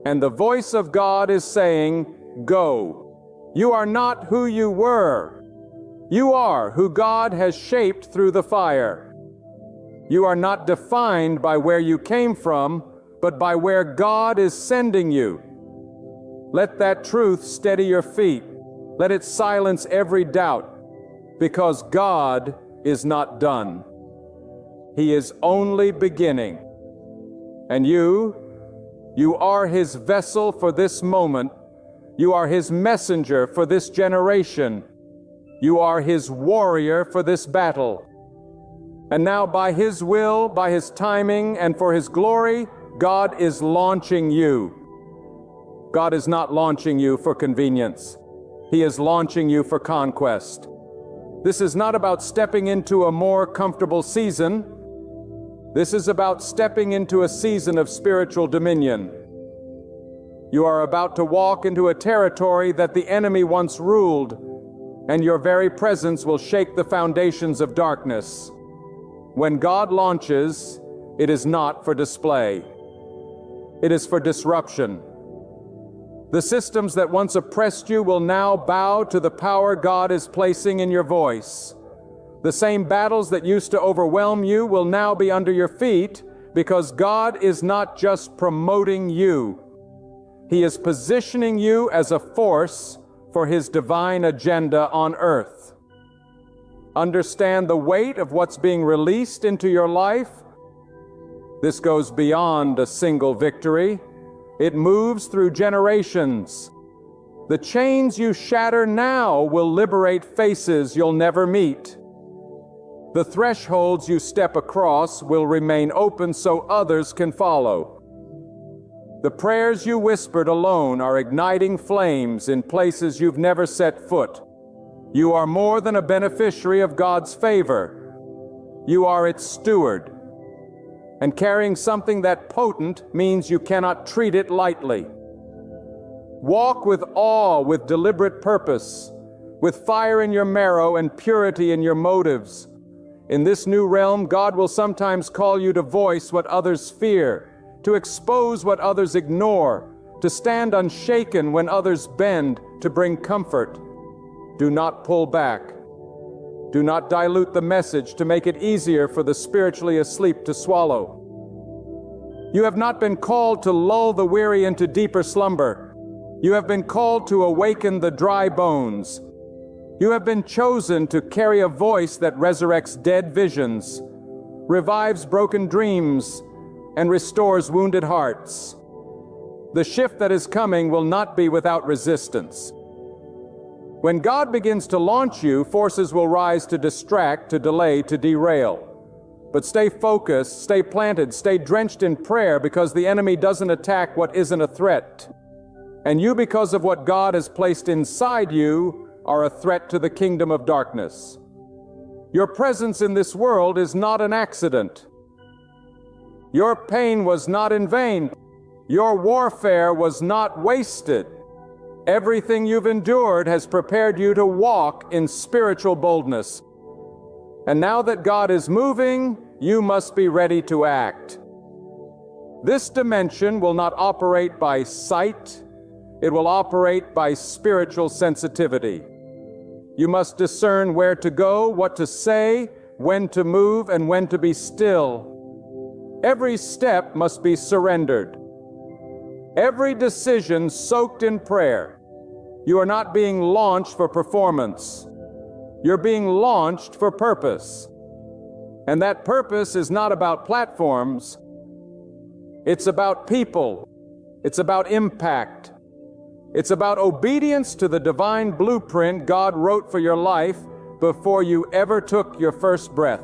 Speaker 1: And the voice of God is saying, go. You are not who you were. You are who God has shaped through the fire. You are not defined by where you came from, but by where God is sending you. Let that truth steady your feet. Let it silence every doubt, because God is not done. He is only beginning. And you are His vessel for this moment. You are His messenger for this generation. You are His warrior for this battle. And now by His will, by His timing, and for His glory, God is launching you. God is not launching you for convenience. He is launching you for conquest. This is not about stepping into a more comfortable season. This is about stepping into a season of spiritual dominion. You are about to walk into a territory that the enemy once ruled, and your very presence will shake the foundations of darkness. When God launches, it is not for display. It is for disruption. The systems that once oppressed you will now bow to the power God is placing in your voice. The same battles that used to overwhelm you will now be under your feet, because God is not just promoting you. He is positioning you as a force for His divine agenda on earth. Understand the weight of what's being released into your life. This goes beyond a single victory. It moves through generations. The chains you shatter now will liberate faces you'll never meet. The thresholds you step across will remain open so others can follow. The prayers you whispered alone are igniting flames in places you've never set foot. You are more than a beneficiary of God's favor. You are its steward. And carrying something that potent means you cannot treat it lightly. Walk with awe, with deliberate purpose, with fire in your marrow and purity in your motives. In this new realm, God will sometimes call you to voice what others fear, to expose what others ignore, to stand unshaken when others bend, to bring comfort. Do not pull back. Do not dilute the message to make it easier for the spiritually asleep to swallow. You have not been called to lull the weary into deeper slumber. You have been called to awaken the dry bones. You have been chosen to carry a voice that resurrects dead visions, revives broken dreams, and restores wounded hearts. The shift that is coming will not be without resistance. When God begins to launch you, forces will rise to distract, to delay, to derail. But stay focused, stay planted, stay drenched in prayer, because the enemy doesn't attack what isn't a threat. And you, because of what God has placed inside you, are a threat to the kingdom of darkness. Your presence in this world is not an accident. Your pain was not in vain. Your warfare was not wasted. Everything you've endured has prepared you to walk in spiritual boldness. And now that God is moving, you must be ready to act. This dimension will not operate by sight. It will operate by spiritual sensitivity. You must discern where to go, what to say, when to move, and when to be still. Every step must be surrendered. Every decision soaked in prayer. You are not being launched for performance. You're being launched for purpose. And that purpose is not about platforms. It's about people. It's about impact. It's about obedience to the divine blueprint God wrote for your life before you ever took your first breath.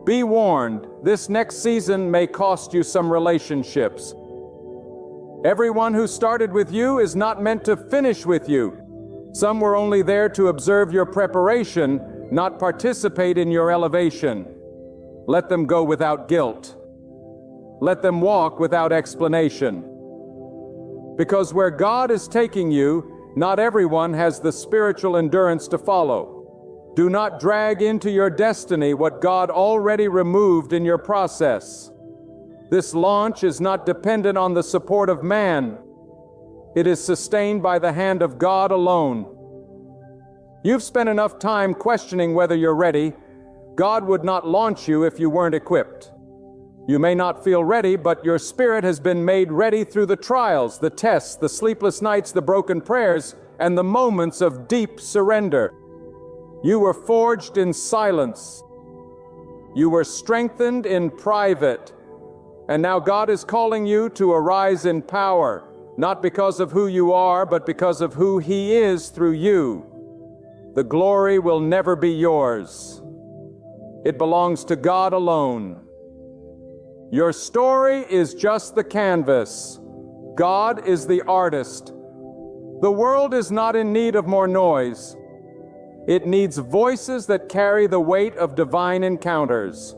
Speaker 1: Be warned, this next season may cost you some relationships. Everyone who started with you is not meant to finish with you. Some were only there to observe your preparation, not participate in your elevation. Let them go without guilt. Let them walk without explanation. Because where God is taking you, not everyone has the spiritual endurance to follow. Do not drag into your destiny what God already removed in your process. This launch is not dependent on the support of man. It is sustained by the hand of God alone. You've spent enough time questioning whether you're ready. God would not launch you if you weren't equipped. You may not feel ready, but your spirit has been made ready through the trials, the tests, the sleepless nights, the broken prayers, and the moments of deep surrender. You were forged in silence. You were strengthened in private. And now God is calling you to arise in power, not because of who you are, but because of who He is through you. The glory will never be yours. It belongs to God alone. Your story is just the canvas. God is the artist. The world is not in need of more noise. It needs voices that carry the weight of divine encounters.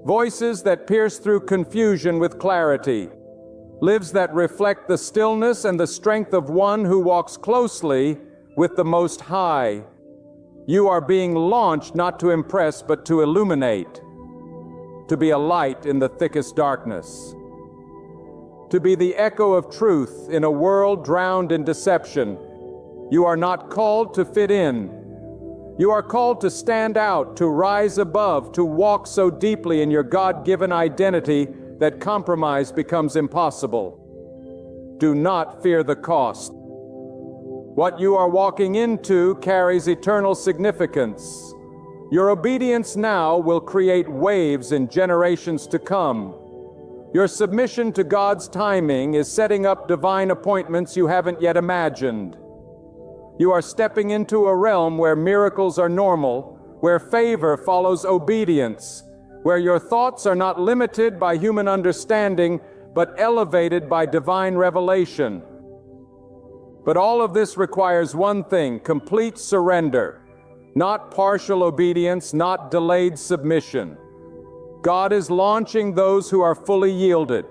Speaker 1: Voices that pierce through confusion with clarity. Lives that reflect the stillness and the strength of one who walks closely with the Most High. You are being launched not to impress, but to illuminate. To be a light in the thickest darkness. To be the echo of truth in a world drowned in deception. You are not called to fit in. You are called to stand out, to rise above, to walk so deeply in your God-given identity that compromise becomes impossible. Do not fear the cost. What you are walking into carries eternal significance. Your obedience now will create waves in generations to come. Your submission to God's timing is setting up divine appointments you haven't yet imagined. You are stepping into a realm where miracles are normal, where favor follows obedience, where your thoughts are not limited by human understanding, but elevated by divine revelation. But all of this requires one thing: complete surrender, not partial obedience, not delayed submission. God is launching those who are fully yielded.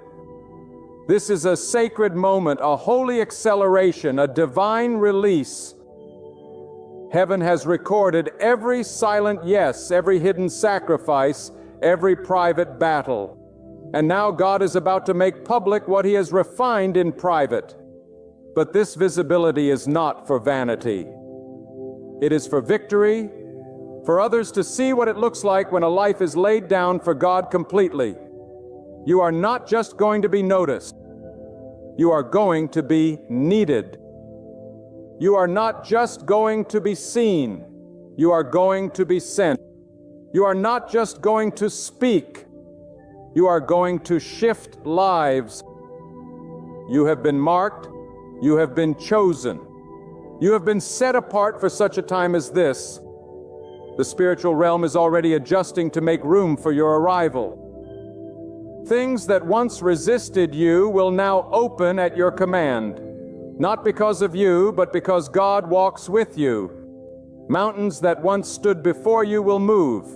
Speaker 1: This is a sacred moment, a holy acceleration, a divine release. Heaven has recorded every silent yes, every hidden sacrifice, every private battle. And now God is about to make public what He has refined in private. But this visibility is not for vanity. It is for victory, for others to see what it looks like when a life is laid down for God completely. You are not just going to be noticed. You are going to be needed. You are not just going to be seen. You are going to be sent. You are not just going to speak. You are going to shift lives. You have been marked. You have been chosen. You have been set apart for such a time as this. The spiritual realm is already adjusting to make room for your arrival. Things that once resisted you will now open at your command. Not because of you, but because God walks with you. Mountains that once stood before you will move.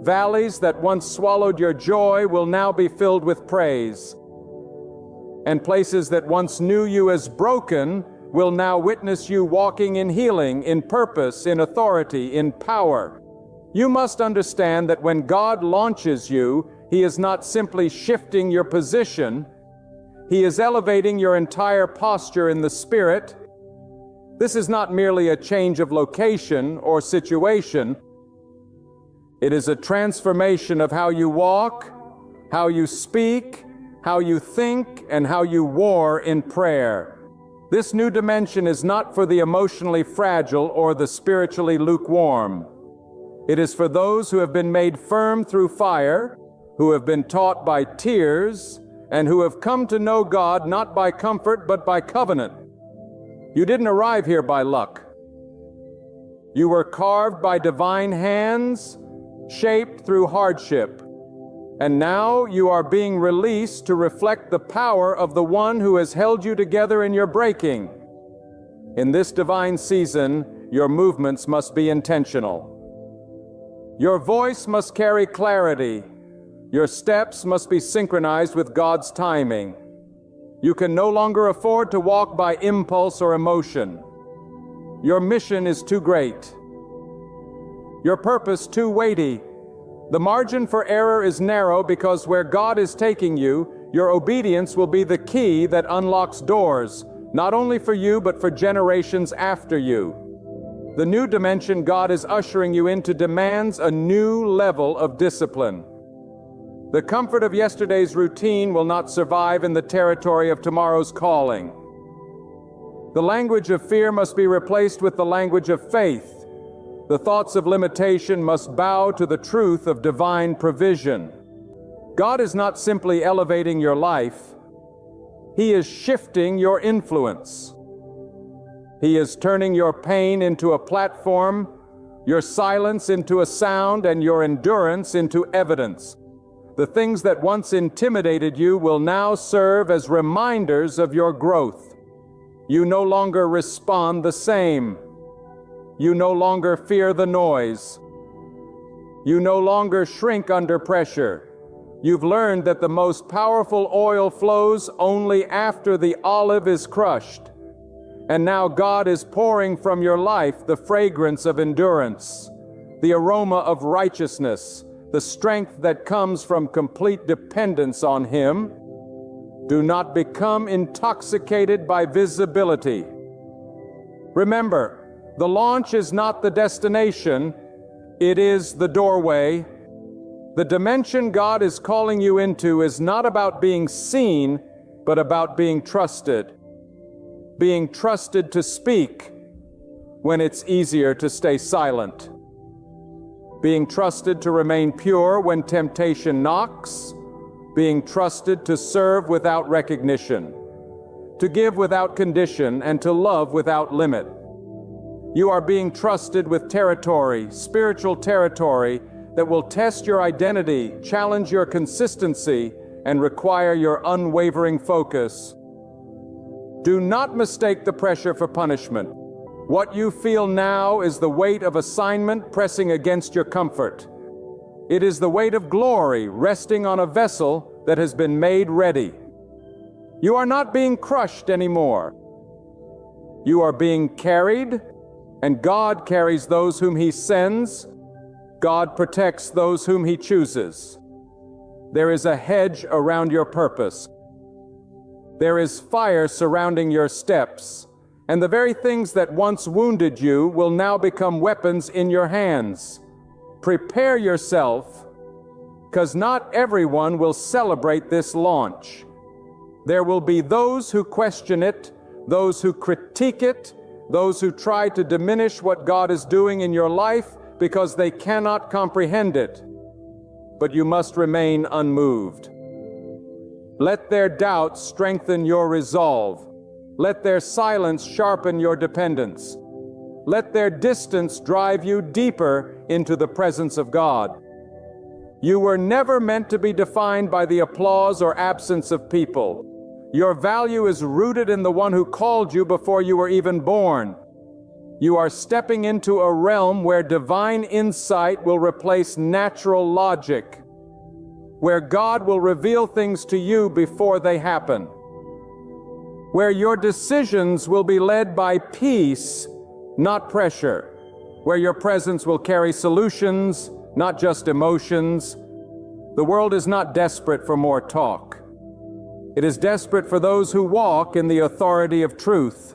Speaker 1: Valleys that once swallowed your joy will now be filled with praise. And places that once knew you as broken will now witness you walking in healing, in purpose, in authority, in power. You must understand that when God launches you, He is not simply shifting your position. He is elevating your entire posture in the Spirit. This is not merely a change of location or situation. It is a transformation of how you walk, how you speak, how you think, and how you war in prayer. This new dimension is not for the emotionally fragile or the spiritually lukewarm. It is for those who have been made firm through fire, who have been taught by tears, and who have come to know God not by comfort but by covenant. You didn't arrive here by luck. You were carved by divine hands, shaped through hardship. And now you are being released to reflect the power of the one who has held you together in your breaking. In this divine season, your movements must be intentional. Your voice must carry clarity. Your steps must be synchronized with God's timing. You can no longer afford to walk by impulse or emotion. Your mission is too great. your purpose too weighty. The margin for error is narrow because where God is taking you, your obedience will be the key that unlocks doors, not only for you but for generations after you. The new dimension God is ushering you into demands a new level of discipline. The comfort of yesterday's routine will not survive in the territory of tomorrow's calling. The language of fear must be replaced with the language of faith. The thoughts of limitation must bow to the truth of divine provision. God is not simply elevating your life. He is shifting your influence. He is turning your pain into a platform, your silence into a sound, and your endurance into evidence. The things that once intimidated you will now serve as reminders of your growth. You no longer respond the same. You no longer fear the noise. You no longer shrink under pressure. You've learned that the most powerful oil flows only after the olive is crushed. And now God is pouring from your life the fragrance of endurance, the aroma of righteousness, the strength that comes from complete dependence on Him. Do not become intoxicated by visibility. Remember, the launch is not the destination, it is the doorway. The dimension God is calling you into is not about being seen, but about being trusted. Being trusted to speak when it's easier to stay silent. Being trusted to remain pure when temptation knocks. Being trusted to serve without recognition. To give without condition and to love without limit. You are being trusted with territory, spiritual territory, that will test your identity, challenge your consistency, and require your unwavering focus. Do not mistake the pressure for punishment. What you feel now is the weight of assignment pressing against your comfort. It is the weight of glory resting on a vessel that has been made ready. You are not being crushed anymore. You are being carried, and God carries those whom He sends. God protects those whom He chooses. There is a hedge around your purpose. There is fire surrounding your steps, and the very things that once wounded you will now become weapons in your hands. Prepare yourself, because not everyone will celebrate this launch. There will be those who question it, those who critique it, those who try to diminish what God is doing in your life because they cannot comprehend it. But you must remain unmoved. Let their doubts strengthen your resolve. Let their silence sharpen your dependence. Let their distance drive you deeper into the presence of God. You were never meant to be defined by the applause or absence of people. Your value is rooted in the one who called you before you were even born. You are stepping into a realm where divine insight will replace natural logic, where God will reveal things to you before they happen, where your decisions will be led by peace, not pressure, where your presence will carry solutions, not just emotions. The world is not desperate for more talk. It is desperate for those who walk in the authority of truth.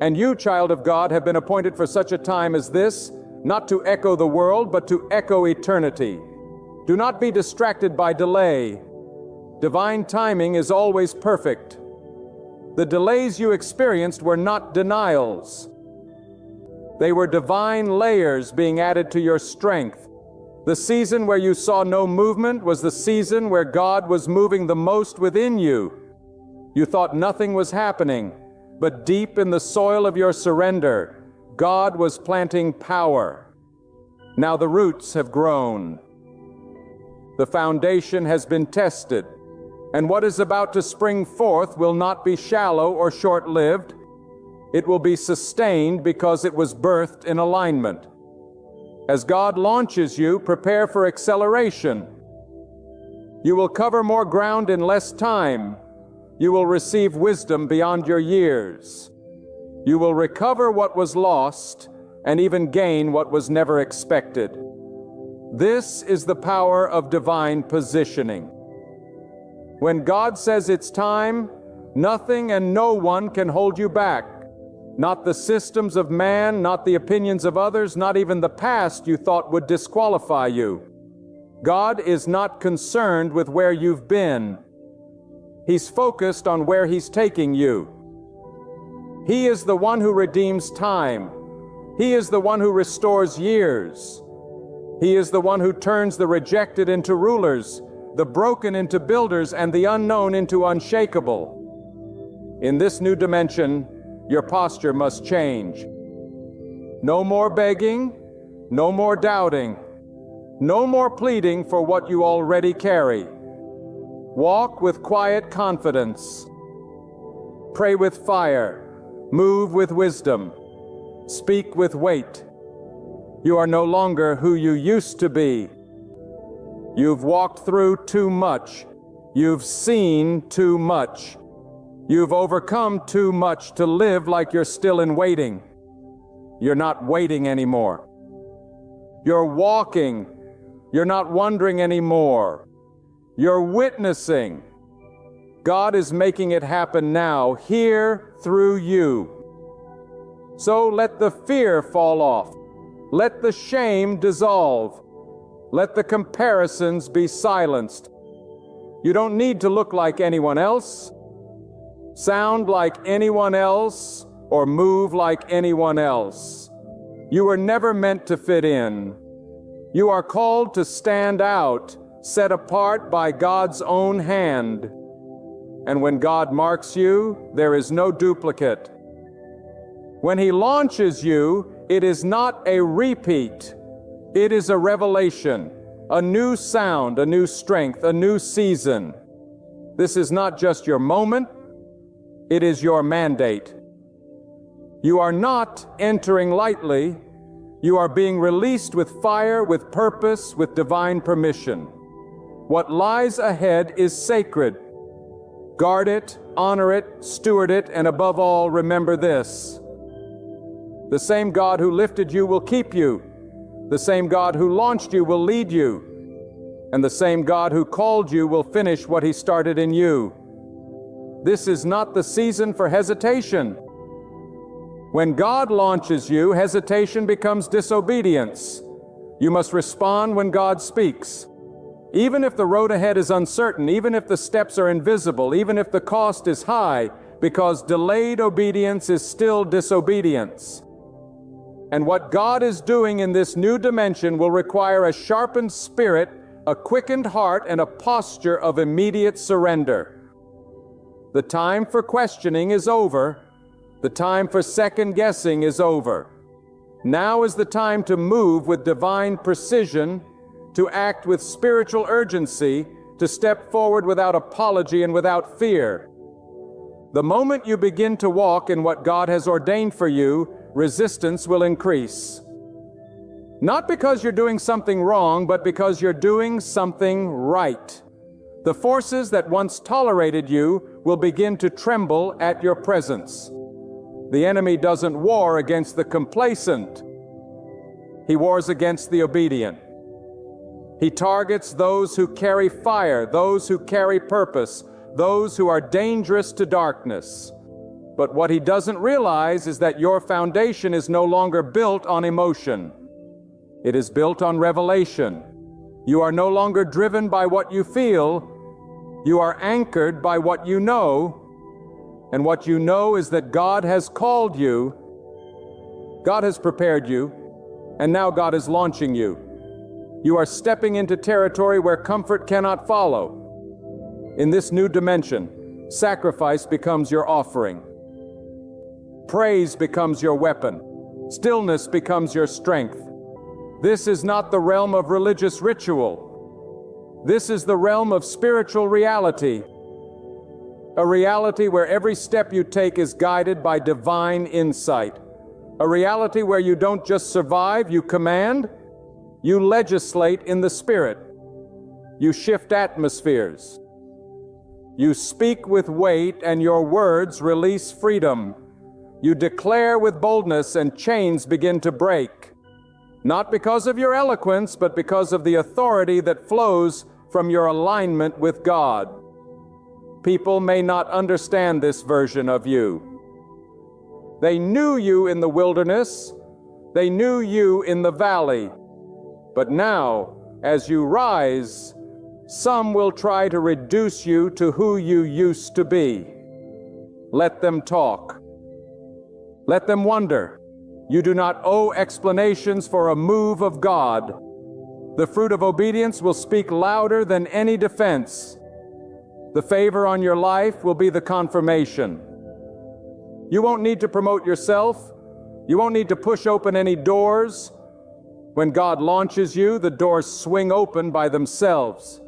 Speaker 1: And you, child of God, have been appointed for such a time as this, not to echo the world, but to echo eternity. Do not be distracted by delay. Divine timing is always perfect. The delays you experienced were not denials. They were divine layers being added to your strength. The season where you saw no movement was the season where God was moving the most within you. You thought nothing was happening, but deep in the soil of your surrender, God was planting power. Now the roots have grown. The foundation has been tested, and what is about to spring forth will not be shallow or short-lived. It will be sustained because it was birthed in alignment. As God launches you, prepare for acceleration. You will cover more ground in less time. You will receive wisdom beyond your years. You will recover what was lost, and even gain what was never expected. This is the power of divine positioning. When God says it's time, nothing and no one can hold you back. Not the systems of man, not the opinions of others, not even the past you thought would disqualify you. God is not concerned with where you've been. He's focused on where He's taking you. He is the one who redeems time. He is the one who restores years. He is the one who turns the rejected into rulers, the broken into builders, and the unknown into unshakable. In this new dimension, your posture must change. No more begging, no more doubting, no more pleading for what you already carry. Walk with quiet confidence. Pray with fire. Move with wisdom. Speak with weight. You are no longer who you used to be. You've walked through too much. You've seen too much. You've overcome too much to live like you're still in waiting. You're not waiting anymore. You're walking. You're not wondering anymore. You're witnessing. God is making it happen now, here through you. So let the fear fall off. Let the shame dissolve. Let the comparisons be silenced. You don't need to look like anyone else, sound like anyone else, or move like anyone else. You were never meant to fit in. You are called to stand out, set apart by God's own hand. And when God marks you, there is no duplicate. When He launches you, it is not a repeat. It is a revelation, a new sound, a new strength, a new season. This is not just your moment, it is your mandate. You are not entering lightly. You are being released with fire, with purpose, with divine permission. What lies ahead is sacred. Guard it, honor it, steward it, and above all, remember this. The same God who lifted you will keep you. The same God who launched you will lead you. And the same God who called you will finish what He started in you. This is not the season for hesitation. When God launches you, hesitation becomes disobedience. You must respond when God speaks. Even if the road ahead is uncertain, even if the steps are invisible, even if the cost is high, because delayed obedience is still disobedience. And what God is doing in this new dimension will require a sharpened spirit, a quickened heart, and a posture of immediate surrender. The time for questioning is over. The time for second guessing is over. Now is the time to move with divine precision, to act with spiritual urgency, to step forward without apology and without fear. The moment you begin to walk in what God has ordained for you, resistance will increase. Not because you're doing something wrong, but because you're doing something right. The forces that once tolerated you will begin to tremble at your presence. The enemy doesn't war against the complacent. He wars against the obedient. He targets those who carry fire, those who carry purpose, those who are dangerous to darkness. But what he doesn't realize is that your foundation is no longer built on emotion. It is built on revelation. You are no longer driven by what you feel. You are anchored by what you know. And what you know is that God has called you. God has prepared you. And now God is launching you. You are stepping into territory where comfort cannot follow. In this new dimension, sacrifice becomes your offering. Praise becomes your weapon. Stillness becomes your strength. This is not the realm of religious ritual. This is the realm of spiritual reality. A reality where every step you take is guided by divine insight. A reality where you don't just survive, you command. You legislate in the Spirit. You shift atmospheres. You speak with weight, and your words release freedom. you declare with boldness and chains begin to break. Not because of your eloquence, but because of the authority that flows from your alignment with God. People may not understand this version of you. They knew you in the wilderness. They knew you in the valley. But now, as you rise, some will try to reduce you to who you used to be. Let them talk. Let them wonder. You do not owe explanations for a move of God. The fruit of obedience will speak louder than any defense. The favor on your life will be the confirmation. You won't need to promote yourself. You won't need to push open any doors. When God launches you, the doors swing open by themselves.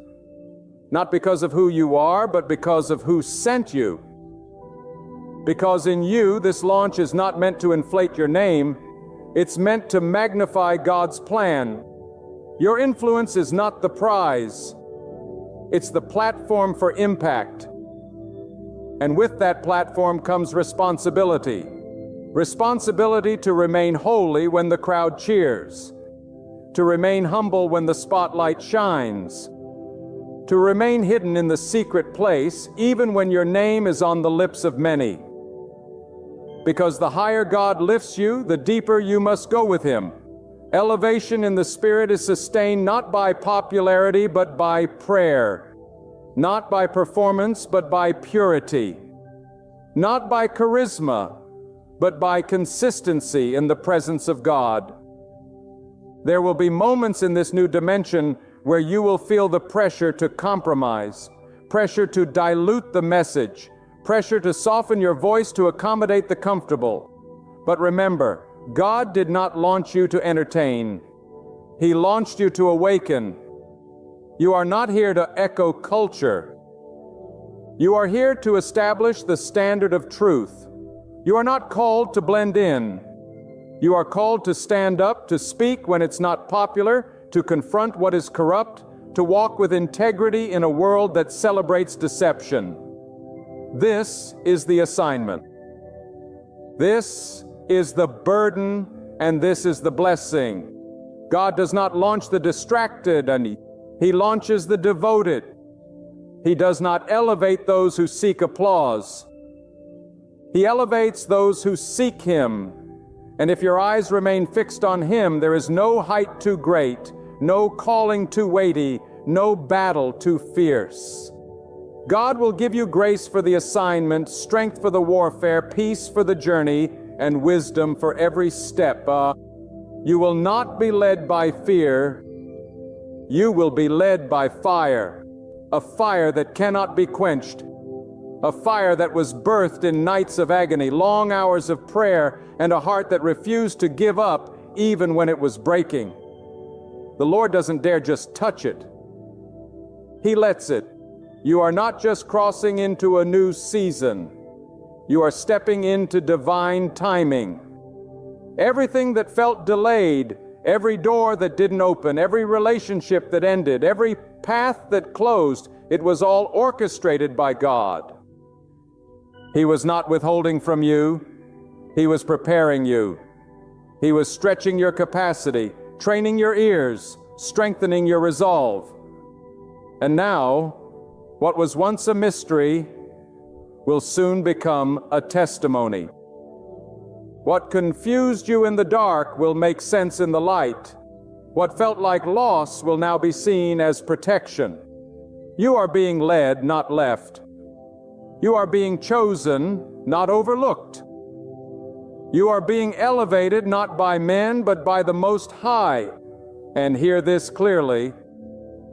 Speaker 1: Not because of who you are, but because of who sent you. Because in you, this launch is not meant to inflate your name. It's meant to magnify God's plan. Your influence is not the prize. It's the platform for impact. And with that platform comes responsibility. Responsibility to remain holy when the crowd cheers. To remain humble when the spotlight shines. To remain hidden in the secret place, even when your name is on the lips of many. Because the higher God lifts you, the deeper you must go with Him. Elevation in the Spirit is sustained not by popularity, but by prayer. Not by performance, but by purity. Not by charisma, but by consistency in the presence of God. There will be moments in this new dimension where you will feel the pressure to compromise, pressure to dilute the message, pressure to soften your voice to accommodate the comfortable. But remember, God did not launch you to entertain. He launched you to awaken. You are not here to echo culture. You are here to establish the standard of truth. You are not called to blend in. You are called to stand up, to speak when it's not popular, to confront what is corrupt, to walk with integrity in a world that celebrates deception. This is the assignment. This is the burden, and this is the blessing. God does not launch the distracted, and He launches the devoted. He does not elevate those who seek applause. He elevates those who seek Him. And if your eyes remain fixed on Him, there is no height too great, no calling too weighty, no battle too fierce. God will give you grace for the assignment, strength for the warfare, peace for the journey, and wisdom for every step. You will not be led by fear. You will be led by fire, a fire that cannot be quenched, a fire that was birthed in nights of agony, long hours of prayer, and a heart that refused to give up even when it was breaking. The Lord doesn't dare just touch it. He lets it. You are not just crossing into a new season. You are stepping into divine timing. Everything that felt delayed, every door that didn't open, every relationship that ended, every path that closed, it was all orchestrated by God. He was not withholding from you. He was preparing you. He was stretching your capacity, training your ears, strengthening your resolve. And now, what was once a mystery will soon become a testimony. What confused you in the dark will make sense in the light. What felt like loss will now be seen as protection. You are being led, not left. You are being chosen, not overlooked. You are being elevated not by men, but by the Most High. And hear this clearly.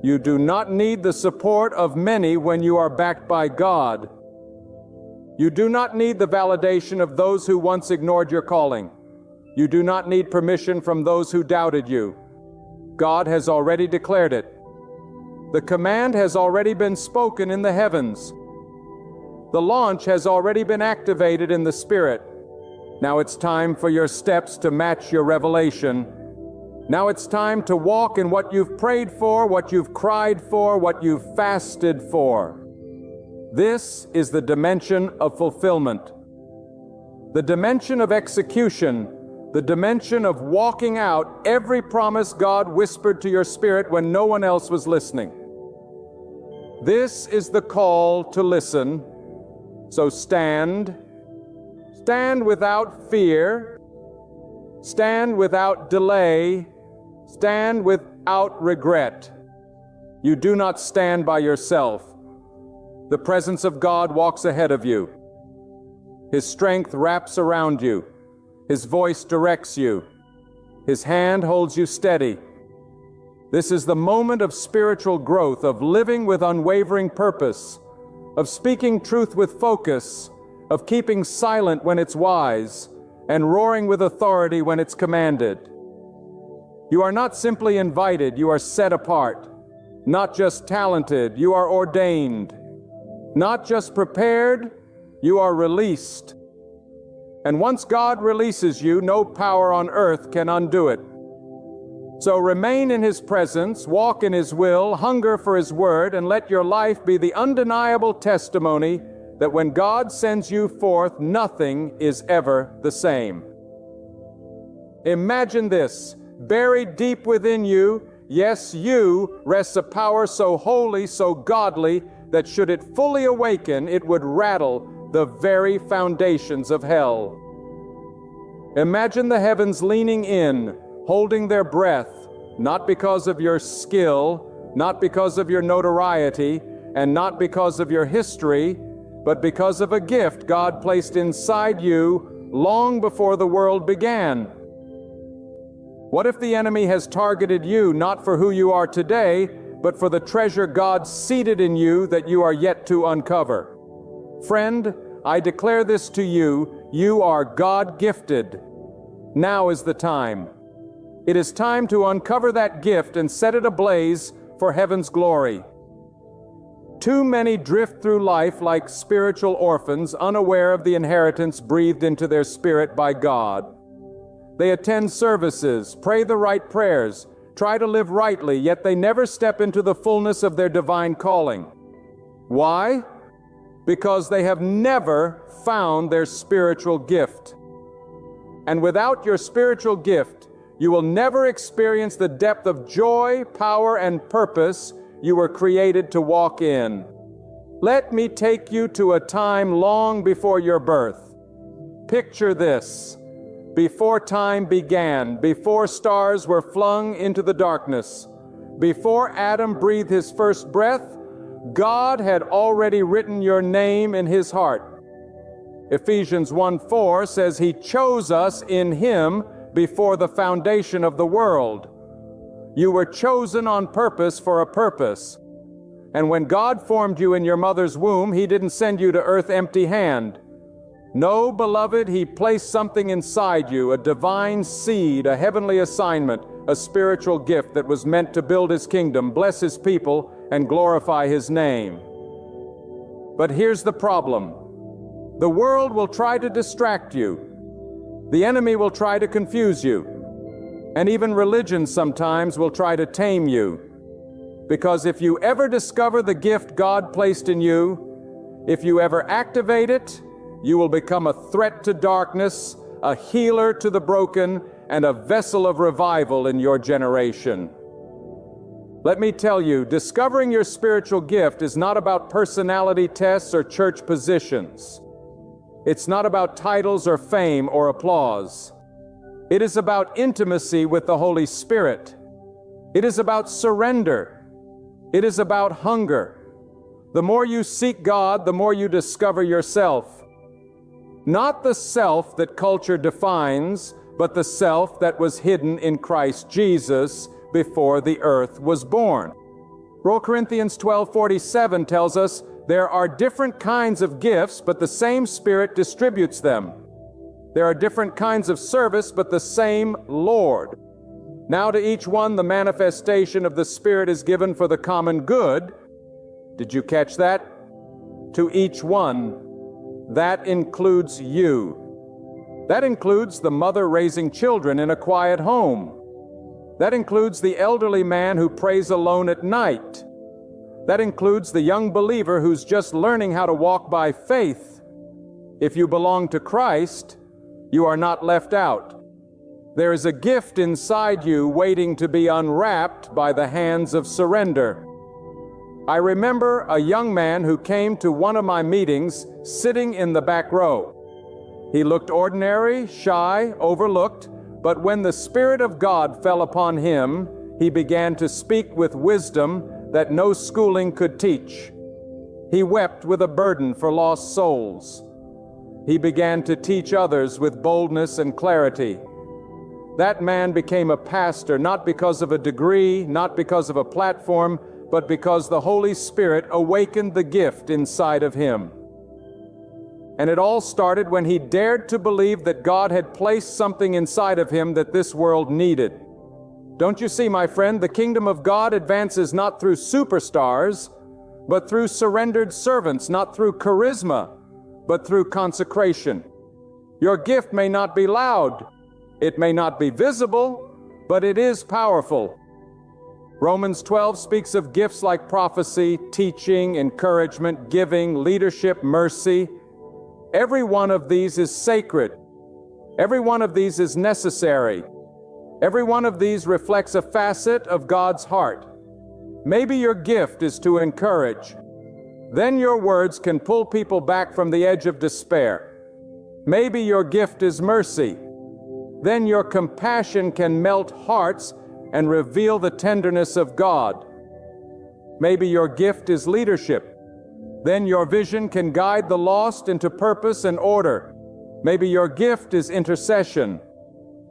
Speaker 1: You do not need the support of many when you are backed by God. You do not need the validation of those who once ignored your calling. You do not need permission from those who doubted you. God has already declared it. The command has already been spoken in the heavens. The launch has already been activated in the Spirit. Now it's time for your steps to match your revelation. Now it's time to walk in what you've prayed for, what you've cried for, what you've fasted for. This is the dimension of fulfillment. the dimension of execution, the dimension of walking out every promise God whispered to your spirit when no one else was listening. This is the call to listen. So stand without fear, stand without delay, stand without regret. You do not stand by yourself. The presence of God walks ahead of you. His strength wraps around you. His voice directs you. His hand holds you steady. This is the moment of spiritual growth, of living with unwavering purpose, of speaking truth with focus, of keeping silent when it's wise, and roaring with authority when it's commanded. You are not simply invited, you are set apart. Not just talented, you are ordained. Not just prepared, you are released. And once God releases you, no power on earth can undo it. So remain in His presence, walk in His will, hunger for His word, and let your life be the undeniable testimony that when God sends you forth, nothing is ever the same. Imagine this, buried deep within you, yes, you, rests a power so holy, so godly, that should it fully awaken, it would rattle the very foundations of hell. Imagine the heavens leaning in, holding their breath, not because of your skill, not because of your notoriety, and not because of your history, but because of a gift God placed inside you long before the world began. What if the enemy has targeted you not for who you are today, but for the treasure God seated in you that you are yet to uncover? Friend, I declare this to you, you are God-gifted. Now is the time. It is time to uncover that gift and set it ablaze for heaven's glory. Too many drift through life like spiritual orphans, unaware of the inheritance breathed into their spirit by God. They attend services, pray the right prayers, try to live rightly, yet they never step into the fullness of their divine calling. Why? Because they have never found their spiritual gift. And without your spiritual gift, you will never experience the depth of joy, power, and purpose you were created to walk in. Let me take you to a time long before your birth. Picture this. Before time began, before stars were flung into the darkness, before Adam breathed his first breath, God had already written your name in His heart. Ephesians 1:4 says He chose us in Him before the foundation of the world. You were chosen on purpose for a purpose. And when God formed you in your mother's womb, He didn't send you to earth empty-handed. No, beloved, He placed something inside you, a divine seed, a heavenly assignment, a spiritual gift that was meant to build His kingdom, bless His people, and glorify His name. But here's the problem. The world will try to distract you. The enemy will try to confuse you. And even religion sometimes will try to tame you. Because if you ever discover the gift God placed in you, if you ever activate it, you will become a threat to darkness, a healer to the broken, and a vessel of revival in your generation. Let me tell you, discovering your spiritual gift is not about personality tests or church positions. It's not about titles or fame or applause. It is about intimacy with the Holy Spirit. It is about surrender. It is about hunger. The more you seek God, the more you discover yourself. Not the self that culture defines, but the self that was hidden in Christ Jesus before the earth was born. 1 Corinthians 12:47 tells us there are different kinds of gifts, but the same Spirit distributes them. There are different kinds of service, but the same Lord. Now to each one the manifestation of the Spirit is given for the common good. Did you catch that? To each one. That includes you. That includes the mother raising children in a quiet home. That includes the elderly man who prays alone at night. That includes the young believer who's just learning how to walk by faith. If you belong to Christ, You are not left out. There is a gift inside you waiting to be unwrapped by the hands of surrender. I remember a young man who came to one of my meetings sitting in the back row. He looked ordinary, shy, overlooked, but when the Spirit of God fell upon him, he began to speak with wisdom that no schooling could teach. He wept with a burden for lost souls. He began to teach others with boldness and clarity. That man became a pastor not because of a degree, not because of a platform, but because the Holy Spirit awakened the gift inside of him. And it all started when he dared to believe that God had placed something inside of him that this world needed. Don't you see, my friend, the kingdom of God advances not through superstars, but through surrendered servants, not through charisma, but through consecration. Your gift may not be loud, it may not be visible, but it is powerful. Romans 12 speaks of gifts like prophecy, teaching, encouragement, giving, leadership, mercy. Every one of these is sacred. Every one of these is necessary. Every one of these reflects a facet of God's heart. Maybe your gift is to encourage. Then your words can pull people back from the edge of despair. Maybe your gift is mercy. Then your compassion can melt hearts and reveal the tenderness of God. Maybe your gift is leadership. Then your vision can guide the lost into purpose and order. Maybe your gift is intercession.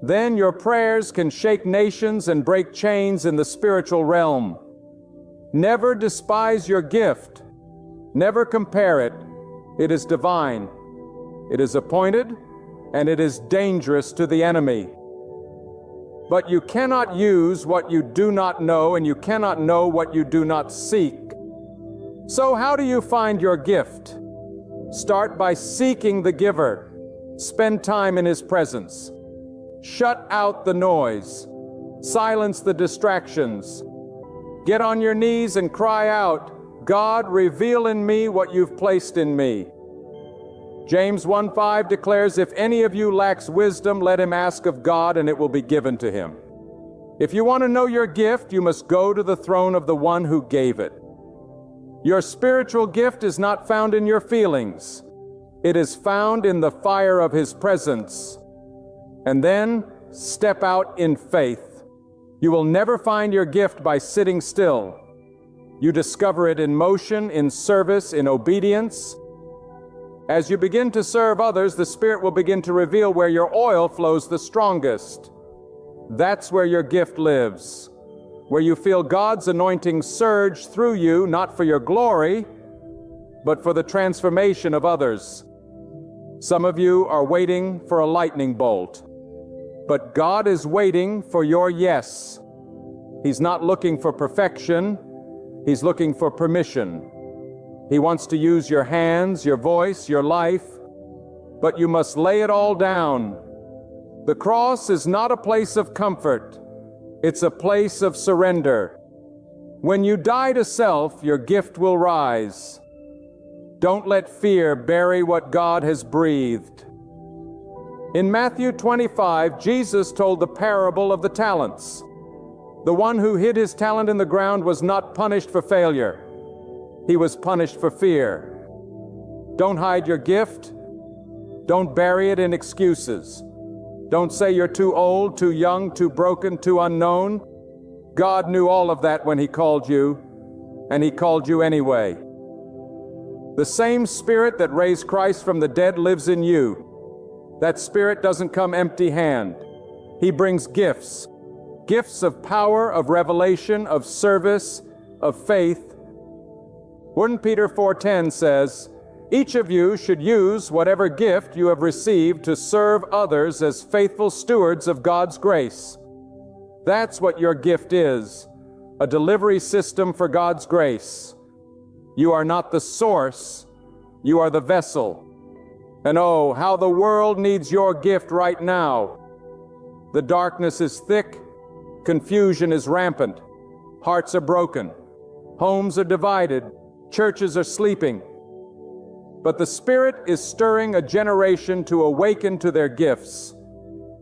Speaker 1: Then your prayers can shake nations and break chains in the spiritual realm. Never despise your gift. Never compare it. It is divine. It is appointed, and it is dangerous to the enemy. But you cannot use what you do not know, and you cannot know what you do not seek. So how do you find your gift? Start by seeking the giver. Spend time in his presence. Shut out the noise. Silence the distractions. Get on your knees and cry out, God, reveal in me what you've placed in me. James 1:5 declares, if any of you lacks wisdom, let him ask of God, and it will be given to him. If you want to know your gift, you must go to the throne of the one who gave it. Your spiritual gift is not found in your feelings. It is found in the fire of his presence. And then step out in faith. You will never find your gift by sitting still. You discover it in motion, in service, in obedience. As you begin to serve others, the Spirit will begin to reveal where your oil flows the strongest. That's where your gift lives, where you feel God's anointing surge through you, not for your glory, but for the transformation of others. Some of you are waiting for a lightning bolt, but God is waiting for your yes. He's not looking for perfection, He's looking for permission. He wants to use your hands, your voice, your life, but you must lay it all down. The cross is not a place of comfort. It's a place of surrender. When you die to self, your gift will rise. Don't let fear bury what God has breathed. In Matthew 25, Jesus told the parable of the talents. The one who hid his talent in the ground was not punished for failure. He was punished for fear. Don't hide your gift. Don't bury it in excuses. Don't say you're too old, too young, too broken, too unknown. God knew all of that when He called you, and He called you anyway. The same Spirit that raised Christ from the dead lives in you. That Spirit doesn't come empty-handed. He brings gifts. Gifts of power, of revelation, of service, of faith. 1 Peter 4:10 says, each of you should use whatever gift you have received to serve others as faithful stewards of God's grace. That's what your gift is, a delivery system for God's grace. You are not the source, you are the vessel. And oh, how the world needs your gift right now. The darkness is thick, confusion is rampant, hearts are broken, homes are divided, churches are sleeping. But the Spirit is stirring a generation to awaken to their gifts,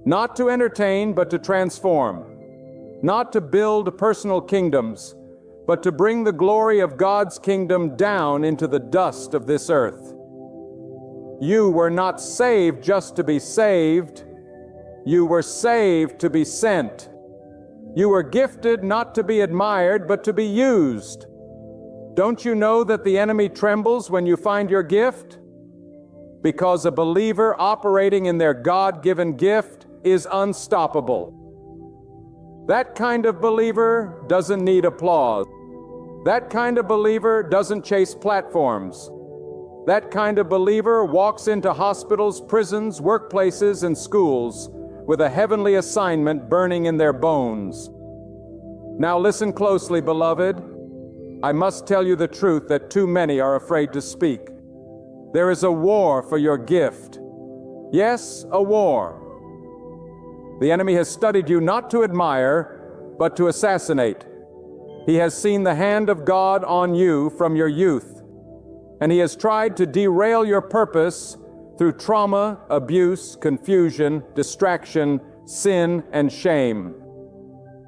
Speaker 1: not to entertain, but to transform, not to build personal kingdoms, but to bring the glory of God's kingdom down into the dust of this earth. You were not saved just to be saved. You were saved to be sent. You were gifted not to be admired, but to be used. Don't you know that the enemy trembles when you find your gift? Because a believer operating in their God-given gift is unstoppable. That kind of believer doesn't need applause. That kind of believer doesn't chase platforms. That kind of believer walks into hospitals, prisons, workplaces, and schools with a heavenly assignment burning in their bones. Now listen closely, beloved. I must tell you the truth that too many are afraid to speak. There is a war for your gift. Yes, a war. The enemy has studied you not to admire, but to assassinate. He has seen the hand of God on you from your youth, and he has tried to derail your purpose through trauma, abuse, confusion, distraction, sin, and shame.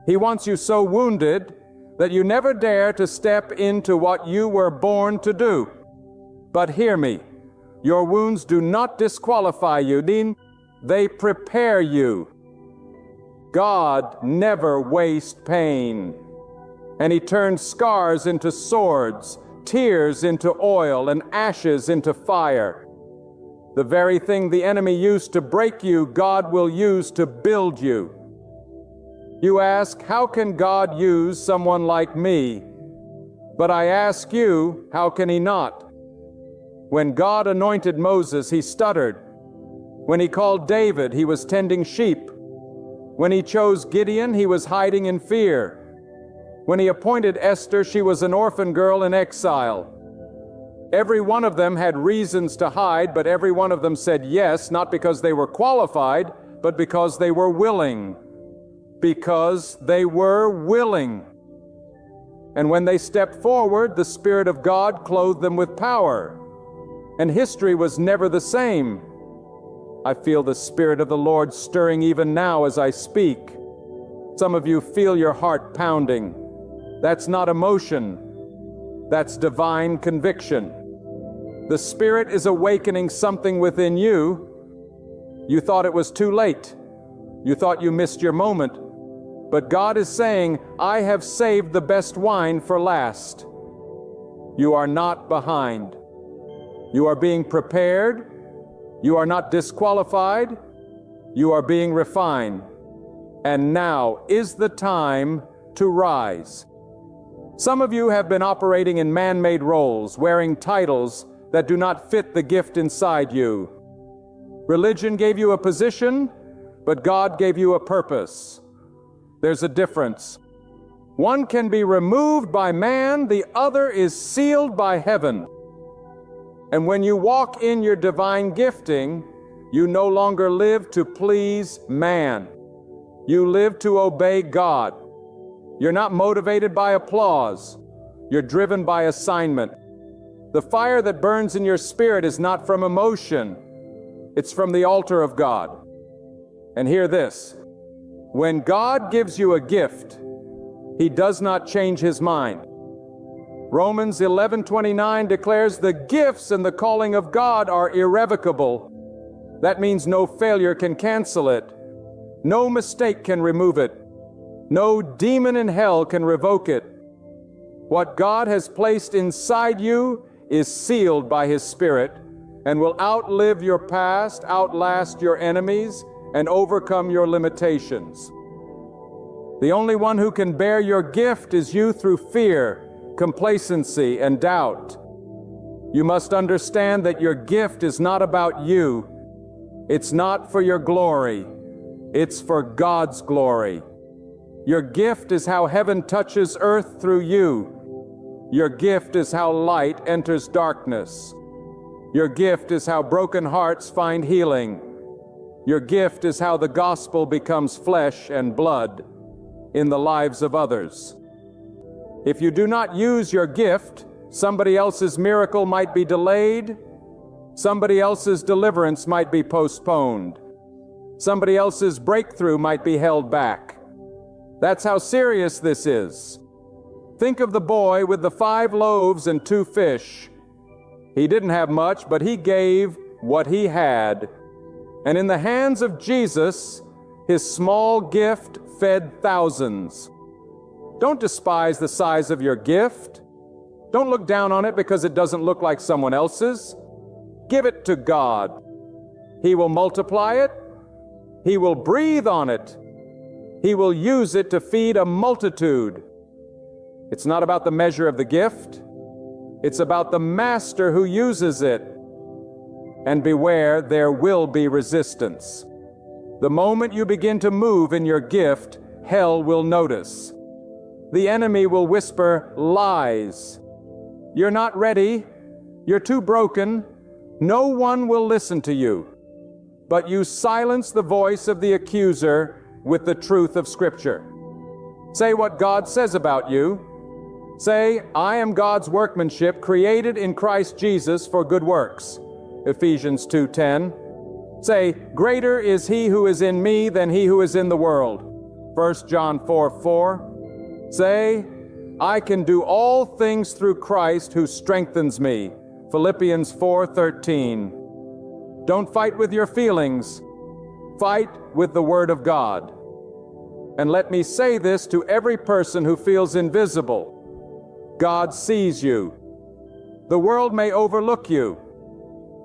Speaker 1: He wants you so wounded that you never dare to step into what you were born to do. But hear me, your wounds do not disqualify you, they prepare you. God never wastes pain, and he turns scars into swords, tears into oil, and ashes into fire. The very thing the enemy used to break you, God will use to build you. You ask, how can God use someone like me? But I ask you, how can he not? When God anointed Moses, he stuttered. When he called David, he was tending sheep. When he chose Gideon, he was hiding in fear. When he appointed Esther, she was an orphan girl in exile. Every one of them had reasons to hide, but every one of them said yes, not because they were qualified, but because they were willing. Because they were willing. And when they stepped forward, the Spirit of God clothed them with power. And history was never the same. I feel the Spirit of the Lord stirring even now as I speak. Some of you feel your heart pounding. That's not emotion. That's divine conviction. The Spirit is awakening something within you. You thought it was too late. You thought you missed your moment. But God is saying, I have saved the best wine for last. You are not behind. You are being prepared. You are not disqualified. You are being refined. And now is the time to rise. Some of you have been operating in man-made roles, wearing titles that do not fit the gift inside you. Religion gave you a position, but God gave you a purpose. There's a difference. One can be removed by man, the other is sealed by heaven. And when you walk in your divine gifting, you no longer live to please man. You live to obey God. You're not motivated by applause. You're driven by assignment. The fire that burns in your spirit is not from emotion. It's from the altar of God. And hear this. When God gives you a gift, he does not change his mind. Romans 11:29 declares the gifts and the calling of God are irrevocable. That means no failure can cancel it. No mistake can remove it. No demon in hell can revoke it. What God has placed inside you is sealed by his Spirit and will outlive your past, outlast your enemies, and overcome your limitations. The only one who can bear your gift is you through fear, complacency, and doubt. You must understand that your gift is not about you. It's not for your glory. It's for God's glory. Your gift is how heaven touches earth through you. Your gift is how light enters darkness. Your gift is how broken hearts find healing. Your gift is how the gospel becomes flesh and blood in the lives of others. If you do not use your gift, somebody else's miracle might be delayed, Somebody else's deliverance might be postponed. Somebody else's breakthrough might be held back. That's how serious this is. Think of the boy with the 5 loaves and 2 fish. He didn't have much, but he gave what he had. And in the hands of Jesus, his small gift fed thousands. Don't despise the size of your gift. Don't look down on it because it doesn't look like someone else's. Give it to God. He will multiply it. He will breathe on it. He will use it to feed a multitude. It's not about the measure of the gift. It's about the master who uses it. And beware, there will be resistance. The moment you begin to move in your gift, hell will notice. The enemy will whisper lies. You're not ready. You're too broken. No one will listen to you. But you silence the voice of the accuser with the truth of Scripture. Say what God says about you. Say, I am God's workmanship, created in Christ Jesus for good works. Ephesians 2:10. Say, greater is he who is in me than he who is in the world. 1 John 4:4. Say, I can do all things through Christ who strengthens me. Philippians 4:13. Don't fight with your feelings. Fight with the Word of God. And let me say this to every person who feels invisible. God sees you. The world may overlook you.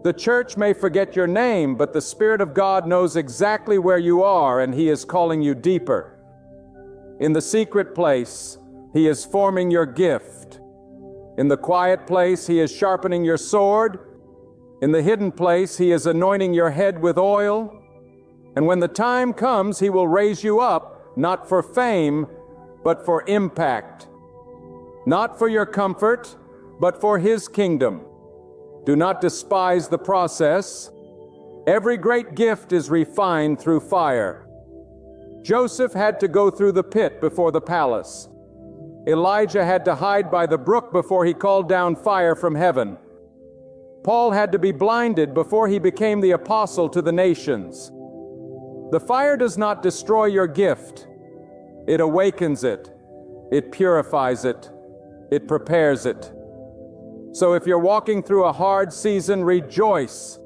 Speaker 1: The church may forget your name, but the Spirit of God knows exactly where you are, and He is calling you deeper. In the secret place, He is forming your gift. In the quiet place, He is sharpening your sword. In the hidden place, He is anointing your head with oil. And when the time comes, He will raise you up, not for fame, but for impact. Not for your comfort, but for His kingdom. Do not despise the process. Every great gift is refined through fire. Joseph had to go through the pit before the palace. Elijah had to hide by the brook before he called down fire from heaven. Paul had to be blinded before he became the apostle to the nations. The fire does not destroy your gift. It awakens it. It purifies it. It prepares it. So if you're walking through a hard season, rejoice.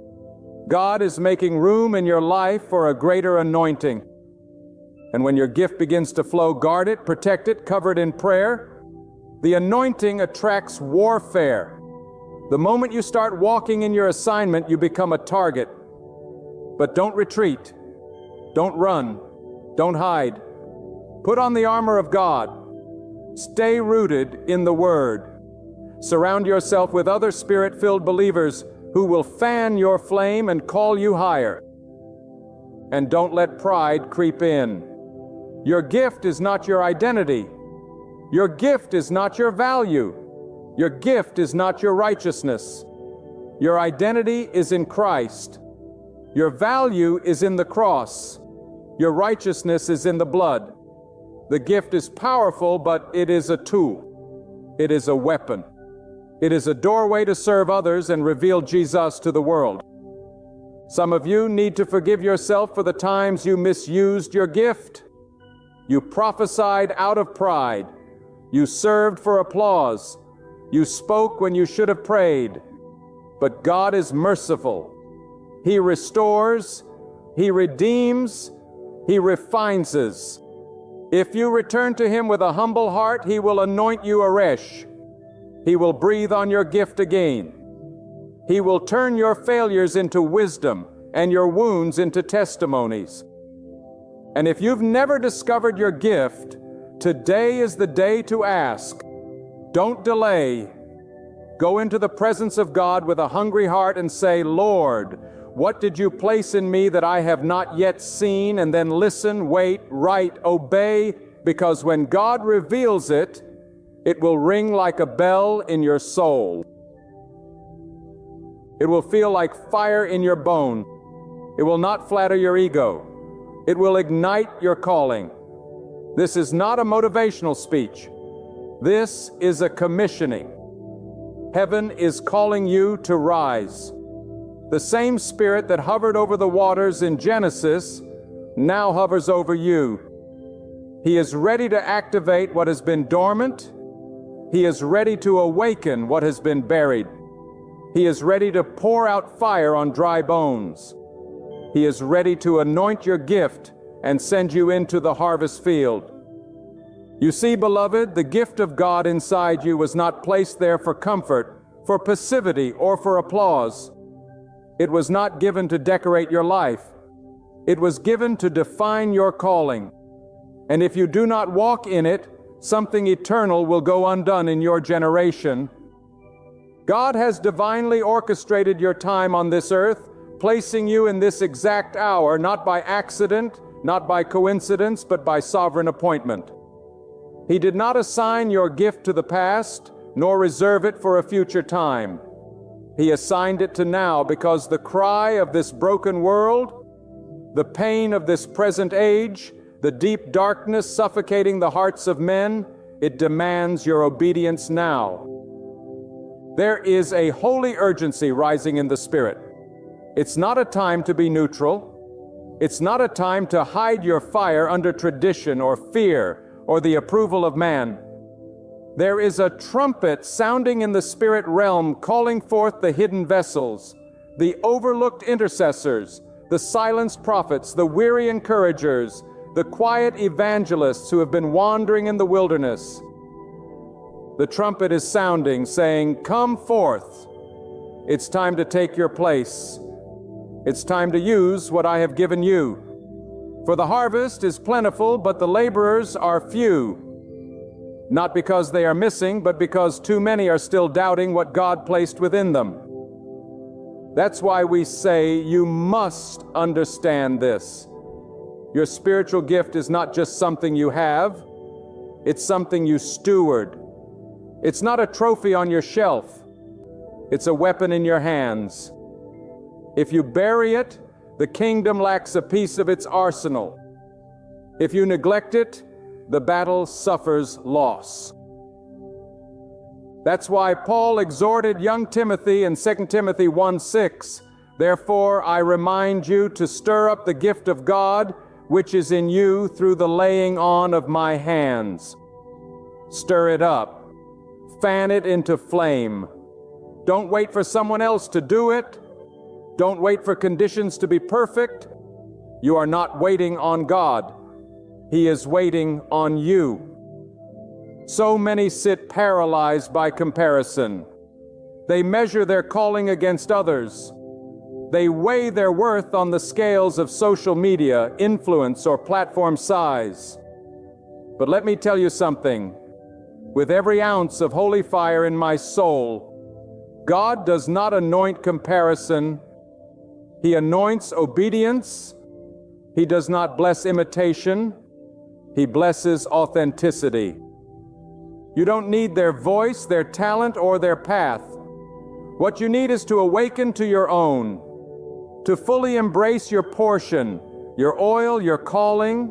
Speaker 1: God is making room in your life for a greater anointing. And when your gift begins to flow, guard it, protect it, cover it in prayer. The anointing attracts warfare. The moment you start walking in your assignment, you become a target. But don't retreat. Don't run. Don't hide. Put on the armor of God. Stay rooted in the Word. Surround yourself with other Spirit-filled believers who will fan your flame and call you higher. And don't let pride creep in. Your gift is not your identity. Your gift is not your value. Your gift is not your righteousness. Your identity is in Christ. Your value is in the cross. Your righteousness is in the blood. The gift is powerful, but it is a tool. It is a weapon. It is a doorway to serve others and reveal Jesus to the world. Some of you need to forgive yourself for the times you misused your gift. You prophesied out of pride. You served for applause. You spoke when you should have prayed. But God is merciful. He restores. He redeems. He refines us. If you return to Him with a humble heart, He will anoint you afresh. He will breathe on your gift again. He will turn your failures into wisdom and your wounds into testimonies. And if you've never discovered your gift, today is the day to ask. Don't delay. Go into the presence of God with a hungry heart and say, Lord, what did you place in me that I have not yet seen? And then listen, wait, write, obey, because when God reveals it, it will ring like a bell in your soul. It will feel like fire in your bone. It will not flatter your ego. It will ignite your calling. This is not a motivational speech. This is a commissioning. Heaven is calling you to rise. The same Spirit that hovered over the waters in Genesis now hovers over you. He is ready to activate what has been dormant. He is ready to awaken what has been buried. He is ready to pour out fire on dry bones. He is ready to anoint your gift and send you into the harvest field. You see, beloved, the gift of God inside you was not placed there for comfort, for passivity, or for applause. It was not given to decorate your life. It was given to define your calling. And if you do not walk in it, something eternal will go undone in your generation. God has divinely orchestrated your time on this earth, placing you in this exact hour, not by accident, not by coincidence, but by sovereign appointment. He did not assign your gift to the past, nor reserve it for a future time. He assigned it to now because the cry of this broken world, the pain of this present age, the deep darkness suffocating the hearts of men, it demands your obedience now. There is a holy urgency rising in the Spirit. It's not a time to be neutral. It's not a time to hide your fire under tradition or fear or the approval of man. There is a trumpet sounding in the spirit realm, calling forth the hidden vessels, the overlooked intercessors, the silenced prophets, the weary encouragers, the quiet evangelists who have been wandering in the wilderness. The trumpet is sounding, saying, "Come forth. It's time to take your place. It's time to use what I have given you. For the harvest is plentiful, but the laborers are few. Not because they are missing, but because too many are still doubting what God placed within them." That's why we say you must understand this. Your spiritual gift is not just something you have, it's something you steward. It's not a trophy on your shelf, it's a weapon in your hands. If you bury it, the kingdom lacks a piece of its arsenal. If you neglect it, the battle suffers loss. That's why Paul exhorted young Timothy in 2 Timothy 1:6, "Therefore I remind you to stir up the gift of God, which is in you through the laying on of my hands." Stir it up. Fan it into flame. Don't wait for someone else to do it. Don't wait for conditions to be perfect. You are not waiting on God. He is waiting on you. So many sit paralyzed by comparison. They measure their calling against others. They weigh their worth on the scales of social media, influence, or platform size. But let me tell you something. With every ounce of holy fire in my soul, God does not anoint comparison. He anoints obedience. He does not bless imitation. He blesses authenticity. You don't need their voice, their talent, or their path. What you need is to awaken to your own, to fully embrace your portion, your oil, your calling.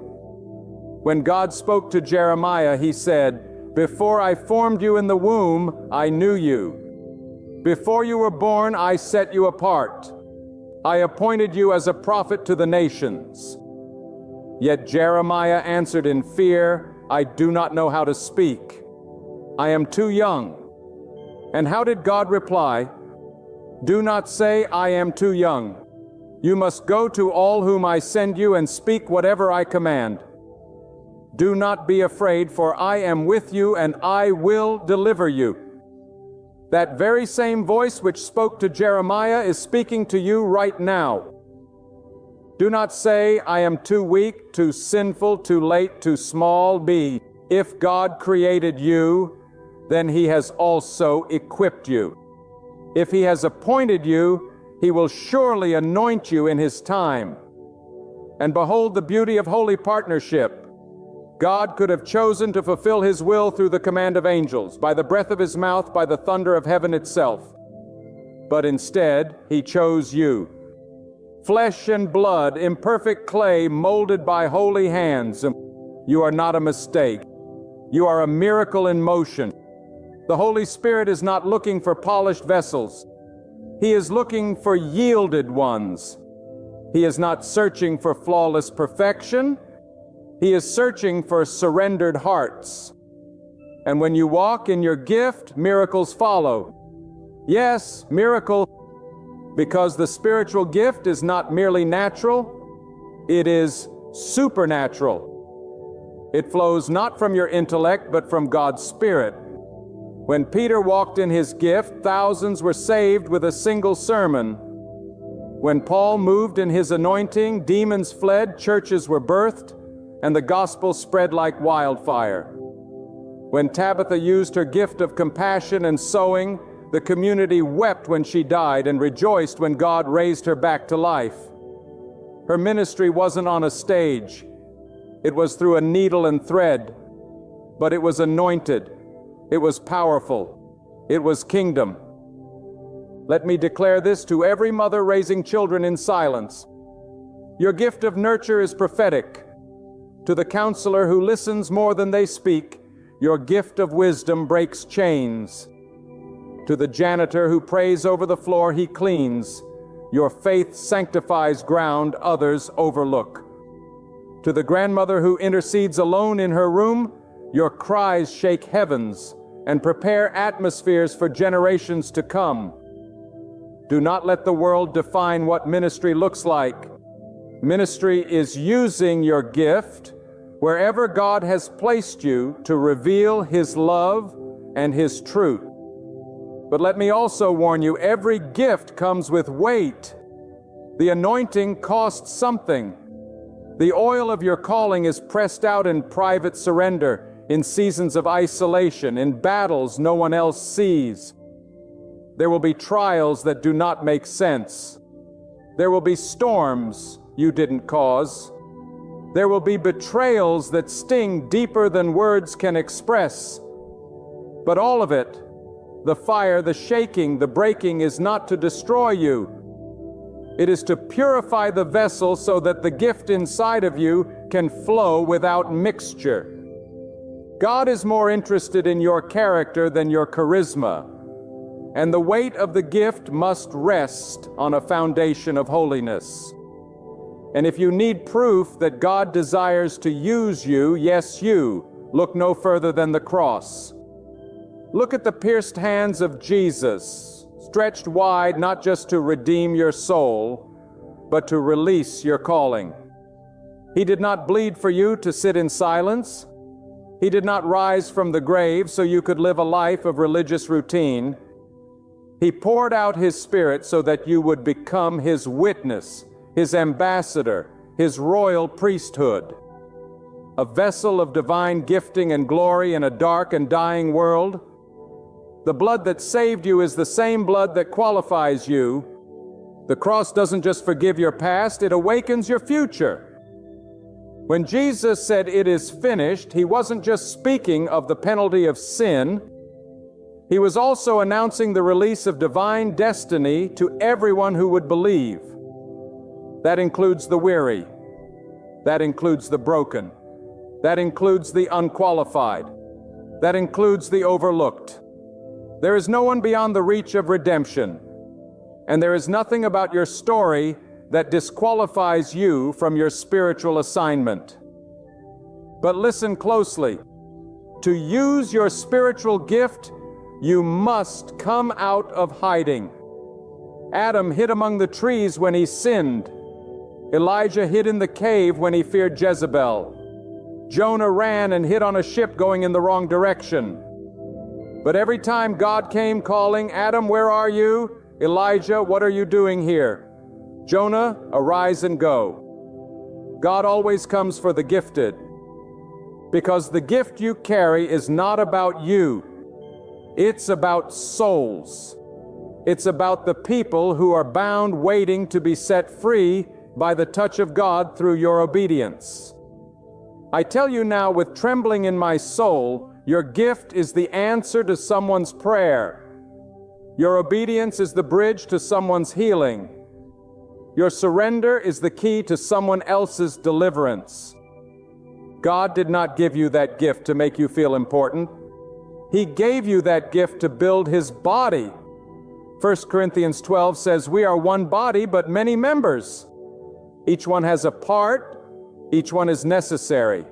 Speaker 1: When God spoke to Jeremiah, he said, "Before I formed you in the womb, I knew you. Before you were born, I set you apart. I appointed you as a prophet to the nations." Yet Jeremiah answered in fear, "I do not know how to speak. I am too young." And how did God reply? "Do not say, 'I am too young.' You must go to all whom I send you and speak whatever I command. Do not be afraid, for I am with you and I will deliver you." That very same voice which spoke to Jeremiah is speaking to you right now. Do not say, "I am too weak, too sinful, too late, too small." If God created you, then He has also equipped you. If He has appointed you, He will surely anoint you in His time. And behold the beauty of holy partnership. God could have chosen to fulfill His will through the command of angels, by the breath of His mouth, by the thunder of heaven itself. But instead, He chose you. Flesh and blood, imperfect clay molded by holy hands. You are not a mistake. You are a miracle in motion. The Holy Spirit is not looking for polished vessels. He is looking for yielded ones. He is not searching for flawless perfection. He is searching for surrendered hearts. And when you walk in your gift, miracles follow. Yes, miracle, because the spiritual gift is not merely natural, it is supernatural. It flows not from your intellect, but from God's Spirit. When Peter walked in his gift, thousands were saved with a single sermon. When Paul moved in his anointing, demons fled, churches were birthed, and the gospel spread like wildfire. When Tabitha used her gift of compassion and sewing, the community wept when she died and rejoiced when God raised her back to life. Her ministry wasn't on a stage. It was through a needle and thread, but it was anointed. It was powerful. It was kingdom. Let me declare this to every mother raising children in silence. Your gift of nurture is prophetic. To the counselor who listens more than they speak, your gift of wisdom breaks chains. To the janitor who prays over the floor he cleans, your faith sanctifies ground others overlook. To the grandmother who intercedes alone in her room, your cries shake heavens and prepare atmospheres for generations to come. Do not let the world define what ministry looks like. Ministry is using your gift wherever God has placed you to reveal His love and His truth. But let me also warn you, every gift comes with weight. The anointing costs something. The oil of your calling is pressed out in private surrender, in seasons of isolation, in battles no one else sees. There will be trials that do not make sense. There will be storms you didn't cause. There will be betrayals that sting deeper than words can express. But all of it, the fire, the shaking, the breaking, is not to destroy you. It is to purify the vessel so that the gift inside of you can flow without mixture. God is more interested in your character than your charisma, and the weight of the gift must rest on a foundation of holiness. And if you need proof that God desires to use you, yes, you, look no further than the cross. Look at the pierced hands of Jesus, stretched wide not just to redeem your soul, but to release your calling. He did not bleed for you to sit in silence. He did not rise from the grave so you could live a life of religious routine. He poured out His Spirit so that you would become His witness, His ambassador, His royal priesthood. A vessel of divine gifting and glory in a dark and dying world. The blood that saved you is the same blood that qualifies you. The cross doesn't just forgive your past, it awakens your future. When Jesus said, "It is finished," He wasn't just speaking of the penalty of sin. He was also announcing the release of divine destiny to everyone who would believe. That includes the weary. That includes the broken. That includes the unqualified. That includes the overlooked. There is no one beyond the reach of redemption, and there is nothing about your story that disqualifies you from your spiritual assignment. But listen closely. To use your spiritual gift, you must come out of hiding. Adam hid among the trees when he sinned. Elijah hid in the cave when he feared Jezebel. Jonah ran and hid on a ship going in the wrong direction. But every time God came calling, "Adam, where are you? Elijah, what are you doing here? Jonah, arise and go." God always comes for the gifted, because the gift you carry is not about you. It's about souls. It's about the people who are bound waiting to be set free by the touch of God through your obedience. I tell you now with trembling in my soul, your gift is the answer to someone's prayer. Your obedience is the bridge to someone's healing. Your surrender is the key to someone else's deliverance. God did not give you that gift to make you feel important. He gave you that gift to build His body. 1 Corinthians 12 says, we are one body, but many members. Each one has a part, each one is necessary.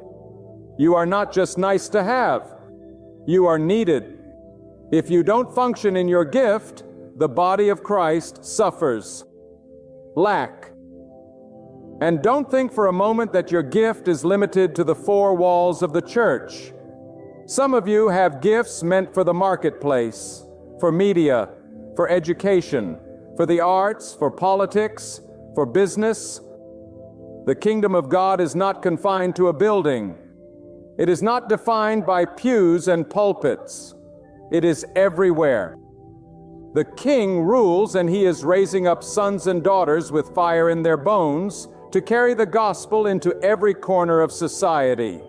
Speaker 1: You are not just nice to have, you are needed. If you don't function in your gift, the body of Christ suffers lack. And don't think for a moment that your gift is limited to the four walls of the church. Some of you have gifts meant for the marketplace, for media, for education, for the arts, for politics, for business. The kingdom of God is not confined to a building. It is not defined by pews and pulpits. It is everywhere. The King rules, and He is raising up sons and daughters with fire in their bones to carry the gospel into every corner of society.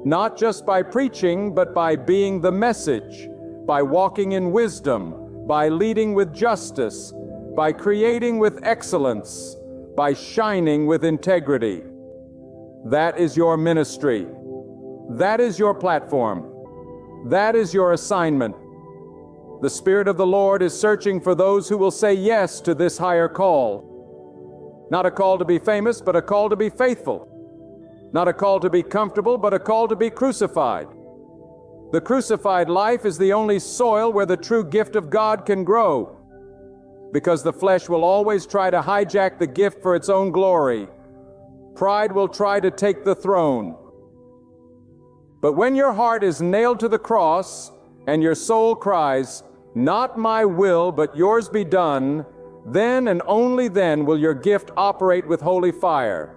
Speaker 1: Not just by preaching, but by being the message, by walking in wisdom, by leading with justice, by creating with excellence, by shining with integrity. That is your ministry. That is your platform. That is your assignment. The Spirit of the Lord is searching for those who will say yes to this higher call. Not a call to be famous, but a call to be faithful. Not a call to be comfortable, but a call to be crucified. The crucified life is the only soil where the true gift of God can grow, because the flesh will always try to hijack the gift for its own glory. Pride will try to take the throne. But when your heart is nailed to the cross and your soul cries, "Not my will, but yours be done," then and only then will your gift operate with holy fire.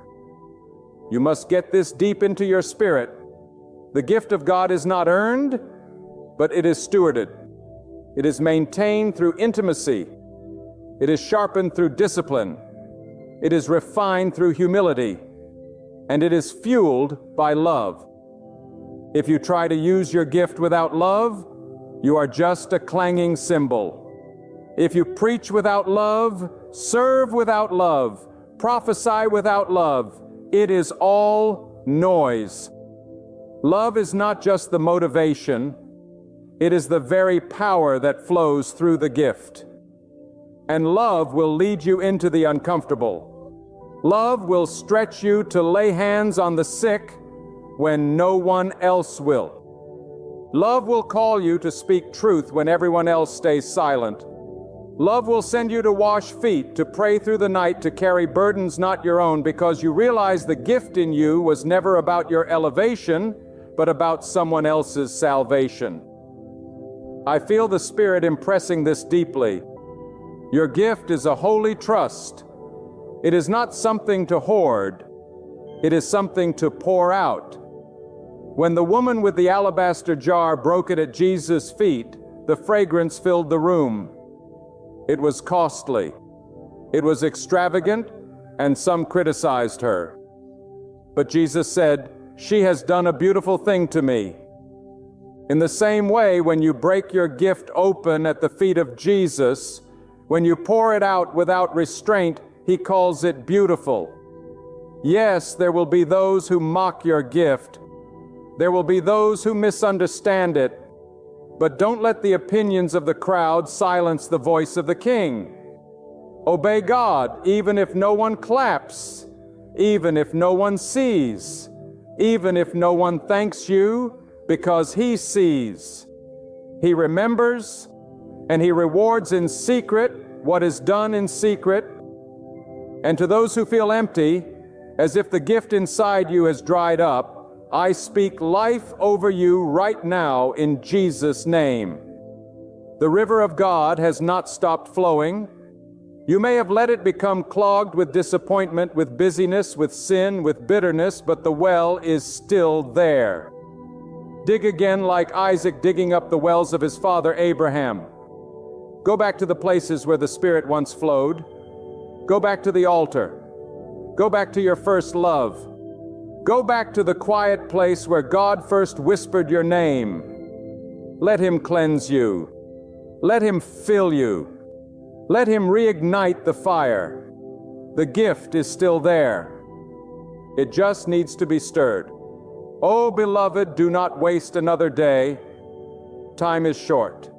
Speaker 1: You must get this deep into your spirit. The gift of God is not earned, but it is stewarded. It is maintained through intimacy. It is sharpened through discipline. It is refined through humility. And it is fueled by love. If you try to use your gift without love, you are just a clanging cymbal. If you preach without love, serve without love, prophesy without love, it is all noise. Love is not just the motivation, it is the very power that flows through the gift. And love will lead you into the uncomfortable. Love will stretch you to lay hands on the sick when no one else will. Love will call you to speak truth when everyone else stays silent. Love will send you to wash feet, to pray through the night, to carry burdens not your own, because you realize the gift in you was never about your elevation, but about someone else's salvation. I feel the Spirit impressing this deeply. Your gift is a holy trust. It is not something to hoard. It is something to pour out. When the woman with the alabaster jar broke it at Jesus' feet, the fragrance filled the room. It was costly. It was extravagant, and some criticized her. But Jesus said, "She has done a beautiful thing to me." In the same way, when you break your gift open at the feet of Jesus, when you pour it out without restraint, He calls it beautiful. Yes, there will be those who mock your gift. There will be those who misunderstand it. But don't let the opinions of the crowd silence the voice of the King. Obey God, even if no one claps, even if no one sees, even if no one thanks you, because He sees. He remembers, and He rewards in secret what is done in secret. And to those who feel empty, as if the gift inside you has dried up, I speak life over you right now in Jesus' name. The river of God has not stopped flowing. You may have let it become clogged with disappointment, with busyness, with sin, with bitterness, but the well is still there. Dig again like Isaac digging up the wells of his father Abraham. Go back to the places where the Spirit once flowed. Go back to the altar. Go back to your first love. Go back to the quiet place where God first whispered your name. Let Him cleanse you. Let Him fill you. Let Him reignite the fire. The gift is still there. It just needs to be stirred. Oh, beloved, do not waste another day. Time is short.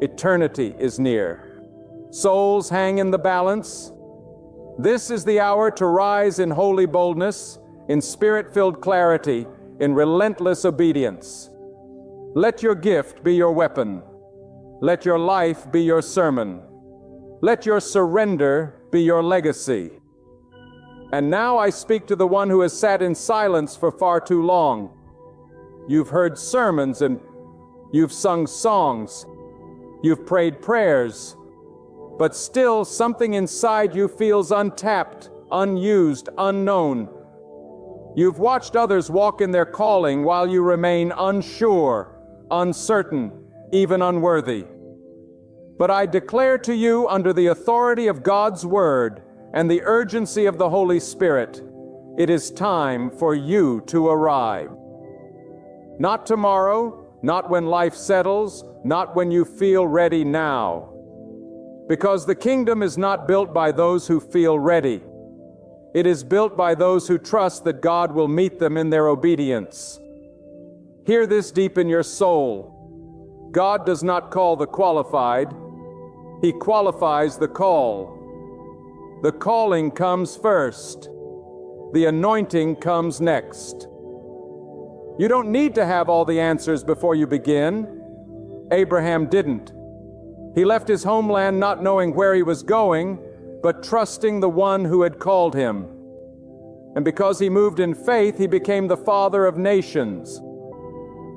Speaker 1: Eternity is near. Souls hang in the balance. This is the hour to rise in holy boldness, in spirit-filled clarity, in relentless obedience. Let your gift be your weapon. Let your life be your sermon. Let your surrender be your legacy. And now I speak to the one who has sat in silence for far too long. You've heard sermons and you've sung songs. You've prayed prayers. But still something inside you feels untapped, unused, unknown. You've watched others walk in their calling while you remain unsure, uncertain, even unworthy. But I declare to you, under the authority of God's Word and the urgency of the Holy Spirit, it is time for you to arrive. Not tomorrow, not when life settles, not when you feel ready now. Because the kingdom is not built by those who feel ready. It is built by those who trust that God will meet them in their obedience. Hear this deep in your soul. God does not call the qualified. He qualifies the call. The calling comes first. The anointing comes next. You don't need to have all the answers before you begin. Abraham didn't. He left his homeland not knowing where he was going, but trusting the one who had called him. And because he moved in faith, he became the father of nations.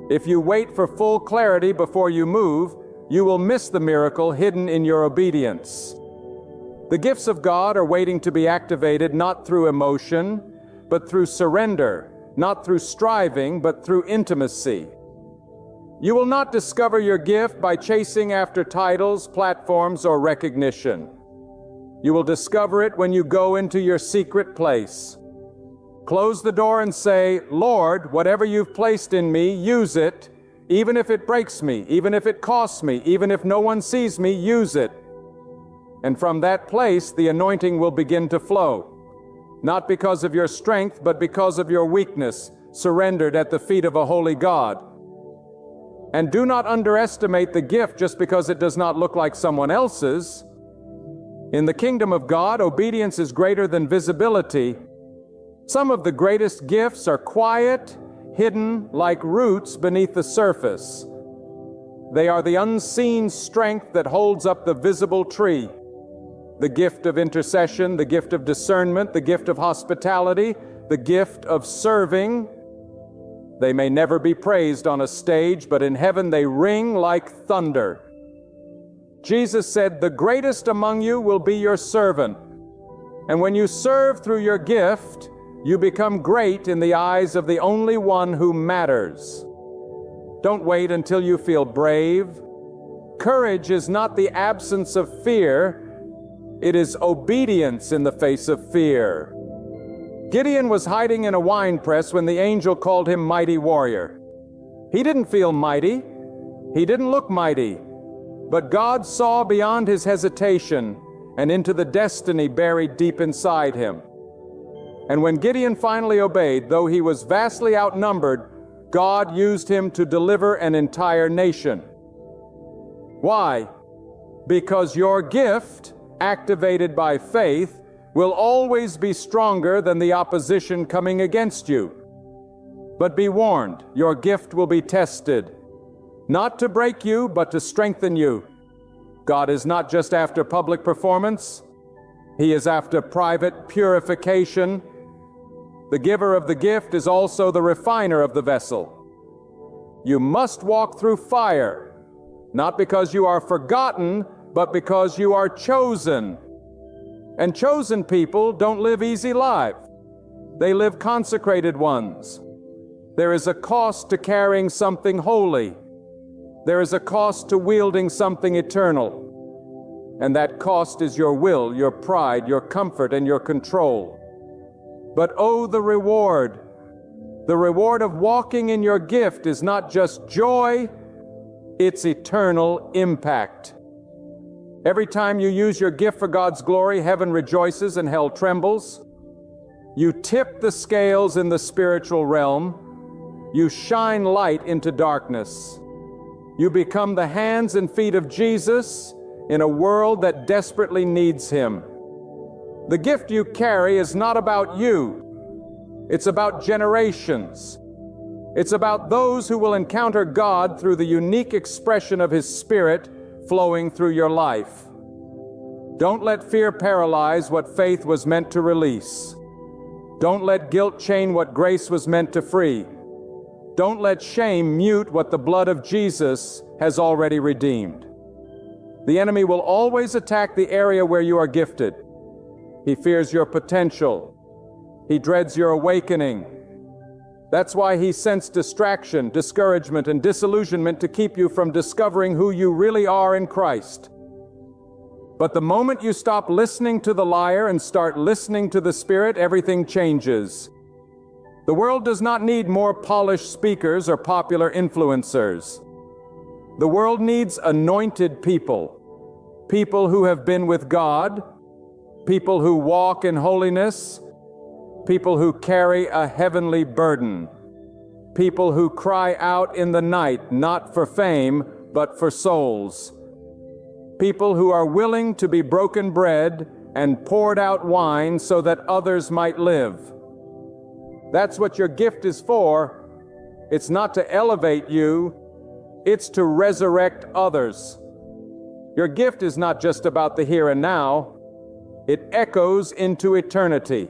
Speaker 1: If you wait for full clarity before you move, you will miss the miracle hidden in your obedience. The gifts of God are waiting to be activated not through emotion, but through surrender, not through striving, but through intimacy. You will not discover your gift by chasing after titles, platforms, or recognition. You will discover it when you go into your secret place. Close the door and say, Lord, whatever you've placed in me, use it. Even if it breaks me, even if it costs me, even if no one sees me, use it. And from that place, the anointing will begin to flow. Not because of your strength, but because of your weakness, surrendered at the feet of a holy God. And do not underestimate the gift just because it does not look like someone else's. In the kingdom of God, obedience is greater than visibility. Some of the greatest gifts are quiet, hidden like roots beneath the surface. They are the unseen strength that holds up the visible tree. The gift of intercession, the gift of discernment, the gift of hospitality, the gift of serving. They may never be praised on a stage, but in heaven they ring like thunder. Jesus said, "The greatest among you will be your servant." And when you serve through your gift, you become great in the eyes of the only one who matters. Don't wait until you feel brave. Courage is not the absence of fear. It is obedience in the face of fear. Gideon was hiding in a wine press when the angel called him mighty warrior. He didn't feel mighty. He didn't look mighty. But God saw beyond his hesitation and into the destiny buried deep inside him. And when Gideon finally obeyed, though he was vastly outnumbered, God used him to deliver an entire nation. Why? Because your gift, activated by faith, will always be stronger than the opposition coming against you. But be warned, your gift will be tested, not to break you, but to strengthen you. God is not just after public performance. He is after private purification. The giver of the gift is also the refiner of the vessel. You must walk through fire, not because you are forgotten, but because you are chosen. And chosen people don't live easy lives. They live consecrated ones. There is a cost to carrying something holy. There is a cost to wielding something eternal. And that cost is your will, your pride, your comfort, and your control. But oh, the reward! The reward of walking in your gift is not just joy, it's eternal impact. Every time you use your gift for God's glory, heaven rejoices and hell trembles. You tip the scales in the spiritual realm. You shine light into darkness. You become the hands and feet of Jesus in a world that desperately needs Him. The gift you carry is not about you. It's about generations. It's about those who will encounter God through the unique expression of His Spirit flowing through your life. Don't let fear paralyze what faith was meant to release. Don't let guilt chain what grace was meant to free. Don't let shame mute what the blood of Jesus has already redeemed. The enemy will always attack the area where you are gifted. He fears your potential. He dreads your awakening. That's why he sends distraction, discouragement, and disillusionment to keep you from discovering who you really are in Christ. But the moment you stop listening to the liar and start listening to the Spirit, everything changes. The world does not need more polished speakers or popular influencers. The world needs anointed people, people who have been with God, people who walk in holiness, people who carry a heavenly burden, people who cry out in the night, not for fame, but for souls, people who are willing to be broken bread and poured out wine so that others might live. That's what your gift is for. It's not to elevate you, it's to resurrect others. Your gift is not just about the here and now, it echoes into eternity.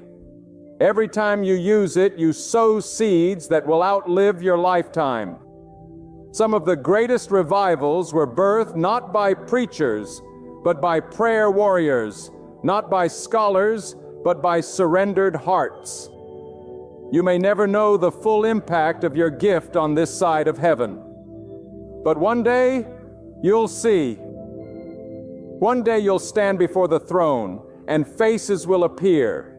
Speaker 1: Every time you use it, you sow seeds that will outlive your lifetime. Some of the greatest revivals were birthed not by preachers, but by prayer warriors, not by scholars, but by surrendered hearts. You may never know the full impact of your gift on this side of heaven. But one day, you'll see. One day you'll stand before the throne, and faces will appear.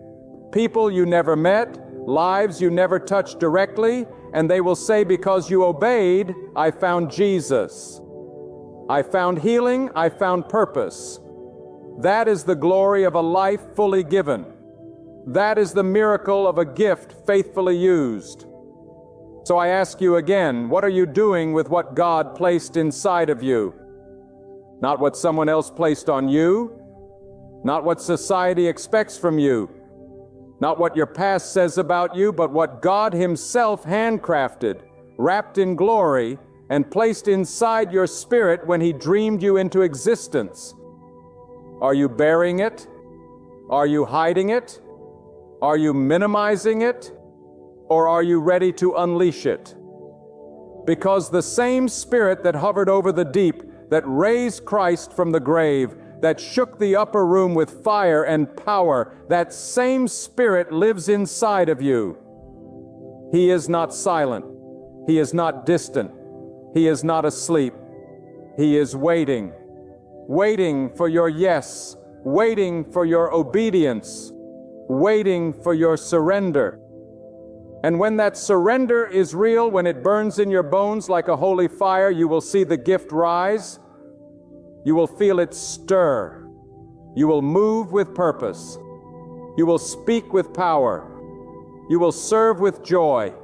Speaker 1: People you never met, lives you never touched directly, and they will say, because you obeyed, I found Jesus. I found healing, I found purpose. That is the glory of a life fully given. That is the miracle of a gift faithfully used. So I ask you again, what are you doing with what God placed inside of you? Not what someone else placed on you, not what society expects from you, not what your past says about you, but what God Himself handcrafted, wrapped in glory, and placed inside your spirit when He dreamed you into existence. Are you burying it? Are you hiding it? Are you minimizing it? Or are you ready to unleash it? Because the same Spirit that hovered over the deep, that raised Christ from the grave, that shook the upper room with fire and power, that same Spirit lives inside of you. He is not silent. He is not distant. He is not asleep. He is waiting. Waiting for your yes. Waiting for your obedience. Waiting for your surrender. And when that surrender is real, when it burns in your bones like a holy fire, you will see the gift rise. You will feel it stir. You will move with purpose. You will speak with power. You will serve with joy.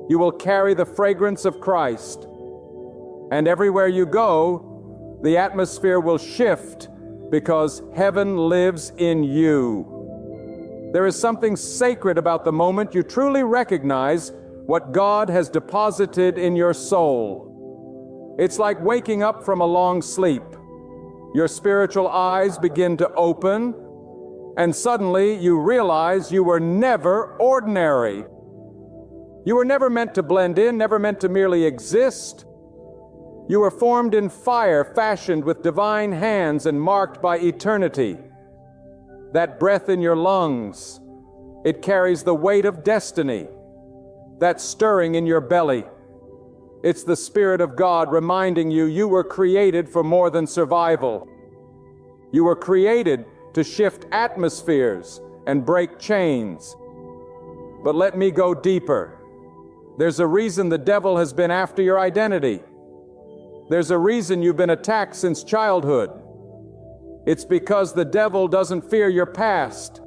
Speaker 1: You will carry the fragrance of Christ. And everywhere you go, the atmosphere will shift because heaven lives in you. There is something sacred about the moment you truly recognize what God has deposited in your soul. It's like waking up from a long sleep. Your spiritual eyes begin to open, and suddenly you realize you were never ordinary. You were never meant to blend in, never meant to merely exist. You were formed in fire, fashioned with divine hands and marked by eternity. That breath in your lungs, it carries the weight of destiny. That stirring in your belly, it's the Spirit of God reminding you you were created for more than survival. You were created to shift atmospheres and break chains. But let me go deeper. There's a reason the devil has been after your identity. There's a reason you've been attacked since childhood. It's because the devil doesn't fear your past.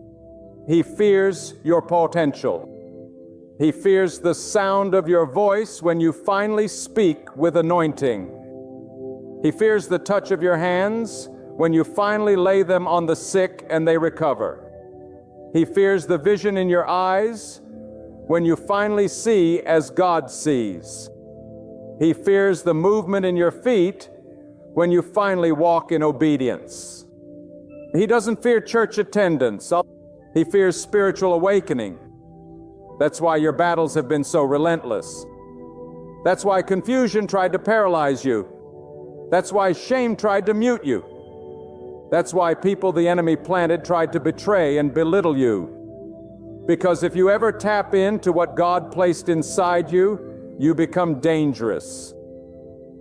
Speaker 1: He fears your potential. He fears the sound of your voice when you finally speak with anointing. He fears the touch of your hands when you finally lay them on the sick and they recover. He fears the vision in your eyes when you finally see as God sees. He fears the movement in your feet when you finally walk in obedience. He doesn't fear church attendance. He fears spiritual awakening. That's why your battles have been so relentless. That's why confusion tried to paralyze you. That's why shame tried to mute you. That's why people the enemy planted tried to betray and belittle you. Because if you ever tap into what God placed inside you, you become dangerous.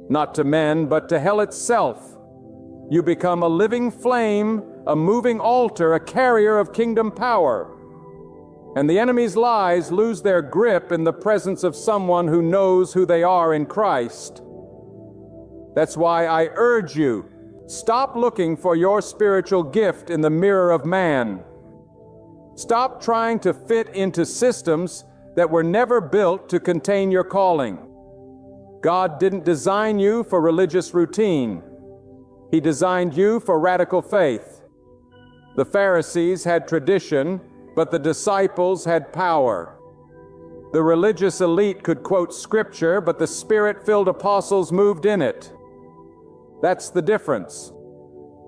Speaker 1: Not to men, but to hell itself. You become a living flame, a moving altar, a carrier of kingdom power. And the enemy's lies lose their grip in the presence of someone who knows who they are in Christ. That's why I urge you, stop looking for your spiritual gift in the mirror of man. Stop trying to fit into systems that were never built to contain your calling. God didn't design you for religious routine. He designed you for radical faith. The Pharisees had tradition, but the disciples had power. The religious elite could quote Scripture, but the Spirit-filled apostles moved in it. That's the difference.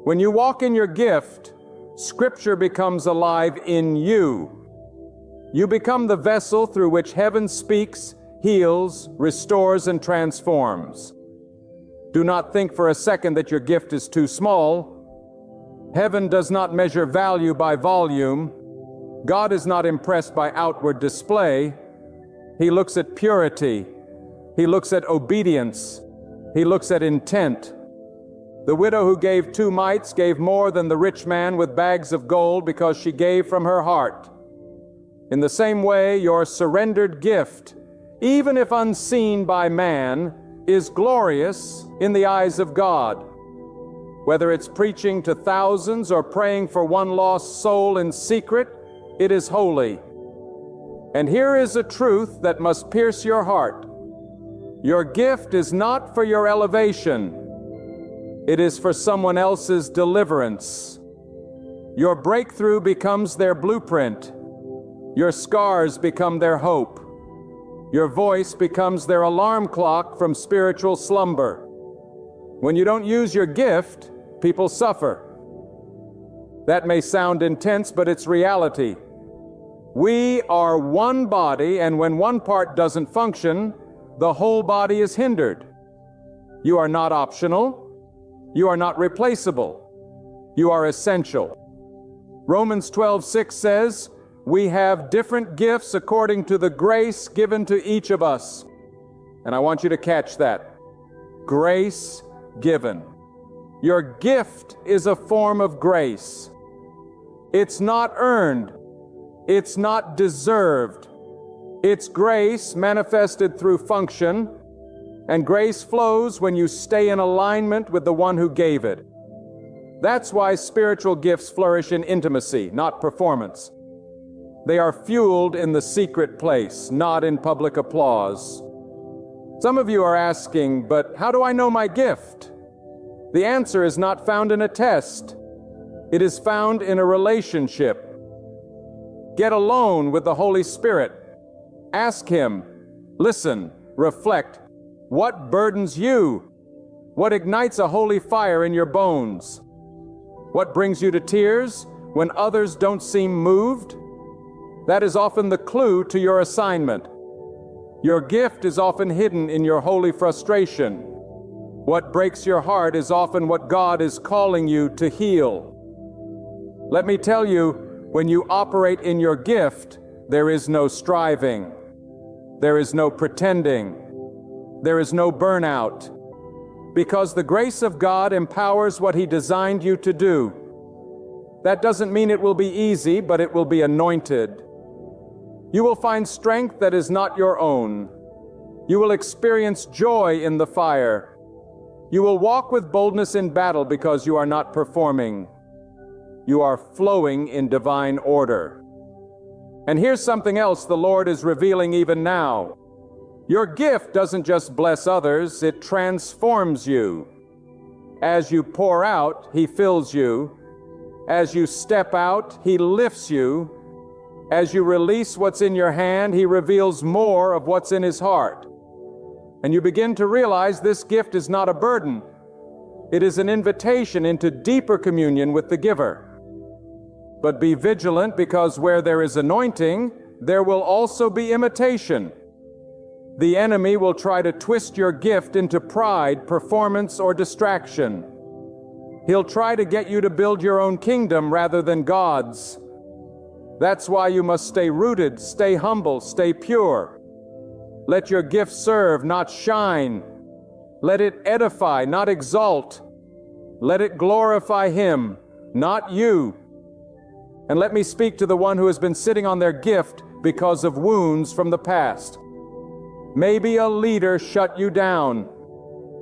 Speaker 1: When you walk in your gift, Scripture becomes alive in you. You become the vessel through which heaven speaks, heals, restores, and transforms. Do not think for a second that your gift is too small. Heaven does not measure value by volume. God is not impressed by outward display. He looks at purity. He looks at obedience. He looks at intent. The widow who gave 2 mites gave more than the rich man with bags of gold because she gave from her heart. In the same way, your surrendered gift, even if unseen by man, is glorious in the eyes of God. Whether it's preaching to thousands or praying for one lost soul in secret, it is holy. And here is a truth that must pierce your heart. Your gift is not for your elevation. It is for someone else's deliverance. Your breakthrough becomes their blueprint. Your scars become their hope. Your voice becomes their alarm clock from spiritual slumber. When you don't use your gift, people suffer. That may sound intense, but it's reality. We are one body, and when one part doesn't function, the whole body is hindered. You are not optional. You are not replaceable. You are essential. Romans 12:6 says, we have different gifts according to the grace given to each of us. And I want you to catch that. Grace given. Your gift is a form of grace. It's not earned. It's not deserved. It's grace manifested through function, and grace flows when you stay in alignment with the one who gave it. That's why spiritual gifts flourish in intimacy, not performance. They are fueled in the secret place, not in public applause. Some of you are asking, but how do I know my gift? The answer is not found in a test. It is found in a relationship. Get alone with the Holy Spirit. Ask Him, listen, reflect. What burdens you? What ignites a holy fire in your bones? What brings you to tears when others don't seem moved? That is often the clue to your assignment. Your gift is often hidden in your holy frustration. What breaks your heart is often what God is calling you to heal. Let me tell you, when you operate in your gift, there is no striving. There is no pretending. There is no burnout. Because the grace of God empowers what He designed you to do. That doesn't mean it will be easy, but it will be anointed. You will find strength that is not your own. You will experience joy in the fire. You will walk with boldness in battle because you are not performing. You are flowing in divine order. And here's something else the Lord is revealing even now. Your gift doesn't just bless others, it transforms you. As you pour out, He fills you. As you step out, He lifts you. As you release what's in your hand, He reveals more of what's in His heart. And you begin to realize this gift is not a burden. It is an invitation into deeper communion with the giver. But be vigilant, because where there is anointing, there will also be imitation. The enemy will try to twist your gift into pride, performance, or distraction. He'll try to get you to build your own kingdom rather than God's. That's why you must stay rooted, stay humble, stay pure. Let your gift serve, not shine. Let it edify, not exalt. Let it glorify Him, not you. And let me speak to the one who has been sitting on their gift because of wounds from the past. Maybe a leader shut you down.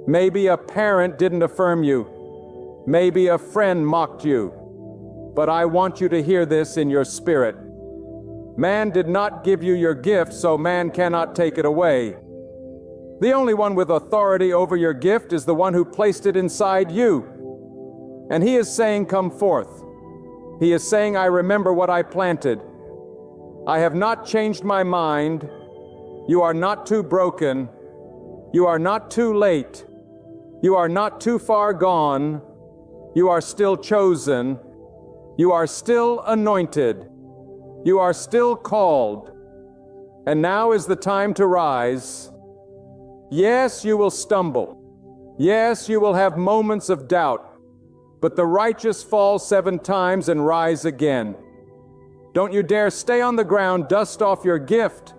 Speaker 1: Maybe a parent didn't affirm you. Maybe a friend mocked you. But I want you to hear this in your spirit. Man did not give you your gift, so man cannot take it away. The only one with authority over your gift is the one who placed it inside you. And He is saying, come forth. He is saying, I remember what I planted. I have not changed my mind. You are not too broken. You are not too late. You are not too far gone. You are still chosen. You are still anointed. You are still called. And now is the time to rise. Yes, you will stumble. Yes, you will have moments of doubt. But the righteous fall 7 times and rise again. Don't you dare stay on the ground, dust off your gift.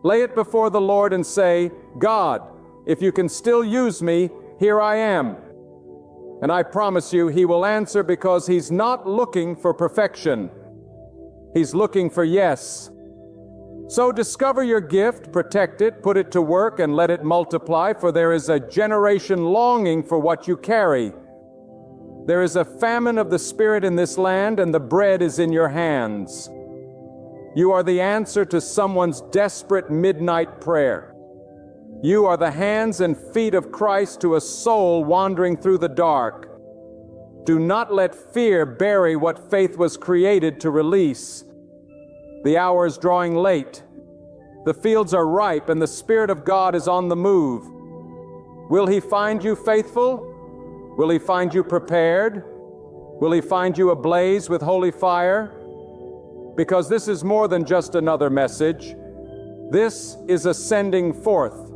Speaker 1: Lay it before the Lord and say, God, if you can still use me, here I am. And I promise you, He will answer, because He's not looking for perfection. He's looking for yes. So discover your gift, protect it, put it to work, and let it multiply, for there is a generation longing for what you carry. There is a famine of the Spirit in this land, and the bread is in your hands. You are the answer to someone's desperate midnight prayer. You are the hands and feet of Christ to a soul wandering through the dark. Do not let fear bury what faith was created to release. The hour is drawing late. The fields are ripe, and the Spirit of God is on the move. Will He find you faithful? Will He find you prepared? Will He find you ablaze with holy fire? Because this is more than just another message. This is a sending forth,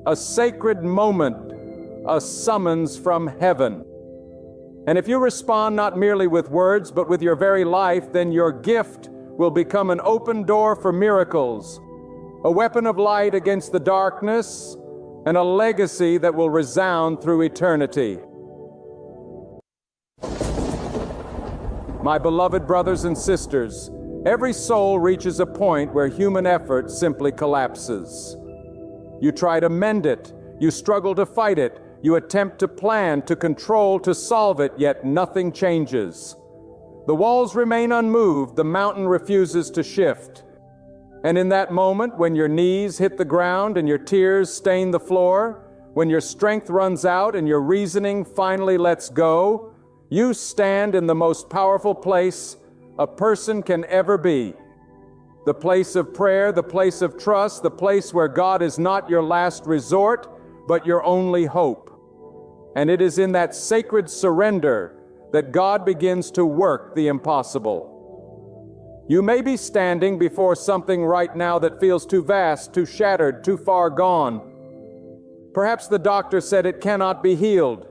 Speaker 1: a sacred moment, a summons from heaven. And if you respond not merely with words, but with your very life, then your gift will become an open door for miracles, a weapon of light against the darkness, and a legacy that will resound through eternity. My beloved brothers and sisters, every soul reaches a point where human effort simply collapses. You try to mend it, you struggle to fight it, you attempt to plan, to control, to solve it, yet nothing changes. The walls remain unmoved, the mountain refuses to shift. And in that moment, when your knees hit the ground and your tears stain the floor, when your strength runs out and your reasoning finally lets go, you stand in the most powerful place a person can ever be. The place of prayer, the place of trust, the place where God is not your last resort, but your only hope. And it is in that sacred surrender that God begins to work the impossible. You may be standing before something right now that feels too vast, too shattered, too far gone. Perhaps the doctor said it cannot be healed.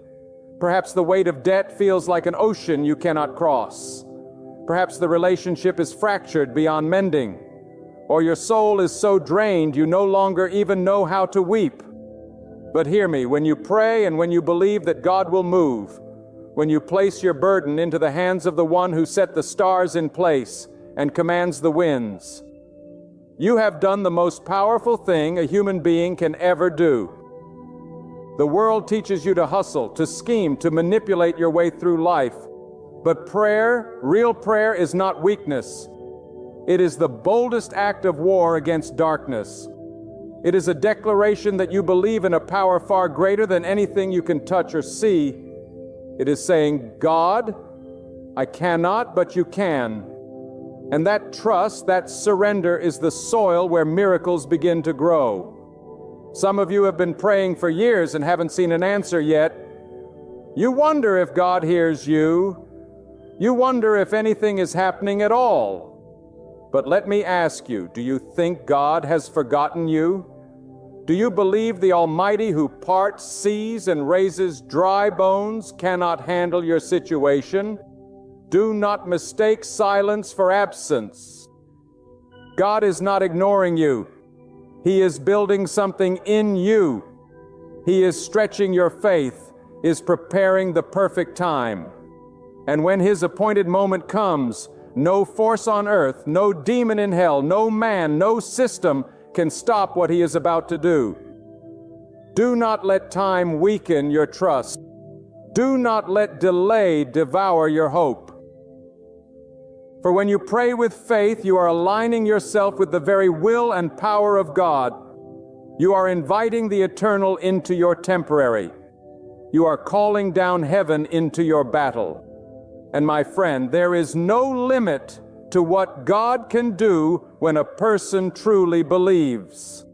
Speaker 1: Perhaps the weight of debt feels like an ocean you cannot cross. Perhaps the relationship is fractured beyond mending. Or your soul is so drained you no longer even know how to weep. But hear me, when you pray and when you believe that God will move, when you place your burden into the hands of the one who set the stars in place and commands the winds, you have done the most powerful thing a human being can ever do. The world teaches you to hustle, to scheme, to manipulate your way through life. But prayer, real prayer, is not weakness. It is the boldest act of war against darkness. It is a declaration that you believe in a power far greater than anything you can touch or see, It is saying, God, I cannot, but you can. And that trust, that surrender is the soil where miracles begin to grow. Some of you have been praying for years and haven't seen an answer yet. You wonder if God hears you. You wonder if anything is happening at all. But let me ask you, do you think God has forgotten you? Do you believe the Almighty who parts seas and raises dry bones cannot handle your situation? Do not mistake silence for absence. God is not ignoring you. He is building something in you. He is stretching your faith, is preparing the perfect time. And when His appointed moment comes, no force on earth, no demon in hell, no man, no system can stop what He is about to do. Do not let time weaken your trust. Do not let delay devour your hope. For when you pray with faith, you are aligning yourself with the very will and power of God. You are inviting the eternal into your temporary. You are calling down heaven into your battle. And my friend, there is no limit to what God can do when a person truly believes.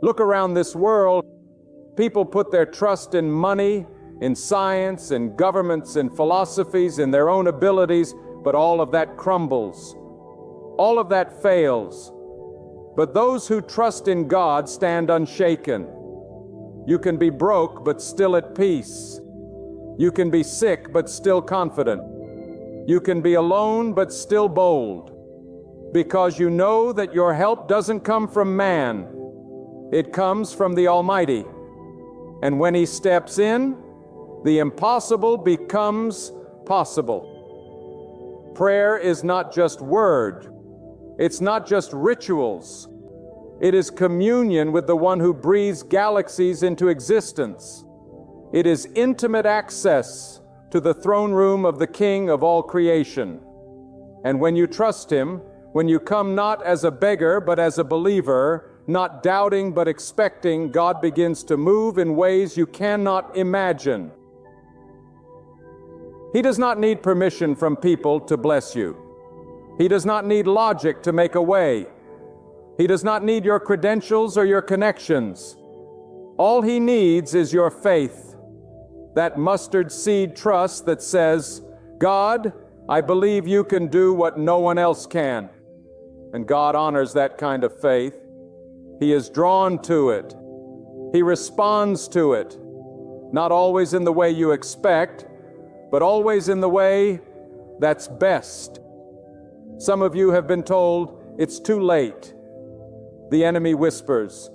Speaker 1: Look around this world. People put their trust in money, in science, in governments, in philosophies, in their own abilities, but all of that crumbles. All of that fails. But those who trust in God stand unshaken. You can be broke, but still at peace. You can be sick, but still confident. You can be alone, but still bold. Because you know that your help doesn't come from man. It comes from the Almighty. And when He steps in, the impossible becomes possible. Prayer is not just word. It's not just rituals. It is communion with the one who breathes galaxies into existence. It is intimate access to the throne room of the King of all creation. And when you trust Him, when you come not as a beggar but as a believer, not doubting but expecting, God begins to move in ways you cannot imagine. He does not need permission from people to bless you. He does not need logic to make a way. He does not need your credentials or your connections. All He needs is your faith, that mustard seed trust that says, God, I believe you can do what no one else can. And God honors that kind of faith. He is drawn to it. He responds to it, not always in the way you expect, but always in the way that's best. Some of you have been told, it's too late. The enemy whispers,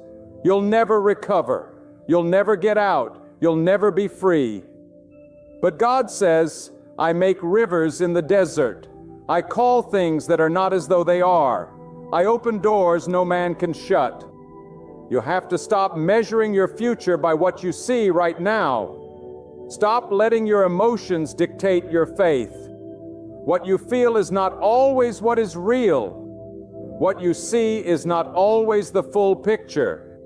Speaker 1: you'll never recover. You'll never get out. You'll never be free. But God says, I make rivers in the desert. I call things that are not as though they are. I open doors no man can shut. You have to stop measuring your future by what you see right now. Stop letting your emotions dictate your faith. What you feel is not always what is real. What you see is not always the full picture.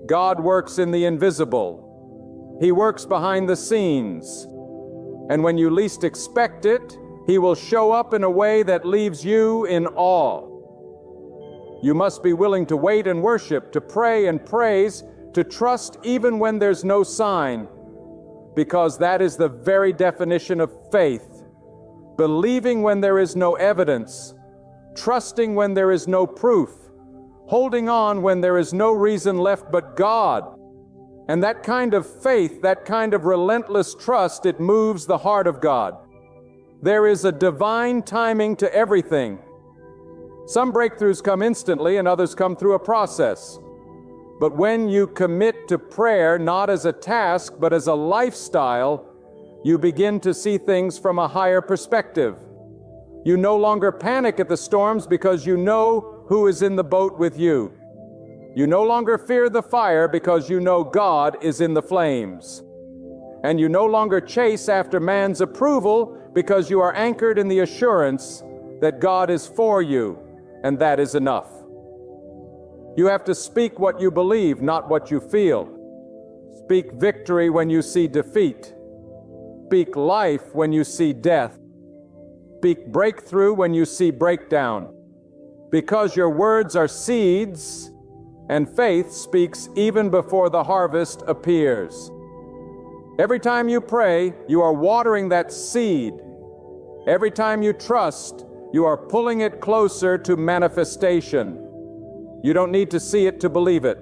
Speaker 1: God works in the invisible. He works behind the scenes. And when you least expect it, He will show up in a way that leaves you in awe. You must be willing to wait and worship, to pray and praise, to trust even when there's no sign, because that is the very definition of faith. Believing when there is no evidence, trusting when there is no proof, holding on when there is no reason left but God. And that kind of faith, that kind of relentless trust, it moves the heart of God. There is a divine timing to everything. Some breakthroughs come instantly and others come through a process. But when you commit to prayer not as a task but as a lifestyle, you begin to see things from a higher perspective. You no longer panic at the storms because you know who is in the boat with you. You no longer fear the fire because you know God is in the flames. And you no longer chase after man's approval because you are anchored in the assurance that God is for you, and that is enough. You have to speak what you believe, not what you feel. Speak victory when you see defeat. Speak life when you see death. Speak breakthrough when you see breakdown. Because your words are seeds, and faith speaks even before the harvest appears. Every time you pray, you are watering that seed. Every time you trust, you are pulling it closer to manifestation. You don't need to see it to believe it.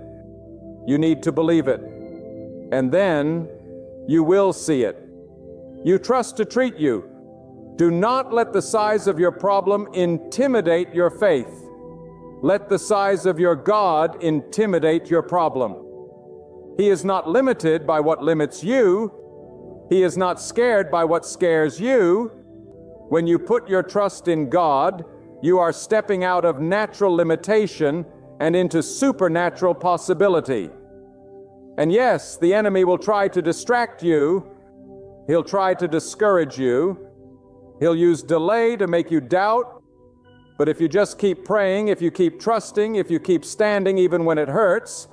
Speaker 1: You need to believe it. And then you will see it. You trust to treat you. Do not let the size of your problem intimidate your faith. Let the size of your God intimidate your problem. He is not limited by what limits you. He is not scared by what scares you. When you put your trust in God, you are stepping out of natural limitation and into supernatural possibility. And yes, the enemy will try to distract you. He'll try to discourage you. He'll use delay to make you doubt. But if you just keep praying, if you keep trusting, if you keep standing even when it hurts,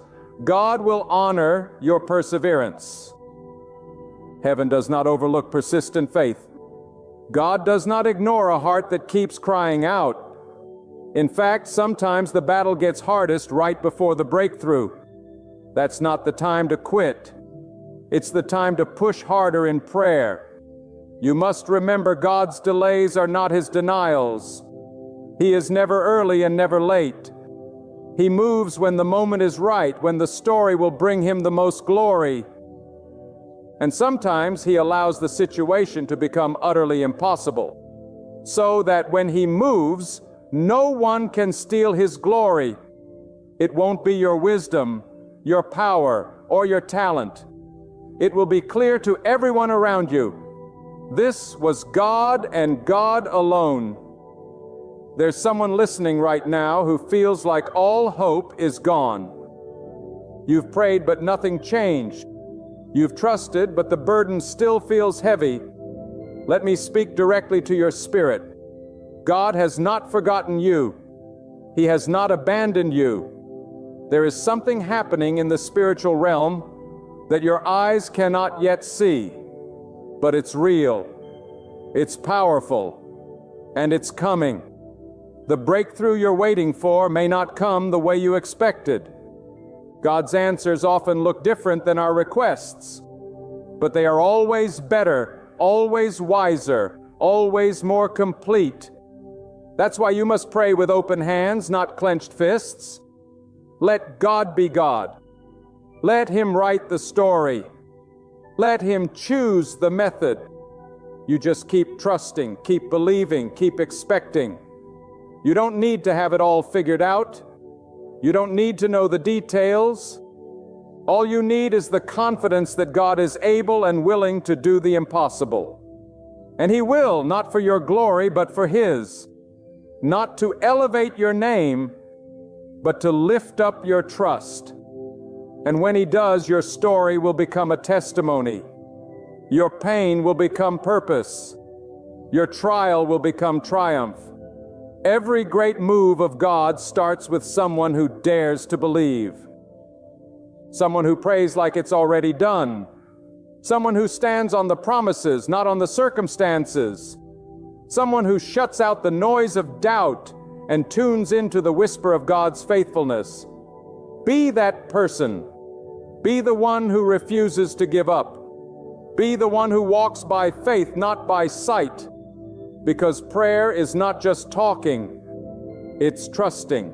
Speaker 1: God will honor your perseverance. Heaven does not overlook persistent faith. God does not ignore a heart that keeps crying out. In fact, sometimes the battle gets hardest right before the breakthrough. That's not the time to quit. It's the time to push harder in prayer. You must remember God's delays are not His denials. He is never early and never late. He moves when the moment is right, when the story will bring Him the most glory. And sometimes He allows the situation to become utterly impossible, so that when He moves, no one can steal His glory. It won't be your wisdom, your power, or your talent. It will be clear to everyone around you. This was God and God alone. There's someone listening right now who feels like all hope is gone. You've prayed, but nothing changed. You've trusted, but the burden still feels heavy. Let me speak directly to your spirit. God has not forgotten you. He has not abandoned you. There is something happening in the spiritual realm that your eyes cannot yet see, but it's real, it's powerful, and it's coming. The breakthrough you're waiting for may not come the way you expected. God's answers often look different than our requests, but they are always better, always wiser, always more complete. That's why you must pray with open hands, not clenched fists. Let God be God. Let Him write the story. Let Him choose the method. You just keep trusting, keep believing, keep expecting. You don't need to have it all figured out. You don't need to know the details. All you need is the confidence that God is able and willing to do the impossible. And He will, not for your glory, but for His. Not to elevate your name, but to lift up your trust. And when He does, your story will become a testimony. Your pain will become purpose. Your trial will become triumph. Every great move of God starts with someone who dares to believe. Someone who prays like it's already done. Someone who stands on the promises, not on the circumstances. Someone who shuts out the noise of doubt and tunes into the whisper of God's faithfulness. Be that person. Be the one who refuses to give up. Be the one who walks by faith, not by sight. Because prayer is not just talking, it's trusting.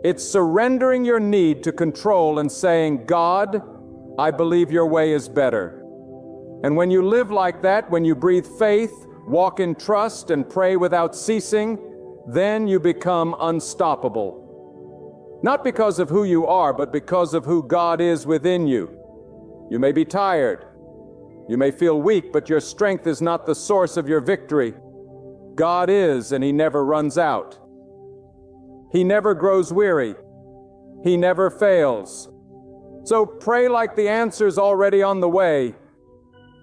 Speaker 1: It's surrendering your need to control and saying, God, I believe your way is better. And when you live like that, when you breathe faith, walk in trust, and pray without ceasing, then you become unstoppable. Not because of who you are, but because of who God is within you. You may be tired. You may feel weak, but your strength is not the source of your victory. God is, and He never runs out. He never grows weary. He never fails. So pray like the answer's already on the way.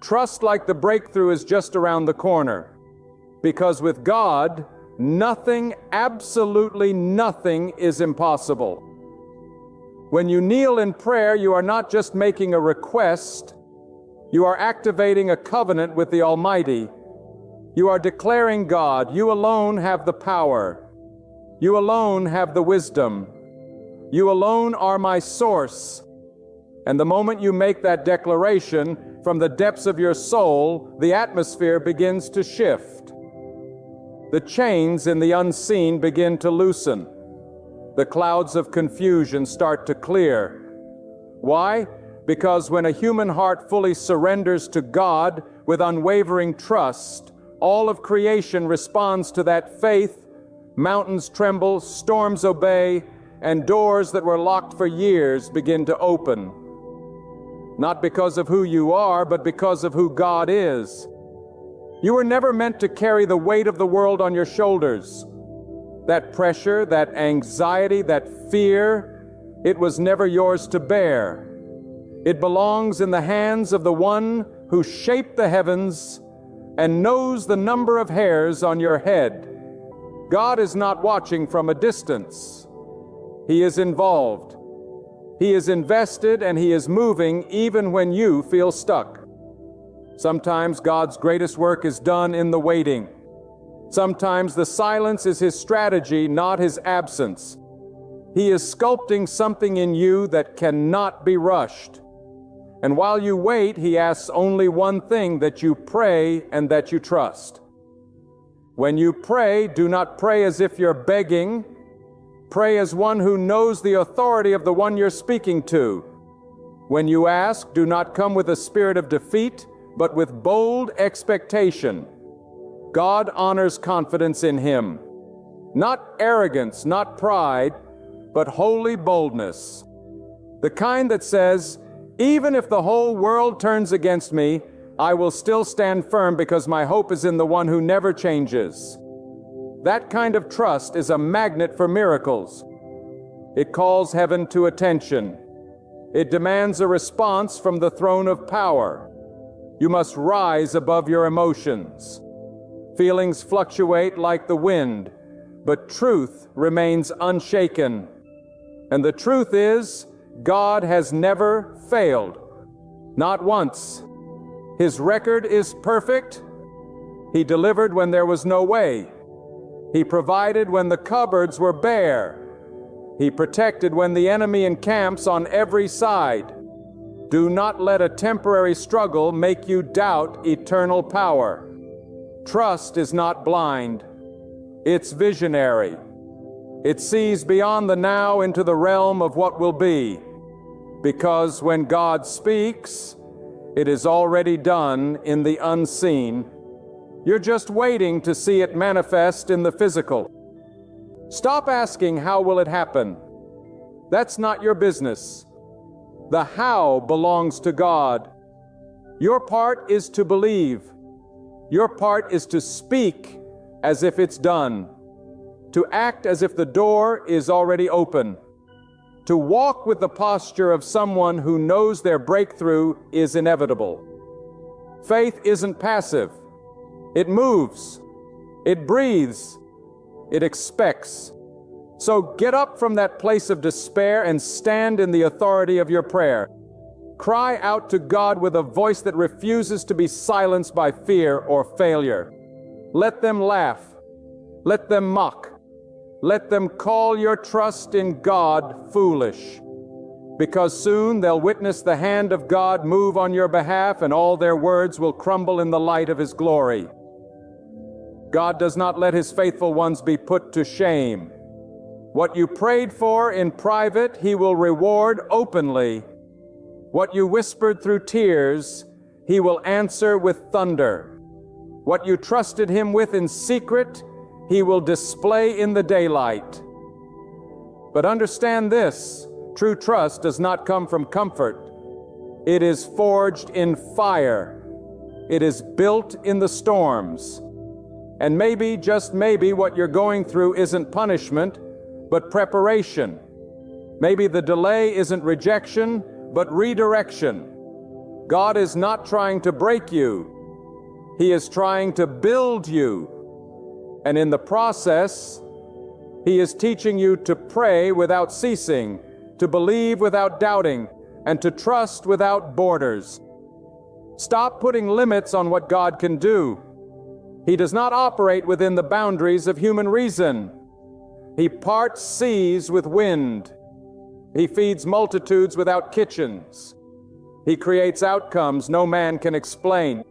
Speaker 1: Trust like the breakthrough is just around the corner. Because with God, nothing, absolutely nothing is impossible. When you kneel in prayer, you are not just making a request, You are activating a covenant with the Almighty. You are declaring, God, you alone have the power. You alone have the wisdom. You alone are my source. And the moment you make that declaration, from the depths of your soul, the atmosphere begins to shift. The chains in the unseen begin to loosen. The clouds of confusion start to clear. Why? Because when a human heart fully surrenders to God with unwavering trust, all of creation responds to that faith. Mountains tremble, storms obey, and doors that were locked for years begin to open. Not because of who you are, but because of who God is. You were never meant to carry the weight of the world on your shoulders. That pressure, that anxiety, that fear, it was never yours to bear. It belongs in the hands of the one who shaped the heavens and knows the number of hairs on your head. God is not watching from a distance. He is involved. He is invested, and He is moving even when you feel stuck. Sometimes God's greatest work is done in the waiting. Sometimes the silence is His strategy, not His absence. He is sculpting something in you that cannot be rushed. And while you wait, He asks only one thing: that you pray and that you trust. When you pray, do not pray as if you're begging. Pray as one who knows the authority of the one you're speaking to. When you ask, do not come with a spirit of defeat, but with bold expectation. God honors confidence in Him. Not arrogance, not pride, but holy boldness. The kind that says, even if the whole world turns against me, I will still stand firm because my hope is in the one who never changes. That kind of trust is a magnet for miracles. It calls heaven to attention. It demands a response from the throne of power. You must rise above your emotions. Feelings fluctuate like the wind, but truth remains unshaken. And the truth is, God has never failed. Not once. His record is perfect. He delivered when there was no way. He provided when the cupboards were bare. He protected when the enemy encamps on every side. Do not let a temporary struggle make you doubt eternal power. Trust is not blind. It's visionary. It sees beyond the now into the realm of what will be. Because when God speaks, it is already done in the unseen. You're just waiting to see it manifest in the physical. Stop asking, how will it happen? That's not your business. The how belongs to God. Your part is to believe. Your part is to speak as if it's done. To act as if the door is already open. To walk with the posture of someone who knows their breakthrough is inevitable. Faith isn't passive. It moves. It breathes. It expects. So get up from that place of despair and stand in the authority of your prayer. Cry out to God with a voice that refuses to be silenced by fear or failure. Let them laugh. Let them mock. Let them call your trust in God foolish. Because soon they'll witness the hand of God move on your behalf, and all their words will crumble in the light of His glory. God does not let His faithful ones be put to shame. What you prayed for in private, He will reward openly. What you whispered through tears, He will answer with thunder. What you trusted Him with in secret, He will display in the daylight. But understand this, true trust does not come from comfort. It is forged in fire. It is built in the storms. And maybe, just maybe, what you're going through isn't punishment, but preparation. Maybe the delay isn't rejection, but redirection. God is not trying to break you. He is trying to build you. And in the process, He is teaching you to pray without ceasing, to believe without doubting, and to trust without borders. Stop putting limits on what God can do. He does not operate within the boundaries of human reason. He parts seas with wind. He feeds multitudes without kitchens. He creates outcomes no man can explain.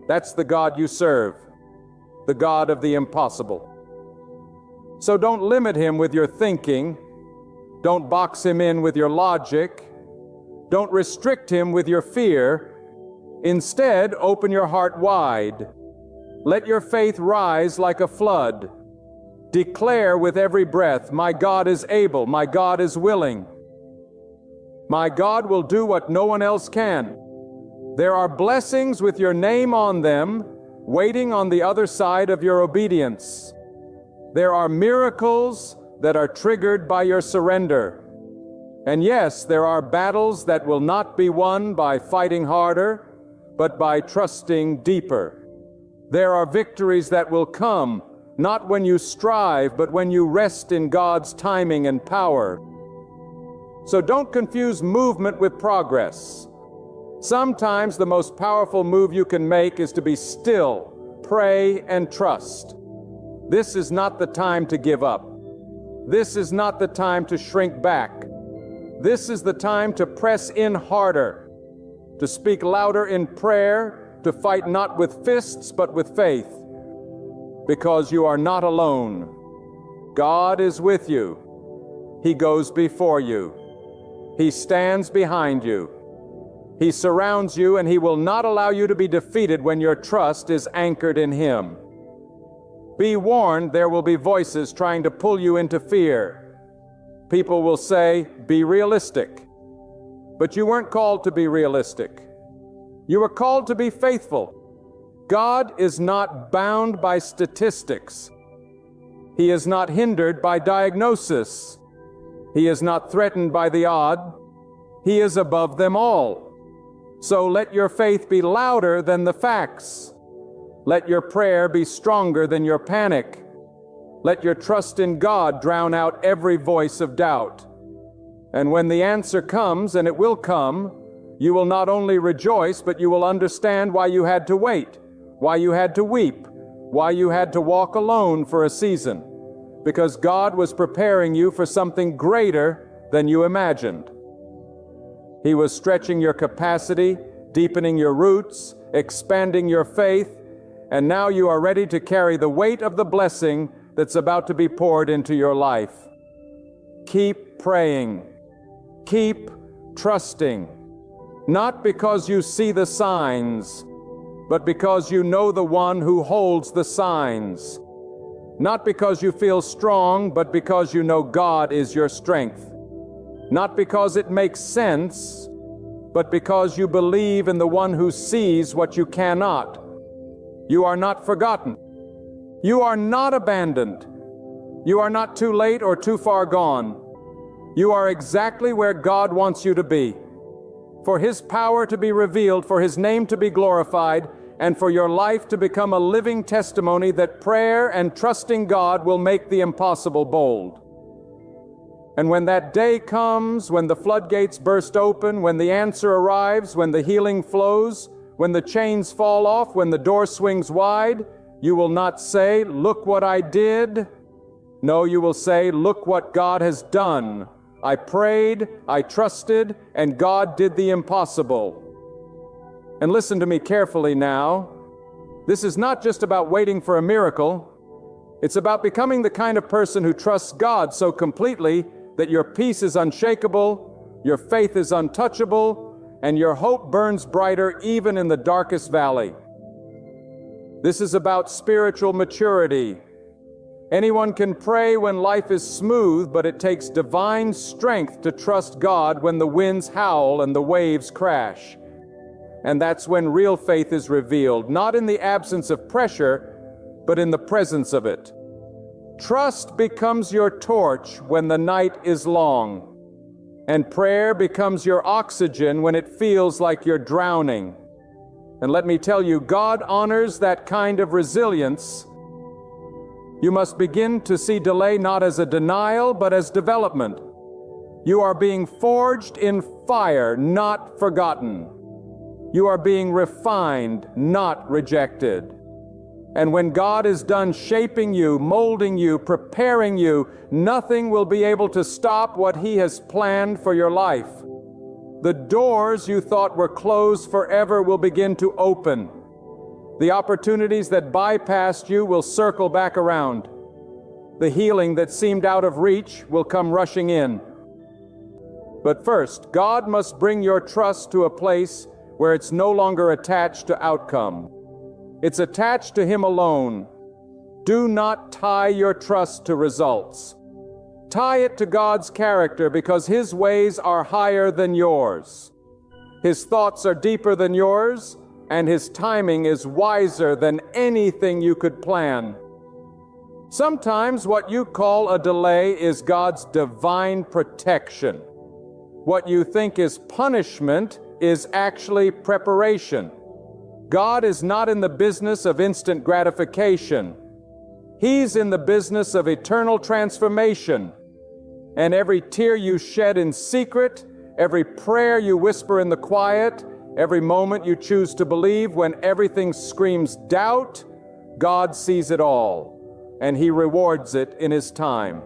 Speaker 1: That's the God you serve, the God of the impossible. So don't limit him with your thinking. Don't box him in with your logic. Don't restrict him with your fear. Instead, open your heart wide. Let your faith rise like a flood. Declare with every breath, my God is able, my God is willing. My God will do what no one else can. There are blessings with your name on them, waiting on the other side of your obedience. There are miracles that are triggered by your surrender. And yes, there are battles that will not be won by fighting harder, but by trusting deeper. There are victories that will come, not when you strive, but when you rest in God's timing and power. So don't confuse movement with progress. Sometimes the most powerful move you can make is to be still, pray, and trust. This is not the time to give up. This is not the time to shrink back. This is the time to press in harder, to speak louder in prayer, to fight not with fists but with faith, because you are not alone. God is with you. He goes before you. He stands behind you. He surrounds you, and He will not allow you to be defeated when your trust is anchored in Him. Be warned, there will be voices trying to pull you into fear. People will say, be realistic. But you weren't called to be realistic. You were called to be faithful. God is not bound by statistics. He is not hindered by diagnosis. He is not threatened by the odd. He is above them all. So let your faith be louder than the facts. Let your prayer be stronger than your panic. Let your trust in God drown out every voice of doubt. And when the answer comes, and it will come, you will not only rejoice, but you will understand why you had to wait, why you had to weep, why you had to walk alone for a season, because God was preparing you for something greater than you imagined. He was stretching your capacity, deepening your roots, expanding your faith, and now you are ready to carry the weight of the blessing that's about to be poured into your life. Keep praying. Keep trusting. Not because you see the signs, but because you know the one who holds the signs. Not because you feel strong, but because you know God is your strength. Not because it makes sense, but because you believe in the one who sees what you cannot. You are not forgotten. You are not abandoned. You are not too late or too far gone. You are exactly where God wants you to be. For His power to be revealed, for His name to be glorified, and for your life to become a living testimony that prayer and trusting God will make the impossible bold. And when that day comes, when the floodgates burst open, when the answer arrives, when the healing flows, when the chains fall off, when the door swings wide, you will not say, look what I did. No, you will say, look what God has done. I prayed, I trusted, and God did the impossible. And listen to me carefully now. This is not just about waiting for a miracle. It's about becoming the kind of person who trusts God so completely that your peace is unshakable, your faith is untouchable, and your hope burns brighter even in the darkest valley. This is about spiritual maturity. Anyone can pray when life is smooth, but it takes divine strength to trust God when the winds howl and the waves crash. And that's when real faith is revealed, not in the absence of pressure, but in the presence of it. Trust becomes your torch when the night is long, and prayer becomes your oxygen when it feels like you're drowning. And let me tell you, God honors that kind of resilience. You must begin to see delay not as a denial, but as development. You are being forged in fire, not forgotten. You are being refined, not rejected. And when God is done shaping you, molding you, preparing you, nothing will be able to stop what He has planned for your life. The doors you thought were closed forever will begin to open. The opportunities that bypassed you will circle back around. The healing that seemed out of reach will come rushing in. But first, God must bring your trust to a place where it's no longer attached to outcome. It's attached to Him alone. Do not tie your trust to results. Tie it to God's character, because His ways are higher than yours. His thoughts are deeper than yours, and His timing is wiser than anything you could plan. Sometimes what you call a delay is God's divine protection. What you think is punishment is actually preparation. God is not in the business of instant gratification. He's in the business of eternal transformation. And every tear you shed in secret, every prayer you whisper in the quiet, every moment you choose to believe when everything screams doubt, God sees it all, and He rewards it in His time.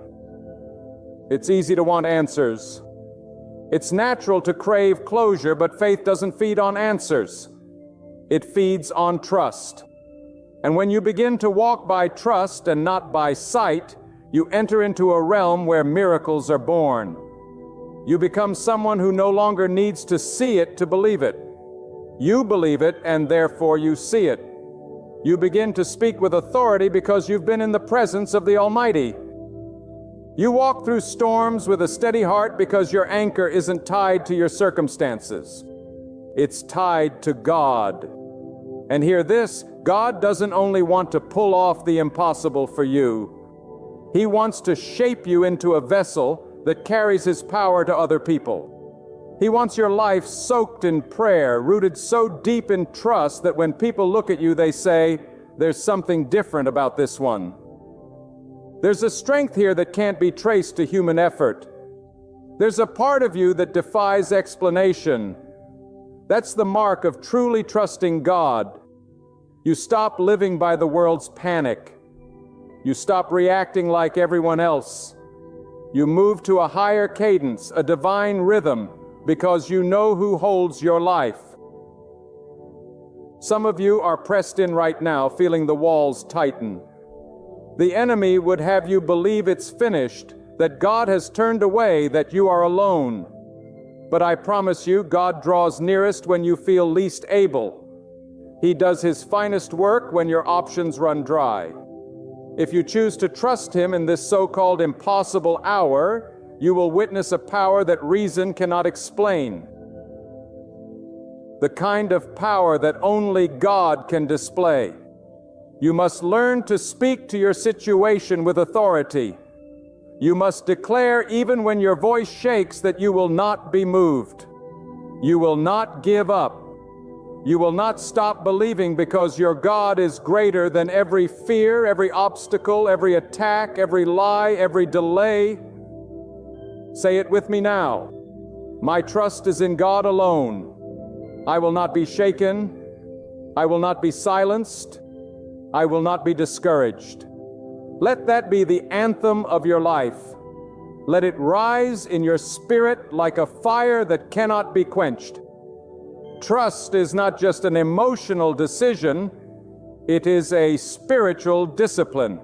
Speaker 1: It's easy to want answers. It's natural to crave closure, but faith doesn't feed on answers. It feeds on trust. And when you begin to walk by trust and not by sight, you enter into a realm where miracles are born. You become someone who no longer needs to see it to believe it. You believe it, and therefore you see it. You begin to speak with authority because you've been in the presence of the Almighty. You walk through storms with a steady heart because your anchor isn't tied to your circumstances. It's tied to God. And hear this, God doesn't only want to pull off the impossible for you. He wants to shape you into a vessel that carries His power to other people. He wants your life soaked in prayer, rooted so deep in trust that when people look at you, they say, "There's something different about this one." There's a strength here that can't be traced to human effort. There's a part of you that defies explanation. That's the mark of truly trusting God. You stop living by the world's panic. You stop reacting like everyone else. You move to a higher cadence, a divine rhythm, because you know who holds your life. Some of you are pressed in right now, feeling the walls tighten. The enemy would have you believe it's finished, that God has turned away, that you are alone. But I promise you, God draws nearest when you feel least able. He does His finest work when your options run dry. If you choose to trust Him in this so-called impossible hour, you will witness a power that reason cannot explain. The kind of power that only God can display. You must learn to speak to your situation with authority. You must declare, even when your voice shakes, that you will not be moved. You will not give up. You will not stop believing, because your God is greater than every fear, every obstacle, every attack, every lie, every delay. Say it with me now. My trust is in God alone. I will not be shaken. I will not be silenced. I will not be discouraged. Let that be the anthem of your life. Let it rise in your spirit like a fire that cannot be quenched. Trust is not just an emotional decision, it is a spiritual discipline.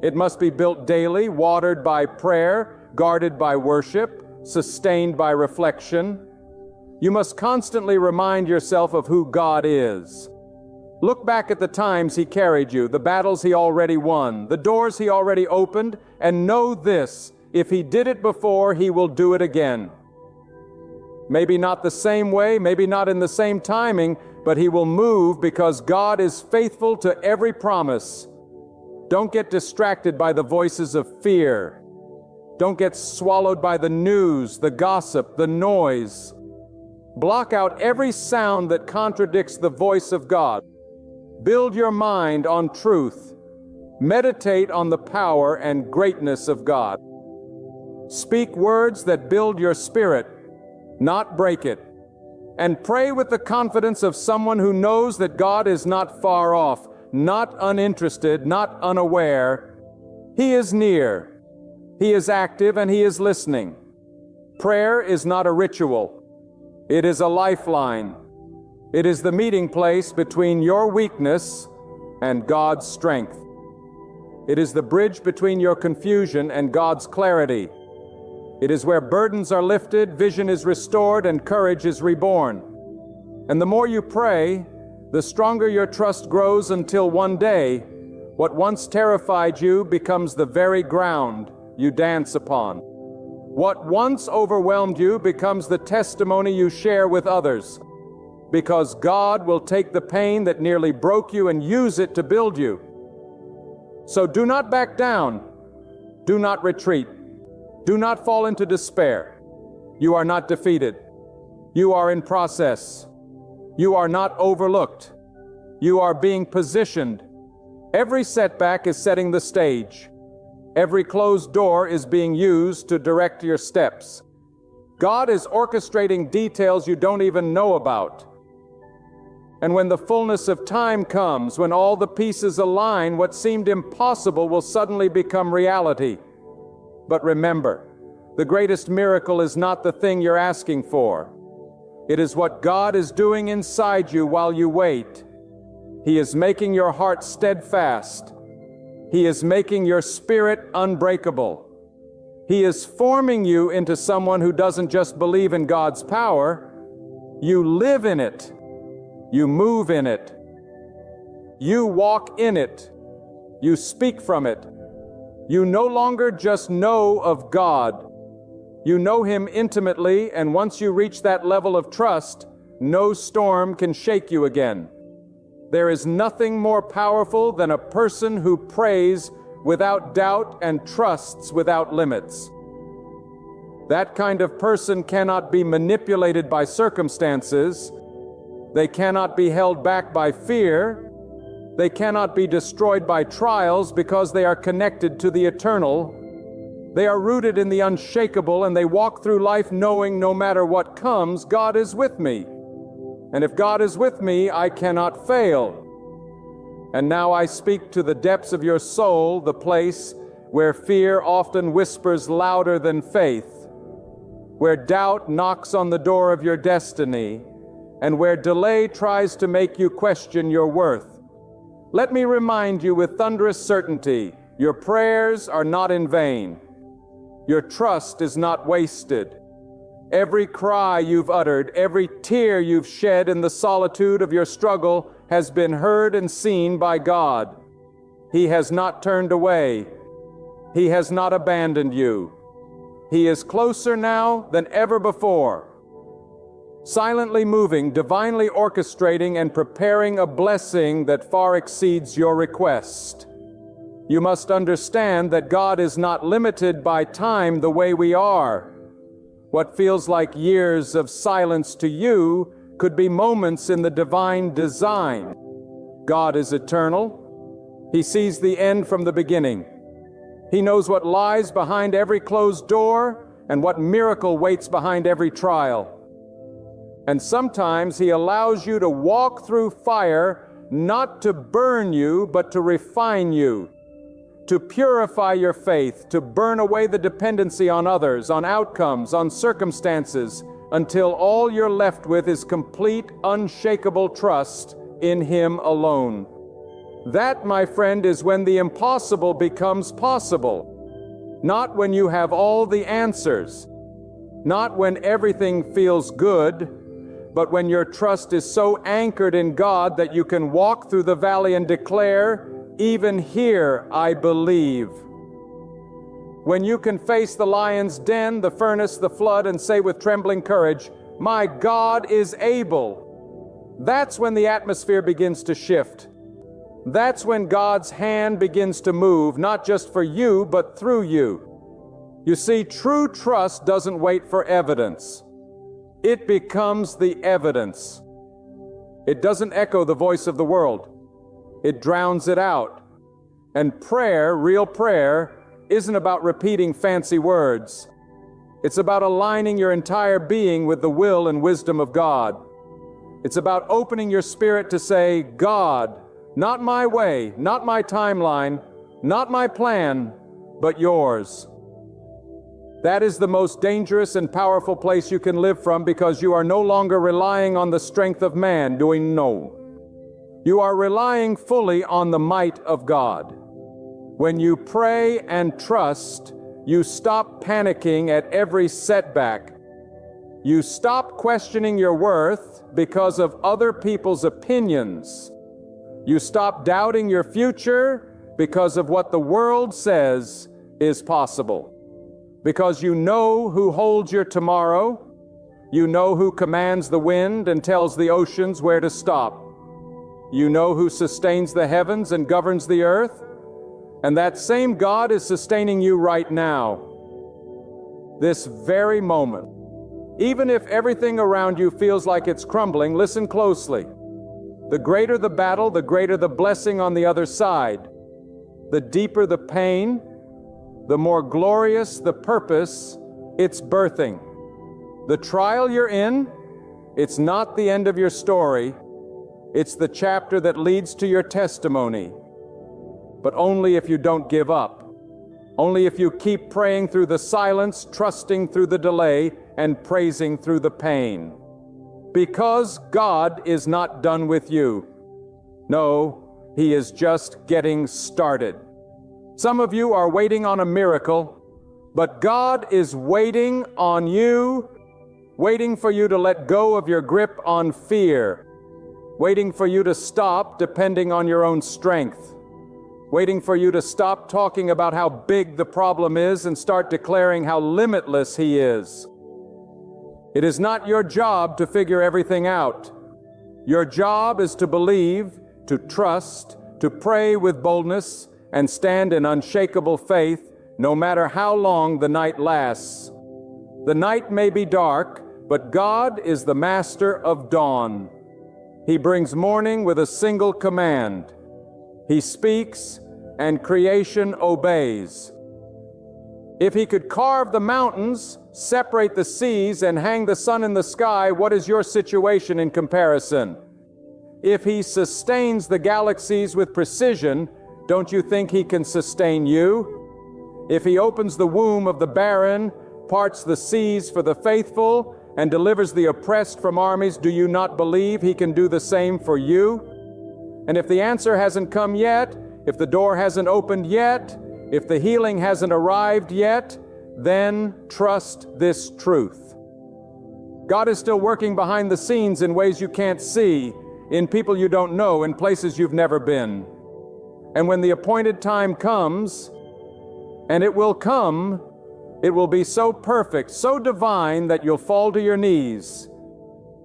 Speaker 1: It must be built daily, watered by prayer, guarded by worship, sustained by reflection. You must constantly remind yourself of who God is. Look back at the times He carried you, the battles He already won, the doors He already opened, and know this: if He did it before, He will do it again. Maybe not the same way, maybe not in the same timing, but He will move, because God is faithful to every promise. Don't get distracted by the voices of fear. Don't get swallowed by the news, the gossip, the noise. Block out every sound that contradicts the voice of God. Build your mind on truth. Meditate on the power and greatness of God. Speak words that build your spirit, not break it. and pray with the confidence of someone who knows that God is not far off, not uninterested, not unaware. He is near. He is active and He is listening. Prayer is not a ritual. It is a lifeline. It is the meeting place between your weakness and God's strength. It is the bridge between your confusion and God's clarity. It is where burdens are lifted, vision is restored, and courage is reborn. And the more you pray, the stronger your trust grows until one day, what once terrified you becomes the very ground you dance upon. What once overwhelmed you becomes the testimony you share with others, because God will take the pain that nearly broke you and use it to build you. So do not back down. Do not retreat. Do not fall into despair. You are not defeated. You are in process. You are not overlooked. You are being positioned. Every setback is setting the stage. Every closed door is being used to direct your steps. God is orchestrating details you don't even know about. And when the fullness of time comes, when all the pieces align, what seemed impossible will suddenly become reality. But remember, the greatest miracle is not the thing you're asking for. It is what God is doing inside you while you wait. He is making your heart steadfast. He is making your spirit unbreakable. He is forming you into someone who doesn't just believe in God's power. You live in it. You move in it. You walk in it. You speak from it. You no longer just know of God. You know Him intimately, and once you reach that level of trust, no storm can shake you again. There is nothing more powerful than a person who prays without doubt and trusts without limits. That kind of person cannot be manipulated by circumstances. They cannot be held back by fear. They cannot be destroyed by trials because they are connected to the eternal. They are rooted in the unshakable, and they walk through life knowing no matter what comes, God is with me. And if God is with me, I cannot fail. And now I speak to the depths of your soul, the place where fear often whispers louder than faith, where doubt knocks on the door of your destiny, and where delay tries to make you question your worth. Let me remind you with thunderous certainty, your prayers are not in vain. Your trust is not wasted. Every cry you've uttered, every tear you've shed in the solitude of your struggle has been heard and seen by God. He has not turned away. He has not abandoned you. He is closer now than ever before, silently moving, divinely orchestrating, and preparing a blessing that far exceeds your request. You must understand that God is not limited by time the way we are. What feels like years of silence to you could be moments in the divine design. God is eternal. He sees the end from the beginning. He knows what lies behind every closed door and what miracle waits behind every trial. And sometimes He allows you to walk through fire, not to burn you, but to refine you, to purify your faith, to burn away the dependency on others, on outcomes, on circumstances, until all you're left with is complete, unshakable trust in Him alone. That, my friend, is when the impossible becomes possible. Not when you have all the answers, not when everything feels good, but when your trust is so anchored in God that you can walk through the valley and declare, "Even here I believe." When you can face the lion's den, the furnace, the flood, and say with trembling courage, "My God is able," that's when the atmosphere begins to shift. That's when God's hand begins to move, not just for you, but through you. You see, true trust doesn't wait for evidence. It becomes the evidence. It doesn't echo the voice of the world. It drowns it out. And prayer, real prayer, isn't about repeating fancy words. It's about aligning your entire being with the will and wisdom of God. It's about opening your spirit to say, God, not my way, not my timeline, not my plan, but yours. That is the most dangerous and powerful place you can live from, because you are no longer relying on the strength of man doing no. You are relying fully on the might of God. When you pray and trust, you stop panicking at every setback. You stop questioning your worth because of other people's opinions. You stop doubting your future because of what the world says is possible. Because you know who holds your tomorrow. You know who commands the wind and tells the oceans where to stop. You know who sustains the heavens and governs the earth. And that same God is sustaining you right now, this very moment. Even if everything around you feels like it's crumbling, listen closely. The greater the battle, the greater the blessing on the other side. The deeper the pain, the more glorious the purpose it's birthing. The trial you're in, it's not the end of your story. It's the chapter that leads to your testimony. But only if you don't give up. Only if you keep praying through the silence, trusting through the delay, and praising through the pain. Because God is not done with you. No, He is just getting started. Some of you are waiting on a miracle, but God is waiting on you, waiting for you to let go of your grip on fear, waiting for you to stop depending on your own strength, waiting for you to stop talking about how big the problem is and start declaring how limitless He is. It is not your job to figure everything out. Your job is to believe, to trust, to pray with boldness, and stand in unshakable faith, no matter how long the night lasts. The night may be dark, but God is the master of dawn. He brings morning with a single command. He speaks, and creation obeys. If He could carve the mountains, separate the seas, and hang the sun in the sky, what is your situation in comparison? If He sustains the galaxies with precision, don't you think He can sustain you? If He opens the womb of the barren, parts the seas for the faithful, and delivers the oppressed from armies, do you not believe He can do the same for you? And if the answer hasn't come yet, if the door hasn't opened yet, if the healing hasn't arrived yet, then trust this truth. God is still working behind the scenes in ways you can't see, in people you don't know, in places you've never been. And when the appointed time comes, and it will come, it will be so perfect, so divine that you'll fall to your knees,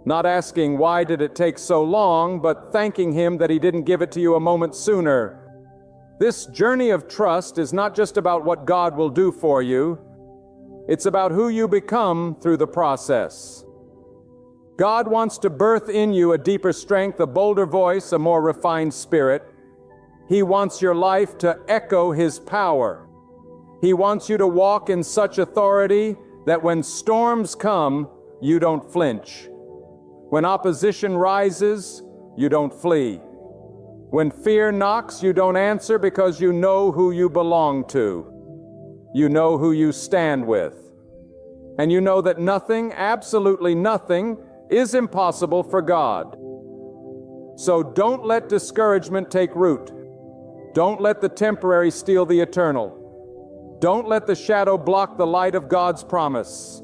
Speaker 1: not asking why did it take so long, but thanking Him that He didn't give it to you a moment sooner. This journey of trust is not just about what God will do for you. It's about who you become through the process. God wants to birth in you a deeper strength, a bolder voice, a more refined spirit. He wants your life to echo His power. He wants you to walk in such authority that when storms come, you don't flinch. When opposition rises, you don't flee. When fear knocks, you don't answer because you know who you belong to. You know who you stand with. And you know that nothing, absolutely nothing, is impossible for God. So don't let discouragement take root. Don't let the temporary steal the eternal. Don't let the shadow block the light of God's promise.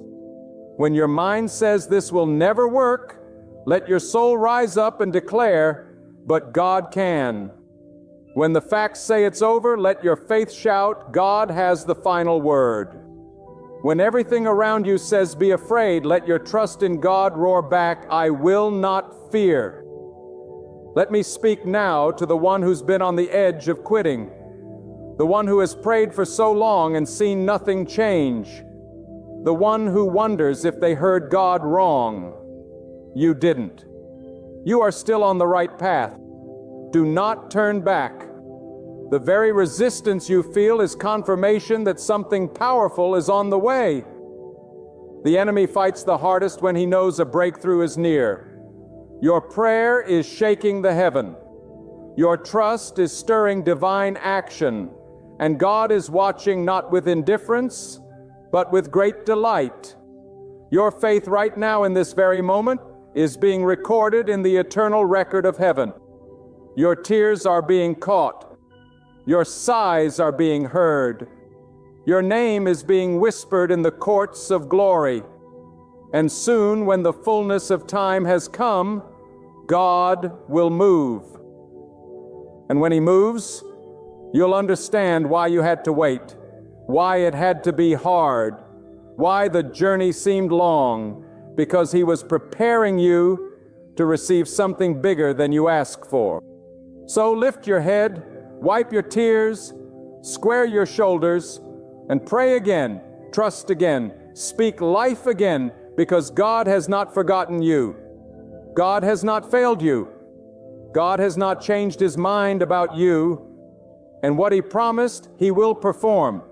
Speaker 1: When your mind says this will never work, let your soul rise up and declare, but God can. When the facts say it's over, let your faith shout, God has the final word. When everything around you says be afraid, let your trust in God roar back, I will not fear. Let me speak now to the one who's been on the edge of quitting, the one who has prayed for so long and seen nothing change, the one who wonders if they heard God wrong. You didn't. You are still on the right path. Do not turn back. The very resistance you feel is confirmation that something powerful is on the way. The enemy fights the hardest when he knows a breakthrough is near. Your prayer is shaking the heaven. Your trust is stirring divine action, and God is watching not with indifference, but with great delight. Your faith right now in this very moment is being recorded in the eternal record of heaven. Your tears are being caught. Your sighs are being heard. Your name is being whispered in the courts of glory. And soon, when the fullness of time has come, God will move. And when He moves, you'll understand why you had to wait, why it had to be hard, why the journey seemed long, because He was preparing you to receive something bigger than you asked for. So lift your head, wipe your tears, square your shoulders, and pray again, trust again, speak life again, because God has not forgotten you. God has not failed you. God has not changed His mind about you. And what He promised, He will perform.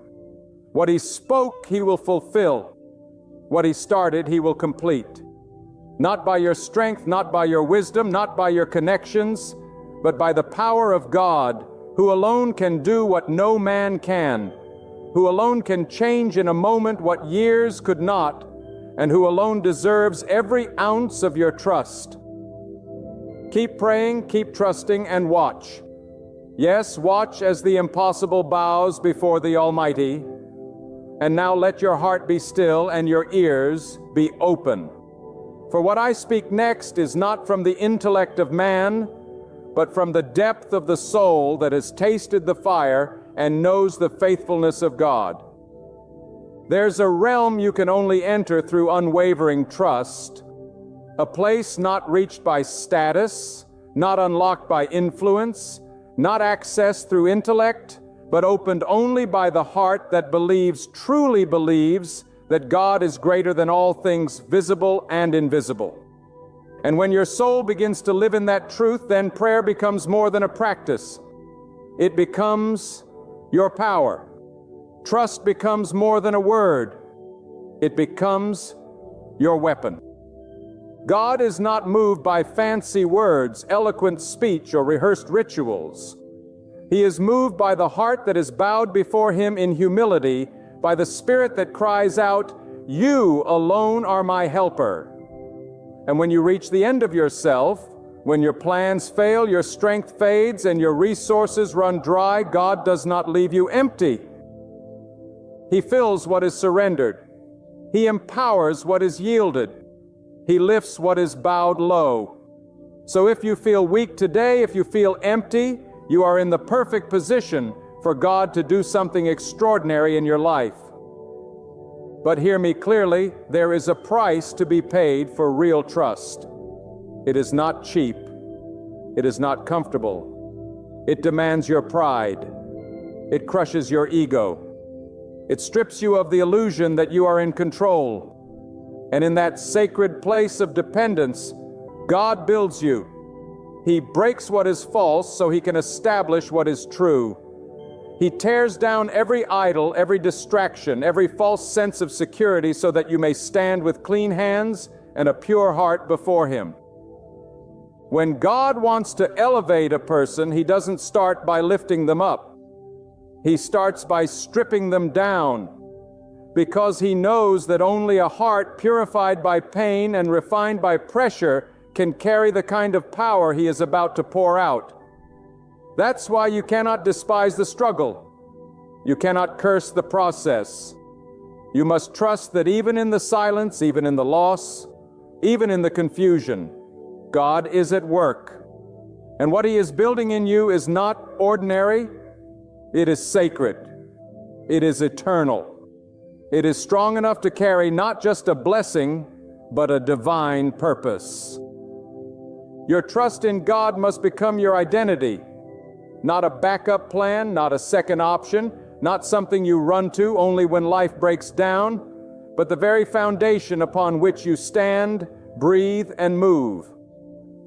Speaker 1: What He spoke, He will fulfill. What He started, He will complete. Not by your strength, not by your wisdom, not by your connections, but by the power of God, who alone can do what no man can, who alone can change in a moment what years could not, and who alone deserves every ounce of your trust. Keep praying, keep trusting, and watch. Yes, watch as the impossible bows before the Almighty. And now let your heart be still and your ears be open. For what I speak next is not from the intellect of man, but from the depth of the soul that has tasted the fire and knows the faithfulness of God. There's a realm you can only enter through unwavering trust, a place not reached by status, not unlocked by influence, not accessed through intellect, but opened only by the heart that believes, truly believes, that God is greater than all things visible and invisible. And when your soul begins to live in that truth, then prayer becomes more than a practice. It becomes your power. Trust becomes more than a word. It becomes your weapon. God is not moved by fancy words, eloquent speech, or rehearsed rituals. He is moved by the heart that is bowed before Him in humility, by the spirit that cries out, "You alone are my helper." And when you reach the end of yourself, when your plans fail, your strength fades, and your resources run dry, God does not leave you empty. He fills what is surrendered. He empowers what is yielded. He lifts what is bowed low. So if you feel weak today, if you feel empty, you are in the perfect position for God to do something extraordinary in your life. But hear me clearly, there is a price to be paid for real trust. It is not cheap. It is not comfortable. It demands your pride. It crushes your ego. It strips you of the illusion that you are in control. And in that sacred place of dependence, God builds you. He breaks what is false so He can establish what is true. He tears down every idol, every distraction, every false sense of security so that you may stand with clean hands and a pure heart before Him. When God wants to elevate a person, He doesn't start by lifting them up. He starts by stripping them down, because He knows that only a heart purified by pain and refined by pressure can carry the kind of power He is about to pour out. That's why you cannot despise the struggle. You cannot curse the process. You must trust that even in the silence, even in the loss, even in the confusion, God is at work. And what He is building in you is not ordinary. It is sacred. It is eternal. It is strong enough to carry not just a blessing, but a divine purpose. Your trust in God must become your identity. Not a backup plan, not a second option, not something you run to only when life breaks down, but the very foundation upon which you stand, breathe, and move.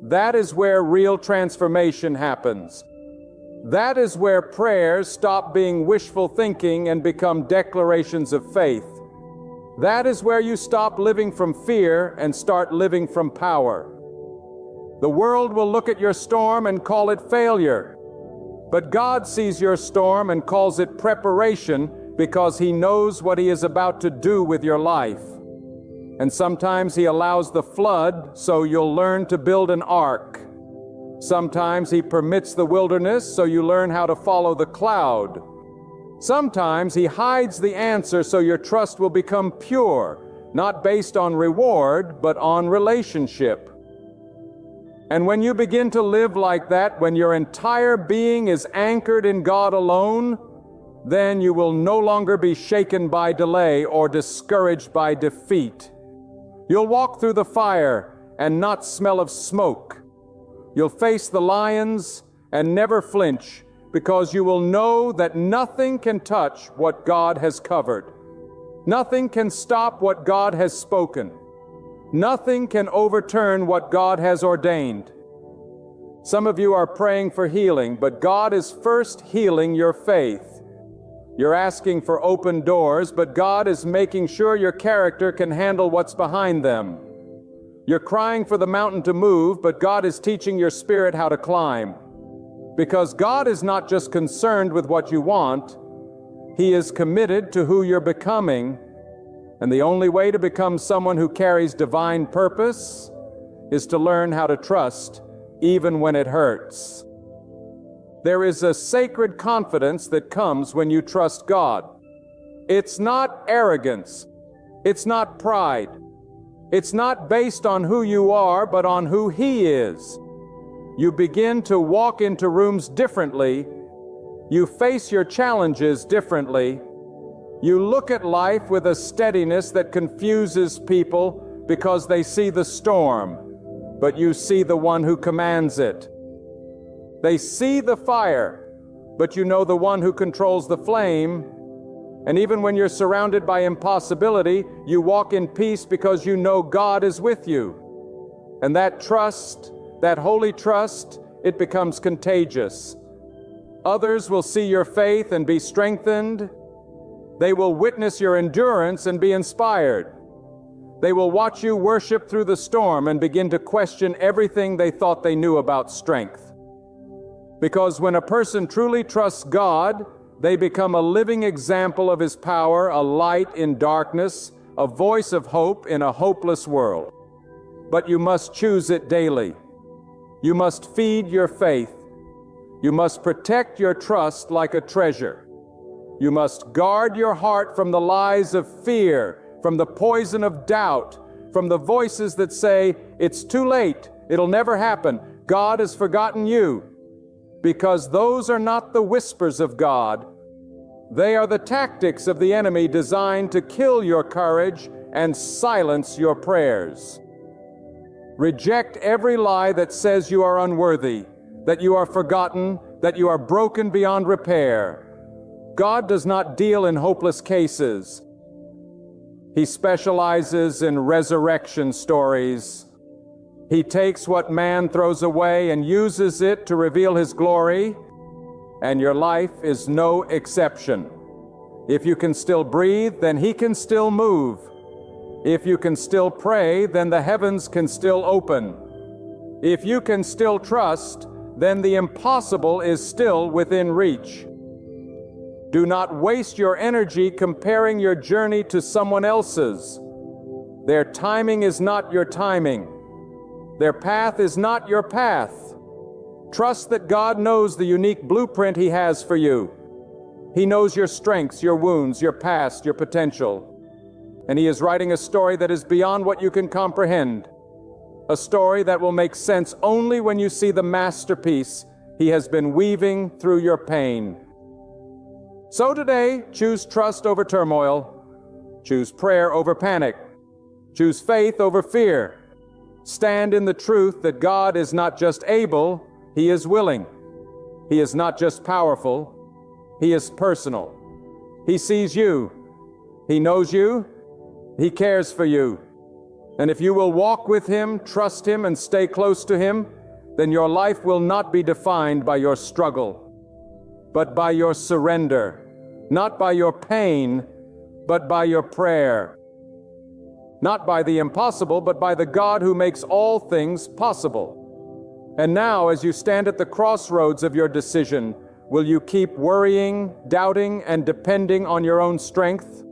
Speaker 1: That is where real transformation happens. That is where prayers stop being wishful thinking and become declarations of faith. That is where you stop living from fear and start living from power. The world will look at your storm and call it failure. But God sees your storm and calls it preparation because He knows what He is about to do with your life. And sometimes He allows the flood so you'll learn to build an ark. Sometimes He permits the wilderness so you learn how to follow the cloud. Sometimes He hides the answer so your trust will become pure, not based on reward, but on relationship. And when you begin to live like that, when your entire being is anchored in God alone, then you will no longer be shaken by delay or discouraged by defeat. You'll walk through the fire and not smell of smoke. You'll face the lions and never flinch, because you will know that nothing can touch what God has covered. Nothing can stop what God has spoken. Nothing can overturn what God has ordained. Some of you are praying for healing, but God is first healing your faith. You're asking for open doors, but God is making sure your character can handle what's behind them. You're crying for the mountain to move, but God is teaching your spirit how to climb. Because God is not just concerned with what you want, He is committed to who you're becoming. And the only way to become someone who carries divine purpose is to learn how to trust even when it hurts. There is a sacred confidence that comes when you trust God. It's not arrogance. It's not pride. It's not based on who you are, but on who He is. You begin to walk into rooms differently. You face your challenges differently. You look at life with a steadiness that confuses people because they see the storm, but you see the one who commands it. They see the fire, but you know the one who controls the flame. And even when you're surrounded by impossibility, you walk in peace because you know God is with you. And that trust, that holy trust, it becomes contagious. Others will see your faith and be strengthened. They will witness your endurance and be inspired. They will watch you worship through the storm and begin to question everything they thought they knew about strength. Because when a person truly trusts God, they become a living example of His power, a light in darkness, a voice of hope in a hopeless world. But you must choose it daily. You must feed your faith. You must protect your trust like a treasure. You must guard your heart from the lies of fear, from the poison of doubt, from the voices that say, "It's too late, it'll never happen, God has forgotten you." Because those are not the whispers of God. They are the tactics of the enemy designed to kill your courage and silence your prayers. Reject every lie that says you are unworthy, that you are forgotten, that you are broken beyond repair. God does not deal in hopeless cases. He specializes in resurrection stories. He takes what man throws away and uses it to reveal His glory, and your life is no exception. If you can still breathe, then He can still move. If you can still pray, then the heavens can still open. If you can still trust, then the impossible is still within reach. Do not waste your energy comparing your journey to someone else's. Their timing is not your timing. Their path is not your path. Trust that God knows the unique blueprint He has for you. He knows your strengths, your wounds, your past, your potential. And He is writing a story that is beyond what you can comprehend. A story that will make sense only when you see the masterpiece He has been weaving through your pain. So today, choose trust over turmoil. Choose prayer over panic. Choose faith over fear. Stand in the truth that God is not just able, He is willing. He is not just powerful, He is personal. He sees you. He knows you. He cares for you. And if you will walk with Him, trust Him, and stay close to Him, then your life will not be defined by your struggle, but by your surrender, not by your pain, but by your prayer. not by the impossible, but by the God who makes all things possible. And now, as you stand at the crossroads of your decision, will you keep worrying, doubting, and depending on your own strength?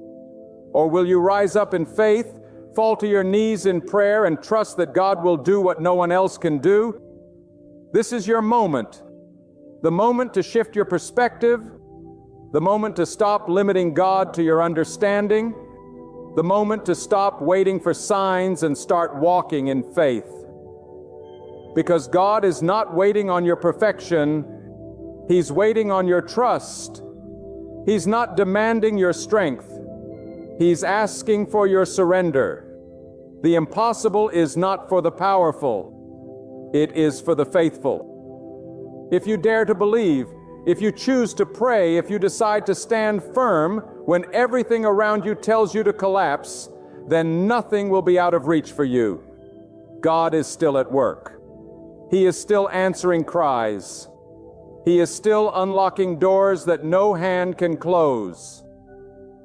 Speaker 1: Or will you rise up in faith, fall to your knees in prayer, and trust that God will do what no one else can do? This is your moment. The moment to shift your perspective, the moment to stop limiting God to your understanding, the moment to stop waiting for signs and start walking in faith. Because God is not waiting on your perfection, He's waiting on your trust. He's not demanding your strength. He's asking for your surrender. The impossible is not for the powerful. It is for the faithful. If you dare to believe, if you choose to pray, if you decide to stand firm when everything around you tells you to collapse, then nothing will be out of reach for you. God is still at work. He is still answering cries. He is still unlocking doors that no hand can close.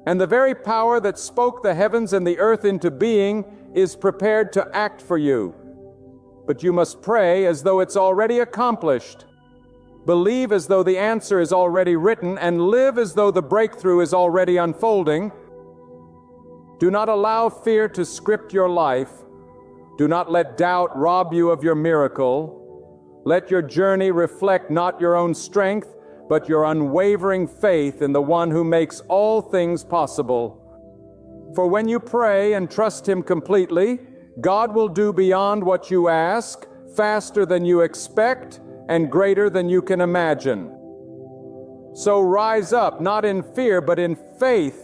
Speaker 1: And the very power that spoke the heavens and the earth into being is prepared to act for you. But you must pray as though it's already accomplished. Believe as though the answer is already written, and live as though the breakthrough is already unfolding. Do not allow fear to script your life. Do not let doubt rob you of your miracle. Let your journey reflect not your own strength, but your unwavering faith in the one who makes all things possible. For when you pray and trust Him completely, God will do beyond what you ask, faster than you expect, and greater than you can imagine. So rise up, not in fear, but in faith.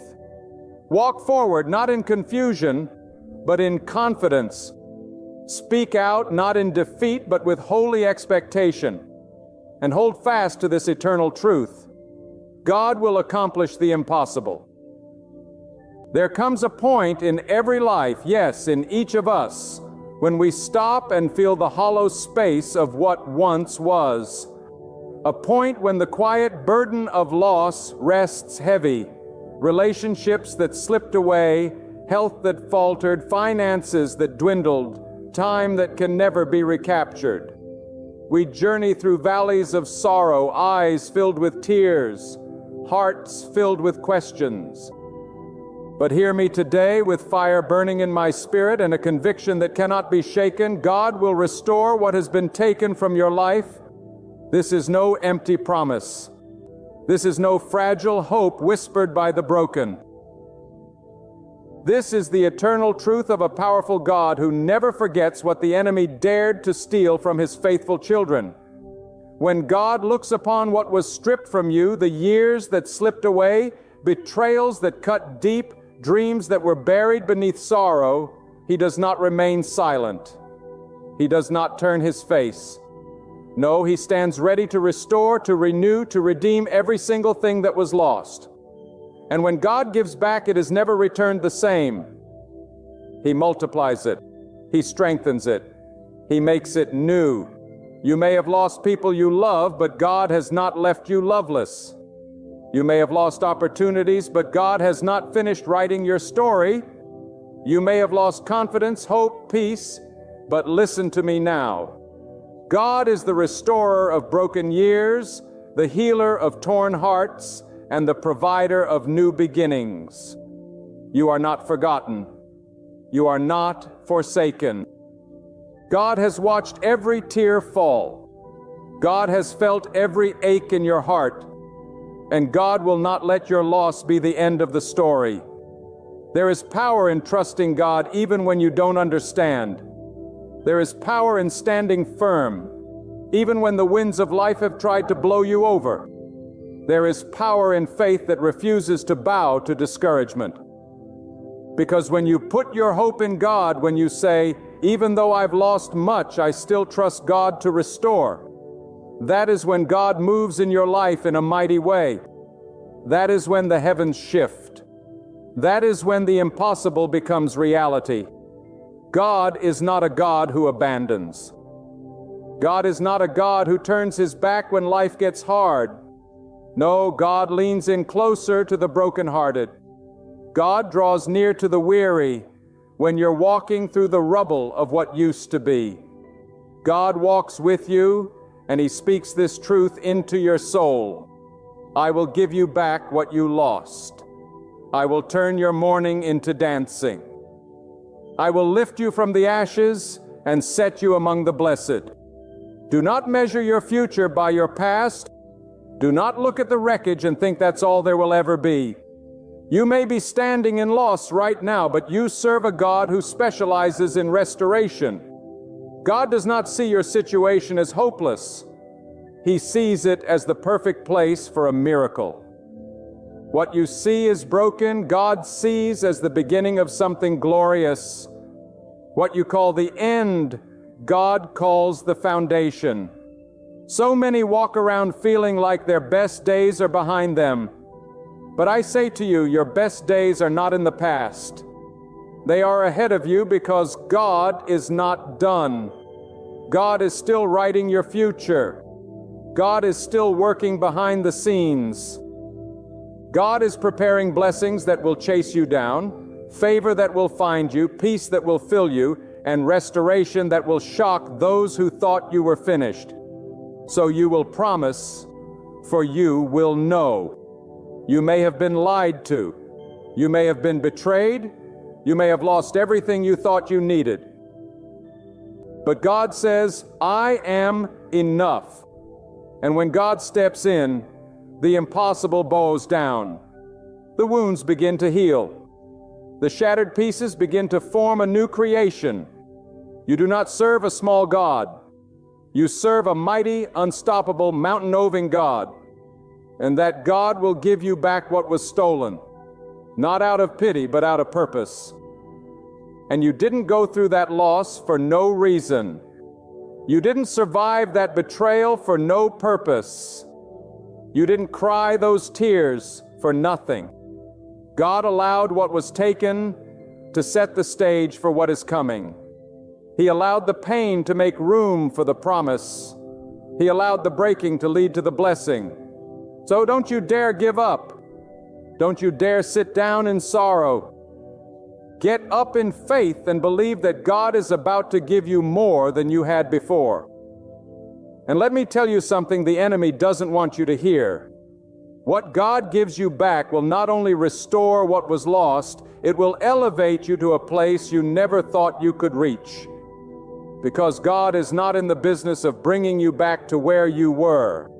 Speaker 1: Walk forward, not in confusion, but in confidence. Speak out, not in defeat, but with holy expectation. And hold fast to this eternal truth. God will accomplish the impossible. There comes a point in every life, yes, in each of us, when we stop and feel the hollow space of what once was. A point when the quiet burden of loss rests heavy. Relationships that slipped away, health that faltered, finances that dwindled, time that can never be recaptured. We journey through valleys of sorrow, eyes filled with tears, hearts filled with questions. But hear me today, with fire burning in my spirit and a conviction that cannot be shaken. God will restore what has been taken from your life. This is no empty promise. This is no fragile hope whispered by the broken. This is the eternal truth of a powerful God who never forgets what the enemy dared to steal from His faithful children. When God looks upon what was stripped from you, the years that slipped away, betrayals that cut deep, dreams that were buried beneath sorrow, He does not remain silent. He does not turn His face. No, He stands ready to restore, to renew, to redeem every single thing that was lost. And when God gives back, it is never returned the same. He multiplies it. He strengthens it. He makes it new. You may have lost people you love, but God has not left you loveless. You may have lost opportunities, but God has not finished writing your story. You may have lost confidence, hope, peace, but listen to me now. God is the restorer of broken years, the healer of torn hearts, and the provider of new beginnings. You are not forgotten. You are not forsaken. God has watched every tear fall. God has felt every ache in your heart. And God will not let your loss be the end of the story. There is power in trusting God even when you don't understand. There is power in standing firm, even when the winds of life have tried to blow you over. There is power in faith that refuses to bow to discouragement. Because when you put your hope in God, when you say, even though I've lost much, I still trust God to restore, that is when God moves in your life in a mighty way. That is when the heavens shift. That is when the impossible becomes reality. God is not a God who abandons. God is not a God who turns His back when life gets hard. No, God leans in closer to the brokenhearted. God draws near to the weary, when you're walking through the rubble of what used to be. God walks with you, and He speaks this truth into your soul. I will give you back what you lost. I will turn your mourning into dancing. I will lift you from the ashes and set you among the blessed. Do not measure your future by your past. Do not look at the wreckage and think that's all there will ever be. You may be standing in loss right now, but you serve a God who specializes in restoration. God does not see your situation as hopeless. He sees it as the perfect place for a miracle. What you see is broken, God sees as the beginning of something glorious. What you call the end, God calls the foundation. So many walk around feeling like their best days are behind them. But I say to you, your best days are not in the past. They are ahead of you because God is not done. God is still writing your future. God is still working behind the scenes. God is preparing blessings that will chase you down, favor that will find you, peace that will fill you, and restoration that will shock those who thought you were finished. So you will promise, for you will know. You may have been lied to. You may have been betrayed. You may have lost everything you thought you needed. But God says, I am enough. And when God steps in, the impossible bows down. The wounds begin to heal. The shattered pieces begin to form a new creation. You do not serve a small God. You serve a mighty, unstoppable, mountain-moving God. And that God will give you back what was stolen, not out of pity, but out of purpose. And you didn't go through that loss for no reason. You didn't survive that betrayal for no purpose. You didn't cry those tears for nothing. God allowed what was taken to set the stage for what is coming. He allowed the pain to make room for the promise. He allowed the breaking to lead to the blessing. So don't you dare give up. Don't you dare sit down in sorrow. Get up in faith and believe that God is about to give you more than you had before. And let me tell you something the enemy doesn't want you to hear. What God gives you back will not only restore what was lost, it will elevate you to a place you never thought you could reach. Because God is not in the business of bringing you back to where you were.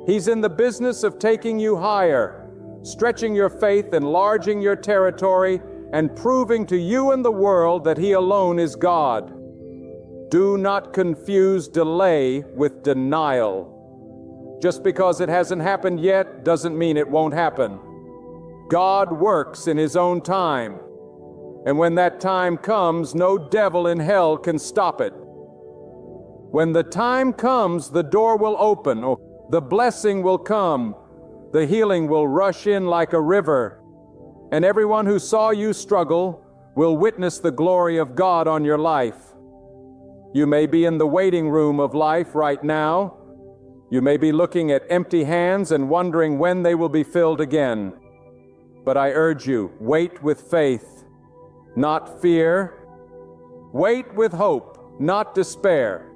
Speaker 1: He's in the business of taking you higher, stretching your faith, enlarging your territory, and proving to you and the world that He alone is God. Do not confuse delay with denial. Just because it hasn't happened yet doesn't mean it won't happen. God works in His own time. And when that time comes, no devil in hell can stop it. When the time comes, the door will open, the blessing will come, the healing will rush in like a river, and everyone who saw you struggle will witness the glory of God on your life. You may be in the waiting room of life right now. You may be looking at empty hands and wondering when they will be filled again. But I urge you, wait with faith, not fear. Wait with hope, not despair.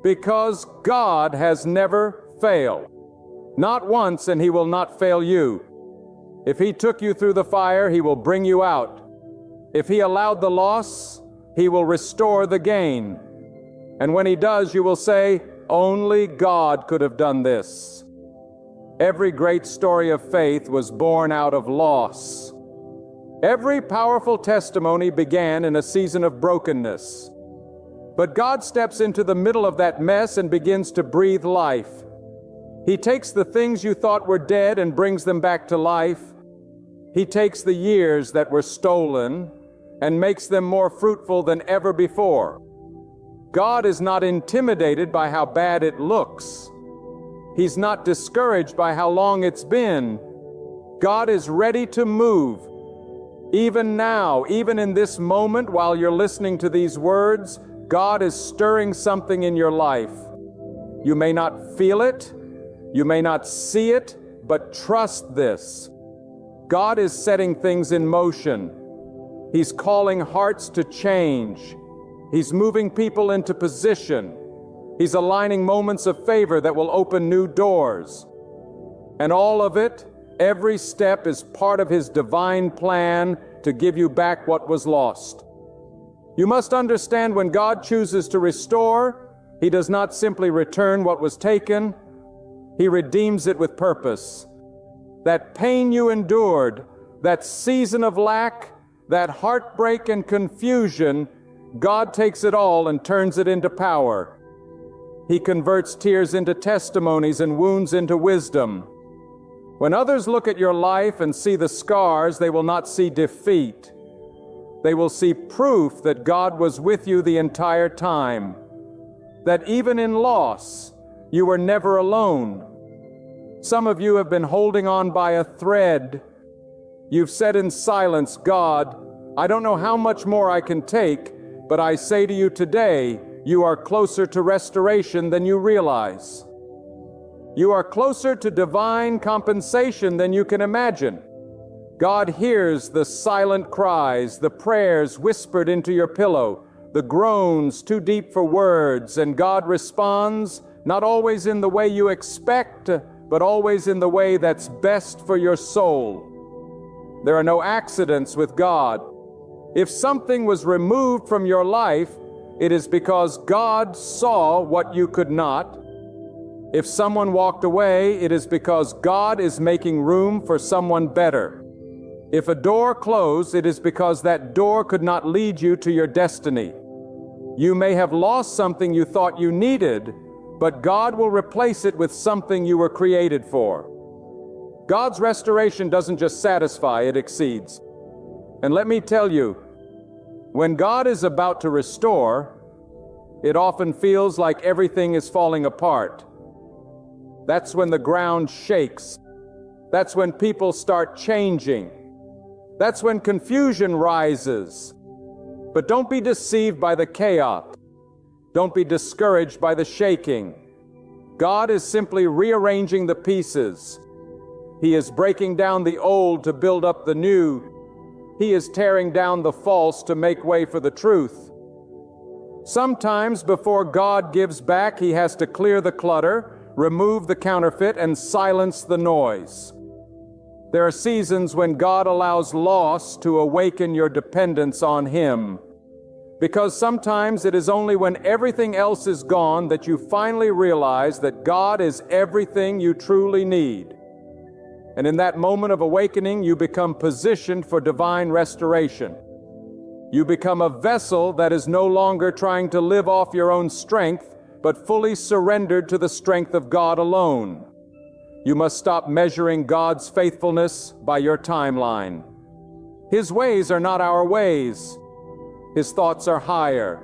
Speaker 1: Because God has never failed. Not once, and He will not fail you. If He took you through the fire, He will bring you out. If He allowed the loss, He will restore the gain. And when He does, you will say, only God could have done this. Every great story of faith was born out of loss. Every powerful testimony began in a season of brokenness. But God steps into the middle of that mess and begins to breathe life. He takes the things you thought were dead and brings them back to life. He takes the years that were stolen and makes them more fruitful than ever before. God is not intimidated by how bad it looks. He's not discouraged by how long it's been. God is ready to move. Even now, even in this moment while you're listening to these words, God is stirring something in your life. You may not feel it, you may not see it, but trust this. God is setting things in motion. He's calling hearts to change. He's moving people into position. He's aligning moments of favor that will open new doors. And all of it, every step, is part of His divine plan to give you back what was lost. You must understand, when God chooses to restore, He does not simply return what was taken. He redeems it with purpose. That pain you endured, that season of lack, that heartbreak and confusion, God takes it all and turns it into power. He converts tears into testimonies and wounds into wisdom. When others look at your life and see the scars, they will not see defeat. They will see proof that God was with you the entire time. That even in loss, you were never alone. Some of you have been holding on by a thread. You've said in silence, God, I don't know how much more I can take, but I say to you today, you are closer to restoration than you realize. You are closer to divine compensation than you can imagine. God hears the silent cries, the prayers whispered into your pillow, the groans too deep for words, and God responds, not always in the way you expect, but always in the way that's best for your soul. There are no accidents with God. If something was removed from your life, it is because God saw what you could not. If someone walked away, it is because God is making room for someone better. If a door closed, it is because that door could not lead you to your destiny. You may have lost something you thought you needed, but God will replace it with something you were created for. God's restoration doesn't just satisfy, it exceeds. And let me tell you, when God is about to restore, it often feels like everything is falling apart. That's when the ground shakes. That's when people start changing. That's when confusion rises. But don't be deceived by the chaos. Don't be discouraged by the shaking. God is simply rearranging the pieces. He is breaking down the old to build up the new. He is tearing down the false to make way for the truth. Sometimes before God gives back, He has to clear the clutter, remove the counterfeit, and silence the noise. There are seasons when God allows loss to awaken your dependence on Him. Because sometimes it is only when everything else is gone that you finally realize that God is everything you truly need. And in that moment of awakening, you become positioned for divine restoration. You become a vessel that is no longer trying to live off your own strength, but fully surrendered to the strength of God alone. You must stop measuring God's faithfulness by your timeline. His ways are not our ways. His thoughts are higher.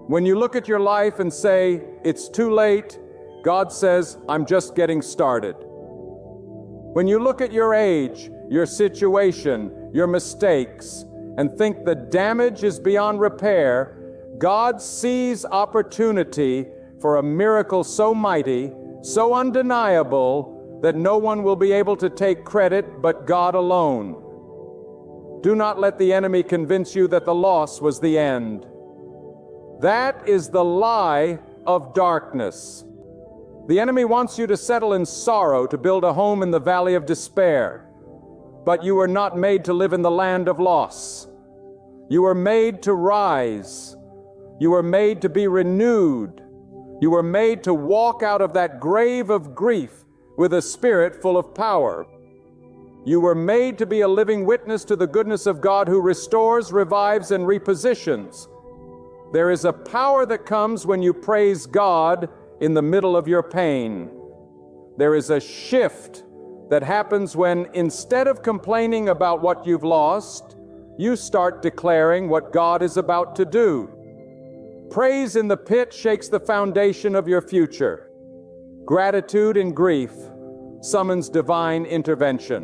Speaker 1: When you look at your life and say, it's too late, God says, I'm just getting started. When you look at your age, your situation, your mistakes, and think the damage is beyond repair, God sees opportunity for a miracle so mighty, so undeniable, that no one will be able to take credit but God alone. Do not let the enemy convince you that the loss was the end. That is the lie of darkness. The enemy wants you to settle in sorrow, to build a home in the valley of despair. But you were not made to live in the land of loss. You were made to rise. You were made to be renewed. You were made to walk out of that grave of grief with a spirit full of power. You were made to be a living witness to the goodness of God, who restores, revives, and repositions. There is a power that comes when you praise God in the middle of your pain. There is a shift that happens when, instead of complaining about what you've lost, you start declaring what God is about to do. Praise in the pit shakes the foundation of your future. Gratitude in grief summons divine intervention.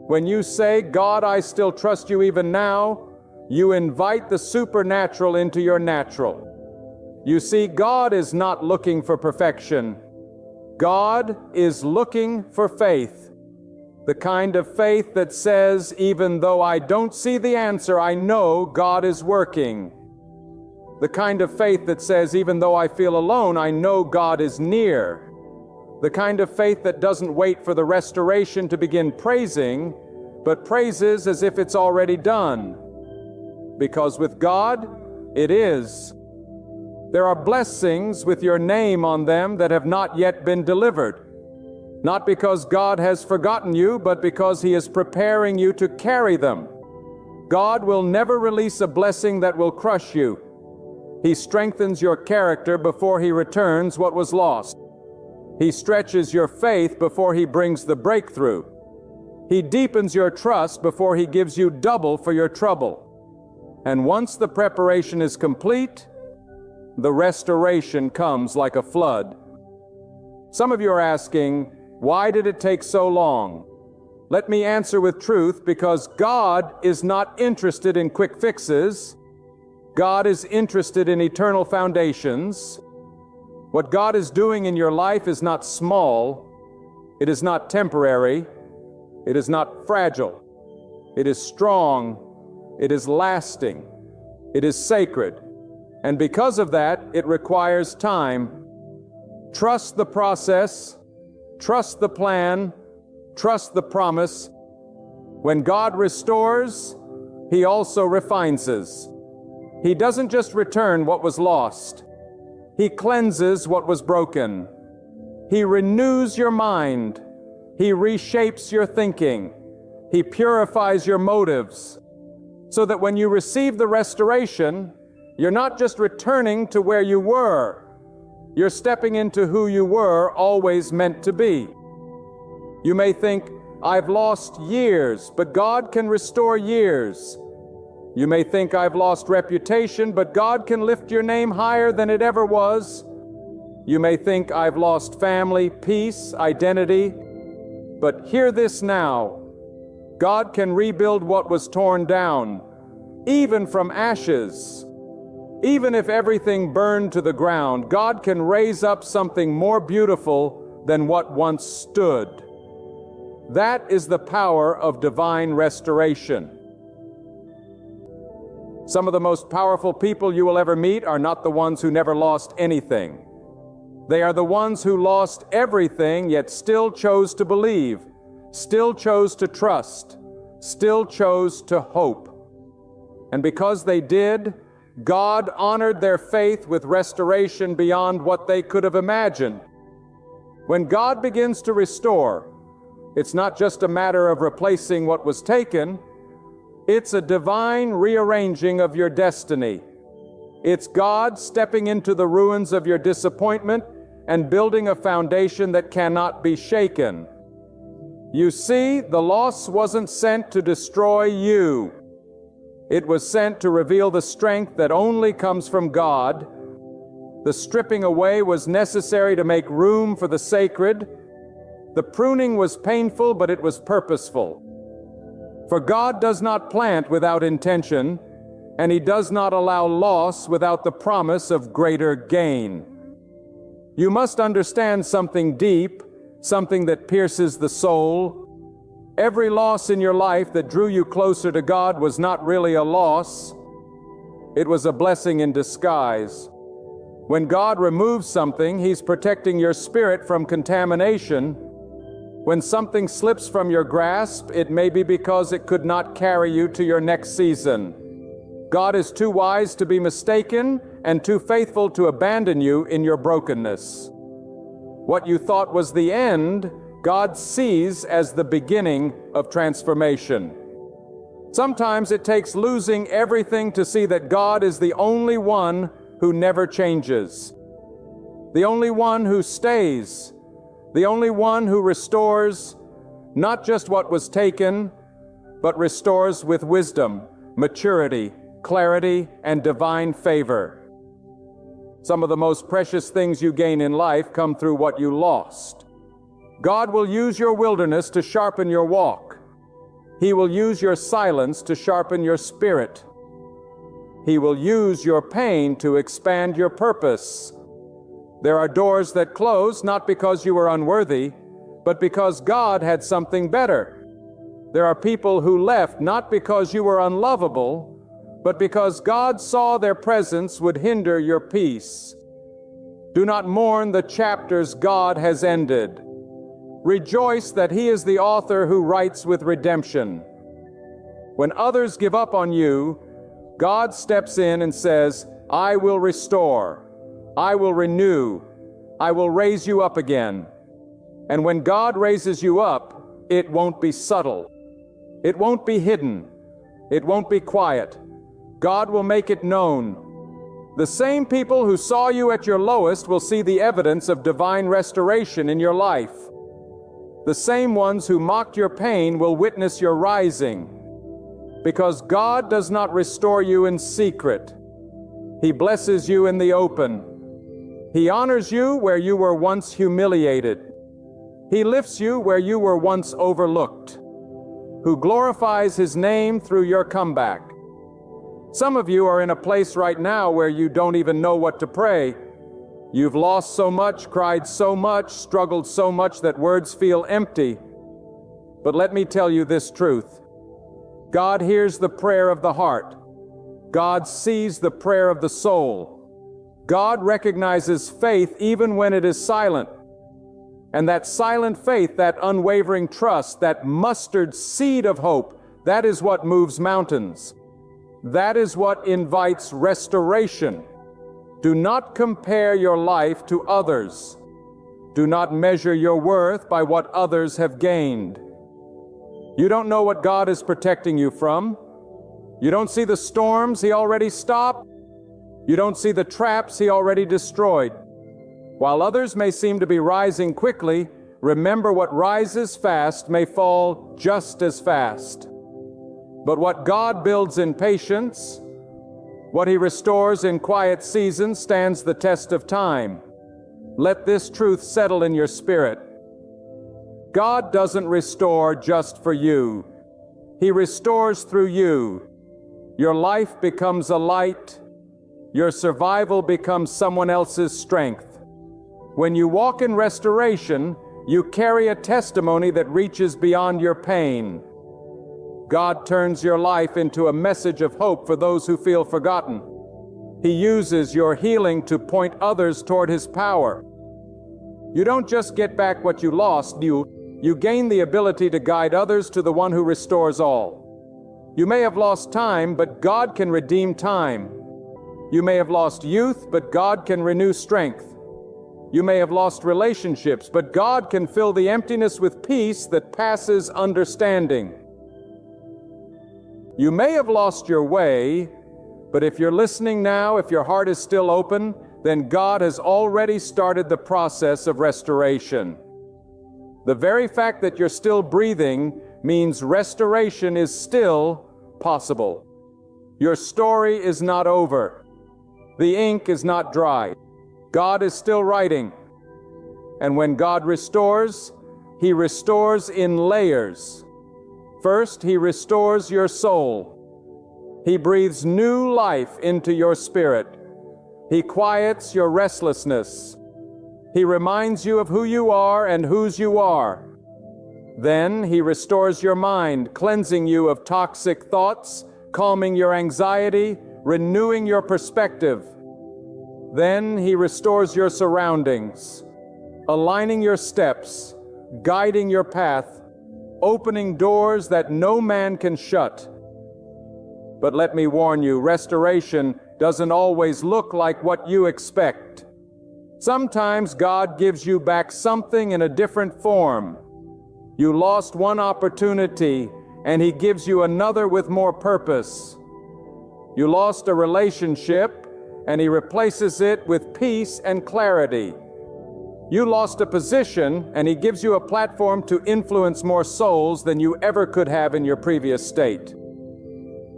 Speaker 1: When you say, God, I still trust you even now, you invite the supernatural into your natural. You see, God is not looking for perfection. God is looking for faith. The kind of faith that says, even though I don't see the answer, I know God is working. The kind of faith that says, even though I feel alone, I know God is near. The kind of faith that doesn't wait for the restoration to begin praising, but praises as if it's already done. Because with God, it is. There are blessings with your name on them that have not yet been delivered. Not because God has forgotten you, but because He is preparing you to carry them. God will never release a blessing that will crush you. He strengthens your character before He returns what was lost. He stretches your faith before He brings the breakthrough. He deepens your trust before He gives you double for your trouble. And once the preparation is complete, the restoration comes like a flood. Some of you are asking, why did it take so long? Let me answer with truth, because God is not interested in quick fixes. God is interested in eternal foundations. What God is doing in your life is not small. It is not temporary. It is not fragile. It is strong. It is lasting. It is sacred. And because of that, it requires time. Trust the process. Trust the plan. Trust the promise. When God restores, He also refines us. He doesn't just return what was lost. He cleanses what was broken. He renews your mind. He reshapes your thinking. He purifies your motives, so that when you receive the restoration, you're not just returning to where you were. You're stepping into who you were always meant to be. You may think, I've lost years, but God can restore years. You may think I've lost reputation, but God can lift your name higher than it ever was. You may think I've lost family, peace, identity, but hear this now. God can rebuild what was torn down, even from ashes. Even if everything burned to the ground, God can raise up something more beautiful than what once stood. That is the power of divine restoration. Some of the most powerful people you will ever meet are not the ones who never lost anything. They are the ones who lost everything, yet still chose to believe, still chose to trust, still chose to hope. And because they did, God honored their faith with restoration beyond what they could have imagined. When God begins to restore, it's not just a matter of replacing what was taken. It's a divine rearranging of your destiny. It's God stepping into the ruins of your disappointment and building a foundation that cannot be shaken. You see, the loss wasn't sent to destroy you. It was sent to reveal the strength that only comes from God. The stripping away was necessary to make room for the sacred. The pruning was painful, but it was purposeful. For God does not plant without intention, and He does not allow loss without the promise of greater gain. You must understand something deep, something that pierces the soul. Every loss in your life that drew you closer to God was not really a loss. It was a blessing in disguise. When God removes something, He's protecting your spirit from contamination. When something slips from your grasp, it may be because it could not carry you to your next season. God is too wise to be mistaken and too faithful to abandon you in your brokenness. What you thought was the end, God sees as the beginning of transformation. Sometimes it takes losing everything to see that God is the only one who never changes, the only one who stays, the only one who restores not just what was taken, but restores with wisdom, maturity, clarity, and divine favor. Some of the most precious things you gain in life come through what you lost. God will use your wilderness to sharpen your walk. He will use your silence to sharpen your spirit. He will use your pain to expand your purpose. There are doors that close not because you were unworthy, but because God had something better. There are people who left not because you were unlovable, but because God saw their presence would hinder your peace. Do not mourn the chapters God has ended. Rejoice that He is the author who writes with redemption. When others give up on you, God steps in and says, I will restore, I will renew, I will raise you up again. And when God raises you up, it won't be subtle. It won't be hidden. It won't be quiet. God will make it known. The same people who saw you at your lowest will see the evidence of divine restoration in your life. The same ones who mocked your pain will witness your rising. Because God does not restore you in secret. He blesses you in the open. He honors you where you were once humiliated. He lifts you where you were once overlooked. Who glorifies His name through your comeback. Some of you are in a place right now where you don't even know what to pray. You've lost so much, cried so much, struggled so much that words feel empty. But let me tell you this truth. God hears the prayer of the heart. God sees the prayer of the soul. God recognizes faith even when it is silent. And that silent faith, that unwavering trust, that mustard seed of hope, that is what moves mountains. That is what invites restoration. Do not compare your life to others. Do not measure your worth by what others have gained. You don't know what God is protecting you from. You don't see the storms He already stopped. You don't see the traps He already destroyed. While others may seem to be rising quickly, remember what rises fast may fall just as fast. But what God builds in patience, what He restores in quiet seasons, stands the test of time. Let this truth settle in your spirit. God doesn't restore just for you. He restores through you. Your life becomes a light. Your survival becomes someone else's strength. When you walk in restoration, you carry a testimony that reaches beyond your pain. God turns your life into a message of hope for those who feel forgotten. He uses your healing to point others toward His power. You don't just get back what you lost, you gain the ability to guide others to the one who restores all. You may have lost time, but God can redeem time. You may have lost youth, but God can renew strength. You may have lost relationships, but God can fill the emptiness with peace that passes understanding. You may have lost your way, but if you're listening now, if your heart is still open, then God has already started the process of restoration. The very fact that you're still breathing means restoration is still possible. Your story is not over. The ink is not dry. God is still writing. And when God restores, He restores in layers. First, He restores your soul. He breathes new life into your spirit. He quiets your restlessness. He reminds you of who you are and whose you are. Then He restores your mind, cleansing you of toxic thoughts, calming your anxiety, renewing your perspective. Then He restores your surroundings, aligning your steps, guiding your path, opening doors that no man can shut. But let me warn you, restoration doesn't always look like what you expect. Sometimes God gives you back something in a different form. You lost one opportunity, and He gives you another with more purpose. You lost a relationship, and He replaces it with peace and clarity. You lost a position, and He gives you a platform to influence more souls than you ever could have in your previous state.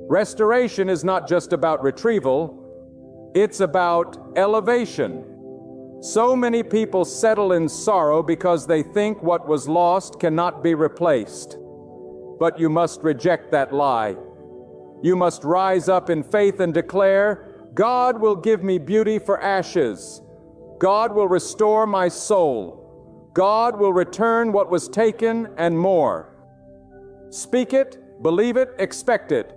Speaker 1: Restoration is not just about retrieval, it's about elevation. So many people settle in sorrow because they think what was lost cannot be replaced. But you must reject that lie. You must rise up in faith and declare, God will give me beauty for ashes. God will restore my soul. God will return what was taken and more. Speak it, believe it, expect it.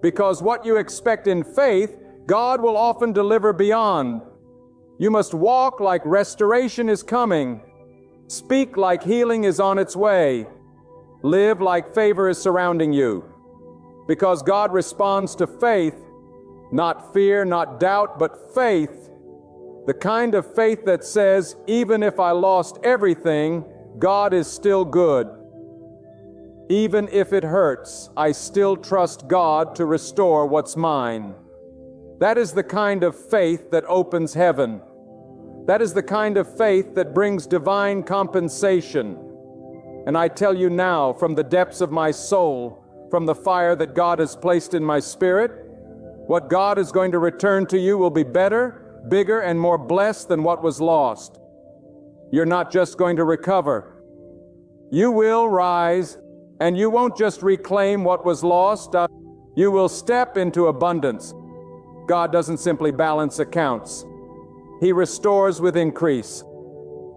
Speaker 1: Because what you expect in faith, God will often deliver beyond. You must walk like restoration is coming. Speak like healing is on its way. Live like favor is surrounding you. Because God responds to faith, not fear, not doubt, but faith. The kind of faith that says, even if I lost everything, God is still good. Even if it hurts, I still trust God to restore what's mine. That is the kind of faith that opens heaven. That is the kind of faith that brings divine compensation. And I tell you now, from the depths of my soul, from the fire that God has placed in my spirit, what God is going to return to you will be better, bigger, and more blessed than what was lost. You're not just going to recover. You will rise, and you won't just reclaim what was lost. You will step into abundance. God doesn't simply balance accounts. He restores with increase.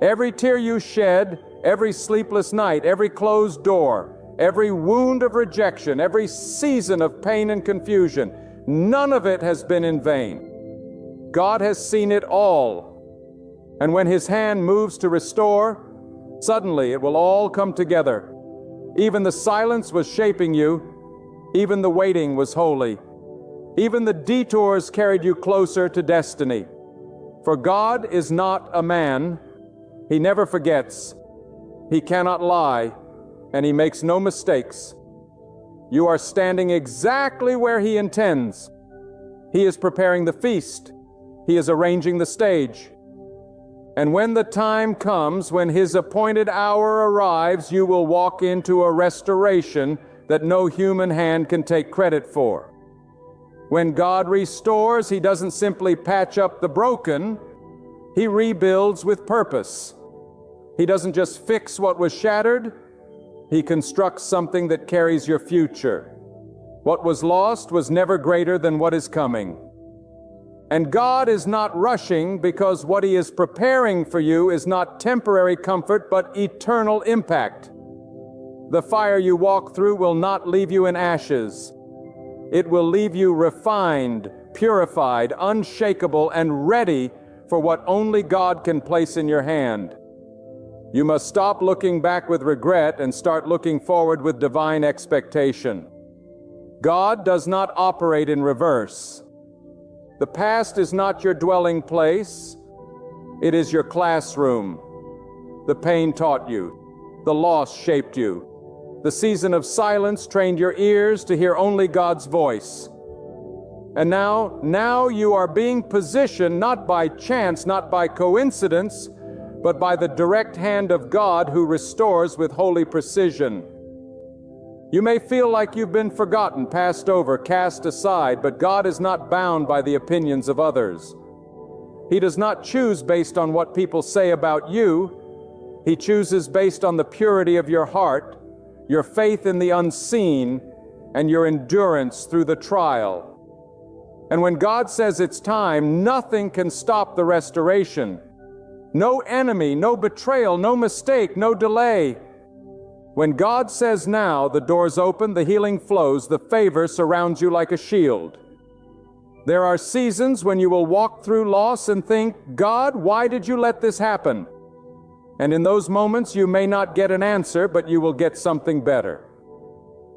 Speaker 1: Every tear you shed, every sleepless night, every closed door, every wound of rejection, every season of pain and confusion, none of it has been in vain. God has seen it all. And when His hand moves to restore, suddenly it will all come together. Even the silence was shaping you. Even the waiting was holy. Even the detours carried you closer to destiny. For God is not a man. He never forgets. He cannot lie, and He makes no mistakes. You are standing exactly where He intends. He is preparing the feast. He is arranging the stage. And when the time comes, when His appointed hour arrives, you will walk into a restoration that no human hand can take credit for. When God restores, He doesn't simply patch up the broken. He rebuilds with purpose. He doesn't just fix what was shattered. He constructs something that carries your future. What was lost was never greater than what is coming. And God is not rushing, because what He is preparing for you is not temporary comfort, but eternal impact. The fire you walk through will not leave you in ashes. It will leave you refined, purified, unshakable, and ready for what only God can place in your hand. You must stop looking back with regret and start looking forward with divine expectation. God does not operate in reverse. The past is not your dwelling place. It is your classroom. The pain taught you. The loss shaped you. The season of silence trained your ears to hear only God's voice. And now you are being positioned not by chance, not by coincidence, but by the direct hand of God who restores with holy precision. You may feel like you've been forgotten, passed over, cast aside, but God is not bound by the opinions of others. He does not choose based on what people say about you. He chooses based on the purity of your heart, your faith in the unseen, and your endurance through the trial. And when God says it's time, nothing can stop the restoration. No enemy, no betrayal, no mistake, no delay. When God says now, the doors open, the healing flows, the favor surrounds you like a shield. There are seasons when you will walk through loss and think, God, why did you let this happen? And in those moments, you may not get an answer, but you will get something better.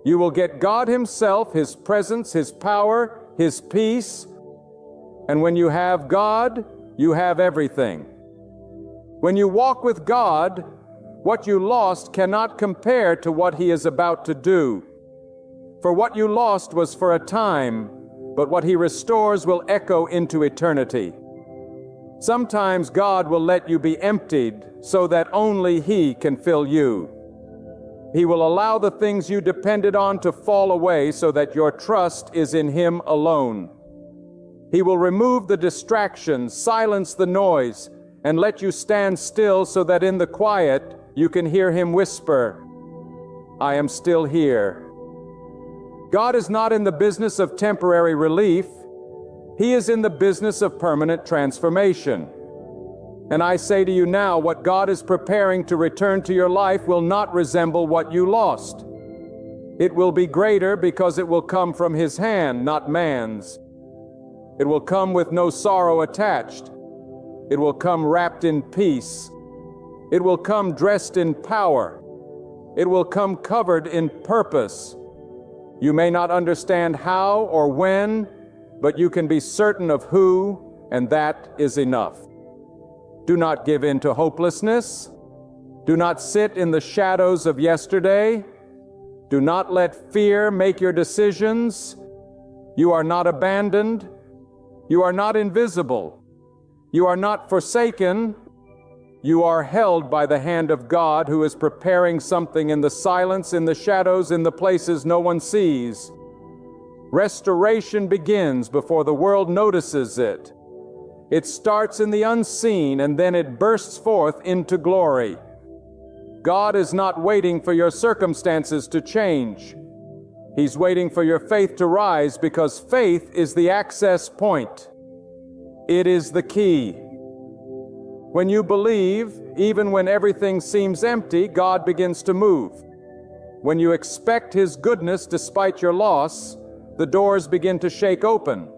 Speaker 1: You will get God Himself, His presence, His power, His peace. And when you have God, you have everything. When you walk with God, what you lost cannot compare to what He is about to do. For what you lost was for a time, but what He restores will echo into eternity. Sometimes God will let you be emptied so that only He can fill you. He will allow the things you depended on to fall away so that your trust is in Him alone. He will remove the distractions, silence the noise, and let you stand still so that in the quiet you can hear Him whisper, I am still here. God is not in the business of temporary relief. He is in the business of permanent transformation. And I say to you now, what God is preparing to return to your life will not resemble what you lost. It will be greater because it will come from His hand, not man's. It will come with no sorrow attached. It will come wrapped in peace. It will come dressed in power. It will come covered in purpose. You may not understand how or when, but you can be certain of who, and that is enough. Do not give in to hopelessness. Do not sit in the shadows of yesterday. Do not let fear make your decisions. You are not abandoned. You are not invisible. You are not forsaken. You are held by the hand of God, who is preparing something in the silence, in the shadows, in the places no one sees. Restoration begins before the world notices it. It starts in the unseen, and then it bursts forth into glory. God is not waiting for your circumstances to change. He's waiting for your faith to rise, because faith is the access point. It is the key. When you believe, even when everything seems empty, God begins to move. When you expect His goodness despite your loss, the doors begin to shake open.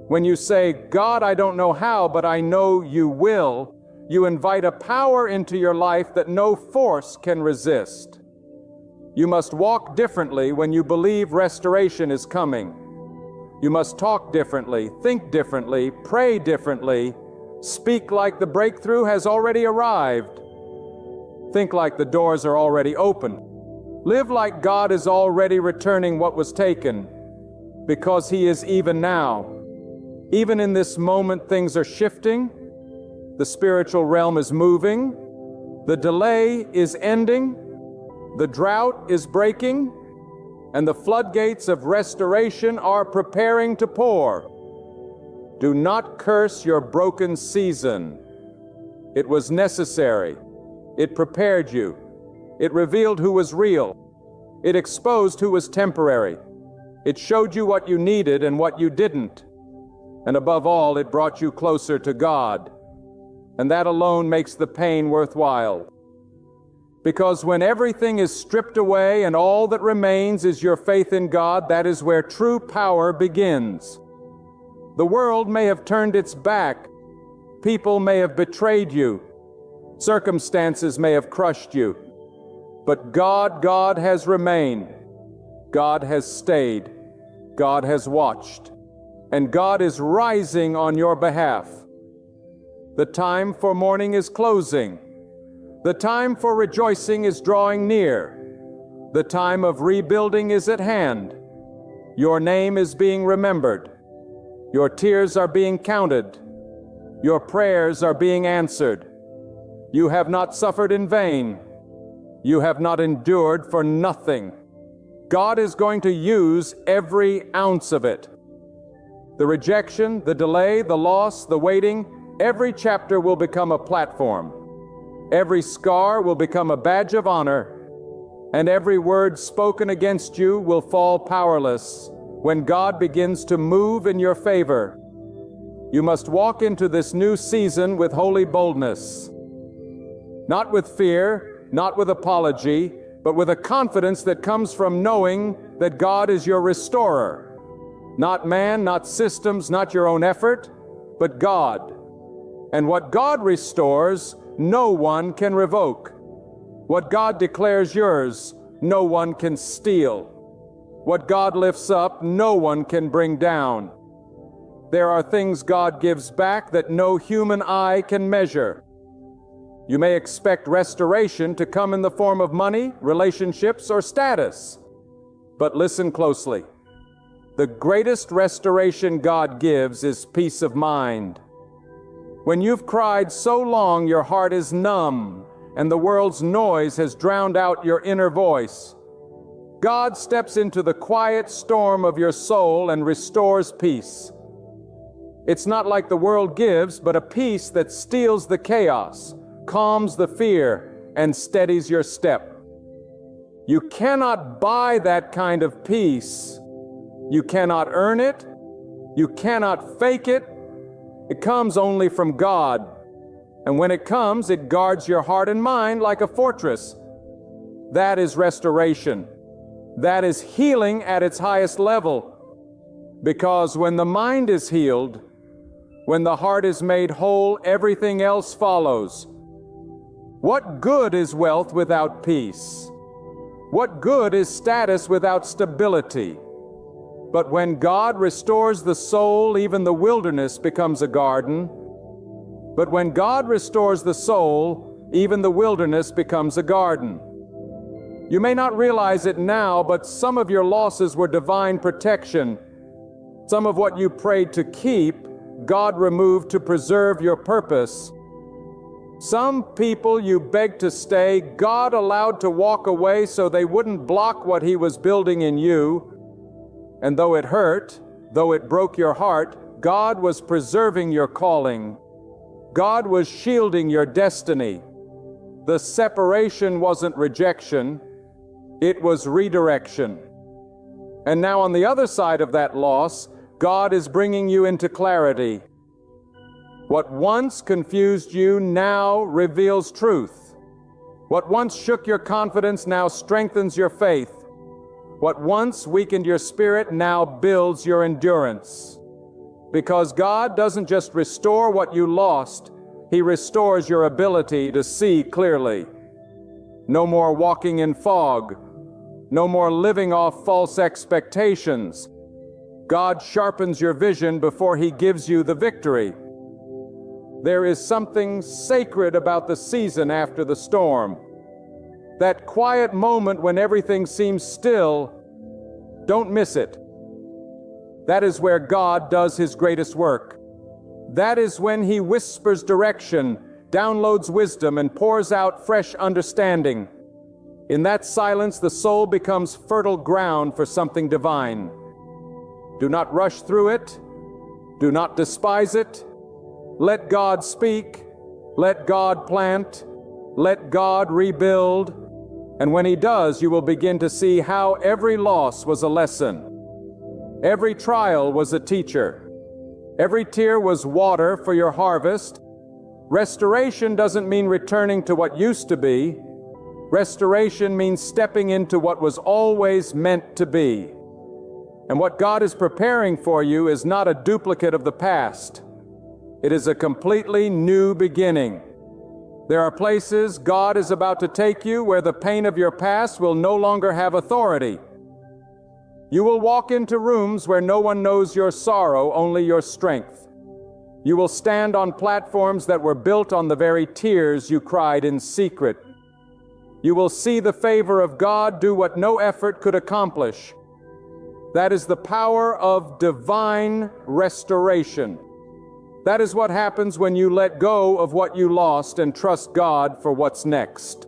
Speaker 1: When you say, God, I don't know how, but I know you will, you invite a power into your life that no force can resist. You must walk differently when you believe restoration is coming. You must talk differently, think differently, pray differently, speak like the breakthrough has already arrived. Think like the doors are already open. Live like God is already returning what was taken, because He is even now. Even in this moment, things are shifting. The spiritual realm is moving. The delay is ending. The drought is breaking. And the floodgates of restoration are preparing to pour. Do not curse your broken season. It was necessary. It prepared you. It revealed who was real. It exposed who was temporary. It showed you what you needed and what you didn't. And above all, it brought you closer to God. And that alone makes the pain worthwhile. Because when everything is stripped away and all that remains is your faith in God, that is where true power begins. The world may have turned its back. People may have betrayed you. Circumstances may have crushed you. But God has remained. God has stayed. God has watched. And God is rising on your behalf. The time for mourning is closing. The time for rejoicing is drawing near. The time of rebuilding is at hand. Your name is being remembered. Your tears are being counted. Your prayers are being answered. You have not suffered in vain. You have not endured for nothing. God is going to use every ounce of it. The rejection, the delay, the loss, the waiting, every chapter will become a platform. Every scar will become a badge of honor, and every word spoken against you will fall powerless when God begins to move in your favor. You must walk into this new season with holy boldness. Not with fear, not with apology, but with a confidence that comes from knowing that God is your restorer. Not man, not systems, not your own effort, but God. And what God restores, no one can revoke. What God declares yours, no one can steal. What God lifts up, no one can bring down. There are things God gives back that no human eye can measure. You may expect restoration to come in the form of money, relationships, or status. But listen closely. The greatest restoration God gives is peace of mind. When you've cried so long your heart is numb and the world's noise has drowned out your inner voice, God steps into the quiet storm of your soul and restores peace. It's not like the world gives, but a peace that steals the chaos, calms the fear, and steadies your step. You cannot buy that kind of peace. You cannot earn it. You cannot fake it. It comes only from God. And when it comes, it guards your heart and mind like a fortress. That is restoration. That is healing at its highest level. Because when the mind is healed, when the heart is made whole, everything else follows. What good is wealth without peace? What good is status without stability? But when God restores the soul, even the wilderness becomes a garden. But when God restores the soul, even the wilderness becomes a garden. You may not realize it now, but some of your losses were divine protection. Some of what you prayed to keep, God removed to preserve your purpose. Some people you begged to stay, God allowed to walk away so they wouldn't block what He was building in you. And though it hurt, though it broke your heart, God was preserving your calling. God was shielding your destiny. The separation wasn't rejection, it was redirection. And now on the other side of that loss, God is bringing you into clarity. What once confused you now reveals truth. What once shook your confidence now strengthens your faith. What once weakened your spirit now builds your endurance. Because God doesn't just restore what you lost, He restores your ability to see clearly. No more walking in fog. No more living off false expectations. God sharpens your vision before He gives you the victory. There is something sacred about the season after the storm. That quiet moment when everything seems still, don't miss it. That is where God does His greatest work. That is when He whispers direction, downloads wisdom, and pours out fresh understanding. In that silence, the soul becomes fertile ground for something divine. Do not rush through it. Do not despise it. Let God speak. Let God plant. Let God rebuild. And when He does, you will begin to see how every loss was a lesson. Every trial was a teacher. Every tear was water for your harvest. Restoration doesn't mean returning to what used to be. Restoration means stepping into what was always meant to be. And what God is preparing for you is not a duplicate of the past. It is a completely new beginning. There are places God is about to take you where the pain of your past will no longer have authority. You will walk into rooms where no one knows your sorrow, only your strength. You will stand on platforms that were built on the very tears you cried in secret. You will see the favor of God do what no effort could accomplish. That is the power of divine restoration. That is what happens when you let go of what you lost and trust God for what's next.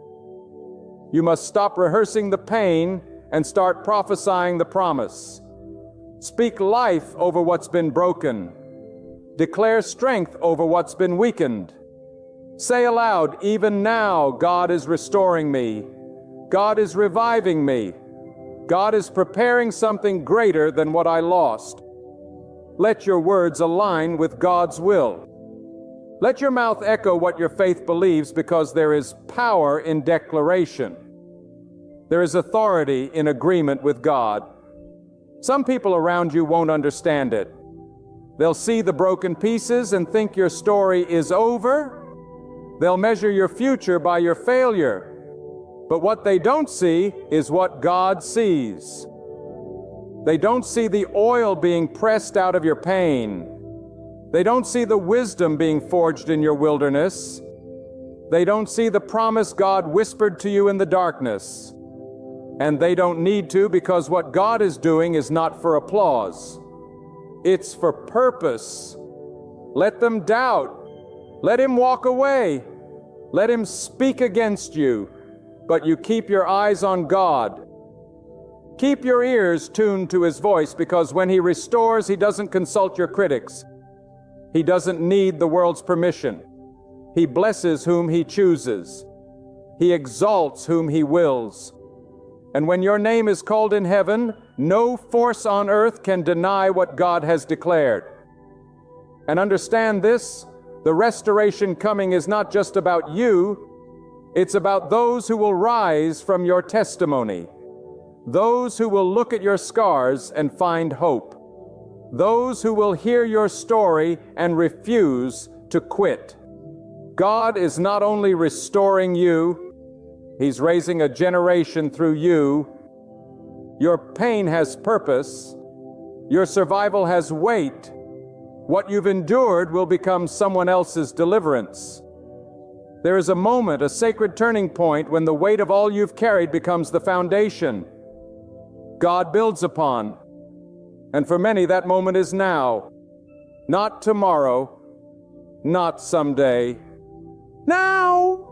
Speaker 1: You must stop rehearsing the pain and start prophesying the promise. Speak life over what's been broken. Declare strength over what's been weakened. Say aloud, even now God is restoring me. God is reviving me. God is preparing something greater than what I lost. Let your words align with God's will. Let your mouth echo what your faith believes, because there is power in declaration. There is authority in agreement with God. Some people around you won't understand it. They'll see the broken pieces and think your story is over. They'll measure your future by your failure. But what they don't see is what God sees. They don't see the oil being pressed out of your pain. They don't see the wisdom being forged in your wilderness. They don't see the promise God whispered to you in the darkness. And they don't need to, because what God is doing is not for applause. It's for purpose. Let them doubt. Let him walk away. Let him speak against you. But you keep your eyes on God. Keep your ears tuned to his voice, because when he restores, he doesn't consult your critics. He doesn't need the world's permission. He blesses whom he chooses. He exalts whom he wills. And when your name is called in heaven, no force on earth can deny what God has declared. And understand this, The restoration coming is not just about you, it's about those who will rise from your testimony, those who will look at your scars and find hope, those who will hear your story and refuse to quit. God is not only restoring you, He's raising a generation through you. Your pain has purpose. Your survival has weight. What you've endured will become someone else's deliverance. There is a moment, a sacred turning point, when the weight of all you've carried becomes the foundation God builds upon. And for many, that moment is now. Not tomorrow, not someday. Now!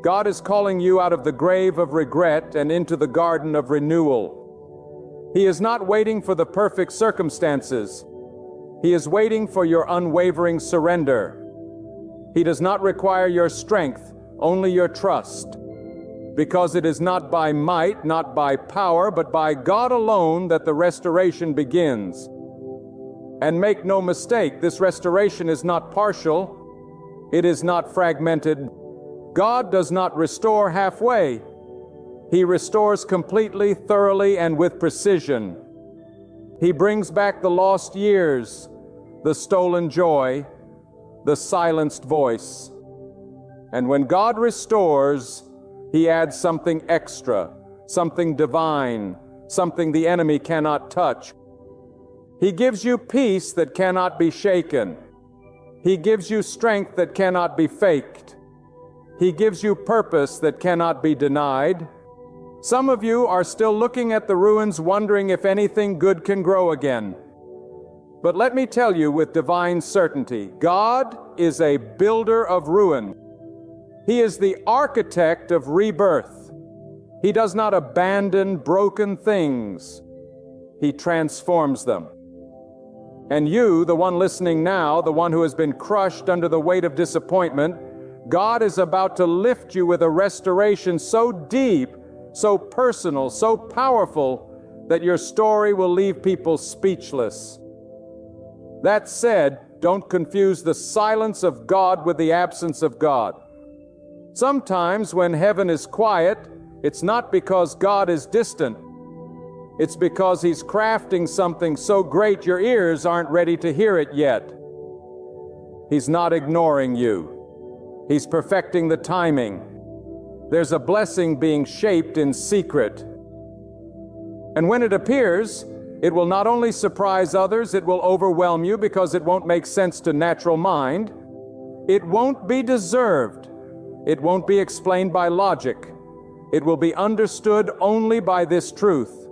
Speaker 1: God is calling you out of the grave of regret and into the garden of renewal. He is not waiting for the perfect circumstances. He is waiting for your unwavering surrender. He does not require your strength, only your trust. Because it is not by might, not by power, but by God alone that the restoration begins. And make no mistake, this restoration is not partial. It is not fragmented. God does not restore halfway. He restores completely, thoroughly, and with precision. He brings back the lost years, the stolen joy, the silenced voice. And when God restores, He adds something extra, something divine, something the enemy cannot touch. He gives you peace that cannot be shaken. He gives you strength that cannot be faked. He gives you purpose that cannot be denied. Some of you are still looking at the ruins, wondering if anything good can grow again. But let me tell you with divine certainty, God is a builder of ruin. He is the architect of rebirth. He does not abandon broken things. He transforms them. And you, the one listening now, the one who has been crushed under the weight of disappointment, God is about to lift you with a restoration so deep, so personal, so powerful, that your story will leave people speechless. That said, don't confuse the silence of God with the absence of God. Sometimes when heaven is quiet, it's not because God is distant. It's because He's crafting something so great your ears aren't ready to hear it yet. He's not ignoring you. He's perfecting the timing. There's a blessing being shaped in secret. And when it appears, it will not only surprise others, it will overwhelm you because it won't make sense to natural mind. It won't be deserved. It won't be explained by logic. It will be understood only by this truth.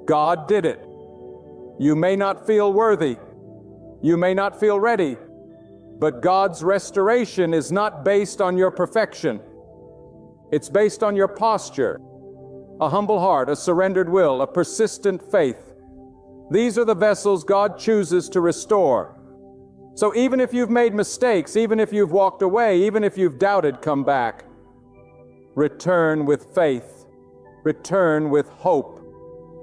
Speaker 1: God did it. You may not feel worthy. You may not feel ready. But God's restoration is not based on your perfection. It's based on your posture, a humble heart, a surrendered will, a persistent faith. These are the vessels God chooses to restore. So even if you've made mistakes, even if you've walked away, even if you've doubted, come back. Return with faith. Return with hope.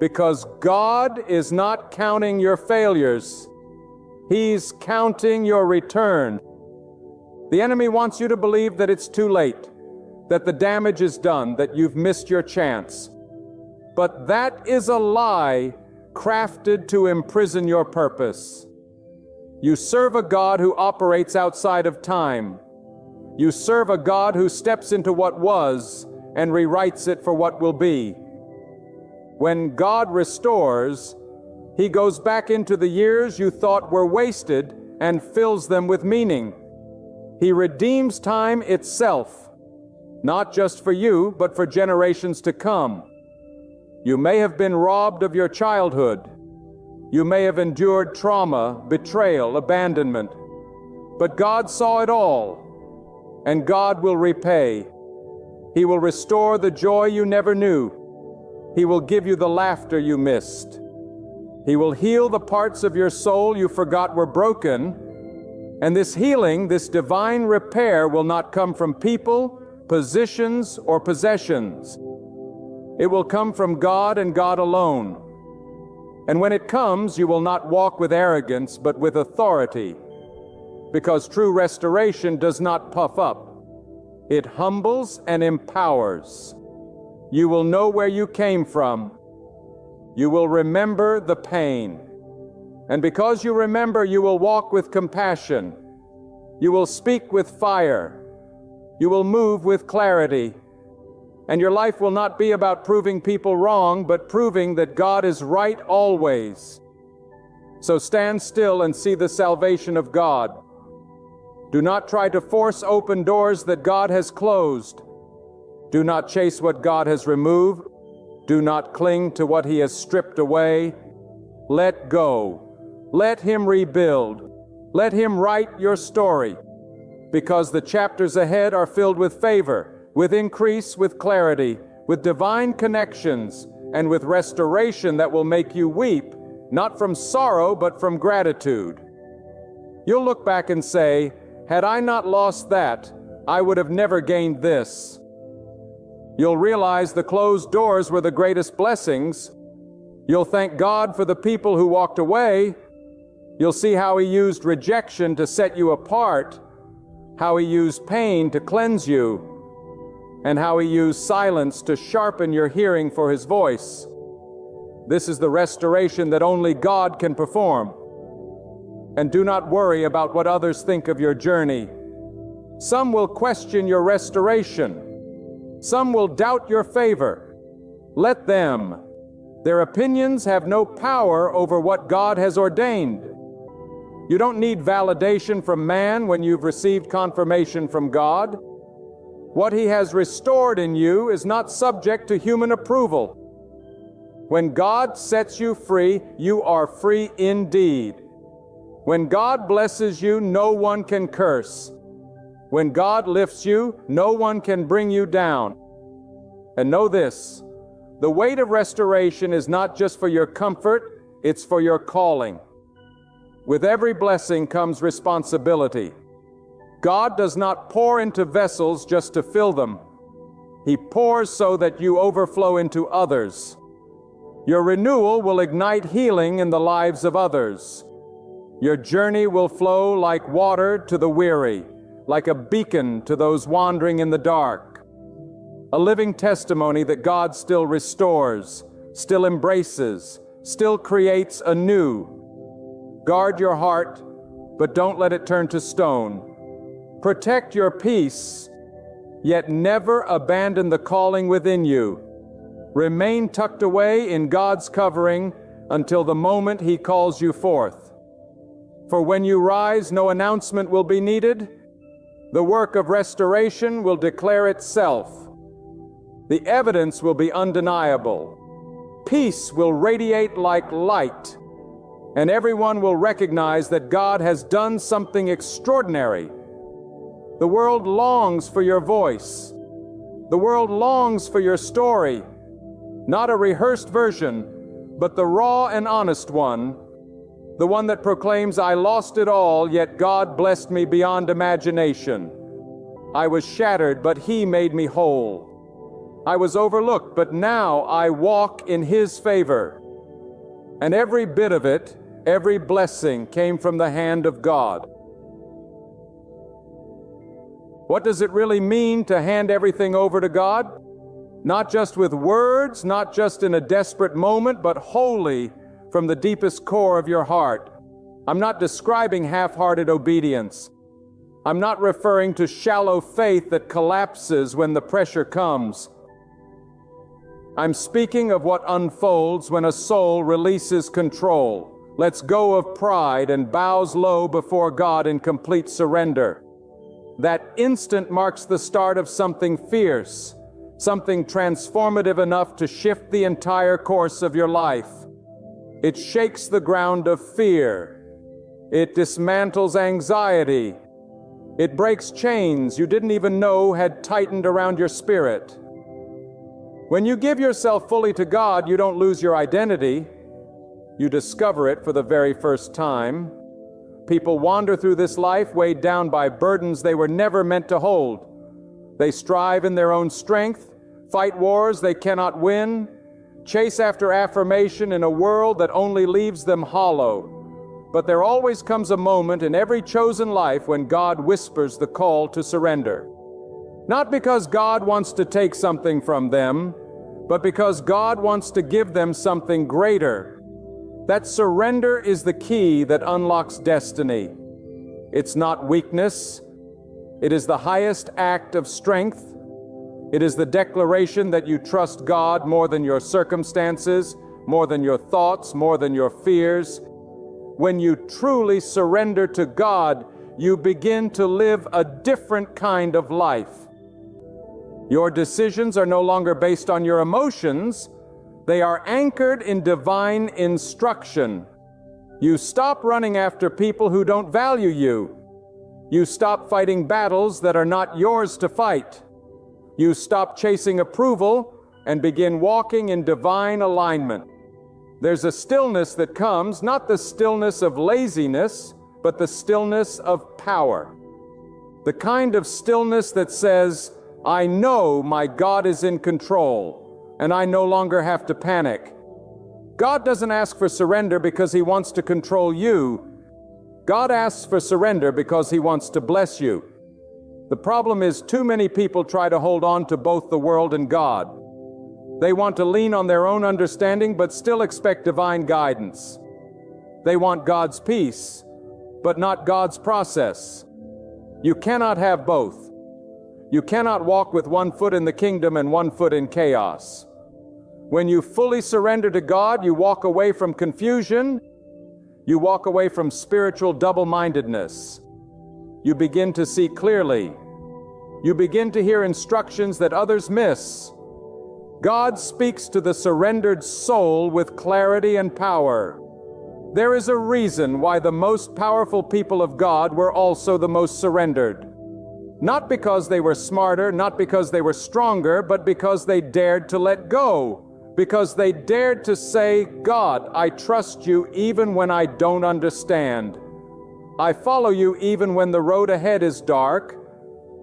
Speaker 1: Because God is not counting your failures. He's counting your return. The enemy wants you to believe that it's too late, that the damage is done, that you've missed your chance. But that is a lie crafted to imprison your purpose. You serve a God who operates outside of time. You serve a God who steps into what was and rewrites it for what will be. When God restores, He goes back into the years you thought were wasted and fills them with meaning. He redeems time itself, not just for you, but for generations to come. You may have been robbed of your childhood. You may have endured trauma, betrayal, abandonment. But God saw it all, and God will repay. He will restore the joy you never knew. He will give you the laughter you missed. He will heal the parts of your soul you forgot were broken. And this healing, this divine repair, will not come from people, positions, or possessions. It will come from God and God alone. And when it comes, you will not walk with arrogance, but with authority. because true restoration does not puff up. It humbles and empowers. You will know where you came from. You will remember the pain. And because you remember, you will walk with compassion. You will speak with fire. You will move with clarity. And your life will not be about proving people wrong, but proving that God is right always. So stand still and see the salvation of God. Do not try to force open doors that God has closed. Do not chase what God has removed. Do not cling to what He has stripped away. Let go. Let Him rebuild. Let Him write your story, because the chapters ahead are filled with favor, with increase, with clarity, with divine connections, and with restoration that will make you weep, not from sorrow, but from gratitude. You'll look back and say, had I not lost that, I would have never gained this. You'll realize the closed doors were the greatest blessings. You'll thank God for the people who walked away. You'll see how He used rejection to set you apart, how He used pain to cleanse you, and how He used silence to sharpen your hearing for His voice. This is the restoration that only God can perform. And do not worry about what others think of your journey. Some will question your restoration. Some will doubt your favor. Let them. Their opinions have no power over what God has ordained. You don't need validation from man when you've received confirmation from God. What He has restored in you is not subject to human approval. When God sets you free, you are free indeed. When God blesses you, no one can curse. When God lifts you, no one can bring you down. And know this, the weight of restoration is not just for your comfort, it's for your calling. With every blessing comes responsibility. God does not pour into vessels just to fill them. He pours so that you overflow into others. Your renewal will ignite healing in the lives of others. Your journey will flow like water to the weary, like a beacon to those wandering in the dark. A living testimony that God still restores, still embraces, still creates anew. Guard your heart, but don't let it turn to stone. Protect your peace, yet never abandon the calling within you. Remain tucked away in God's covering until the moment He calls you forth. For when you rise, no announcement will be needed. The work of restoration will declare itself. The evidence will be undeniable. Peace will radiate like light, and everyone will recognize that God has done something extraordinary. The world longs for your voice. The world longs for your story. Not a rehearsed version, but the raw and honest one, the one that proclaims, I lost it all, yet God blessed me beyond imagination. I was shattered, but He made me whole. I was overlooked, but now I walk in His favor. And every bit of it, every blessing came from the hand of God. What does it really mean to hand everything over to God? Not just with words, not just in a desperate moment, but wholly from the deepest core of your heart. I'm not describing half-hearted obedience. I'm not referring to shallow faith that collapses when the pressure comes. I'm speaking of what unfolds when a soul releases control, lets go of pride, and bows low before God in complete surrender. That instant marks the start of something fierce, something transformative enough to shift the entire course of your life. It shakes the ground of fear. It dismantles anxiety. It breaks chains you didn't even know had tightened around your spirit. When you give yourself fully to God, you don't lose your identity. You discover it for the very first time. People wander through this life weighed down by burdens they were never meant to hold. They strive in their own strength, fight wars they cannot win, chase after affirmation in a world that only leaves them hollow. But there always comes a moment in every chosen life when God whispers the call to surrender. Not because God wants to take something from them, but because God wants to give them something greater. That surrender is the key that unlocks destiny. It's not weakness. It is the highest act of strength. It is the declaration that you trust God more than your circumstances, more than your thoughts, more than your fears. When you truly surrender to God, you begin to live a different kind of life. Your decisions are no longer based on your emotions. They are anchored in divine instruction. You stop running after people who don't value you. You stop fighting battles that are not yours to fight. You stop chasing approval and begin walking in divine alignment. There's a stillness that comes, not the stillness of laziness, but the stillness of power. The kind of stillness that says, I know my God is in control, and I no longer have to panic. God doesn't ask for surrender because He wants to control you. God asks for surrender because He wants to bless you. The problem is too many people try to hold on to both the world and God. They want to lean on their own understanding but still expect divine guidance. They want God's peace, but not God's process. You cannot have both. You cannot walk with one foot in the kingdom and one foot in chaos. When you fully surrender to God, you walk away from confusion. You walk away from spiritual double-mindedness. You begin to see clearly. You begin to hear instructions that others miss. God speaks to the surrendered soul with clarity and power. There is a reason why the most powerful people of God were also the most surrendered. Not because they were smarter, not because they were stronger, but because they dared to let go. Because they dared to say, God, I trust you even when I don't understand. I follow you even when the road ahead is dark.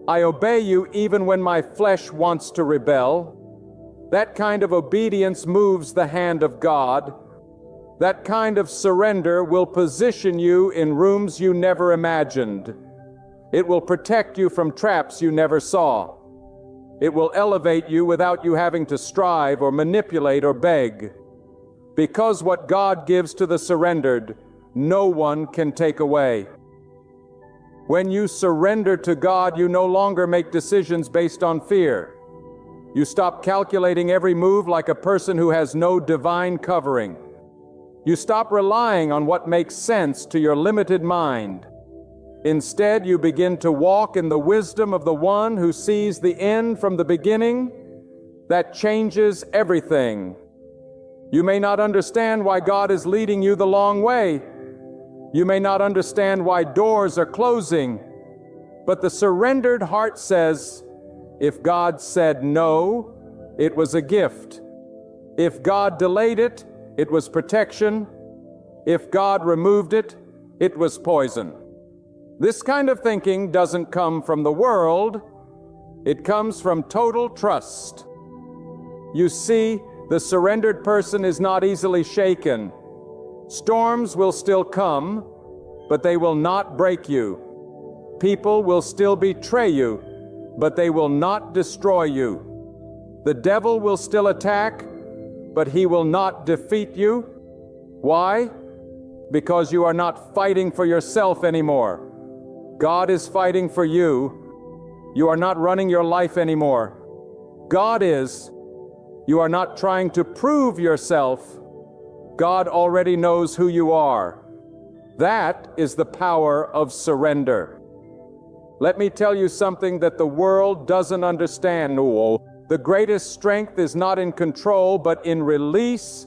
Speaker 1: I obey you even when my flesh wants to rebel. That kind of obedience moves the hand of God. That kind of surrender will position you in rooms you never imagined. It will protect you from traps you never saw. It will elevate you without you having to strive or manipulate or beg. Because what God gives to the surrendered, no one can take away. When you surrender to God, you no longer make decisions based on fear. You stop calculating every move like a person who has no divine covering. You stop relying on what makes sense to your limited mind. Instead, you begin to walk in the wisdom of the one who sees the end from the beginning. That changes everything. You may not understand why God is leading you the long way. You may not understand why doors are closing. But the surrendered heart says, if God said no, it was a gift. If God delayed it, it was protection. If God removed it, it was poison. This kind of thinking doesn't come from the world. It comes from total trust. You see, the surrendered person is not easily shaken. Storms will still come, but they will not break you. People will still betray you, but they will not destroy you. The devil will still attack, but he will not defeat you. Why? Because you are not fighting for yourself anymore. God is fighting for you. You are not running your life anymore. God is. You are not trying to prove yourself. God already knows who you are. That is the power of surrender. Let me tell you something that the world doesn't understand. The greatest strength is not in control, but in release.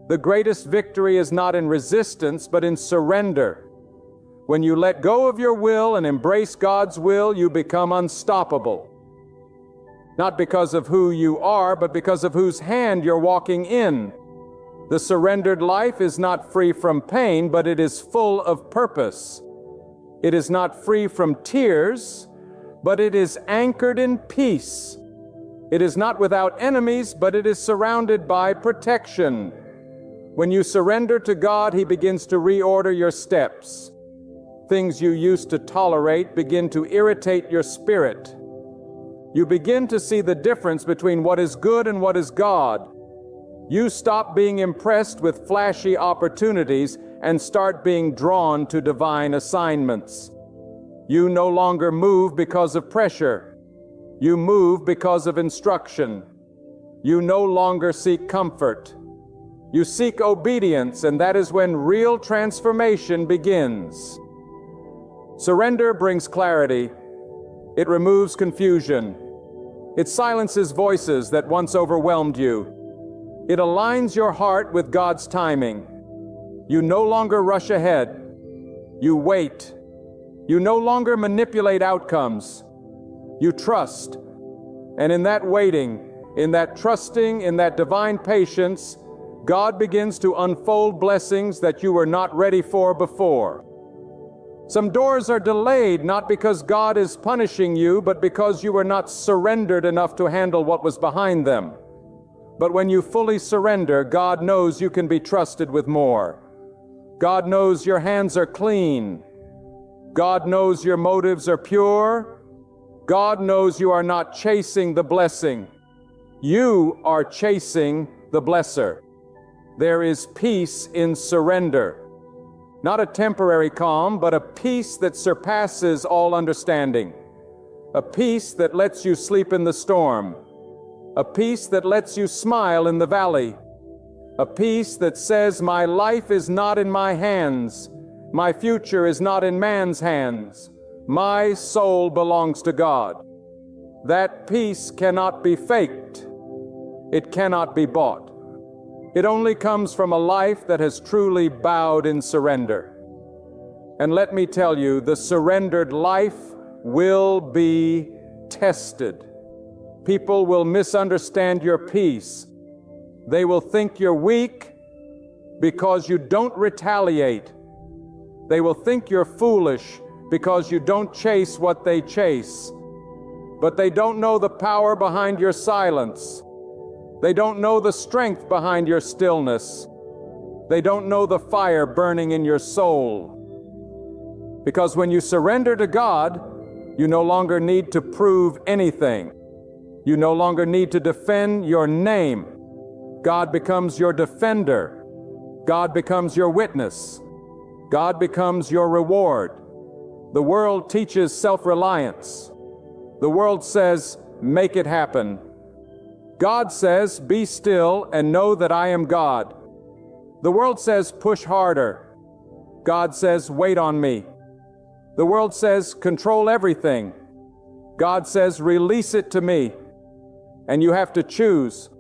Speaker 1: The greatest victory is not in resistance, but in surrender. When you let go of your will and embrace God's will, you become unstoppable. Not because of who you are, but because of whose hand you're walking in. The surrendered life is not free from pain, but it is full of purpose. It is not free from tears, but it is anchored in peace. It is not without enemies, but it is surrounded by protection. When you surrender to God, He begins to reorder your steps. Things you used to tolerate begin to irritate your spirit. You begin to see the difference between what is good and what is God. You stop being impressed with flashy opportunities and start being drawn to divine assignments. You no longer move because of pressure. You move because of instruction. You no longer seek comfort. You seek obedience, and that is when real transformation begins. Surrender brings clarity. It removes confusion. It silences voices that once overwhelmed you. It aligns your heart with God's timing. You no longer rush ahead. You wait. You no longer manipulate outcomes. You trust. And in that waiting, in that trusting, in that divine patience, God begins to unfold blessings that you were not ready for before. Some doors are delayed not because God is punishing you, but because you were not surrendered enough to handle what was behind them. But when you fully surrender, God knows you can be trusted with more. God knows your hands are clean. God knows your motives are pure. God knows you are not chasing the blessing. You are chasing the blesser. There is peace in surrender. Not a temporary calm, but a peace that surpasses all understanding. A peace that lets you sleep in the storm. A peace that lets you smile in the valley. A peace that says, my life is not in my hands. My future is not in man's hands. My soul belongs to God. That peace cannot be faked. It cannot be bought. It only comes from a life that has truly bowed in surrender. And let me tell you, the surrendered life will be tested. People will misunderstand your peace. They will think you're weak because you don't retaliate. They will think you're foolish because you don't chase what they chase. But they don't know the power behind your silence. They don't know the strength behind your stillness. They don't know the fire burning in your soul. Because when you surrender to God, you no longer need to prove anything. You no longer need to defend your name. God becomes your defender. God becomes your witness. God becomes your reward. The world teaches self-reliance. The world says, make it happen. God says, be still and know that I am God. The world says, push harder. God says, wait on me. The world says, control everything. God says, release it to me. And you have to choose.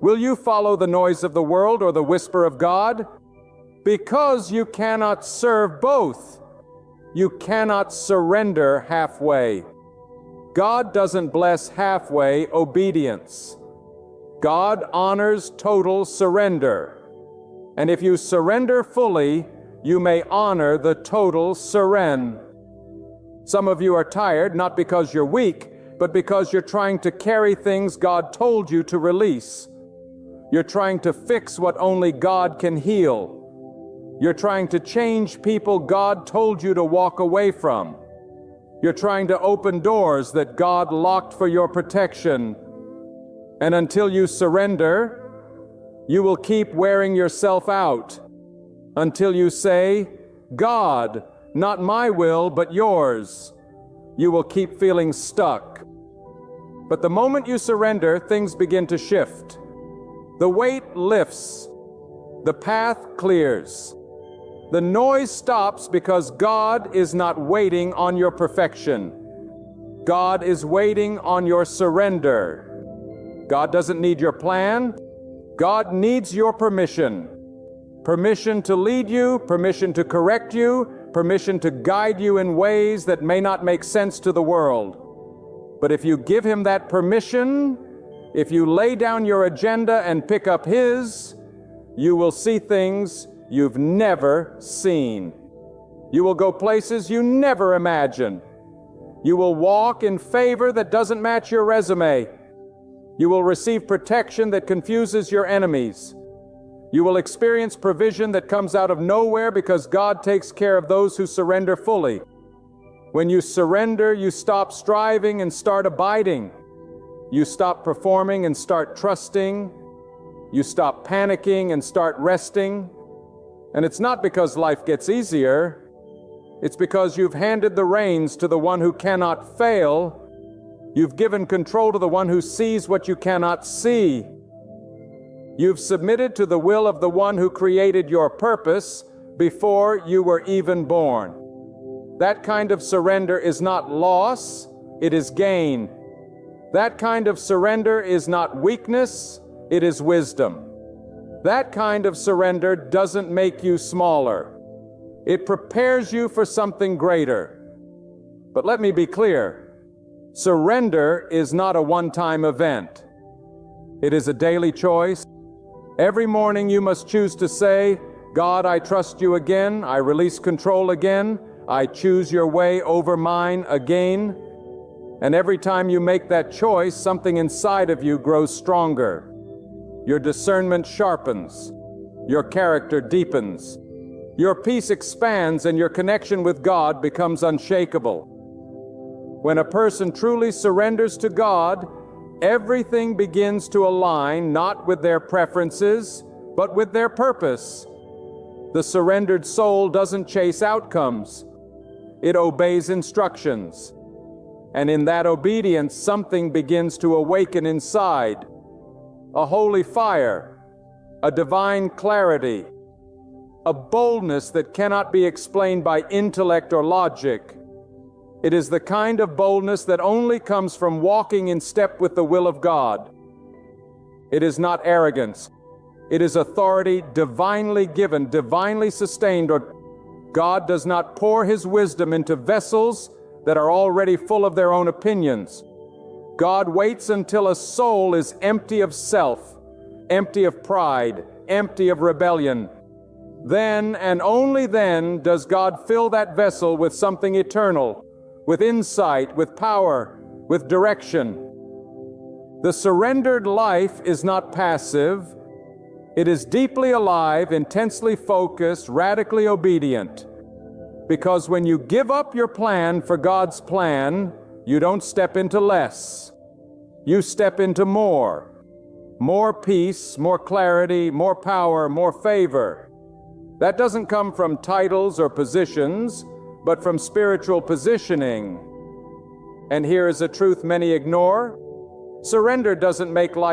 Speaker 1: Will you follow the noise of the world or the whisper of God? Because you cannot serve both. You cannot surrender halfway. God doesn't bless halfway obedience. God honors total surrender. And if you surrender fully, you may honor the total surrender. Some of you are tired not because you're weak, but because you're trying to carry things God told you to release. You're trying to fix what only God can heal. You're trying to change people God told you to walk away from. You're trying to open doors that God locked for your protection. And until you surrender, you will keep wearing yourself out. Until you say, God, not my will, but yours. You will keep feeling stuck. But the moment you surrender, things begin to shift. The weight lifts. The path clears. The noise stops because God is not waiting on your perfection. God is waiting on your surrender. God doesn't need your plan. God needs your permission. Permission to lead you, permission to correct you, permission to guide you in ways that may not make sense to the world. But if you give Him that permission, if you lay down your agenda and pick up His, you will see things you've never seen. You will go places you never imagined. You will walk in favor that doesn't match your resume. You will receive protection that confuses your enemies. You will experience provision that comes out of nowhere because God takes care of those who surrender fully. When you surrender, you stop striving and start abiding. You stop performing and start trusting. You stop panicking and start resting. And it's not because life gets easier. It's because you've handed the reins to the one who cannot fail. You've given control to the one who sees what you cannot see. You've submitted to the will of the one who created your purpose before you were even born. That kind of surrender is not loss, it is gain. That kind of surrender is not weakness, it is wisdom. That kind of surrender doesn't make you smaller. It prepares you for something greater. But let me be clear, surrender is not a one-time event. It is a daily choice. Every morning you must choose to say, God, I trust you again, I release control again, I choose your way over mine again. And every time you make that choice, something inside of you grows stronger. Your discernment sharpens. Your character deepens. Your peace expands and your connection with God becomes unshakable. When a person truly surrenders to God, everything begins to align not with their preferences, but with their purpose. The surrendered soul doesn't chase outcomes. It obeys instructions. And in that obedience, something begins to awaken inside. A holy fire, a divine clarity, a boldness that cannot be explained by intellect or logic. It is the kind of boldness that only comes from walking in step with the will of God. It is not arrogance. It is authority divinely given, divinely sustained. Or God does not pour His wisdom into vessels that are already full of their own opinions. God waits until a soul is empty of self, empty of pride, empty of rebellion. Then and only then does God fill that vessel with something eternal, with insight, with power, with direction. The surrendered life is not passive. It is deeply alive, intensely focused, radically obedient. Because when you give up your plan for God's plan, you don't step into less. You step into more. More peace, more clarity, more power, more favor. That doesn't come from titles or positions, but from spiritual positioning. And here is a truth many ignore. Surrender doesn't make life